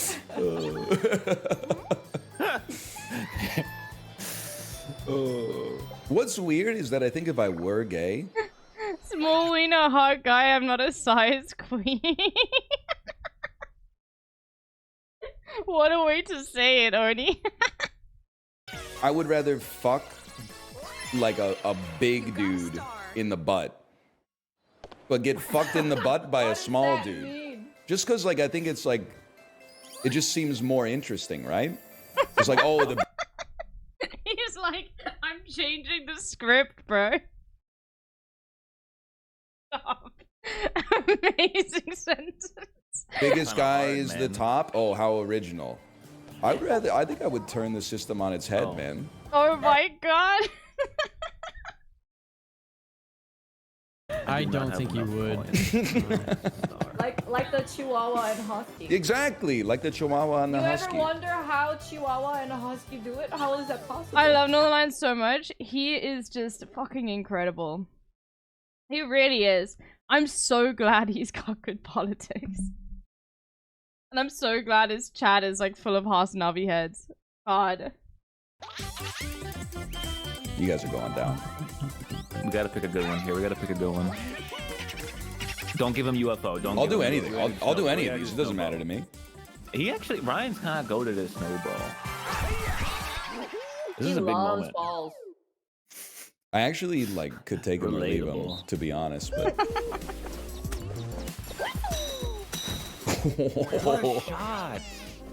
What's weird is that I think if I were gay, Small wiener hot guy, I'm not a size queen. What a way to say it, Oni. I would rather fuck like a big dude in the butt, but get fucked in the butt by a small dude. Just because, like, I think it's like, it just seems more interesting, right? It's like, oh, the. He's like, I'm changing the script, bro. Stop. Amazing sentence. Biggest guy is the top. Oh, how original. I think I would turn the system on its head, man. Oh my god. I don't think you would. Like the Chihuahua and Husky. Exactly, like the Chihuahua and the You Husky. ever wonder how Chihuahua and a Husky do it? How is that possible? I love Northern Lion so much. He is just fucking incredible. He really is. I'm so glad he's got good politics. And I'm so glad his chat is like full of Hasnavi heads. God. You guys are going down. We gotta pick a good one here. We gotta pick a good one. Don't give him UFO. Don't. I'll give do him anything. UFO. I'll do any Yeah, of these. do It doesn't snowball. matter to me. He actually, Ryan's kind of goated at snowball. This is a big loves moment. balls. I actually like could take him or leave him, Relatable. to be honest. But What a shot!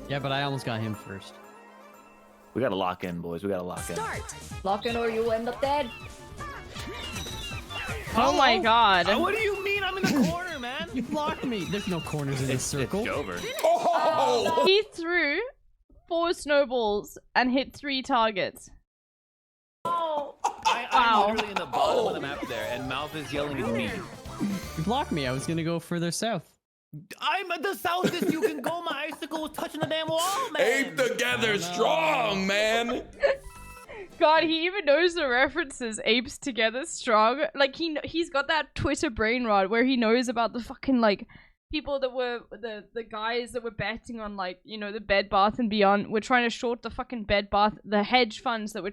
Yeah, but I almost got him first. We gotta lock in, boys. We gotta lock in. Lock in or you end up dead. Oh my god. What do you mean? I'm in the corner, man. You blocked me. There's no corners in this circle. It's over. Oh! He threw 4 snowballs and hit 3 targets. I'm literally in the bottom of the map there, and Mouth is yelling at me. You blocked me. I was gonna go further south. I'm at the southest you can go. My icicle was touching the damn wall, man. Ape together strong, man. God, he even knows the references. Apes together strong. Like he's got that Twitter brain rot where he knows about the fucking like people that were the guys that were betting on like, you know, the Bed Bath and Beyond were trying to short the fucking Bed Bath, the hedge funds that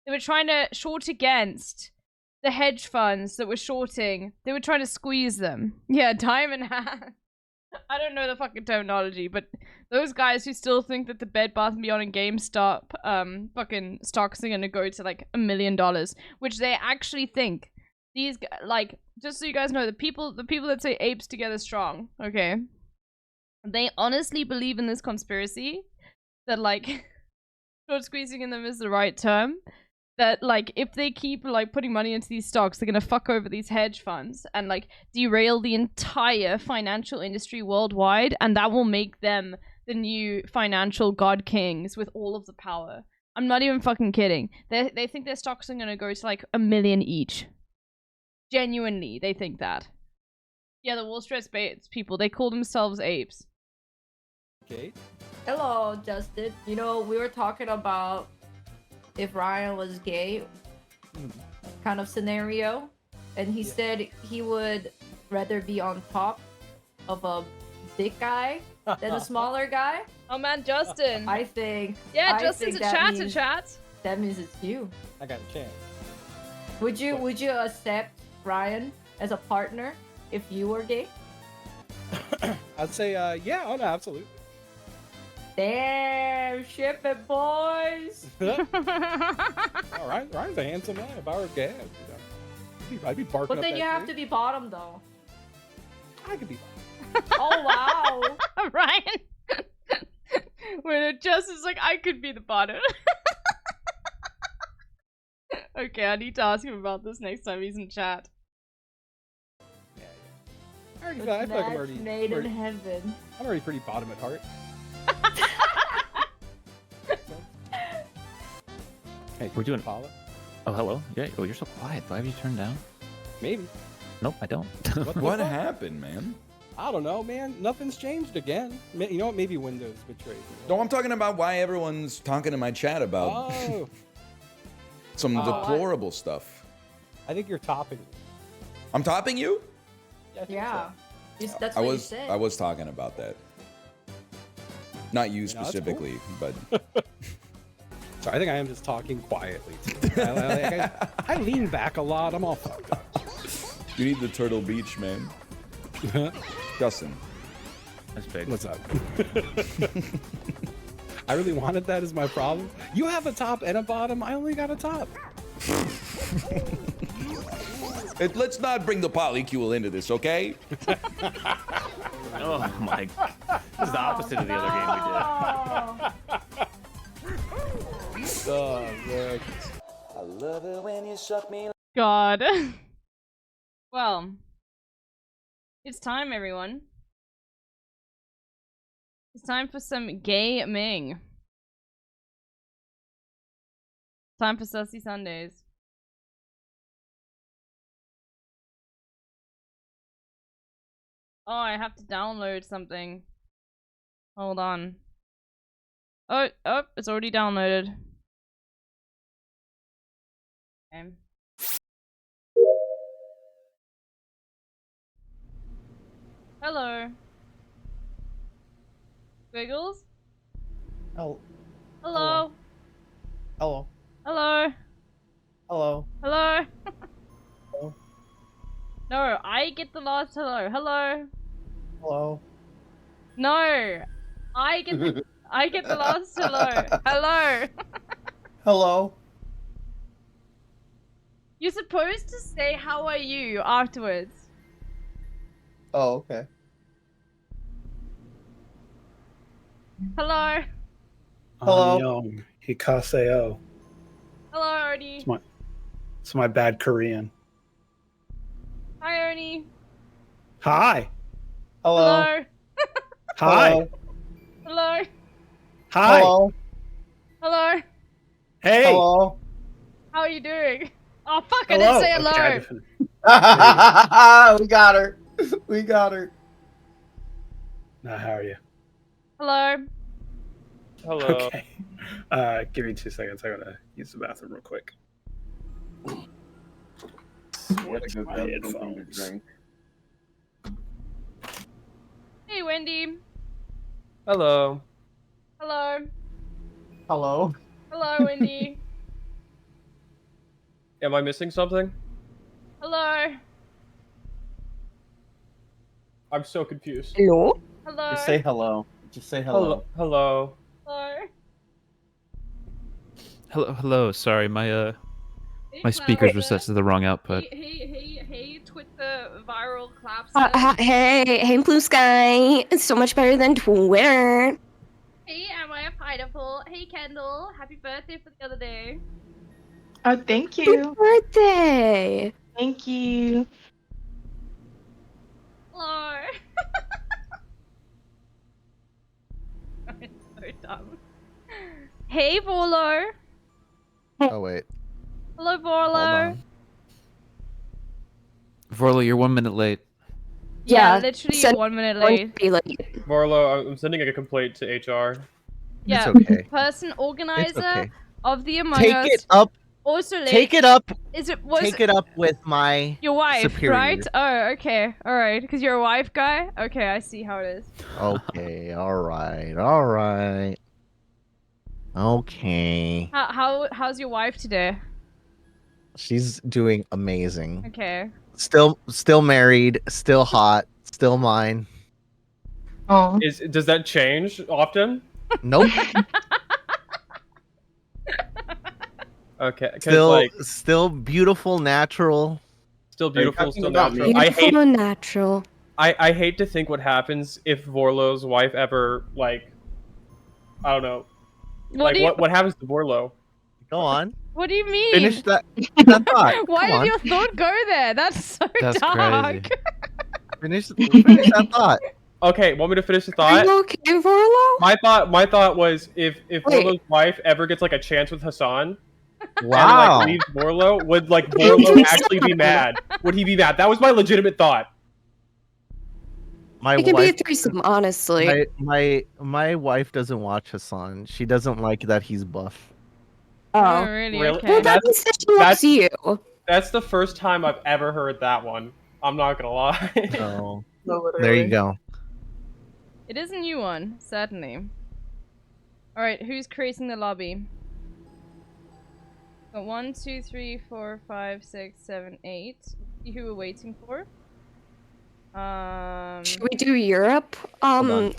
they were trying to short against the hedge funds that were shorting. They were trying to squeeze them. Yeah, diamond hand. I don't know the fucking terminology, but those guys who still think that the Bed Bath & Beyond and GameStop fucking stocks are gonna go to like $1 million, which they actually think. These like, just so you guys know, the people that say apes together strong, okay, they honestly believe in this conspiracy that like short squeezing in them is the right term. That like if they keep like putting money into these stocks, they're gonna fuck over these hedge funds and like derail the entire financial industry worldwide, and that will make them the new financial god kings with all of the power. I'm not even fucking kidding. They think their stocks are gonna go to like $1 million each. Genuinely, they think that. Yeah, the Wall Street people, they call themselves apes. Okay. Hello, Justin. You know, we were talking about if Ryan was gay kind of scenario, and he said he would rather be on top of a big guy than a smaller guy. Oh man, Justin. I think. Yeah, I Justin's think a that chat. means- That means it's you. I got a chance. Would you accept Ryan as a partner if you were gay? I'd say, yeah, oh no, absolutely. Damn, ship it, boys. All right, Ryan's a handsome man. If I were gay, I'd be barking But up then that you have tree. to be bottom though. I could be Oh wow. Ryan. When Justin's like, I could be the bottom. Okay, I need to ask him about this next time he's in chat. I already It's feel like I'm match already, made in heaven. I'm already pretty bottom at heart. Hey, We're doing. Paula? Oh, hello. Yeah. Oh, you're so quiet. Why have you turned down? Maybe. Nope, I don't. What happened, man? I don't know, man. Nothing's changed again. You know what? Maybe Windows betrayed me. No, I'm talking about why everyone's talking in my chat about Oh, some deplorable stuff. I think you're topping. I'm topping you? Yeah. That's I what you was said. I was talking about that. Not you specifically, but. So I think I am just talking quietly. Too. I lean back a lot. I'm all fucked up. You need the Turtle Beach, man. Justin. That's big. What's up? I really wanted that as my problem. You have a top and a bottom. I only got a top. Let's not bring the polycule into this, okay? Oh my! This is the opposite of the other game we did. Oh man! I love it when you suck me. God. Well, it's time, everyone. It's time for some gaming. Time for Sussy Sundays. Oh, I have to download something. Hold on. Oh, it's already downloaded. Okay. Hello. Squiggles? Oh. Hello. Hello. Hello. Hello. Hello. Hello. No, I get the last hello. Hello. Hello. No, I get the last hello. Hello. Hello. You're supposed to say how are you afterwards. Oh, okay. Hello. Hello. Hikaseo. Hello, Ernie. It's my bad Korean. Hi, Ernie. Hi. Hello. Hi. Hello. Hi. Hello. Hello. Hey. Hello. How are you doing? Oh fuck! Hello. I didn't say hello. Okay, We got her. We got her. Now, how are you? Hello. Hello. Okay. Give me 2 seconds. I gotta use the bathroom real quick. Switch my headphones. Hey, Wendy. Hello. Hello. Hello. Hello, Wendy. Am I missing something? Hello. I'm so confused. Hello. Hello. Just say hello. Just say hello. Hello. Hello. Hello. Sorry, my Hey, my speakers were Clara. set to the wrong output. Hey, Twitter viral claps. Hey, Blue Sky. It's so much better than Twitter. Hey, am I a pineapple? Hey, Kendall. Happy birthday for the other day. Oh, thank you. Happy birthday. Thank you. Hello. I'm so dumb. Hey, Borlo. Oh wait. Hello, Hold Borlo. on. Vorlo, you're 1 minute late. Yeah, literally 1 minute late. Marlo, I'm sending a complaint to HR. Yeah, It's okay. person organizer okay. of the Among Take Us. it up. Also late. Take it up. Was Take it up with my your wife, superior. right? Oh, okay. Alright. Because you're a wife guy? Okay, I see how it is. Okay. All right. All right. Okay. How's your wife today? She's doing amazing. Okay. Still married. Still hot. Still mine. Oh. Does that change often? Nope. Okay. Still beautiful, natural. Still beautiful, still about natural. me? Beautiful and natural. I hate to think what happens if Vorlo's wife ever I don't know. What happens to Vorlo? Go on. What do you mean? Finish that thought. Why Come did on. your thought go there? That's so That's dark. crazy. Finish that thought. Okay, want me to finish the Are thought? you okay, Vorlo? My thought was if Wait. Vorlo's wife ever gets a chance with Hassan Wow. and leaves Vorlo, would Vorlo actually be mad? Would he be mad? That was my legitimate thought. My It can be a wife. threesome, honestly. My wife doesn't watch Hassan. She doesn't like that he's buff. Oh, really? Really? Okay. Well, that means that she loves you. That's the first time I've ever heard that one. I'm not gonna lie. Oh, there you go. It is a new one, certainly. Alright, who's creating the lobby? Got 1, 2, 3, 4, 5, 6, 7, 8. See who we're waiting for. Should we do Europe? Or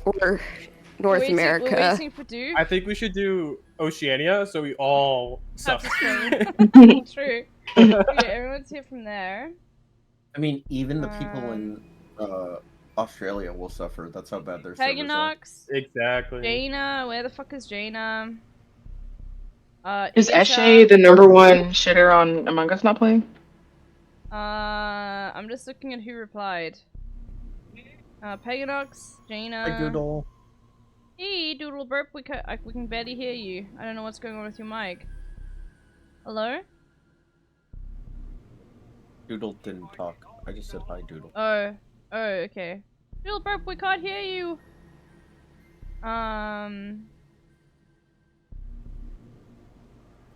North America? We're waiting for Duke. I think we should do Oceania so we all suffer. That's true. Okay, everyone's here from there. I mean, even the people in Australia will suffer. That's how bad their servers are. Peganox. Exactly. Jaina, where the fuck is Jaina? Is Isha. Eshe the #1 shitter on Among Us not playing? I'm just looking at who replied. Peganox, Jaina. Hi, Doodle. Hey, Doodle Burp, we can barely hear you. I don't know what's going on with your mic. Hello? Doodle didn't talk. I just said hi, Doodle. Oh, okay. Doodle Burp, we can't hear you.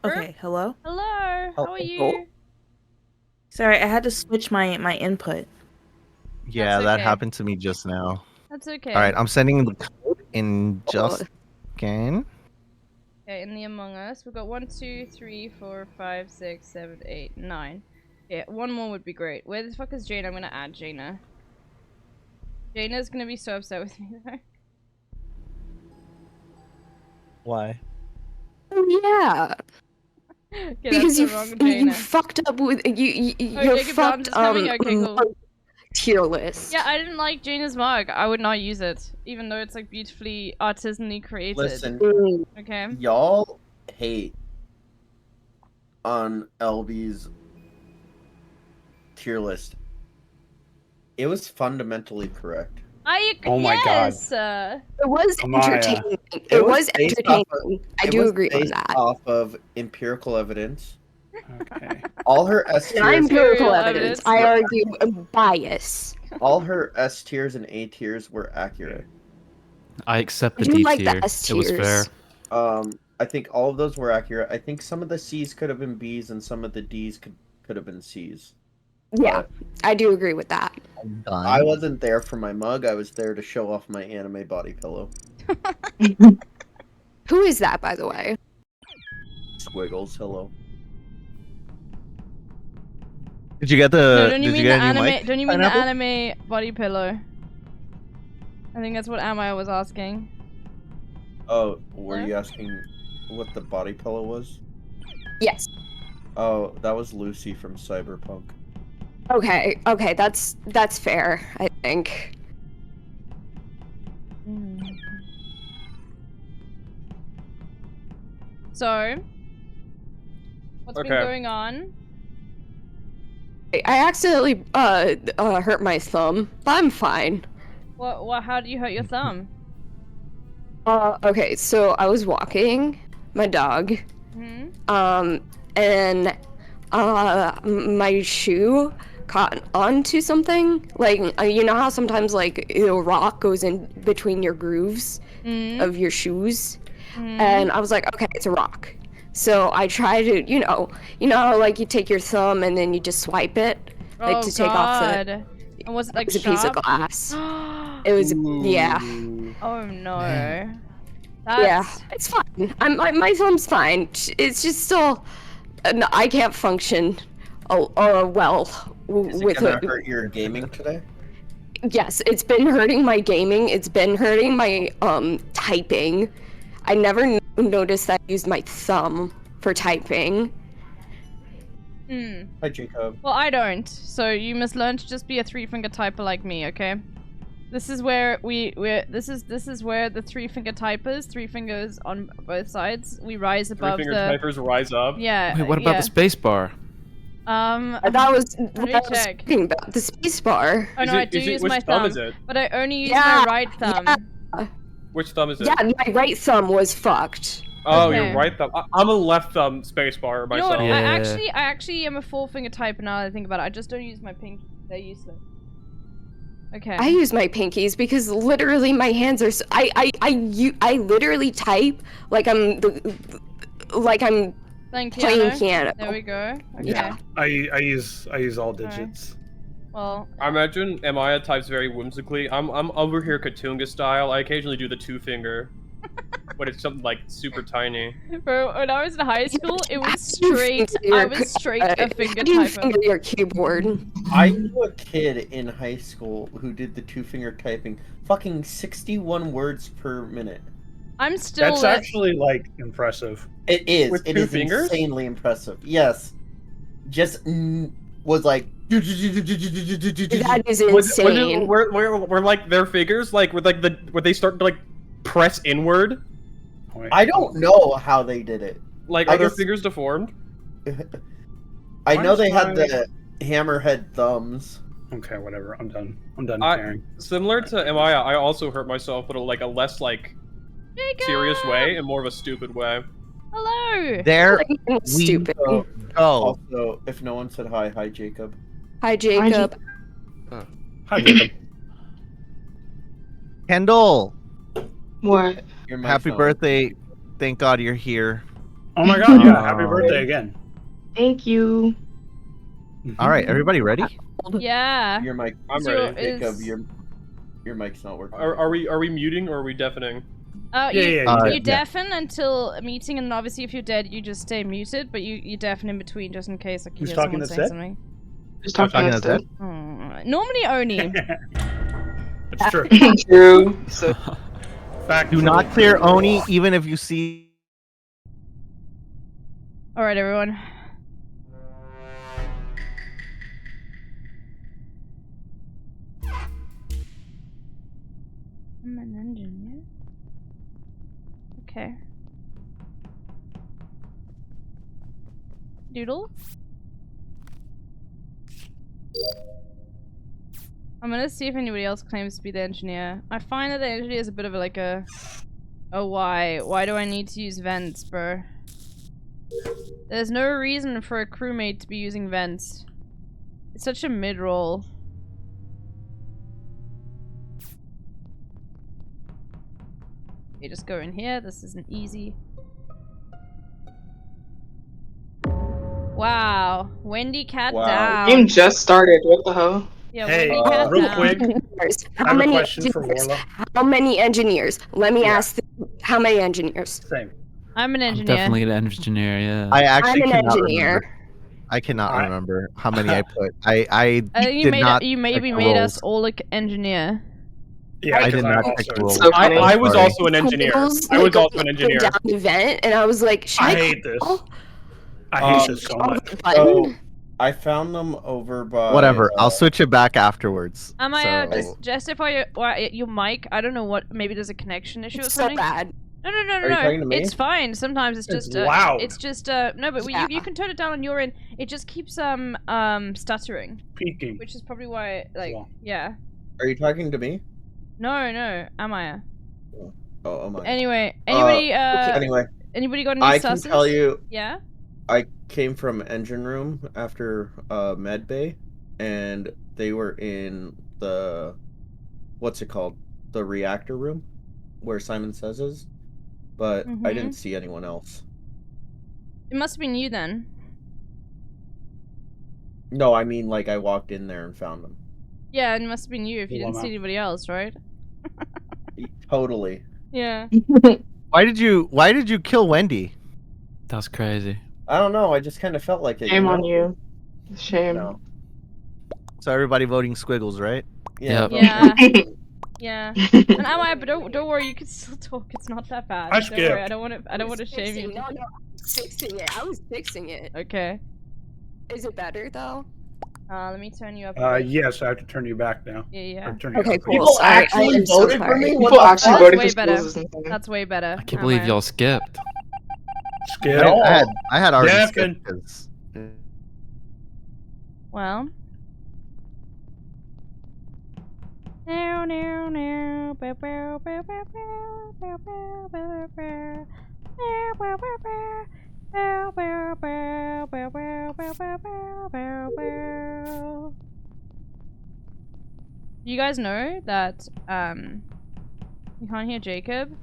Okay, hello? Hello, how are you? Oh. Sorry, I had to switch my input. Yeah, That's that okay. happened to me just now. That's okay. Alright, I'm sending the code in just again. Okay, in the Among Us, we've got 1, 2, 3, 4, 5, 6, 7, 8, 9. Yeah, one more would be great. Where the fuck is Jaina? I'm gonna add Jaina. Jaina's gonna be so upset with me though. Why? Oh yeah. Okay, Because you that's the wrong Jaina. fucked up with you Oh, you're Jacob fucked Brown's coming? Okay, cool. tier list. Yeah, I didn't like Jaina's mug. I would not use it, even though it's like beautifully artisanally created. Listen, Okay. y'all hate on LB's tier list. It was fundamentally correct. Oh my God. It was entertaining. It was based entertaining. off of- I it do was agree on based that. Off of empirical evidence. Okay. All her S Not tiers. empirical evidence. I argue a bias. All her S tiers and A tiers were accurate. I accept the I do D like tier. the S It was fair. tiers. I think all of those were accurate. I think some of the C's could have been B's and some of the D's could have been C's. Yeah, I do agree with that. I wasn't there for my mug. I was there to show off my anime body pillow. Who is that, by the way? Squiggles, hello. Did you get the? No, don't you did mean you the get a new anime? mic, Don't you mean the Pineapple? anime body pillow? I think that's what Amaya was asking. Oh, were Huh? you asking what the body pillow was? Yes. Oh, that was Lucy from Cyberpunk. Okay, that's fair, I think. So, what's been going on? I accidentally hurt my thumb, but I'm fine. What? How do you hurt your thumb? Okay, so I was walking my dog, and my shoe caught onto something. Like, you know how sometimes like a rock goes in between your grooves of your shoes, and I was like, okay, it's a rock. So I tried to, you know how like you take your thumb and then you just swipe it, like to take off the. And was it like It was a piece of sharp? glass. It was, yeah. Oh no. Yeah, That's... it's fine. My thumb's fine. It's just still, I can't function well Is it with gonna it. hurt your gaming today? Yes, it's been hurting my gaming. It's been hurting my typing. I never noticed that I used my thumb for typing. Hi, Jacob. Well, I don't. So you must learn to just be a three-finger typer like me, okay? This is where this is where the three-finger typers, 3 fingers on both sides, we rise above Three-finger the. typers rise up. Yeah. Wait, what about the space bar? That was let me what I was check. talking about, the space bar. Oh no, I do use my which thumb thumb, is it? but I only use my right thumb. Yeah. Which thumb is it? Yeah, my right thumb was fucked. Oh, Okay. your right thumb. I'm a left thumb spacebar You know myself. what? I actually am a 4-finger typer now that I think about it. I just don't use my pinky. They're useless. Okay. I use my pinkies because literally my hands are. I literally type like I'm Playing playing piano. There we go. Okay. Yeah. I use all digits. Well, I imagine Amaya types very whimsically. I'm over here Katunga style. I occasionally do the 2-finger. when it's something like super tiny. Bro, when I was in high school, it was straight. I was straight a finger How do you typer. finger your keyboard? I knew a kid in high school who did the 2-finger typing. Fucking 61 words per minute. I'm still. That's actually like impressive. It is. With It 2 is fingers? insanely impressive. Yes. Just was like. That is Was insane. it, were like their fingers like where they start to like press inward? I don't know how they did it. Like I are their guess- fingers deformed? I know they had Why- the hammerhead thumbs. Okay, whatever. I'm done. I'm done I, caring. similar to Amaya, I also hurt myself, but a less like serious way and more of a stupid way. Hello. There we Stupid. go. Also, if no one said hi, Jacob. Hi, Jacob. Hi, Jacob. Kendall, What? Your mic's happy not birthday. Thank God you're here. Oh my god, yeah, happy birthday again. Thank you. All right, everybody ready? Yeah. Your mic. I'm So ready. Jacob, is- your mic's not working. Are we muting or are we deafening? You deafen until a meeting, and obviously if you're dead, you just stay muted, but you deafen in between just in case like you Who's hear talking someone to saying Zed? something. Just talking talking to to Zed? Normally Oni. It's true. True. So, Fact. Do not clear Oni, even if you see. All right, everyone. I'm an engineer. Okay. Doodle. I'm gonna see if anybody else claims to be the engineer. I find that the engineer is a bit of like a... Oh, why? Why do I need to use vents, bro? There's no reason for a crewmate to be using vents. It's such a mid-roll. Okay, just go in here. This isn't easy. Wow. Wendy cat down. Game just started. What the hell? Yeah, Hey, Wendy cat real down. quick, I How have a many question for engineers? Warlock. How many engineers? Let me ask. How many engineers? Same. I'm an I'm engineer. definitely an engineer, yeah. I actually I'm an cannot engineer. remember. I cannot Alright. remember how many I put. I I think you did made not you maybe check the made us rolls. all like engineer. Yeah, I 'cause did not I'm check the also- rolls. So funny. I was Sorry. also an engineer. Squiggles, I was like, also an going engineer. Down the vent, and I was like, should I I hate this. call? I hate this so Call much. the button? I found them over by. Whatever. I'll switch it back afterwards. Amaya, So- justify your mic. I don't know what. Maybe there's a connection issue or It's so something. bad. No, Are you talking to me? It's fine. Sometimes it's It's just loud. It's just no, but Yeah. you can turn it down on your end. It just keeps stuttering, Peeking. which is probably why like Well. yeah. Are you talking to me? No, Amaya. Oh my. Anyway, anybody Anyway, anybody got any I can susses? tell you. Yeah. I came from engine room after med bay, and they were in the what's it called, the reactor room, where Simon Says is, but I didn't see anyone else. It must have been you then. No, I mean like I walked in there and found them. Yeah, it must have been you if you didn't see anybody else, right? Totally. Yeah. Why did you kill Wendy? That's crazy. I don't know. I just kind of felt like it. Shame you on know? you. Shame. No. So everybody voting squiggles, right? Yeah. Yeah. Yeah. And Amaya, but don't worry, you can still talk. It's not that bad. I Don't worry. skipped. I don't want to shame you. No, I was fixing it. I was fixing it. Okay. Is it better though? Let me turn you up. a bit. Yes, I have to turn you back now. Yeah. Or turn you Okay, up. cool. People Sorry, actually I am so voted for sorry. me. People What the actually fuck? voted way for better. schools or something. That's way better. I can't believe Amaya. y'all skipped. Skip. I had already Deafin. skipped 'cause- Well. Now, now, now. Bow, bow, bow, bow, bow, bow, bow, bow, bow. Bow, bow, bow, bow. Bow, bow, bow, bow, bow, bow, bow, bow, bow, bow. You guys know that you can't hear Jacob?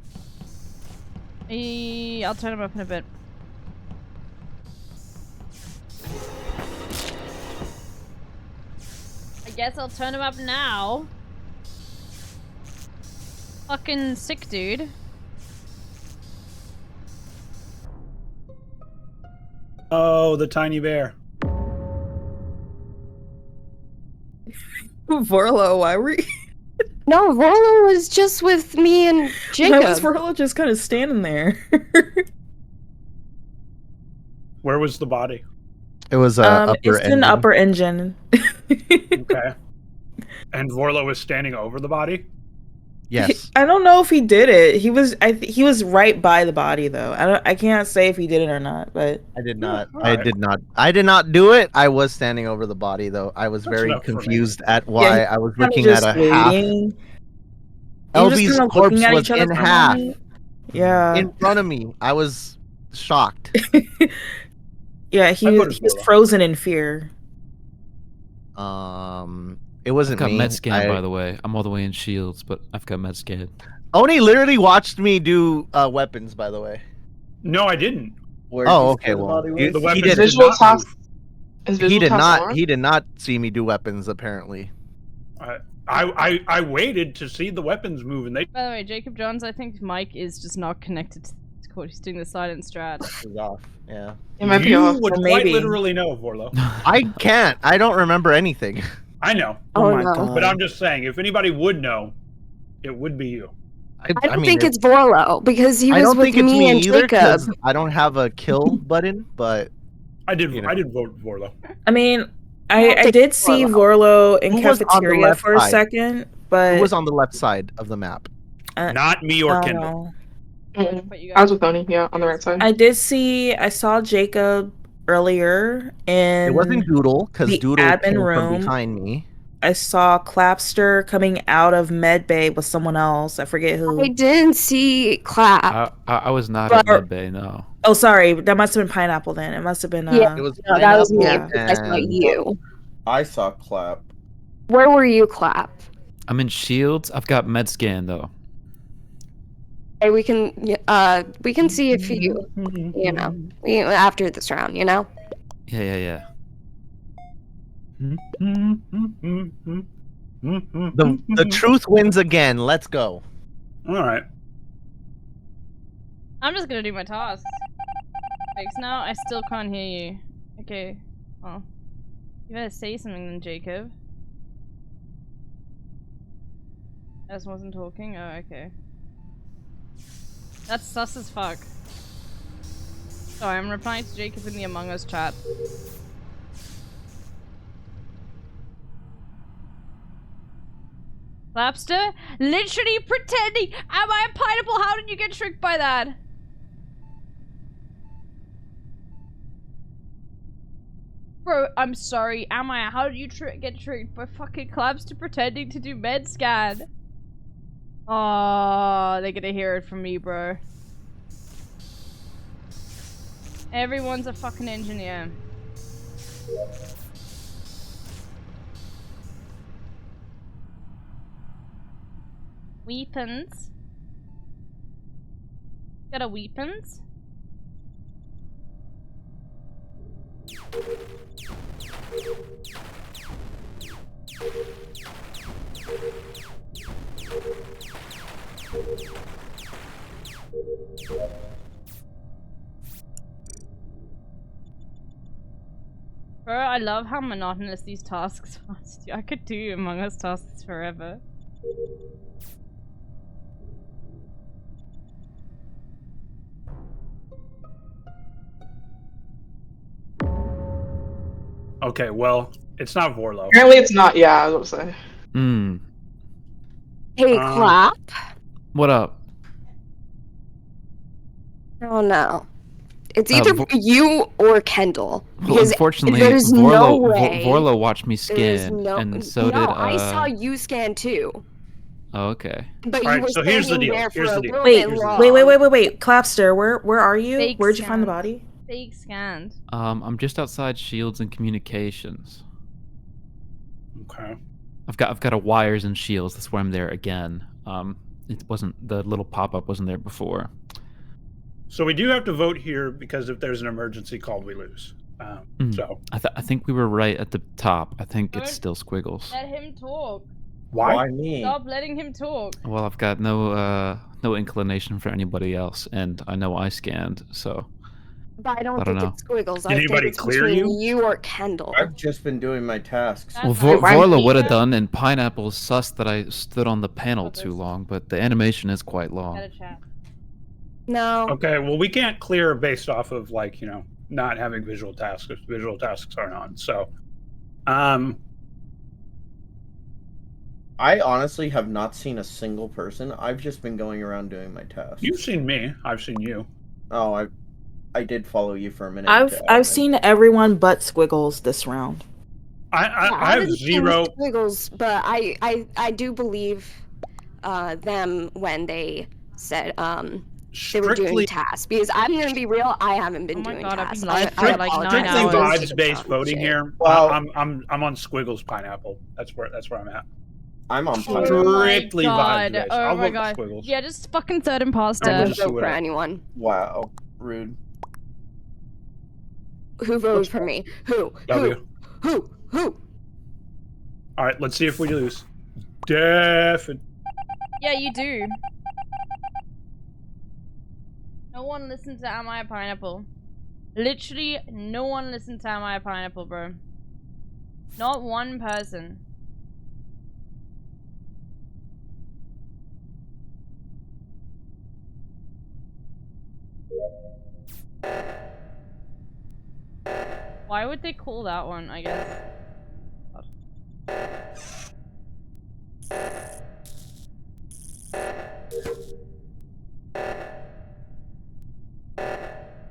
I'll turn him up in a bit. I guess I'll turn him up now. Fucking sick, dude. Oh, the tiny bear. Vorlo, why were you? No, Vorlo was just with me and Jacob. Why was Vorlo just kind of standing there? Where was the body? It was upper it's an upper engine. Okay. And Vorlo was standing over the body? Yes. I don't know if he did it. He was he was right by the body though. I can't say if he did it or not, but I did not. Alright. I did not do it. I was standing over the body though. I was That's very enough for me. confused at why I was kinda looking just at a half. waiting. You were just LB's kinda corpse looking at was each other in for a half. moment. Yeah. In front of me. I was shocked. Yeah, he was frozen in fear. It wasn't I've got me. med scan, by the way. I'm all the way in shields, but I've got med scan. Oni literally watched me do weapons, by the way. No, I didn't. Oh, okay. Well, The he weapons did visual not. task. Is He visual did task not. on? He did not see me do weapons. Apparently. I waited to see the weapons move, and they. By the way, Jacob Johns, I think Mike is just not connected to Discord. He's doing the silent strat. He's off. Yeah. It might be You off. would Or quite maybe. literally know, Vorlo. I can't. I don't remember anything. I know. Oh, my no. god. But I'm just saying, if anybody would know, it would be you. I don't think it's Vorlo because he was with me and either, Jacob. 'cause I don't have a kill button, but I did vote Vorlo. I mean, I did see Vorlo in Who was on the cafeteria left for a side? second, but Who was on the left side of the map? Not me or I don't Kendall. know. I was with Oni, yeah, on the right side. I saw Jacob earlier in It wasn't Doodle, because the Doodle admin came from room. behind me. I saw Clapster coming out of medbay with someone else. I forget who. I didn't see Clap. I was not But- at medbay, no. Oh, sorry. That must have been Pineapple then. It must have been. Yeah, It was no, that was me. Pineapple I saw and- you. I saw Clap. Where were you, Clap? I'm in shields. I've got med scan though. Hey, we can see if you know after this round, you know. Yeah. The truth wins again. Let's go. All right. I'm just gonna do my tasks. Thanks. Now I still can't hear you. Okay. Oh. You better say something then, Jacob. I just wasn't talking? Oh, okay. That's sus as fuck. Sorry, I'm replying to Jacob in the Among Us chat. Lapster? Literally pretending! Am I a pineapple? How did you get tricked by that? Bro, I'm sorry. Am I? How did you get tricked by fucking Clapster pretending to do med scan? Oh, they're gonna hear it from me, bro. Everyone's a fucking engineer. Weapons. Got a weapons? Bro, I love how monotonous these tasks are. I could do Among Us tasks forever. Okay, well, it's not Vorlo. Apparently it's not, yeah, I was gonna say. Hey, Clap. What up? Oh no. It's either you or Kendall. Well, Because unfortunately, there's no way. Vorlo watched me There's scan, no, and so no, did. I saw you scan too. Oh, okay. But All you right, were so here's the standing deal. there for Here's a the deal. little Wait, bit long. wait. Clapster, where are you? Fake Where'd you find the scanned. body? Fake scanned. I'm just outside shields and communications. Okay. I've got a wires and shields. That's where I'm there again. It wasn't, the little pop-up wasn't there before. So we do have to vote here because if there's an emergency call, we lose. So I think we were right at the top. I think it's Don't still Squiggles. Let him talk. why? me? Stop letting him talk. Well, I've got no inclination for anybody else, and I know I scanned, so. But I don't don't think know. it's Squiggles. Did I think anybody it's clear between you? or Kendall. I've just been doing my tasks. Well, Vorla would have done, and Pineapple sus that I stood on the panel too long, but the animation is quite long. No. Okay, well, we can't clear based off of, like, not having visual tasks if visual tasks aren't on. So, I honestly have not seen a single person. I've just been going around doing my tasks. You've seen me. I've seen you. Oh, I did follow you for a minute. I've seen everyone but Squiggles this round. I have zero Squiggles, but I do believe them when they said they were doing tasks, because I'm gonna be real, I haven't been doing tasks. for like 9 hours. Vibes-based voting here. Well, I'm on Squiggles Pineapple. That's where I'm at. I'm on strictly God. vibes-based. Oh I'll my vote God. for Squiggles. Yeah, just fucking third imposter. I wouldn't vote for anyone. Wow, rude. Who voted for me? Who? W. Who? All right, let's see if we lose. Definitely. Yeah, you do. No one listened to Am I a Pineapple? Literally, no one listened to Am I a Pineapple, bro. Not one person. Why would they call that one, I guess?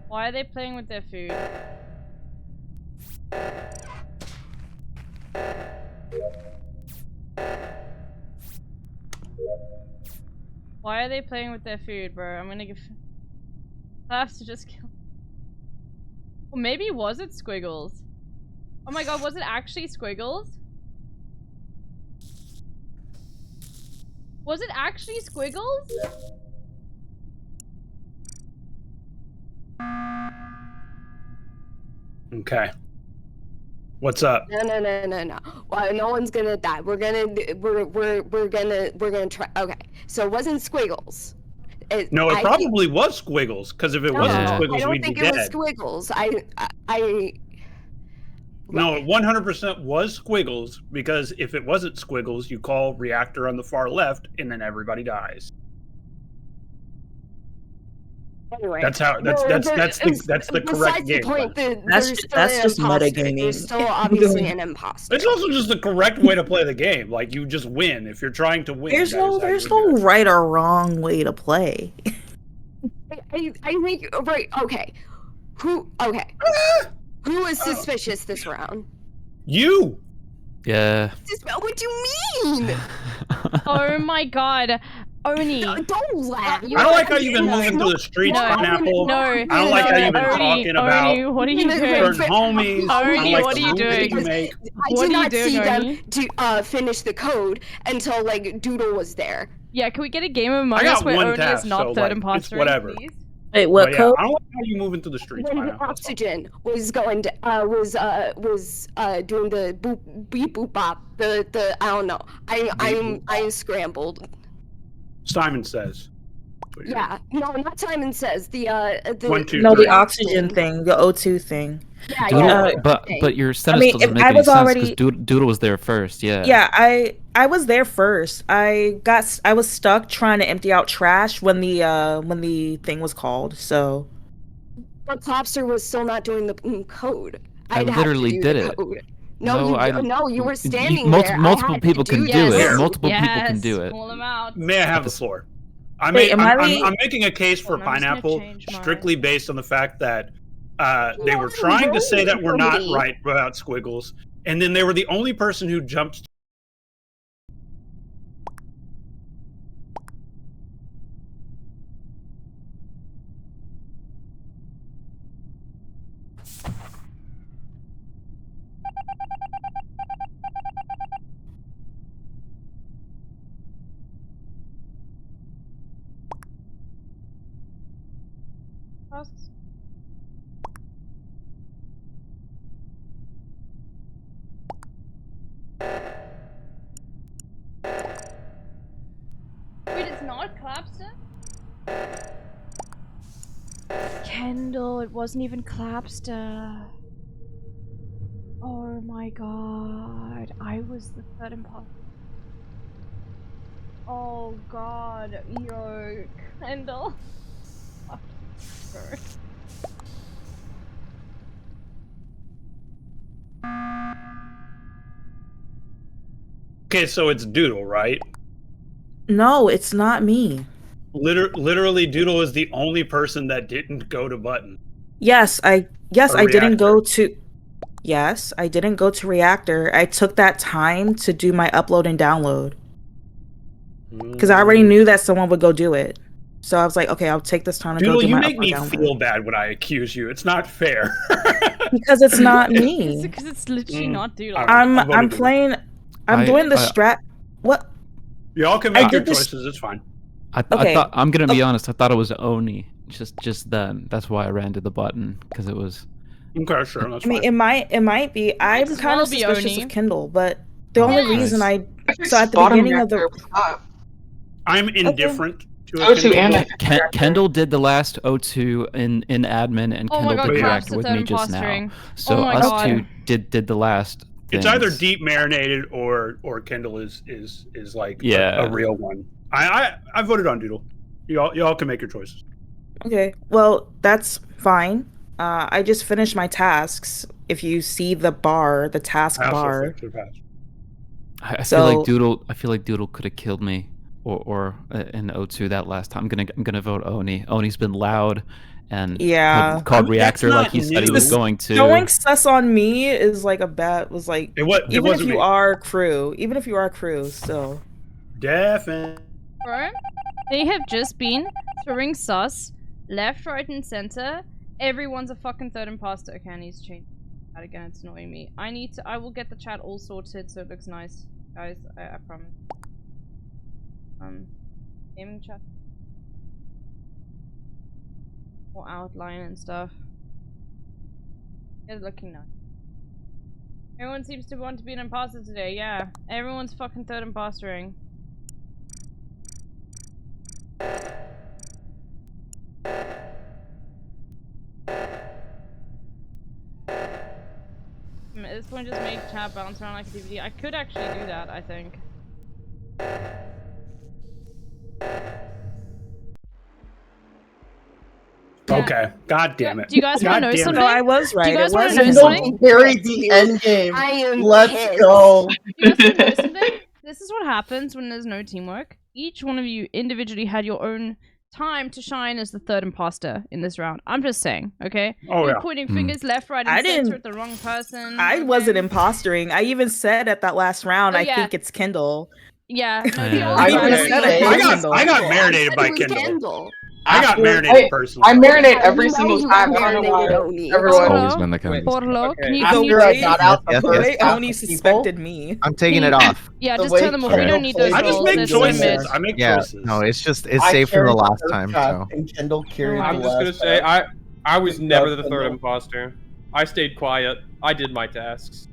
Why are they playing with their food? Why are they playing with their food, bro? I'm gonna give... I have to just kill... Or maybe was it Squiggles? Oh my god, was it actually Squiggles? Was it actually Squiggles? Okay. What's up? No. Well, no one's gonna die. We're gonna try. Okay, so it wasn't Squiggles. No, it probably was Squiggles, because if it wasn't Squiggles, we'd be dead. I don't think it was Squiggles. No, it 100% was Squiggles, because if it wasn't Squiggles, you call reactor on the far left, and then everybody dies. Anyway, that's the correct game plan. That's just metagaming. There's still obviously an imposter. It's also just the correct way to play the game. Like, you just win if you're trying to win. There's no right or wrong way to play. I think right. Okay, who is suspicious this round? You. Yeah. What do you mean? Oh my god. Oni. Don't laugh. I don't like how you've been moving through the streets, Pineapple. I don't like how you've been talking about Oni, what are you doing? certain homies. Oni, like what are you doing? I did not see them to finish the code until like Doodle was there. Yeah, can we get a game of Among Us where Oni is not third imposter? It's whatever. Please? Wait, what code? I don't like how you moving through the streets. When Oxygen was going to was doing the boop beep boop bop, the I don't know. I'm scrambled. Simon Says. Yeah, no, not Simon Says. The 1, 2, no, 3. the oxygen thing, the O2 thing. Yeah, Doodle, but your sentence doesn't make any sense because Doodle was there first. Yeah. Yeah, I was there first. I was stuck trying to empty out trash when the thing was called. So. But Clopster was still not doing the code. I literally did it. No, you were standing there. Multiple people can do it. Multiple people can do it. Call them out. May I have the floor? I'm making a case for Pineapple strictly based on the fact that they were trying to say that we're not right about Squiggles, and then they were the only person who jumped. Wait, it's not Clopster? Kendall, it wasn't even Clapster. Oh my god, I was the third imposter. Oh god, yo, Kendall. Fuck. Okay, so it's Doodle, right? No, it's not me. Literally, Doodle is the only person that didn't go to Button. Yes, I Or didn't go Reactor. to. Yes, I didn't go to Reactor. I took that time to do my upload and download because I already knew that someone would go do it. So I was like, okay, I'll take this time to Doodle, go do you my make upload me download. feel bad when I accuse you. It's not fair. Because it's not me. Because it's literally not Doodle. I'm playing. I'm doing the strat. What? Y'all can make your choices. It's fine. I thought I'm gonna be honest. I thought it was Oni just then. That's why I ran to the button because it was. Okay, sure. That's I mean, it might be. I'm as kind well of be suspicious Oni. of Kindle, but the only reason I so at the bottom beginning of the reactor. I'm indifferent to O2 Kindle. and Kendall did the last O2 in admin, and Oh my Kendall god, did Crash reactor the with third me just now. impostering. So Oh my us god. two did the last. It's things. either deep marinated or Kindle is like Yeah. a real one. I voted on Doodle. Y'all can make your choices. Okay, well, that's fine. I just finished my tasks. If you see the bar, the task I also bar. finished the pass. I So- feel like Doodle. I feel like Doodle could have killed me, or in O2 that last time. I'm gonna vote Oni. Oni's been loud, and Yeah. called I mean, that's reactor like not he said he new. was going to. Going sus on me is like a bet. Was like It was. It even if wasn't you me. are crew, still. Definitely. Bro, they have just been throwing sus left, right, and center. Everyone's a fucking third imposter. Okay, I need to change that again. It's annoying me. I will get the chat all sorted so it looks nice, guys. I promise. Gaming chat. More outline and stuff. It's looking nice. Everyone seems to want to be an imposter today. Yeah, everyone's fucking third impostering. At this point, just make chat bounce around like a DVD. I could actually do that, I think. Okay. God damn it. Do you guys want to know something? No, I was right. Do you guys It want was to know Kindle. something? Carried the end game. I am Let's pissed. go. Do you guys want to know something? This is what happens when there's no teamwork. Each one of you individually had your own time to shine as the third imposter in this round. I'm just saying, okay? Oh, You're yeah. pointing fingers left, right, and I center didn't- at the wrong person. I okay? wasn't impostering. I even said at that last round, Oh, I yeah. think it's Kindle. Yeah. No, Yeah. you all I got even it. said I think Kindle. I got marinated by It was Kindle. Kendall. I got marinated personally. I marinate every You know single you time. got I don't know marinated, why. Oni. Everyone. Always been the kind of. Porlo, can you After I got out the Yes, The yes. first way half Oni of people, suspected me. I'm taking it off. Yeah, The just way turn them off. We Kendall don't need those I just roles. make They're choices. limits. I make Yeah, choices. no, it's I safe for the carried last first time. half, So and Kendall carried I'm the just gonna last say half. I was never the third Kendall. imposter. I stayed quiet. I did my tasks.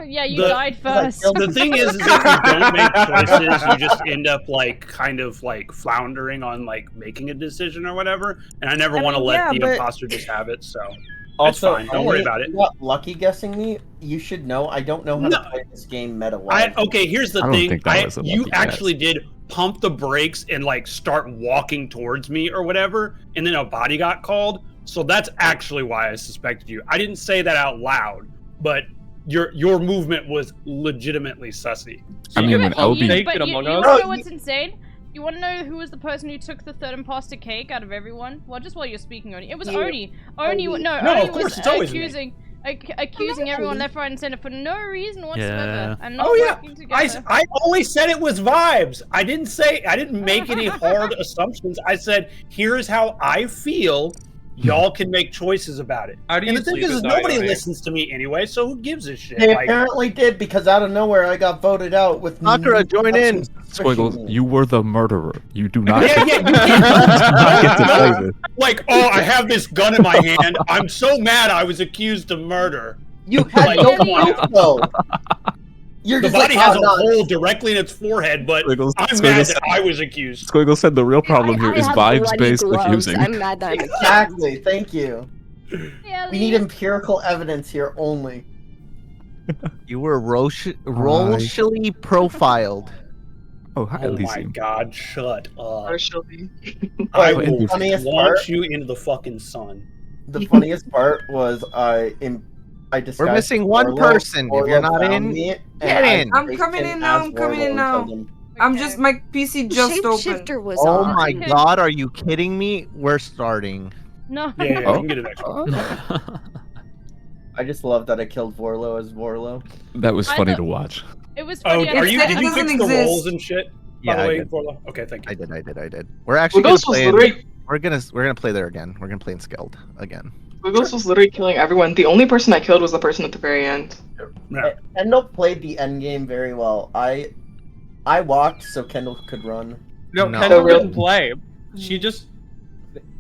Yeah, you The- died first. The thing is if you don't make choices, you just end up like kind of like floundering on like making a decision or whatever. And I never I want to mean, let yeah, the but- imposter just have it. So it's Also, fine. Don't worry Oni, about it. You got lucky guessing me. You should know. I don't know how No. to play this game meta-wise. Okay, here's the I don't thing. think that was a You lucky actually did pump the brakes and like start walking towards me or whatever, and then a body got called. So that's actually why I suspected you. I didn't say that out loud, but your movement was legitimately sussy. I mean, when But Obi, you Baked it want among to us. know what's insane? You want to know who was the person who took the third imposter cake out of everyone? Well, just while you're speaking, Oni. It was You. Oni. Oni, Oni. no, No, Oni of course, was it's always me. accusing everyone left, right, and center for no reason whatsoever, Yeah. and not Oh yeah, working together. I always said it was vibes. I didn't make any hard assumptions. I said, here's how I feel. Y'all can make choices about it. How do And you the thing sleep is at night, nobody Oni? listens to me anyway, so who gives a shit? They Like, apparently did because out of nowhere I got voted out with Sakura, join in. Squiggles, you were the murderer. You do not. yeah, yeah, you you do not get to play this. like, oh, I have this gun in my hand. I'm so mad I was accused of murder. You had Like, no come on proof though. The just body like, has oh, a no. hole directly in its forehead, but Squiggles- I'm Squiggles mad said- that I was accused. Squiggle said the real problem here I is have bloody vibes-based gloves. accusing. I'm mad that I'm Exactly. Thank you. We need empirical evidence here only. You were racially profiled. Oh, hi, Oh my Elysium. God! Shut up. Partially. I Wait, will the funniest launch part- you into the fucking sun. The funniest part was I disguised We're missing as one Orlo. person. If you're Orlo not found in, me, and get I in. I'm faced coming him in now. as I'm coming Orlo in and now. killed him. I'm just my PC just opened. Shapeshifter was Oh on. my God, are you kidding me? We're starting. No. Yeah, Oh. you can get it back. I just love that I killed Vorlo as Vorlo. That was I funny thought- to watch. It was Oh, funny. are you? It Did you doesn't fix the exist. rolls and shit? Yeah, By the I way, did. Vorlo? Okay, thank you. I did. We're actually gonna Squiggles was play. literally We're gonna play there again. We're gonna play in Skeld again. Squiggles was literally killing everyone. The only person I killed was the person at the very end. Yeah. Kendall played the end game very well. I walked so Kendall could run. No, No. Kendall Oh, really? didn't play. She just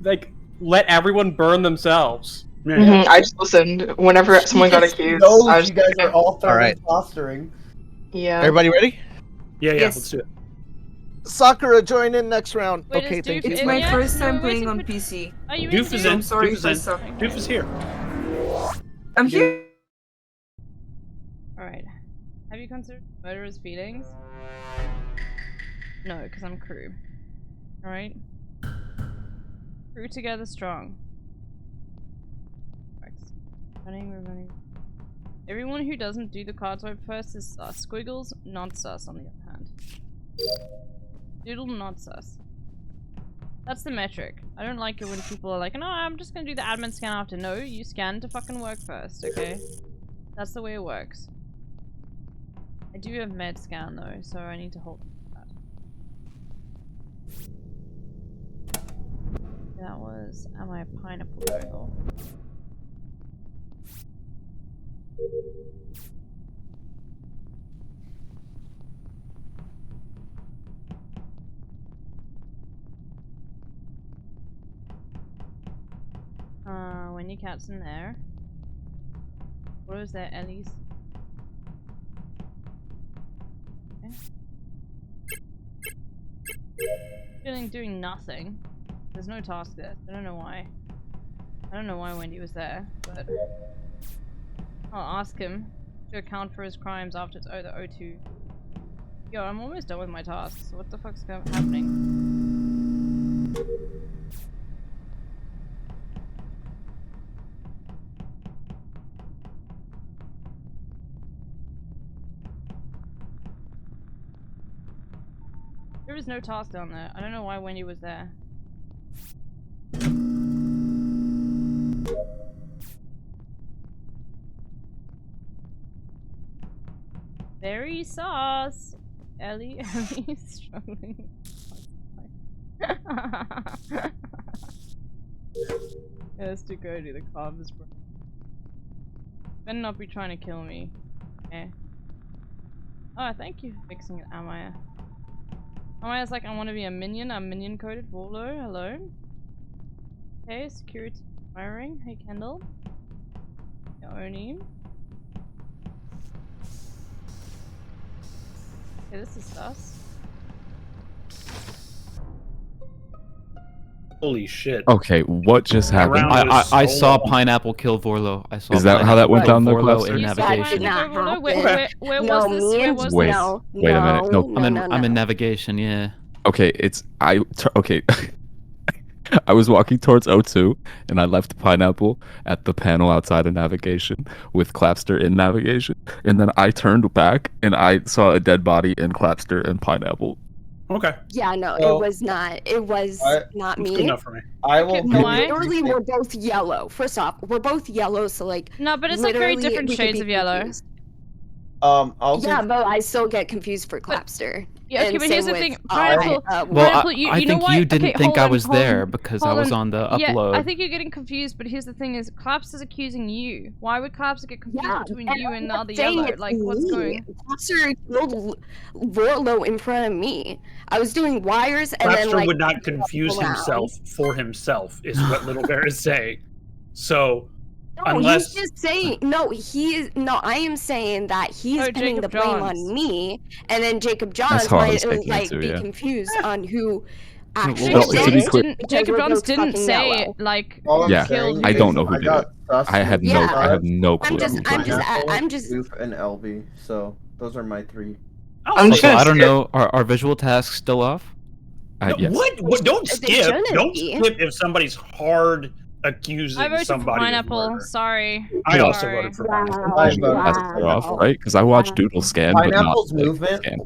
like let everyone burn themselves. Yeah. I just listened whenever someone got She accused. knows I was you guys are all third Alright. and fostering. Yeah. Everybody ready? Yeah, Yes. let's do it. Sakura, join in next round. Wait, Okay, is thank Doof you. It's in my yet? first No, time we're playing waiting on for- PC. Are you Doof is in. I'm sorry Doof if I is in. suck. Doof is here. I'm here. Alright. Have you considered murderer's feelings? No, because I'm crew. Alright? Crew together strong. Running. Everyone who doesn't do the card swipe first is sus. Squiggles, not sus on the other hand. Doodle, not sus. That's the metric. I don't like it when people are like, no, I'm just gonna do the admin scan after. No, you scan to fucking work first, okay? That's the way it works. I do have med scan though, so I need to hold that. That was, am I a pineapple turtle? When your cat's in there. What was that, Ellie's? Okay. Feeling doing nothing. There's no task there. I don't know why. I don't know why Wendy was there, but I'll ask him to account for his crimes after it's the O2. Yo, I'm almost done with my tasks. What the fuck's happening? There was no task down there. I don't know why Wendy was there. Very sauce. Ellie's struggling. Yeah, let's do go do the carbs, bro. Better not be trying to kill me. Okay. Oh, thank you for fixing it, Amaya. Amaya's like, I want to be a minion. I'm minion coded. Wallo, hello. Okay, security firing. Hey, Kendall. Oni. Okay, this is sus. Holy shit. Okay, what just happened? round was I so saw long. Pineapple kill Vorlo. I saw Is that how that went Pineapple down kill there, Vorlo Clubster? in You saw navigation. Pineapple Not Vorlo? Where happen. was No, this? me Where and was Wait. this? no, Wait a minute. No, I'm in navigation, yeah. Okay, okay. I was walking towards O2, and I left Pineapple at the panel outside of navigation with Clapster in navigation, and then I turned back and I saw a dead body in Clapster and Pineapple. Okay. Yeah, no, Well, it was not. It was not That's me. good enough for me. I will. No, Why? literally, we're both yellow. First off, we're both yellow, so like. No, but it's like very literally, different we could shades be of yellow. confused. I'll Yeah, give. but I still get confused for Clapster. Yeah, okay, And but here's same the thing. with, Pineapple, Well, Pineapple, you I know think why? you didn't Okay, think hold I on, was hold there on, because I hold was on. on the Yeah, upload. I think you're getting confused, but here's the thing is, Claps is accusing you. Why would Claps get confused Yeah, between and you I'm and the not other saying yellow? it's Like, what's me. going Clapster killed Vorlo in front of me. I was doing wires and then Clapster like. would not confuse around. himself for himself, is what Littlebear is saying. So, Unless he's just saying I am saying that he's pinning Jacob the blame Johns. on me, and then Jacob Johns That's how I might was thinking like too, be yeah. confused on who actually Well, did to be it. clear- because Jacob we're Johns both didn't fucking say yellow. like All I'm who Yeah, killed saying I is don't know who I did got it. sus I have with no, I have Buzz, no clue. I'm just Goof and LB. So those are my 3. Also, I don't know. Are visual tasks still off? Yes. What? Don't skip. shouldn't Don't be. skip if somebody's hard accusing I voted for somebody of pineapple. murder. Sorry. I also Sorry. voted for pineapple. Tasks are off, right? Because I watched Doodle Scan, but not Pineapple's like, movement Scan.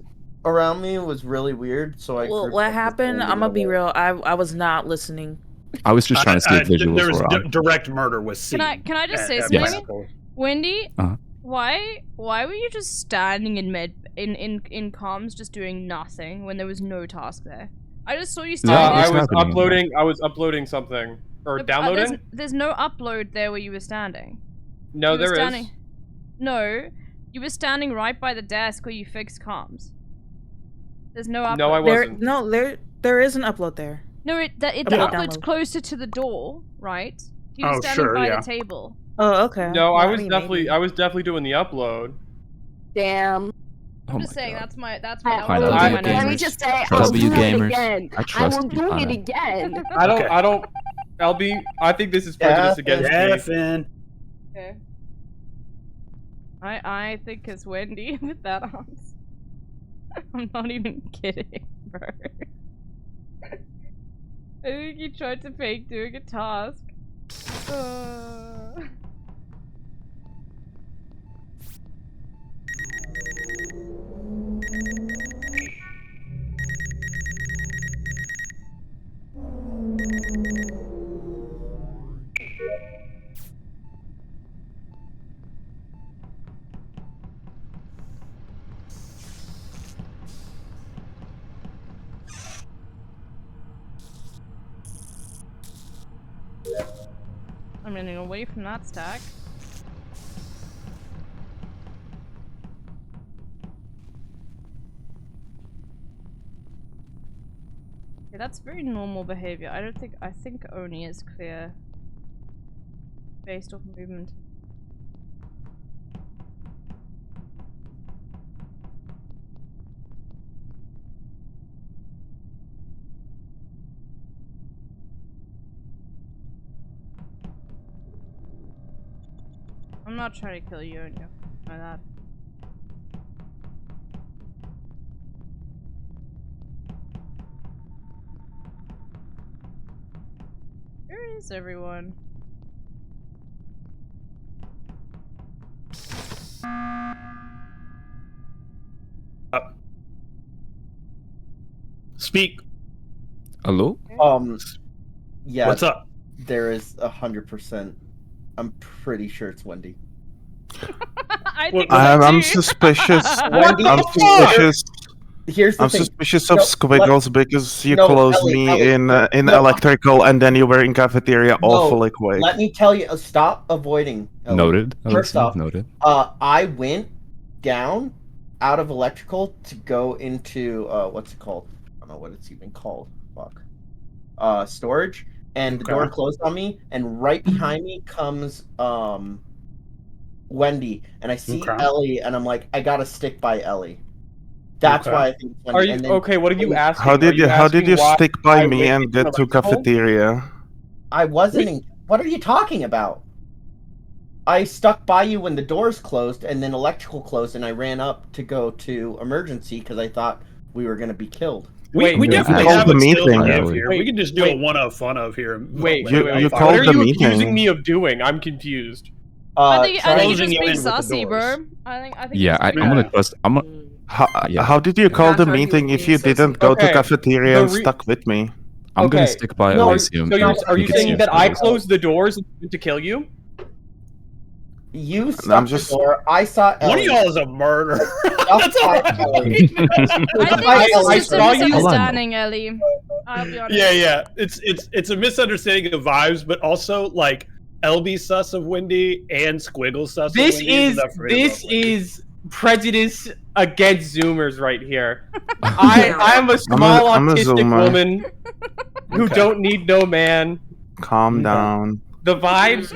around me was really weird, so I. Well, grouped what up with happened? Andy I'm gonna be a lot. real. I was not listening. I was just trying to see if visuals there was were on. direct murder was seen. Can I just say at something? Pineapple. Wendy, Uh-huh. why were you just standing in comms just doing nothing when there was no task there? I just saw you standing I there. was uploading something or No, but, downloading. there's no upload there where you were standing. No, You were there is. standing... No, you were standing right by the desk where you fixed comms. There's no upload. No, I wasn't. There is an upload there. No, the Upload, upload's download. closer to the door, right? You were Oh, standing sure, by yeah. the table. Oh, okay. No, Well, I was mean, definitely maybe. doing the upload. Damn. I'm just saying that's my Pineapple my Let me gamers. just say, Trust I'll do you it gamers. again. I trust will you, do it Pineapple. again. I don't. LB, I think this is prejudice against me. Finn. Okay. I think it's Wendy with that answer. I'm not even kidding, bro. I think he tried to fake doing a task. I'm running away from that stack. Okay, that's very normal behavior. I think Oni is clear. Based off movement. I'm not trying to kill you, and you know that. Where is everyone? Speak. Hello? Yeah. What's up? There is 100%. I'm pretty sure it's Wendy. I'm suspicious. Wendy, I'm suspicious. Here's the I'm thing. suspicious of No, Squiggles because you No, closed Ellie, me Ellie. in No. electrical and then you were in cafeteria all fully quick. Let me tell you. Stop avoiding. Ellie. Noted. First Elsie, off, noted. I went down out of electrical to go into what's it called? I don't know what it's even called. Fuck. Storage, and the door closed on me, and right behind me comes Wendy, and I see Ellie, and I'm like, I gotta stick by Ellie. That's why I think it's Wendy. Are you and then, okay? What are you asking? How did you why stick by I me went and into get to electrical? cafeteria? I wasn't in. What are you talking about? I stuck by you when the doors closed, and then electrical closed, and I ran up to go to emergency because I thought we were gonna be killed. We definitely called have the a skill to meeting. give here. We Wait, can just do wait. a one of fun of here. Wait, You what called are the you meeting. accusing me of doing? I'm confused. I think you're closing just you being in with the sassy, doors. bro. I think Yeah, I'm gonna trust. How did you call the meeting if you didn't go to Okay, cafeteria the and stuck with me? I'm gonna Okay. stick by No, Elysium. So and are we you can see saying if that I Squiggles- closed the doors to kill you? You stuck just- the door. I saw Ellie. One of y'all is a murderer. That's all right. I think it's just a saw you- misunderstanding, Ellie. I'll be honest. Yeah. It's a misunderstanding of vibes, but also like LB sus of Wendy and Squiggle sus This of Wendy. is is prejudice against Zoomers right here. I am a small I'm a autistic Zoomer. woman who don't need no man. Calm down. The vibes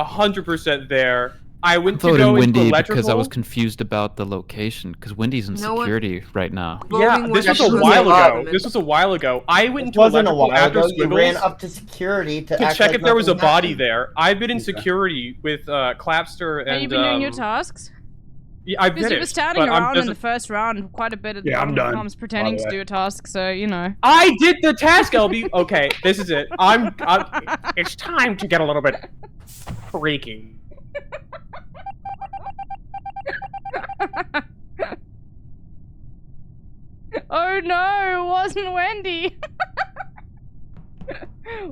100% there. I went to voted go into Wendy electrical. because I was confused about the location. Because Wendy's in No one- security right now. Yeah, this was a while ago. This was a while ago. I went into wasn't a electrical while after ago. You Squiggles ran up to security to act check like if there was a nothing body happened. there. I've been in security with Clapster and. Have you been doing your tasks? Yeah, I've Because finished. you were standing but I'm around in just- the first round quite a bit at the Yeah, I'm bottom of done, comms pretending by the to way. do a task, so you know. I did the task, LB. Okay, this is it. It's time to get a little bit freaky. Oh no, it wasn't Wendy!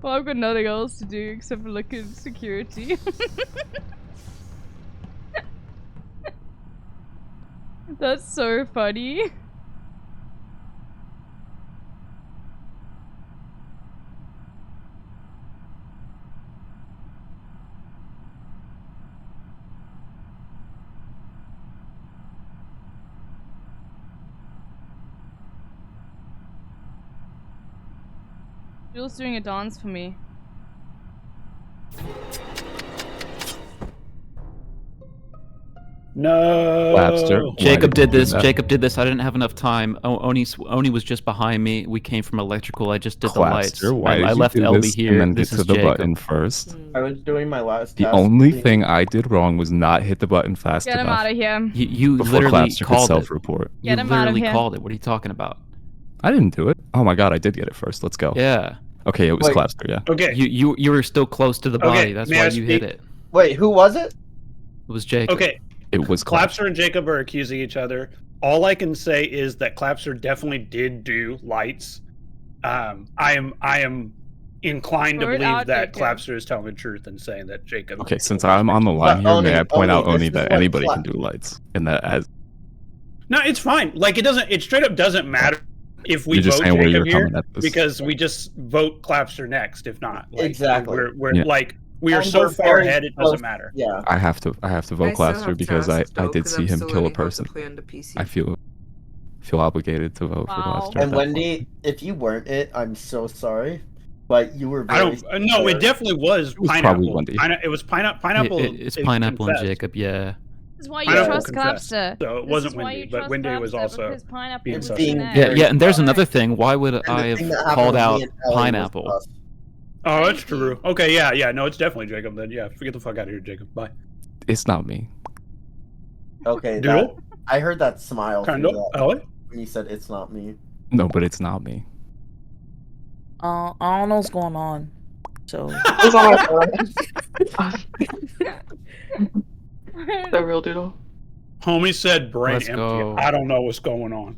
Well, I've got nothing else to do except for look at security. That's so funny. Jules doing a dance for me. No. Clapster. Jacob did this. Jacob did this. I didn't have enough time. Oni was just behind me. We came from electrical. I just did the lights. Clapster, why did I you left do LB this here. and then This hit is the Jacob. button first? I was doing my last The task. only thing I did wrong was not hit the button fast Get him enough. out of here. You before literally Clapster could called it. self-report. You Get him out of literally here. called it. What are you talking about? I didn't do it. Oh my god, I did get it first. Let's go. Yeah. Okay, it was Wait. Clapster, yeah. Okay. You were still close to the Okay, body. That's may why I you hit speak? it. Wait, who was it? It was Jacob. Okay. It was Clapster and Jacob are accusing each other. All I can say is that Clapster definitely did do lights. I am inclined to Word believe out, that Jacob. Clapster is telling the truth and saying that Jacob. Okay, since I'm on the line here, Oni, may I point out, Oni, Oni, this is that what anybody Cla- can do lights. And that as No, it's fine. Like it doesn't. It straight up doesn't matter if we You're just vote saying where Jacob you're here coming at this. because we just vote Clapster next. If not, like, Exactly. We're Yeah. like we are And so we're far very ahead. It close. doesn't matter. Yeah. I have to vote I still Clapster have because tasks, I though, did 'cause see I'm him still kill a learning how to person. play on the PC. I feel obligated to vote for Wow. Clapster. at And that point. Wendy, if you weren't it, I'm so sorry. But you were I very don't. No, it definitely was was pineapple. probably Wendy. It was pineapple. It's is pineapple and confessed. Jacob. Yeah. This is why you Pineapple trust confessed. Clapster. So it This wasn't is why Wendy, you but trust Wendy was Clapster, also because Pineapple being was sus. being there. Yeah, very yeah, and there's sus. another thing. Why would And the I thing that have happened called with me out and Ellie was pineapple? sus. Oh, that's true. Okay, yeah. No, it's definitely Jacob. Then yeah, get the fuck out of here, Jacob. Bye. It's not me. Okay, Doodle? I heard that smile Kind through of. that Ellie? when you said it's not me. No, but it's not me. I don't know what's going on. So The real doodle. Homie said brain Let's empty. go. I don't know what's going on.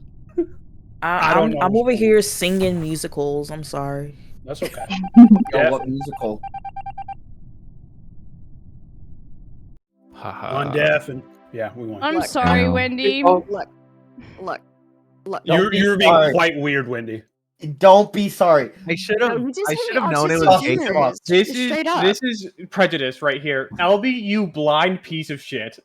I don't I'm know I'm what's over going here singing musicals. I'm sorry. That's okay. Yo, what musical? On deaf and yeah, we won. I'm sorry, Wendy. Look, look. You're being sorry. quite weird, Wendy. Don't be sorry. I should No, have. you just I hit should me have on known it just was a Jacob. fingers. Straight up. This is prejudice right here. LB, you blind piece of shit.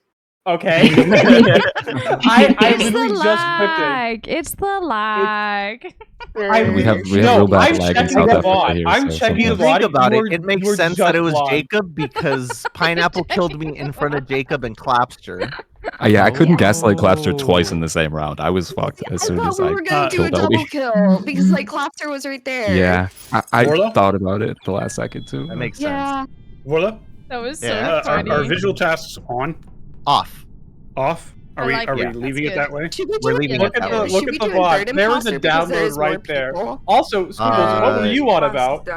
Okay. I It's literally the just clipped it. lag. It's the lag. We have No, real bad I'm lag in checking South the Africa bot. here. I'm so checking the sometimes- bot. Think about You it. were- It makes you were sense that just it was blind. Jacob because Pineapple killed me in front of Jacob and Clapster. Yeah, I couldn't gaslight Clapster twice in the same round. I was fucked as I soon thought as we I were gonna do a killed double Ellie. kill because like Clapster was right there. Yeah, I Warlow? thought about it at the last second too. That makes Yeah. sense. Warla? That was so Yeah. funny. Are visual tasks on? Off. Off? Are I we like are we it. leaving That's it that good. way? Should we We're do leaving it? it that way. Look Should at we the do a VOD. third There was a imposter because there's download more right there. people? Also, Squiggles, what were you on about?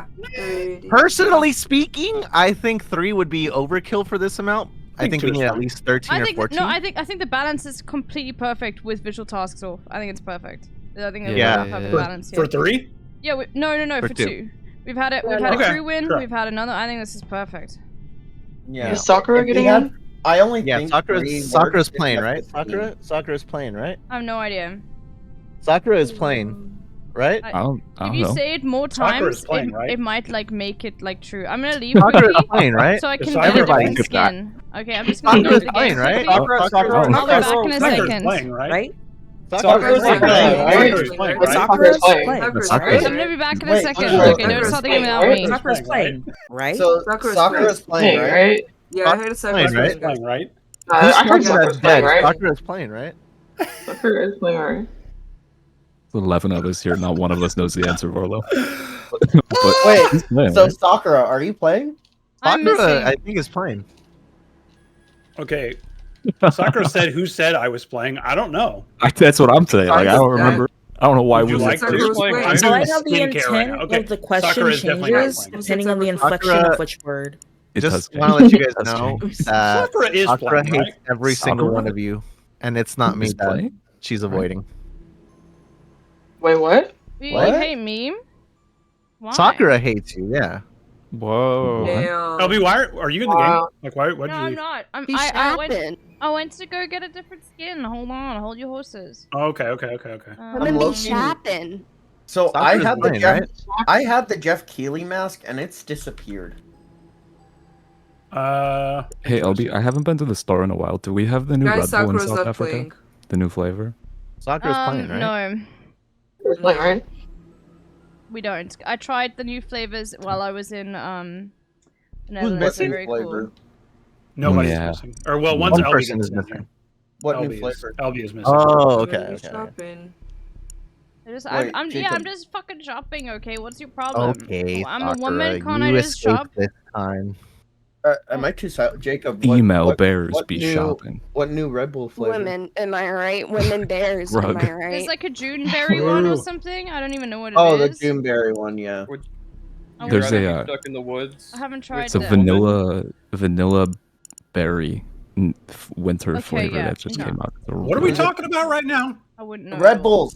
Personally speaking, I think 3 would be overkill for this amount. I think we two is need at fine. least 13 I or think 14. no, I think the balance is completely perfect with visual tasks off. I think it's perfect. I think it's Yeah. a perfect For- balance here. For 3? Yeah, no, For for two. 2. We've had it. We've had Okay, a crew win. sure. We've had another. I think this is perfect. Yeah. Is Sakura If we getting had- in? I only Yeah, think Sakura's playing, right? Sakura's playing, right? I have no idea. Sakura is playing, right? I don't If you know. say it more Sakura is times, playing, it, right? it might like make it like true. I'm gonna leave Sakura is quickly playing, right? so I can Yes, get a everybody different could back. skin. Okay, I'm just gonna Sakura's leave the game playing, right? quickly. Sakura, I'll be back in a Sakura's second. playing, right? Right? Sakura's playing, playing, right? right? Sakura's playing, But right? Sakura's playing. Sakura's I'm playing. gonna be back in a Wait, second. Sakura's Okay, don't playing, start the game right? without me. Sakura's playing, playing, right? So Sakura's Sakura's playing, right? Yeah, I heard Playing, right? Playing, right? Who's I heard talking about Sakura's playing, dead? right? Sakura's playing, right? Sakura is playing, right? 11 of us here. Not one of us knows the answer, Vorlo. But Wait, he's playing, so right? Sakura, are you playing? I'm Sakura, missing. I think is playing. Okay. Sakura said, "Who said I was playing?" I don't know. That's what I'm saying. Like I don't remember. I don't know why Would you we like would. to? I'm I doing like how the skincare right intent now. Okay. of the question Sakura is definitely not changes playing. depending on the inflection Sakura- of which word. It does Just want to let you guys It does know change. that Sakura is Sakura playing, hates right? every single Sakura? one of you, and it's not me Is that playing? she's avoiding. Wait, what? You What? hate meme? Why? Sakura hates you, yeah. Whoa. LB, why are you in the game? Like, why did No, you I'm leave? not. He's shopping. I went to go get a different skin. Hold on, hold your horses. Oh, okay. Women be shopping. So I Sakura's had the playing, Jeff, right? I had the Jeff Keighley mask and it's disappeared. Hey LB, I haven't been to the store in a while. Do we have the new Guys, Red Bull in Sakura's South not Africa? playing. The new flavor? Sakura's playing, right? No, Sakura's playing, right? we don't. I tried the new flavors while I was in the Who's Netherlands. missing? They're very Flavor. cool. Nobody's Yeah. missing. Or well, one's One LB person gets is in missing. here. What new LB flavor? LB is missing. Oh, Women okay, be okay. shopping. Wait, I'm Jacob. just fucking shopping. Okay, what's your problem? Okay, Oh, I'm a Sakura, woman. Can't I you just shop? escaped this time. Am I too silent? Jacob, Female bears be new, shopping. What new Red Bull flavor? Women, am I right? Women bears, am Rug. I right? There's like a Juneberry one or something. I don't even know what it Oh, the is. Juneberry one, yeah. Would I you There's rather a, be stuck in the woods? I haven't tried It's a that. vanilla berry winter Okay, flavor yeah, that just no. came out. It's What are we really good. talking about right now? I wouldn't know. Red Bulls.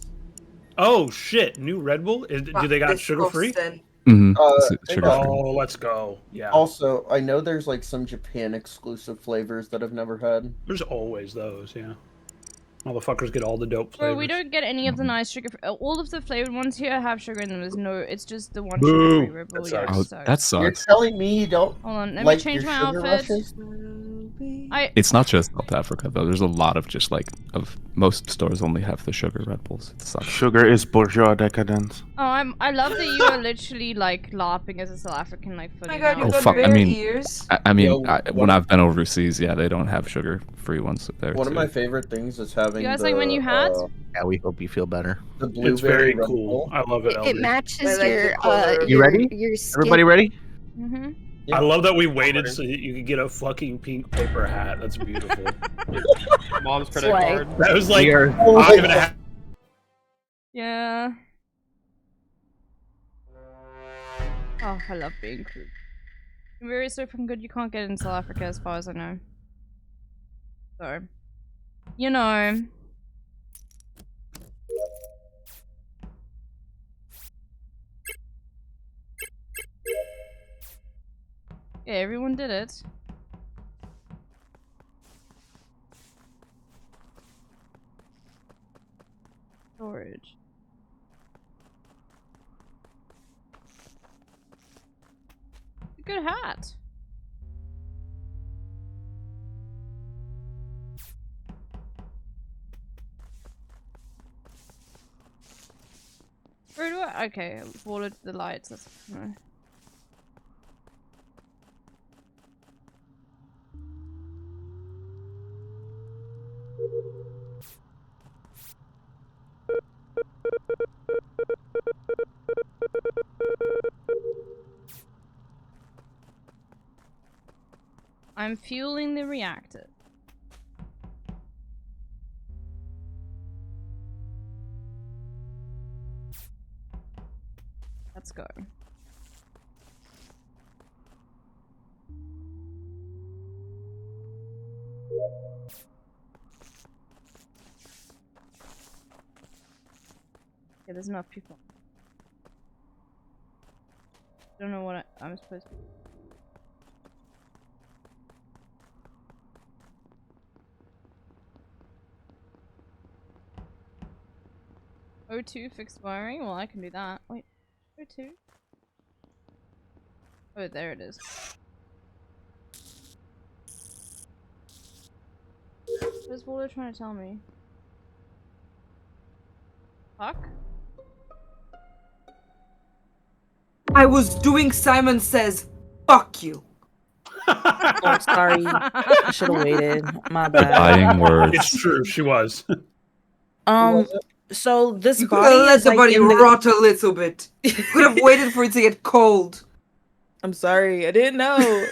Oh shit! New Red Bull? Do they got sugar free? Mm-hmm. Sugar free. Oh, let's go. Yeah. Also, I know there's like some Japan exclusive flavors that I've never had. There's always those, yeah. Motherfuckers get all the dope Bro, flavors. we don't get any of the nice sugar. All of the flavored ones here have sugar in them. There's no. It's just the one Boo. sugar-free Red Bull. That Yeah, it sucks. sucks. That sucks. You're telling me you don't Hold on, let like me change your my sugar outfit. rushes? It's not just South Africa though. There's a lot of just like most stores only have the sugar Red Bulls. It sucks. Sugar is bourgeois decadence. Oh, I love that you are literally like laughing as a South African, like fully. my God, now. you Oh got fuck! I bear mean, ears. I mean, Yo, when I've been overseas, yeah, they don't have sugar-free ones there One of too. my favorite things is having You guys the, like when you had? Yeah, we hope you feel better. the blueberry It's very Red cool. Bull. I love it, It LB. matches I like the your color. You ready? Your skin. Everybody ready? Mm-hmm. I love that we waited so that you could get a fucking pink paper hat. That's beautiful. Mom's credit Slay. card. That was like We are- 5.5. Yeah. Oh, I love being cool. Very so fucking good. You can't get it in South Africa, as far as I know. So, you know. Yeah, everyone did it. Storage. It's a good hat. Where do I? Okay, followed the lights. That's no. I'm fueling the reactor. Let's go. Yeah, there's enough people. Don't know what I'm supposed to. O2 fixed wiring? Well, I can do that. Wait, O2? Oh, there it is. What is Waldo trying to tell me? Fuck? I was doing Simon Says, fuck you. Oh, sorry. I should have waited. My The bad. dying words. It's true. She was. So this You could body have let is the like body in the... rot a little bit. You could have waited for it to get cold. I'm sorry, I didn't know.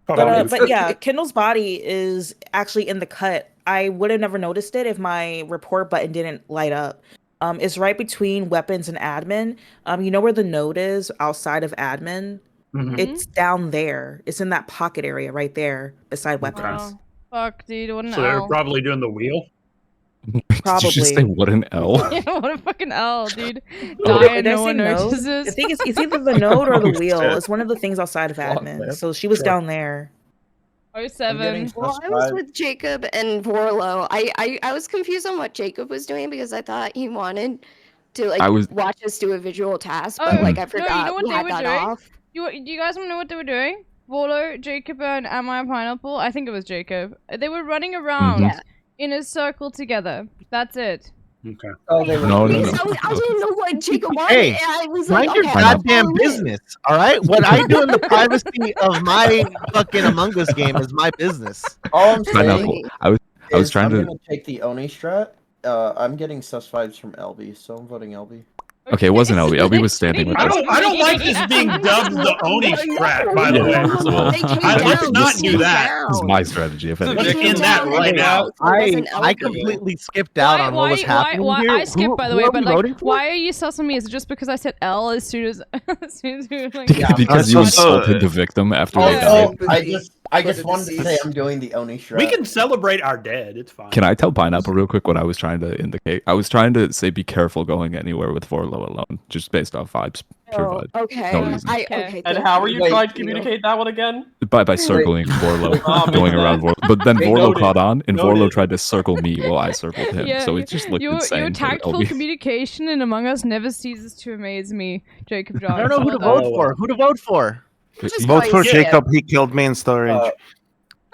But yeah, Kendall's body is actually in the cut. I would have never noticed it if my report button didn't light up. It's right between weapons and admin. You know where the node is outside of admin? Mhm. It's down there. It's in that pocket area right there beside weapons. Oh, fuck, dude, what an So they're L. probably doing the wheel. Probably. Did you just say what an L? Yeah, what a fucking L, dude. Oh, Die and did I no say one node? notices. I think it's either the node or the Oh, wheel. shit. It's one of the things outside of Fuck, admin. man. So she was Sure. down there. 07. Well, I was with Jacob and Vorlo. I was confused on what Jacob was doing because I thought he wanted to like I was- watch us do a visual task, Oh, but like I no, forgot you know what we they had were that doing? off. Do you guys want to know what they were doing? Volo, Jacob, and Am I a Pineapple? I think it was Jacob. They were running around in a circle together. That's it. Okay. Oh, they were. No. Because I didn't know what Jacob wanted. Hey, and I was mind like, your okay, I'll goddamn follow him. business, all right? What I do in the privacy of my fucking Among Us game is my business. All I'm Pineapple. saying I was trying I'm to. gonna take the Oni strat. I'm getting sus vibes from LB, so I'm voting LB. Okay, it wasn't LB. LB was standing with I us. don't like this being dubbed the Oni strat, by the Yeah, way. first of all, Let's not do that. This is my strategy. If Let's anything. end that right now. I completely skipped out on what was happening here. I skipped, by the way, Who are but we like, voting for? why are you sussing me? Is it just because I said L as soon as we were like... Because you insulted the victim after they died. I just wanted to say I'm doing the Oni strat. We can celebrate our dead. It's fine. Can I tell Pineapple real quick what I was trying to indicate? I was trying to say be careful going anywhere with Vorlo alone, just based off vibes, pure vibes. Okay. No reason. And how are you trying to communicate that one again? By circling Vorlo, Oh, going man. around Vorlo. But then Wait, Vorlo noted. caught on, and Noted. Vorlo tried to circle me while I circled him. Yeah, So it just looked your insane. but tactful LB communication in Among Us never ceases to amaze me, Jacob John. I don't know who to vote for. Who to vote for? Vote for Jacob. He killed me in storage.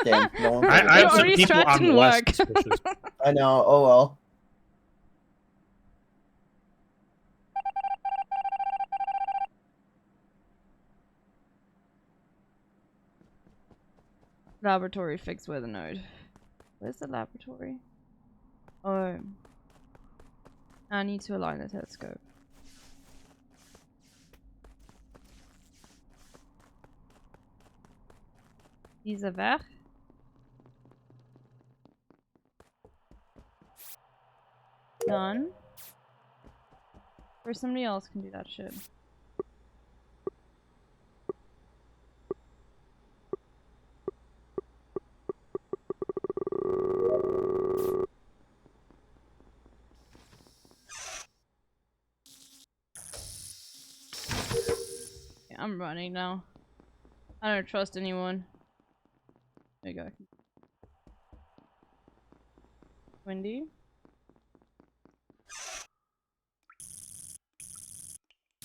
Damn, no one I have some Already people strat I'm didn't less work. suspicious. I know. Oh well. Laboratory fix where the node. Where's the laboratory? Oh. I need to align the telescope. Diese weg. Done. Or somebody else can do that shit. Yeah, I'm running now. I don't trust anyone. There you go. Wendy?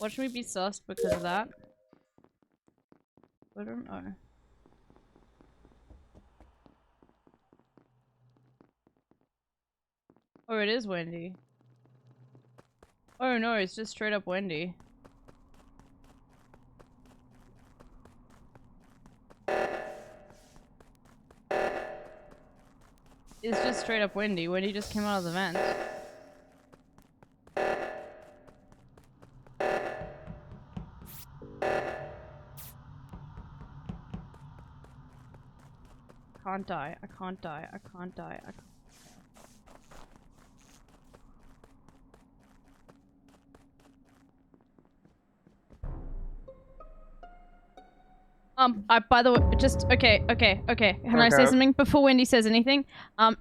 Watch me be sussed because of that. I don't know. Oh, it is Wendy. Oh no, it's just straight up Wendy. It's just straight up Wendy. Wendy just came out of the vent. I can't die. I can't die. I can't die. I can't. By the way, just, okay. Can I say Okay. something before Wendy says anything?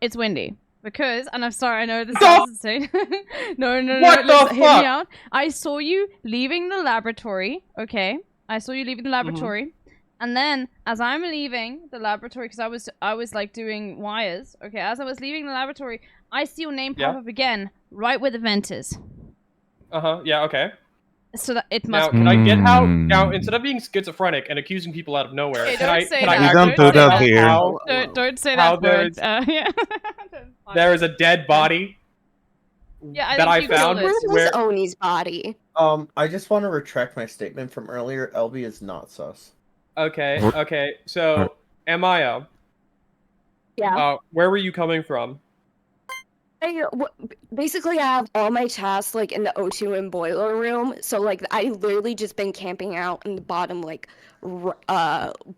It's Wendy. Because, and I'm sorry, I know this sounds insane. No, What the listen, hear fuck? me out. I saw you leaving the laboratory, okay? I saw you leaving the laboratory. And then, as I'm leaving the laboratory, because I was like doing wires, okay? As I was leaving the laboratory, I see your name pop Yeah. up again, right where the vent is. Yeah, okay. So that it Now, must can I get how? Hmm. Now, instead of being schizophrenic and accusing people out of nowhere, Okay, can don't I? say Can that. I You don't actually do talk that about here. how Don't say how that word. there's- there is a dead body Yeah, that I think you found killed it. where Oni's body? I just want to retract my statement from earlier. LB is not sus. Okay. So, Amaya. Yeah. Where were you coming from? Basically, I have all my tasks like in the O2 and boiler room. So like, I literally just been camping out in the bottom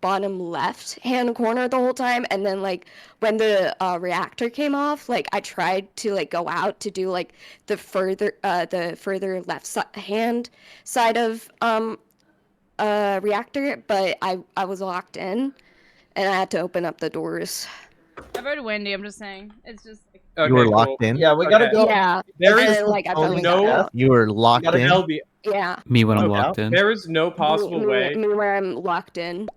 bottom left hand corner the whole time. And then like when the reactor came off, like I tried to like go out to do like the further left hand side of reactor, but I was locked in, and I had to open up the doors. I voted Wendy. I'm just saying. It's just. You were locked in? Yeah, we gotta go. Yeah. There and is then, like I finally no. got out. You were locked in? LB. Yeah. Me when I'm locked in. There is no possible way. Me where I'm locked in.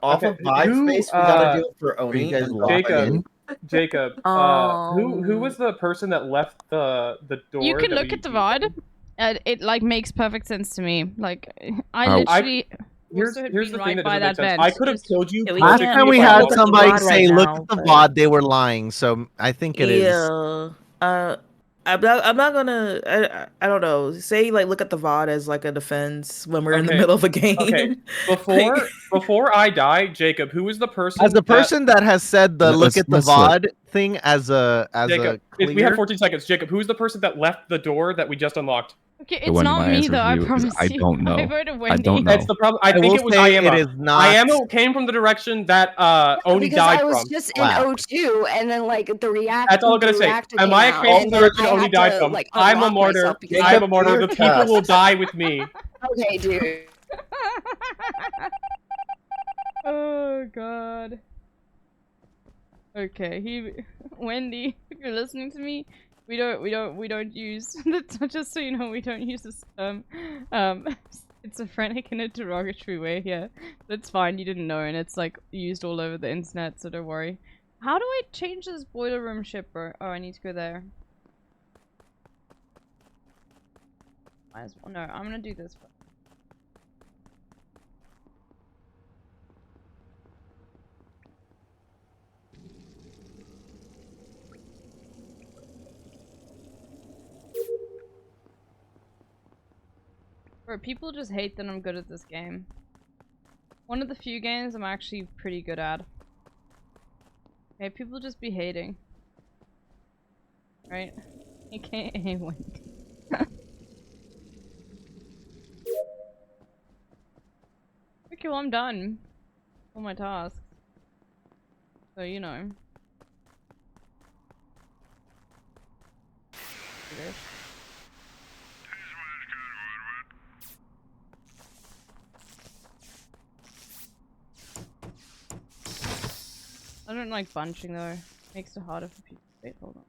Off of Vibe Space, we gotta do it for Oni. guys and locked in? Jacob. Who was the person that left the door? You can look at the VOD. It like makes perfect sense to me. Like I literally. Here's also had the been thing right that by doesn't that make sense. vent. I could have killed you. Last time we had somebody say, "Look at the VOD," they were lying. So I think it is. Yeah. I'm not gonna. I don't know. Say like look at the VOD as like a defense when we're in the middle of a game. Okay. Before I die, Jacob, who was the person? As the person that has said the look at the VOD thing as a Jacob, clear... we have 14 seconds. Jacob, who was the person that left the door that we just unlocked? Okay, it's not me though. I promise I don't know. I voted Wendy. I don't know. That's the problem. I think will it was say Iama. it is not- Iama came from the direction that Oni because died I was from. just in O2, and then like the reactor. That's all I'm gonna say. Amaya came from the direction Oni died from. I'm a martyr. I'm a martyr. The people will die with me. Okay, dude. Oh god. Okay, Wendy, if you're listening to me, we don't use just so you know, we don't use this term. It's a frantic in a derogatory way here. That's fine, you didn't know, and it's like used all over the internet, so don't worry. How do I change this boiler room ship, bro? Oh, I need to go there. Might as well. No, I'm gonna do this first. Bro, people just hate that I'm good at this game. One of the few games I'm actually pretty good at. Okay, people just be hating. Right? AKA Wendy. Okay, well I'm done. All my tasks. So, you know. Okay. I don't like bunching though. Makes it harder for people. Wait, hold on.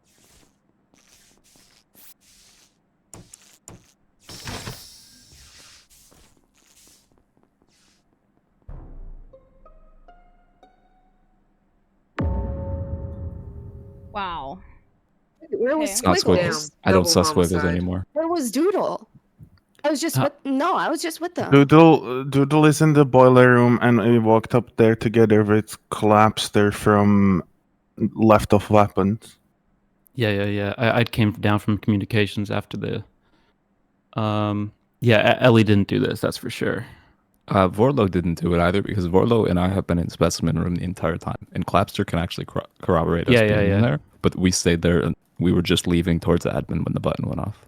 Wow. Where was It's not Squiggles. I don't suss Squiggles anymore. Where was Doodle? I was just with I was just with them. Doodle is in the boiler room, and we walked up there together with Collapster from left of weapons. Yeah. I came down from communications after the. Yeah, Ellie didn't do this. That's for sure. Vorlo didn't do it either because Vorlo and I have been in specimen room the entire time, and Clapster can actually corroborate us being in there. But we stayed there, and we were just leaving towards the admin when the button went off.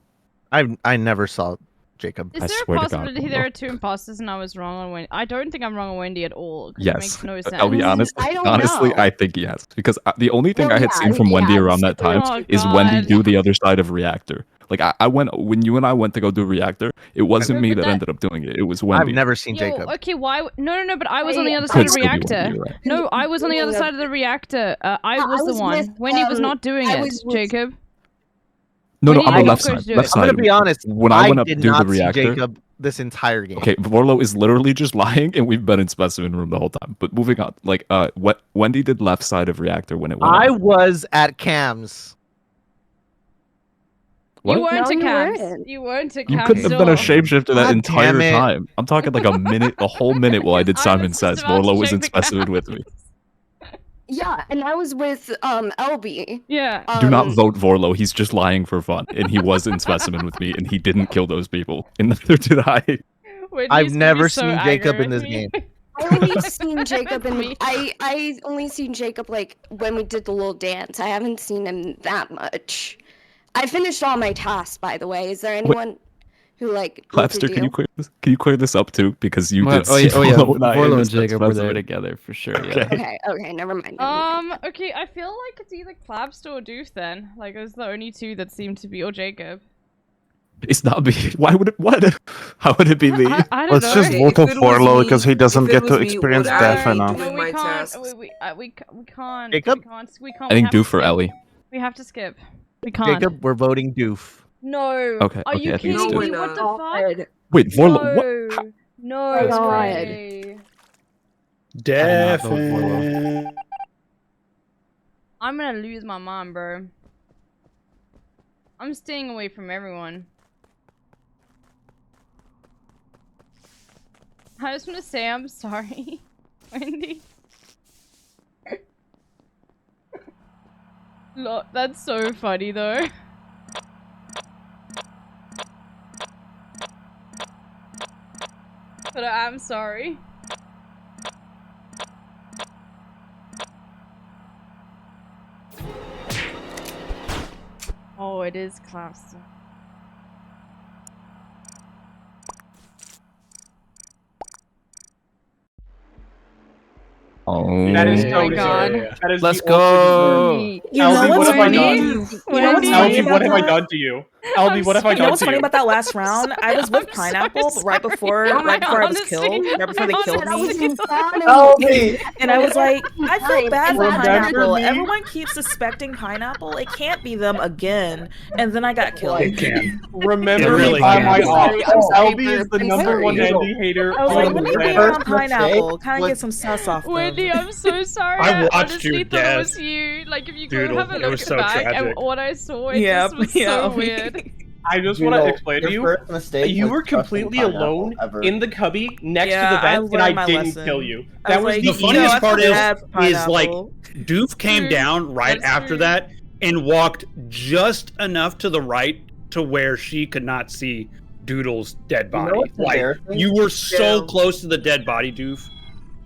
I never saw Jacob. Is there a possibility there are two imposters and I was wrong on Wendy? I don't think I'm wrong on Wendy at all. Yes. It makes no sense. I'll be honest. Honestly, I think yes. Because the only thing I had seen from Wendy around that time is Wendy do the other side of reactor. Like I went when you and I went to go do reactor. It wasn't me that ended up doing it. It was Wendy. I've never seen Jacob. Okay, why? No. But I was on the other side of the reactor. No, I was on the other side of the reactor. I was the one. Wendy was not doing it. Jacob. No, I'm the left side. Left side. I'm gonna be honest. When I went up to did do the not see reactor, Jacob this entire game. Okay, Vorlo is literally just lying, and we've been in specimen room the whole time. But moving on, like, what Wendy did left side of reactor when it went. I off. was at Cam's. What? You weren't a Cams. You weren't a Cams. You couldn't have been a shapeshifter that God entire damn it. time. I'm talking like a whole minute while I did Simon Says. Vorlo was in specimen with me. Yeah, and I was with LB. Yeah. Do not vote Vorlo. He's just lying for fun, and he was in specimen with me, and he didn't kill those people, and neither did I. I've never seen Jacob in this game. I only seen Jacob and I only seen Jacob like when we did the little dance. I haven't seen him that much. I finished all my tasks, by the way. Is there anyone who like Clapster, can you clear this? Can you clear this up too? Because you Well, did see Vorlo and I in Vorlo this and Jacob were there specimen. together for sure. Yeah. Okay, never mind. Okay, I feel like it's either Clapster or Doof then. Like, those are the only two that seem to be, or Jacob. It's not me. Why would it? What? How would it be me? I don't Let's know. just vote off Vorlo because he doesn't get to experience death enough. No, we can't. We can't. Jacob? We can't. I think we have to Doof or skip. Ellie. We have to skip. We can't. Jacob, we're voting Doof. No. Okay, Are okay, you I think it's kidding me? Doof. What the fuck? Wait, Vorlo. What? No. No God. way. Definitely. I'm gonna lose my mind, bro. I'm staying away from everyone. I just want to say I'm sorry, Wendy. Look, that's so funny though. But I'm sorry. Oh, it is Clapster. Oh, That is Oh so my god. That is Let's the ultimate go. deserve. Albie, what have I done? You know what's funny Albie, about what have I that? done to you? Albie, what have I You know done what's to funny you? about that last round? I was with I'm Pineapple so right before sorry. I was Honestly, killed. Right before they killed me. Albie! And I was like, I feel bad for Remember Pineapple. me? Everyone keeps suspecting Pineapple. It can't be them again. And then I got killed. It can. Remember It really me by my can. off. I'm sorry, Albie is the I'm number one sorry. Andy hater I was like, on let the me blame planet. it on Pineapple. Kind of get some sus off them. Wendy, I'm so sorry. I watched honestly your thought it death. was you. Like, if you go Doodle. have a It look was so back tragic. at what I saw, it Yep, just was so yep. weird. I just want to Doodle, explain to your you. first mistake You was were trusting completely Pineapple alone ever. in the cubby next Yeah, to the I vent, and I learned my didn't lesson. kill you. I That was was like, the The funniest I part feel bad for is like Pineapple. Doof came True. down right That's after true. that and walked just enough to the right to where she could not see Doodle's dead You know body. what's Like embarrassing? you were so Yeah. close to the dead body, Doof.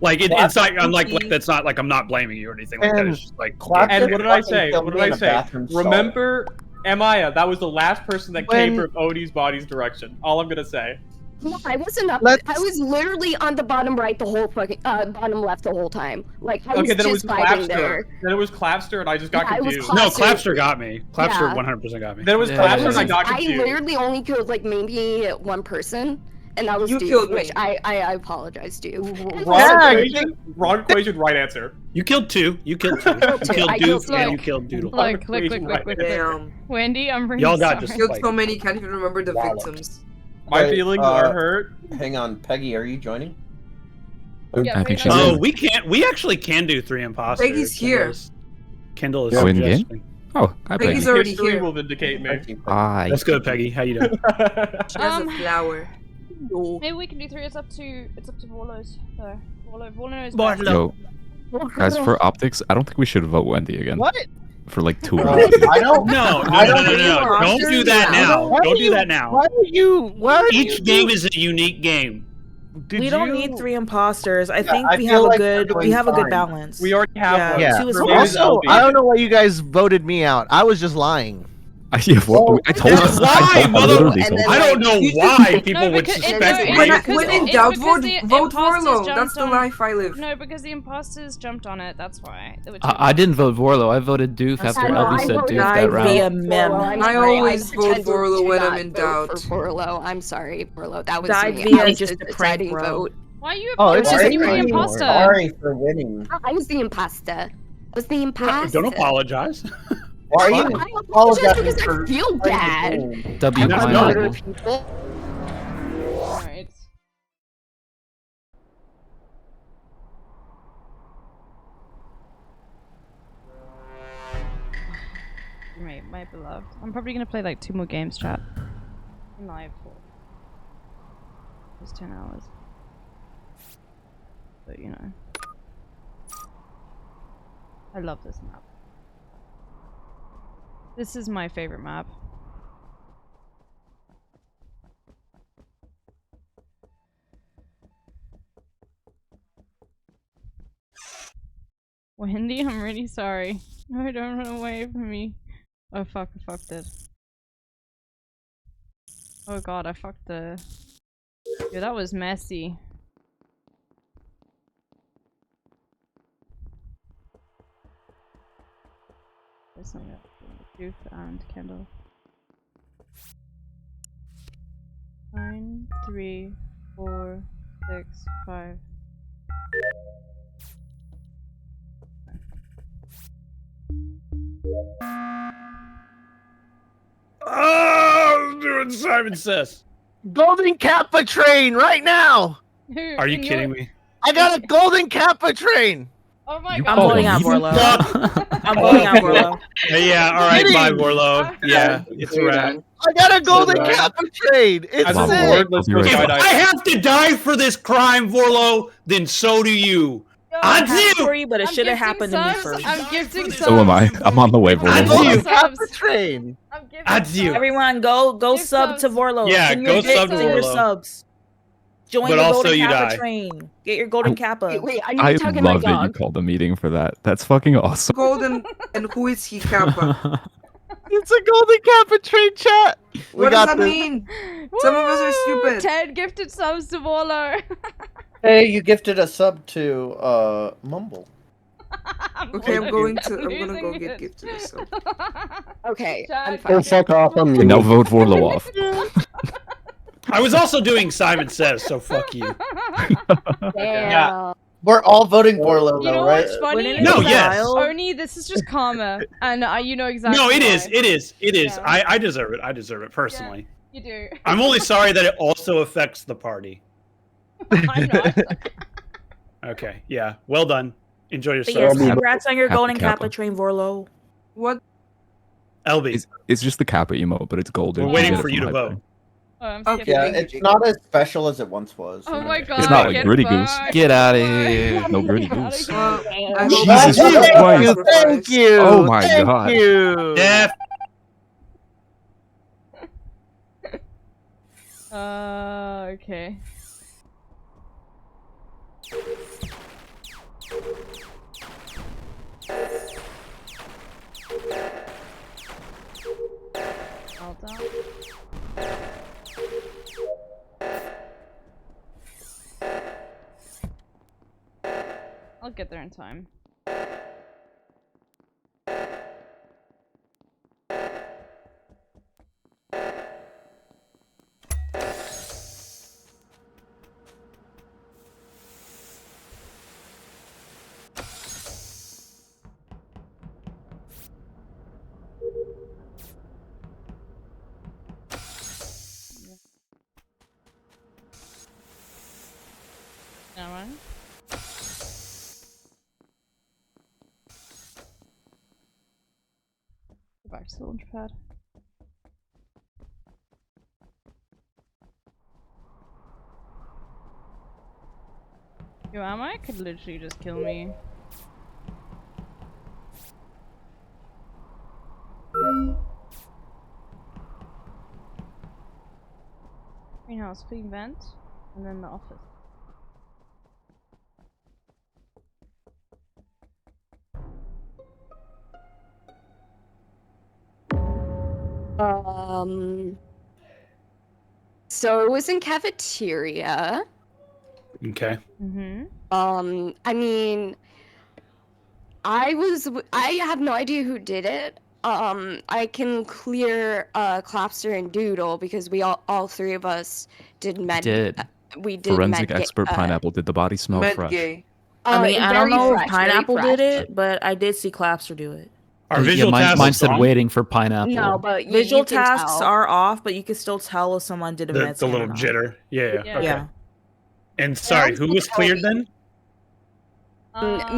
Like it's like I'm like that's not like I'm not blaming you or anything like that. It's just like And what did I say? killed What me did in I a say? bathroom stall. Remember, Amaya, that was the last person that came When- from Odie's body's direction. All I'm gonna say. No, I wasn't up. Let's- I was literally on the bottom right the whole fucking bottom left the whole time. Like I was Okay, then it was just vibing Clapster. there. Then it was Clapster, and I just got Yeah, it was confused. no, Clapster. Clapster got me. Clapster Yeah. 100% got me. Then it was Yeah, Clapster, yeah, and I yeah. got I confused. literally only killed like maybe one person, and that was You Duke, killed me. which I apologize, Duke. And Wrong Yeah, equation. Wrong equation. Right answer. You killed two. You killed two. You two. killed I killed Doof two. and you killed Doodle. Look, look. Damn. Wendy, I'm really Y'all got sorry. just Killed like so many, can't even remember the walloped. victims. My Wait, feelings are hurt. Hang on, Peggy, are you joining? Yeah, I think Peggy she's Oh, in. we can't. We actually can do 3 imposters. Peggy's here. Kendall is Oh, in game? suggesting. Oh, hi, Peggy. Peggy's already History here. will vindicate me. Hi. Let's go, Peggy. How you doing? She has a flower. Maybe we can do 3. It's up to Vorlo's. So Vorlo knows. Vorlo. Yo, guys, for optics, I don't think we should vote Wendy again. What? For like 2 rounds. I don't. No. I don't Don't do that now. Don't do that now. Why are you? Each game is a unique game. We don't need 3 imposters. I think I we feel have like a good we're we have a good fine. balance. We already have Yeah, one. Yeah. two is For fine. me, it's Also, LB. I don't know why you guys voted me out. I was just lying. I told That's why, I mother. literally and told then, I don't know why people would because- suspect no, me. it's When in it's doubt, because vote the vote imposters Warlow. jumped That's the on- life I live. No, because the imposters jumped on it. That's why. I didn't vote Vorlo. I voted Doof after I know, LB I said voted Doof I that round. via mem. I'm I sorry, always vote pretended Vorlo to when I'm not in vote doubt. For Vorlo, I'm sorry, Vorlo. That was Died me. via I was just the a prank, deciding bro. vote. Why are you? Oh, it's apologizing? just You were the anymore. imposter. Sorry for winning. I was the imposter. I was the imposter. Don't apologize. Why are you I apologize because I for feel playing the bad. game? W I don't pineapple. murder people. Alright. My beloved. I'm probably gonna play like 2 more games, chat. Live for just 10 hours. But you know. I love this map. This is my favorite map. Wendy, I'm really sorry. No, don't run away from me. Oh fuck, I fucked it. Oh god, I fucked the... Yeah, that was messy. There's something else. Duke and Kendall. 9, 3, 4, 6, 5. Oh, I'm doing Simon Says. Golden Kappa train right now. Are you kidding me? I got a golden Kappa train. Oh my You god. I'm voting out Vorlo. I'm voting out Vorlo. Yeah, all right, bye, Vorlo. Yeah, it's a wrap. I got a golden Kappa train. It's As a sick. wordless if I have to die for this crime, Vorlo, then so do you. I'm happy for you, but it should have happened to me subs. first. I'm gifting subs. So am I. I'm on the way, Vorlo. Kappa train. That's you. Everyone, go sub to Vorlo. Yeah, Send your go sub bits to and your Vorlo. subs. Join But the also golden you Kappa die. train. Get your golden Kappa. Wait, I I love that you called a meeting for that. That's fucking awesome. Golden, and who is he, Kappa? It's a golden Kappa train, chat. What does that mean? Some of us are stupid. Ted gifted subs to Vorlo. Hey, you gifted a sub to Mumble. Okay, I'm gonna go get gifted a sub. Okay, I'm Oh, fine. fuck off. I'm And now vote Vorlo off. I was also doing Simon Says, so fuck you. Yeah. We're all voting Vorlo, You though, know right? what's funny? No, Is that yes. Oni, this is just karma, and you know exactly. No, it why. is. It is. It is. Yeah. I deserve it. I deserve it personally. You do. I'm only sorry that it also affects the party. I'm not. Okay. Yeah. Well done. Enjoy But yourself. yes, congrats on your Kappa golden Kappa. Kappa train, Vorlo. What? LB. It's just the Kappa emote, but it's golden. We're waiting get it for from you to my vote. thing. Oh, I'm Okay. skipping. Yeah, it's not as special as it once was. Oh my god. It's not like get Gritty Goose. fucked. Get out of here. No Gritty Get outta Goose. here. I Jesus hope Christ. Thank you. Oh my Thank God. you. Yeah. Okay. All done. I'll get there in time. Now one. Go back to the launch pad. Yo, Amma could literally just kill me. Greenhouse, clean vent, and then the office. So it was in cafeteria. Okay. Mm-hmm. I mean, I have no idea who did it. I can clear Clapster and Doodle because we all three of us did med. We did Forensic med expert Pineapple. Did the body smell fresh? I mean, I don't very know fresh, if very Pineapple fresh. did it, but I did see Clapster do it. Our visual mine, tasks mine said on? waiting for Pineapple. No, but Visual you can tasks tell. are off, but you can still tell if someone did a med The scan or little not. jitter. Yeah. Yeah. Okay. Yeah. And sorry, who was cleared then?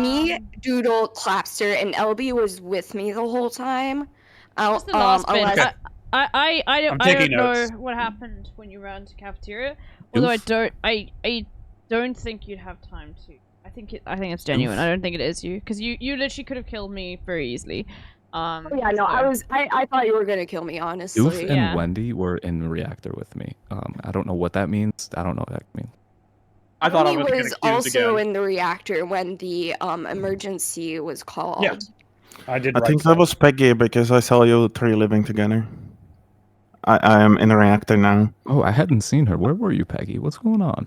Me, Doodle, Clapster, and LB was with me the whole time. Just the last bit. unless- I I'm don't taking know notes. what happened when you ran to cafeteria. Although I don't think you'd have time to. I think it's genuine. I don't think it is you because you literally could have killed me very easily. yeah, no, I thought you were gonna kill me, honestly. Doof and Wendy were in the reactor with me. I don't know what that means. I don't know what that means. I thought I He was was also in the reactor when the emergency was called. Yeah. I did. I think that was Peggy because I saw you three living together. I am in a reactor now. Oh, I hadn't seen her. Where were you, Peggy? What's going on?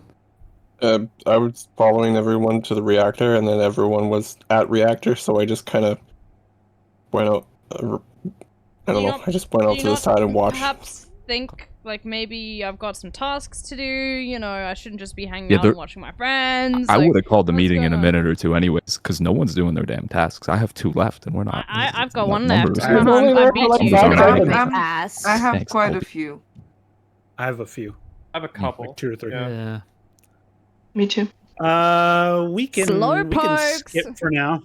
I was following everyone to the reactor, and then everyone was at reactor, so I just kind of went out. I don't know. I just went out to the side and watched. Perhaps think like maybe I've got some tasks to do. You know, I shouldn't just be hanging Yeah, out and watching my friends. I like, would have called the what's meeting in a going on? minute or two, anyways, because no one's doing their damn tasks. I have 2 left, and we're not. I've got not one left. numbers. I beat you. I have Thanks, quite Colby. a few. I have a few. I have a couple. Like 2 or 3. Yeah. Me too. We can skip for now.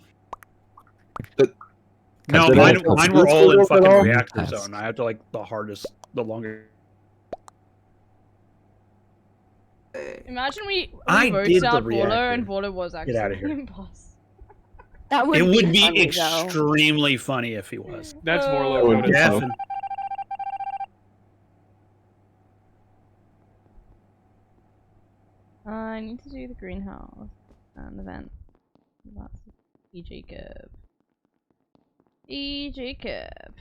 No, Catch mine up. were all in fucking all? reactor Tasks. zone. I have to like the hardest, the longer. Imagine we I voted did the out Waller reactor. and Waller was actually Get outta here. the imposter. That It would be funny, though. extremely funny if he was. That's That Warlock would voted. definitely. I need to do the greenhouse and the vent. That's E. Jacob. E. Jacob.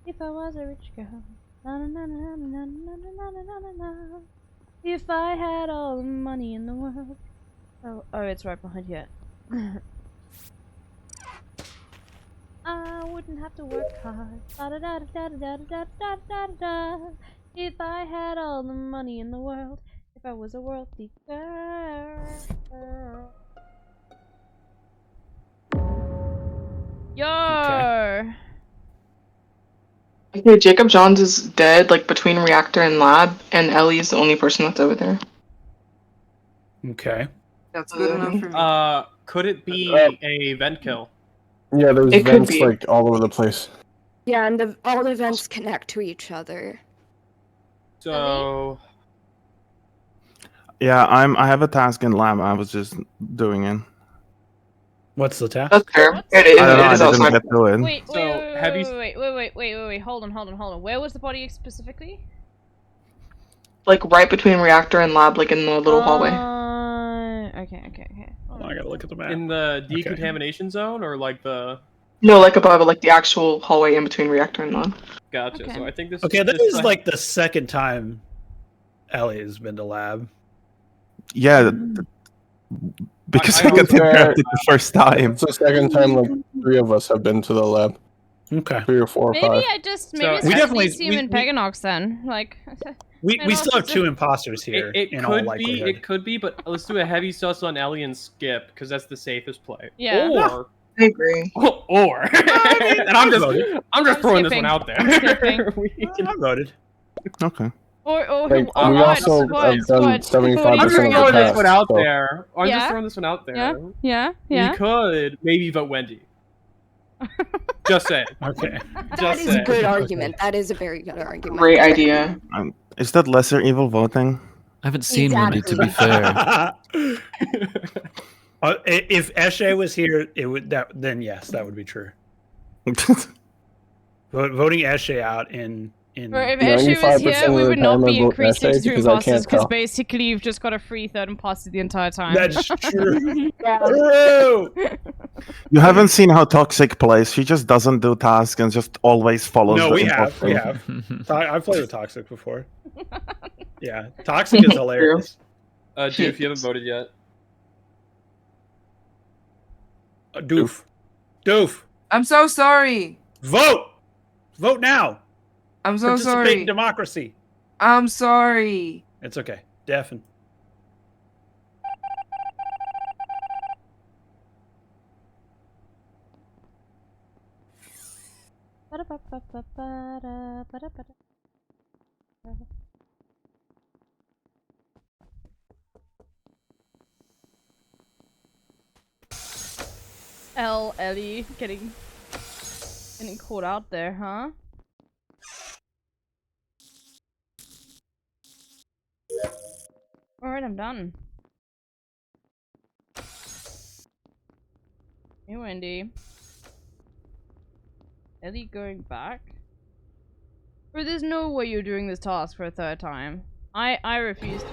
If I was a rich girl, na na na na na na na na na na na. If I had all the money in the world. Oh, it's right behind you. I wouldn't have to work hard. Da da da da da da da da da. If I had all the money in the world. If I was a wealthy girl. Yo! Okay, Jacob Johns is dead, like between reactor and lab, and Ellie's the only person that's over there. Okay. That's good enough for me. Could it be a vent kill? Yeah, there's It could vents be. like all over the place. Yeah, and all the vents connect to each other. So Yeah, I have a task in lab. I was just doing it. What's the task? That's fair. I don't know. I It is didn't outside. get to it. Wait, So, have you- wait, hold on. Where was the body specifically? Like right between reactor and lab, like in the little hallway. Okay. Hold on, I gotta look at the map. in the decontamination zone or like the? No, like above, like the actual hallway in between reactor and lab. Gotcha. Okay. So I think this. Okay, that this is like the second time Ellie has been to lab. Yeah, because I got interrupted the first time. It's the second time like 3 of us have been to the lab. Okay. 3 or 4 or Maybe 5. I just maybe we it's definitely- Elysium and Peganox then. Like We still have 2 imposters here. It in all could be. likelihood. It could be, but let's do a heavy sus on Ellie and skip because that's the safest play. Yeah. Or. I agree. Or. And I'm just throwing this one out there. I'm skipping. I voted. Okay. Or Like, we also have done 75% I'm just of the throwing this tasks, one out so- there. I'm Yeah. just throwing this one out there. Yeah. You could maybe vote Wendy. Just saying. Okay. That Just is a saying. good argument. That is a very good argument. Great idea. Is that lesser evil voting? I haven't seen Wendy, to be fair. If Eshe was here, it would then yes, that would be true. Voting Eshe out in Or if Eshe was 95% here, of we the would not time I be vote increasing Eshe to 2 because I imposters can't because tell. basically you've just got a free 3rd imposter the entire time. That's true. True. You haven't seen how Toxic plays. She just doesn't do tasks and just always follows No, the we have. imposter. I've played with Toxic before. Yeah, Toxic is hilarious. Doof, you haven't voted yet. Doof. I'm so sorry. Vote now. I'm so Participate sorry. in democracy. I'm sorry. It's okay. Deafen. Ellie getting caught out there, huh? Alright, I'm done. Hey, Wendy. Ellie going back? Bro, there's no way you're doing this task for a third time. I refuse to.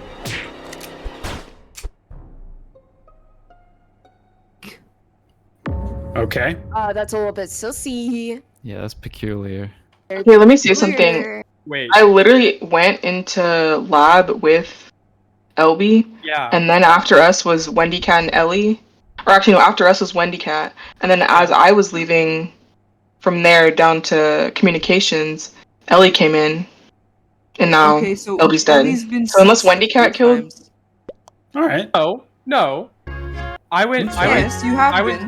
Okay. That's a little bit sussy. Yeah, that's peculiar. Okay, let me say something. Weird. Wait. I literally went into lab with Elby. Yeah. And then after us was Wendy Cat and Ellie. Or actually, no, after us was Wendy Cat. And then as I was leaving from there down to communications, Ellie came in. And now Okay, so Elby's dead. Ellie's been So unless sus Wendy Cat 3 killed. times. All right. No. I went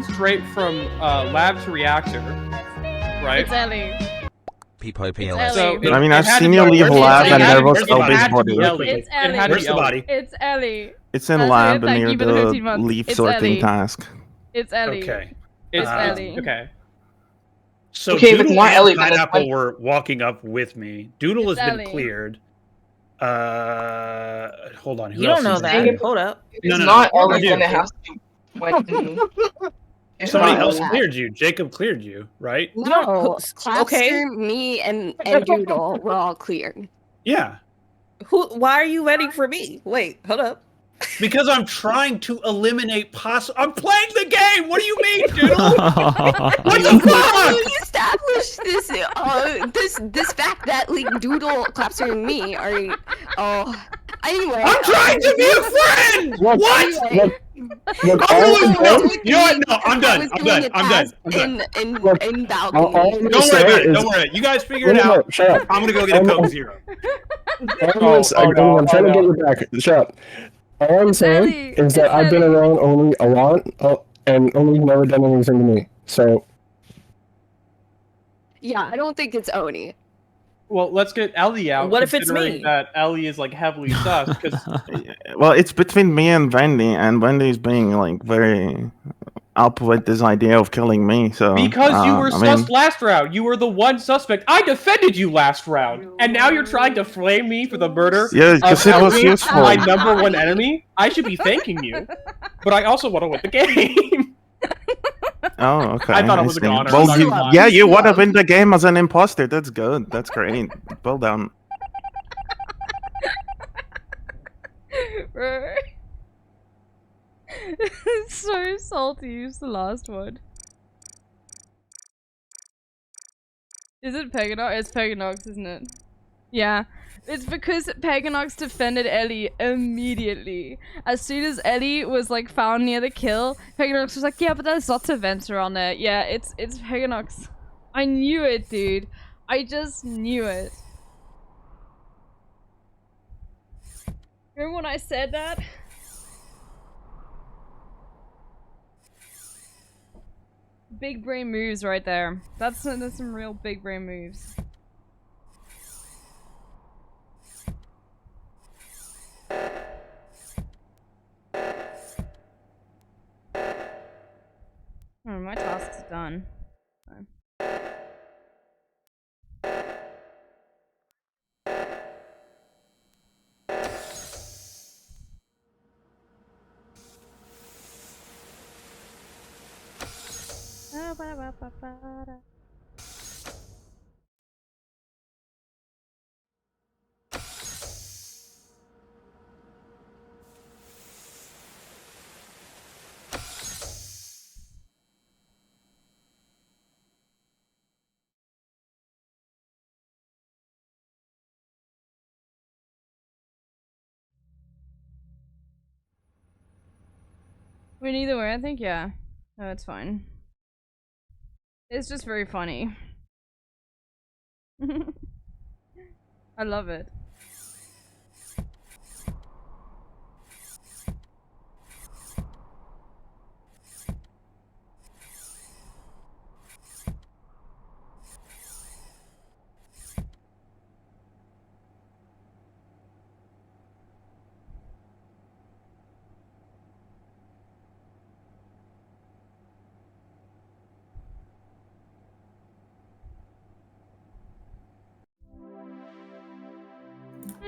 straight from lab to reactor. Right? It's Ellie. So I mean, I've seen you leave lab and there was Elby's body. It's Ellie. Where's the body? It's Ellie. It's in That's lab it, thank near you for the the 15 months. leaf It's sorting Ellie. task. It's Ellie. Okay. It's Ellie. Okay. So Okay, if it's Doodle not and Ellie, then it's Pineapple were walking up with me. Doodle It's has been Ellie. cleared. Hold on. Who You else don't know is that. there? Hold up. If No, it's no, not no. I Ellie, do. then it has to be Wendy. It's Somebody not else Ellie. cleared you. Jacob cleared you, right? No, Clapster, okay. me, and Doodle were all cleared. Yeah. Why are you waiting for me? Wait, hold up. Because I'm trying to eliminate possible. I'm playing the game. What do you mean, Doodle? What the fuck? We established this fact that like Doodle, Clapster, and me are anyway. I'm trying to be a friend. What? What? Look, You know what? No, I'm done. I'm done. In balcony. Don't worry about it. Don't worry. You guys figure it out. Shut up. I'm gonna go get a Coke Zero. I'm trying to get you back. Shut up. All I'm saying is that I've been around only a lot, and only never done anything to me. So. Yeah, I don't think it's Oni. Well, let's get Ellie out. What if it's considering me? That Ellie is like heavily sus because Well, it's between me and Wendy's being like very up with this idea of killing me. So because you were I sus mean, last round, you were the one suspect. I defended you last round, and now you're trying to flame me for the murder. Yeah, of 'cause it was Ellie, useful. my number one enemy. I should be thanking you, but I also want to win the game. oh, okay. I thought it was see. a goner. Well, I'm not gonna lie. yeah, you want to win the game as an imposter. That's good. That's great. Well done. So salty. It's the last one. Is it Peganox? It's Peganox, isn't it? Yeah. It's because Peganox defended Ellie immediately. As soon as Ellie was like found near the kill, Peganox was like, yeah, but there's lots of vents around there. Yeah, it's Peganox. I knew it, dude. I just knew it. Remember when I said that? Big brain moves right there. That's some real big brain moves. My task's done. Wait, either way, I think, yeah. No, it's fine. It's just very funny. I love it.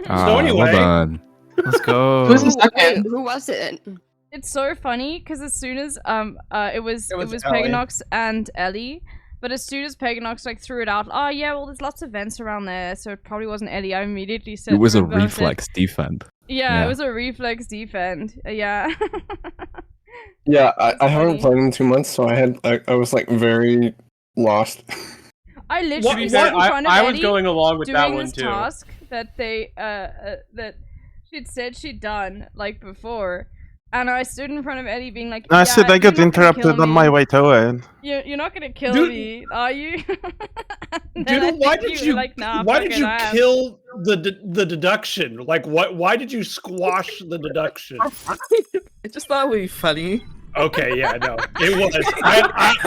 So anyway, well done. Let's go. Who's the second? Who was it? It's so funny because as soon as it was Ellie. Peganox and Ellie, But as soon as Paganox like threw it out, oh yeah, well there's lots of vents around there, so it probably wasn't Eddie. I immediately said It was a remember, I said- reflex defend. Yeah, it was a reflex defend. Yeah. Yeah, I haven't played in 2 months, so I was like very lost. I literally To be fair, stood in front of I was Eddie going along with doing that one this too. task that they that she'd said she'd done like before, and I stood in front of Eddie being like, I said I got interrupted on my way to it. You're not gonna kill Dude. me, are you? Dude, why did you like, nah, why fuck did it, you I am. kill the deduction? Like what? Why did you squash the deduction? I just thought it would be funny. Okay, yeah, no, it was. I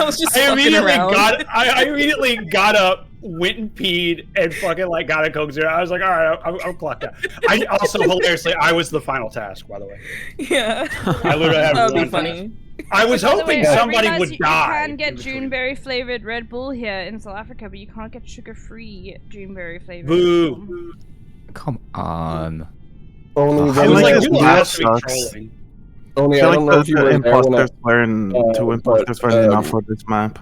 was just I fucking immediately around. I immediately got up, went and peed, and fucking like got a Coke Zero. I was like, all right, I'm clocked out. I also hilariously, I was the final task, by the way. Yeah. I literally had That would be one funny. task. I was By the hoping way, I somebody realize would you die. can get Juneberry flavored Red Bull here in South Africa, but you can't get sugar-free Juneberry flavored. Boo. Come on. Only I was like, you that last week sucks. trolling. Only I I feel don't like know if you were there when imposters weren't two imposters weren't enough for this map.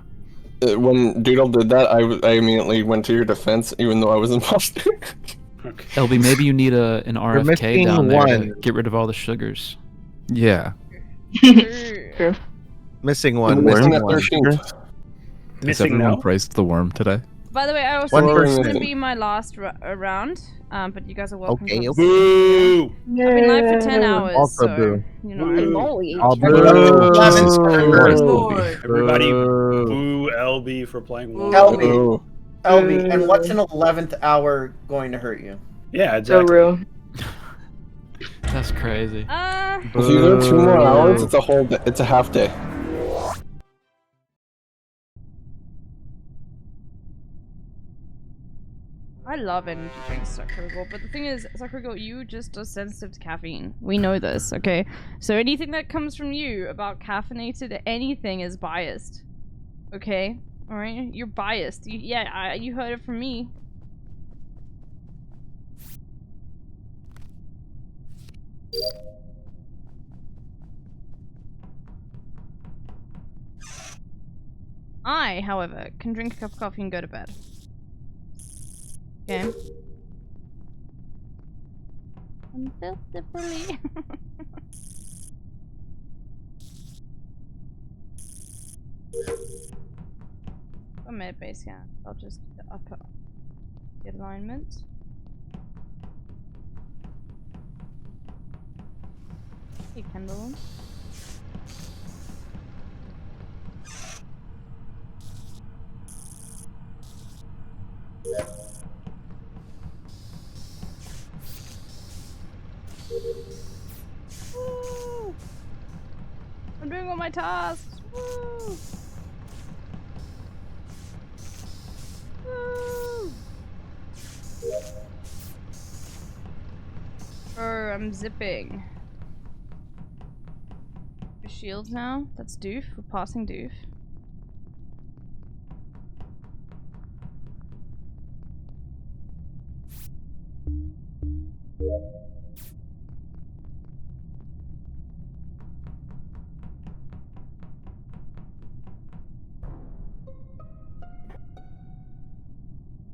when Doodle did that, I immediately went to your defense, even though I was imposter. LB, maybe you need an RFK missing down there to one. get rid of all the sugars. Yeah. True. Missing one. Missing Missing that one. 13th. Has Missing everyone now? praised the worm today? By the way, I also One think this is person. gonna be my last round, but you guys are welcome. Okay, to okay. Boo. I've been live for 10 hours, Also so boo. you know. Moly. I'll Boo. Everybody Boo. boo LB for playing one. LB. LB. And what's an 11th hour going to hurt you? Yeah, So exactly. real. That's crazy. If you go 2 more hours, it's a whole. It's a half day. I love energy drinks, Sakurgo, but the thing is, Sakurgo, you just are sensitive to caffeine. We know this, okay? So anything that comes from you about caffeinated anything is biased. Okay? Alright? You're biased. You heard it from me. I, however, can drink a cup of coffee and go to bed. Okay. I'm so slippery. A mid base, yeah. I'll just up the alignment. Hey, Kendall. Woo! I'm doing all my tasks. Woo! Woo! I'm zipping. Shields now. That's doof. We're passing doof.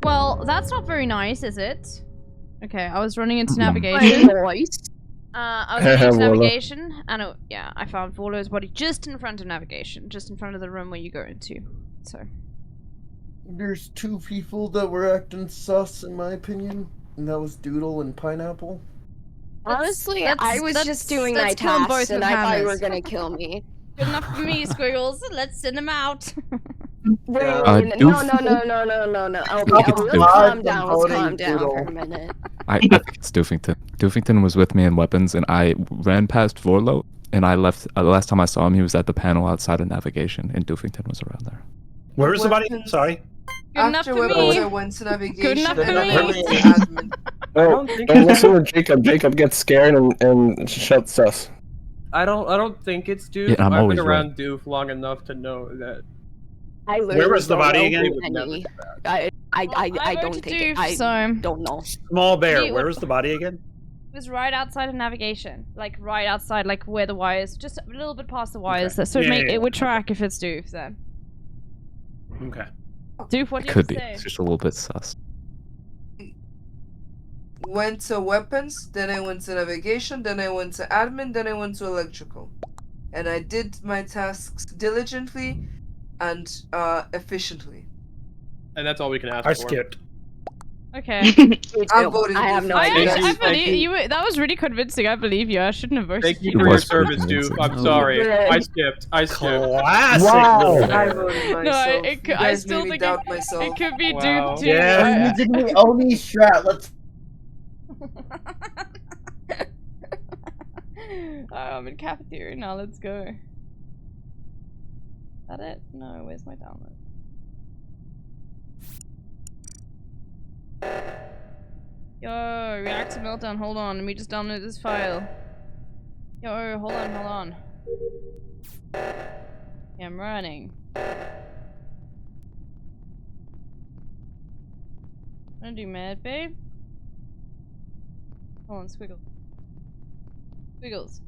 Well, that's not very nice, is it? Okay, I was running into navigation. I was running into navigation, and yeah, I found Vorlo's body just in front of navigation, just in front of the room where you go into. So. There's 2 people that were acting sus, in my opinion, and that was Doodle and Pineapple. Honestly, I was just doing my tasks, and I thought you were gonna kill me. Good enough for me, Squiggles. Let's send him out. No. LB, calm down for a minute. I think it's Doofington. Doofington was with me in weapons, and I ran past Vorlo, and I left. The last time I saw him, he was at the panel outside of navigation, and Doofington was around there. Where is the body? Sorry. Good enough for me. Good enough for me. Don't listen to Jacob. Jacob gets scared and shuts us. I don't think it's Doof. Yeah, I'm I've always been around Doof long enough to know that. Where was the body again? I don't think it, I don't know. Small Bear, where was the body again? It was right outside of navigation, like right outside, like where the wires, just a little bit past the wires. So Yeah, it would track if it's Doof then. Okay. Dude, what do you Could have to be. say? It's just a little bit sus. Went to weapons, then I went to navigation, then I went to admin, then I went to electrical. And I did my tasks diligently and efficiently. And that's all we can ask I for. skipped. Okay. I'm voting I have no goofy. idea. I believe you. That was really convincing. I believe you. I shouldn't have voted. Thank you It for your was pretty service, dude. convincing. I'm sorry. I skipped. Classic Wow. little I bear. voted No, myself. it You could, I guys still made me think doubt it myself. could be Wow. Dude too. Yeah. We're using the Oni strat. Let's. I'm in cafeteria now. Let's go. Is that it? No. Where's my download? Yo, reactor meltdown. Hold on. Let me just download this file. Yo, hold on. Yeah, I'm running. Wanna do mad, babe? Hold on, Squiggles. Squiggles.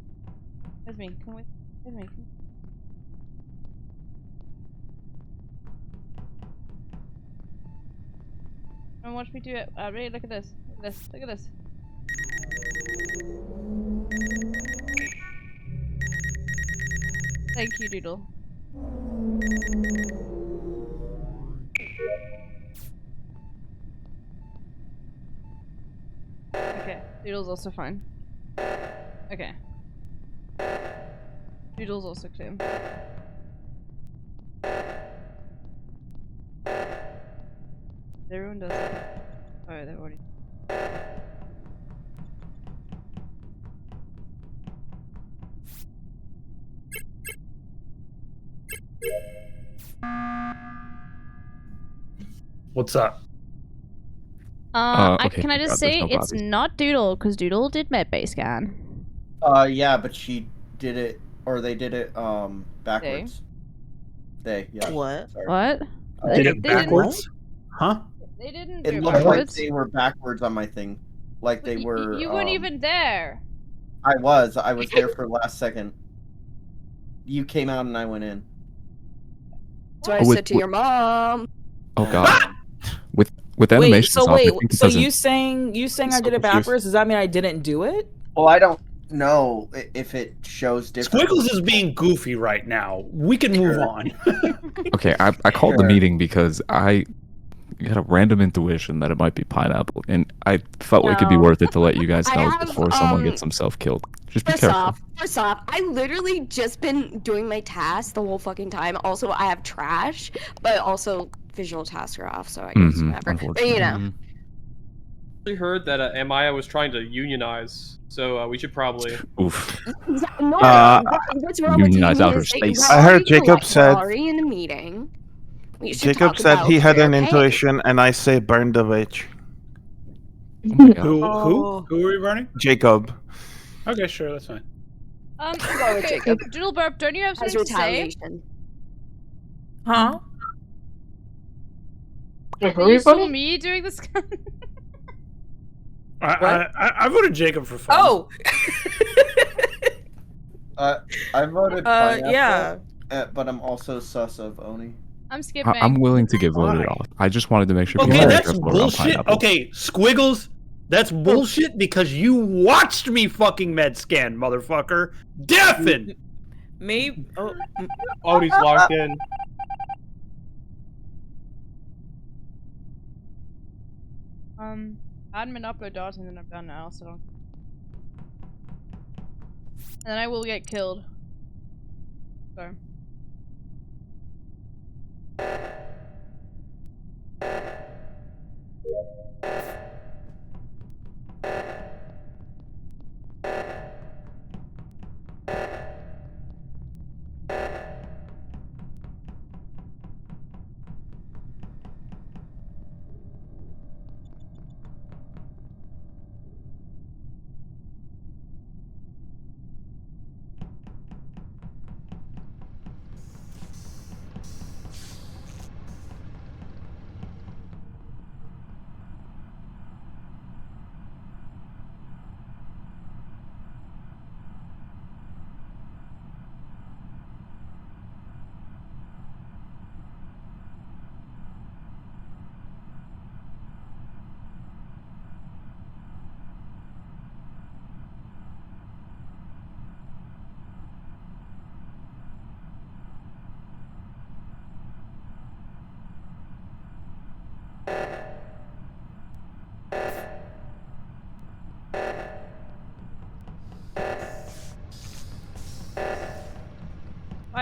Where's me? Come with. Where's me? Come. Come watch me do it. Ready? Look at this. Look at this. Look at this. Thank you, Doodle. Okay, Doodle's also fine. Okay. Doodle's also clear. Everyone does it. Oh, they've already. What's up? Okay, Can I just say there's no it's bodies. not Doodle because Doodle did medbay scan. Yeah, but she did it, or they did it, backwards. Yeah. What? Sorry. What? Did it they didn't- backwards? Huh? They didn't do It it looked like backwards. they were backwards on my thing. Like they were. You weren't even there. I was there for the last second. You came out and I went in. So I Oh, said to your mom. Oh god. With Wait, animations so off, I wait, think it so doesn't. you saying I so did it confused. backwards? Does that mean I didn't do it? Well, I don't know if it shows different. Squiggles is being goofy right now. We can move on. Okay, I called the meeting because I had a random intuition that it might be pineapple, and I felt like it'd be No. worth it to let you guys I know have, before someone gets himself killed. Just be First careful. off, I literally just been doing my tasks the whole fucking time. Also, I have trash, but also visual tasks are off, so I guess whatever. But you know. We heard that Amaya was trying to unionize, so we should probably. Oof. No, what's wrong with you? Unionize outer Is that space. we're I heard already Jacob said. already in a meeting. We should Jacob talk said about he had fair an pay. intuition, and I say burn the witch. Who are we running? Jacob. Okay, sure, that's fine. Okay, Doodle Burp, don't you have As something to say? retaliation. Huh? You saw me doing this. I voted Jacob for fun. Oh. I voted pineapple, yeah. but I'm also sus of Oni. I'm skipping. I'm willing to get voted off. I just wanted to make sure. Okay, people were that's careful around bullshit. pineapple. Okay, Squiggles, that's bullshit because you watched me fucking med scan, motherfucker. Deafen! Maybe. Oh, he's locked in. Admin upload data and then I'm done now, so. And then I will get killed. So.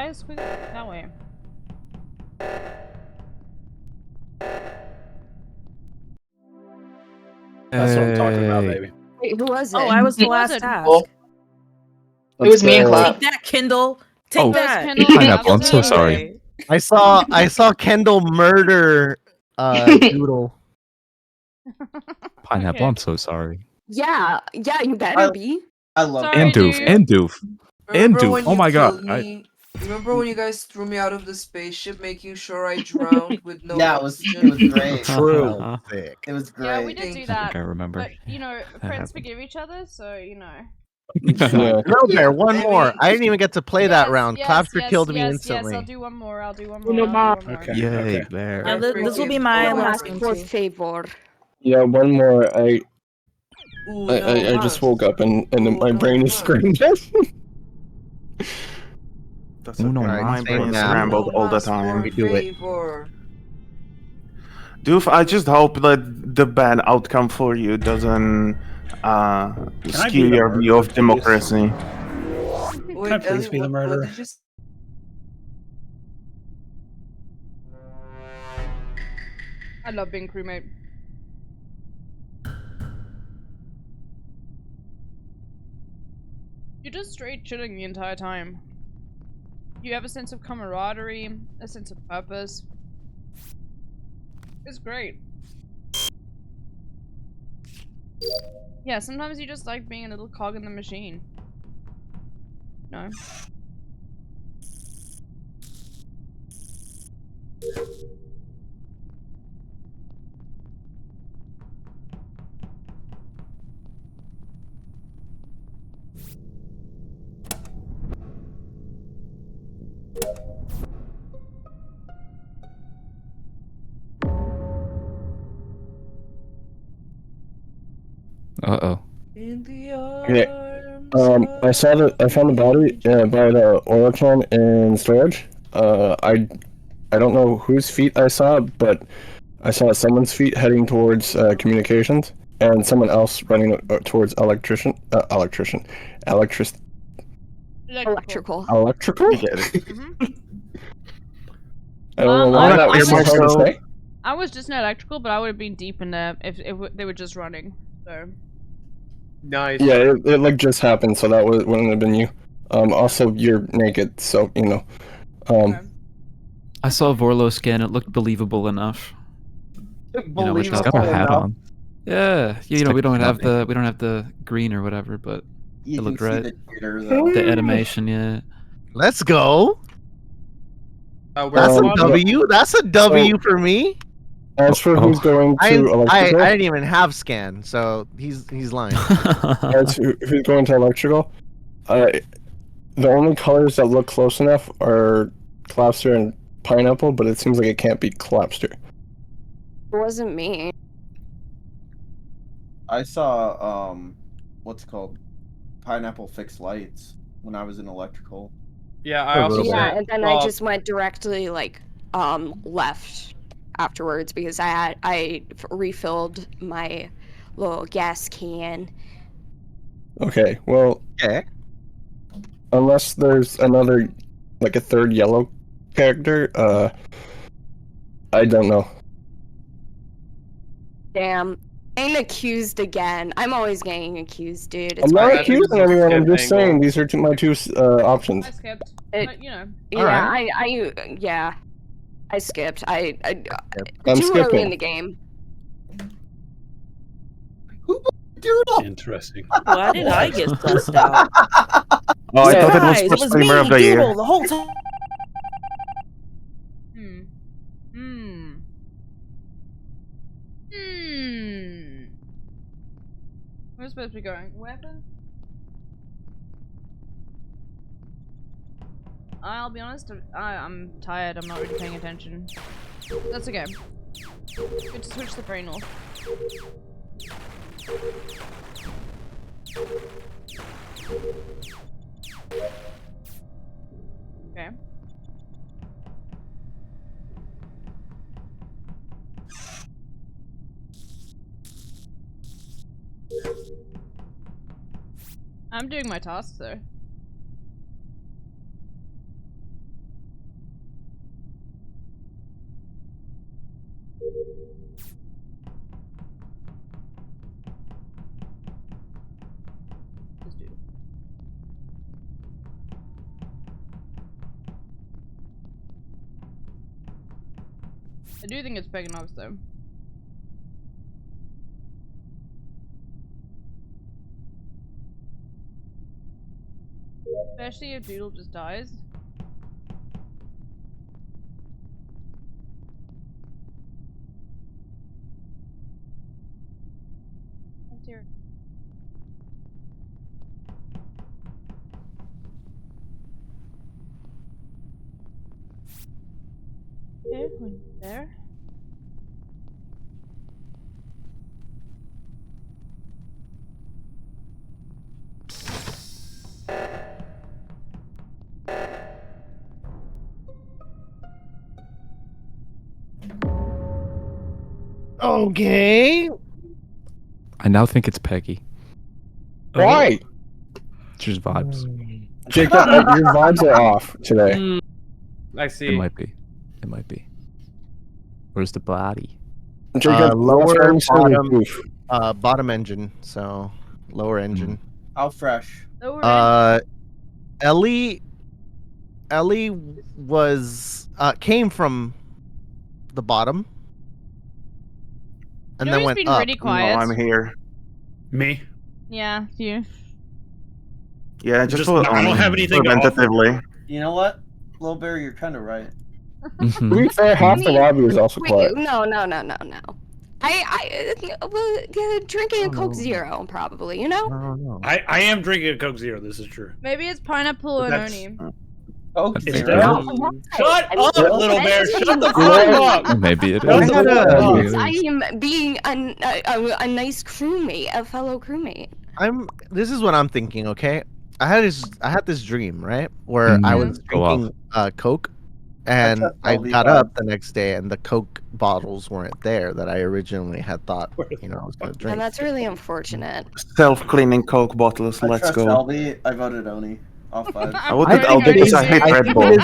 Why is Squiggle that way? That's what I'm talking about, baby. Wait, who was it? Oh, I was the Who was last it? task. It was me and Clap. Take that, Kindle. Take Oh, that. Kendall Pineapple, I'm so Clapster? sorry. I saw Kendall murder Doodle. Pineapple, I'm so sorry. Yeah, you better be. I love Sorry, And Doof, dude. and Doof, and Remember Doof. when Oh you my god. killed me? Remember when you guys threw me out of the spaceship, making sure I drowned with no Yeah, oxygen? it was great. True. Sick. It was Yeah, we great. did Thank do you. that. I think I remember. But, you know, That friends happened. forgive each other, so, you know. Yeah. Littlebear, one I more. mean- I didn't even get to play that round. Clapster yes, killed me yes, instantly. Yes, I'll do one more. I'll do one more. I'll do one more. Okay. Yay, Okay. bear. Yeah, this will be forgive my all last my game Por too. favor. Yeah, one more. I Ooh, no, I just más. woke up and my no, brain is más. screaming. That's Uno okay. Alright, My más, brain same is now. scrambled all the Más, time. por do it. favor. Doof, I just hope that the bad outcome for you doesn't I skew be the your view murderer, of please? democracy. Wait, Can I please Ellie, be the what murderer? did you say? I love being crewmate. You're just straight chilling the entire time. You have a sense of camaraderie, a sense of purpose. It's great. Yeah, sometimes you just like being a little cog in the machine. No. Uh-oh. In the Okay. arms I found the battery by the oil can in storage. I don't know whose feet I saw, but I saw someone's feet heading towards communications, and someone else running towards electrical. Electrical. Electrical? You get it. I don't know I- why that was so hard to say. I was just in electrical, but I would have been deep in there if they were just running. So. Nice. Yeah, it like just happened, so that wouldn't have been you. Also, you're naked, so you know. I saw Vorlo's scan. It looked believable enough. You know, without Got a hat the- on. Yeah, you know, we don't have Technically. the green or whatever, but You it looked can see right. the jitter, though. The animation, yeah. Let's go. Where's That's a Bobby? W. That's a W for me. As for who's going to I electrical, didn't even have scan, so he's lying. as who's going to electrical, the only colors that look close enough are Clapster and Pineapple, but it seems like it can't be Clapster. It wasn't me. I saw what's it called? Pineapple fix lights when I was in electrical. Yeah, I also Yeah, said. and then I just went directly like left afterwards because I refilled my little gas can. Okay, well, unless there's another, like a third yellow character, I don't know. Damn. Getting accused again. I'm always getting accused, dude. I'm not accusing anyone. I'm just saying these are my two options. I skipped. But, you know. Yeah, I skipped. I I'm too early skipping. in the game. Interesting. Why did I get sussed out? Oh, I thought it was Surprise, for streamer me, of the year. Doodle, the whole time. Where's supposed to be going? Weapon? I'll be honest, I'm tired, I'm not really paying attention. That's okay. Good to switch the brain off. Okay. I'm doing my tasks though. I do think it's Peganox though. Especially if Doodle just dies. Oh dear. Okay, one there. Okay. I now think it's Peggy. Why? Just vibes. Jacob, your vibes are off today. I see. It might be. It might be. Where's the body? Jacob, lower bottom, roof. bottom engine. So lower engine. How fresh? Ellie was came from the bottom, and then who's went been up. really quiet? No, I'm here. Me. Yeah, you. Yeah, Just vote I don't on have anything to offer. preventatively. You know what, Littlebear, you're kind of right. To be fair, half the lobby was also quiet. No. Drinking a Coke Zero, probably, you know? I am drinking a Coke Zero. This is true. Maybe it's pineapple and oni. Coke It's Zero. Shut up, Littlebear! Shut the Yeah. fuck up! Maybe it Shut is. the fuck up. I am being a nice crewmate, a fellow crewmate. This is what I'm thinking. Okay, I had this dream, right, where I was Go off. drinking Coke, and I got up the next day, and the Coke bottles weren't there that I originally had thought, I was gonna drink. And that's really unfortunate. Self-cleaning Coke bottles. I Let's trust go. LB. I voted Oni. Off 5. I voted LB because I hate Red Bull.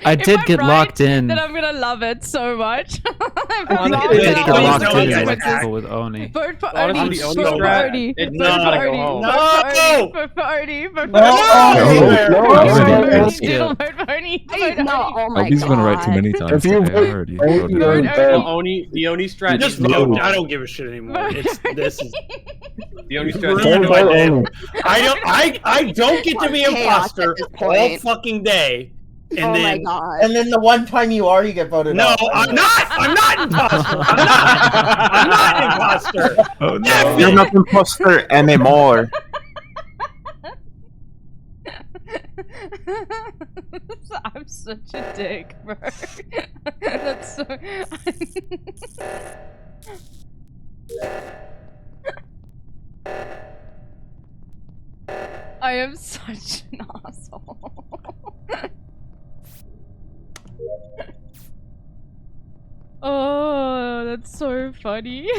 I did get locked in. Then I'm gonna love it so much. I did get locked in with Red Bull with Oni. Vote for Honestly, Oni. the Vote Oni for strat, Oni. it's Vote not for to go Oni. home. Vote for Oni. Vote for Oni. Doodle, vote for Oni. Oh my Albie's been right too many times. If you today, I heard you. The Oni strat. Just vote. I don't give a shit anymore. This is The Oni strat. I don't get to be imposter all fucking day. And then, and then the one time you are, you get voted no, off. I'm not. I'm not imposter. I'm not imposter. Oh, no. You're not imposter anymore. I'm such a dick, bro. That's so. I am such an asshole. Oh, that's so funny.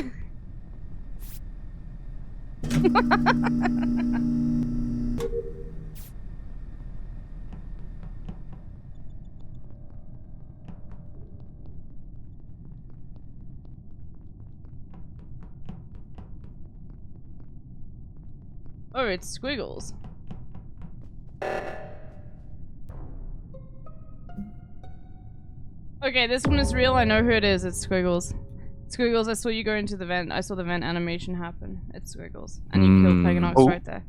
Oh, it's Squiggles. Okay, this one is real. I know who it is. It's Squiggles. Squiggles, I saw you go into the vent. I saw the vent animation happen. It's Squiggles. And you killed Peganox right there.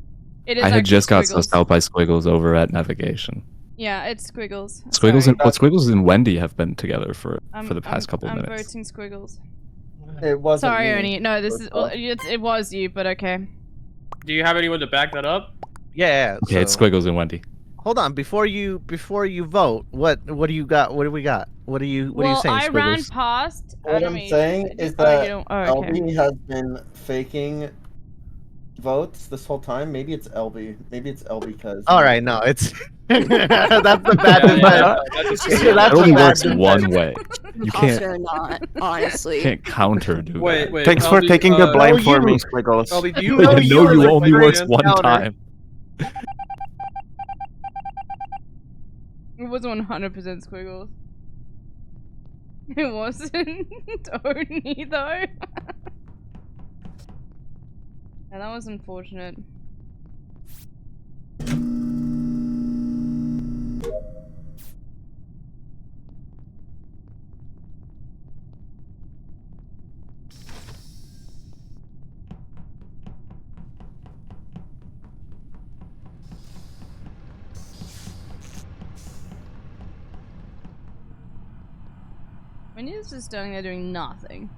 It is I had just got Squiggles. sussed out by Squiggles over at Navigation. Yeah, it's Squiggles. Squiggles Sorry. and Squiggles and Wendy have been together for the past couple I'm minutes. voting Squiggles. It wasn't Sorry, me. Ernie. No, this is it was you, but okay. Do you have anyone to back that up? Yeah. Okay, it's Squiggles and Wendy. Hold on, before you vote, what do you got? What do we got? What are you saying? I ran Squiggles? past. What I'm saying is that LB has been faking votes this whole time. Maybe it's LB. Maybe it's LB because. All right, no, it's that's the bad defense. It only works one way. You can't. Imposter or not, honestly. Can't counter do Wait, that. Thanks for taking the blame for me, Squiggles. LB, do you I know you like only works one counter? time. It was 100% Squiggles. It wasn't Oni though. Yeah, that was unfortunate. Wendy's just standing there doing nothing.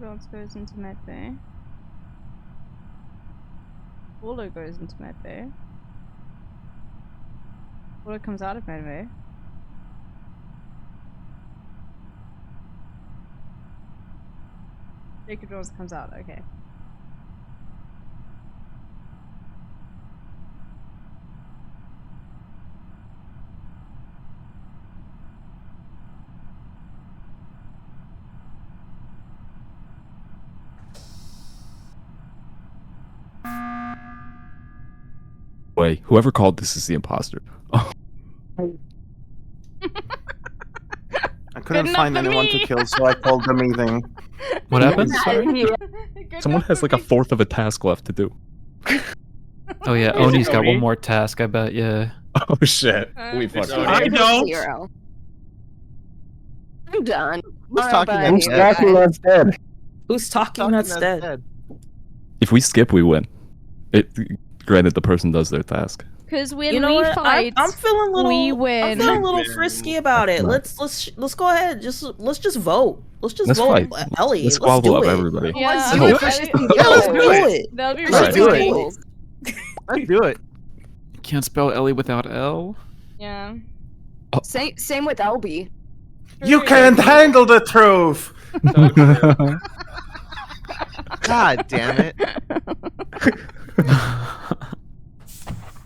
Else goes into medbay. Waldo goes into medbay. Waldo comes out of medbay. Jacob Jones comes out, okay. Wait, whoever called this is the imposter. Oh. I couldn't find anyone to kill, so I called the meeting. What happened? Sorry? Someone has like a fourth of a task left to do. Oh yeah, Oni's got one more task, I bet, yeah. Oh shit. We fucked up. I don't. 0. I'm done. Who's talking Who's talking that's dead? Who's talking that's dead? If we skip, we win. Granted, the person does their task. Because when You know we what? fight, I'm feeling a little. we win. I'm feeling a little frisky about it. Let's go ahead. Let's just vote. Let's just Let's vote, fight. Ellie. Let's Let's squabble do up it. everybody. Yeah, Let's I do mean, it. Yeah, let's do it. That'll be Let's do really it. Let's do it. Can't spell Ellie without L. Yeah. Same with LB. You can't handle the truth! God damn it.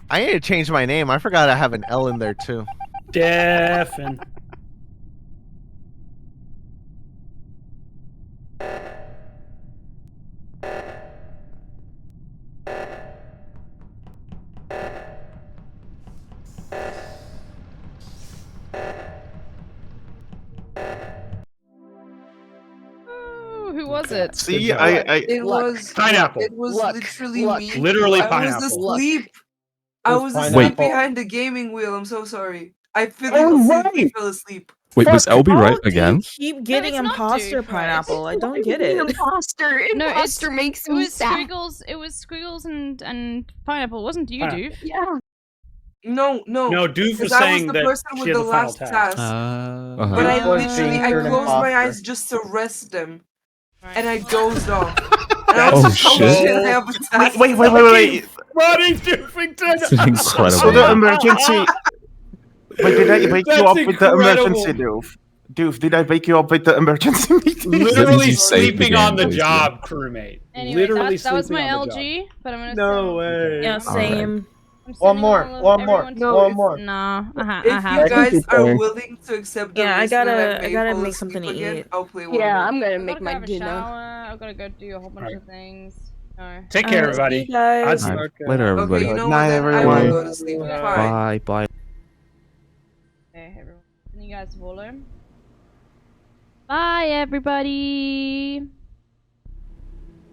I need to change my name. I forgot I have an L in there too. Deafin. Ooh, who was it? See, It was Pineapple. It was literally me. Literally I pineapple. was asleep. I was Pineapple. asleep behind the gaming wheel. I'm so sorry. I fell asleep. Wait, was LB right again? Keep getting it's not imposter Doof, pineapple. I don't Why get would it. an Imposter. No, Imposter makes me sad. Squiggles. It was Squiggles and Pineapple. It wasn't you, Pineapple. Doof? Yeah. No. No, Doof was I saying was the that person she with had the the final last task. task. Uh-huh. But I Was literally being I an closed my imposter. eyes just to rest them, and I dozed off. And I was Oh, like, oh shit. shit, I have a task. Wait. Ronnie Doofington. It's incredible. So the emergency. Wait, did I wake you That's up with the incredible. emergency, Doof? Doof, did I wake you up with the emergency meeting? Literally You saved the sleeping game, on the please, job, crewmate. Anyway, Literally that was my sleeping on the LG, job. but I'm gonna No send, way. Yeah, same. I'm One sending more, all of one more, everyone to- No, one if- more. Nah, I If have you to. guys keep are going. willing to accept the Yeah, I risk that gotta may fall make asleep something to again, eat. I'll play one Yeah, more. I'm gonna I make gotta my grab a dinner. shower. I've gotta go do a whole bunch of things. No. Take care, everybody. See you guys. I'd- Alright, later, Okay, everybody. you know Good what? night, Then I everyone. will go to sleep. Fine. Bye. Bye. Okay, everyone. And you guys follow. Bye, everybody.